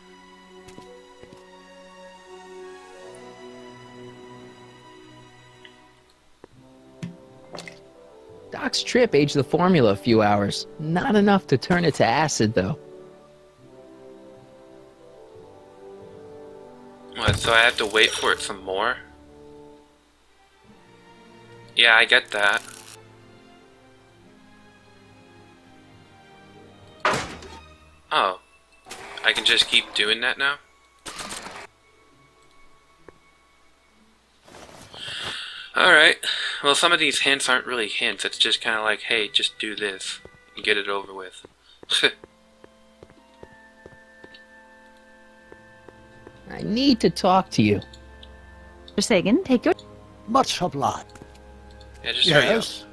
A: Doc's trip aged the formula a few hours. Not enough to turn it to acid, though.
D: What, so I have to wait for it some more? Yeah, I get that. Oh. I can just keep doing that now? Alright. Well, some of these hints aren't really hints. It's just kind of like, hey, just do this and get it over with.
A: I need to talk to you.
U: Mr. Sagan, take your...
B: Much obliged.
D: Yeah, just hurry up.
B: Yes?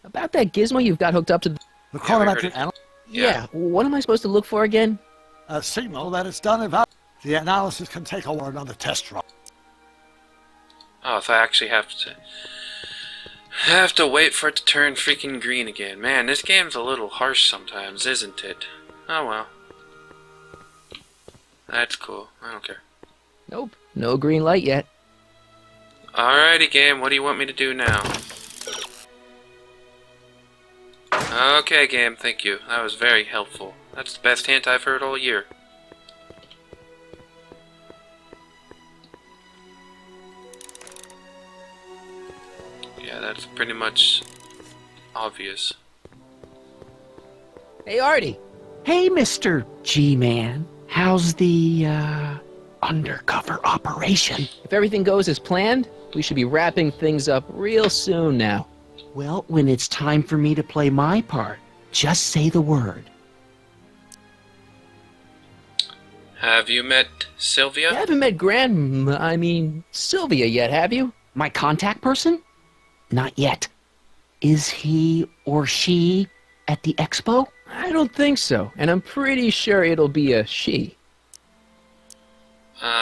A: About that gizmo you've got hooked up to
B: The chronometric analyzer?
A: Yeah, what am I supposed to look for again?
B: A signal that it's done The analysis can take over another test run.
D: Oh, so I actually have to wait for it to turn freaking green again. Man, this game's a little harsh sometimes, isn't it? Oh well. That's cool. I don't care.
A: Nope, no green light yet.
D: Alrighty, game. What do you want me to do now? Okay, game. Thank you. That was very helpful. That's the best hint I've heard all year. Yeah, that's pretty much obvious.
A: Hey, Artie.
E: Hey, Mr. G-Man. How's the, undercover operation?
A: If everything goes as planned, we should be wrapping things up real soon now.
E: Well, when it's time for me to play my part, just say the word.
D: Have you met Sylvia?
A: You haven't met Sylvia yet, have you?
E: My contact person? Not yet. Is he or she at the expo?
A: I don't think so, and I'm pretty sure it'll be a she.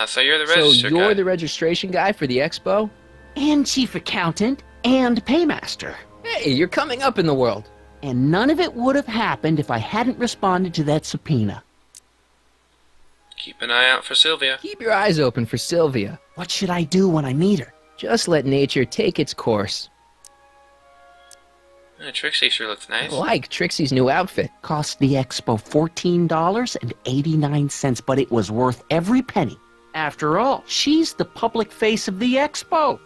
D: So you're the register
A: So you're
D: guy.
A: the registration guy for the expo?
E: And chief accountant and paymaster.
A: Hey, you're coming up in the world.
E: And none of it would have happened if I hadn't responded to that subpoena.
D: Keep an eye out for Sylvia.
A: Keep your eyes open for Sylvia.
E: What should I do when I meet her?
A: Just let nature take its course.
D: Trixie sure looks nice.
A: I like Trixie's new outfit.
E: Cost the expo $14.89, but it was worth every penny. After all, she's the public face of the expo.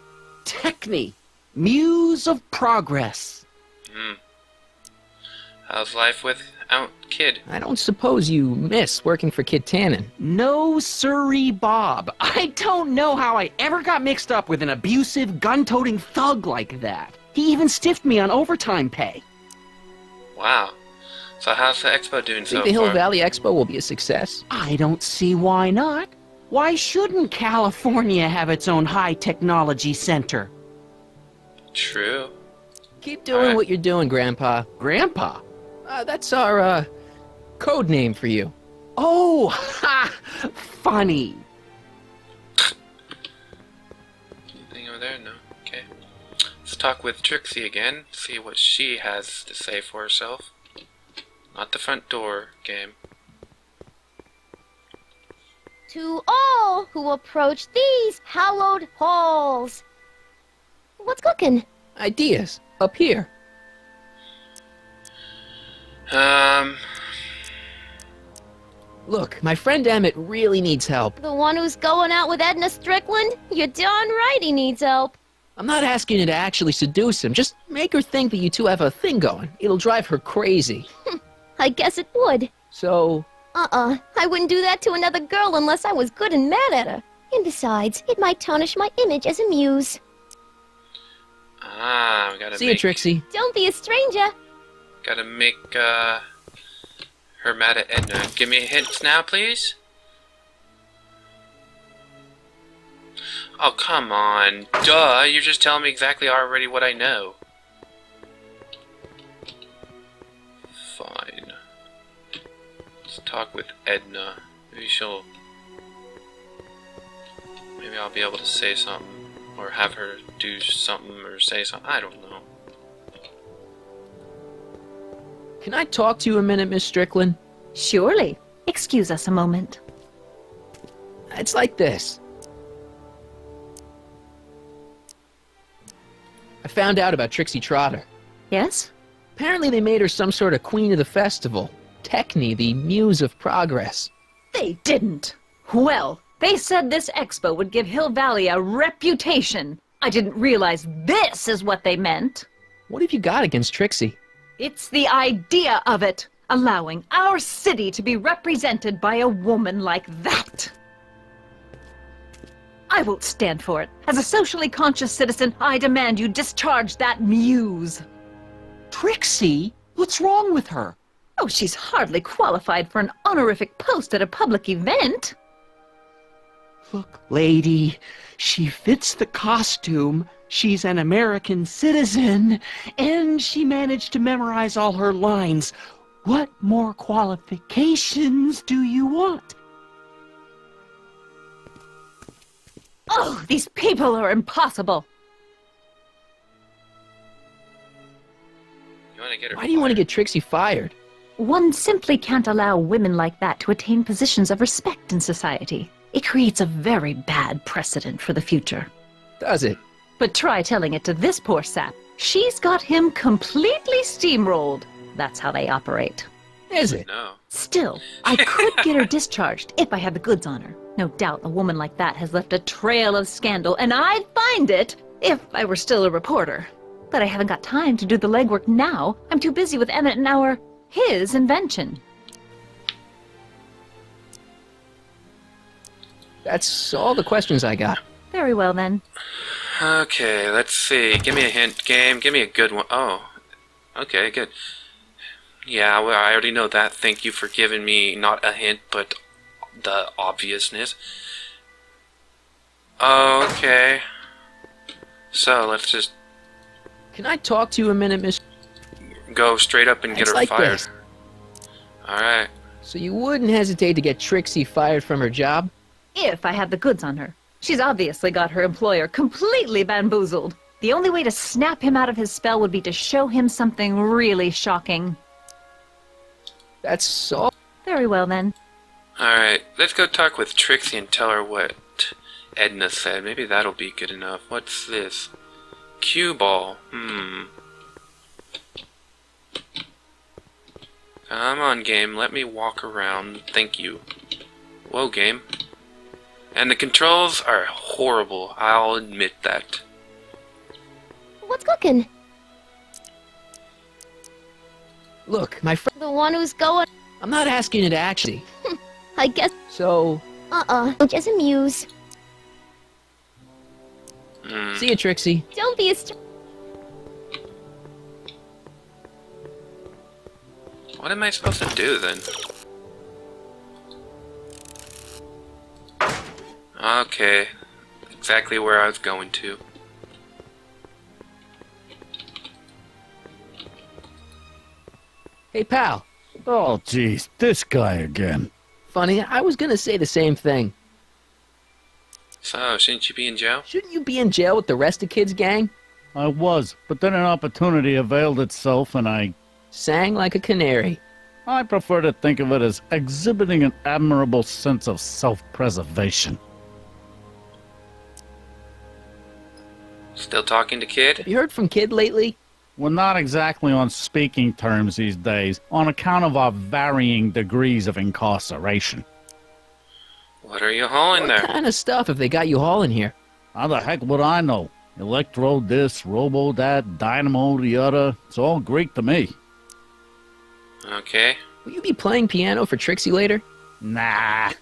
E: Techne, muse of progress.
D: How's life without Kid?
A: I don't suppose you miss working for Kid Tannen.
E: No siree, Bob. I don't know how I ever got mixed up with an abusive, gun-toting thug like that. He even stiffed me on overtime pay.
D: Wow. So how's the expo doing so
A: Think the Hill
D: far?
A: Valley Expo will be a success?
E: I don't see why not. Why shouldn't California have its own high technology center?
D: True.
A: Keep doing what you're doing, Grandpa.
E: Grandpa?
A: That's our, code name for you.
E: Oh, ha! Funny.
D: Anything over there? No. Okay. Let's talk with Trixie again. See what she has to say for herself. Not the front door game.
P: To all who approach these hallowed halls. What's cooking?
A: Ideas. Up here. Look, my friend Emmett really needs help.
P: The one who's going out with Edna Strickland? You're darn right he needs help.
A: I'm not asking you to actually seduce him. Just make her think that you two have a thing going. It'll drive her crazy.
P: I guess it would.
A: So...
P: I wouldn't do that to another girl unless I was good and mad at her. And besides, it might tarnish my image as a muse.
D: Ah, we gotta
A: See you, Trixie.
P: Don't be a stranger.
D: Gotta make, her mad at Edna. Give me hints now, please? Oh, come on. Duh, you're just telling me exactly already what I know. Fine. Let's talk with Edna. Maybe she'll... Maybe I'll be able to say something. Or have her do something or say something. I don't know.
A: Can I talk to you a minute, Miss Strickland?
U: Surely. Excuse us a moment.
A: It's like this. I found out about Trixie Trotter.
U: Yes?
A: Apparently they made her some sort of queen of the festival. Techne, the muse of progress.
U: They didn't. Well, they said this expo would give Hill Valley a reputation. I didn't realize this is what they meant.
A: What have you got against Trixie?
U: It's the idea of it. Allowing our city to be represented by a woman like that. I won't stand for it. As a socially conscious citizen, I demand you discharge that muse.
E: Trixie? What's wrong with her?
U: Oh, she's hardly qualified for an honorific post at a public event.
E: Look, lady, she fits the costume. She's an American citizen, and she managed to memorize all her lines. What more qualifications do you want?
U: Oh, these people are impossible.
D: You wanna get her
A: Why do you want to get Trixie fired?
U: One simply can't allow women like that to attain positions of respect in society. It creates a very bad precedent for the future.
A: Does it?
U: But try telling it to this poor sap. She's got him completely steamrolled. That's how they operate.
A: Is it?
D: No.
U: Still, I could get her discharged if I had the goods on her. No doubt a woman like that has left a trail of scandal, and I'd find it if I were still a reporter. But I haven't got time to do the legwork now. I'm too busy with Emmett and his invention.
A: That's all the questions I got.
U: Very well, then.
D: Okay, let's see. Give me a hint, game. Give me a good one. Oh. Okay, good. Yeah, well, I already know that. Thank you for giving me not a hint, but the obviousness. Okay. So, let's just...
A: Can I talk to you a minute, Miss...
D: Go straight up and get
A: It's
D: her
A: like
D: fired.
A: this.
D: Alright.
A: So you wouldn't hesitate to get Trixie fired from her job?
U: If I had the goods on her. She's obviously got her employer completely bamboozled. The only way to snap him out of his spell would be to show him something really shocking.
A: That's so...
U: Very well, then.
D: Alright, let's go talk with Trixie and tell her what Edna said. Maybe that'll be good enough. What's this? Cue ball. Come on, game. Let me walk around. Thank you. Whoa, game. And the controls are horrible. I'll admit that.
P: What's cooking?
A: Look, my friend...
P: The one who's going...
A: I'm not asking you to actually...
P: I guess...
A: So...
P: Just a muse.
A: See you, Trixie.
P: Don't be a
D: What am I supposed to do, then? Okay. Exactly where I was going to.
A: Hey, pal.
O: Oh, jeez, this guy again.
A: Funny, I was gonna say the same thing.
D: So, shouldn't you be in jail?
A: Shouldn't you be in jail with the rest of Kid's gang?
O: I was, but then an opportunity availed itself and I...
A: Sang like a canary.
O: I prefer to think of it as exhibiting an admirable sense of self-preservation.
D: Still talking to Kid?
A: Have you heard from Kid lately?
O: We're not exactly on speaking terms these days, on account of our varying degrees of incarceration.
D: What are you hauling there?
A: What kind of stuff have they got you hauling here?
O: How the heck would I know? Electro this, robo that, dynamo the other. It's all Greek to me.
D: Okay.
A: Will you be playing piano for Trixie later?
O: Nah.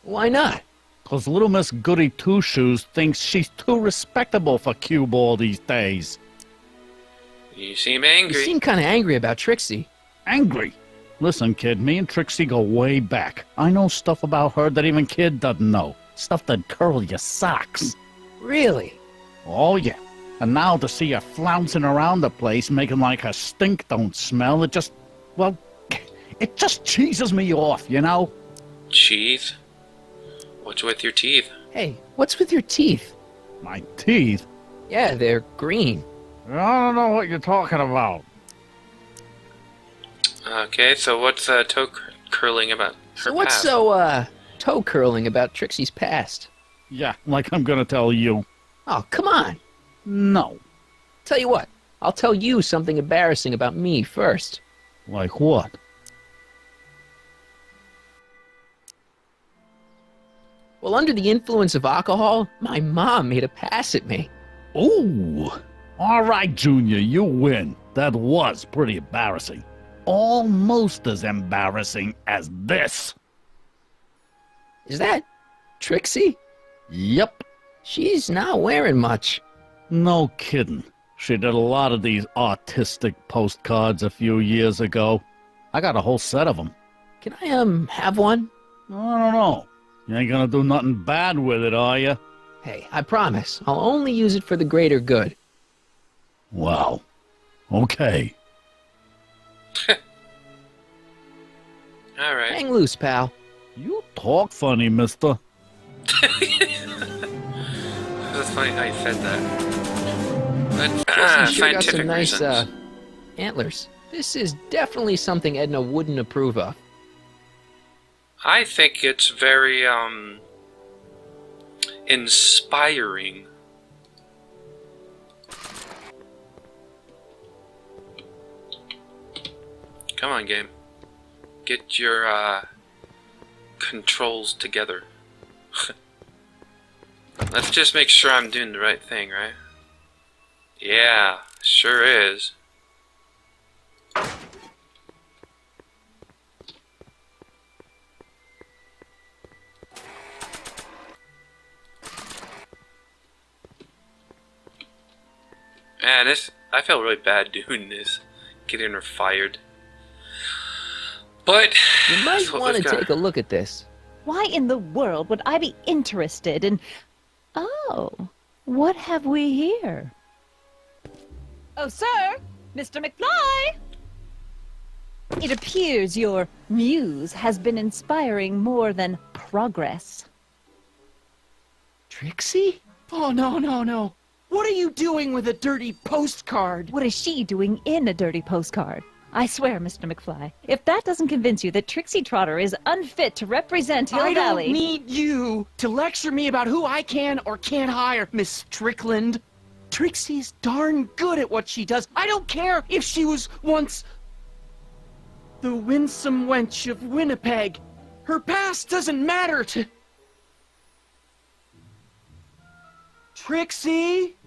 A: Why not?
O: 'Cause little Miss Goody Two-Shoes thinks she's too respectable for cue ball these days.
D: You seem angry.
A: You seem kind of angry about Trixie.
O: Angry? Listen, kid, me and Trixie go way back. I know stuff about her that even Kid doesn't know. Stuff that'd curl your socks.
A: Really?
O: Oh, yeah. And now to see her flouncing around the place, making like her stink don't smell, it just... well, it just cheeses me off, you know?
D: Cheese? What's with your teeth?
A: Hey, what's with your teeth?
O: My teeth?
A: Yeah, they're green.
O: I don't know what you're talking about.
D: Okay, so what's toe curling about her
A: So what's
D: past?
A: so, toe curling about Trixie's past?
O: Yeah, like I'm gonna tell you.
A: Oh, come on.
O: No.
A: Tell you what, I'll tell you something embarrassing about me first.
O: Like what?
A: Well, under the influence of alcohol, my mom made a pass at me.
O: Ooh! All right, Junior, you win. That was pretty embarrassing. Almost as embarrassing as this.
A: Is that Trixie?
O: Yep.
A: She's not wearing much.
O: No kidding. She did a lot of these artistic postcards a few years ago. I got a whole set of them.
A: Can I, have one?
O: I don't know. You ain't gonna do nothing bad with it, are you?
A: Hey, I promise. I'll only use it for the greater good.
O: Wow. Okay.
D: Alright.
A: Hang loose, pal.
O: You talk funny, mister.
D: That's funny how you said that. But,
A: Trixie sure got
D: scientific
A: some nice,
D: reasons.
A: antlers. This is definitely something Edna wouldn't approve of.
D: I think it's very, inspiring. Come on, game. Get your, controls together. Let's just make sure I'm doing the right thing, right? Yeah, sure is. Man, I feel really bad doing this. Getting her fired. But
A: You might want to take a look at this.
U: Why in the world would I be interested in... Oh, what have we here? Oh, sir! Mr. McFly! It appears your muse has been inspiring more than progress.
A: Trixie? Oh, no, no, no. What are you doing with a dirty postcard?
U: What is she doing in a dirty postcard? I swear, Mr. McFly, if that doesn't convince you that Trixie Trotter is unfit to represent Hill
A: I
U: Valley...
A: don't need you to lecture me about who I can or can't hire, Miss Strickland. Trixie's darn good at what she does. I don't care if she was once the winsome wench of Winnipeg. Her past doesn't matter to... Trixie?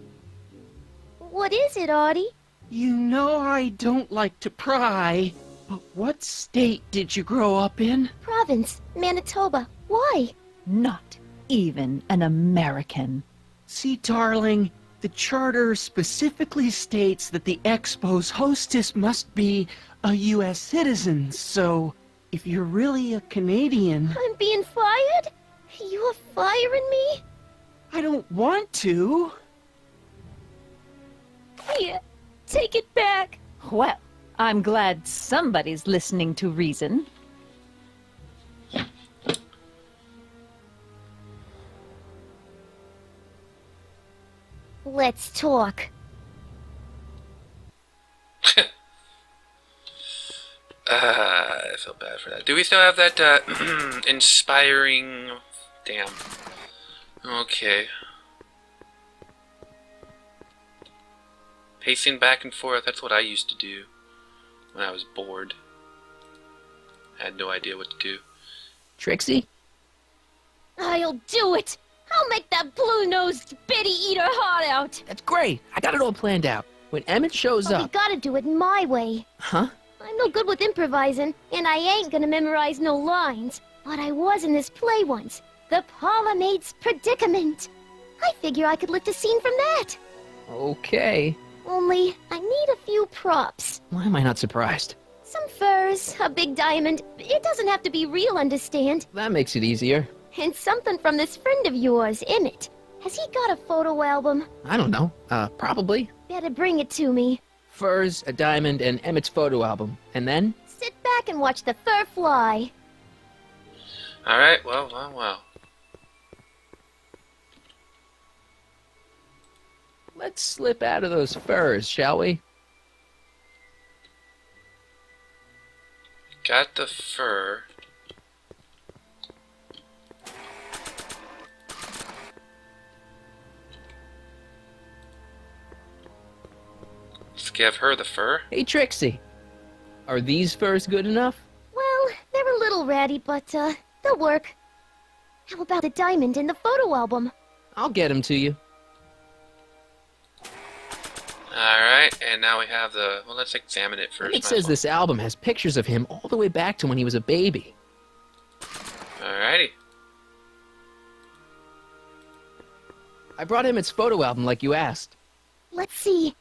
P: What is it, Audie?
A: You know I don't like to pry, but what state did you grow up in?
P: Province, Manitoba. Why?
U: Not even an American.
A: See, darling, the charter specifically states that the Expo's hostess must be a U.S. citizen, so if you're really a Canadian...
P: I'm being fired? You're firing me?
A: I don't want to.
P: Here, take it back.
U: Well, I'm glad somebody's listening to reason.
P: Let's talk.
D: I feel bad for that. Do we still have that inspiring... Damn. Okay. Pacing back and forth, that's what I used to do when I was bored. I had no idea what to do.
A: Trixie?
P: I'll do it. I'll make that blue-nosed bitty eat her heart out.
A: That's great. I got it all planned out. When Emmett shows
P: But we
A: up...
P: gotta do it my way.
A: Huh?
P: I'm no good with improvising, and I ain't gonna memorize no lines. But I was in this play once. The Parlor Maid's Predicament. I figure I could lift a scene from that.
A: Okay.
P: Only, I need a few props.
A: Why am I not surprised?
P: Some furs, a big diamond. It doesn't have to be real, understand?
A: That makes it easier.
P: And something from this friend of yours, Emmett. Has he got a photo album?
A: I don't know. Probably.
P: Better bring it to me.
A: Furs, a diamond, and Emmett's photo album. And then?
P: Sit back and watch the fur fly.
D: Alright, well.
A: Let's slip out of those furs, shall we?
D: Got the fur. Let's give her the fur.
A: Hey, Trixie. Are these furs good enough?
P: Well, they're a little ratty, but, they'll work. How about the diamond in the photo album?
A: I'll get them to you.
D: Alright, and now we have the... Well, let's examine it first.
A: It says this album has pictures of him all the way back to when he was a baby.
D: Alrighty.
A: I brought Emmett's photo album like you asked.
P: Let's see.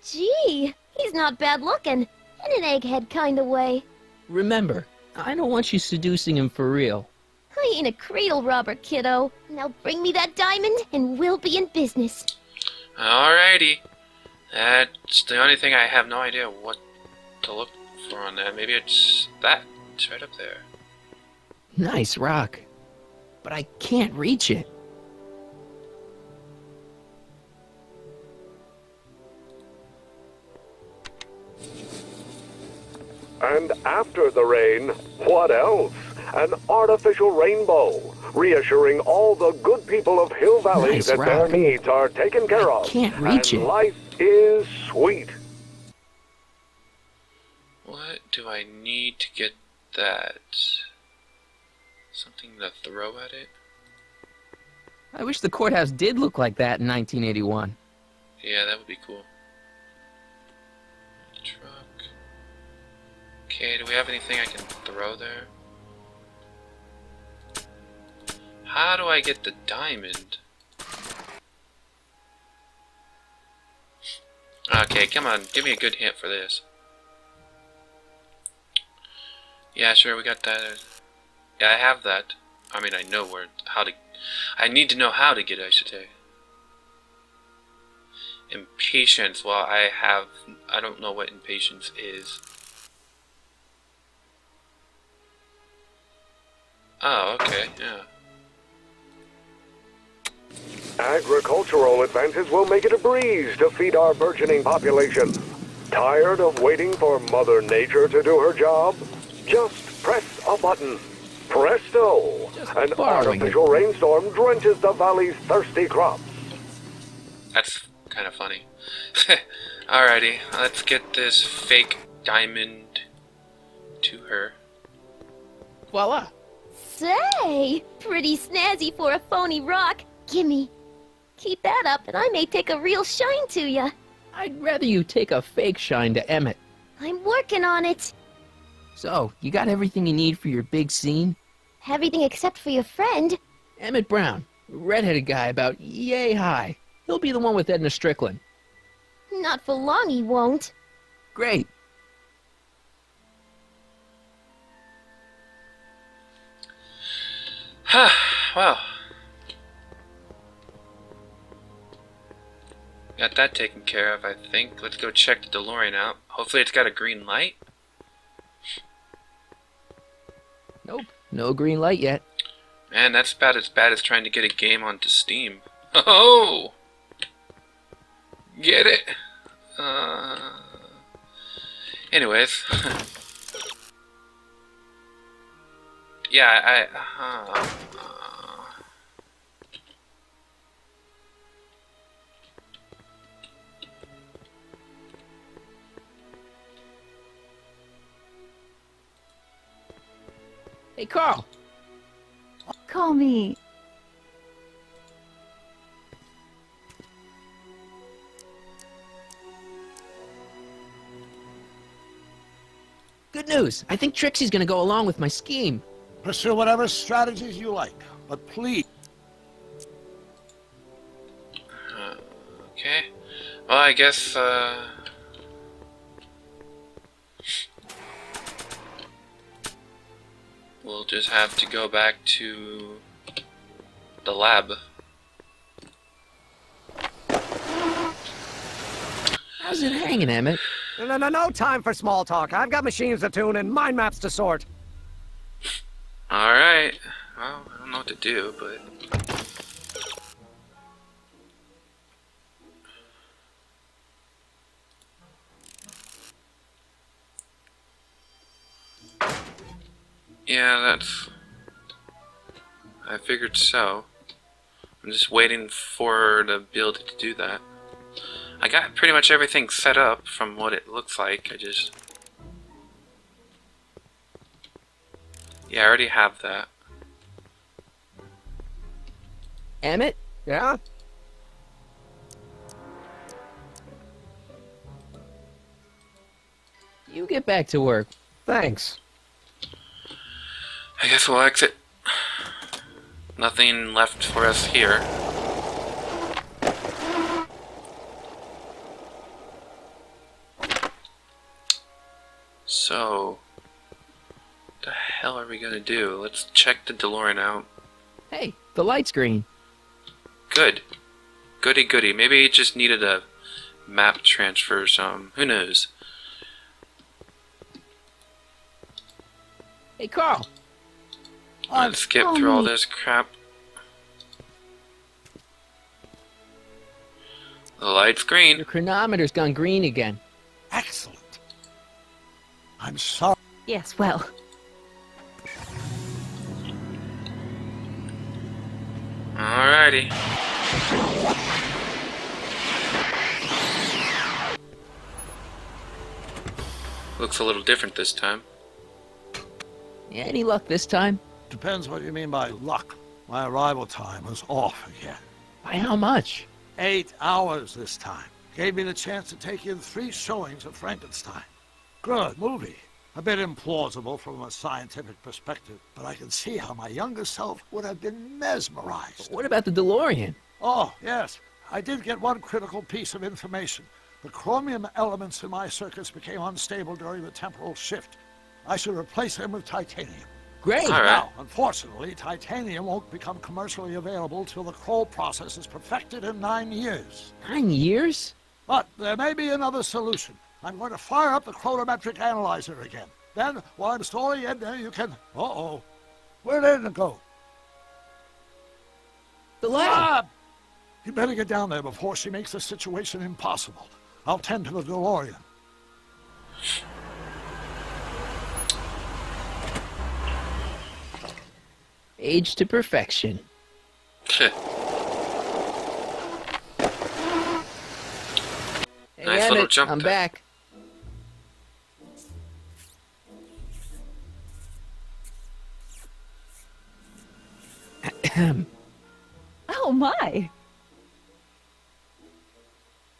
P: Gee, he's not bad looking. In an egghead kind of way.
A: Remember, I don't want you seducing him for real.
P: I ain't a cradle robber, kiddo. Now bring me that diamond and we'll be in business.
D: Alrighty. That's the only thing I have no idea what to look for on that. Maybe it's that. It's right up there.
A: Nice rock. But I can't reach it.
L: And after the rain, what else? An artificial rainbow, reassuring all the good people of Hill Valley
A: Nice
L: that
A: rock.
L: their needs are taken care of.
A: Can't reach
L: and
A: it.
L: Life is sweet.
D: What do I need to get that? Something to throw at it?
A: I wish the courthouse did look like that in 1981.
D: Yeah, that would be cool. Truck. Okay, do we have anything I can throw there? How do I get the diamond? Okay, come on, give me a good hint for this. Yeah, sure, we got that. Yeah, I have that. I mean, I know how to... I need to know how to get it, I should say. Impatience, well, I don't know what impatience is. Oh, okay, yeah.
L: Agricultural advances will make it a breeze to feed our burgeoning population. Tired of waiting for Mother Nature to do her job? Just press a button. Presto! An artificial rainstorm drenches the valley's thirsty crops.
D: That's kind of funny. Alrighty, let's get this fake diamond to her.
A: Voila!
P: Say, pretty snazzy for a phony rock. Gimme. Keep that up and I may take a real shine to ya.
A: I'd rather you take a fake shine to Emmett.
P: I'm working on it.
A: So, you got everything you need for your big scene?
P: Everything except for your friend.
A: Emmett Brown, redheaded guy about yay high. He'll be the one with Edna Strickland.
P: Not for long he won't.
A: Great.
D: Well. Got that taken care of, I think. Let's go check the DeLorean out. Hopefully it's got a green light.
A: Nope, no green light yet.
D: Man, that's about as bad as trying to get a game onto Steam. Oh! Get it? Anyways. Yeah,
A: Hey, Carl!
U: Call me.
A: Good news! I think Trixie's gonna go along with my scheme.
B: Pursue whatever strategies you like, but please.
D: okay. Well, I guess, we'll just have to go back to the lab.
A: How's it hanging, Emmett?
F: No time for small talk. I've got machines to tune and mind maps to sort.
D: Alright. Well, I don't know what to do, but... yeah, that's... I figured so. I'm just waiting for her to be able to do that. I got pretty much everything set up from what it looks like. I just... yeah, I already have that.
A: Emmett?
F: Yeah?
A: You get back to work.
F: Thanks.
D: I guess we'll exit. Nothing left for us here. So, what the hell are we gonna do? Let's check the DeLorean out.
A: Hey, the light's green.
D: Good. Goody goody. Maybe it just needed a map transfer or something. Who knows?
A: Hey, Carl!
D: Let's skip through all this crap. The light's green.
A: Your chronometer's gone green again.
B: Excellent. I'm sorry.
U: Yes, well.
D: Alrighty. Looks a little different this time.
A: Yeah, any luck this time?
B: Depends what you mean by luck. My arrival time was off again.
A: By how much?
B: 8 hours this time. Gave me the chance to take in 3 showings of Frankenstein. Good movie. A bit implausible from a scientific perspective, but I can see how my younger self would have been mesmerized.
A: What about the DeLorean?
B: Oh, yes. I did get one critical piece of information. The chromium elements in my circuits became unstable during the temporal shift. I should replace them with titanium.
A: Great.
D: All right.
B: Now, unfortunately, titanium won't become commercially available till the Kroll process is perfected in 9 years.
A: 9 years?
B: But there may be another solution. I'm going to fire up the chronometric analyzer again. Then, while I'm storing in there, you can... Uh-oh. Where did it go?
A: The lab!
B: You better get down there before she makes the situation impossible. I'll tend to the DeLorean.
A: Age to perfection. Hey,
D: Nice little
A: Emmett,
D: jump
A: I'm
D: there.
A: back.
U: Oh my!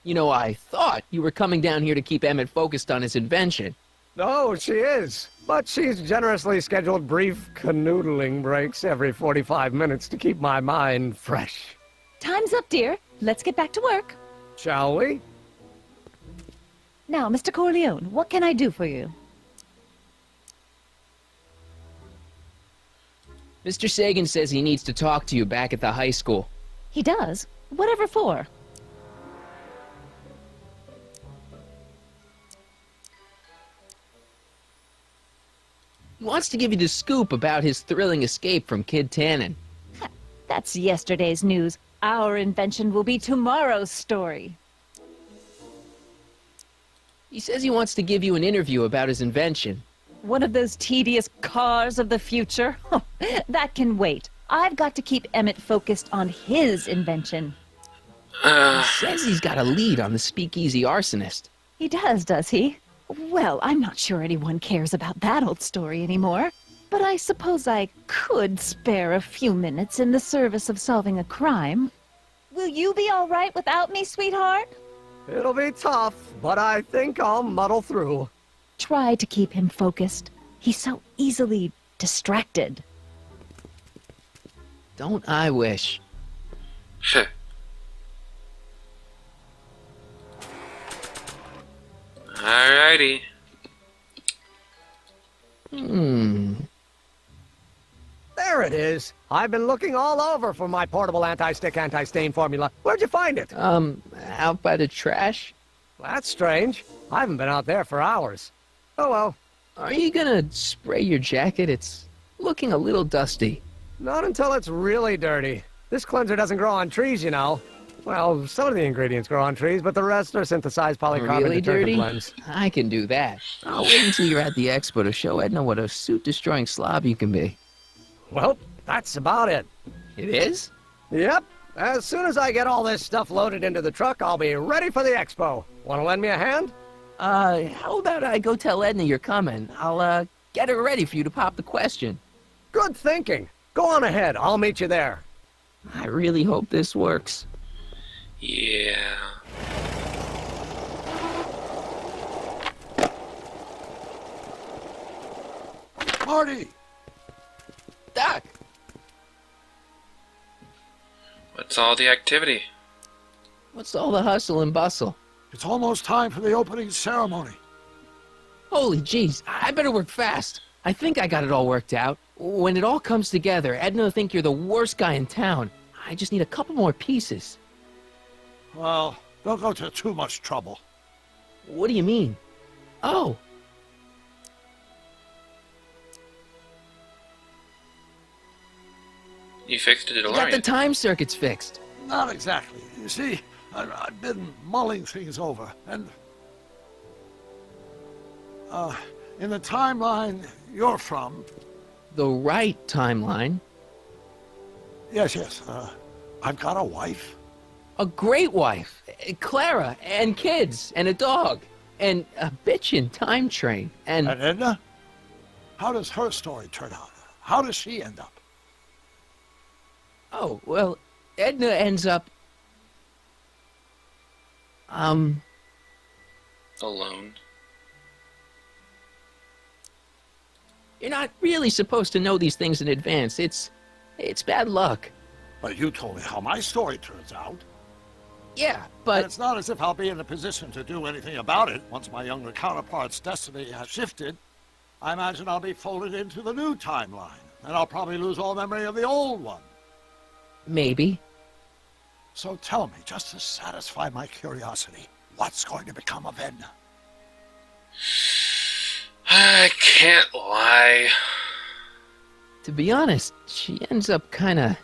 A: You know, I thought you were coming down here to keep Emmett focused on his invention.
F: No, she is. But she's generously scheduled brief canoodling breaks every 45 minutes to keep my mind fresh.
U: Time's up, dear. Let's get back to work.
F: Shall we?
U: Now, Mr. Corleone, what can I do for you?
A: Mr. Sagan says he needs to talk to you back at the high school.
U: He does? Whatever for?
A: He wants to give you the scoop about his thrilling escape from Kid Tannen.
U: That's yesterday's news. Our invention will be tomorrow's story.
A: He says he wants to give you an interview about his invention.
U: One of those tedious cars of the future? That can wait. I've got to keep Emmett focused on his invention.
A: He says he's got a lead on the speakeasy arsonist.
U: He does he? Well, I'm not sure anyone cares about that old story anymore. But I suppose I could spare a few minutes in the service of solving a crime. Will you be all right without me, sweetheart?
F: It'll be tough, but I think I'll muddle through.
U: Try to keep him focused. He's so easily distracted.
A: Don't I wish?
D: Alrighty.
F: There it is. I've been looking all over for my portable anti-stick, anti-stain formula. Where'd you find it?
A: Out by the trash.
F: That's strange. I haven't been out there for hours. Oh well.
A: Are you gonna spray your jacket? It's looking a little dusty.
F: Not until it's really dirty. This cleanser doesn't grow on trees, you know. Well, some of the ingredients grow on trees, but the rest are synthesized polycarbonate
A: Really
F: detergent
A: dirty?
F: blends.
A: I can do that. I'll wait until you're at the expo to show Edna what a suit-destroying slob you can be.
F: Well, that's about it.
A: It is?
F: Yep. As soon as I get all this stuff loaded into the truck, I'll be ready for the expo. Want to lend me a hand?
A: How about I go tell Edna you're coming? I'll, get her ready for you to pop the question.
F: Good thinking. Go on ahead. I'll meet you there.
A: I really hope this works.
D: Yeah.
B: Marty!
A: Doc!
D: What's all the activity?
A: What's all the hustle and bustle?
B: It's almost time for the opening ceremony.
A: Holy jeez, I better work fast. I think I got it all worked out. When it all comes together, Edna will think you're the worst guy in town. I just need a couple more pieces.
B: Well, don't go to too much trouble.
A: What do you mean? Oh.
D: You fixed it,
A: Got
D: DeLorean.
A: the time circuits fixed.
B: Not exactly. You see, I've been mulling things over, and... in the timeline you're from...
A: The right timeline?
B: Yes, I've got a wife.
A: A great wife. Clara, and kids, and a dog, and a bitchin' time train, and...
B: And Edna? How does her story turn out? How does she end up?
A: Oh, well, Edna ends up...
D: Alone.
A: You're not really supposed to know these things in advance. It's bad luck.
B: But you told me how my story turns out.
A: Yeah, but...
B: And it's not as if I'll be in a position to do anything about it once my younger counterpart's destiny has shifted. I imagine I'll be folded into the new timeline, and I'll probably lose all memory of the old one.
A: Maybe.
B: So tell me, just to satisfy my curiosity, what's going to become of Edna?
D: I can't lie.
A: To be honest, she ends up kinda...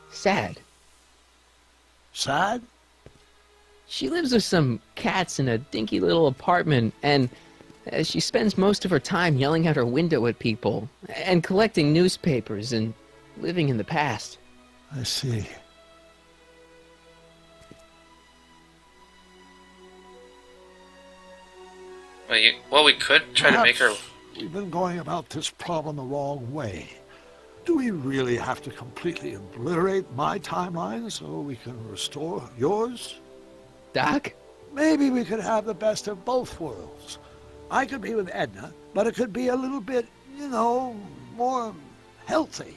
A: sad.
B: Sad?
A: She lives with some cats in a dinky little apartment, and she spends most of her time yelling out her window at people, and collecting newspapers, and living in the past.
B: I see.
D: Well, we could try to make her...
B: We've been going about this problem the wrong way. Do we really have to completely obliterate my timeline so we can restore yours?
A: Doc?
B: Maybe we could have the best of both worlds. I could be with Edna, but it could be a little bit, you know, more healthy.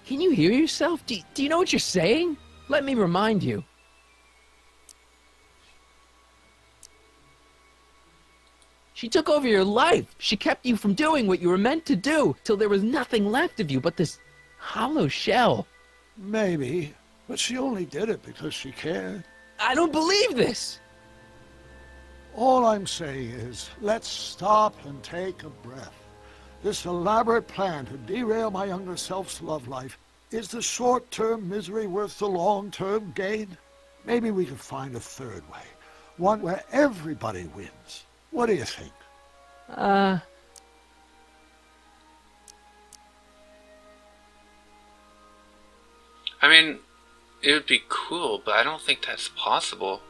A: Can you hear yourself? Do you know what you're saying? Let me remind you. She took over your life. She kept you from doing what you were meant to do, till there was nothing left of you but this hollow shell.
B: Maybe, but she only did it because she cared.
A: I don't believe this.
B: All I'm saying is, let's stop and take a breath. This elaborate plan to derail my younger self's love life, is the short-term misery worth the long-term gain? Maybe we could find a third way, one where everybody wins. What do you think?
D: I mean, it would be cool, but I don't think that's possible.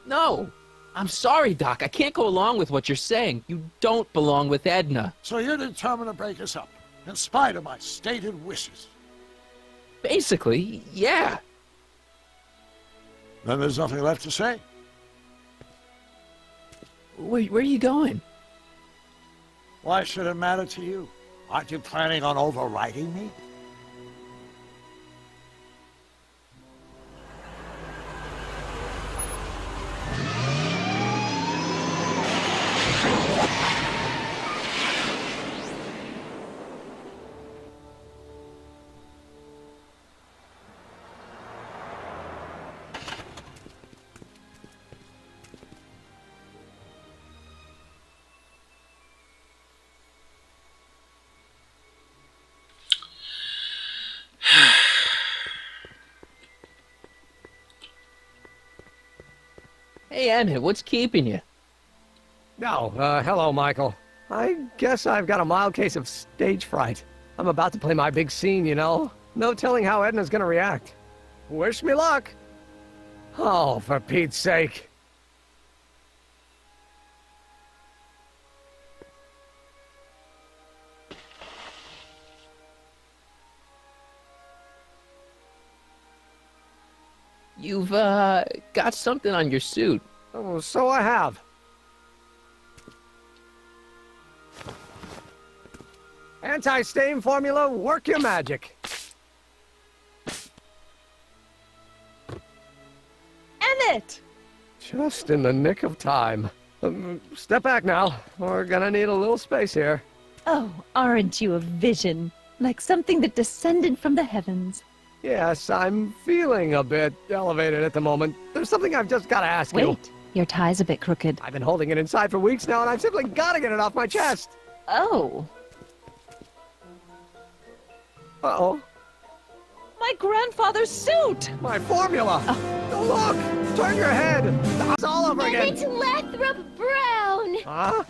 A: No. I'm sorry, Doc. I can't go along with what you're saying. You don't belong with Edna.
B: So you're determined to break us up, in spite of my stated wishes?
A: Basically, yeah.
B: Then there's nothing left to say.
A: Where are you going?
B: Why should it matter to you? Aren't you planning on overriding me?
A: Hey, Emmett, what's keeping you?
F: No, hello, Michael. I guess I've got a mild case of stage fright. I'm about to play my big scene, you know. No telling how Edna's gonna react. Wish me luck. Oh, for Pete's sake.
A: You've, got something on your suit.
F: Oh, so I have. Anti-stain formula, work your magic.
U: Emmett!
F: Just in the nick of time. Step back now. We're gonna need a little space here.
U: Oh, aren't you a vision? Like something that descended from the heavens.
F: Yes, I'm feeling a bit elevated at the moment. There's something I've just got to ask you.
U: Wait, your tie's a bit crooked.
F: I've been holding it inside for weeks now, and I've simply got to get it off my chest.
U: Oh.
F: Uh-oh.
U: My grandfather's suit!
F: My formula! Oh, look! Turn your head! It's all over again!
P: It's Lathrop Brown!
F: Huh?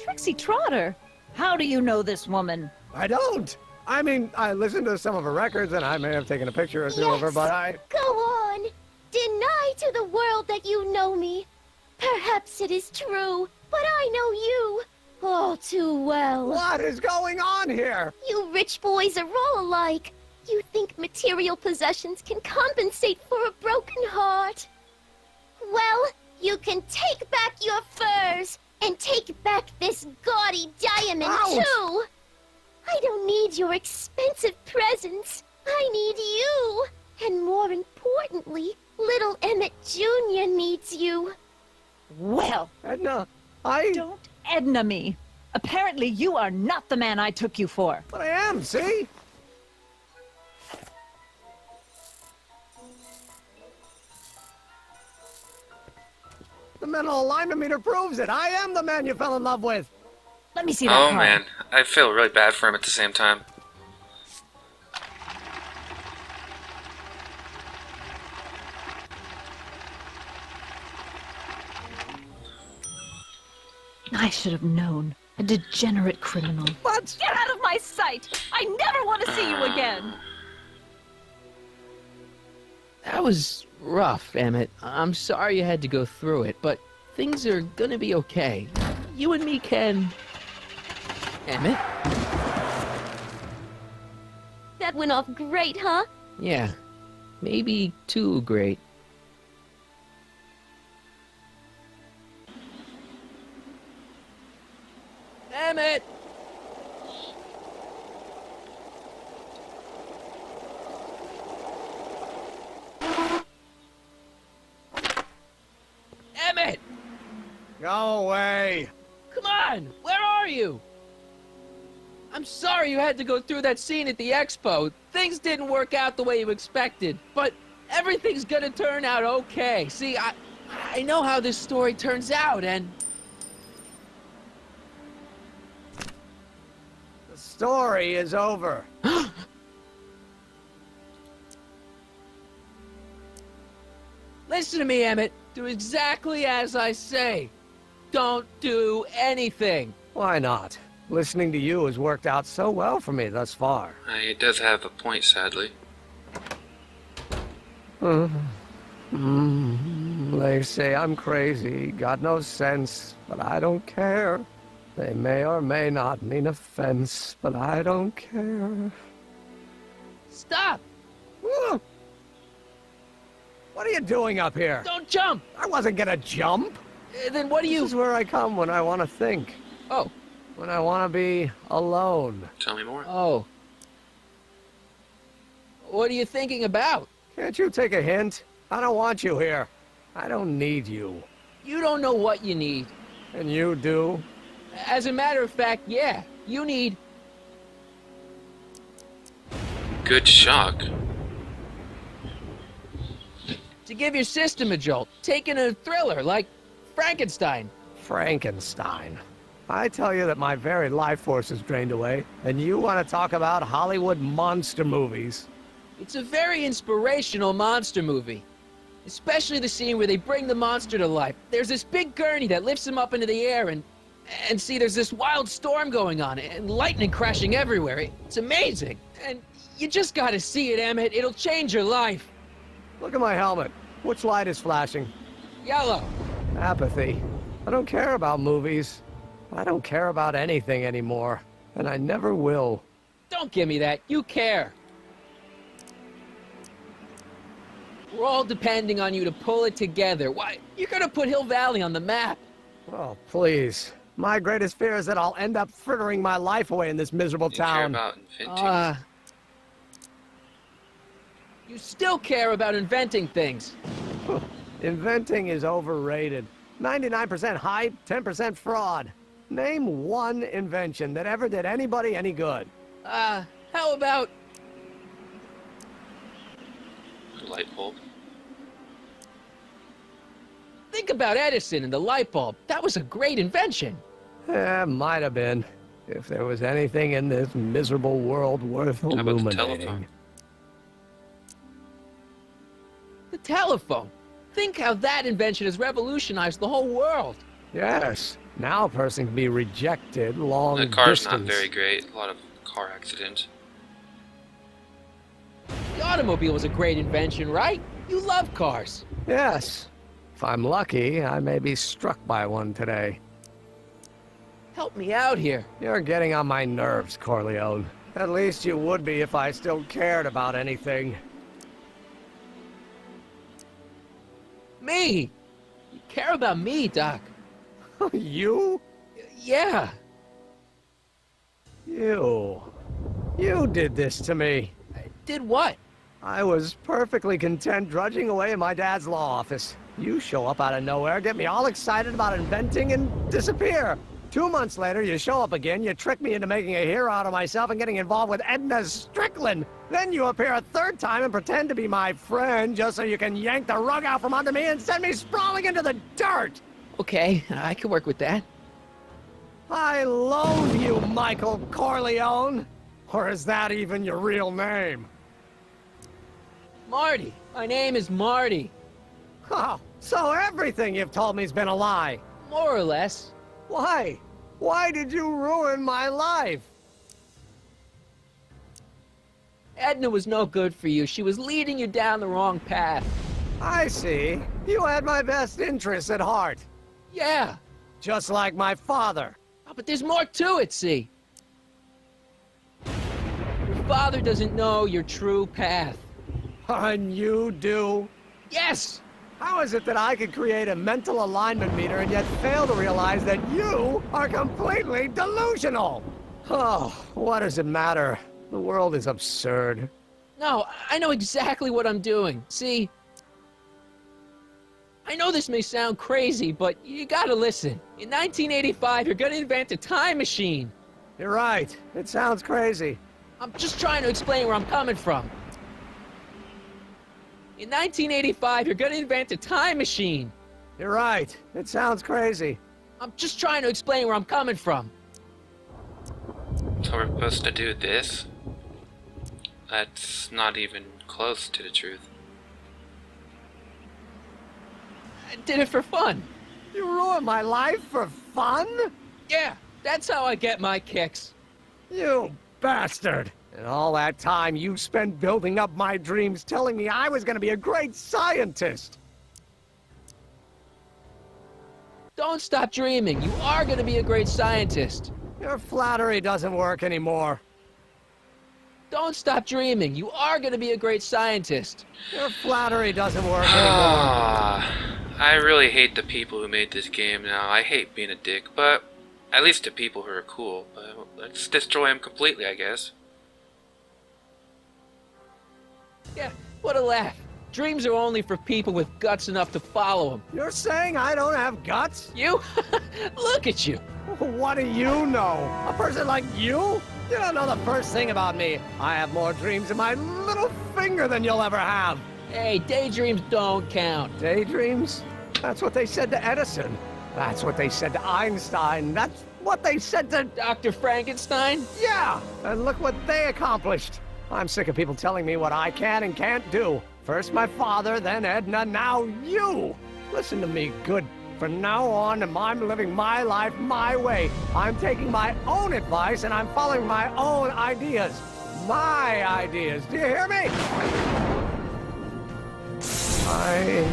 U: Trixie Trotter! How do you know this woman?
F: I don't! I mean, I listened to some of her records, and I may have taken a picture or two of her, but I...
P: Go on! Deny to the world that you know me. Perhaps it is true, but I know you all too well.
F: What is going on here?
P: You rich boys are all alike. You think material possessions can compensate for a broken heart. Well, you can take back your furs, and take back this gaudy diamond, too. I don't need your expensive presents. I need you. And more importantly, little Emmett Jr. needs you.
U: Well,
F: Edna,
U: Don't Edna me. Apparently you are not the man I took you for.
F: But I am, see? The mental alignment meter proves it. I am the man you fell in love with.
U: Let me see that
D: Oh
U: card.
D: man, I feel really bad for him at the same time.
U: I should have known. A degenerate criminal.
F: What?
U: Get out of my sight! I never want to see you again!
A: That was rough, Emmett. I'm sorry you had to go through it, but things are gonna be okay. You and me can... Emmett?
P: That went off great, huh?
A: Yeah. Maybe too great. Emmett! Emmett!
F: Go away.
A: are you? I'm sorry you had to go through that scene at the expo. Things didn't work out the way you expected, but everything's gonna turn out okay. See, I know how this story turns out, and...
F: The story is over.
A: Listen to me, Emmett. Do exactly as I say. Don't do anything.
F: Why not? Listening to you has worked out so well for me thus far.
D: He does have a point, sadly.
F: They say I'm crazy, got no sense, but I don't care. They may or may not mean offense, but I don't care.
A: Stop!
F: What are you doing up here?
A: Don't jump!
F: I wasn't gonna jump.
A: Then what do you...
F: This is where I come when I want to think.
A: Oh.
F: When I want to be alone.
D: Tell me more.
A: Oh. What are you thinking about?
F: Can't you take a hint? I don't want you here. I don't need you.
A: You don't know what you need.
F: And you do?
A: As a matter of fact, yeah. You need...
D: Good shock.
A: To give your system a jolt. Taking a thriller like Frankenstein.
F: Frankenstein. I tell you that my very life force is drained away, and you want to talk about Hollywood monster movies.
A: It's a very inspirational monster movie. Especially the scene where they bring the monster to life. There's this big gurney that lifts him up into the air, and see, there's this wild storm going on, and lightning crashing everywhere. It's amazing. And you just gotta see it, Emmett. It'll change your life.
F: Look at my helmet. Which light is flashing?
A: Yellow.
F: Apathy. I don't care about movies. I don't care about anything anymore. And I never will.
A: Don't give me that. You care. We're all depending on you to pull it together. Why, you're gonna put Hill Valley on the map.
F: Oh, please. My greatest fear is that I'll end up frittering my life away in this miserable town.
D: Care about inventing.
A: You still care about inventing things.
F: Inventing is overrated. 99% hype, 10% fraud. Name one invention that ever did anybody any good.
A: How about...
D: Light bulb.
A: Think about Edison and the light bulb. That was a great invention.
F: Might have been. If there was anything in this miserable world worth illuminating.
D: How about the telephone?
A: The telephone. Think how that invention has revolutionized the whole world.
F: Yes. Now a person can be rejected long
D: The car's
F: distance.
D: not very great. A lot of car accidents.
A: The automobile was a great invention, right? You love cars.
F: Yes. If I'm lucky, I may be struck by one today.
A: Help me out here.
F: You're getting on my nerves, Corleone. At least you would be if I still cared about anything.
A: Me? You care about me, Doc.
F: You?
A: Yeah.
F: You did this to me.
A: Did what?
F: I was perfectly content drudging away in my dad's law office. You show up out of nowhere, get me all excited about inventing, and disappear. 2 months later, you show up again, you trick me into making a hero out of myself and getting involved with Edna Strickland. Then you appear a third time and pretend to be my friend just so you can yank the rug out from under me and send me sprawling into the dirt.
A: Okay, I can work with that.
F: I loathe you, Michael Corleone. Or is that even your real name?
A: Marty. My name is Marty.
F: Oh, so everything you've told me's been a lie.
A: More or less.
F: Why? Why did you ruin my life?
A: Edna was no good for you. She was leading you down the wrong path.
F: I see. You had my best interests at heart.
A: Yeah.
F: Just like my father.
A: Oh, but there's more to it, see? Your father doesn't know your true path.
F: And you do?
A: Yes!
F: How is it that I could create a mental alignment meter and yet fail to realize that you are completely delusional? Oh, what does it matter? The world is absurd.
A: No, I know exactly what I'm doing. See? I know this may sound crazy, but you gotta listen. In 1985, you're gonna invent a time machine.
F: You're right. It sounds crazy.
A: I'm just trying to explain where I'm coming from. In 1985, you're gonna invent a time machine.
F: You're right. It sounds crazy.
A: I'm just trying to explain where I'm coming from.
D: So we're supposed to do this? That's not even close to the truth.
A: I did it for fun.
F: You ruined my life for fun?
A: Yeah, that's how I get my kicks.
F: You bastard. And all that time you spent building up my dreams, telling me I was gonna be a great scientist.
A: Don't stop dreaming. You are gonna be a great scientist.
F: Your flattery doesn't work anymore.
A: Don't stop dreaming. You are gonna be a great scientist.
F: Your flattery doesn't work anymore.
D: I really hate the people who made this game now. I hate being a dick, but at least the people who are cool. Let's destroy them completely, I guess.
A: Yeah, what a laugh. Dreams are only for people with guts enough to follow them.
F: You're saying I don't have guts?
A: You? Look at you.
F: What do you know? A person like you? You don't know the first thing about me. I have more dreams in my little finger than you'll ever have.
A: Hey, daydreams don't count.
F: Daydreams? That's what they said to Edison. That's what they said to Einstein. That's what they said to
A: Dr. Frankenstein?
F: Yeah, and look what they accomplished. I'm sick of people telling me what I can and can't do. First my father, then Edna, now you. Listen to me good. From now on, I'm living my life my way. I'm taking my own advice and I'm following my own ideas. My ideas. Do you hear me? My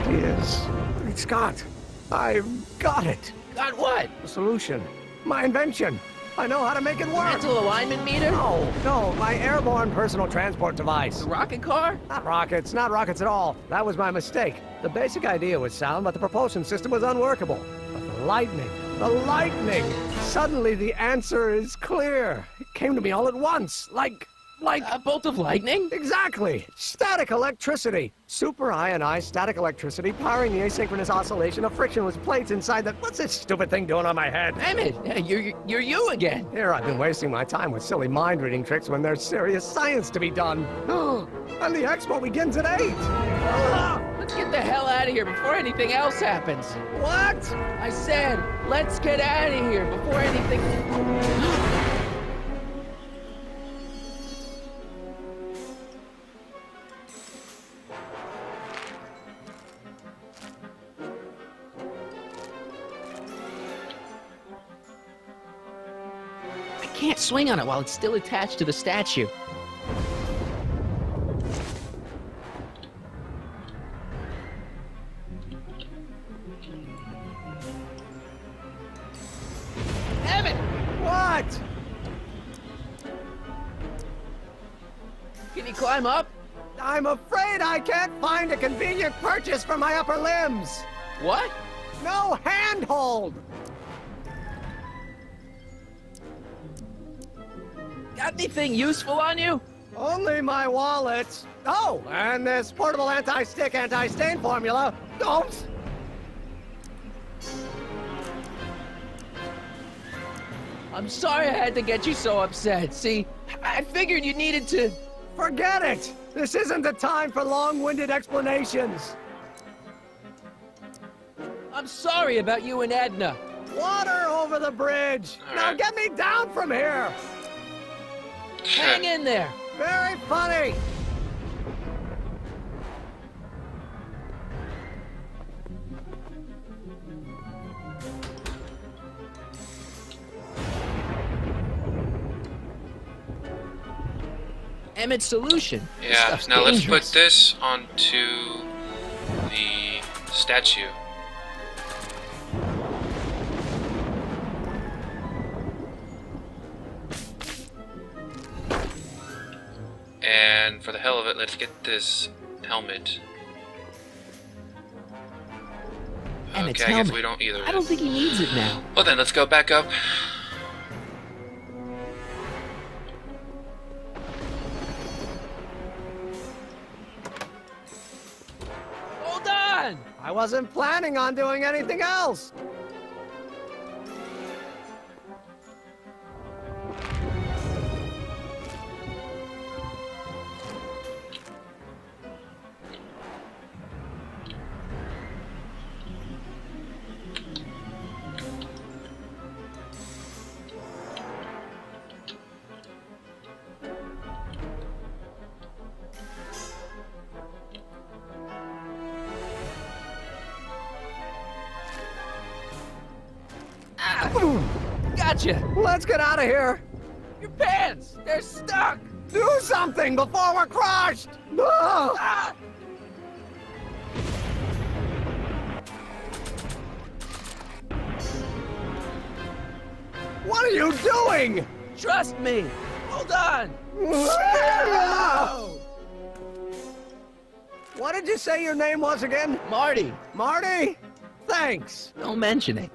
F: ideas. Great Scott. I've got it.
A: Got what?
F: The solution. My invention. I know how to make it work.
A: Mental alignment meter?
F: No, my airborne personal transport device.
A: The rocket car?
F: Not rockets at all. That was my mistake. The basic idea was sound, but the propulsion system was unworkable. But the lightning. Suddenly the answer is clear. It came to me all at once, like
A: a bolt of lightning?
F: Exactly. Static electricity. Super ionized static electricity powering the asynchronous oscillation of frictionless plates inside the... What's this stupid thing doing on my head?
A: Emmett, you're you again.
F: Here I've been wasting my time with silly mind-reading tricks when there's serious science to be done. And the expo begins at 8.
A: Let's get the hell out of here before anything else happens.
F: What?
A: I said, let's get out of here before anything... Can't swing on it while it's still attached to the statue. Emmett!
F: What?
A: Can you climb up?
F: I'm afraid I can't find a convenient purchase for my upper limbs.
A: What?
F: No handhold.
A: Got anything useful on you?
F: Only my wallet. Oh, and this portable anti-stick, anti-stain formula. Don't!
A: I'm sorry I had to get you so upset. See, I figured you needed to...
F: Forget it! This isn't the time for long-winded explanations.
A: I'm sorry about you and Edna.
F: Water over the bridge. Now get me down from here.
A: Hang in there.
F: Very funny.
A: Emmett's solution.
D: Yeah, now let's put this onto the statue. And for the hell of it, let's get this helmet.
A: Emmett's
D: okay, I guess
A: helmet.
D: we don't either.
A: I don't think he needs it now.
D: Well then, let's go back up.
A: Hold on! on!
F: I wasn't planning on doing anything else.
A: Gotcha!
F: Let's get out of here.
A: Your pants! They're stuck!
F: Do something before we're crushed! Ah! What are you doing?
A: Trust me! Hold on!
F: What did you say your name was again?
A: Marty!
F: Marty? Thanks.
A: Don't mention it.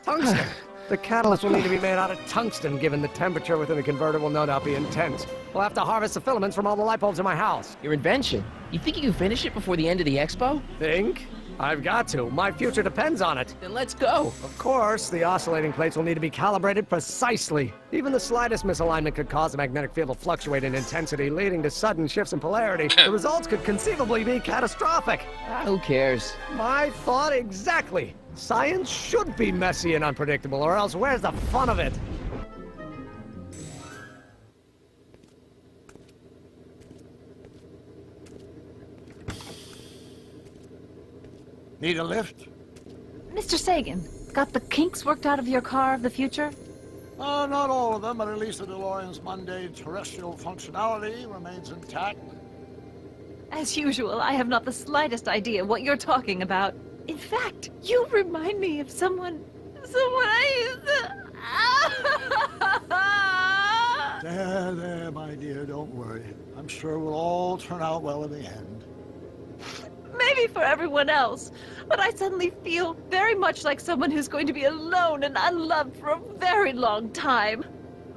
F: Tungsten. The catalyst will need to be made out of tungsten, given the temperature within the converter will no doubt be intense. We'll have to harvest the filaments from all the light bulbs in my house.
A: Your invention. You think you can finish it before the end of the expo?
F: Think? I've got to. My future depends on it.
A: Then let's go.
F: Of course, the oscillating plates will need to be calibrated precisely. Even the slightest misalignment could cause the magnetic field to fluctuate in intensity, leading to sudden shifts in polarity. The results could conceivably be catastrophic.
A: Who cares?
F: My thought exactly. Science should be messy and unpredictable, or else where's the fun of it?
B: Need a lift?
U: Mr. Sagan, got the kinks worked out of your car of the future?
B: Not all of them, but at least the DeLorean's mundane terrestrial functionality remains intact.
U: As usual, I have not the slightest idea what you're talking about. In fact, you remind me of someone I used to...
B: There, my dear, don't worry. I'm sure we'll all turn out well in the end.
U: Maybe for everyone else, but I suddenly feel very much like someone who's going to be alone and unloved for a very long time.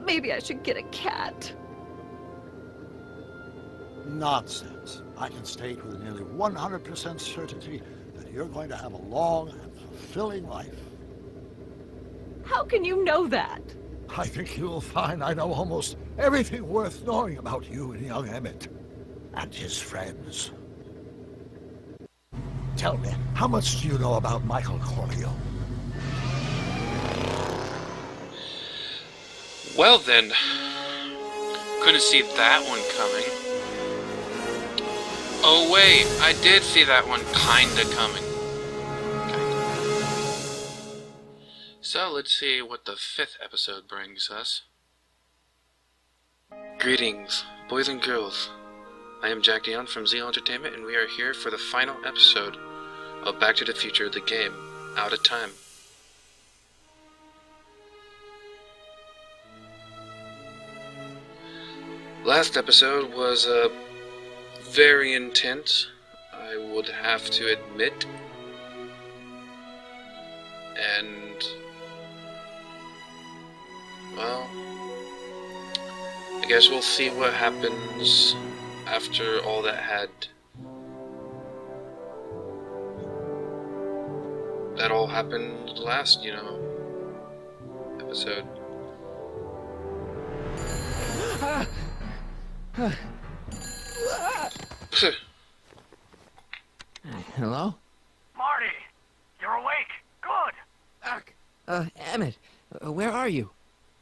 U: Maybe I should get a cat.
B: Nonsense. I can state with nearly 100% certainty that you're going to have a long and fulfilling life.
U: How can you know that?
B: I think you'll find I know almost everything worth knowing about you and young Emmett and his friends. Tell me, how much do you know about Michael Corleone?
D: Well then, couldn't see that one coming. Oh wait, I did see that one kinda coming. So let's see what the 5th episode brings us. Greetings, boys and girls. I am Jack Dion from Zeal Entertainment, and we are here for the final episode of Back to the Future, the game, Out of Time. Last episode was very intense, I would have to admit. And, well, I guess we'll see what happens after all that all happened last, episode.
A: Hello?
L: Marty, you're awake. Good.
A: Doc. Emmett, where are you?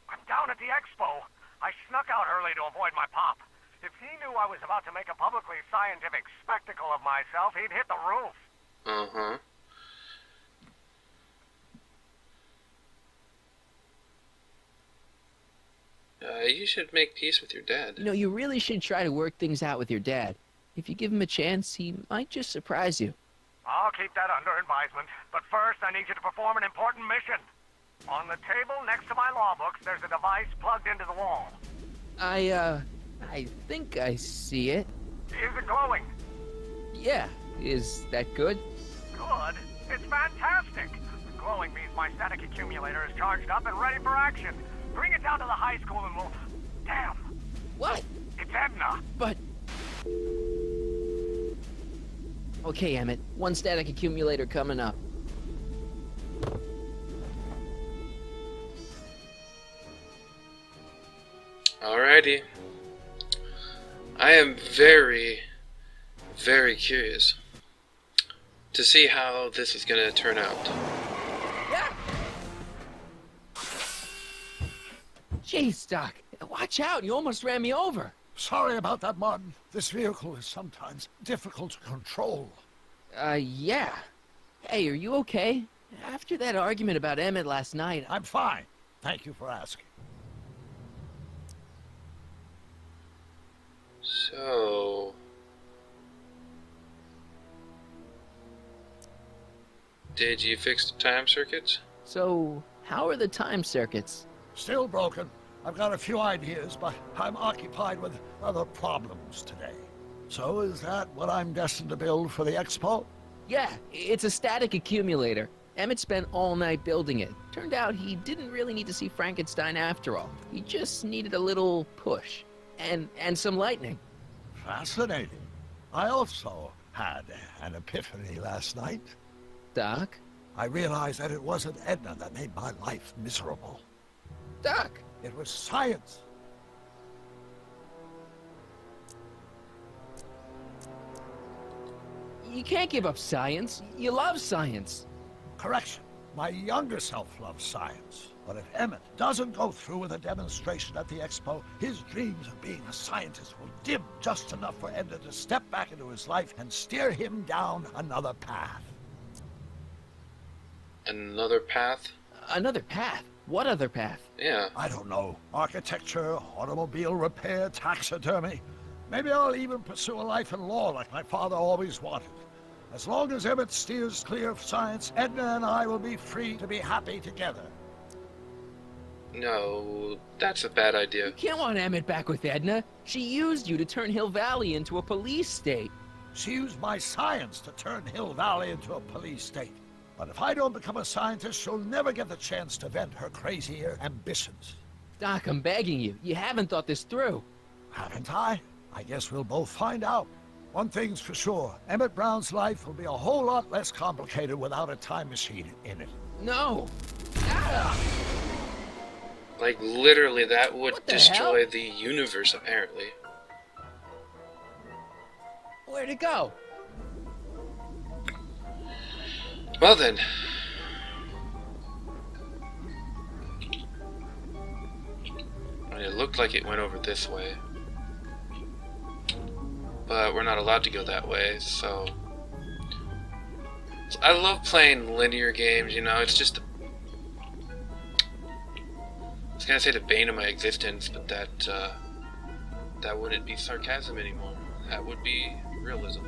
L: I'm down at the expo. I snuck out early to avoid my pop. If he knew I was about to make a publicly scientific spectacle of myself, he'd hit the roof.
D: Uh-huh. You should make peace with your dad.
A: You really should try to work things out with your dad. If you give him a chance, he might just surprise you.
L: I'll keep that under advisement. But first, I need you to perform an important mission. On the table next to my law books, there's a device plugged into the wall.
A: I think I see it.
L: Is it glowing?
A: Yeah. Is that good?
L: Good? It's fantastic. Glowing means my static accumulator is charged up and ready for action. Bring it down to the high school and we'll... Damn!
A: What?
L: It's Edna.
A: But... Okay, Emmett. One static accumulator coming up.
D: Alrighty. I am very, very curious to see how this is going to turn out.
A: Jeez, Doc. Watch out. You almost ran me over.
B: Sorry about that, Martin. This vehicle is sometimes difficult to control.
A: Yeah. Hey, are you okay? After that argument about Emmett last night...
B: I'm fine. Thank you for asking.
D: So... did you fix the time circuits?
A: So, how are the time circuits?
B: Still broken. I've got a few ideas, but I'm occupied with other problems today. So is that what I'm destined to build for the expo?
A: Yeah, it's a static accumulator. Emmett spent all night building it. Turned out he didn't really need to see Frankenstein after all. He just needed a little push. And some lightning.
B: Fascinating. I also had an epiphany last night.
A: Doc?
B: I realized that it wasn't Edna that made my life miserable.
A: Doc!
B: It was science.
A: You can't give up science. You love science.
B: Correction. My younger self loves science. But if Emmett doesn't go through with a demonstration at the expo, his dreams of being a scientist will dim just enough for Edna to step back into his life and steer him down another path.
D: Another path?
A: Another path? What other path?
D: Yeah.
B: I don't know. Architecture, automobile repair, taxidermy. Maybe I'll even pursue a life in law like my father always wanted. As long as Emmett steers clear of science, Edna and I will be free to be happy together.
D: No, that's a bad idea.
A: You can't want Emmett back with Edna. She used you to turn Hill Valley into a police state.
B: She used my science to turn Hill Valley into a police state. But if I don't become a scientist, she'll never get the chance to vent her crazier ambitions.
A: Doc, I'm begging you. You haven't thought this through.
B: Haven't I? I guess we'll both find out. One thing's for sure. Emmett Brown's life will be a whole lot less complicated without a time machine in it.
A: No!
D: Like, literally, that would destroy
A: hell?
D: the universe, apparently.
A: Where'd it go?
D: Well then. I mean, it looked like it went over this way. But we're not allowed to go that way, so... I love playing linear games, you know, it's just... I was gonna say the bane of my existence, but that wouldn't be sarcasm anymore. That would be realism.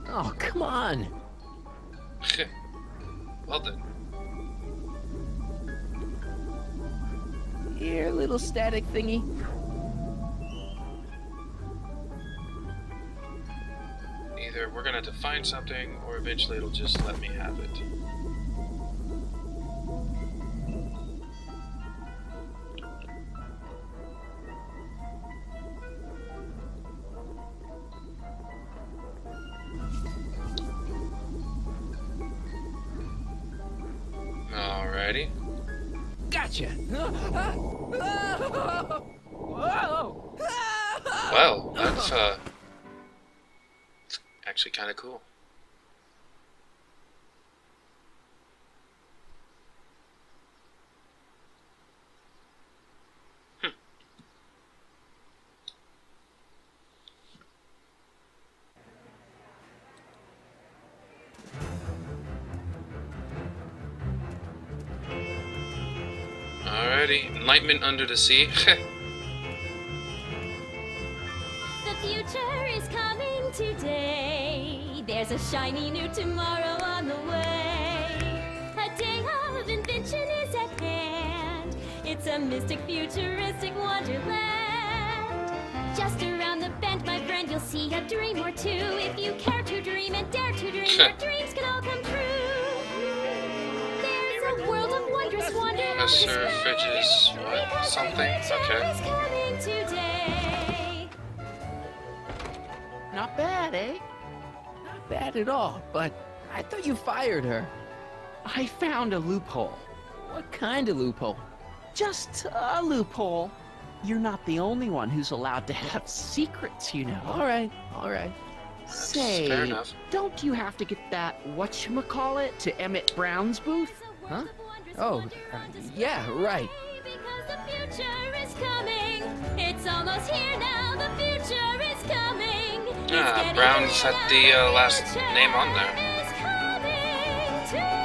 A: Oh, come on.
D: Well then.
A: Here, little static thingy.
D: Either we're gonna have to find something, or eventually it'll just let me have it. Alrighty.
A: Gotcha.
D: Well, that's it's actually kind of cool. Alrighty, enlightenment under the sea.
P: The future is coming today. There's a shiny new tomorrow on the way. A day of invention is at hand. It's a mystic, futuristic wonderland. Just around the bend, my friend, you'll see a dream or two. If you care to dream and dare to dream, your dreams can all come true. There's a world of wondrous wonder.
D: Professor Fridge's what? Something? Okay.
P: Coming today.
A: Not bad, eh? Not bad at all, but I thought you fired her.
E: I found a loophole.
A: What kind of loophole?
E: Just a loophole. You're not the only one who's allowed to have secrets, you know.
A: All right.
E: Say,
D: fair enough.
E: don't you have to get that whatchamacallit to Emmett Brown's booth?
A: Huh? Oh, yeah, right.
P: Because the future is coming. It's almost here now. The future is coming.
D: Brown's had the last name on there.
P: It's coming today.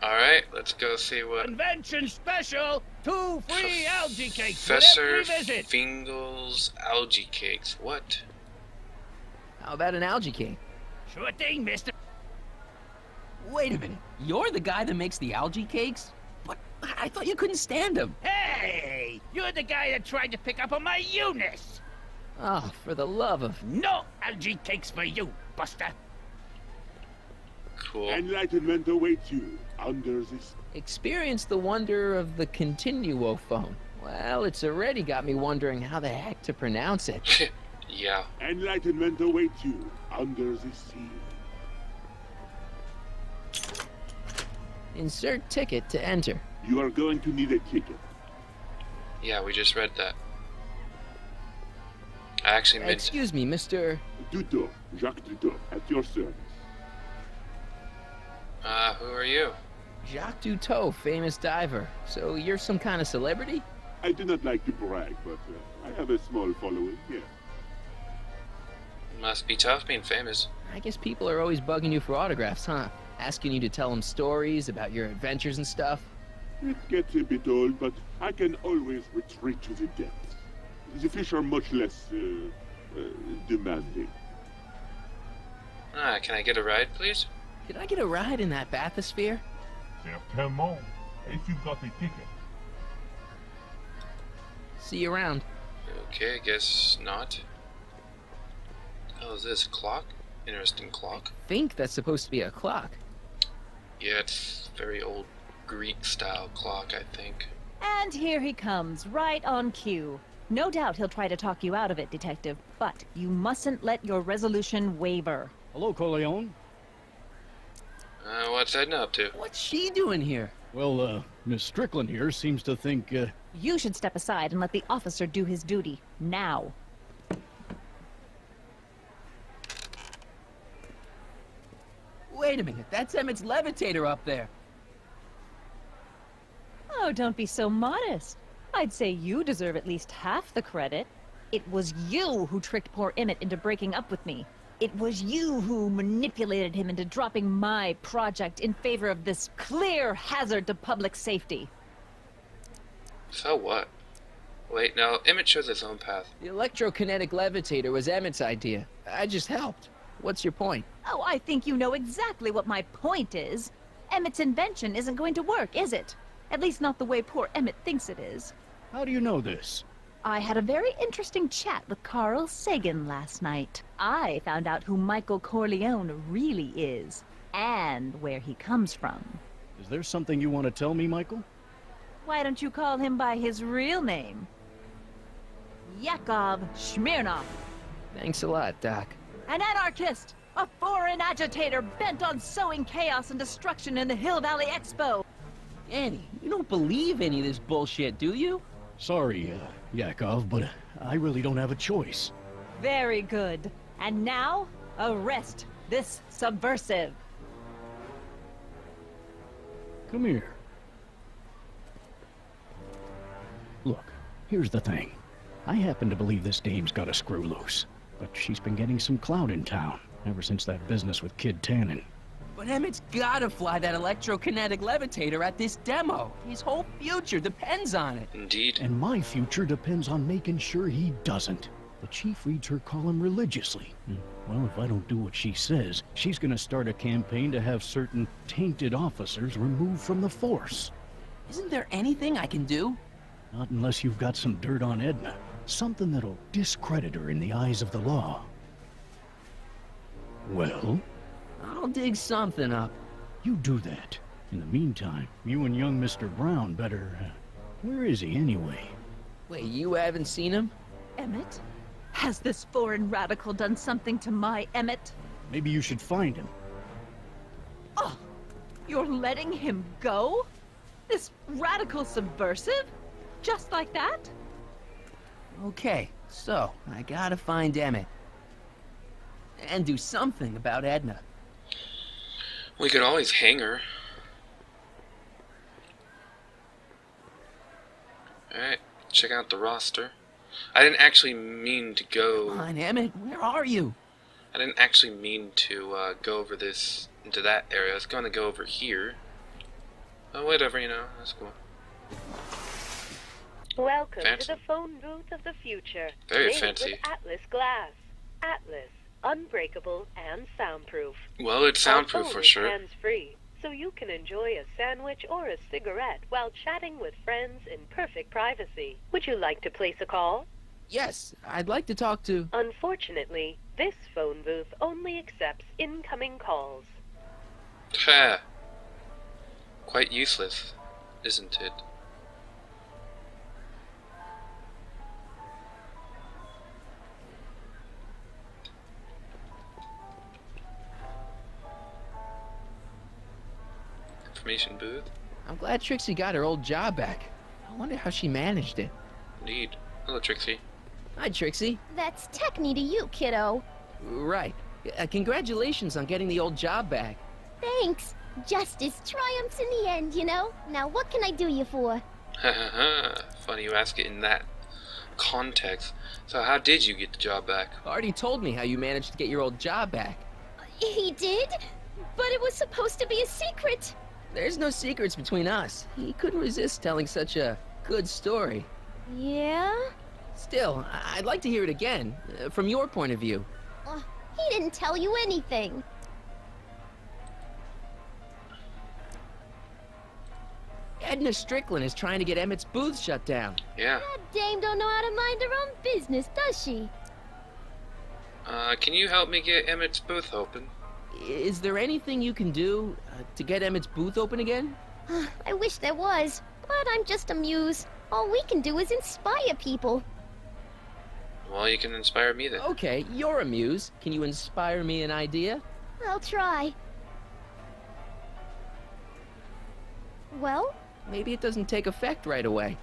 D: Alright, let's go see what
I: Convention special! 2 free algae cakes with
D: Professor
I: every visit!
D: Fingal's algae cakes. What?
A: How about an algae cake?
I: Sure thing, mister.
A: Wait a minute. You're the guy that makes the algae cakes? What? I thought you couldn't stand them.
I: Hey! You're the guy that tried to pick up on my Eunice!
A: Oh, for the love of...
I: No algae cakes for you, Buster!
D: Cool.
R: Enlightenment awaits you under this.
A: Experience the wonder of the Continuo phone. Well, it's already got me wondering how the heck to pronounce it.
D: Yeah.
R: Enlightenment awaits you under the sea.
A: Insert ticket to enter.
R: You are going to need a ticket.
D: Yeah, we just read that. I actually meant...
A: Excuse me, Mr...
R: Duto, Jacques Duto, at your service.
D: Who are you?
A: Jacques Duteau, famous diver. So you're some kind of celebrity?
R: I do not like to brag, but I have a small following, yes.
D: Must be tough being famous.
A: I guess people are always bugging you for autographs, huh? Asking you to tell them stories about your adventures and stuff?
R: It gets a bit old, but I can always retreat to the depths. The fish are much less, demanding.
D: Can I get a ride, please?
A: Can I get a ride in that bathysphere?
R: Certainement, if you've got a ticket.
A: See you around.
D: Okay, I guess not. Oh, is this a clock? Interesting clock.
A: I think that's supposed to be a clock.
D: Yeah, it's very old Greek style clock, I think.
U: And here he comes, right on cue. No doubt he'll try to talk you out of it, Detective, but you mustn't let your resolution waver.
O: Hello, Corleone.
D: What's Edna up to?
A: What's she doing here?
O: Well, Miss Strickland here seems to think,
U: You should step aside and let the officer do his duty. Now.
A: Wait a minute, that's Emmett's levitator up there.
U: Oh, don't be so modest. I'd say you deserve at least half the credit. It was you who tricked poor Emmett into breaking up with me. It was you who manipulated him into dropping my project in favor of this clear hazard to public safety.
D: So what? Wait, no, Emmett chose his own path.
A: The electrokinetic levitator was Emmett's idea. I just helped. What's your point?
U: Oh, I think you know exactly what my point is. Emmett's invention isn't going to work, is it? At least not the way poor Emmett thinks it is.
O: How do you know this?
U: I had a very interesting chat with Carl Sagan last night. I found out who Michael Corleone really is, and where he comes from.
O: Is there something you want to tell me, Michael?
U: Why don't you call him by his real name? Yakov Smirnov.
A: Thanks a lot, Doc.
U: An anarchist! A foreign agitator bent on sowing chaos and destruction in the Hill Valley Expo!
A: Annie, you don't believe any of this bullshit, do you?
O: Sorry, Yakov, but I really don't have a choice.
U: Very good. And now, arrest this subversive.
O: Come here. Look, here's the thing. I happen to believe this dame's got a screw loose, but she's been getting some clout in town ever since that business with Kid Tannen.
A: But Emmett's gotta fly that electrokinetic levitator at this demo. His whole future depends on it.
D: Indeed.
O: And my future depends on making sure he doesn't. The chief reads her column religiously. Well, if I don't do what she says, she's gonna start a campaign to have certain tainted officers removed from the force.
A: Isn't there anything I can do?
O: Not unless you've got some dirt on Edna. Something that'll discredit her in the eyes of the law. Well?
A: I'll dig something up.
O: You do that. In the meantime, you and young Mr. Brown better... where is he anyway?
A: Wait, you haven't seen him?
U: Emmett? Has this foreign radical done something to my Emmett?
O: Maybe you should find him.
U: Oh, you're letting him go? This radical subversive? Just like that?
A: Okay, so I gotta find Emmett. And do something about Edna.
D: We could always hang her. Alright, check out the roster. I didn't actually mean to go...
A: Come on, Emmett, where are you?
D: I didn't actually mean to go over this, into that area. I was going to go over here. Oh, whatever, you know, that's cool.
Q: Welcome
D: Fancy.
Q: to the phone booth of the future.
D: Very
Q: made
D: fancy.
Q: With Atlas glass. Atlas, unbreakable and soundproof.
D: Well, it's soundproof for sure.
Q: Hands-free, so you can enjoy a sandwich or a cigarette while chatting with friends in perfect privacy. Would you like to place a call?
A: Yes, I'd like to talk to...
Q: Unfortunately, this phone booth only accepts incoming calls.
D: Ha! Quite useless, isn't it? Information booth.
A: I'm glad Trixie got her old job back. I wonder how she managed it.
D: Indeed. Hello, Trixie.
A: Hi, Trixie.
P: That's Techne to you, kiddo.
A: Right. Congratulations on getting the old job back.
P: Thanks. Justice triumphs in the end, you know? Now what can I do you for?
D: Ha ha ha. Funny you ask it in that context. So how did you get the job back?
A: Already told me how you managed to get your old job back.
P: He did? But it was supposed to be a secret.
A: There's no secrets between us. He couldn't resist telling such a good story.
P: Yeah?
A: Still, I'd like to hear it again, from your point of view.
P: He didn't tell you anything.
A: Edna Strickland is trying to get Emmett's booth shut down.
D: Yeah.
P: That dame don't know how to mind her own business, does she?
D: Can you help me get Emmett's booth open?
A: Is there anything you can do to get Emmett's booth open again?
P: I wish there was, but I'm just a muse. All we can do is inspire people.
D: Well, you can inspire me then.
A: Okay, you're a muse. Can you inspire me an idea?
P: I'll try. Well?
A: Maybe it doesn't take effect right away.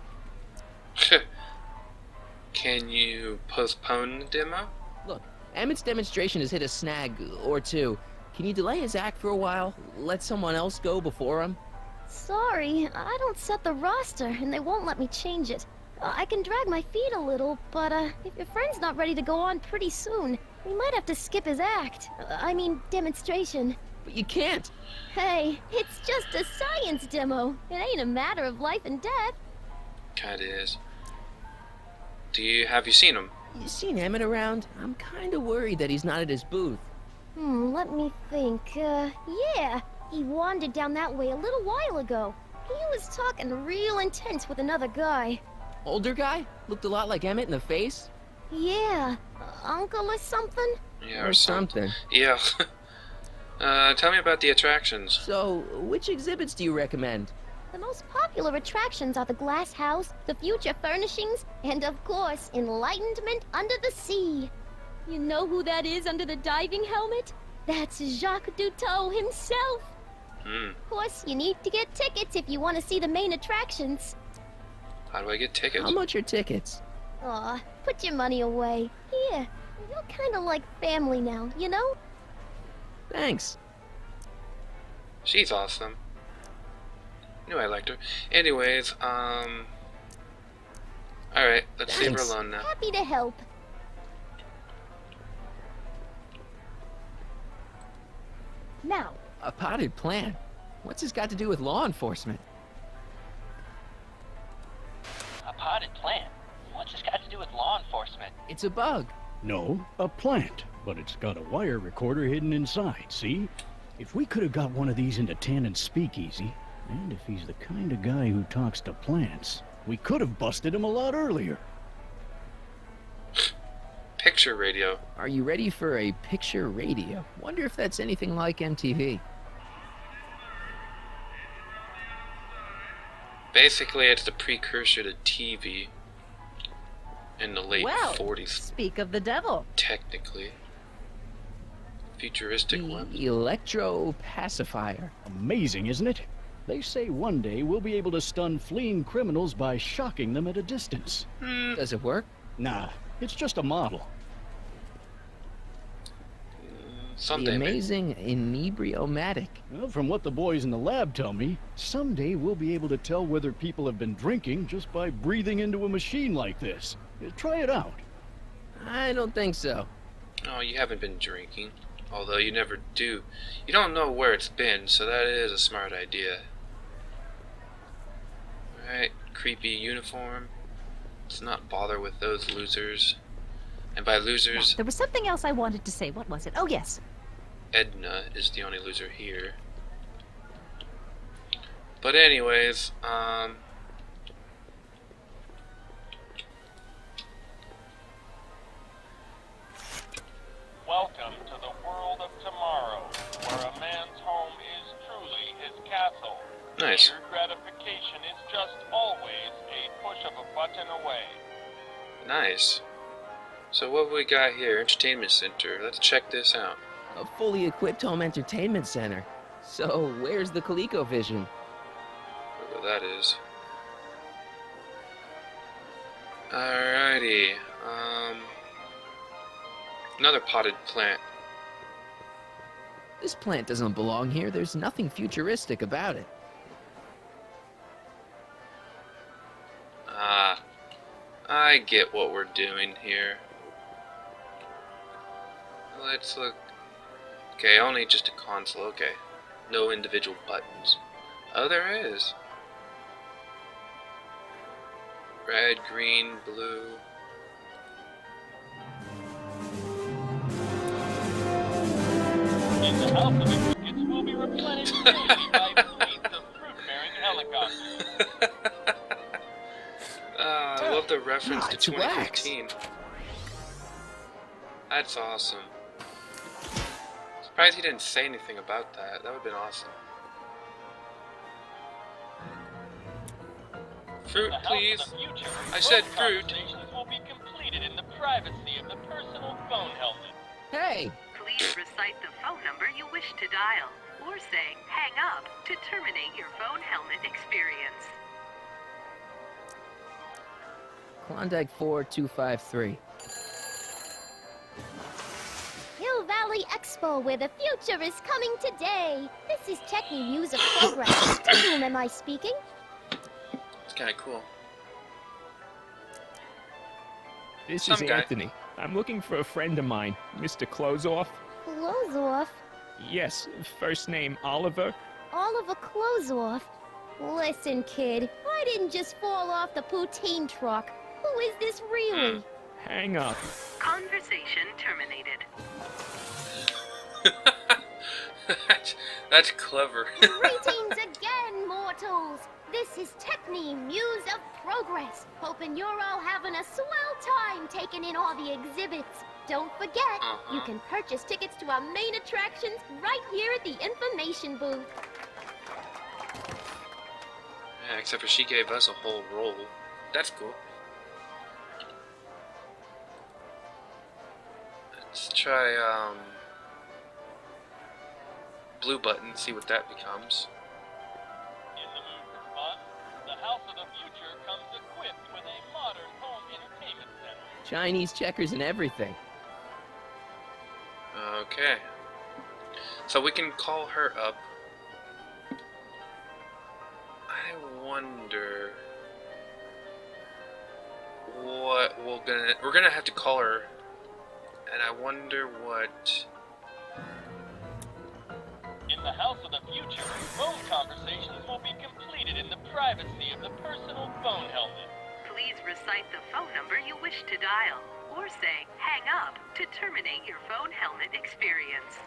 D: Can you postpone the demo?
A: Look, Emmett's demonstration has hit a snag or two. Can you delay his act for a while? Let someone else go before him?
P: Sorry, I don't set the roster, and they won't let me change it. I can drag my feet a little, but if your friend's not ready to go on pretty soon, we might have to skip his act. I mean, demonstration.
A: But you can't.
P: Hey, it's just a science demo. It ain't a matter of life and death.
D: Kinda is. Have you seen him?
A: You seen Emmett around? I'm kinda worried that he's not at his booth.
P: Let me think. Yeah. He wandered down that way a little while ago. He was talking real intense with another guy.
A: Older guy? Looked a lot like Emmett in the face?
P: Yeah. Uncle or something?
D: Yeah,
A: or something.
D: Yeah. Tell me about the attractions.
A: So, which exhibits do you recommend?
P: The most popular attractions are the Glass House, the Future Furnishings, and of course, Enlightenment Under the Sea. You know who that is under the diving helmet? That's Jacques Cousteau himself. Of course, you need to get tickets if you want to see the main attractions.
D: How do I get tickets?
A: How much are tickets?
P: Aw, put your money away. Here, you're kind of like family now, you know?
A: Thanks.
D: She's awesome. Knew I liked her. Anyways, alright, let's leave her alone now.
P: Happy to help.
U: Now.
A: A potted plant? What's this got to do with law enforcement?
N: A potted plant? What's this got to do with law enforcement?
A: It's a bug.
O: No, a plant, but it's got a wire recorder hidden inside, see? If we could have got one of these into Tannen's speakeasy, and if he's the kind of guy who talks to plants, we could have busted him a lot earlier.
D: Picture radio.
A: Are you ready for a picture radio? Wonder if that's anything like MTV.
D: Basically, it's the precursor to TV in the late
U: Well,
D: 40s.
U: speak of the devil.
D: Technically. Futuristic one.
A: Electro pacifier.
O: Amazing, isn't it? They say one day we'll be able to stun fleeing criminals by shocking them at a distance.
A: Does it work?
O: Nah, it's just a model.
A: The amazing inebriomatic.
O: Well, from what the boys in the lab tell me, someday we'll be able to tell whether people have been drinking just by breathing into a machine like this. Try it out.
A: I don't think so.
D: Oh, you haven't been drinking. Although you never do. You don't know where it's been, so that is a smart idea. Alright, creepy uniform. Let's not bother with those losers. And by losers,
U: There was something else I wanted to say. What was it? Oh, yes.
D: Edna is the only loser here. But anyways,
M: Welcome to the world of tomorrow, where a man's home is truly his castle.
D: Nice.
M: Your gratification is just always a push of a button away.
D: nice. So what have we got here? Entertainment center. Let's check this out.
A: A fully equipped home entertainment center. So, where's the ColecoVision?
D: Whatever that is. Alrighty. Another potted plant.
A: This plant doesn't belong here. There's nothing futuristic about it.
D: Ah, I get what we're doing here. Let's look. Okay, only just a console. Okay. No individual buttons. Oh, there is. Red, green, blue.
M: In the house of the crickets will be replenished daily by fleets of fruit-bearing helicopters.
D: I love the reference to
A: it's
D: 2015. That's awesome. Surprised he didn't say anything about that. That would have been awesome. Fruit, please. I said fruit.
M: Conversations will be completed in the privacy of the personal phone helmet.
A: Hey!
Q: Please recite the phone number you wish to dial, or say hang up to terminate your phone helmet experience.
A: Klondike 4253.
P: Hill Valley Expo, where the future is coming today. This is Techni News of Progress. To whom am I speaking?
D: It's kind of cool.
C: This
D: Some
C: is
D: guy.
C: Anthony. I'm looking for a friend of mine, Mr. Closeoff.
P: Close off.
C: Yes, first name Oliver.
P: Oliver Closeoff. Listen, kid, I didn't just fall off the poutine truck. Who is this really?
C: Hang up.
Q: Conversation terminated.
D: That's clever.
P: Greetings again, mortals. This is Techni News of Progress. Hoping you're all having a swell time taking in all the exhibits. Don't forget, you can purchase tickets to our main attractions right here at the information booth.
D: Yeah, except for she gave us a whole roll. That's cool. Let's try, blue button, see what that becomes.
M: In the mood for fun, the House of the Future comes equipped with a modern home entertainment center.
A: Chinese checkers and everything.
D: Okay. So we can call her up. I wonder what we're gonna have to call her, and I wonder what.
M: In the House of the Future, phone conversations will be completed in the privacy of the personal phone helmet.
Q: Please recite the phone number you wish to dial, or say hang up to terminate your phone helmet experience.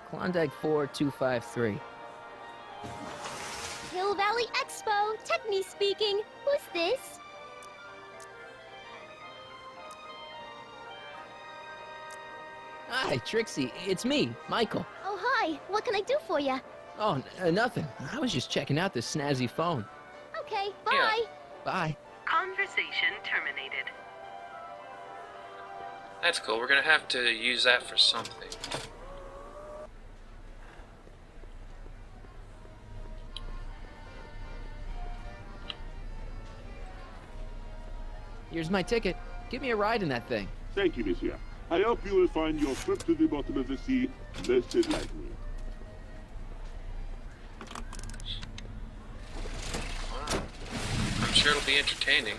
A: Klondike 4253.
P: Hill Valley Expo, Techni speaking. Who's this?
A: Hi, Trixie. It's me, Michael.
P: Oh, hi. What can I do for you?
A: Oh, nothing. I was just checking out this snazzy phone.
P: Okay, bye.
A: Bye.
Q: Conversation terminated.
D: That's cool. We're gonna have to use that for something.
A: Here's my ticket. Give me a ride in that thing.
R: Thank you, monsieur. I hope you will find your trip to the bottom of the sea less enlightening.
D: I'm sure it'll be entertaining.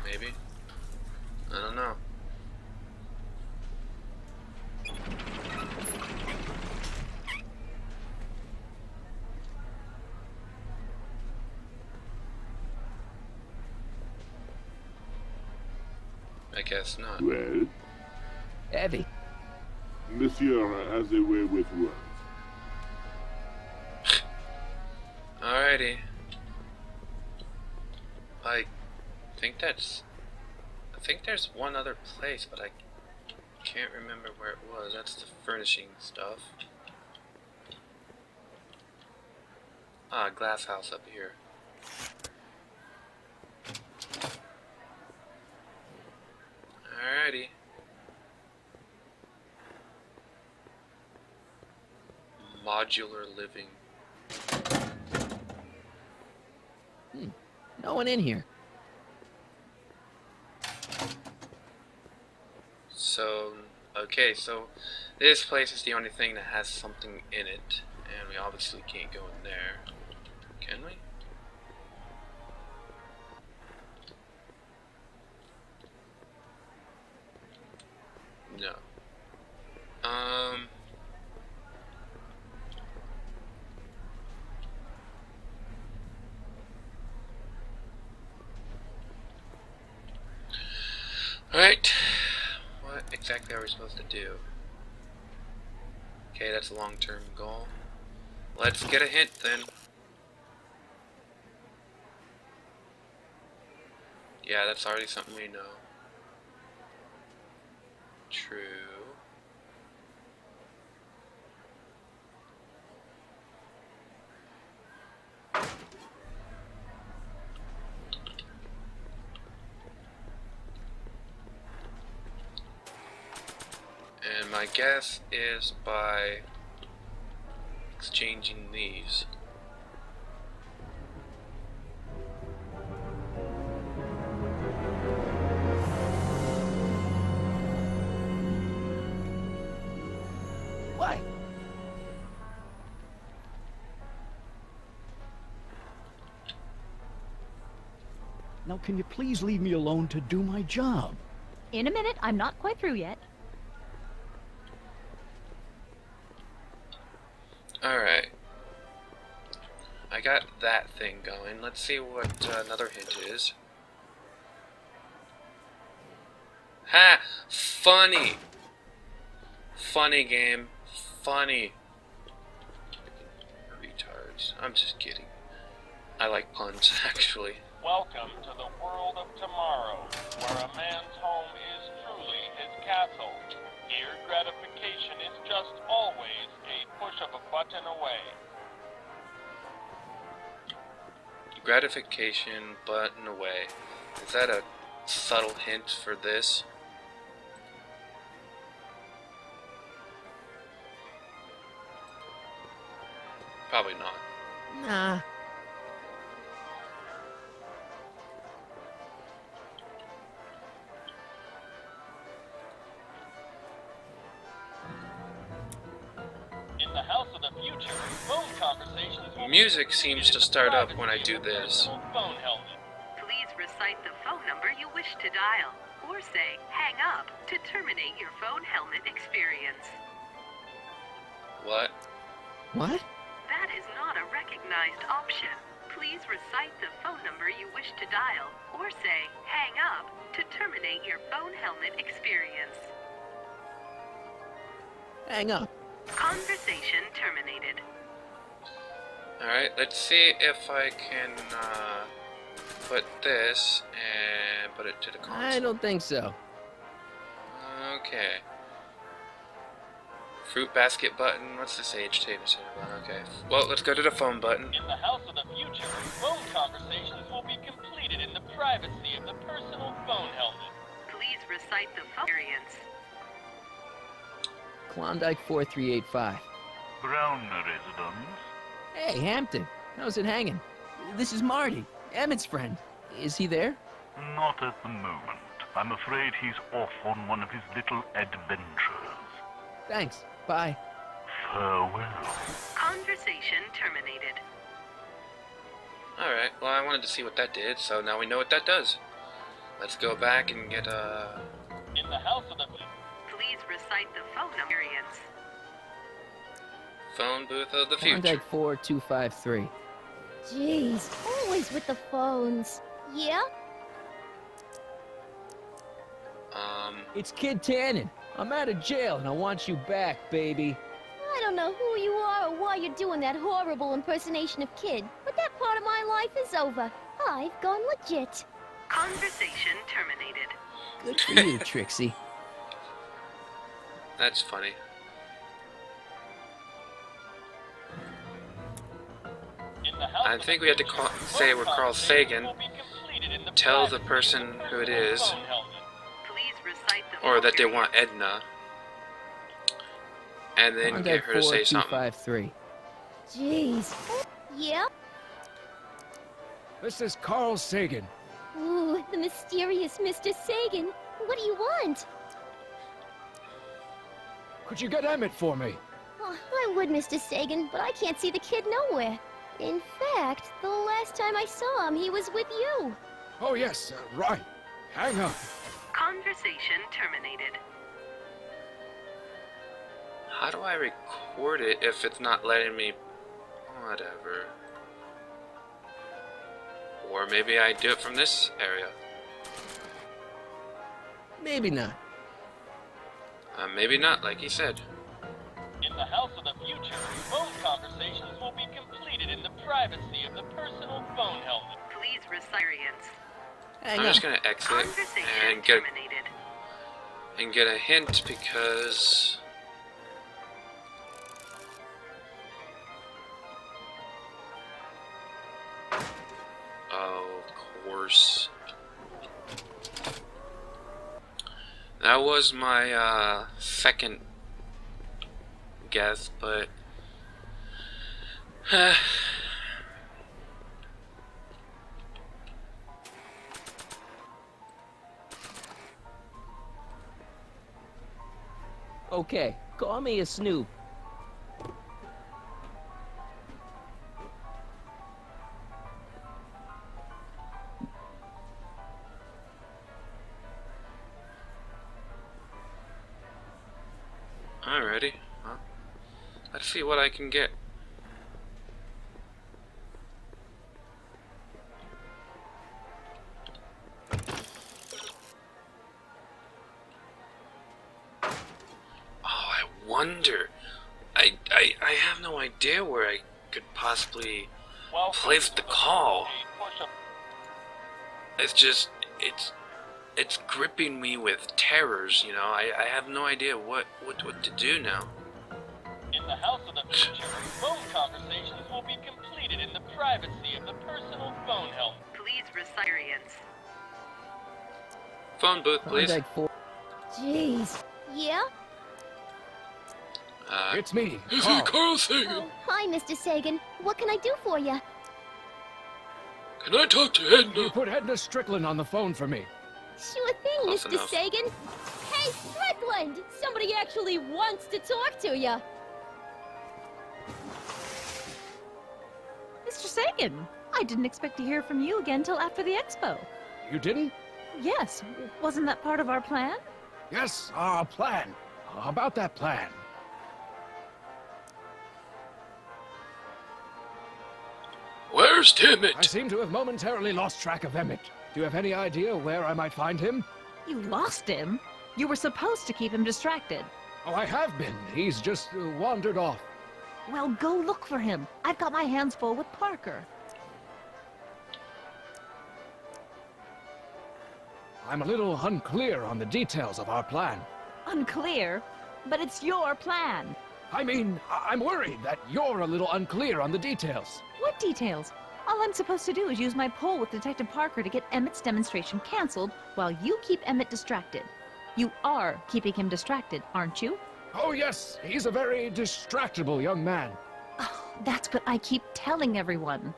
D: Maybe. I don't know. I guess not.
R: Well?
A: Heavy.
R: Monsieur has a way with words.
D: Alrighty. I think there's one other place, but I can't remember where it was. That's the furnishing stuff. Ah, glass house up here. Alrighty. Modular living.
A: No one in here.
D: So, okay, so this place is the only thing that has something in it, and we obviously can't go in there. Can we? No. Alright. What exactly are we supposed to do? Okay, that's a long-term goal. Let's get a hint then. Yeah, that's already something we know. True. And my guess is by exchanging these.
A: Why?
O: Now, can you please leave me alone to do my job?
U: In a minute, I'm not quite through yet.
D: Alright. I got that thing going. Let's see what another hint is. Ha! Funny! Funny game. Funny. Retards. I'm just kidding. I like puns, actually.
M: Welcome to the world of tomorrow, where a man's home is truly his castle. Here, gratification is just always a push of a button away.
D: Gratification, button away. Is that a subtle hint for this? Probably not.
A: Nah.
M: In the house of the future, phone conversations will
D: Music seems to start up when I do this.
M: phone helmet.
Q: Please recite the phone number you wish to dial, or say hang up to terminate your phone helmet experience.
D: What?
A: What?
Q: That is not a recognized option. Please recite the phone number you wish to dial, or say hang up to terminate your phone helmet experience.
A: Hang up.
Q: Conversation terminated.
D: Alright, let's see if I can put this and put it to the console.
A: I don't think so.
D: Okay. Fruit basket button. What's this age tape? Okay. Well, let's go to the phone button.
M: In the house of the future, phone conversations will be completed in the privacy of the personal phone helmet.
Q: Please recite the phone experience.
A: Klondike 4385.
H: Brown residence.
A: Hey, Hampton. How's it hanging? This is Marty, Emmett's friend. Is he there?
H: Not at the moment. I'm afraid he's off on one of his little adventures.
A: Thanks. Bye.
H: Farewell.
Q: Conversation terminated.
D: Alright, well, I wanted to see what that did, so now we know what that does. Let's go back and get
M: In the house of the...
Q: Please recite the phone experience.
D: phone booth of the future.
A: Klondike 4253.
P: Jeez, always with the phones. Yeah?
A: It's Kid Tannen. I'm out of jail and I want you back, baby.
P: I don't know who you are or why you're doing that horrible impersonation of Kid, but that part of my life is over. I've gone legit.
Q: Conversation terminated.
A: Good for you, Trixie.
D: That's funny. I think we had to say we're Carl Sagan. Tell the person who it is, or that they want Edna, and then get her to say something.
A: 4253.
P: Jeez. Yeah?
F: This is Carl Sagan.
P: Ooh, the mysterious Mr. Sagan. What do you want?
F: Could you get Emmett for me?
P: Oh, I would, Mr. Sagan, but I can't see the kid nowhere. In fact, the last time I saw him, he was with you.
F: Oh, yes, right. Hang on.
Q: Conversation terminated.
D: How do I record it if it's not letting me? Whatever. Or maybe I do it from this area.
A: Maybe not.
D: Maybe not, like he said.
M: In the house of the future, phone conversations will be completed in the privacy of the personal phone helmet.
Q: Please recite.
D: I'm just gonna exit and get a hint because of course that was my second guess, but
A: Okay, call me a snoop.
D: Alrighty, well, let's see what I can get. Wonder. I have no idea where I could possibly place the call. It's just it's gripping me with terrors, you know. I have no idea what to do now.
M: In the house of the future, phone conversations will be completed in the privacy of the personal phone helmet.
Q: Please recite.
D: Phone booth, please.
P: Jeez. Yeah?
F: It's me,
D: This is Carl Sagan.
P: Oh, hi, Mr. Sagan. What can I do for you?
D: Can I talk to Edna?
F: You put Edna Strickland on the phone for me.
P: Sure thing,
D: Close
P: Mr.
D: enough.
P: Sagan. Hey, Strickland! Somebody actually wants to talk to you.
U: Mr. Sagan, I didn't expect to hear from you again till after the expo.
F: You didn't?
U: Yes, wasn't that part of our plan?
F: Yes, our plan. How about that plan?
D: Where's Emmett?
F: I seem to have momentarily lost track of Emmett. Do you have any idea where I might find him?
U: You lost him? You were supposed to keep him distracted.
F: Oh, I have been. He's just wandered off.
U: Well, go look for him. I've got my hands full with Parker.
F: I'm a little unclear on the details of our plan.
U: Unclear, but it's your plan.
F: I mean, I'm worried that you're a little unclear on the details.
U: What details? All I'm supposed to do is use my poll with Detective Parker to get Emmett's demonstration canceled while you keep Emmett distracted. You are keeping him distracted, aren't you?
F: Oh, yes, he's a very distractible young man.
U: Oh, that's what I keep telling everyone.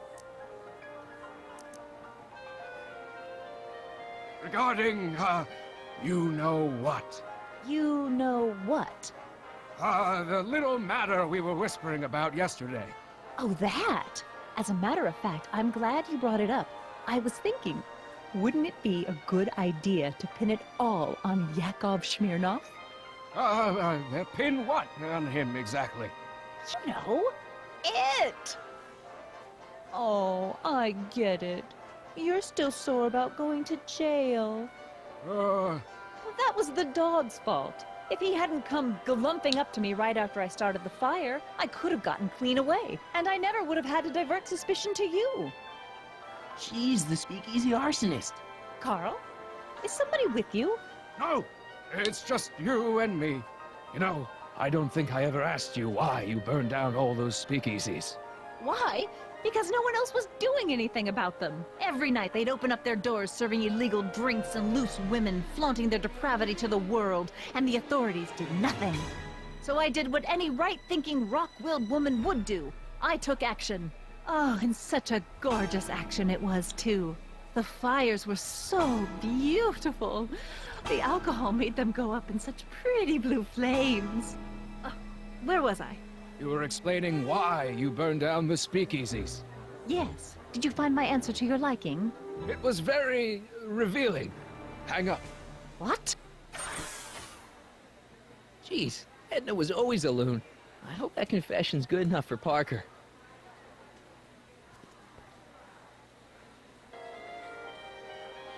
F: Regarding, you know what?
U: You know what?
F: The little matter we were whispering about yesterday.
U: Oh, that! As a matter of fact, I'm glad you brought it up. I was thinking, wouldn't it be a good idea to pin it all on Yakov Smirnov?
F: Pin what on him exactly?
U: You know, it! Oh, I get it. You're still sore about going to jail. Well, that was the dog's fault. If he hadn't come glumping up to me right after I started the fire, I could have gotten clean away, and I never would have had to divert suspicion to you.
A: She's the speakeasy arsonist.
U: Carl, is somebody with you?
F: No, it's just you and me. You know, I don't think I ever asked you why you burned down all those speakeasies.
U: Why? Because no one else was doing anything about them. Every night they'd open up their doors serving illegal drinks and loose women, flaunting their depravity to the world, and the authorities did nothing. So I did what any right-thinking, rock-willed woman would do. I took action. Oh, and such a gorgeous action it was, too. The fires were so beautiful. The alcohol made them go up in such pretty blue flames. Where was I?
F: You were explaining why you burned down the speakeasies.
U: Yes. Did you find my answer to your liking?
F: It was very revealing. Hang up.
U: What?
A: Jeez, Edna was always a loon. I hope that confession's good enough for Parker.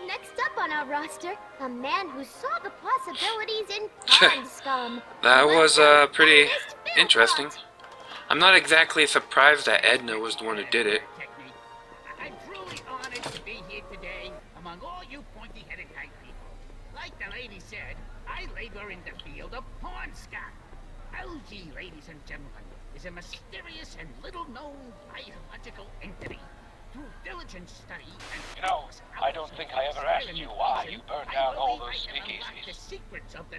P: Next up on our roster, a man who saw the possibilities in pond scum.
D: That was pretty interesting. I'm not exactly surprised that Edna was the one who did it.
I: I'm truly honored to be here today among all you pointy-headed type people. Like the lady said, I labor in the field of porn scum. Algae, ladies and gentlemen, is a mysterious and little-known biological entity. Through diligent study and...
M: You know, I don't think I ever asked you why you burned down all those speakeasies.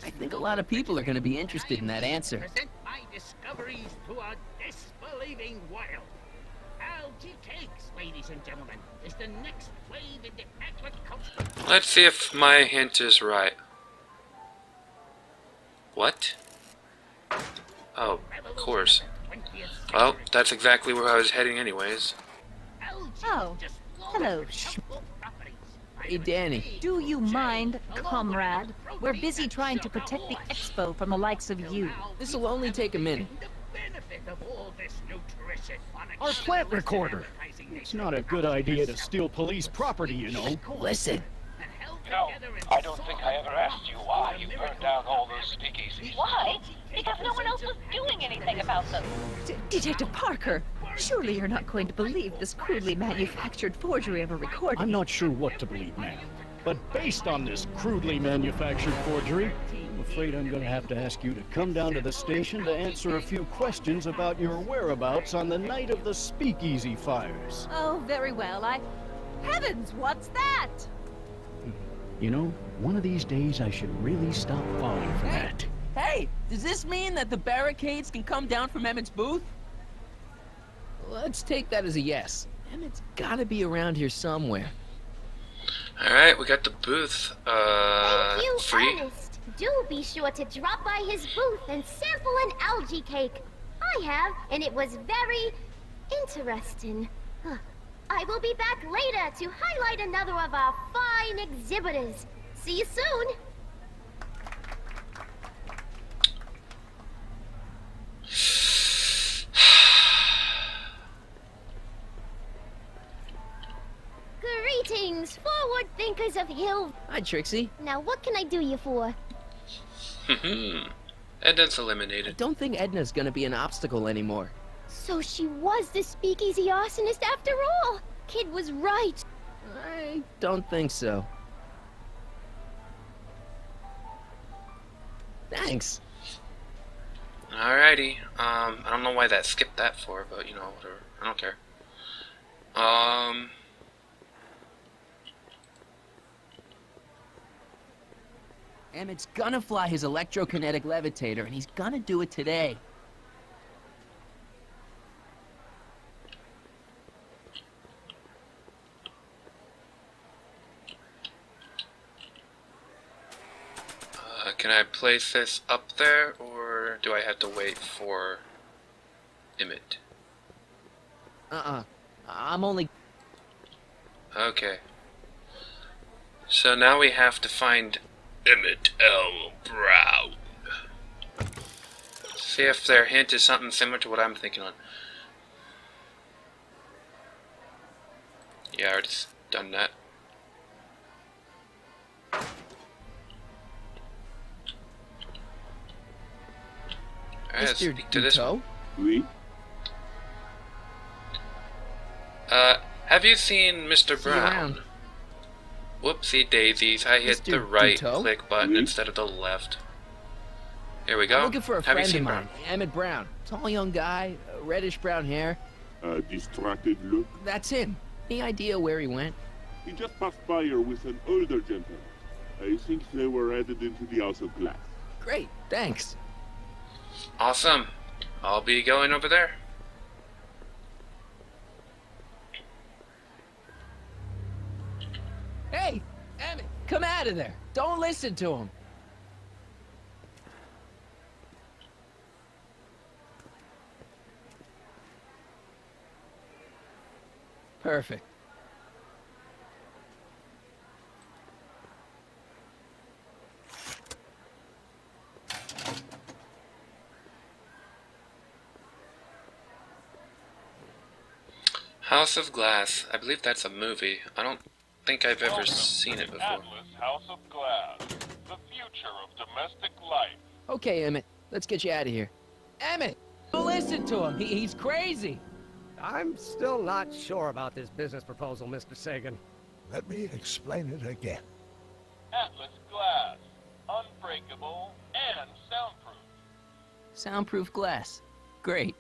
A: I think a lot of people are going to be interested in that answer.
I: Present my discoveries to a disbelieving world. Algae cakes, ladies and gentlemen, is the next wave in the agriculture.
D: Let's see if my hint is right. What? Oh, of course. Well, that's exactly where I was heading anyways.
U: Oh, hello.
A: Hey, Danny.
U: Do you mind, comrade? We're busy trying to protect the expo from the likes of you.
A: This'll only take a minute.
O: Our plant recorder. It's not a good idea to steal police property, you know.
A: Listen.
M: You know, I don't think I ever asked you why you burned down all those speakeasies.
N: Why? Because no one else was doing anything about them.
U: Detective Parker, surely you're not going to believe this crudely manufactured forgery of a recording.
O: I'm not sure what to believe, ma'am. But based on this crudely manufactured forgery, I'm afraid I'm going to have to ask you to come down to the station to answer a few questions about your whereabouts on the night of the speakeasy fires.
U: Oh, very well. Heavens, what's that?
O: You know, one of these days I should really stop falling for that.
A: Hey, does this mean that the barricades can come down from Emmett's booth? Let's take that as a yes. Emmett's gotta be around here somewhere.
D: Alright, we got the booth,
P: Thank you,
D: free.
P: Ernest. Do be sure to drop by his booth and sample an algae cake. I have, and it was very interesting. I will be back later to highlight another of our fine exhibitors. See you soon. Greetings, forward thinkers of Hill.
A: Hi, Trixie.
P: Now, what can I do you for?
D: Edna's eliminated.
A: I don't think Edna's gonna be an obstacle anymore.
P: So she was the speakeasy arsonist after all. Kid was right.
A: I don't think so. Thanks.
D: Alrighty. I don't know why that skipped that for, but you know, whatever. I don't care.
A: Emmett's gonna fly his electrokinetic levitator, and he's gonna do it today.
D: Can I place this up there, or do I have to wait for Emmett?
A: I'm only...
D: Okay. So now we have to find Emmett L. Brown. See if their hint is something similar to what I'm thinking on. Yeah, I already done that. Alright, let's speak to this one.
R: Oui.
D: Have you seen Mr. Brown? Whoopsie daisies, I hit the right click button instead of the left. Here we go.
A: I'm looking for a
D: Have you
A: friend
D: seen
A: of mine, Emmett Brown. Tall young guy, reddish brown hair.
R: Distracted look.
A: That's him. Any idea where he went?
R: He just passed by here with an older gentleman. I think they were headed into the House of Glass.
A: Great, thanks.
D: Awesome. I'll be going over there.
A: Hey, Emmett, come out of there. Don't listen to him. Perfect.
D: House of Glass. I believe that's a movie. I don't think I've ever seen it before.
M: Atlas House of Glass, the future of domestic life.
A: Okay, Emmett, let's get you out of here. Emmett, don't listen to him. He's crazy.
F: I'm still not sure about this business proposal, Mr. Sagan.
B: Let me explain it again.
M: Atlas Glass, unbreakable and soundproof.
A: Soundproof glass. Great.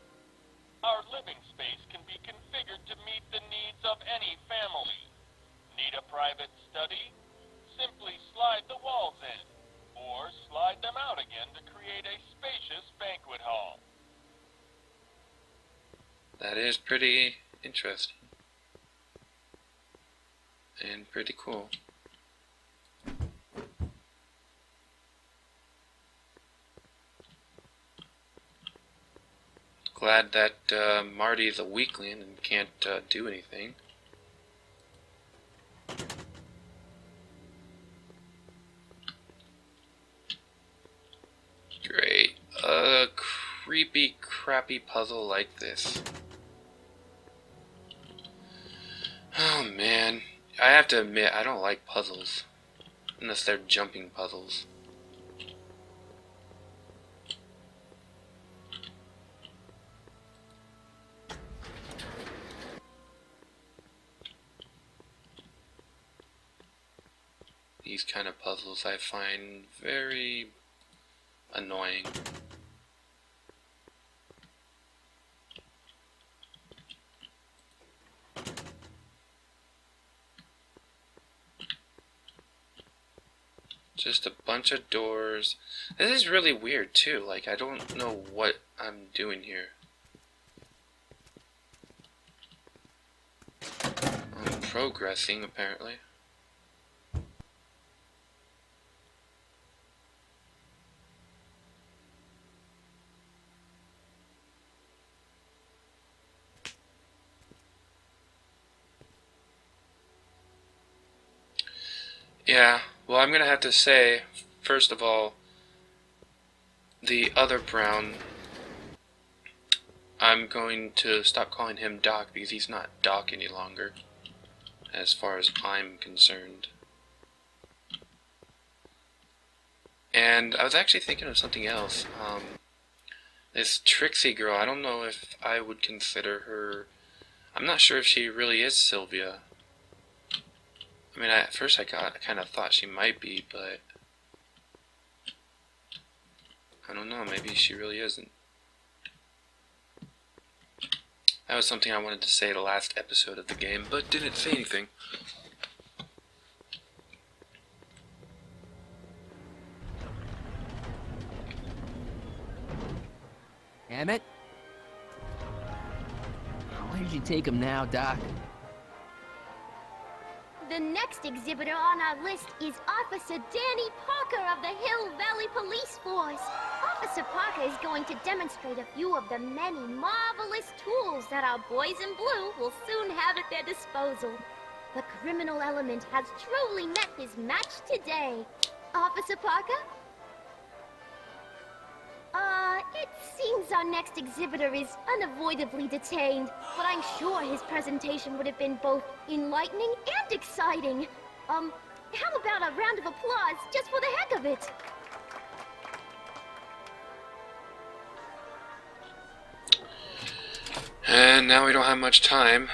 M: Our living space can be configured to meet the needs of any family. Need a private study? Simply slide the walls in, or slide them out again to create a spacious banquet hall.
D: That is pretty interesting. And pretty cool. Glad that Marty's a weakling and can't do anything. Great. A creepy, crappy puzzle like this. Oh man. I have to admit, I don't like puzzles. Unless they're jumping puzzles. These kind of puzzles I find very annoying. Just a bunch of doors. This is really weird too, like I don't know what I'm doing here. I'm progressing apparently. Yeah, well I'm gonna have to say, first of all, the other Brown, I'm going to stop calling him Doc because he's not Doc any longer, as far as I'm concerned. And I was actually thinking of something else. This Trixie girl, I don't know if I would consider her, I'm not sure if she really is Sylvia. I mean, at first I kind of thought she might be, but I don't know, maybe she really isn't. That was something I wanted to say the last episode of the game, but didn't say anything.
A: Emmett? Where did you take him now, Doc?
P: The next exhibitor on our list is Officer Danny Parker of the Hill Valley Police Force. Officer Parker is going to demonstrate a few of the many marvelous tools that our boys in blue will soon have at their disposal. The criminal element has truly met his match today. Officer Parker? It seems our next exhibitor is unavoidably detained, but I'm sure his presentation would have been both enlightening and exciting. How about a round of applause just for the heck of it?
D: And now we don't have much time.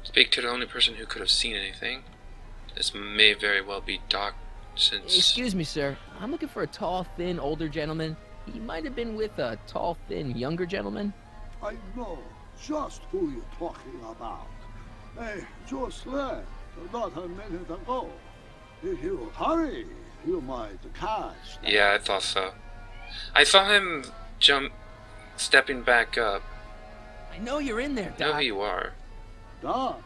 D: Speak to the only person who could have seen anything. This may very well be Doc, since...
A: Excuse me, sir. I'm looking for a tall, thin, older gentleman. He might have been with a tall, thin, younger gentleman.
B: I know just who you're talking about. Hey, just left, not a minute ago. If you hurry, you might catch them.
D: Yeah, I thought so. I saw him stepping back up.
A: I know you're in there,
D: I know
A: Doc.
D: who you are.
B: Doc?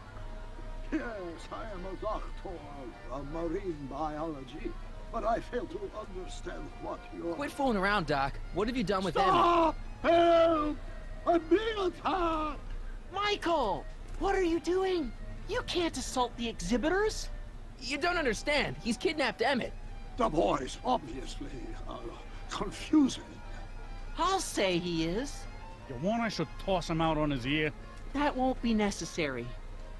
B: Yes, I am a doctor of marine biology, but I fail to understand what you're...
A: Quit fooling around, Doc. What have you done with
B: Stop! Help! I'm being attacked!
E: Michael! What are you doing? You can't assault the exhibitors!
A: You don't understand. He's kidnapped Emmett.
B: The boy's obviously confusing.
E: I'll say he is.
J: You want I should toss him out on his ear?
E: That won't be necessary.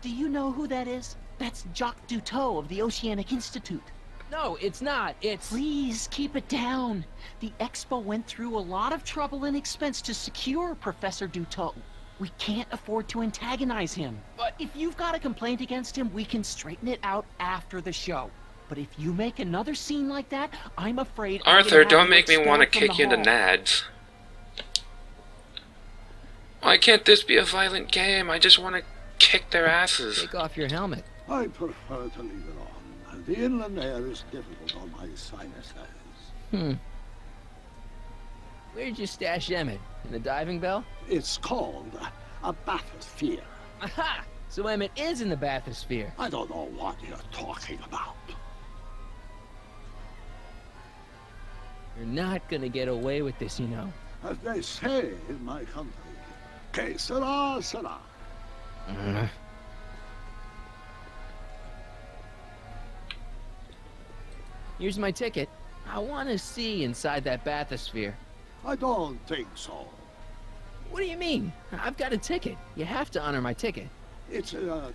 E: Do you know who that is? That's Jacques Duteau of the Oceanic Institute.
A: No, it's not. It's...
E: Please, keep it down. The Expo went through a lot of trouble and expense to secure Professor Duteau. We can't afford to antagonize him. But if you've got a complaint against him, we can straighten it out after the show. But if you make another scene like that, I'm afraid...
D: Arthur, don't make me want to kick you in the nads. Why can't this be a violent game? I just want to kick their asses.
A: Take off your helmet.
B: I prefer to leave it on. The inland air is difficult on my sinuses.
A: Where'd you stash Emmett? In the diving bell?
B: It's called a bathysphere.
A: Aha! So Emmett is in the bathysphere.
B: I don't know what you're talking about.
A: You're not gonna get away with this, you know.
B: As they say in my country, que sera, sera.
A: Here's my ticket. I want to see inside that bathysphere.
B: I don't think so.
A: What do you mean? I've got a ticket. You have to honor my ticket.
B: It's the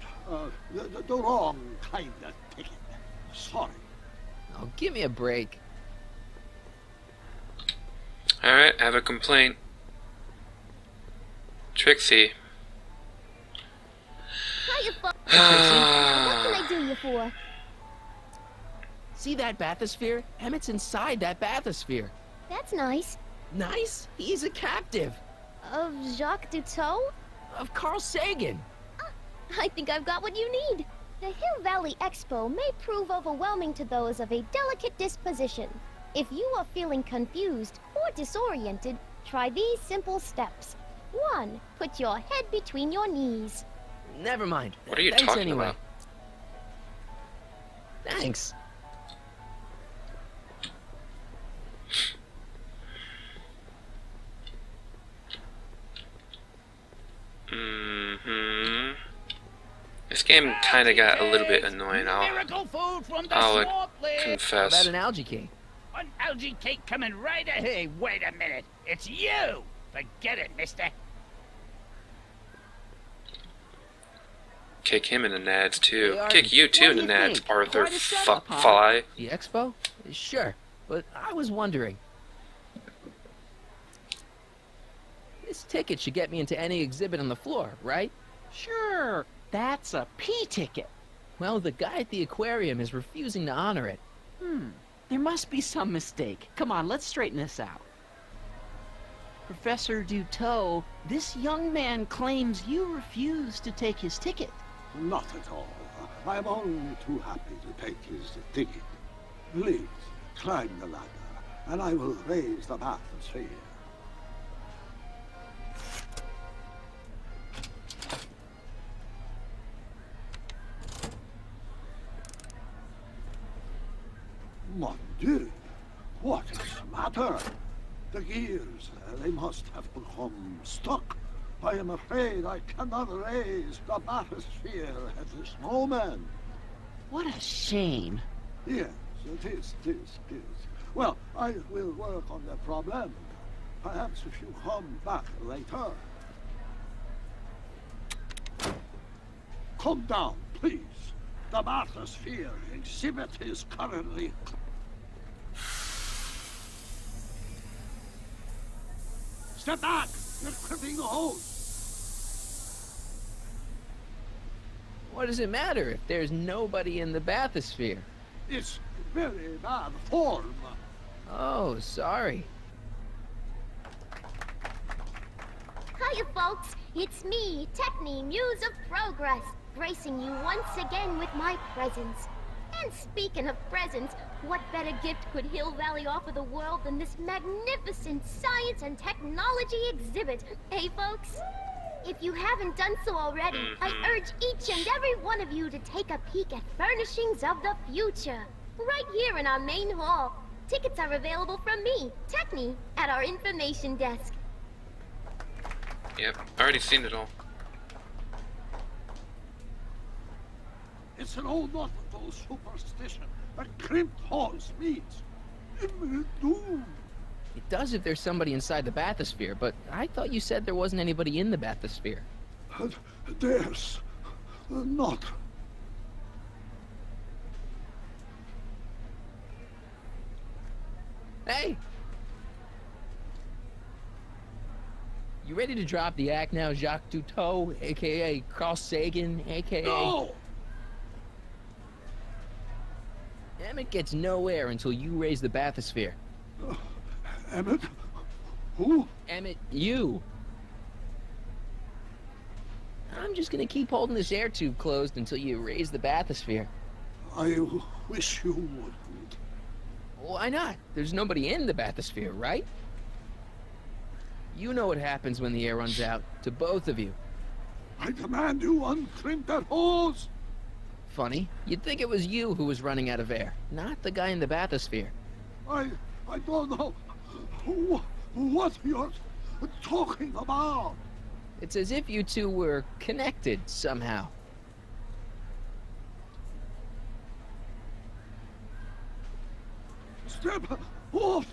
B: wrong kind of ticket. Sorry.
A: Oh, give me a break.
D: Alright, I have a complaint. Trixie.
P: Hiya, What can I do you for?
A: See that bathysphere? Emmett's inside that bathysphere.
P: That's nice.
A: Nice? He's a captive.
P: Of Jacques Duteau?
A: Of Carl Sagan.
P: I think I've got what you need. The Hill Valley Expo may prove overwhelming to those of a delicate disposition. If you are feeling confused or disoriented, try these simple steps. 1. Put your head between your knees.
A: Never mind.
D: What are you
A: Thanks
D: talking
A: anyway.
D: about?
A: Thanks.
D: This game kind of got a little bit annoying.
I: Miracle food from the
D: I'll
I: swamp lake.
D: confess.
A: How about an algae cake?
I: An algae cake coming right ahead. Hey, wait a minute. It's you. Forget it, mister.
D: Kick him in the nads too.
A: Hey,
D: Kick you too in the nads, Arthur. Fuck fly.
A: The expo? Sure, but I was wondering. This ticket should get me into any exhibit on the floor, right?
E: Sure, that's a P-ticket.
A: Well, the guy at the aquarium is refusing to honor it.
E: There must be some mistake. Come on, let's straighten this out. Professor Duteau, this young man claims you refused to take his ticket.
B: Not at all. I'm only too happy to take his ticket. Please, climb the ladder, and I will raise the bathysphere. Mon Dieu! What is the matter? The gears, they must have become stuck. I am afraid I cannot raise the bathysphere at this moment.
E: What a shame.
B: Yes, it is. Well, I will work on the problem. Perhaps if you come back later. Come down, please. The bathysphere exhibit is currently... Step back! You're tripping the hose!
A: What does it matter if there's nobody in the bathysphere?
B: It's very bad form.
A: Oh, sorry.
P: Hiya, folks. It's me, Techni, Muse of Progress, gracing you once again with my presence. And speaking of presents, what better gift could Hill Valley offer the world than this magnificent science and technology exhibit? Hey, folks? If you haven't done so already, I urge each and every one of you to take a peek at Furnishings of the Future. Right here in our main hall. Tickets are available from me, Techni, at our information desk.
D: Yep, already seen it all.
B: It's an old nautical superstition that crimped horse means imminent doom.
A: It does if there's somebody inside the bathysphere, but I thought you said there wasn't anybody in the bathysphere.
B: There's not.
A: Hey! You ready to drop the act now, Jacques Duteau, a.k.a. Carl Sagan, a.k.a.
B: No!
A: Emmett gets no air until you raise the bathysphere.
B: Emmett? Who?
A: Emmett, you. I'm just gonna keep holding this air tube closed until you raise the bathysphere.
B: I wish you wouldn't.
A: Why not? There's nobody in the bathysphere, right? You know what happens when the air runs out, to both of you.
B: I demand you uncrimp that hose!
A: Funny, you'd think it was you who was running out of air, not the guy in the bathysphere.
B: I don't know what you're talking about.
A: It's as if you two were connected somehow.
B: Step off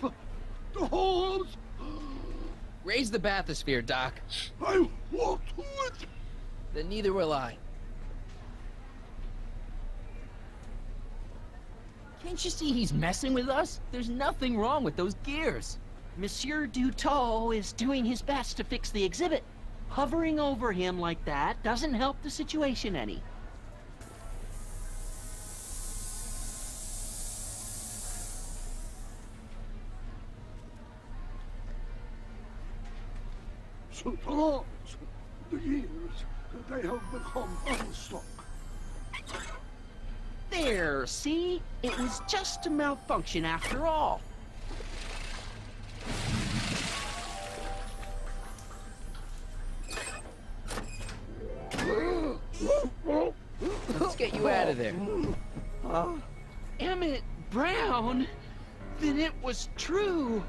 B: the hose!
A: Raise the bathysphere, Doc.
B: I won't do it!
A: Then neither will I. Can't you see he's messing with us? There's nothing wrong with those gears.
E: Monsieur Duteau is doing his best to fix the exhibit. Hovering over him like that doesn't help the situation any.
B: So the gears, they have become unstuck.
E: There, see? It was just a malfunction after all.
A: Let's get you out of there.
E: Emmett Brown? Then it was true.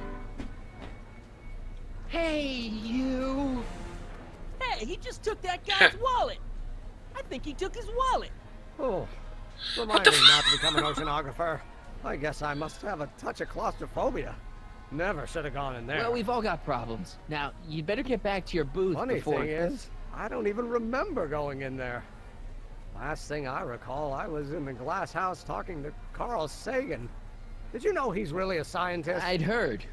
E: Hey, you.
K: Hey, he just took that guy's wallet. I think he took his wallet.
F: Oh, remind me not to become an oceanographer. I guess I must have a touch of claustrophobia. Never should have gone in there.
A: Well, we've all got problems. Now, you'd better get back to your booth
F: Funny
A: before...
F: thing is, I don't even remember going in there. Last thing I recall, I was in the glass house talking to Carl Sagan. Did you know he's really a scientist?
A: I'd heard.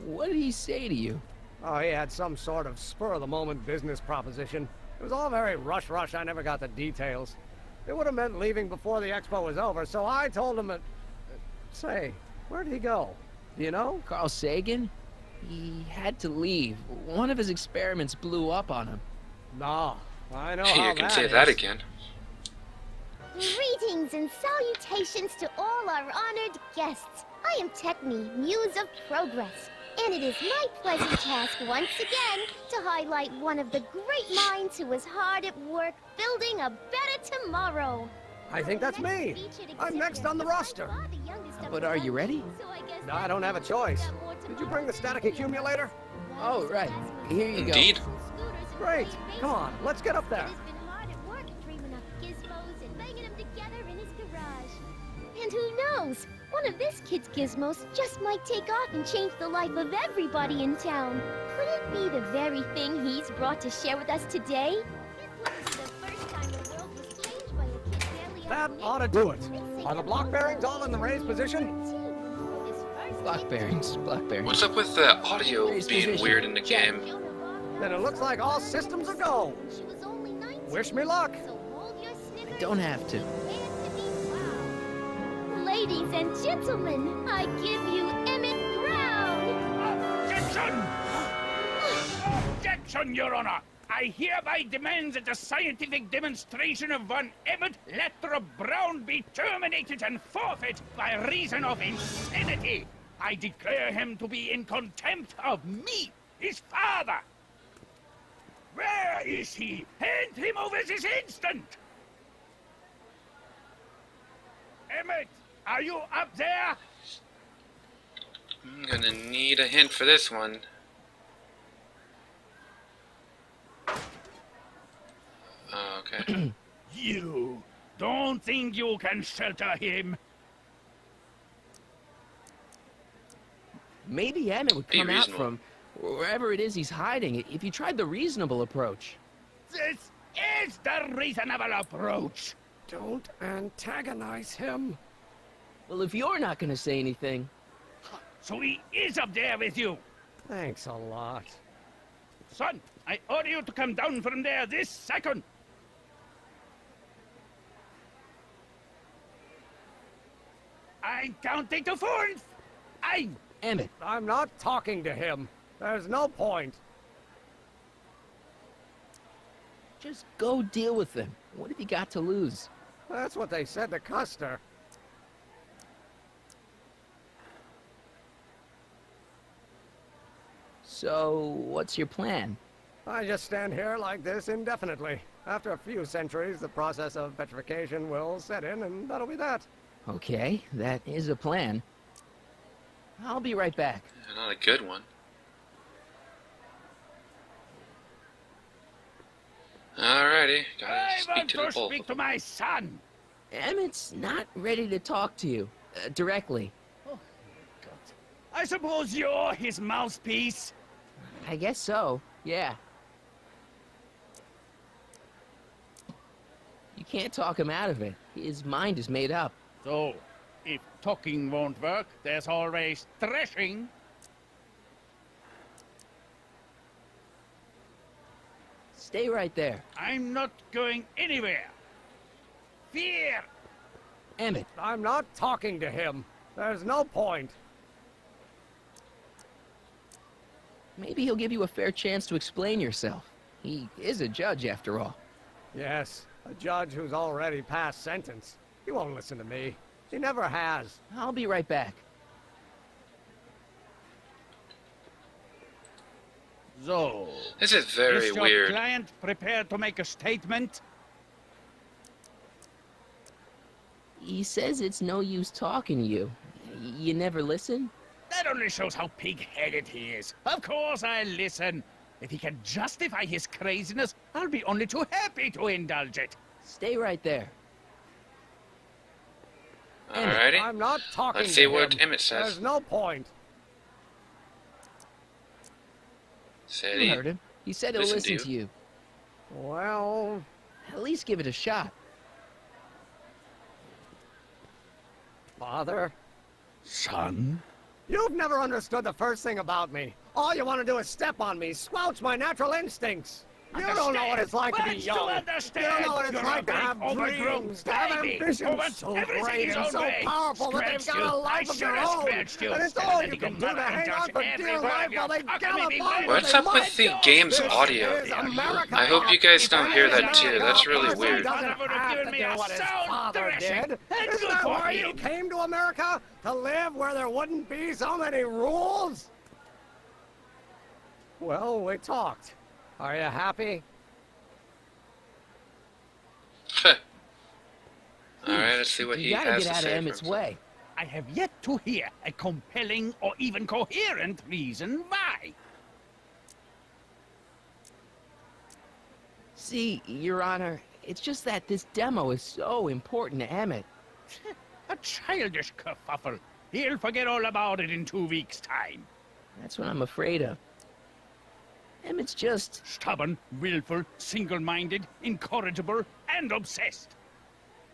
A: What did he say to you?
F: Oh, he had some sort of spur-of-the-moment business proposition. It was all very rush. I never got the details. It would have meant leaving before the expo was over, so I told him that... Say, where did he go? Do you know?
A: Carl Sagan? He had to leave. One of his experiments blew up on him.
F: No, I know how
D: You can
F: that
D: say
F: is.
D: that again.
P: Greetings and salutations to all our honored guests. I am Techne, Muse of Progress, and it is my pleasant task once again to highlight one of the great minds who was hard at work building a better tomorrow.
F: I think that's me. I'm next on the roster.
A: But are you ready?
F: No, I don't have a choice. Did you bring the static accumulator?
A: Oh, right. Here you
D: Indeed.
A: go.
F: Great. Come on, let's get up there.
P: Dreaming up gizmos and banging them together in his garage. And who knows? One of this kid's gizmos just might take off and change the life of everybody in town. Could it be the very thing he's brought to share with us today? This wouldn't be the first time the world was changed by a kid barely
F: That
P: out
F: ought to do it. Are the block bearings all in the raised position?
A: Block bearings, block bearings.
D: What's up with the audio
A: Raise
D: being
A: position.
D: weird in the game?
F: Then it looks like all systems are go. Wish me luck.
A: I don't have to.
P: Ladies and gentlemen, I give you Emmett Brown!
I: Objection! Objection, Your Honor! I hereby demand that the scientific demonstration of one Emmett Lathrop Brown be terminated and forfeit by reason of insanity. I declare him to be in contempt of me, his father. Where is he? Hand him over this instant! Emmett, are you up there?
D: I'm gonna need a hint for this one. Oh, okay.
I: You don't think you can shelter him?
A: Maybe Emmett would
D: Be
A: come out
D: reasonable.
A: from wherever it is he's hiding if you tried the reasonable approach.
I: This is the reasonable approach.
F: Don't antagonize him.
A: Well, if you're not going to say anything...
I: So he is up there with you.
F: Thanks a lot.
I: Son, I order you to come down from there this second. I'm counting to 4.
A: Emmett.
F: I'm not talking to him. There's no point.
A: Just go deal with them. What have you got to lose?
F: That's what they said to Custer.
A: So, what's your plan?
F: I just stand here like this indefinitely. After a few centuries, the process of petrification will set in, and that'll be that.
A: Okay, that is a plan. I'll be right back.
D: Not a good one. Alrighty, gotta
I: I
D: speak
I: want
D: to the
I: to
D: bull.
I: speak to my son.
A: Emmett's not ready to talk to you directly.
I: I suppose you're his mouthpiece.
A: I guess so, yeah. You can't talk him out of it. His mind is made up.
J: So, if talking won't work, there's always threshing.
A: Stay right there.
I: I'm not going anywhere. Fear!
A: Emmett.
F: I'm not talking to him. There's no point.
A: Maybe he'll give you a fair chance to explain yourself. He is a judge, after all.
F: Yes, a judge who's already passed sentence. He won't listen to me. He never has.
A: I'll be right back.
J: So,
D: This is very
J: is your
D: weird.
J: client prepared to make a statement?
A: He says it's no use talking to you. You never listen?
I: That only shows how pig-headed he is. Of course I'll listen. If he can justify his craziness, I'll be only too happy to indulge it.
A: Stay right there.
D: Alrighty.
F: I'm not talking
D: Let's see
F: to
D: what
F: him.
D: Emmett says.
F: There's no point.
D: Said
A: You
D: he
A: heard him. He said he'll
D: listened to
A: listen to you.
F: Well,
A: At least give it a shot.
F: Father?
I: Son?
F: You've never understood the first thing about me. All you want to do is step on me, squelch my natural instincts. You don't know what it's like to be
J: Wants
F: young.
J: understand.
F: You don't know what it's
J: You're
F: like
J: a
F: to
J: big,
F: have
J: overgrown
F: dreams, to have
J: baby who
F: ambitions
J: wants
F: so
J: everything
F: great
J: his
F: and
J: own
F: so
J: way.
F: powerful that they've
J: Scratched
F: got a
J: you.
F: life
J: I
F: of their
J: should have
F: own.
J: scratched you.
F: And it's all you can do to hang on for dear life while they gallop on.
D: What's up with the game's audio? I hope you guys don't hear that too. That's really weird.
F: Doesn't have to do what his father did. Isn't that why you came to America? To live where there wouldn't be so many rules? Well, we talked. Are you happy?
D: Alright, let's see what he
A: You gotta
D: has
A: get
D: to
A: out of
D: say.
A: Emmett's way.
J: I have yet to hear a compelling or even coherent reason why.
A: See, Your Honor, it's just that this demo is so important to Emmett.
J: A childish kerfuffle. He'll forget all about it in 2 weeks' time.
A: That's what I'm afraid of. Emmett's just...
J: Stubborn, willful, single-minded, incorrigible, and obsessed.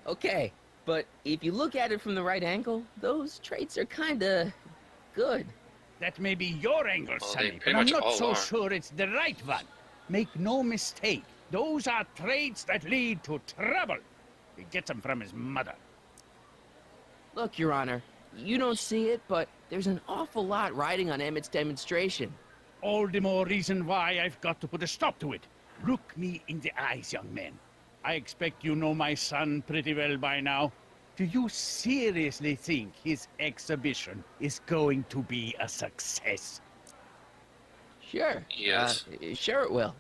A: Okay, but if you look at it from the right angle, those traits are kinda... good.
J: That may be your angle,
D: Well, they
J: Sonny,
D: pretty
J: but I'm
D: much
J: not
D: all
J: so
D: are.
J: sure it's the right one. Make no mistake, those are traits that lead to trouble. He gets them from his mother.
A: Look, Your Honor, you don't see it, but there's an awful lot riding on Emmett's demonstration.
J: All the more reason why I've got to put a stop to it. Look me in the eyes, young man. I expect you know my son pretty well by now. Do you seriously think his exhibition is going to be a success?
A: Sure.
D: Yes.
A: Sure it will.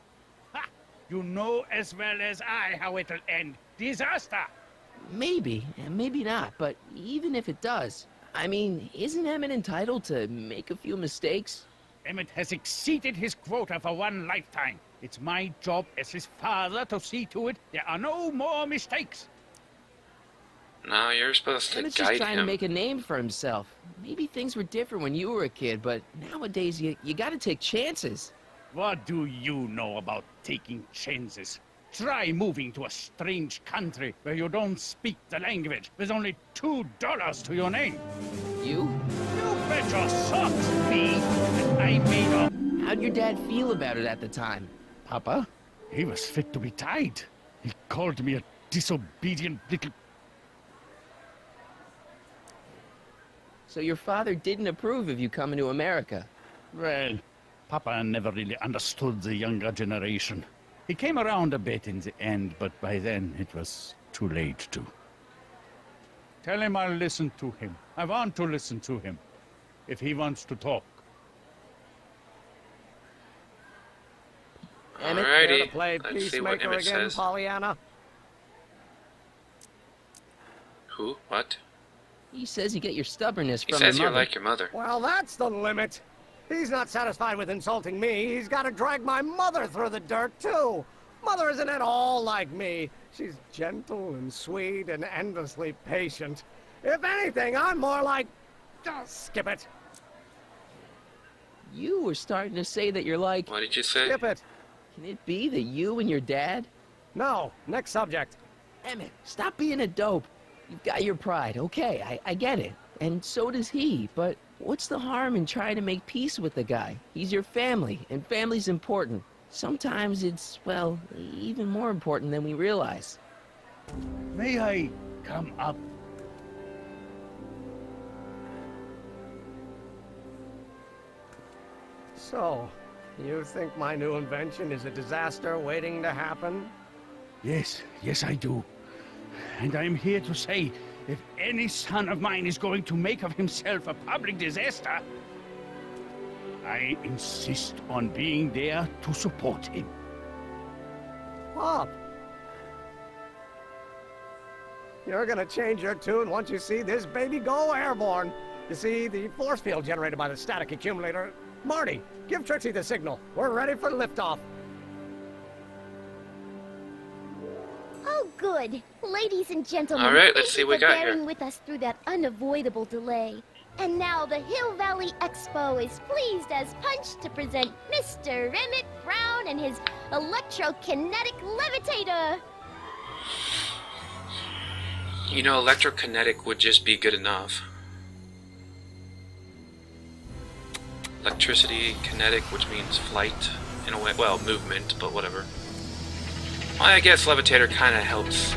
J: Ha! You know as well as I how it'll end. Disaster!
A: Maybe, and maybe not, but even if it does, I mean, isn't Emmett entitled to make a few mistakes?
J: Emmett has exceeded his quota for one lifetime. It's my job as his father to see to it there are no more mistakes.
D: No, you're supposed to
A: Emmett's just
D: guide
A: trying to
D: him.
A: make a name for himself. Maybe things were different when you were a kid, but nowadays you gotta take chances.
J: What do you know about taking chances? Try moving to a strange country where you don't speak the language with only $2 to your name.
A: You?
J: You bet your socks, me, that I made up.
A: How'd your dad feel about it at the time?
J: Papa, he was fit to be tied. He called me a disobedient little...
A: So your father didn't approve of you coming to America?
J: Well, Papa never really understood the younger generation. He came around a bit in the end, but by then it was too late to. Tell him I'll listen to him. I want to listen to him. If he wants to talk.
F: Emmett, care to
D: Alrighty,
F: play
D: let's see what
F: peacemaker
D: Emmett
F: again,
D: says.
F: Pollyanna?
D: Who? What?
A: He says you get your stubbornness
D: He
A: from
D: says
A: your
D: you're
A: mother.
D: like your mother.
F: Well, that's the limit. He's not satisfied with insulting me. He's got to drag my mother through the dirt, too. Mother isn't at all like me. She's gentle and sweet and endlessly patient. If anything, I'm more like... skip it.
A: You were starting to say that you're like...
D: What did you say?
F: Skip it.
A: Can it be that you and your dad?
F: No. Next subject.
A: Emmett, stop being a dope. You've got your pride, okay, I get it. And so does he, but what's the harm in trying to make peace with the guy? He's your family, and family's important. Sometimes it's, well, even more important than we realize.
J: May I come up?
F: So, you think my new invention is a disaster waiting to happen?
J: Yes, yes I do. And I'm here to say, if any son of mine is going to make of himself a public disaster, I insist on being there to support him.
F: Pop! You're gonna change your tune once you see this baby go airborne. You see, the force field generated by the static accumulator... Marty, give Trixie the signal. We're ready for liftoff.
P: Oh, good. Ladies and gentlemen,
D: All right,
P: thank
D: let's see
P: you
D: what we
P: for
D: got here.
P: bearing with us through that unavoidable delay. And now the Hill Valley Expo is pleased as punch to present Mr. Emmett Brown and his electrokinetic levitator.
D: You know, electrokinetic would just be good enough. Electricity, kinetic, which means flight, in a way. Well, movement, but whatever. Well, I guess Levitator kind of helps.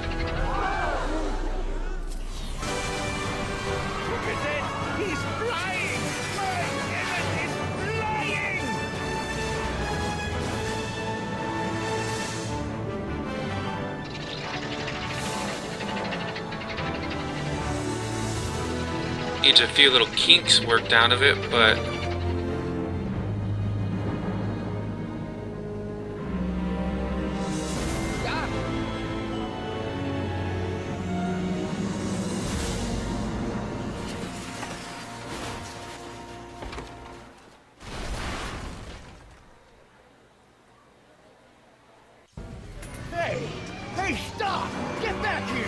I: He's flying! My Emmett is flying!
D: Needs a few little kinks worked out of it, but
O: Hey! Hey, stop! Get back here!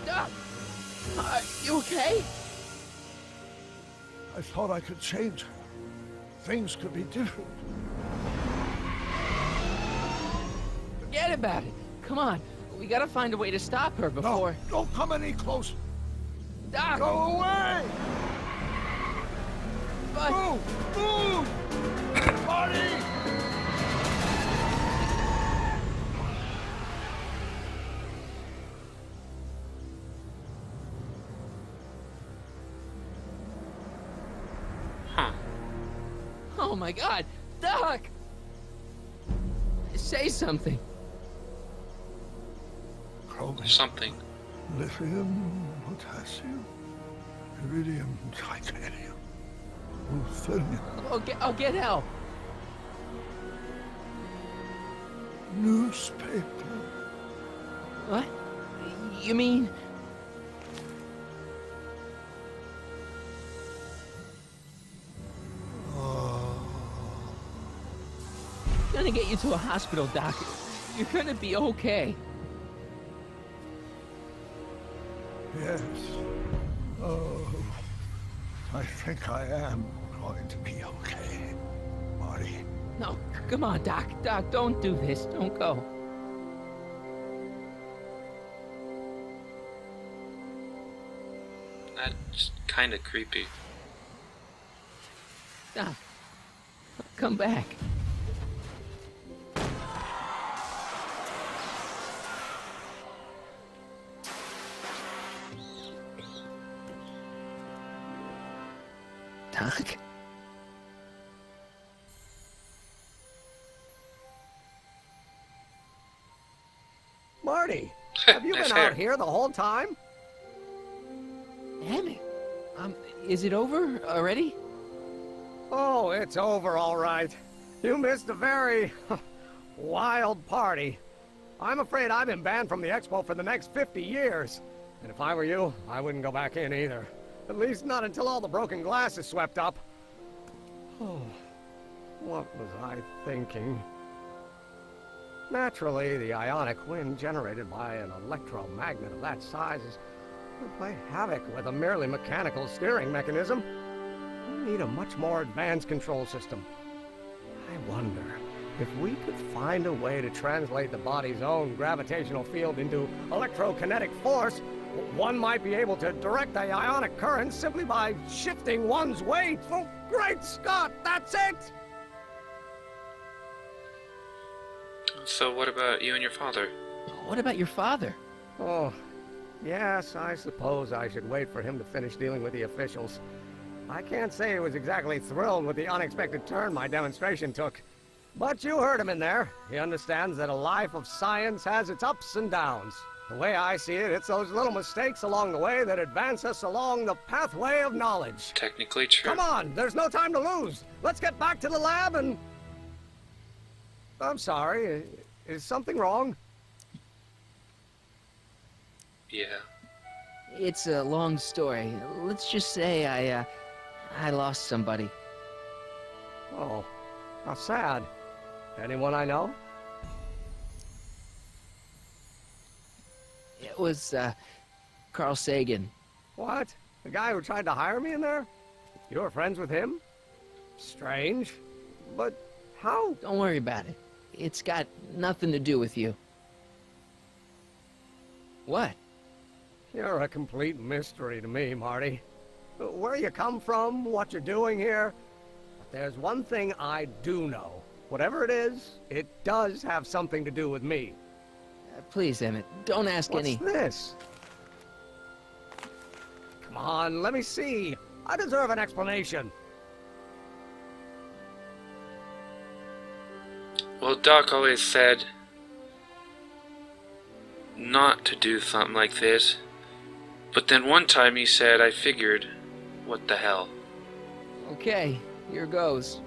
A: Doc! You okay?
B: I thought I could change her. Things could be different.
A: Forget about it. Come on. We gotta find a way to stop her before...
B: No, don't come any closer.
A: Doc!
B: Go away!
A: But...
B: Move! Move! Marty!
A: Oh my God! Doc! Say something.
B: Chromium.
D: something.
B: Lithium, potassium, iridium, titanium, ruthenium.
A: I'll get help.
B: Newspaper.
A: What? You mean... Gonna get you to a hospital, Doc. You're gonna be okay.
B: Yes. Oh, I think I am going to be okay, Marty.
A: No, come on, Doc. Doc, don't do this. Don't go.
D: That's kind of creepy.
A: Doc, come back. Doc?
F: Marty, have you been out here the whole time?
A: Damn it. Is it over already?
F: Oh, it's over all right. You missed a very wild party. I'm afraid I've been banned from the expo for the next 50 years. And if I were you, I wouldn't go back in either. At least not until all the broken glass is swept up. Oh, what was I thinking? Naturally, the ionic wind generated by an electromagnet of that size would play havoc with a merely mechanical steering mechanism. We need a much more advanced control system. I wonder if we could find a way to translate the body's own gravitational field into electrokinetic force. One might be able to direct the ionic current simply by shifting one's weight. Oh, great Scott, that's it!
D: So what about you and your father?
A: What about your father?
F: Oh, yes, I suppose I should wait for him to finish dealing with the officials. I can't say he was exactly thrilled with the unexpected turn my demonstration took. But you heard him in there. He understands that a life of science has its ups and downs. The way I see it, it's those little mistakes along the way that advance us along the pathway of knowledge.
D: Technically true.
F: Come on, there's no time to lose. Let's get back to the lab and... I'm sorry, is something wrong?
D: Yeah.
A: It's a long story. Let's just say I lost somebody.
F: Oh, how sad. Anyone I know?
A: It was, Carl Sagan.
F: What? The guy who tried to hire me in there? You were friends with him? Strange. But how?
A: Don't worry about it. It's got nothing to do with you. What?
F: You're a complete mystery to me, Marty. Where you come from, what you're doing here, There's one thing I do know. Whatever it is, it does have something to do with me.
A: Please, Emmett, don't ask any...
F: What's this? Come on, let me see. I deserve an explanation.
D: Well, Doc always said not to do something like this. But then one time he said, I figured, what the hell?
A: Okay, here goes.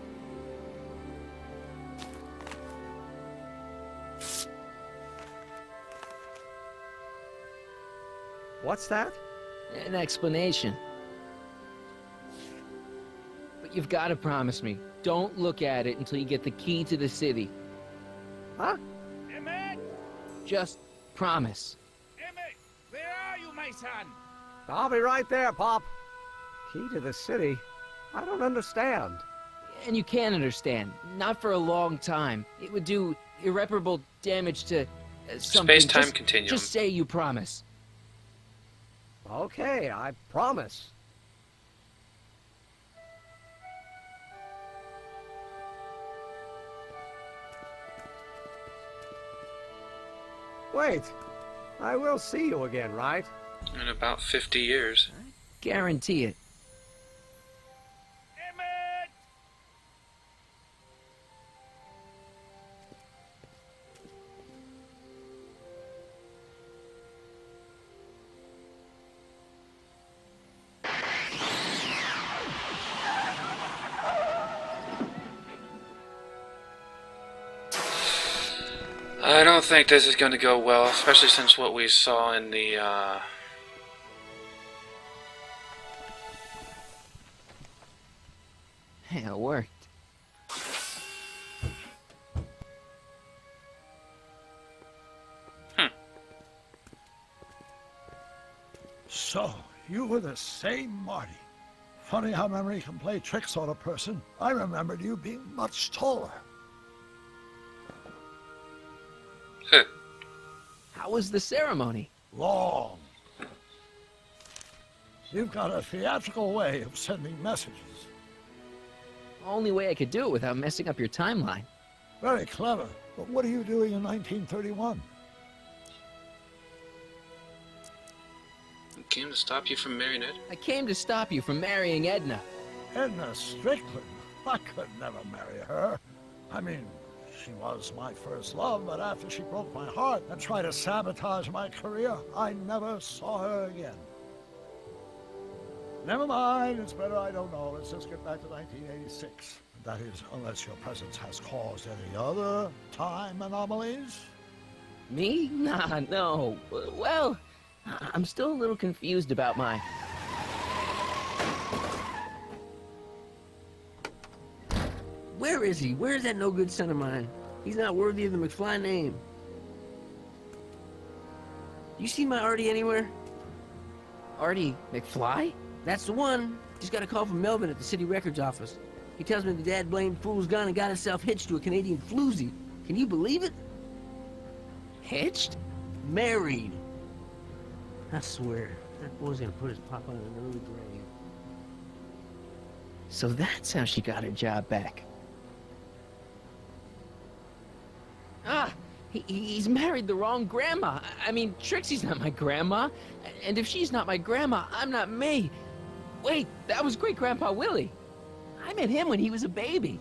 F: What's that?
A: An explanation. But you've got to promise me, don't look at it until you get the key to the city.
F: Huh?
J: Emmett!
A: Just promise.
J: Emmett! Where are you, my son?
F: I'll be right there, Pop. Key to the city? I don't understand.
A: And you can understand. Not for a long time. It would do irreparable damage to something.
D: Space-time continuum.
A: Just say you promise.
F: Okay, I promise. Wait, I will see you again, right?
D: In about 50 years.
A: Guarantee it.
D: I don't think this is going to go well, especially since what we saw in the,
A: Hey, it worked.
B: So, you were the same Marty. Funny how memory can play tricks on a person. I remembered you being much taller.
A: How was the ceremony?
B: Long. You've got a theatrical way of sending messages.
A: Only way I could do it without messing up your timeline.
B: Very clever. But what are you doing in 1931?
D: I came to stop you from marrying Ed.
A: I came to stop you from marrying Edna.
B: Edna Strickland? I could never marry her. I mean, she was my first love, but after she broke my heart and tried to sabotage my career, I never saw her again. Never mind, it's better I don't know. Let's just get back to 1986. That is, unless your presence has caused any other time anomalies.
A: Me? Nah, no. Well, I'm still a little confused about my... Where is he? Where's that no-good son of mine? He's not worthy of the McFly name. You see my Artie anywhere? Artie McFly? That's the one. Just got a call from Melvin at the city records office. He tells me the dad blamed fool's gone and got himself hitched to a Canadian floozy. Can you believe it? Hitched? Married. I swear, that boy's gonna put his papa in an early grave. So that's how she got her job back. Ah! He's married the wrong grandma. I mean, Trixie's not my grandma. And if she's not my grandma, I'm not me. Wait, that was Great-Grandpa Willie. I met him when he was a baby.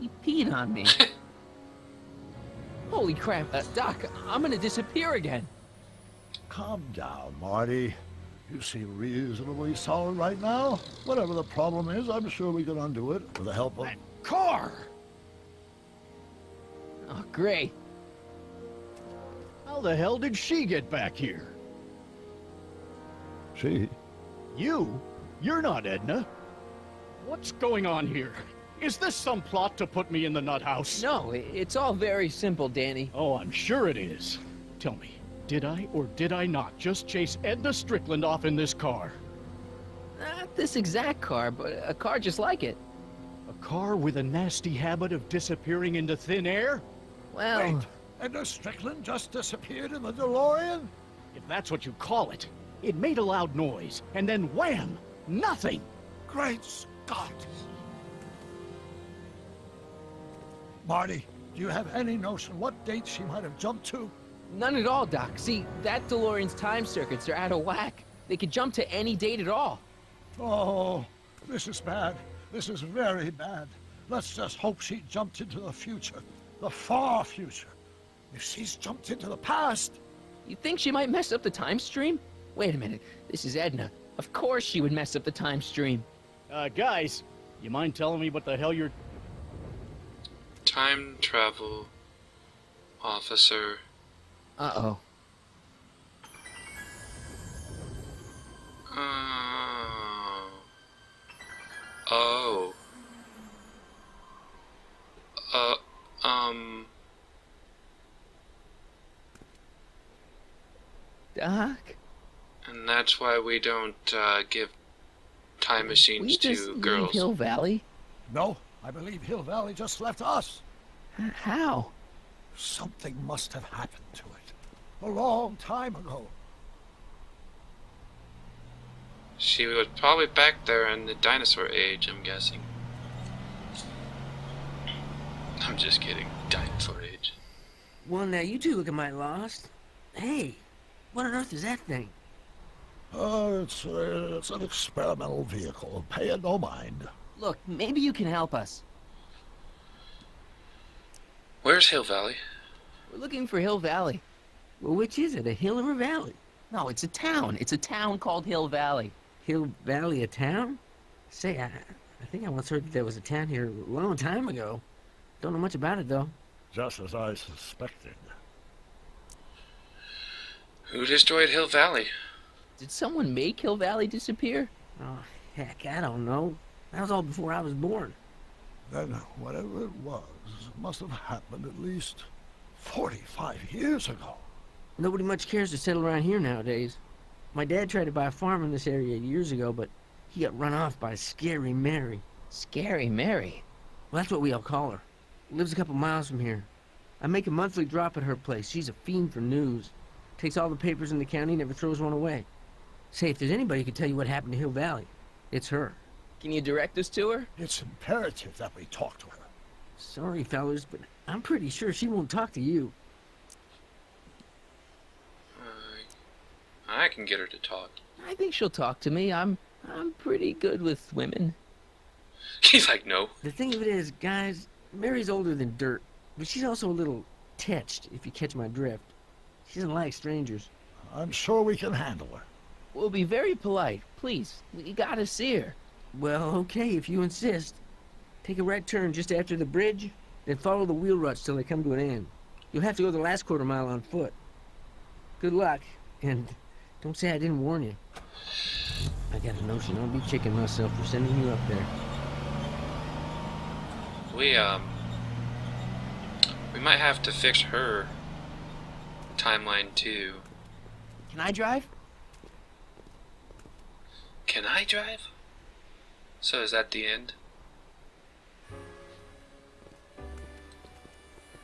A: He peed on me. Holy crap, Doc, I'm gonna disappear again.
B: Calm down, Marty. You seem reasonably solid right now. Whatever the problem is, I'm sure we can undo it with the help of...
O: Car!
A: Oh, great.
O: How the hell did she get back here?
B: She?
O: You? You're not Edna. What's going on here? Is this some plot to put me in the nut house?
A: No, it's all very simple, Danny.
O: Oh, I'm sure it is. Tell me, did I or did I not just chase Edna Strickland off in this car?
A: Not this exact car, but a car just like it.
O: A car with a nasty habit of disappearing into thin air?
A: Well...
B: Wait, Edna Strickland just disappeared in the DeLorean?
O: If that's what you call it. It made a loud noise, and then wham! Nothing!
B: Great Scott! Marty, do you have any notion what date she might have jumped to?
A: None at all, Doc. See, that DeLorean's time circuits are out of whack. They could jump to any date at all.
B: Oh, this is bad. This is very bad. Let's just hope she jumped into the future. The far future. If she's jumped into the past...
A: You think she might mess up the time stream? Wait a minute. This is Edna. Of course she would mess up the time stream.
O: Guys, you mind telling me what the hell you're...
D: Time travel officer.
A: Uh-oh.
D: Oh.
A: Doc?
D: And that's why we don't give time machines to girls.
A: Leave Hill Valley?
B: No, I believe Hill Valley just left us.
A: How?
B: Something must have happened to it. A long time ago.
D: She was probably back there in the dinosaur age, I'm guessing. I'm just kidding. Dinosaur age.
S: Well, now you two look mighty lost. Hey, what on earth is that thing?
B: It's an experimental vehicle. Pay it no mind.
A: Look, maybe you can help us.
D: Where's Hill Valley?
A: We're looking for Hill Valley.
S: Well, which is it, a hill or a valley?
A: No, it's a town. It's a town called Hill Valley.
S: Hill Valley, a town? Say, I think I once heard that there was a town here a long time ago. Don't know much about it, though.
B: Just as I suspected.
D: Who destroyed Hill Valley?
A: Did someone make Hill Valley disappear?
S: Oh, heck, I don't know. That was all before I was born.
B: Then whatever it was must have happened at least 45 years ago.
S: Nobody much cares to settle around here nowadays. My dad tried to buy a farm in this area years ago, but he got run off by Scary Mary.
A: Scary Mary?
S: Well, that's what we all call her. Lives a couple miles from here. I make a monthly drop at her place. She's a fiend for news. Takes all the papers in the county, never throws one away. Say, if there's anybody who can tell you what happened to Hill Valley, it's her.
A: Can you direct us to her?
B: It's imperative that we talk to her.
S: Sorry, fellas, but I'm pretty sure she won't talk to you.
D: I can get her to talk.
A: I think she'll talk to me. I'm pretty good with women.
D: He's like, no.
S: The thing of it is, guys, Mary's older than dirt, but she's also a little tetched, if you catch my drift. She doesn't like strangers.
B: I'm sure we can handle her.
A: We'll be very polite. Please, we gotta see her.
S: Well, okay, if you insist. Take a right turn just after the bridge, then follow the wheel ruts till they come to an end. You'll have to go the last quarter mile on foot. Good luck, and don't say I didn't warn you. I got a notion I'll be kicking myself for sending you up there.
D: We might have to fix her timeline too.
A: Can I drive?
D: Can I drive? So is that the end?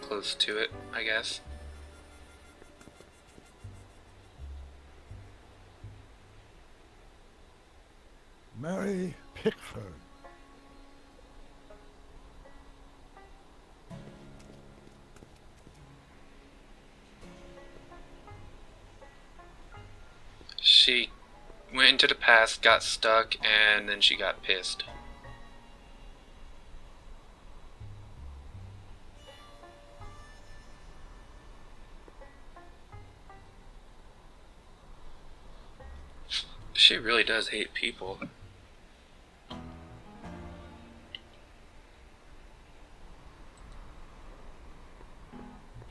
D: Close to it, I guess.
B: Mary Pickford.
D: She went into the past, got stuck, and then she got pissed. She really does hate people.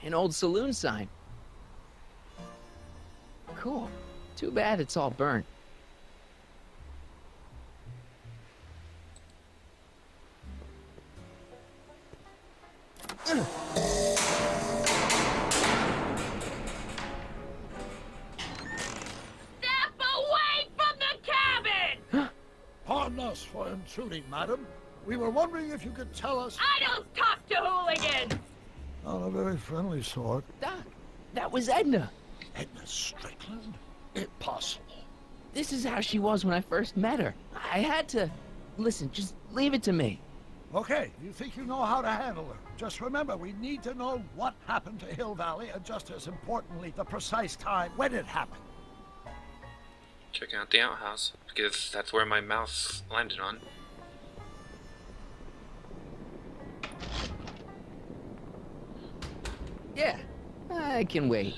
A: An old saloon sign. Cool. Too bad it's all burnt.
B: Pardon us for intruding, madam. We were wondering if you could tell us...
U: I don't talk to hooligans!
B: Not a very friendly sort.
A: Doc, that was Edna.
B: Edna Strickland? Impossible.
A: This is how she was when I first met her. I had to... Listen, just leave it to me.
B: Okay, you think you know how to handle her. Just remember, we need to know what happened to Hill Valley, and just as importantly, the precise time when it happened.
D: Check out the outhouse, because that's where my mouse landed on.
A: Yeah, I can wait.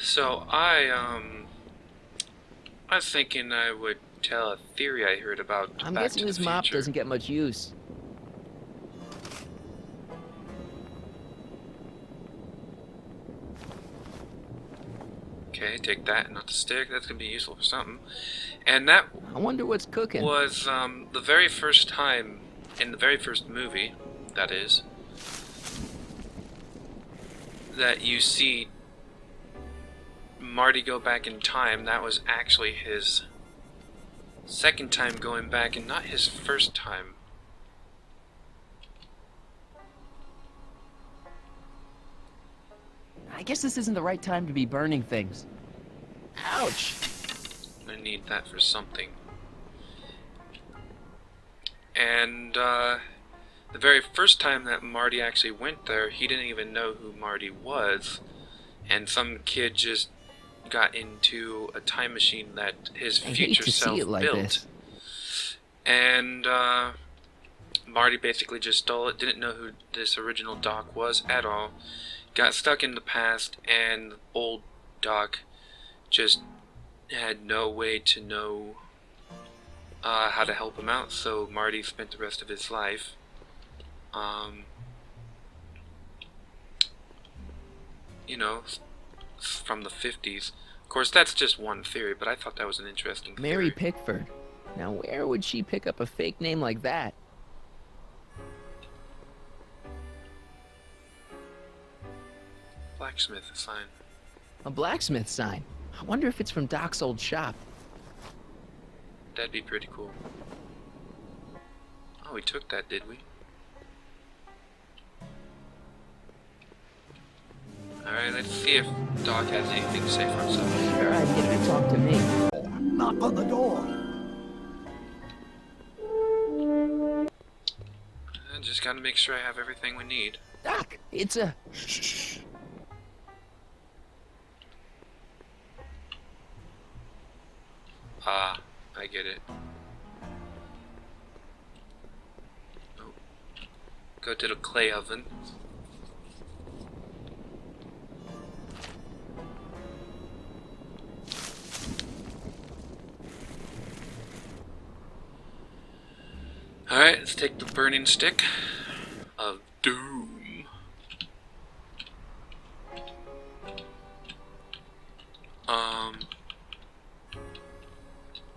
D: So I was thinking I would tell a theory I heard about
A: I'm
D: Back
A: guessing
D: to the
A: this mop
D: Future.
A: doesn't get much use.
D: Okay, take that, not the stick. That's gonna be useful for something. And that
A: I wonder what's cooking.
D: was the very first time in the very first movie, that is, that you see Marty go back in time. That was actually his second time going back and not his first time.
A: I guess this isn't the right time to be burning things. Ouch!
D: I need that for something. And the very first time that Marty actually went there, he didn't even know who Marty was. And some kid just got into a time machine that his
A: I hate
D: future
A: to
D: self
A: see it like
D: built.
A: this.
D: And Marty basically just stole it, didn't know who this original Doc was at all. Got stuck in the past, and old Doc just had no way to know how to help him out, so Marty spent the rest of his life you know, from the 50s. Of course, that's just one theory, but I thought that was an interesting theory.
A: Mary Pickford. Now, where would she pick up a fake name like that?
D: Blacksmith sign.
A: A blacksmith sign. I wonder if it's from Doc's old shop.
D: That'd be pretty cool. Oh, we took that, did we? Alright, let's see if Doc has anything to say for himself.
A: Sure, I'd get her to talk to me.
B: Knock on the door.
D: I just gotta make sure I have everything we need.
A: Doc, it's a...
B: Shh.
D: Ah, I get it. Oh. Go to the clay oven. Alright, let's take the burning stick of doom.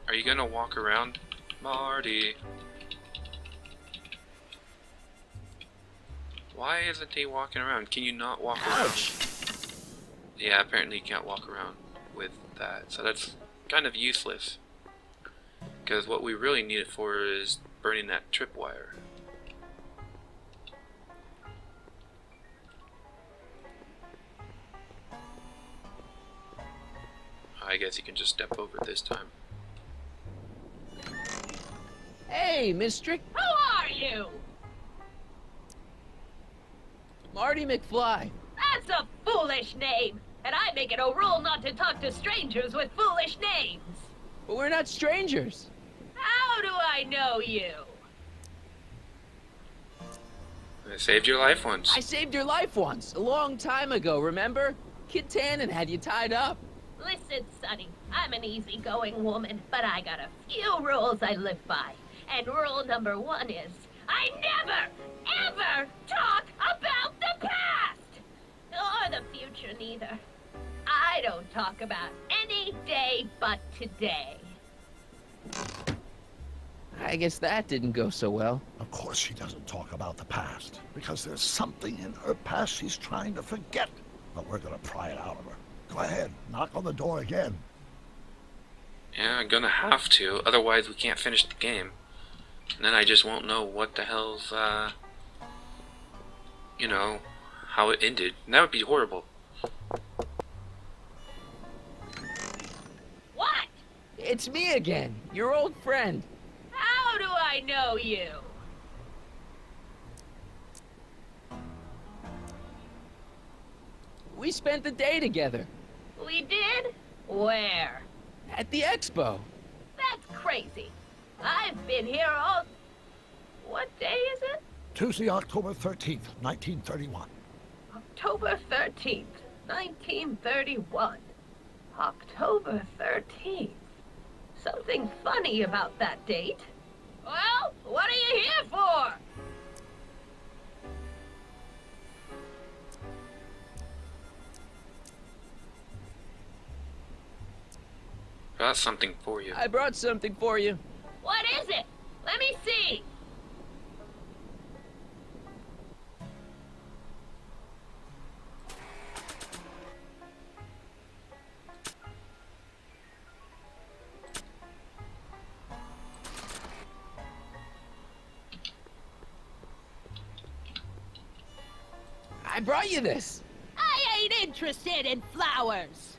D: Are you gonna walk around, Marty? Why isn't he walking around? Can you not walk around? Yeah, apparently you can't walk around with that, so that's kind of useless. Because what we really need it for is burning that tripwire. I guess you can just step over it this time.
A: Hey, Mister
U: Who are you?
A: Marty McFly.
U: That's a foolish name, and I make it a rule not to talk to strangers with foolish names.
A: But we're not strangers.
U: How do I know you?
D: I saved your life once.
A: I saved your life once, a long time ago, remember? Kid Tannen had you tied up.
U: Listen, Sonny, I'm an easygoing woman, but I got a few rules I live by. And rule number 1 is, I never, ever talk about the past! Or the future, neither. I don't talk about any day but today.
A: I guess that didn't go so well.
B: Of course she doesn't talk about the past, because there's something in her past she's trying to forget. But we're gonna pry it out of her. Go ahead, knock on the door again.
D: Yeah, I'm gonna have to, otherwise we can't finish the game. And then I just won't know what the hell's, you know, how it ended. And that would be horrible.
U: What?
A: It's me again, your old friend.
U: How do I I know you.
A: We spent the day together.
U: We did? Where?
A: At the expo.
U: That's crazy. I've been here all... What day is it?
B: Tuesday, October 13th, 1931.
U: October 13th, 1931. October 13th. Something funny about that date. Well, what are you here for?
D: Got something for you.
A: I brought something for you.
U: What is it? Let me see.
A: I brought you this.
U: I ain't interested in flowers.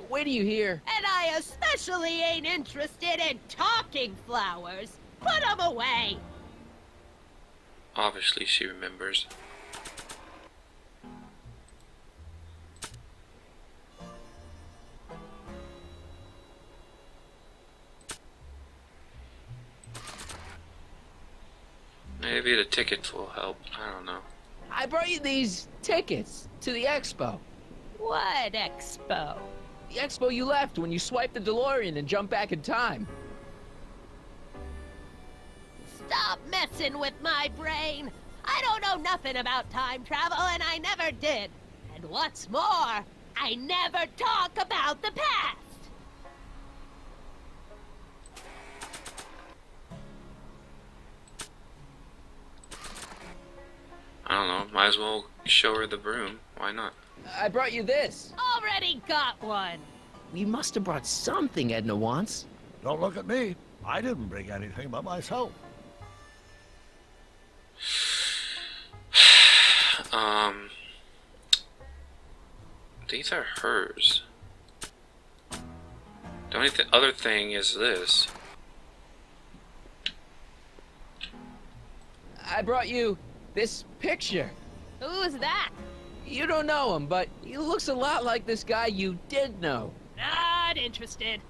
A: Wait till you hear.
U: And I especially ain't interested in talking flowers. Put them away.
D: Obviously, she remembers. Maybe the tickets will help. I don't know.
A: I brought you these tickets to the expo.
U: What expo?
A: The expo you left when you swiped the DeLorean and jumped back in time.
U: Stop messing with my brain. I don't know nothing about time travel, and I never did. And what's more, I never talk about the past.
D: I don't know. Might as well show her the broom. Why not?
A: I brought you this.
U: Already got one.
A: We must have brought something Edna wants.
B: Don't look at me. I didn't bring anything but myself.
D: These are hers. The only other thing is this.
A: I brought you this picture.
U: Who's that?
A: You don't know him, but he looks a lot like this guy you did know.
U: Not interested.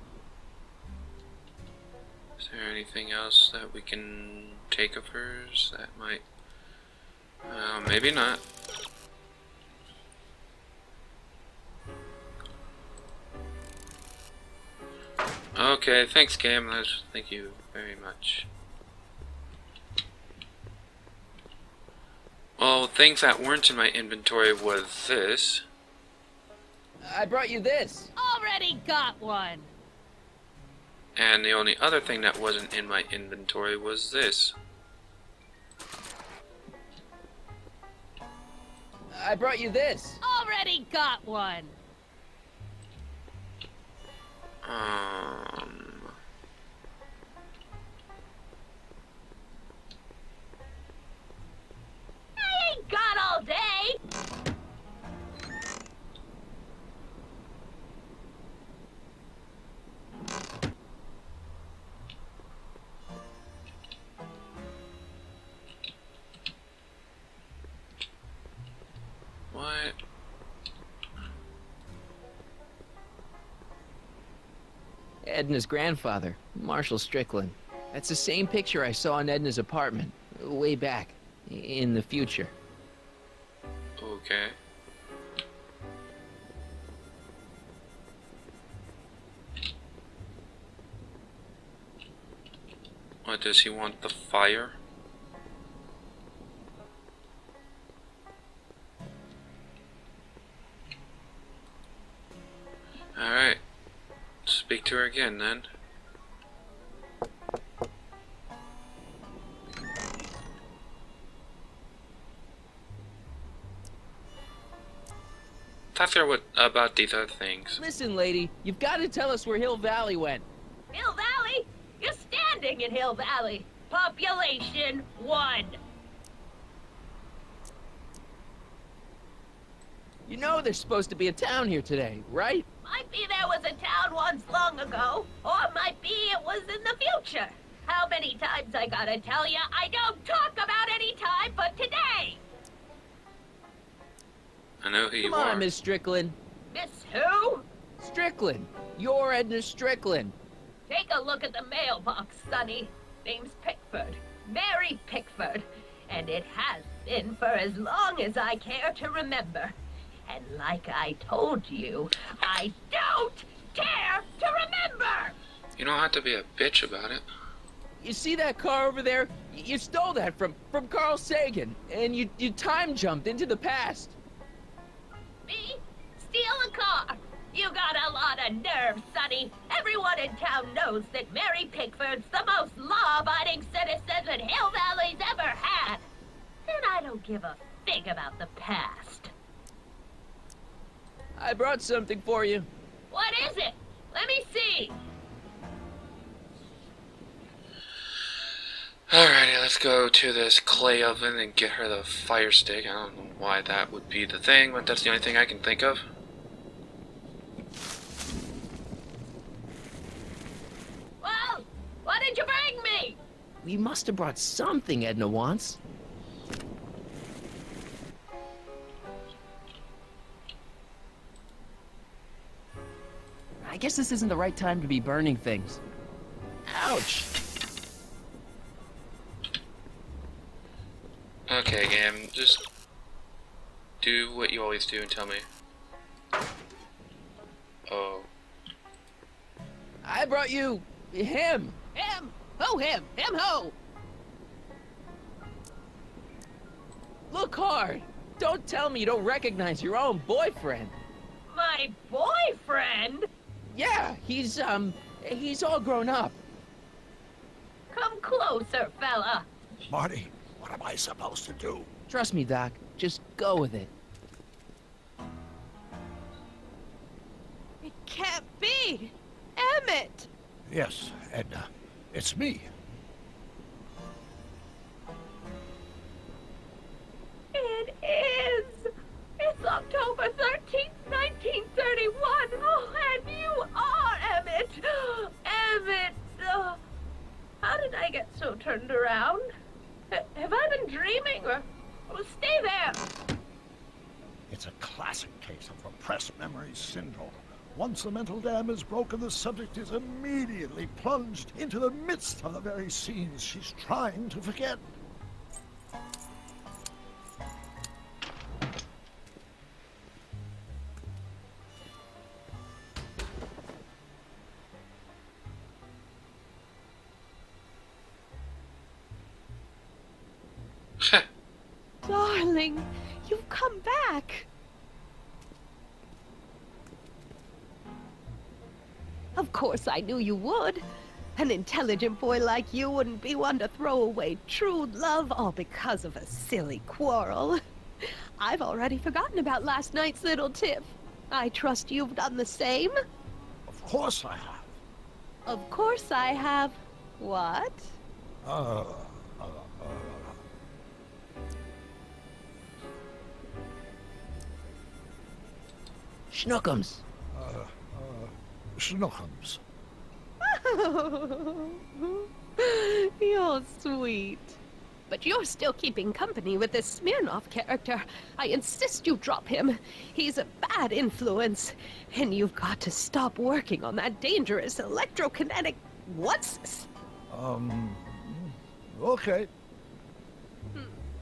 D: Is there anything else that we can take of hers that might... maybe not. Okay, thanks, Cam. Thank you very much. Well, things that weren't in my inventory was this.
A: I brought you this.
U: Already got one.
D: And the only other thing that wasn't in my inventory was this.
A: I brought you this.
U: Already got one. I ain't got all day.
D: What?
A: Edna's grandfather, Marshall Strickland. That's the same picture I saw in Edna's apartment, way back, in the future.
D: Okay. What, does he want the fire? Alright. Speak to her again then. Talk to her about these other things.
A: Listen, lady, you've got to tell us where Hill Valley went.
U: Hill Valley? You're standing in Hill Valley. Population 1.
A: You know there's supposed to be a town here today, right?
U: Might be there was a town once long ago, or might be it was in the future.
T: How many times I gotta tell ya I don't talk about any time but today?
D: I know who you
A: Come
D: are.
A: on, Miss Strickland.
T: Miss who?
A: Strickland. You're Edna Strickland.
T: Take a look at the mailbox, Sonny. Name's Pickford. Mary Pickford. And it has been for as long as I care to remember. And like I told you, I don't care to remember!
D: You don't have to be a bitch about it.
A: You see that car over there? You stole that from Carl Sagan, and you time jumped into the past.
T: Me? Steal a car? You got a lot of nerve, Sonny. Everyone in town knows that Mary Pickford's the most law-abiding citizen that Hill Valley's ever had. And I don't give a fig about the past.
A: I brought something for you.
T: What is it? Let me see.
D: Alrighty, let's go to this clay oven and get her the fire stick. I don't know why that would be the thing, but that's the only thing I can think of.
T: Well, what did you bring me?
A: We must have brought something Edna wants. I guess this isn't the right time to be burning things. Ouch!
D: Okay, game, just do what you always do and tell me. Oh.
A: I brought you him.
T: Him! Ho him! Him ho!
A: Look hard. Don't tell me you don't recognize your own boyfriend.
T: My boyfriend?
A: Yeah, he's all grown up.
T: Come closer, fella.
B: Marty, what am I supposed to do?
A: Trust me, Doc. Just go with it.
T: It can't be! Emmett!
B: Yes, Edna. It's me.
T: It is! It's October 13th, 1931! Oh, and you are Emmett! Emmett! How did I get so turned around? Have I been dreaming, or stay there?
B: It's a classic case of repressed memory syndrome. Once the mental dam is broken, the subject is immediately plunged into the midst of the very scenes she's trying to forget.
K: Darling, you've come back. Of course I knew you would. An intelligent boy like you wouldn't be one to throw away true love all because of a silly quarrel. I've already forgotten about last night's little tiff. I trust you've done the same?
B: Of course I have.
K: Of course I have. What?
A: Schnookums.
B: Schnookums.
K: You're sweet. But you're still keeping company with this Smirnoff character. I insist you drop him. He's a bad influence. And you've got to stop working on that dangerous electrokinetic... What's...
B: Okay.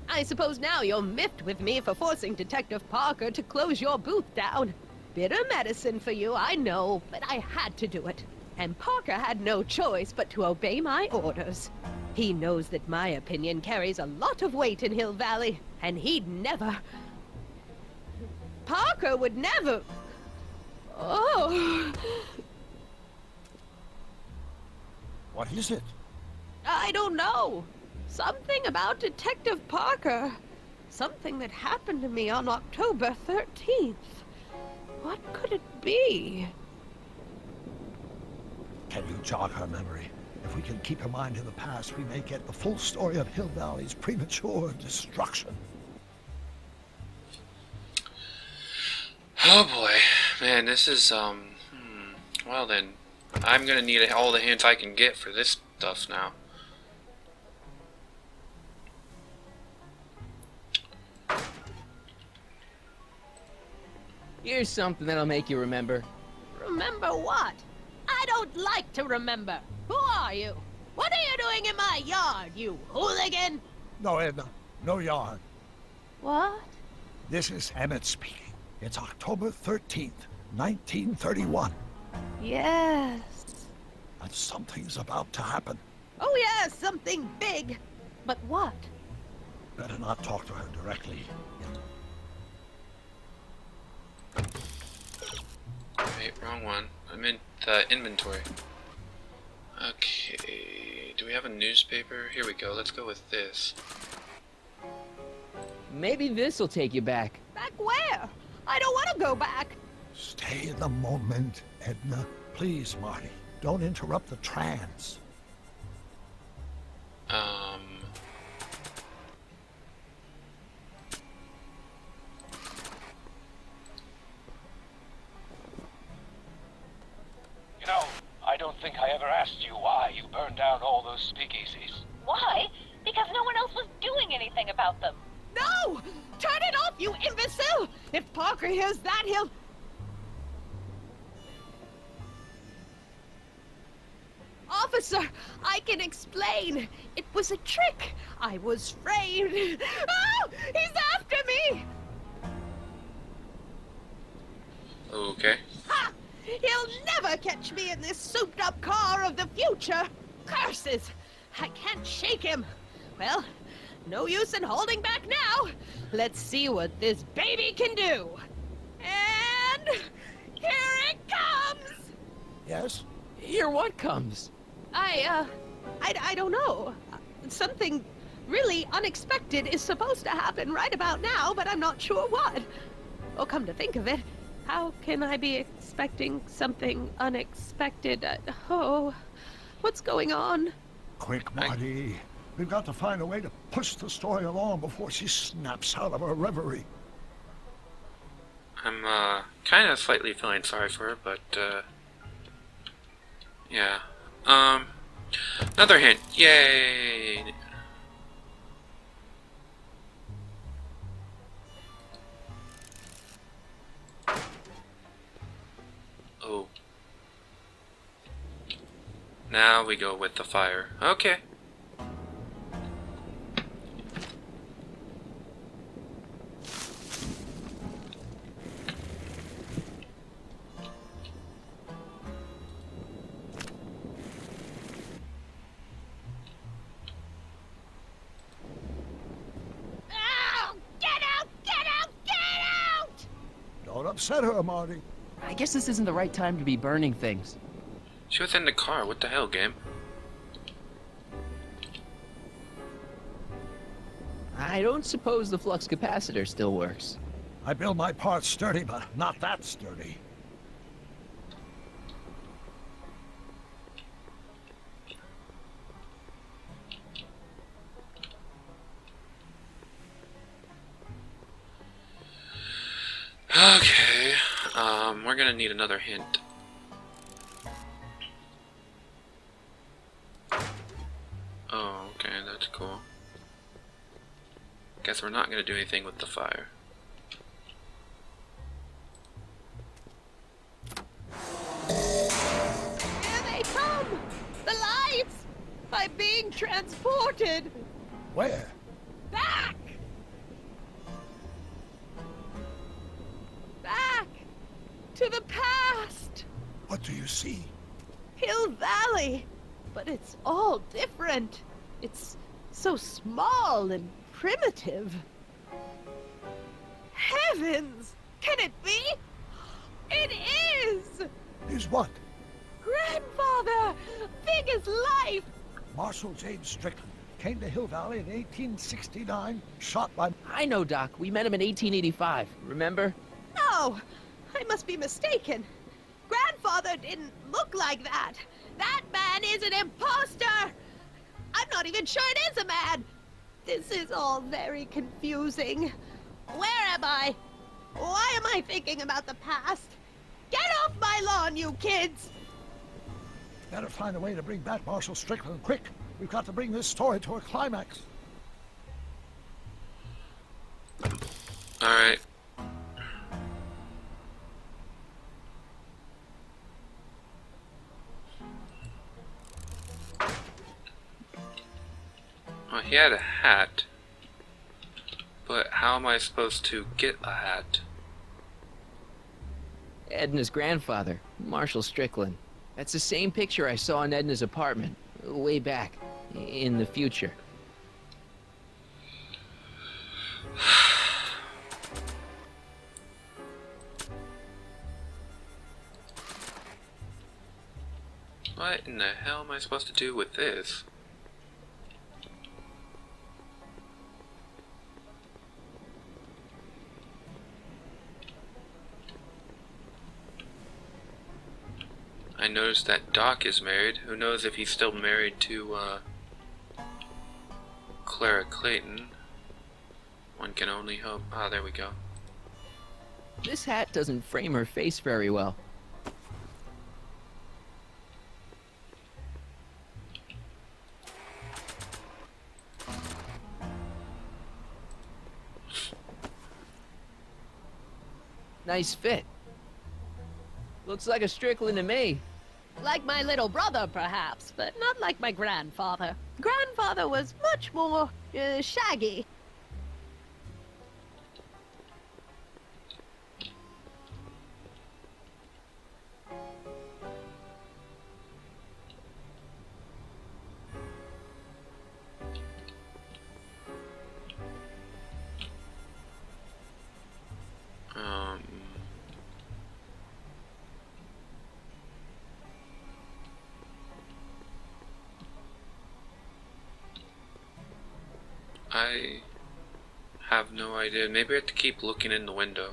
K: I suppose now you're miffed with me for forcing Detective Parker to close your booth down. Bitter medicine for you, I know, but I had to do it. And Parker had no choice but to obey my orders. He knows that my opinion carries a lot of weight in Hill Valley, and he'd never... Parker would never... Oh...
B: What is it?
K: I don't know. Something about Detective Parker. Something that happened to me on October 13th. What could it be?
B: Can you jog her memory? If we can keep her mind in the past, we may get the full story of Hill Valley's premature destruction.
D: Oh boy. Man, this is, well then, I'm gonna need all the hints I can get for this stuff now.
A: Here's something that'll make you remember.
K: Remember what? I don't like to remember. Who are you? What are you doing in my yard, you hooligan?
B: No, Edna. No yarn.
K: What?
B: This is Emmett speaking. It's October 13th, 1931.
K: Yes.
B: And something's about to happen.
K: Oh, yes, something big. But what?
B: Better not talk to her directly.
D: Wait, wrong one. I meant the inventory. Okay, do we have a newspaper? Here we go, let's go with this.
A: Maybe this'll take you back.
K: Back where? I don't want to go back.
B: Stay in the moment, Edna. Please, Marty. Don't interrupt the trance.
M: You know, I don't think I ever asked you why you burned down all those speakeasies.
U: Why? Because no one else was doing anything about them.
K: No! Turn it off, you imbecile! If Parker hears that, he'll... Officer, I can explain. It was a trick. I was framed. Oh! He's after me!
D: Okay.
K: Ha! He'll never catch me in this souped-up car of the future. Curses! I can't shake him. Well, no use in holding back now. Let's see what this baby can do. And here it comes!
B: Yes?
A: Here what comes?
K: I don't know. Something really unexpected is supposed to happen right about now, but I'm not sure what. Oh, come to think of it, how can I be expecting something unexpected? Oh, what's going on?
B: Quick, Marty. We've got to find a way to push the story along before she snaps out of her reverie.
D: I'm, kind of slightly feeling sorry for her, but, yeah. Another hint. Yay! Oh. Now we go with the fire. Okay.
B: Don't upset her, Marty.
A: I guess this isn't the right time to be burning things.
D: She was in the car. What the hell, game?
A: I don't suppose the flux capacitor still works.
B: I build my parts sturdy, but not that sturdy.
D: Okay, we're gonna need another hint. Oh, okay, that's cool. Guess we're not gonna do anything with the fire.
K: Here they come! The lights! I'm being transported!
B: Where?
K: Back! Back! To the past!
B: What do you see?
K: Hill Valley! But it's all different. It's so small and primitive. Heavens! Can it be? It is!
B: Is what?
K: Grandfather! Big as life!
B: Marshal James Strickland came to Hill Valley in 1869, shot by...
A: I know, Doc. We met him in 1885. Remember?
K: No! I must be mistaken. Grandfather didn't look like that. That man is an imposter! I'm not even sure it is a man! This is all very confusing. Where am I? Why am I thinking about the past? Get off my lawn, you kids!
B: Better find a way to bring back Marshal Strickland quick. We've got to bring this story to a climax.
D: Alright. Well, he had a hat. But how am I supposed to get a hat?
A: Edna's grandfather, Marshall Strickland. That's the same picture I saw in Edna's apartment, way back, in the future.
D: What in the hell am I supposed to do with this? I noticed that Doc is married. Who knows if he's still married to, Clara Clayton. One can only hope. Ah, there we go.
A: This hat doesn't frame her face very well. Nice fit. Looks like a Strickland to me.
K: Like my little brother, perhaps, but not like my grandfather. Grandfather was much more shaggy.
D: I have no idea. Maybe I have to keep looking in the window.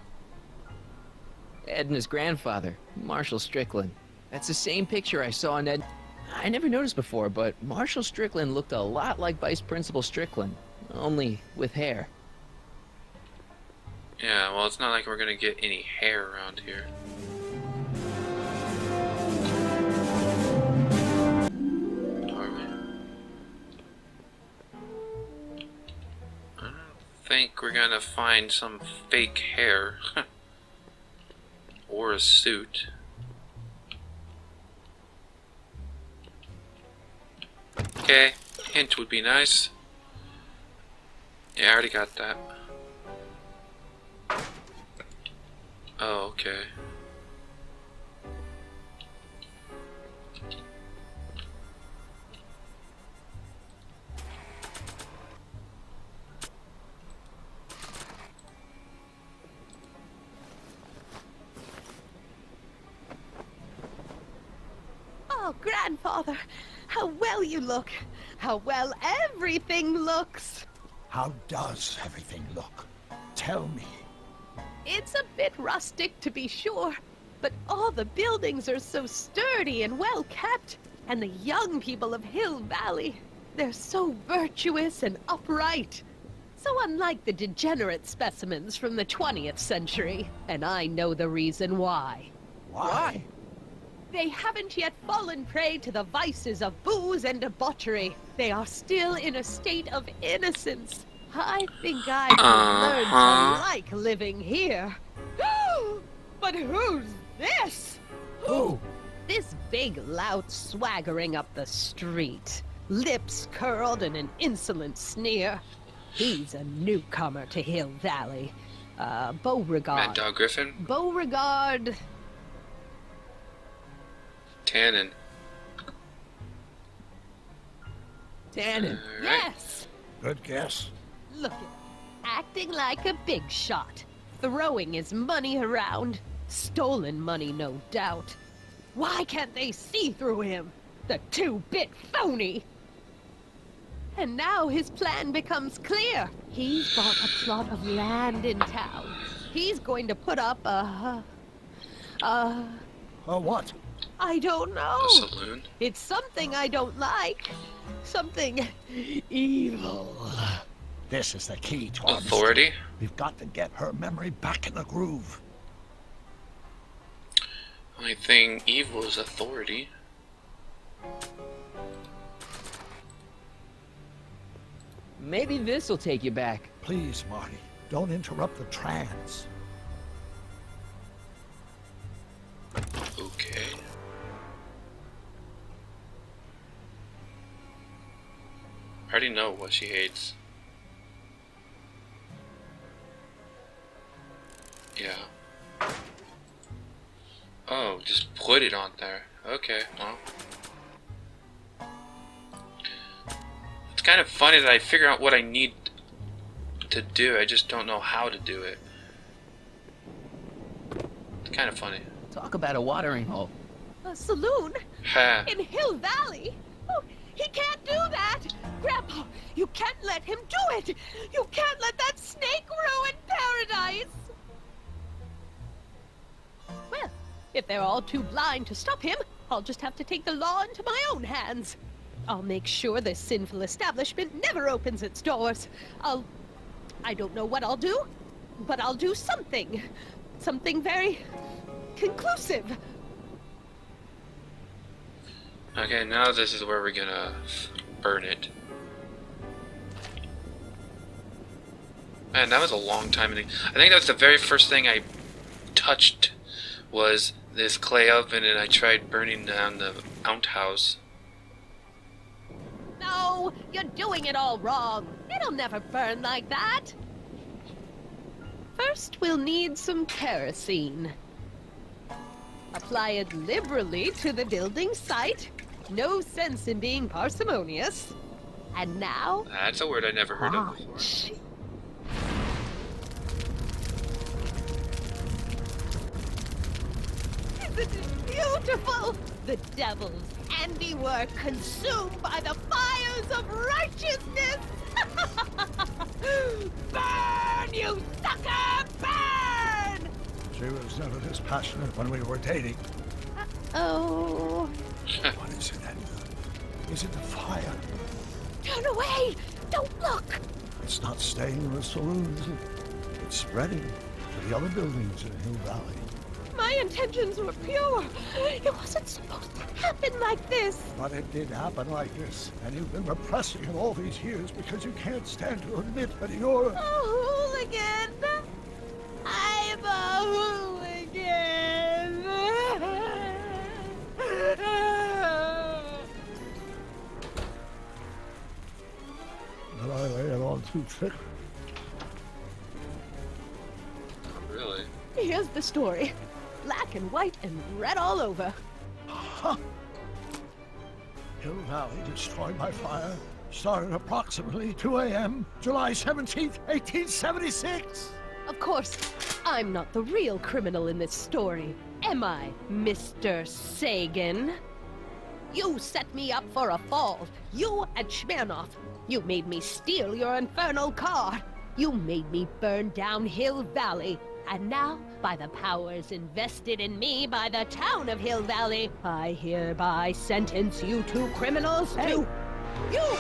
A: Edna's grandfather, Marshall Strickland. That's the same picture I saw in Ed. I never noticed before, but Marshall Strickland looked a lot like Vice Principal Strickland, only with hair.
D: Yeah, well, it's not like we're gonna get any hair around here. Are we? I don't think we're gonna find some fake hair. Or a suit. Okay, hint would be nice. Yeah, I already got that. Oh, okay.
K: Oh, grandfather, how well you look. How well everything looks.
B: How does everything look? Tell me.
K: It's a bit rustic, to be sure, but all the buildings are so sturdy and well kept. And the young people of Hill Valley, they're so virtuous and upright. So unlike the degenerate specimens from the 20th century. And I know the reason why.
B: Why?
K: They haven't yet fallen prey to the vices of booze and debauchery. They are still in a state of innocence. I think I can learn to like living here. But who's this?
B: Who?
K: This big lout swaggering up the street. Lips curled in an insolent sneer. He's a newcomer to Hill Valley. Beauregard.
D: Mad Dog Griffin?
K: Beauregard.
D: Tannen.
A: Tannen.
K: Yes.
B: Good guess.
K: Look at him, acting like a big shot, throwing his money around. Stolen money, no doubt. Why can't they see through him? The two-bit phony! And now his plan becomes clear. He's bought a plot of land in town. He's going to put up a
B: what?
K: I don't know.
D: A saloon?
K: It's something I don't like. Something evil.
B: This is the key to our
D: authority.
B: mystery. We've got to get her memory back in the groove.
D: Only thing evil is authority.
A: Maybe this will take you back.
B: Please, Marty, don't interrupt the trance.
D: I already know what she hates. Yeah. Oh, just put it on there. Okay, well. It's kind of funny that I figure out what I need to do. I just don't know how to do it. It's kind of funny.
A: Talk about a watering hole.
K: A saloon?
D: Ha.
K: In Hill Valley? Oh, he can't do that! Grandpa, you can't let him do it! You can't let that snake ruin paradise! Well, if they're all too blind to stop him, I'll just have to take the law into my own hands. I'll make sure this sinful establishment never opens its doors. I don't know what I'll do, but I'll do something. Something very conclusive.
D: Okay, now this is where we're gonna burn it. Man, that was a long time. I think that was the very first thing I touched was this clay oven, and I tried burning down the outhouse.
K: No, you're doing it all wrong. It'll never burn like that. First, we'll need some kerosene. Apply it liberally to the building site. No sense in being parsimonious. And now...
D: That's a word I never heard of before.
K: Isn't it beautiful? The devil's handiwork consumed by the fires of righteousness! Burn, you sucker! Burn!
B: She was never this passionate when we were dating.
K: Oh.
B: What is it, Edna? Is it the fire?
K: Turn away! Don't look!
B: It's not staying in the saloon, is it? It's spreading to the other buildings in Hill Valley.
K: My intentions were pure. It wasn't supposed to happen like this.
B: But it did happen like this, and you've been repressing it all these years because you can't stand to admit that you're...
K: A hooligan! I'm a hooligan!
B: But I lay it on too thick.
D: Really?
K: Here's the story. Black and white and red all over.
B: Huh. Hill Valley destroyed by fire started approximately 2 a.m. July 17th, 1876.
K: Of course, I'm not the real criminal in this story, am I, Mr. Sagan? You set me up for a fall. You and Smirnoff. You made me steal your infernal car. You made me burn down Hill Valley. And now, by the powers invested in me by the town of Hill Valley, I hereby sentence you two criminals to... You!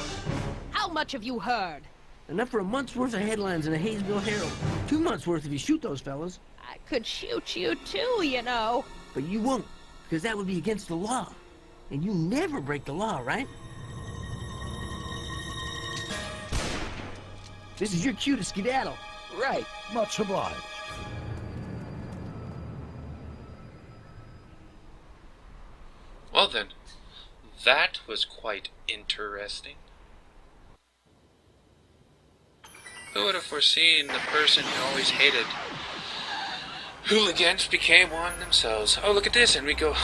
K: How much have you heard?
S: Enough for a month's worth of headlines in the Hayesville Herald. 2 months worth if you shoot those fellas.
K: I could shoot you too, you know.
S: But you won't, because that would be against the law. And you never break the law, right? This is your cue to skedaddle.
B: Right. Much obliged.
D: Well then, that was quite interesting. Who would have foreseen the person who always hated hooligans became one themselves? Oh, look at this, and we go...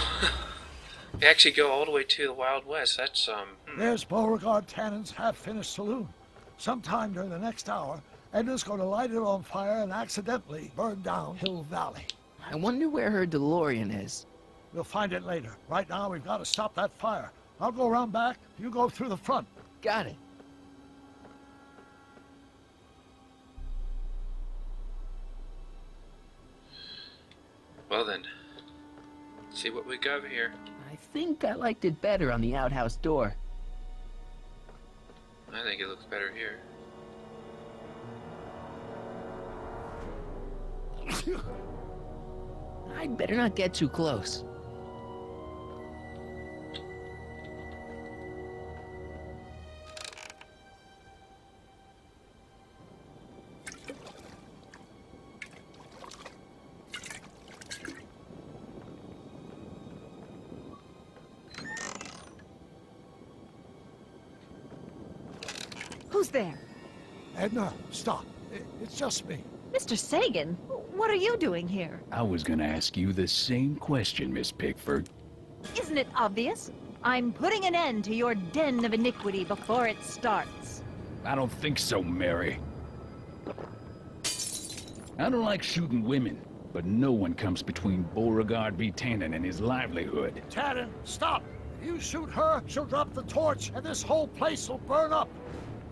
D: we actually go all the way to the Wild West. That's,
B: There's Beauregard Tannen's half-finished saloon. Sometime during the next hour, Edna's going to light it on fire and accidentally burn down Hill Valley.
A: I wonder where her DeLorean is.
B: We'll find it later. Right now, we've got to stop that fire. I'll go around back. You go through the front.
A: Got it.
D: well then. Let's see what we got here.
A: I think I liked it better on the outhouse door.
D: I think it looks better here.
A: I'd better not get too close.
U: Who's there?
B: Edna, stop. It's just me.
U: Mr. Sagan, what are you doing here?
G: I was gonna ask you the same question, Miss Pickford.
U: Isn't it obvious? I'm putting an end to your den of iniquity before it starts.
G: I don't think so, Mary. I don't like shooting women, but no one comes between Beauregard v. Tannen and his livelihood.
B: Tannen, stop! If you shoot her, she'll drop the torch, and this whole place will burn up.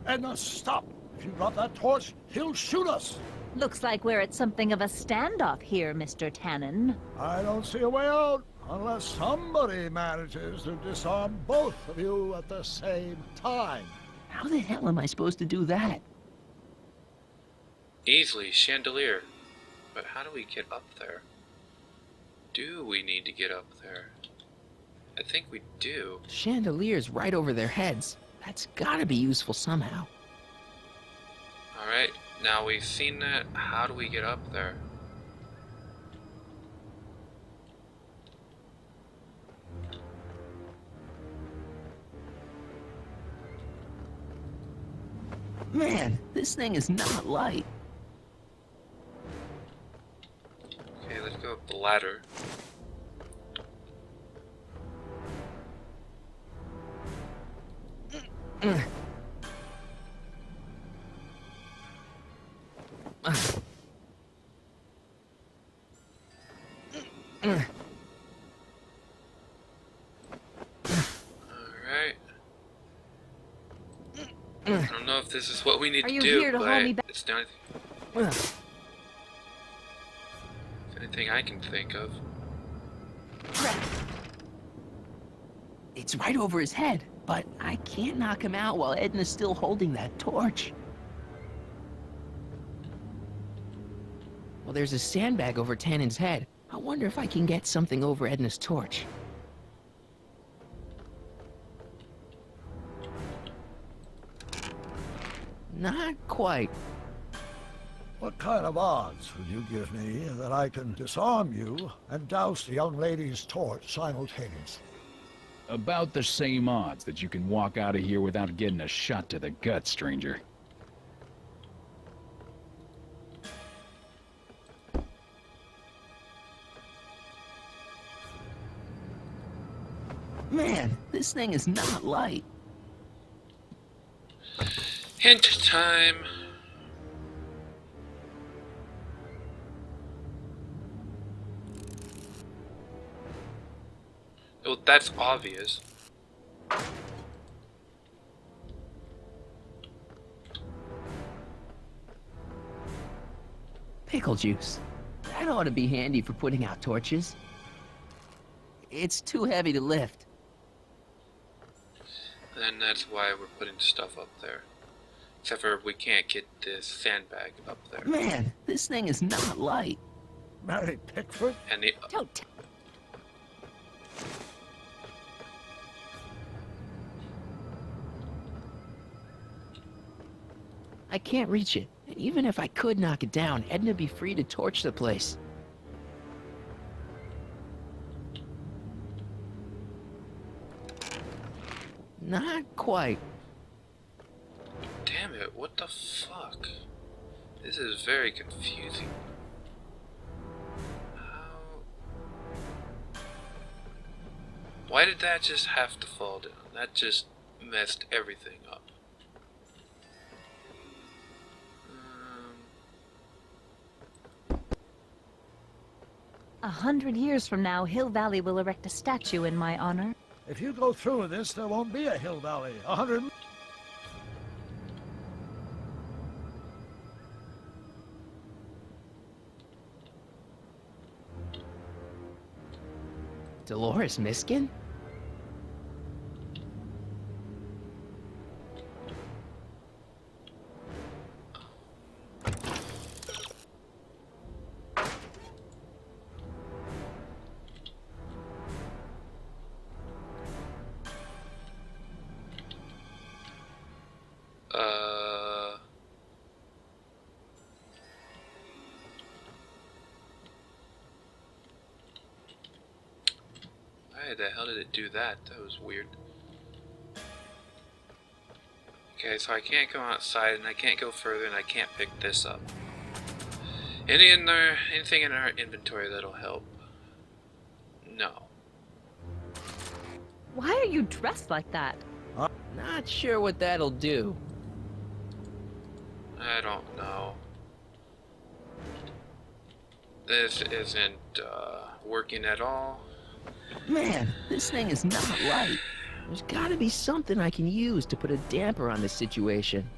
B: Edna, stop! If you drop that torch, he'll shoot us!
U: Looks like we're at something of a standoff here, Mr. Tannen.
B: I don't see a way out, unless somebody manages to disarm both of you at the same time.
A: How the hell am I supposed to do that?
D: Easily, chandelier. But how do we get up there? Do we need to get up there? I think we do.
A: Chandelier's right over their heads. That's gotta be useful somehow.
D: Alright, now we've seen that. How do we get up there?
A: Man, this thing is not light.
D: Okay, let's go up the ladder. Alright. I don't know if this is what we need
U: Are
D: to
U: you
D: do,
U: here to
D: but
U: hold me back?
D: it's the only thing I can think of.
A: It's right over his head, but I can't knock him out while Edna's still holding that torch. Well, there's a sandbag over Tannen's head. I wonder if I can get something over Edna's torch. Not quite.
B: What kind of odds would you give me that I can disarm you and douse the young lady's torch simultaneously?
G: About the same odds that you can walk out of here without getting a shot to the gut, stranger.
A: Man, this thing is not light.
D: Hint time. Well, that's obvious.
A: Pickle juice. That ought to be handy for putting out torches. It's too heavy to lift.
D: And that's why we're putting stuff up there. Except for we can't get this sandbag up there.
A: Man, this thing is not light.
B: Mary Pickford?
D: And the...
U: Don't.
A: I can't reach it. And even if I could knock it down, Edna'd be free to torch the place. Not quite.
D: Damn it, what the fuck? This is very confusing. How... Why did that just have to fall down? That just messed everything up.
U: 100 years from now, Hill Valley will erect a statue in my honor.
B: If you go through with this, there won't be a Hill Valley. 100...
A: Dolores Miskin?
D: Why the hell did it do that? That was weird. Okay, so I can't go outside, and I can't go further, and I can't pick this up. Anything in our inventory that'll help? No.
U: Why are you dressed like that?
A: Not sure what that'll do.
D: I don't know. This isn't working at all.
A: Man, this thing is not right. There's gotta be something I can use to put a damper on this situation.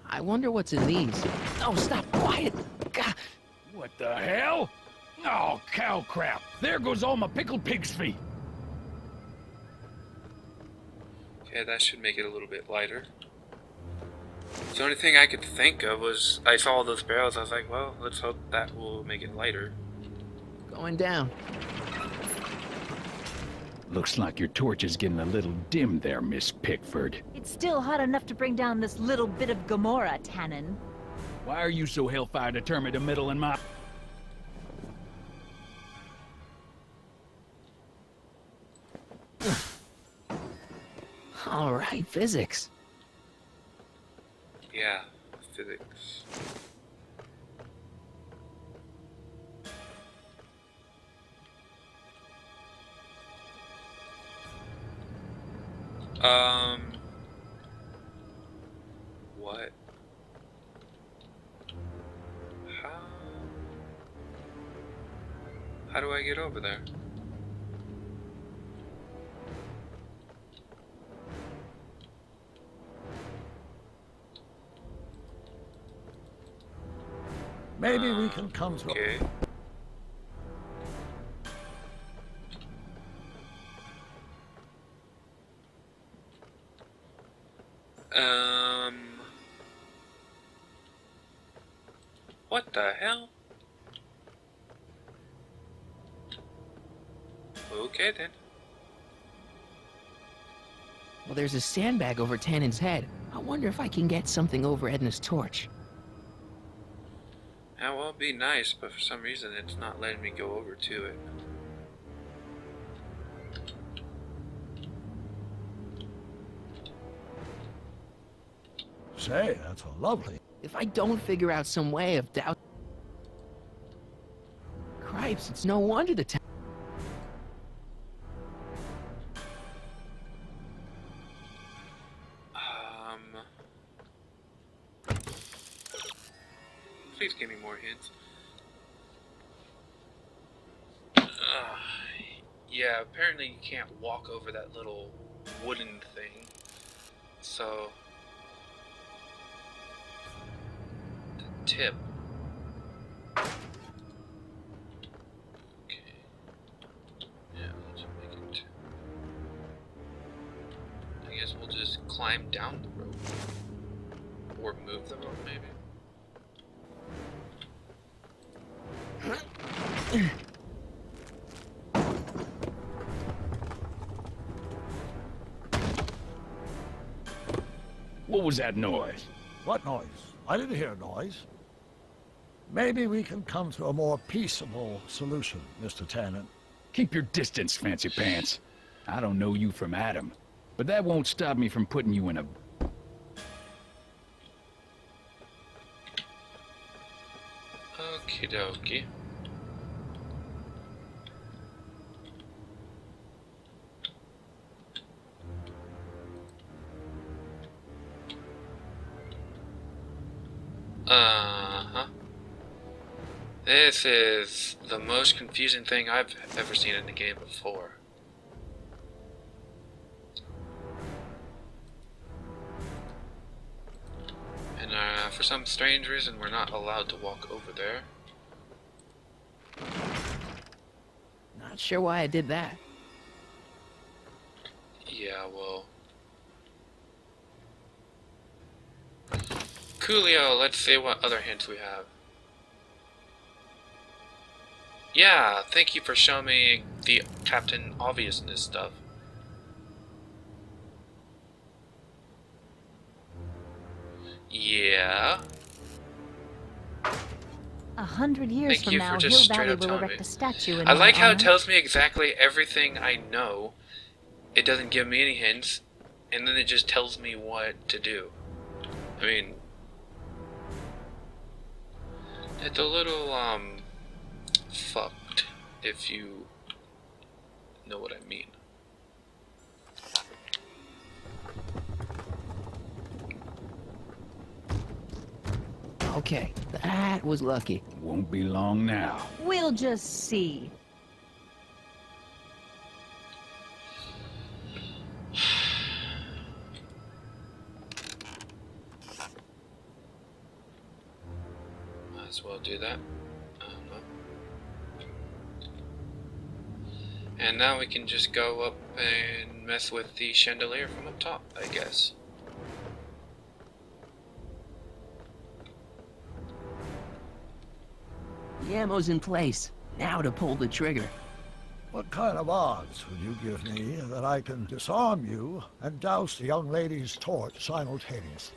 A: I wonder what's in these. Oh, stop, quiet. God.
G: What the hell? Oh, cow crap. There goes all my pickled pig's feet.
D: Okay, that should make it a little bit lighter. The only thing I could think of was, I saw those barrels, I was like, well, let's hope that will make it lighter.
A: Going down.
G: Looks like your torch is getting a little dim there, Miss Pickford.
U: It's still hot enough to bring down this little bit of Gomorrah, Tannen.
G: Why are you so hellfire determined to meddle in my...
A: All right, physics.
D: Yeah, physics. What? How do I get over there?
B: Maybe we can come to...
D: Okay. What the hell? Okay then.
A: Well, there's a sandbag over Tannen's head. I wonder if I can get something over Edna's torch.
D: That will be nice, but for some reason it's not letting me go over to it.
B: Say, that's a lovely...
A: If I don't figure out some way of doubt... Cripes, it's no wonder the town...
D: Please give me more hints. Yeah, apparently you can't walk over that little wooden thing. So... the tip. Okay. Yeah, let's make it... I guess we'll just climb down the rope. Or move the rope, maybe?
G: What was that noise?
B: What noise? I didn't hear a noise. Maybe we can come to a more peaceable solution, Mr. Tannen.
G: Keep your distance, fancy pants. I don't know you from Adam, but that won't stop me from putting you in a...
D: Okie dokie. This is the most confusing thing I've ever seen in the game before. And for some strange reason, we're not allowed to walk over there.
A: Not sure why I did that.
D: Yeah, well... Coolio, let's see what other hints we have. Yeah, thank you for showing me the Captain Obviousness stuff. Yeah.
U: 100 years
D: Thank
U: from
D: you
U: now,
D: for
U: Hill
D: just straight
U: Valley
D: up
U: will
D: telling
U: erect
D: me.
U: a statue in
D: I
U: my
D: like how it
U: honor.
D: tells me exactly everything I know. It doesn't give me any hints, and then it just tells me what to do. I mean, it's a little, fucked, if you know what I mean.
A: Okay, that was lucky.
G: Won't be long now.
U: We'll just see.
D: Might as well do that. I don't know. And now we can just go up and mess with the chandelier from up top, I guess.
A: The ammo's in place. Now to pull the trigger.
B: What kind of odds would you give me that I can disarm you and douse the young lady's torch simultaneously?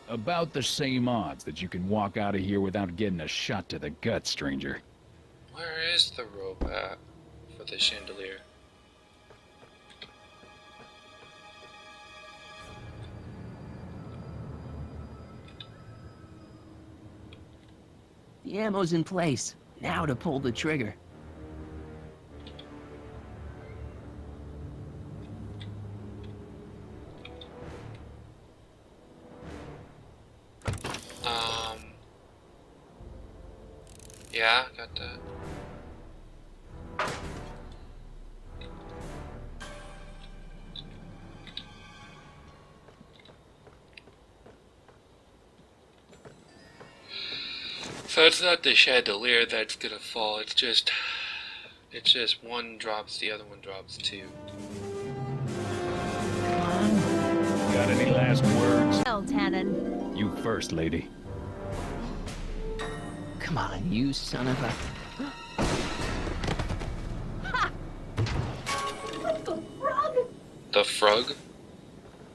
G: About the same odds that you can walk out of here without getting a shot to the gut, stranger.
D: Where is the rope at for the chandelier?
A: The ammo's in place. Now to pull the trigger.
D: Yeah, got that. So it's not the chandelier that's gonna fall, it's just one drops, the other one drops too.
G: Got any last words?
U: Well, Tannen.
G: You first, lady.
A: Come on, you son of a...
D: The frog?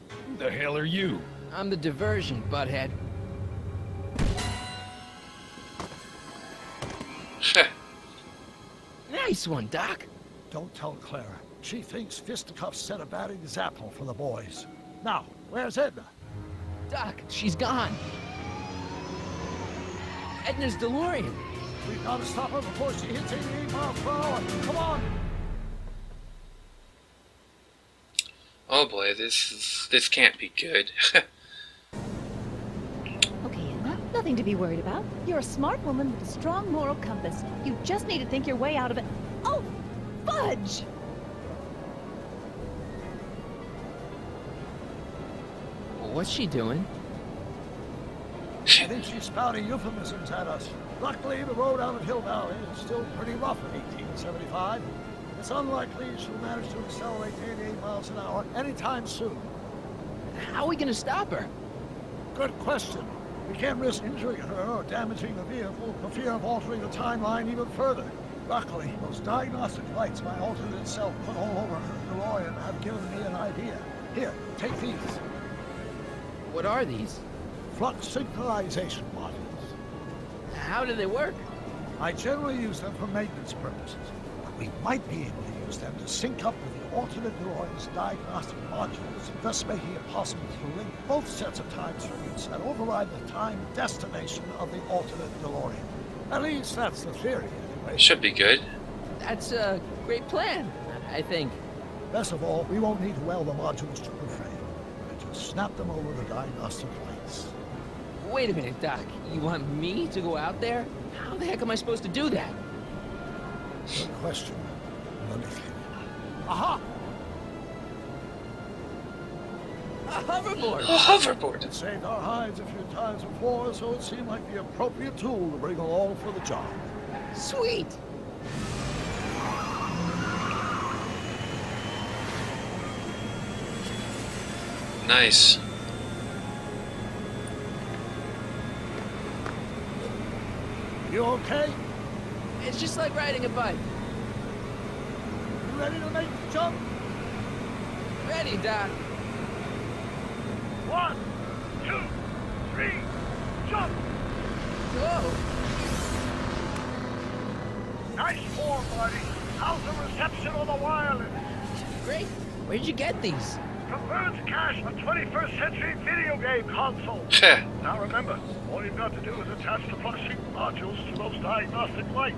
G: Who the hell are you?
A: I'm the diversion, butthead. Nice one, Doc.
B: Don't tell Clara. She thinks fisticuffs set a bad example for the boys. Now, where's Edna?
A: Doc, she's gone. Edna's DeLorean.
B: We've got to stop her before she hits 88 miles per hour. Come on!
D: Oh boy, this can't be good.
U: Okay, Edna, nothing to be worried about. You're a smart woman with a strong moral compass. You just need to think your way out of it. Oh, fudge!
A: What's she doing?
B: I think she's spouting euphemisms at us. Luckily, the road out of Hill Valley is still pretty rough in 1875. It's unlikely she'll manage to accelerate to 88 miles an hour anytime soon.
A: How are we gonna stop her?
B: Good question. We can't risk injuring her or damaging the vehicle for fear of altering the timeline even further. Luckily, those diagnostic lights my alternate self put all over her DeLorean have given me an idea. Here, take these.
A: What are these?
B: Flux synchronization modules.
A: How do they work?
B: I generally use them for maintenance purposes, but we might be able to use them to sync up with the alternate DeLorean's diagnostic modules, thus making it possible to link both sets of time circuits and override the time destination of the alternate DeLorean. At least that's the theory, anyway.
D: Should be good.
A: That's a great plan, I think.
B: Best of all, we won't need to weld the modules to the frame. We'll just snap them over the diagnostic lights.
A: Wait a minute, Doc. You want me to go out there? How the heck am I supposed to do that?
B: Good question. Let me think. Aha!
A: A hoverboard!
D: A hoverboard!
B: It saved our hides a few times before, so it seemed like the appropriate tool to bring along for the job.
A: Sweet!
D: Nice.
B: You okay?
A: It's just like riding a bike.
B: You ready to make the jump?
A: Ready, Doc.
B: 1, 2, 3, jump!
A: Whoa!
B: Nice form, buddy. How's the reception on the wireless?
A: Great. Where'd you get these?
B: From Burns Cash, a 21st century video game console. Now remember, all you've got to do is attach the flushing modules to those diagnostic lights.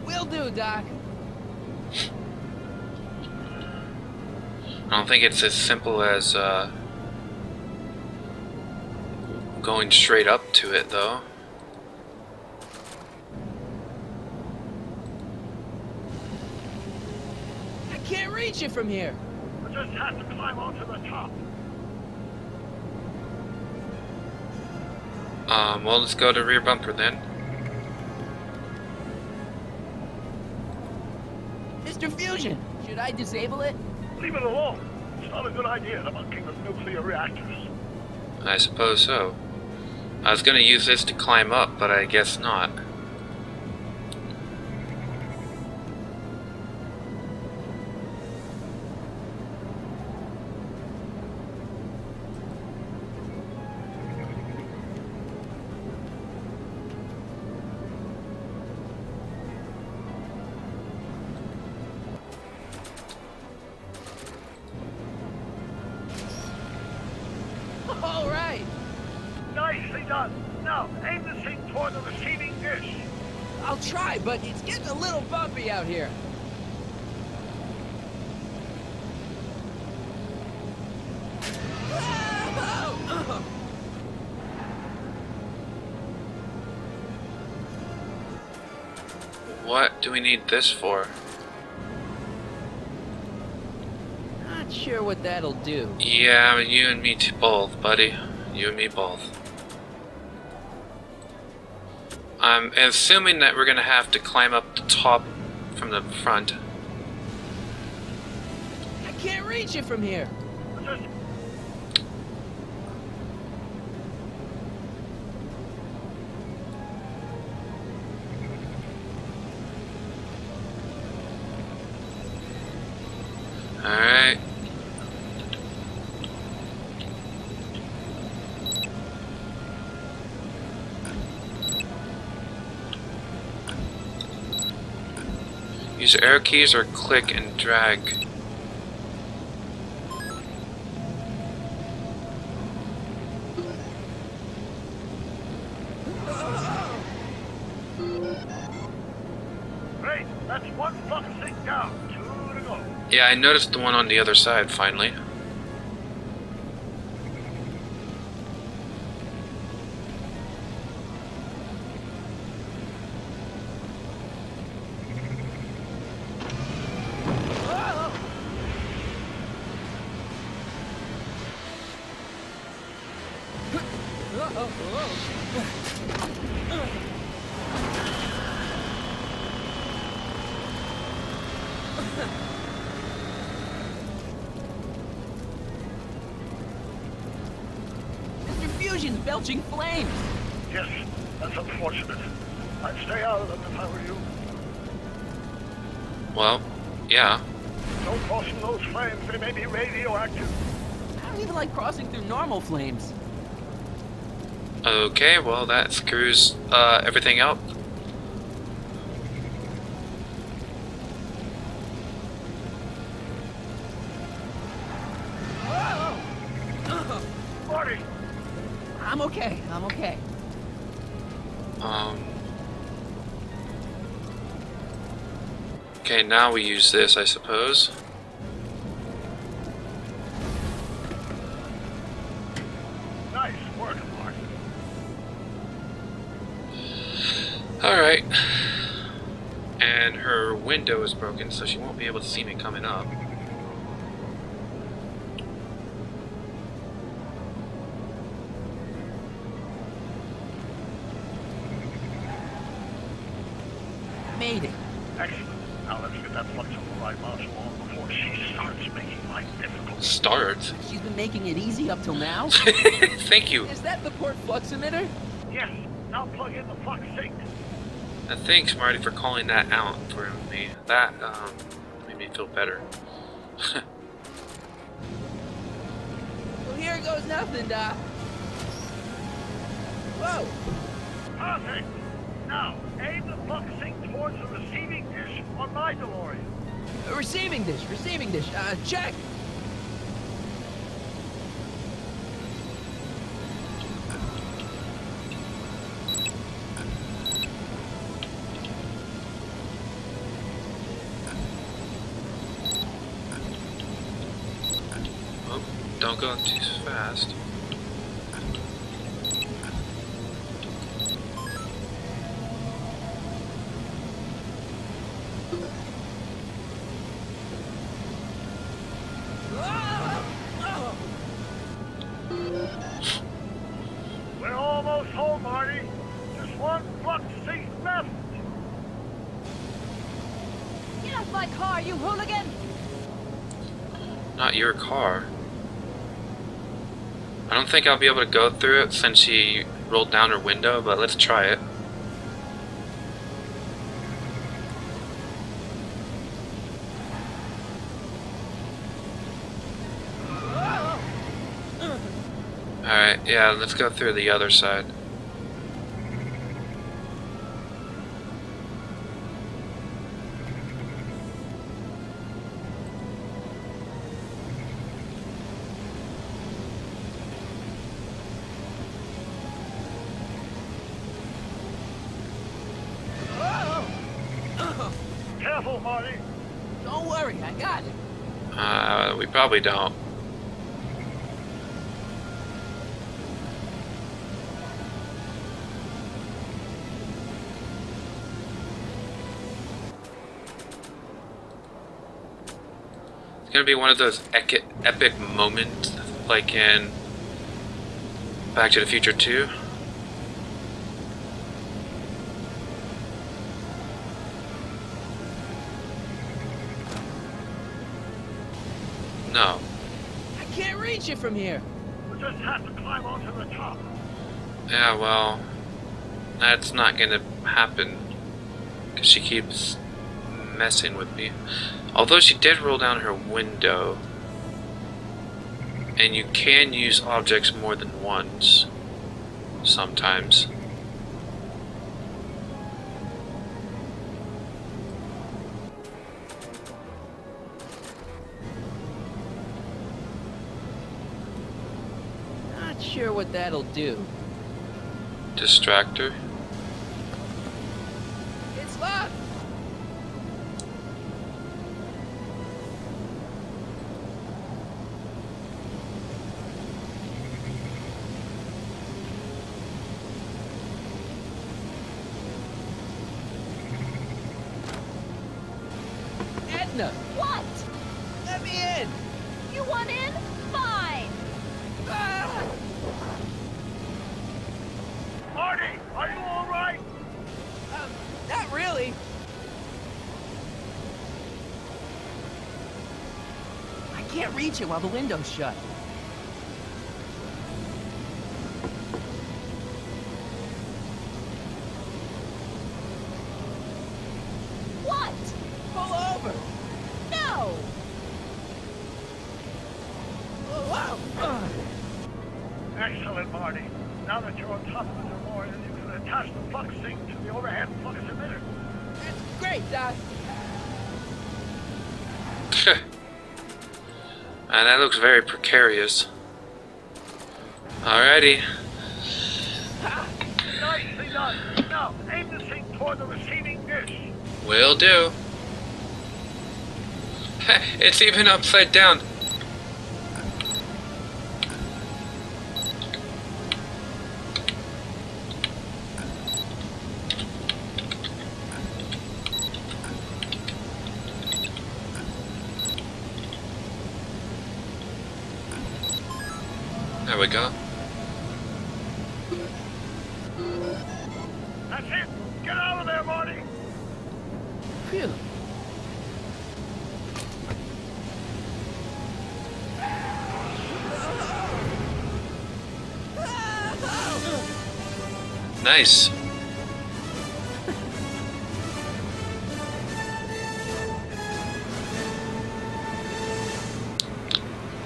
A: Will do, Doc.
D: I don't think it's as simple as going straight up to it, though.
A: I can't reach it from here.
B: We just have to climb onto the top.
D: Well, let's go to rear bumper then.
A: Mr. Fusion, should I disable it?
B: Leave it alone. It's not a good idea to monkey with nuclear reactors.
D: I suppose so. I was gonna use this to climb up, but I guess not.
A: All right.
B: Nicely done. Now, aim the thing toward the receiving dish.
A: I'll try, but it's getting a little bumpy out here.
D: What do we need this for?
A: Not sure what that'll do.
D: Yeah, you and me both, buddy. You and me both. I'm assuming that we're gonna have to climb up the top from the front.
A: I can't reach it from here.
D: Alright. Use arrow keys or click and drag.
B: Great. That's one flux thing down. 2 to go.
D: Yeah, I noticed the one on the other side finally.
A: Mr. Fusion's belching flames.
B: Yes, that's unfortunate. I'd stay out of them if I were you.
D: Well, yeah.
B: Don't cross through those flames. They may be radioactive.
A: I don't even like crossing through normal flames.
D: Okay, well that screws everything out.
B: Marty!
A: I'm okay. I'm okay.
D: Okay, now we use this, I suppose.
B: Nice work, Marty.
D: Alright. And her window is broken, so she won't be able to see me coming up.
A: Made it.
B: Excellent. Now let's get that flux on the right module on before she starts making life difficult.
D: Start?
A: She's been making it easy up till now?
D: Thank you.
A: Is that the port flux emitter?
B: Yes. Now plug in the flux sink.
D: Thanks, Marty, for calling that out for me. That made me feel better.
A: Well, here goes nothing, Doc. Whoa.
B: Perfect. Now, aim the flux sink towards the receiving dish on my DeLorean.
A: Receiving dish. Check.
D: Oh, don't go too fast.
B: We're almost home, Marty. Just one flux sink left.
T: Get off my car, you hooligan!
D: Not your car. I don't think I'll be able to go through it since she rolled down her window, but let's try it. Alright, yeah, let's go through the other side.
B: Careful, Marty.
A: Don't worry, I got it.
D: We probably don't. It's gonna be one of those epic moments, like in Back to the Future 2. No.
A: I can't reach it from here.
B: We just have to climb onto the top.
D: Yeah, well, that's not gonna happen because she keeps messing with me. Although she did roll down her window, and you can use objects more than once sometimes.
A: Not sure what that'll do.
D: Distract her.
A: It's locked. Edna,
T: What?
A: let me in.
T: You want in? Fine.
A: Ah!
B: Marty, are you all right?
A: Not really. I can't reach it while the window's shut.
T: What?
A: Pull over.
T: No!
A: Whoa.
B: Excellent, Marty. Now that you're on top of the DeLorean, you can attach the flux sink to the overhead flux emitter.
A: That's great, Doc.
D: And that looks very precarious. Alrighty.
B: Nicely done. Now, aim the sink toward the receiving dish.
D: Will do. It's even upside down. There we go.
B: That's it. Get out of there, Marty.
A: Phew.
D: Nice.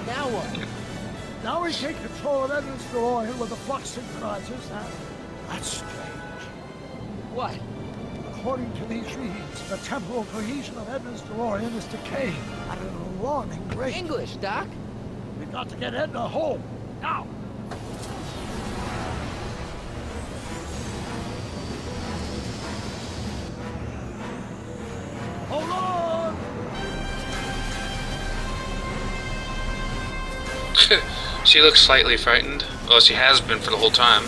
A: Now what?
B: Now we take control of Edna's DeLorean with the flux synchronizers. That's strange.
A: What?
B: According to these readings, the temporal cohesion of Edna's DeLorean is decaying at an alarming rate.
A: English, Doc.
B: We've got to get Edna home, now! Hold on!
D: She looks slightly frightened. Well, she has been for the whole time.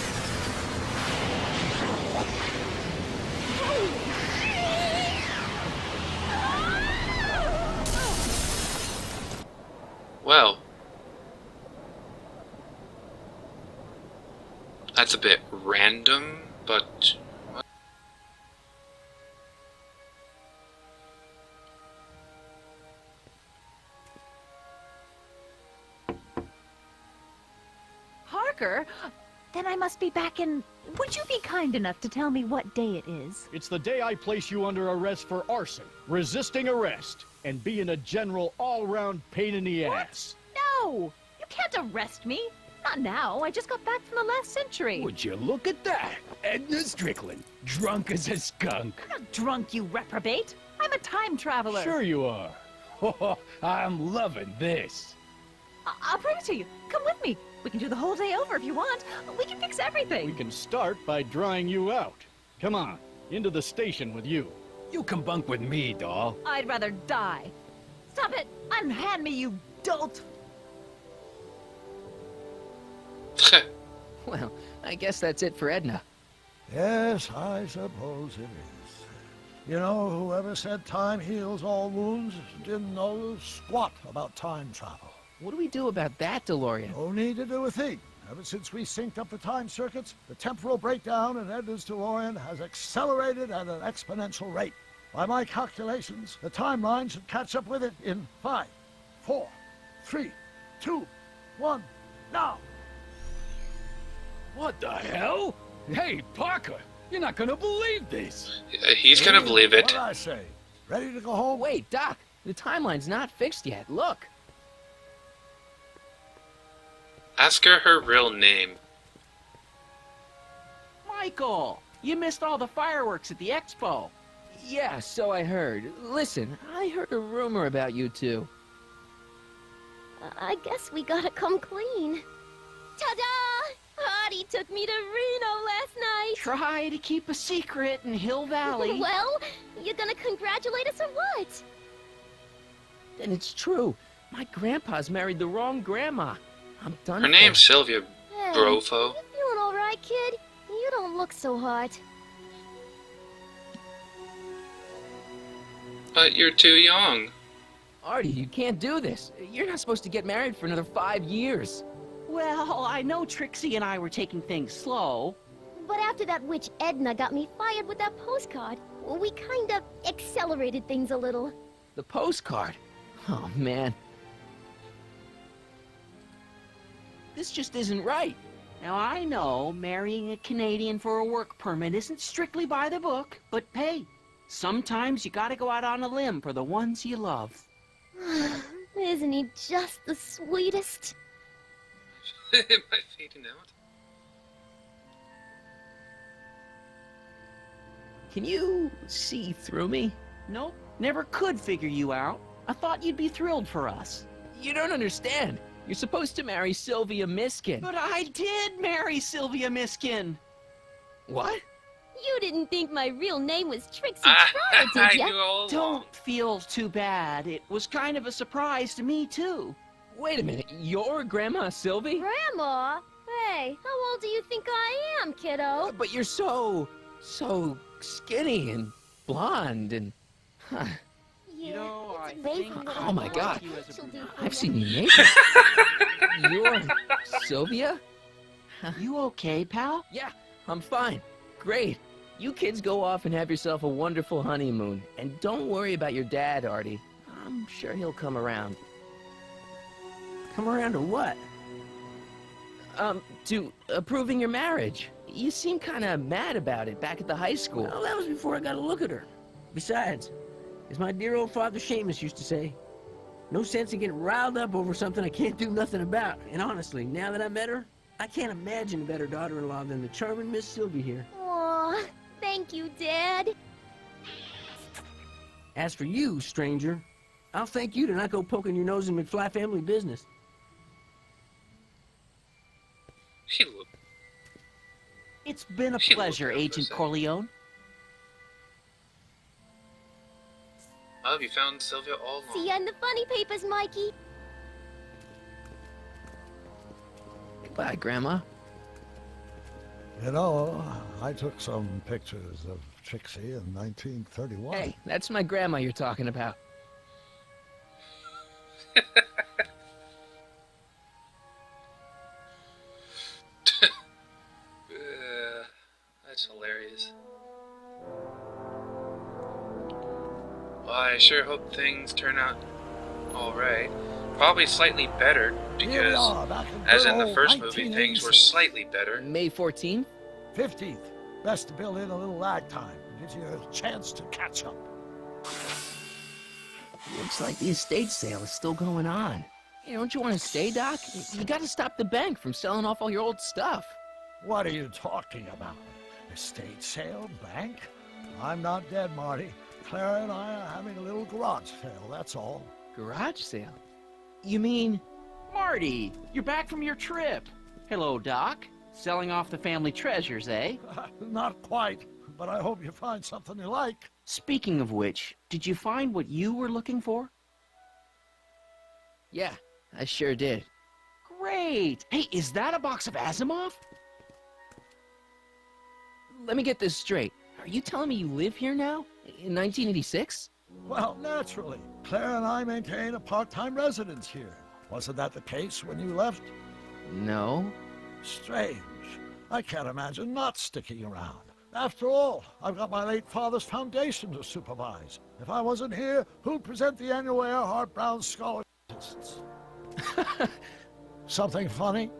D: Well, that's a bit random, but what?
U: Harker? Then I must be back in... Would you be kind enough to tell me what day it is?
O: It's the day I place you under arrest for arson, resisting arrest, and being a general all-round pain in the ass.
U: No! You can't arrest me. Not now. I just got back from the last century.
G: Would you look at that? Edna Strickland, drunk as a skunk.
U: I'm not drunk, you reprobate. I'm a time traveler.
G: Sure you are. I'm loving this.
U: I'll prove it to you. Come with me. We can do the whole day over if you want. We can fix everything.
O: We can start by drying you out. Come on, into the station with you.
G: You can bunk with me, doll.
U: I'd rather die. Stop it! Unhand me, you dolt!
A: Well, I guess that's it for Edna.
B: Yes, I suppose it is. You know, whoever said time heals all wounds didn't know squat about time travel.
A: What do we do about that, DeLorean?
B: No need to do a thing. Ever since we synced up the time circuits, the temporal breakdown in Edna's DeLorean has accelerated at an exponential rate. By my calculations, the timeline should catch up with it in 5, 4, 3, 2, 1, now!
G: What the hell? Hey, Parker, you're not gonna believe this.
D: He's gonna believe it.
B: What'd I say? Ready to go home?
A: Wait, Doc. The timeline's not fixed yet. Look.
D: Ask her real name.
E: Michael, you missed all the fireworks at the expo.
A: Yeah, so I heard. Listen, I heard a rumor about you two.
P: I guess we gotta come clean. Ta-da! Artie took me to Reno last night.
E: Try to keep a secret in Hill Valley.
P: Well, you gonna congratulate us or what?
A: And it's true. My grandpa's married the wrong grandma. I'm done.
D: Her name's Sylvia
P: Hey,
D: Brofo.
P: you feeling all right, kid? You don't look so hot.
D: But you're too young.
A: Artie, you can't do this. You're not supposed to get married for another 5 years.
E: Well, I know Trixie and I were taking things slow.
P: But after that witch Edna got me fired with that postcard, we kind of accelerated things a little.
A: The postcard? Oh, man. This just isn't right.
E: Now, I know marrying a Canadian for a work permit isn't strictly by the book, but hey, sometimes you gotta go out on a limb for the ones you love.
P: Isn't he just the sweetest?
D: Am I fading out?
A: Can you see through me?
E: Nope, never could figure you out. I thought you'd be thrilled for us.
A: You don't understand. You're supposed to marry Sylvia Miskin.
E: But I did marry Sylvia Miskin.
A: What?
P: You didn't think my real name was Trixie Trotter, did ya?
E: Don't feel too bad. It was kind of a surprise to me, too.
A: Wait a minute. You're Grandma Sylvie?
P: Grandma? Hey, how old do you think I am, kiddo?
A: But you're so skinny and blonde and... Huh.
E: You know, I
P: think
A: Oh my God. I've seen you naked. You're Sylvia?
E: You okay, pal?
A: Yeah, I'm fine. Great. You kids go off and have yourself a wonderful honeymoon. And don't worry about your dad, Artie. I'm sure he'll come around.
S: Come around to what?
A: To approving your marriage. You seem kind of mad about it back at the high school.
S: Well, that was before I got a look at her. Besides, as my dear old father Seamus used to say, no sense in getting riled up over something I can't do nothing about. And honestly, now that I met her, I can't imagine a better daughter-in-law than the charming Miss Sylvia here.
P: Aw, thank Thank you, Dad.
S: As for you, stranger, I'll thank you to not go poking your nose in McFly family business.
E: It's been a pleasure, Agent Corleone.
D: Oh, have you found Sylvia all along?
P: See ya in the funny papers, Mikey.
A: Bye, Grandma.
B: You know, I took some pictures of Trixie in 1931.
A: Hey, that's my grandma you're talking about.
D: That's hilarious. Well, I sure hope things turn out alright. Probably slightly better, because as in the first movie, things were slightly better.
A: May 14th?
B: 15th. Best to build in a little lag time. Gives you a chance to catch up.
A: Looks like the estate sale is still going on. Hey, don't you want to stay, Doc? You gotta stop the bank from selling off all your old stuff.
B: What are you talking about? Estate sale? Bank? I'm not dead, Marty. Clara and I are having a little garage sale, that's all.
A: Garage sale? You mean...
E: Marty, you're back from your trip. Hello, Doc. Selling off the family treasures, eh?
B: Not quite, but I hope you find something you like.
E: Speaking of which, did you find what you were looking for?
A: Yeah, I sure did.
E: Great! Hey, is that a box of Asimov?
A: Let me get this straight. Are you telling me you live here now? In 1986?
B: Well, naturally. Claire and I maintain a part-time residence here. Wasn't that the case when you left?
A: No.
B: Strange. I can't imagine not sticking around. After all, I've got my late father's foundation to supervise. If I wasn't here, who'd present the annual Earhart Brown Scholarships? Something funny?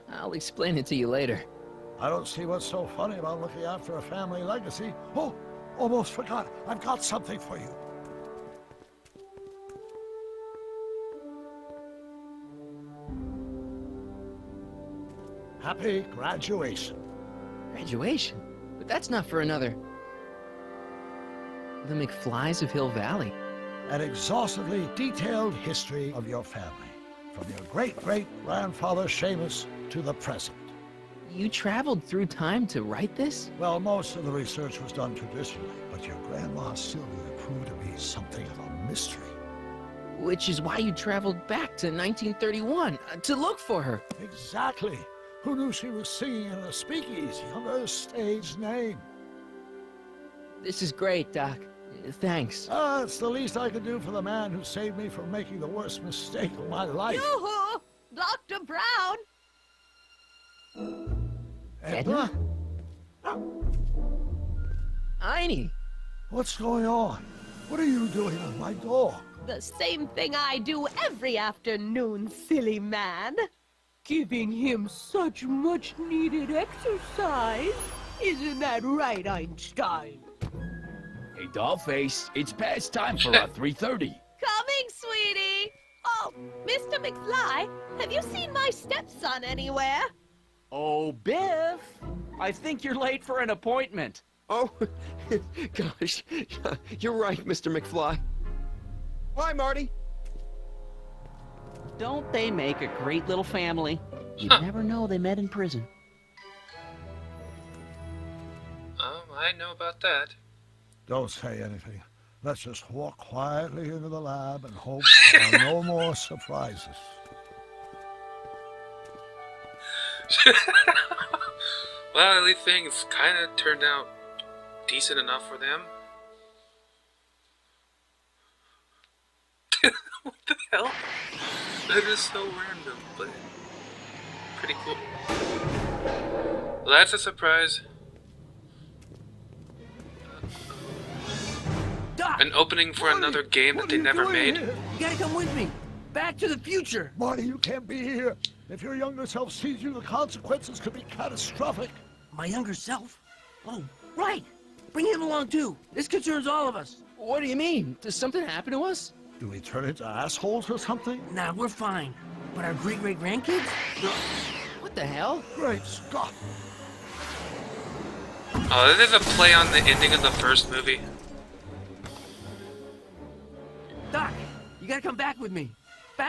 A: I'll explain it to you later.
B: I don't see what's so funny about looking after a family legacy. Oh, almost forgot. I've got something for you. Happy graduation.
A: Graduation? But that's not for another... The McFlys of Hill Valley.
B: An exhaustively detailed history of your family, from your great-great-grandfather Seamus to the present.
A: You traveled through time to write this?
B: Well, most of the research was done traditionally, but your grandma Sylvia proved to be something of a mystery.
A: Which is why you traveled back to 1931, to look for her.
B: Exactly. Who knew she was singing in a speakeasy under a stage name?
A: This is great, Doc. Thanks.
B: It's the least I could do for the man who saved me from making the worst mistake of my life.
T: Yoo-hoo! Dr. Brown!
B: Edna?
A: Einie!
B: What's going on? What are you doing with my dog?
T: The same thing I do every afternoon, silly man. Giving him such much-needed exercise. Isn't that right, Einstein?
G: Hey, Dollface, it's past time for our 3:30.
T: Coming, sweetie! Oh, Mr. McFly, have you seen my stepson anywhere?
E: Oh, Biff! I think you're late for an appointment.
L: Oh, gosh. You're right, Mr. McFly. Hi, Marty.
E: Don't they make a great little family? You'd never know they met in prison.
D: I know about that.
B: Don't say anything. Let's just walk quietly into the lab and hope there are no more surprises.
D: Well, at least things kind of turned out decent enough for them. What the hell? That is so random, but pretty cool. Well, that's a surprise.
S: Doc!
D: An opening for another game that they never made.
S: You gotta come with me. Back to the future.
B: Marty, you can't be here. If your younger self sees you, the consequences could be catastrophic.
S: My younger self? Oh, right. Bring him along, too. This concerns all of us.
A: What do you mean? Does something happen to us?
B: Do we turn into assholes or something?
S: Nah, we're fine. But our great-great-grandkids?
A: What the hell?
B: Great Scott!
D: Oh, there's a play on the ending of the first movie.
S: Doc, you gotta come back with me.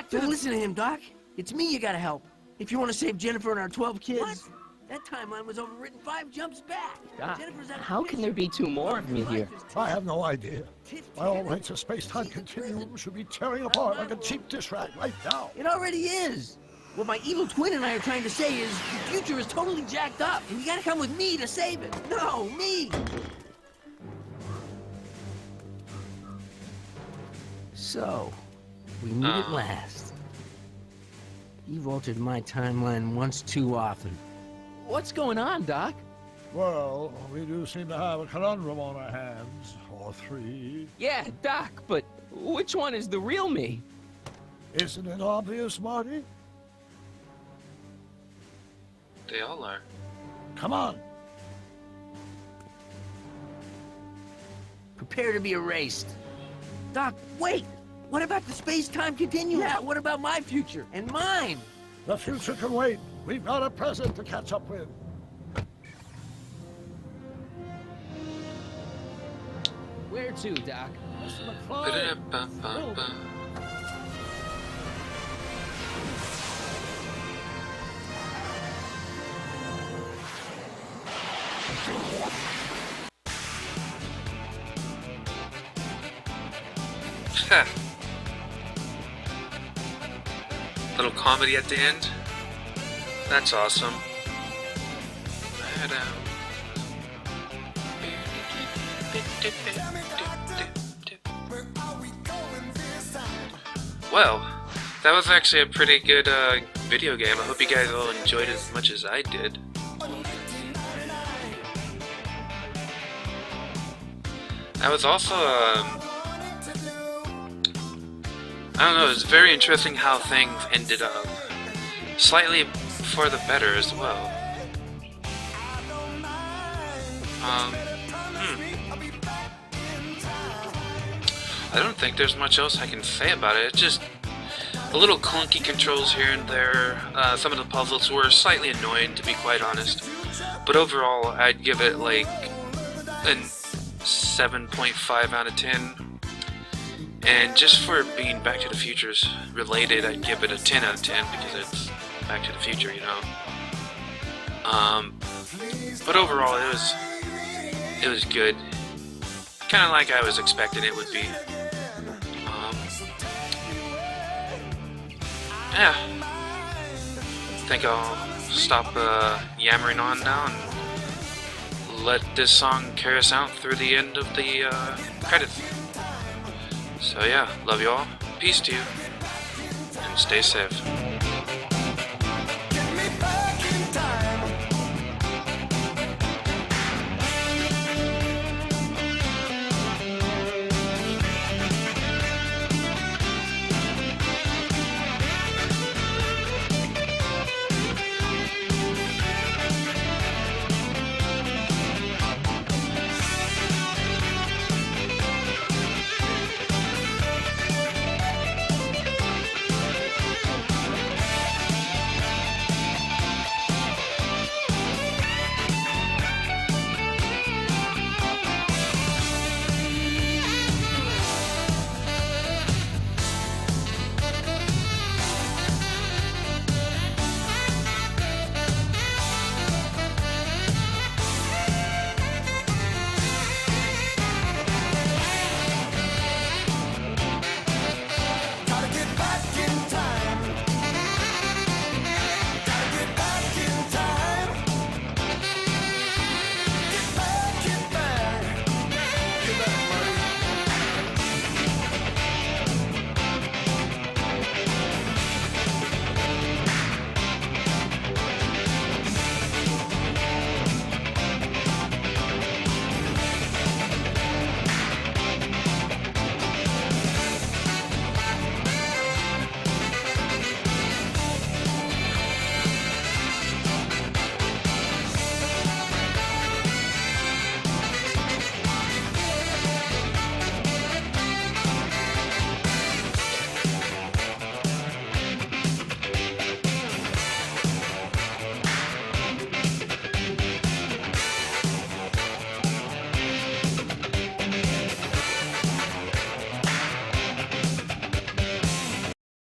S: Don't listen to him, Doc. It's me you gotta help. If you want to save Jennifer and our 12 kids. What? That timeline was overwritten 5 jumps back.
A: Doc, how can there be 2 more of me here?
B: I have no idea. My all rights of space-time continuum should be tearing apart like a cheap dish rag right now.
S: It already is. What my evil twin and I are trying to say is the future is totally jacked up, and you gotta come with me to save it. No, me! So, we meet at last. You've altered my timeline once too often.
A: What's going on, Doc?
B: Well, we do seem to have a conundrum on our hands. Or 3.
A: Yeah, Doc, but which one is the real me?
B: Isn't it obvious, Marty?
D: They all are.
B: Come on.
S: Prepare to be erased. Doc, wait! What about the space-time continuum? Yeah, what about my future? And mine?
B: The future can wait. We've got a present to catch up with.
A: Where to, Doc?
B: Mr. McFly.
D: Little comedy at the end. That's awesome. Well, that was actually a pretty good video game. I hope you guys all enjoyed it as much as I did. I was also, I don't know, it's very interesting how things ended up slightly for the better as well. I don't think there's much else I can say about it. It's just a little clunky controls here and there. Some of the puzzles were slightly annoying, to be quite honest. But overall, I'd give it like a 7.5 out of 10. And just for being Back to the Future's related, I'd give it a 10 out of 10 because it's Back to the Future, you know. But overall, it was good. Kind of like I was expecting it would be. Yeah. I think I'll stop yammering on now and let this song carry us out through the end of the credits. So yeah, love you all, peace to you, and stay safe.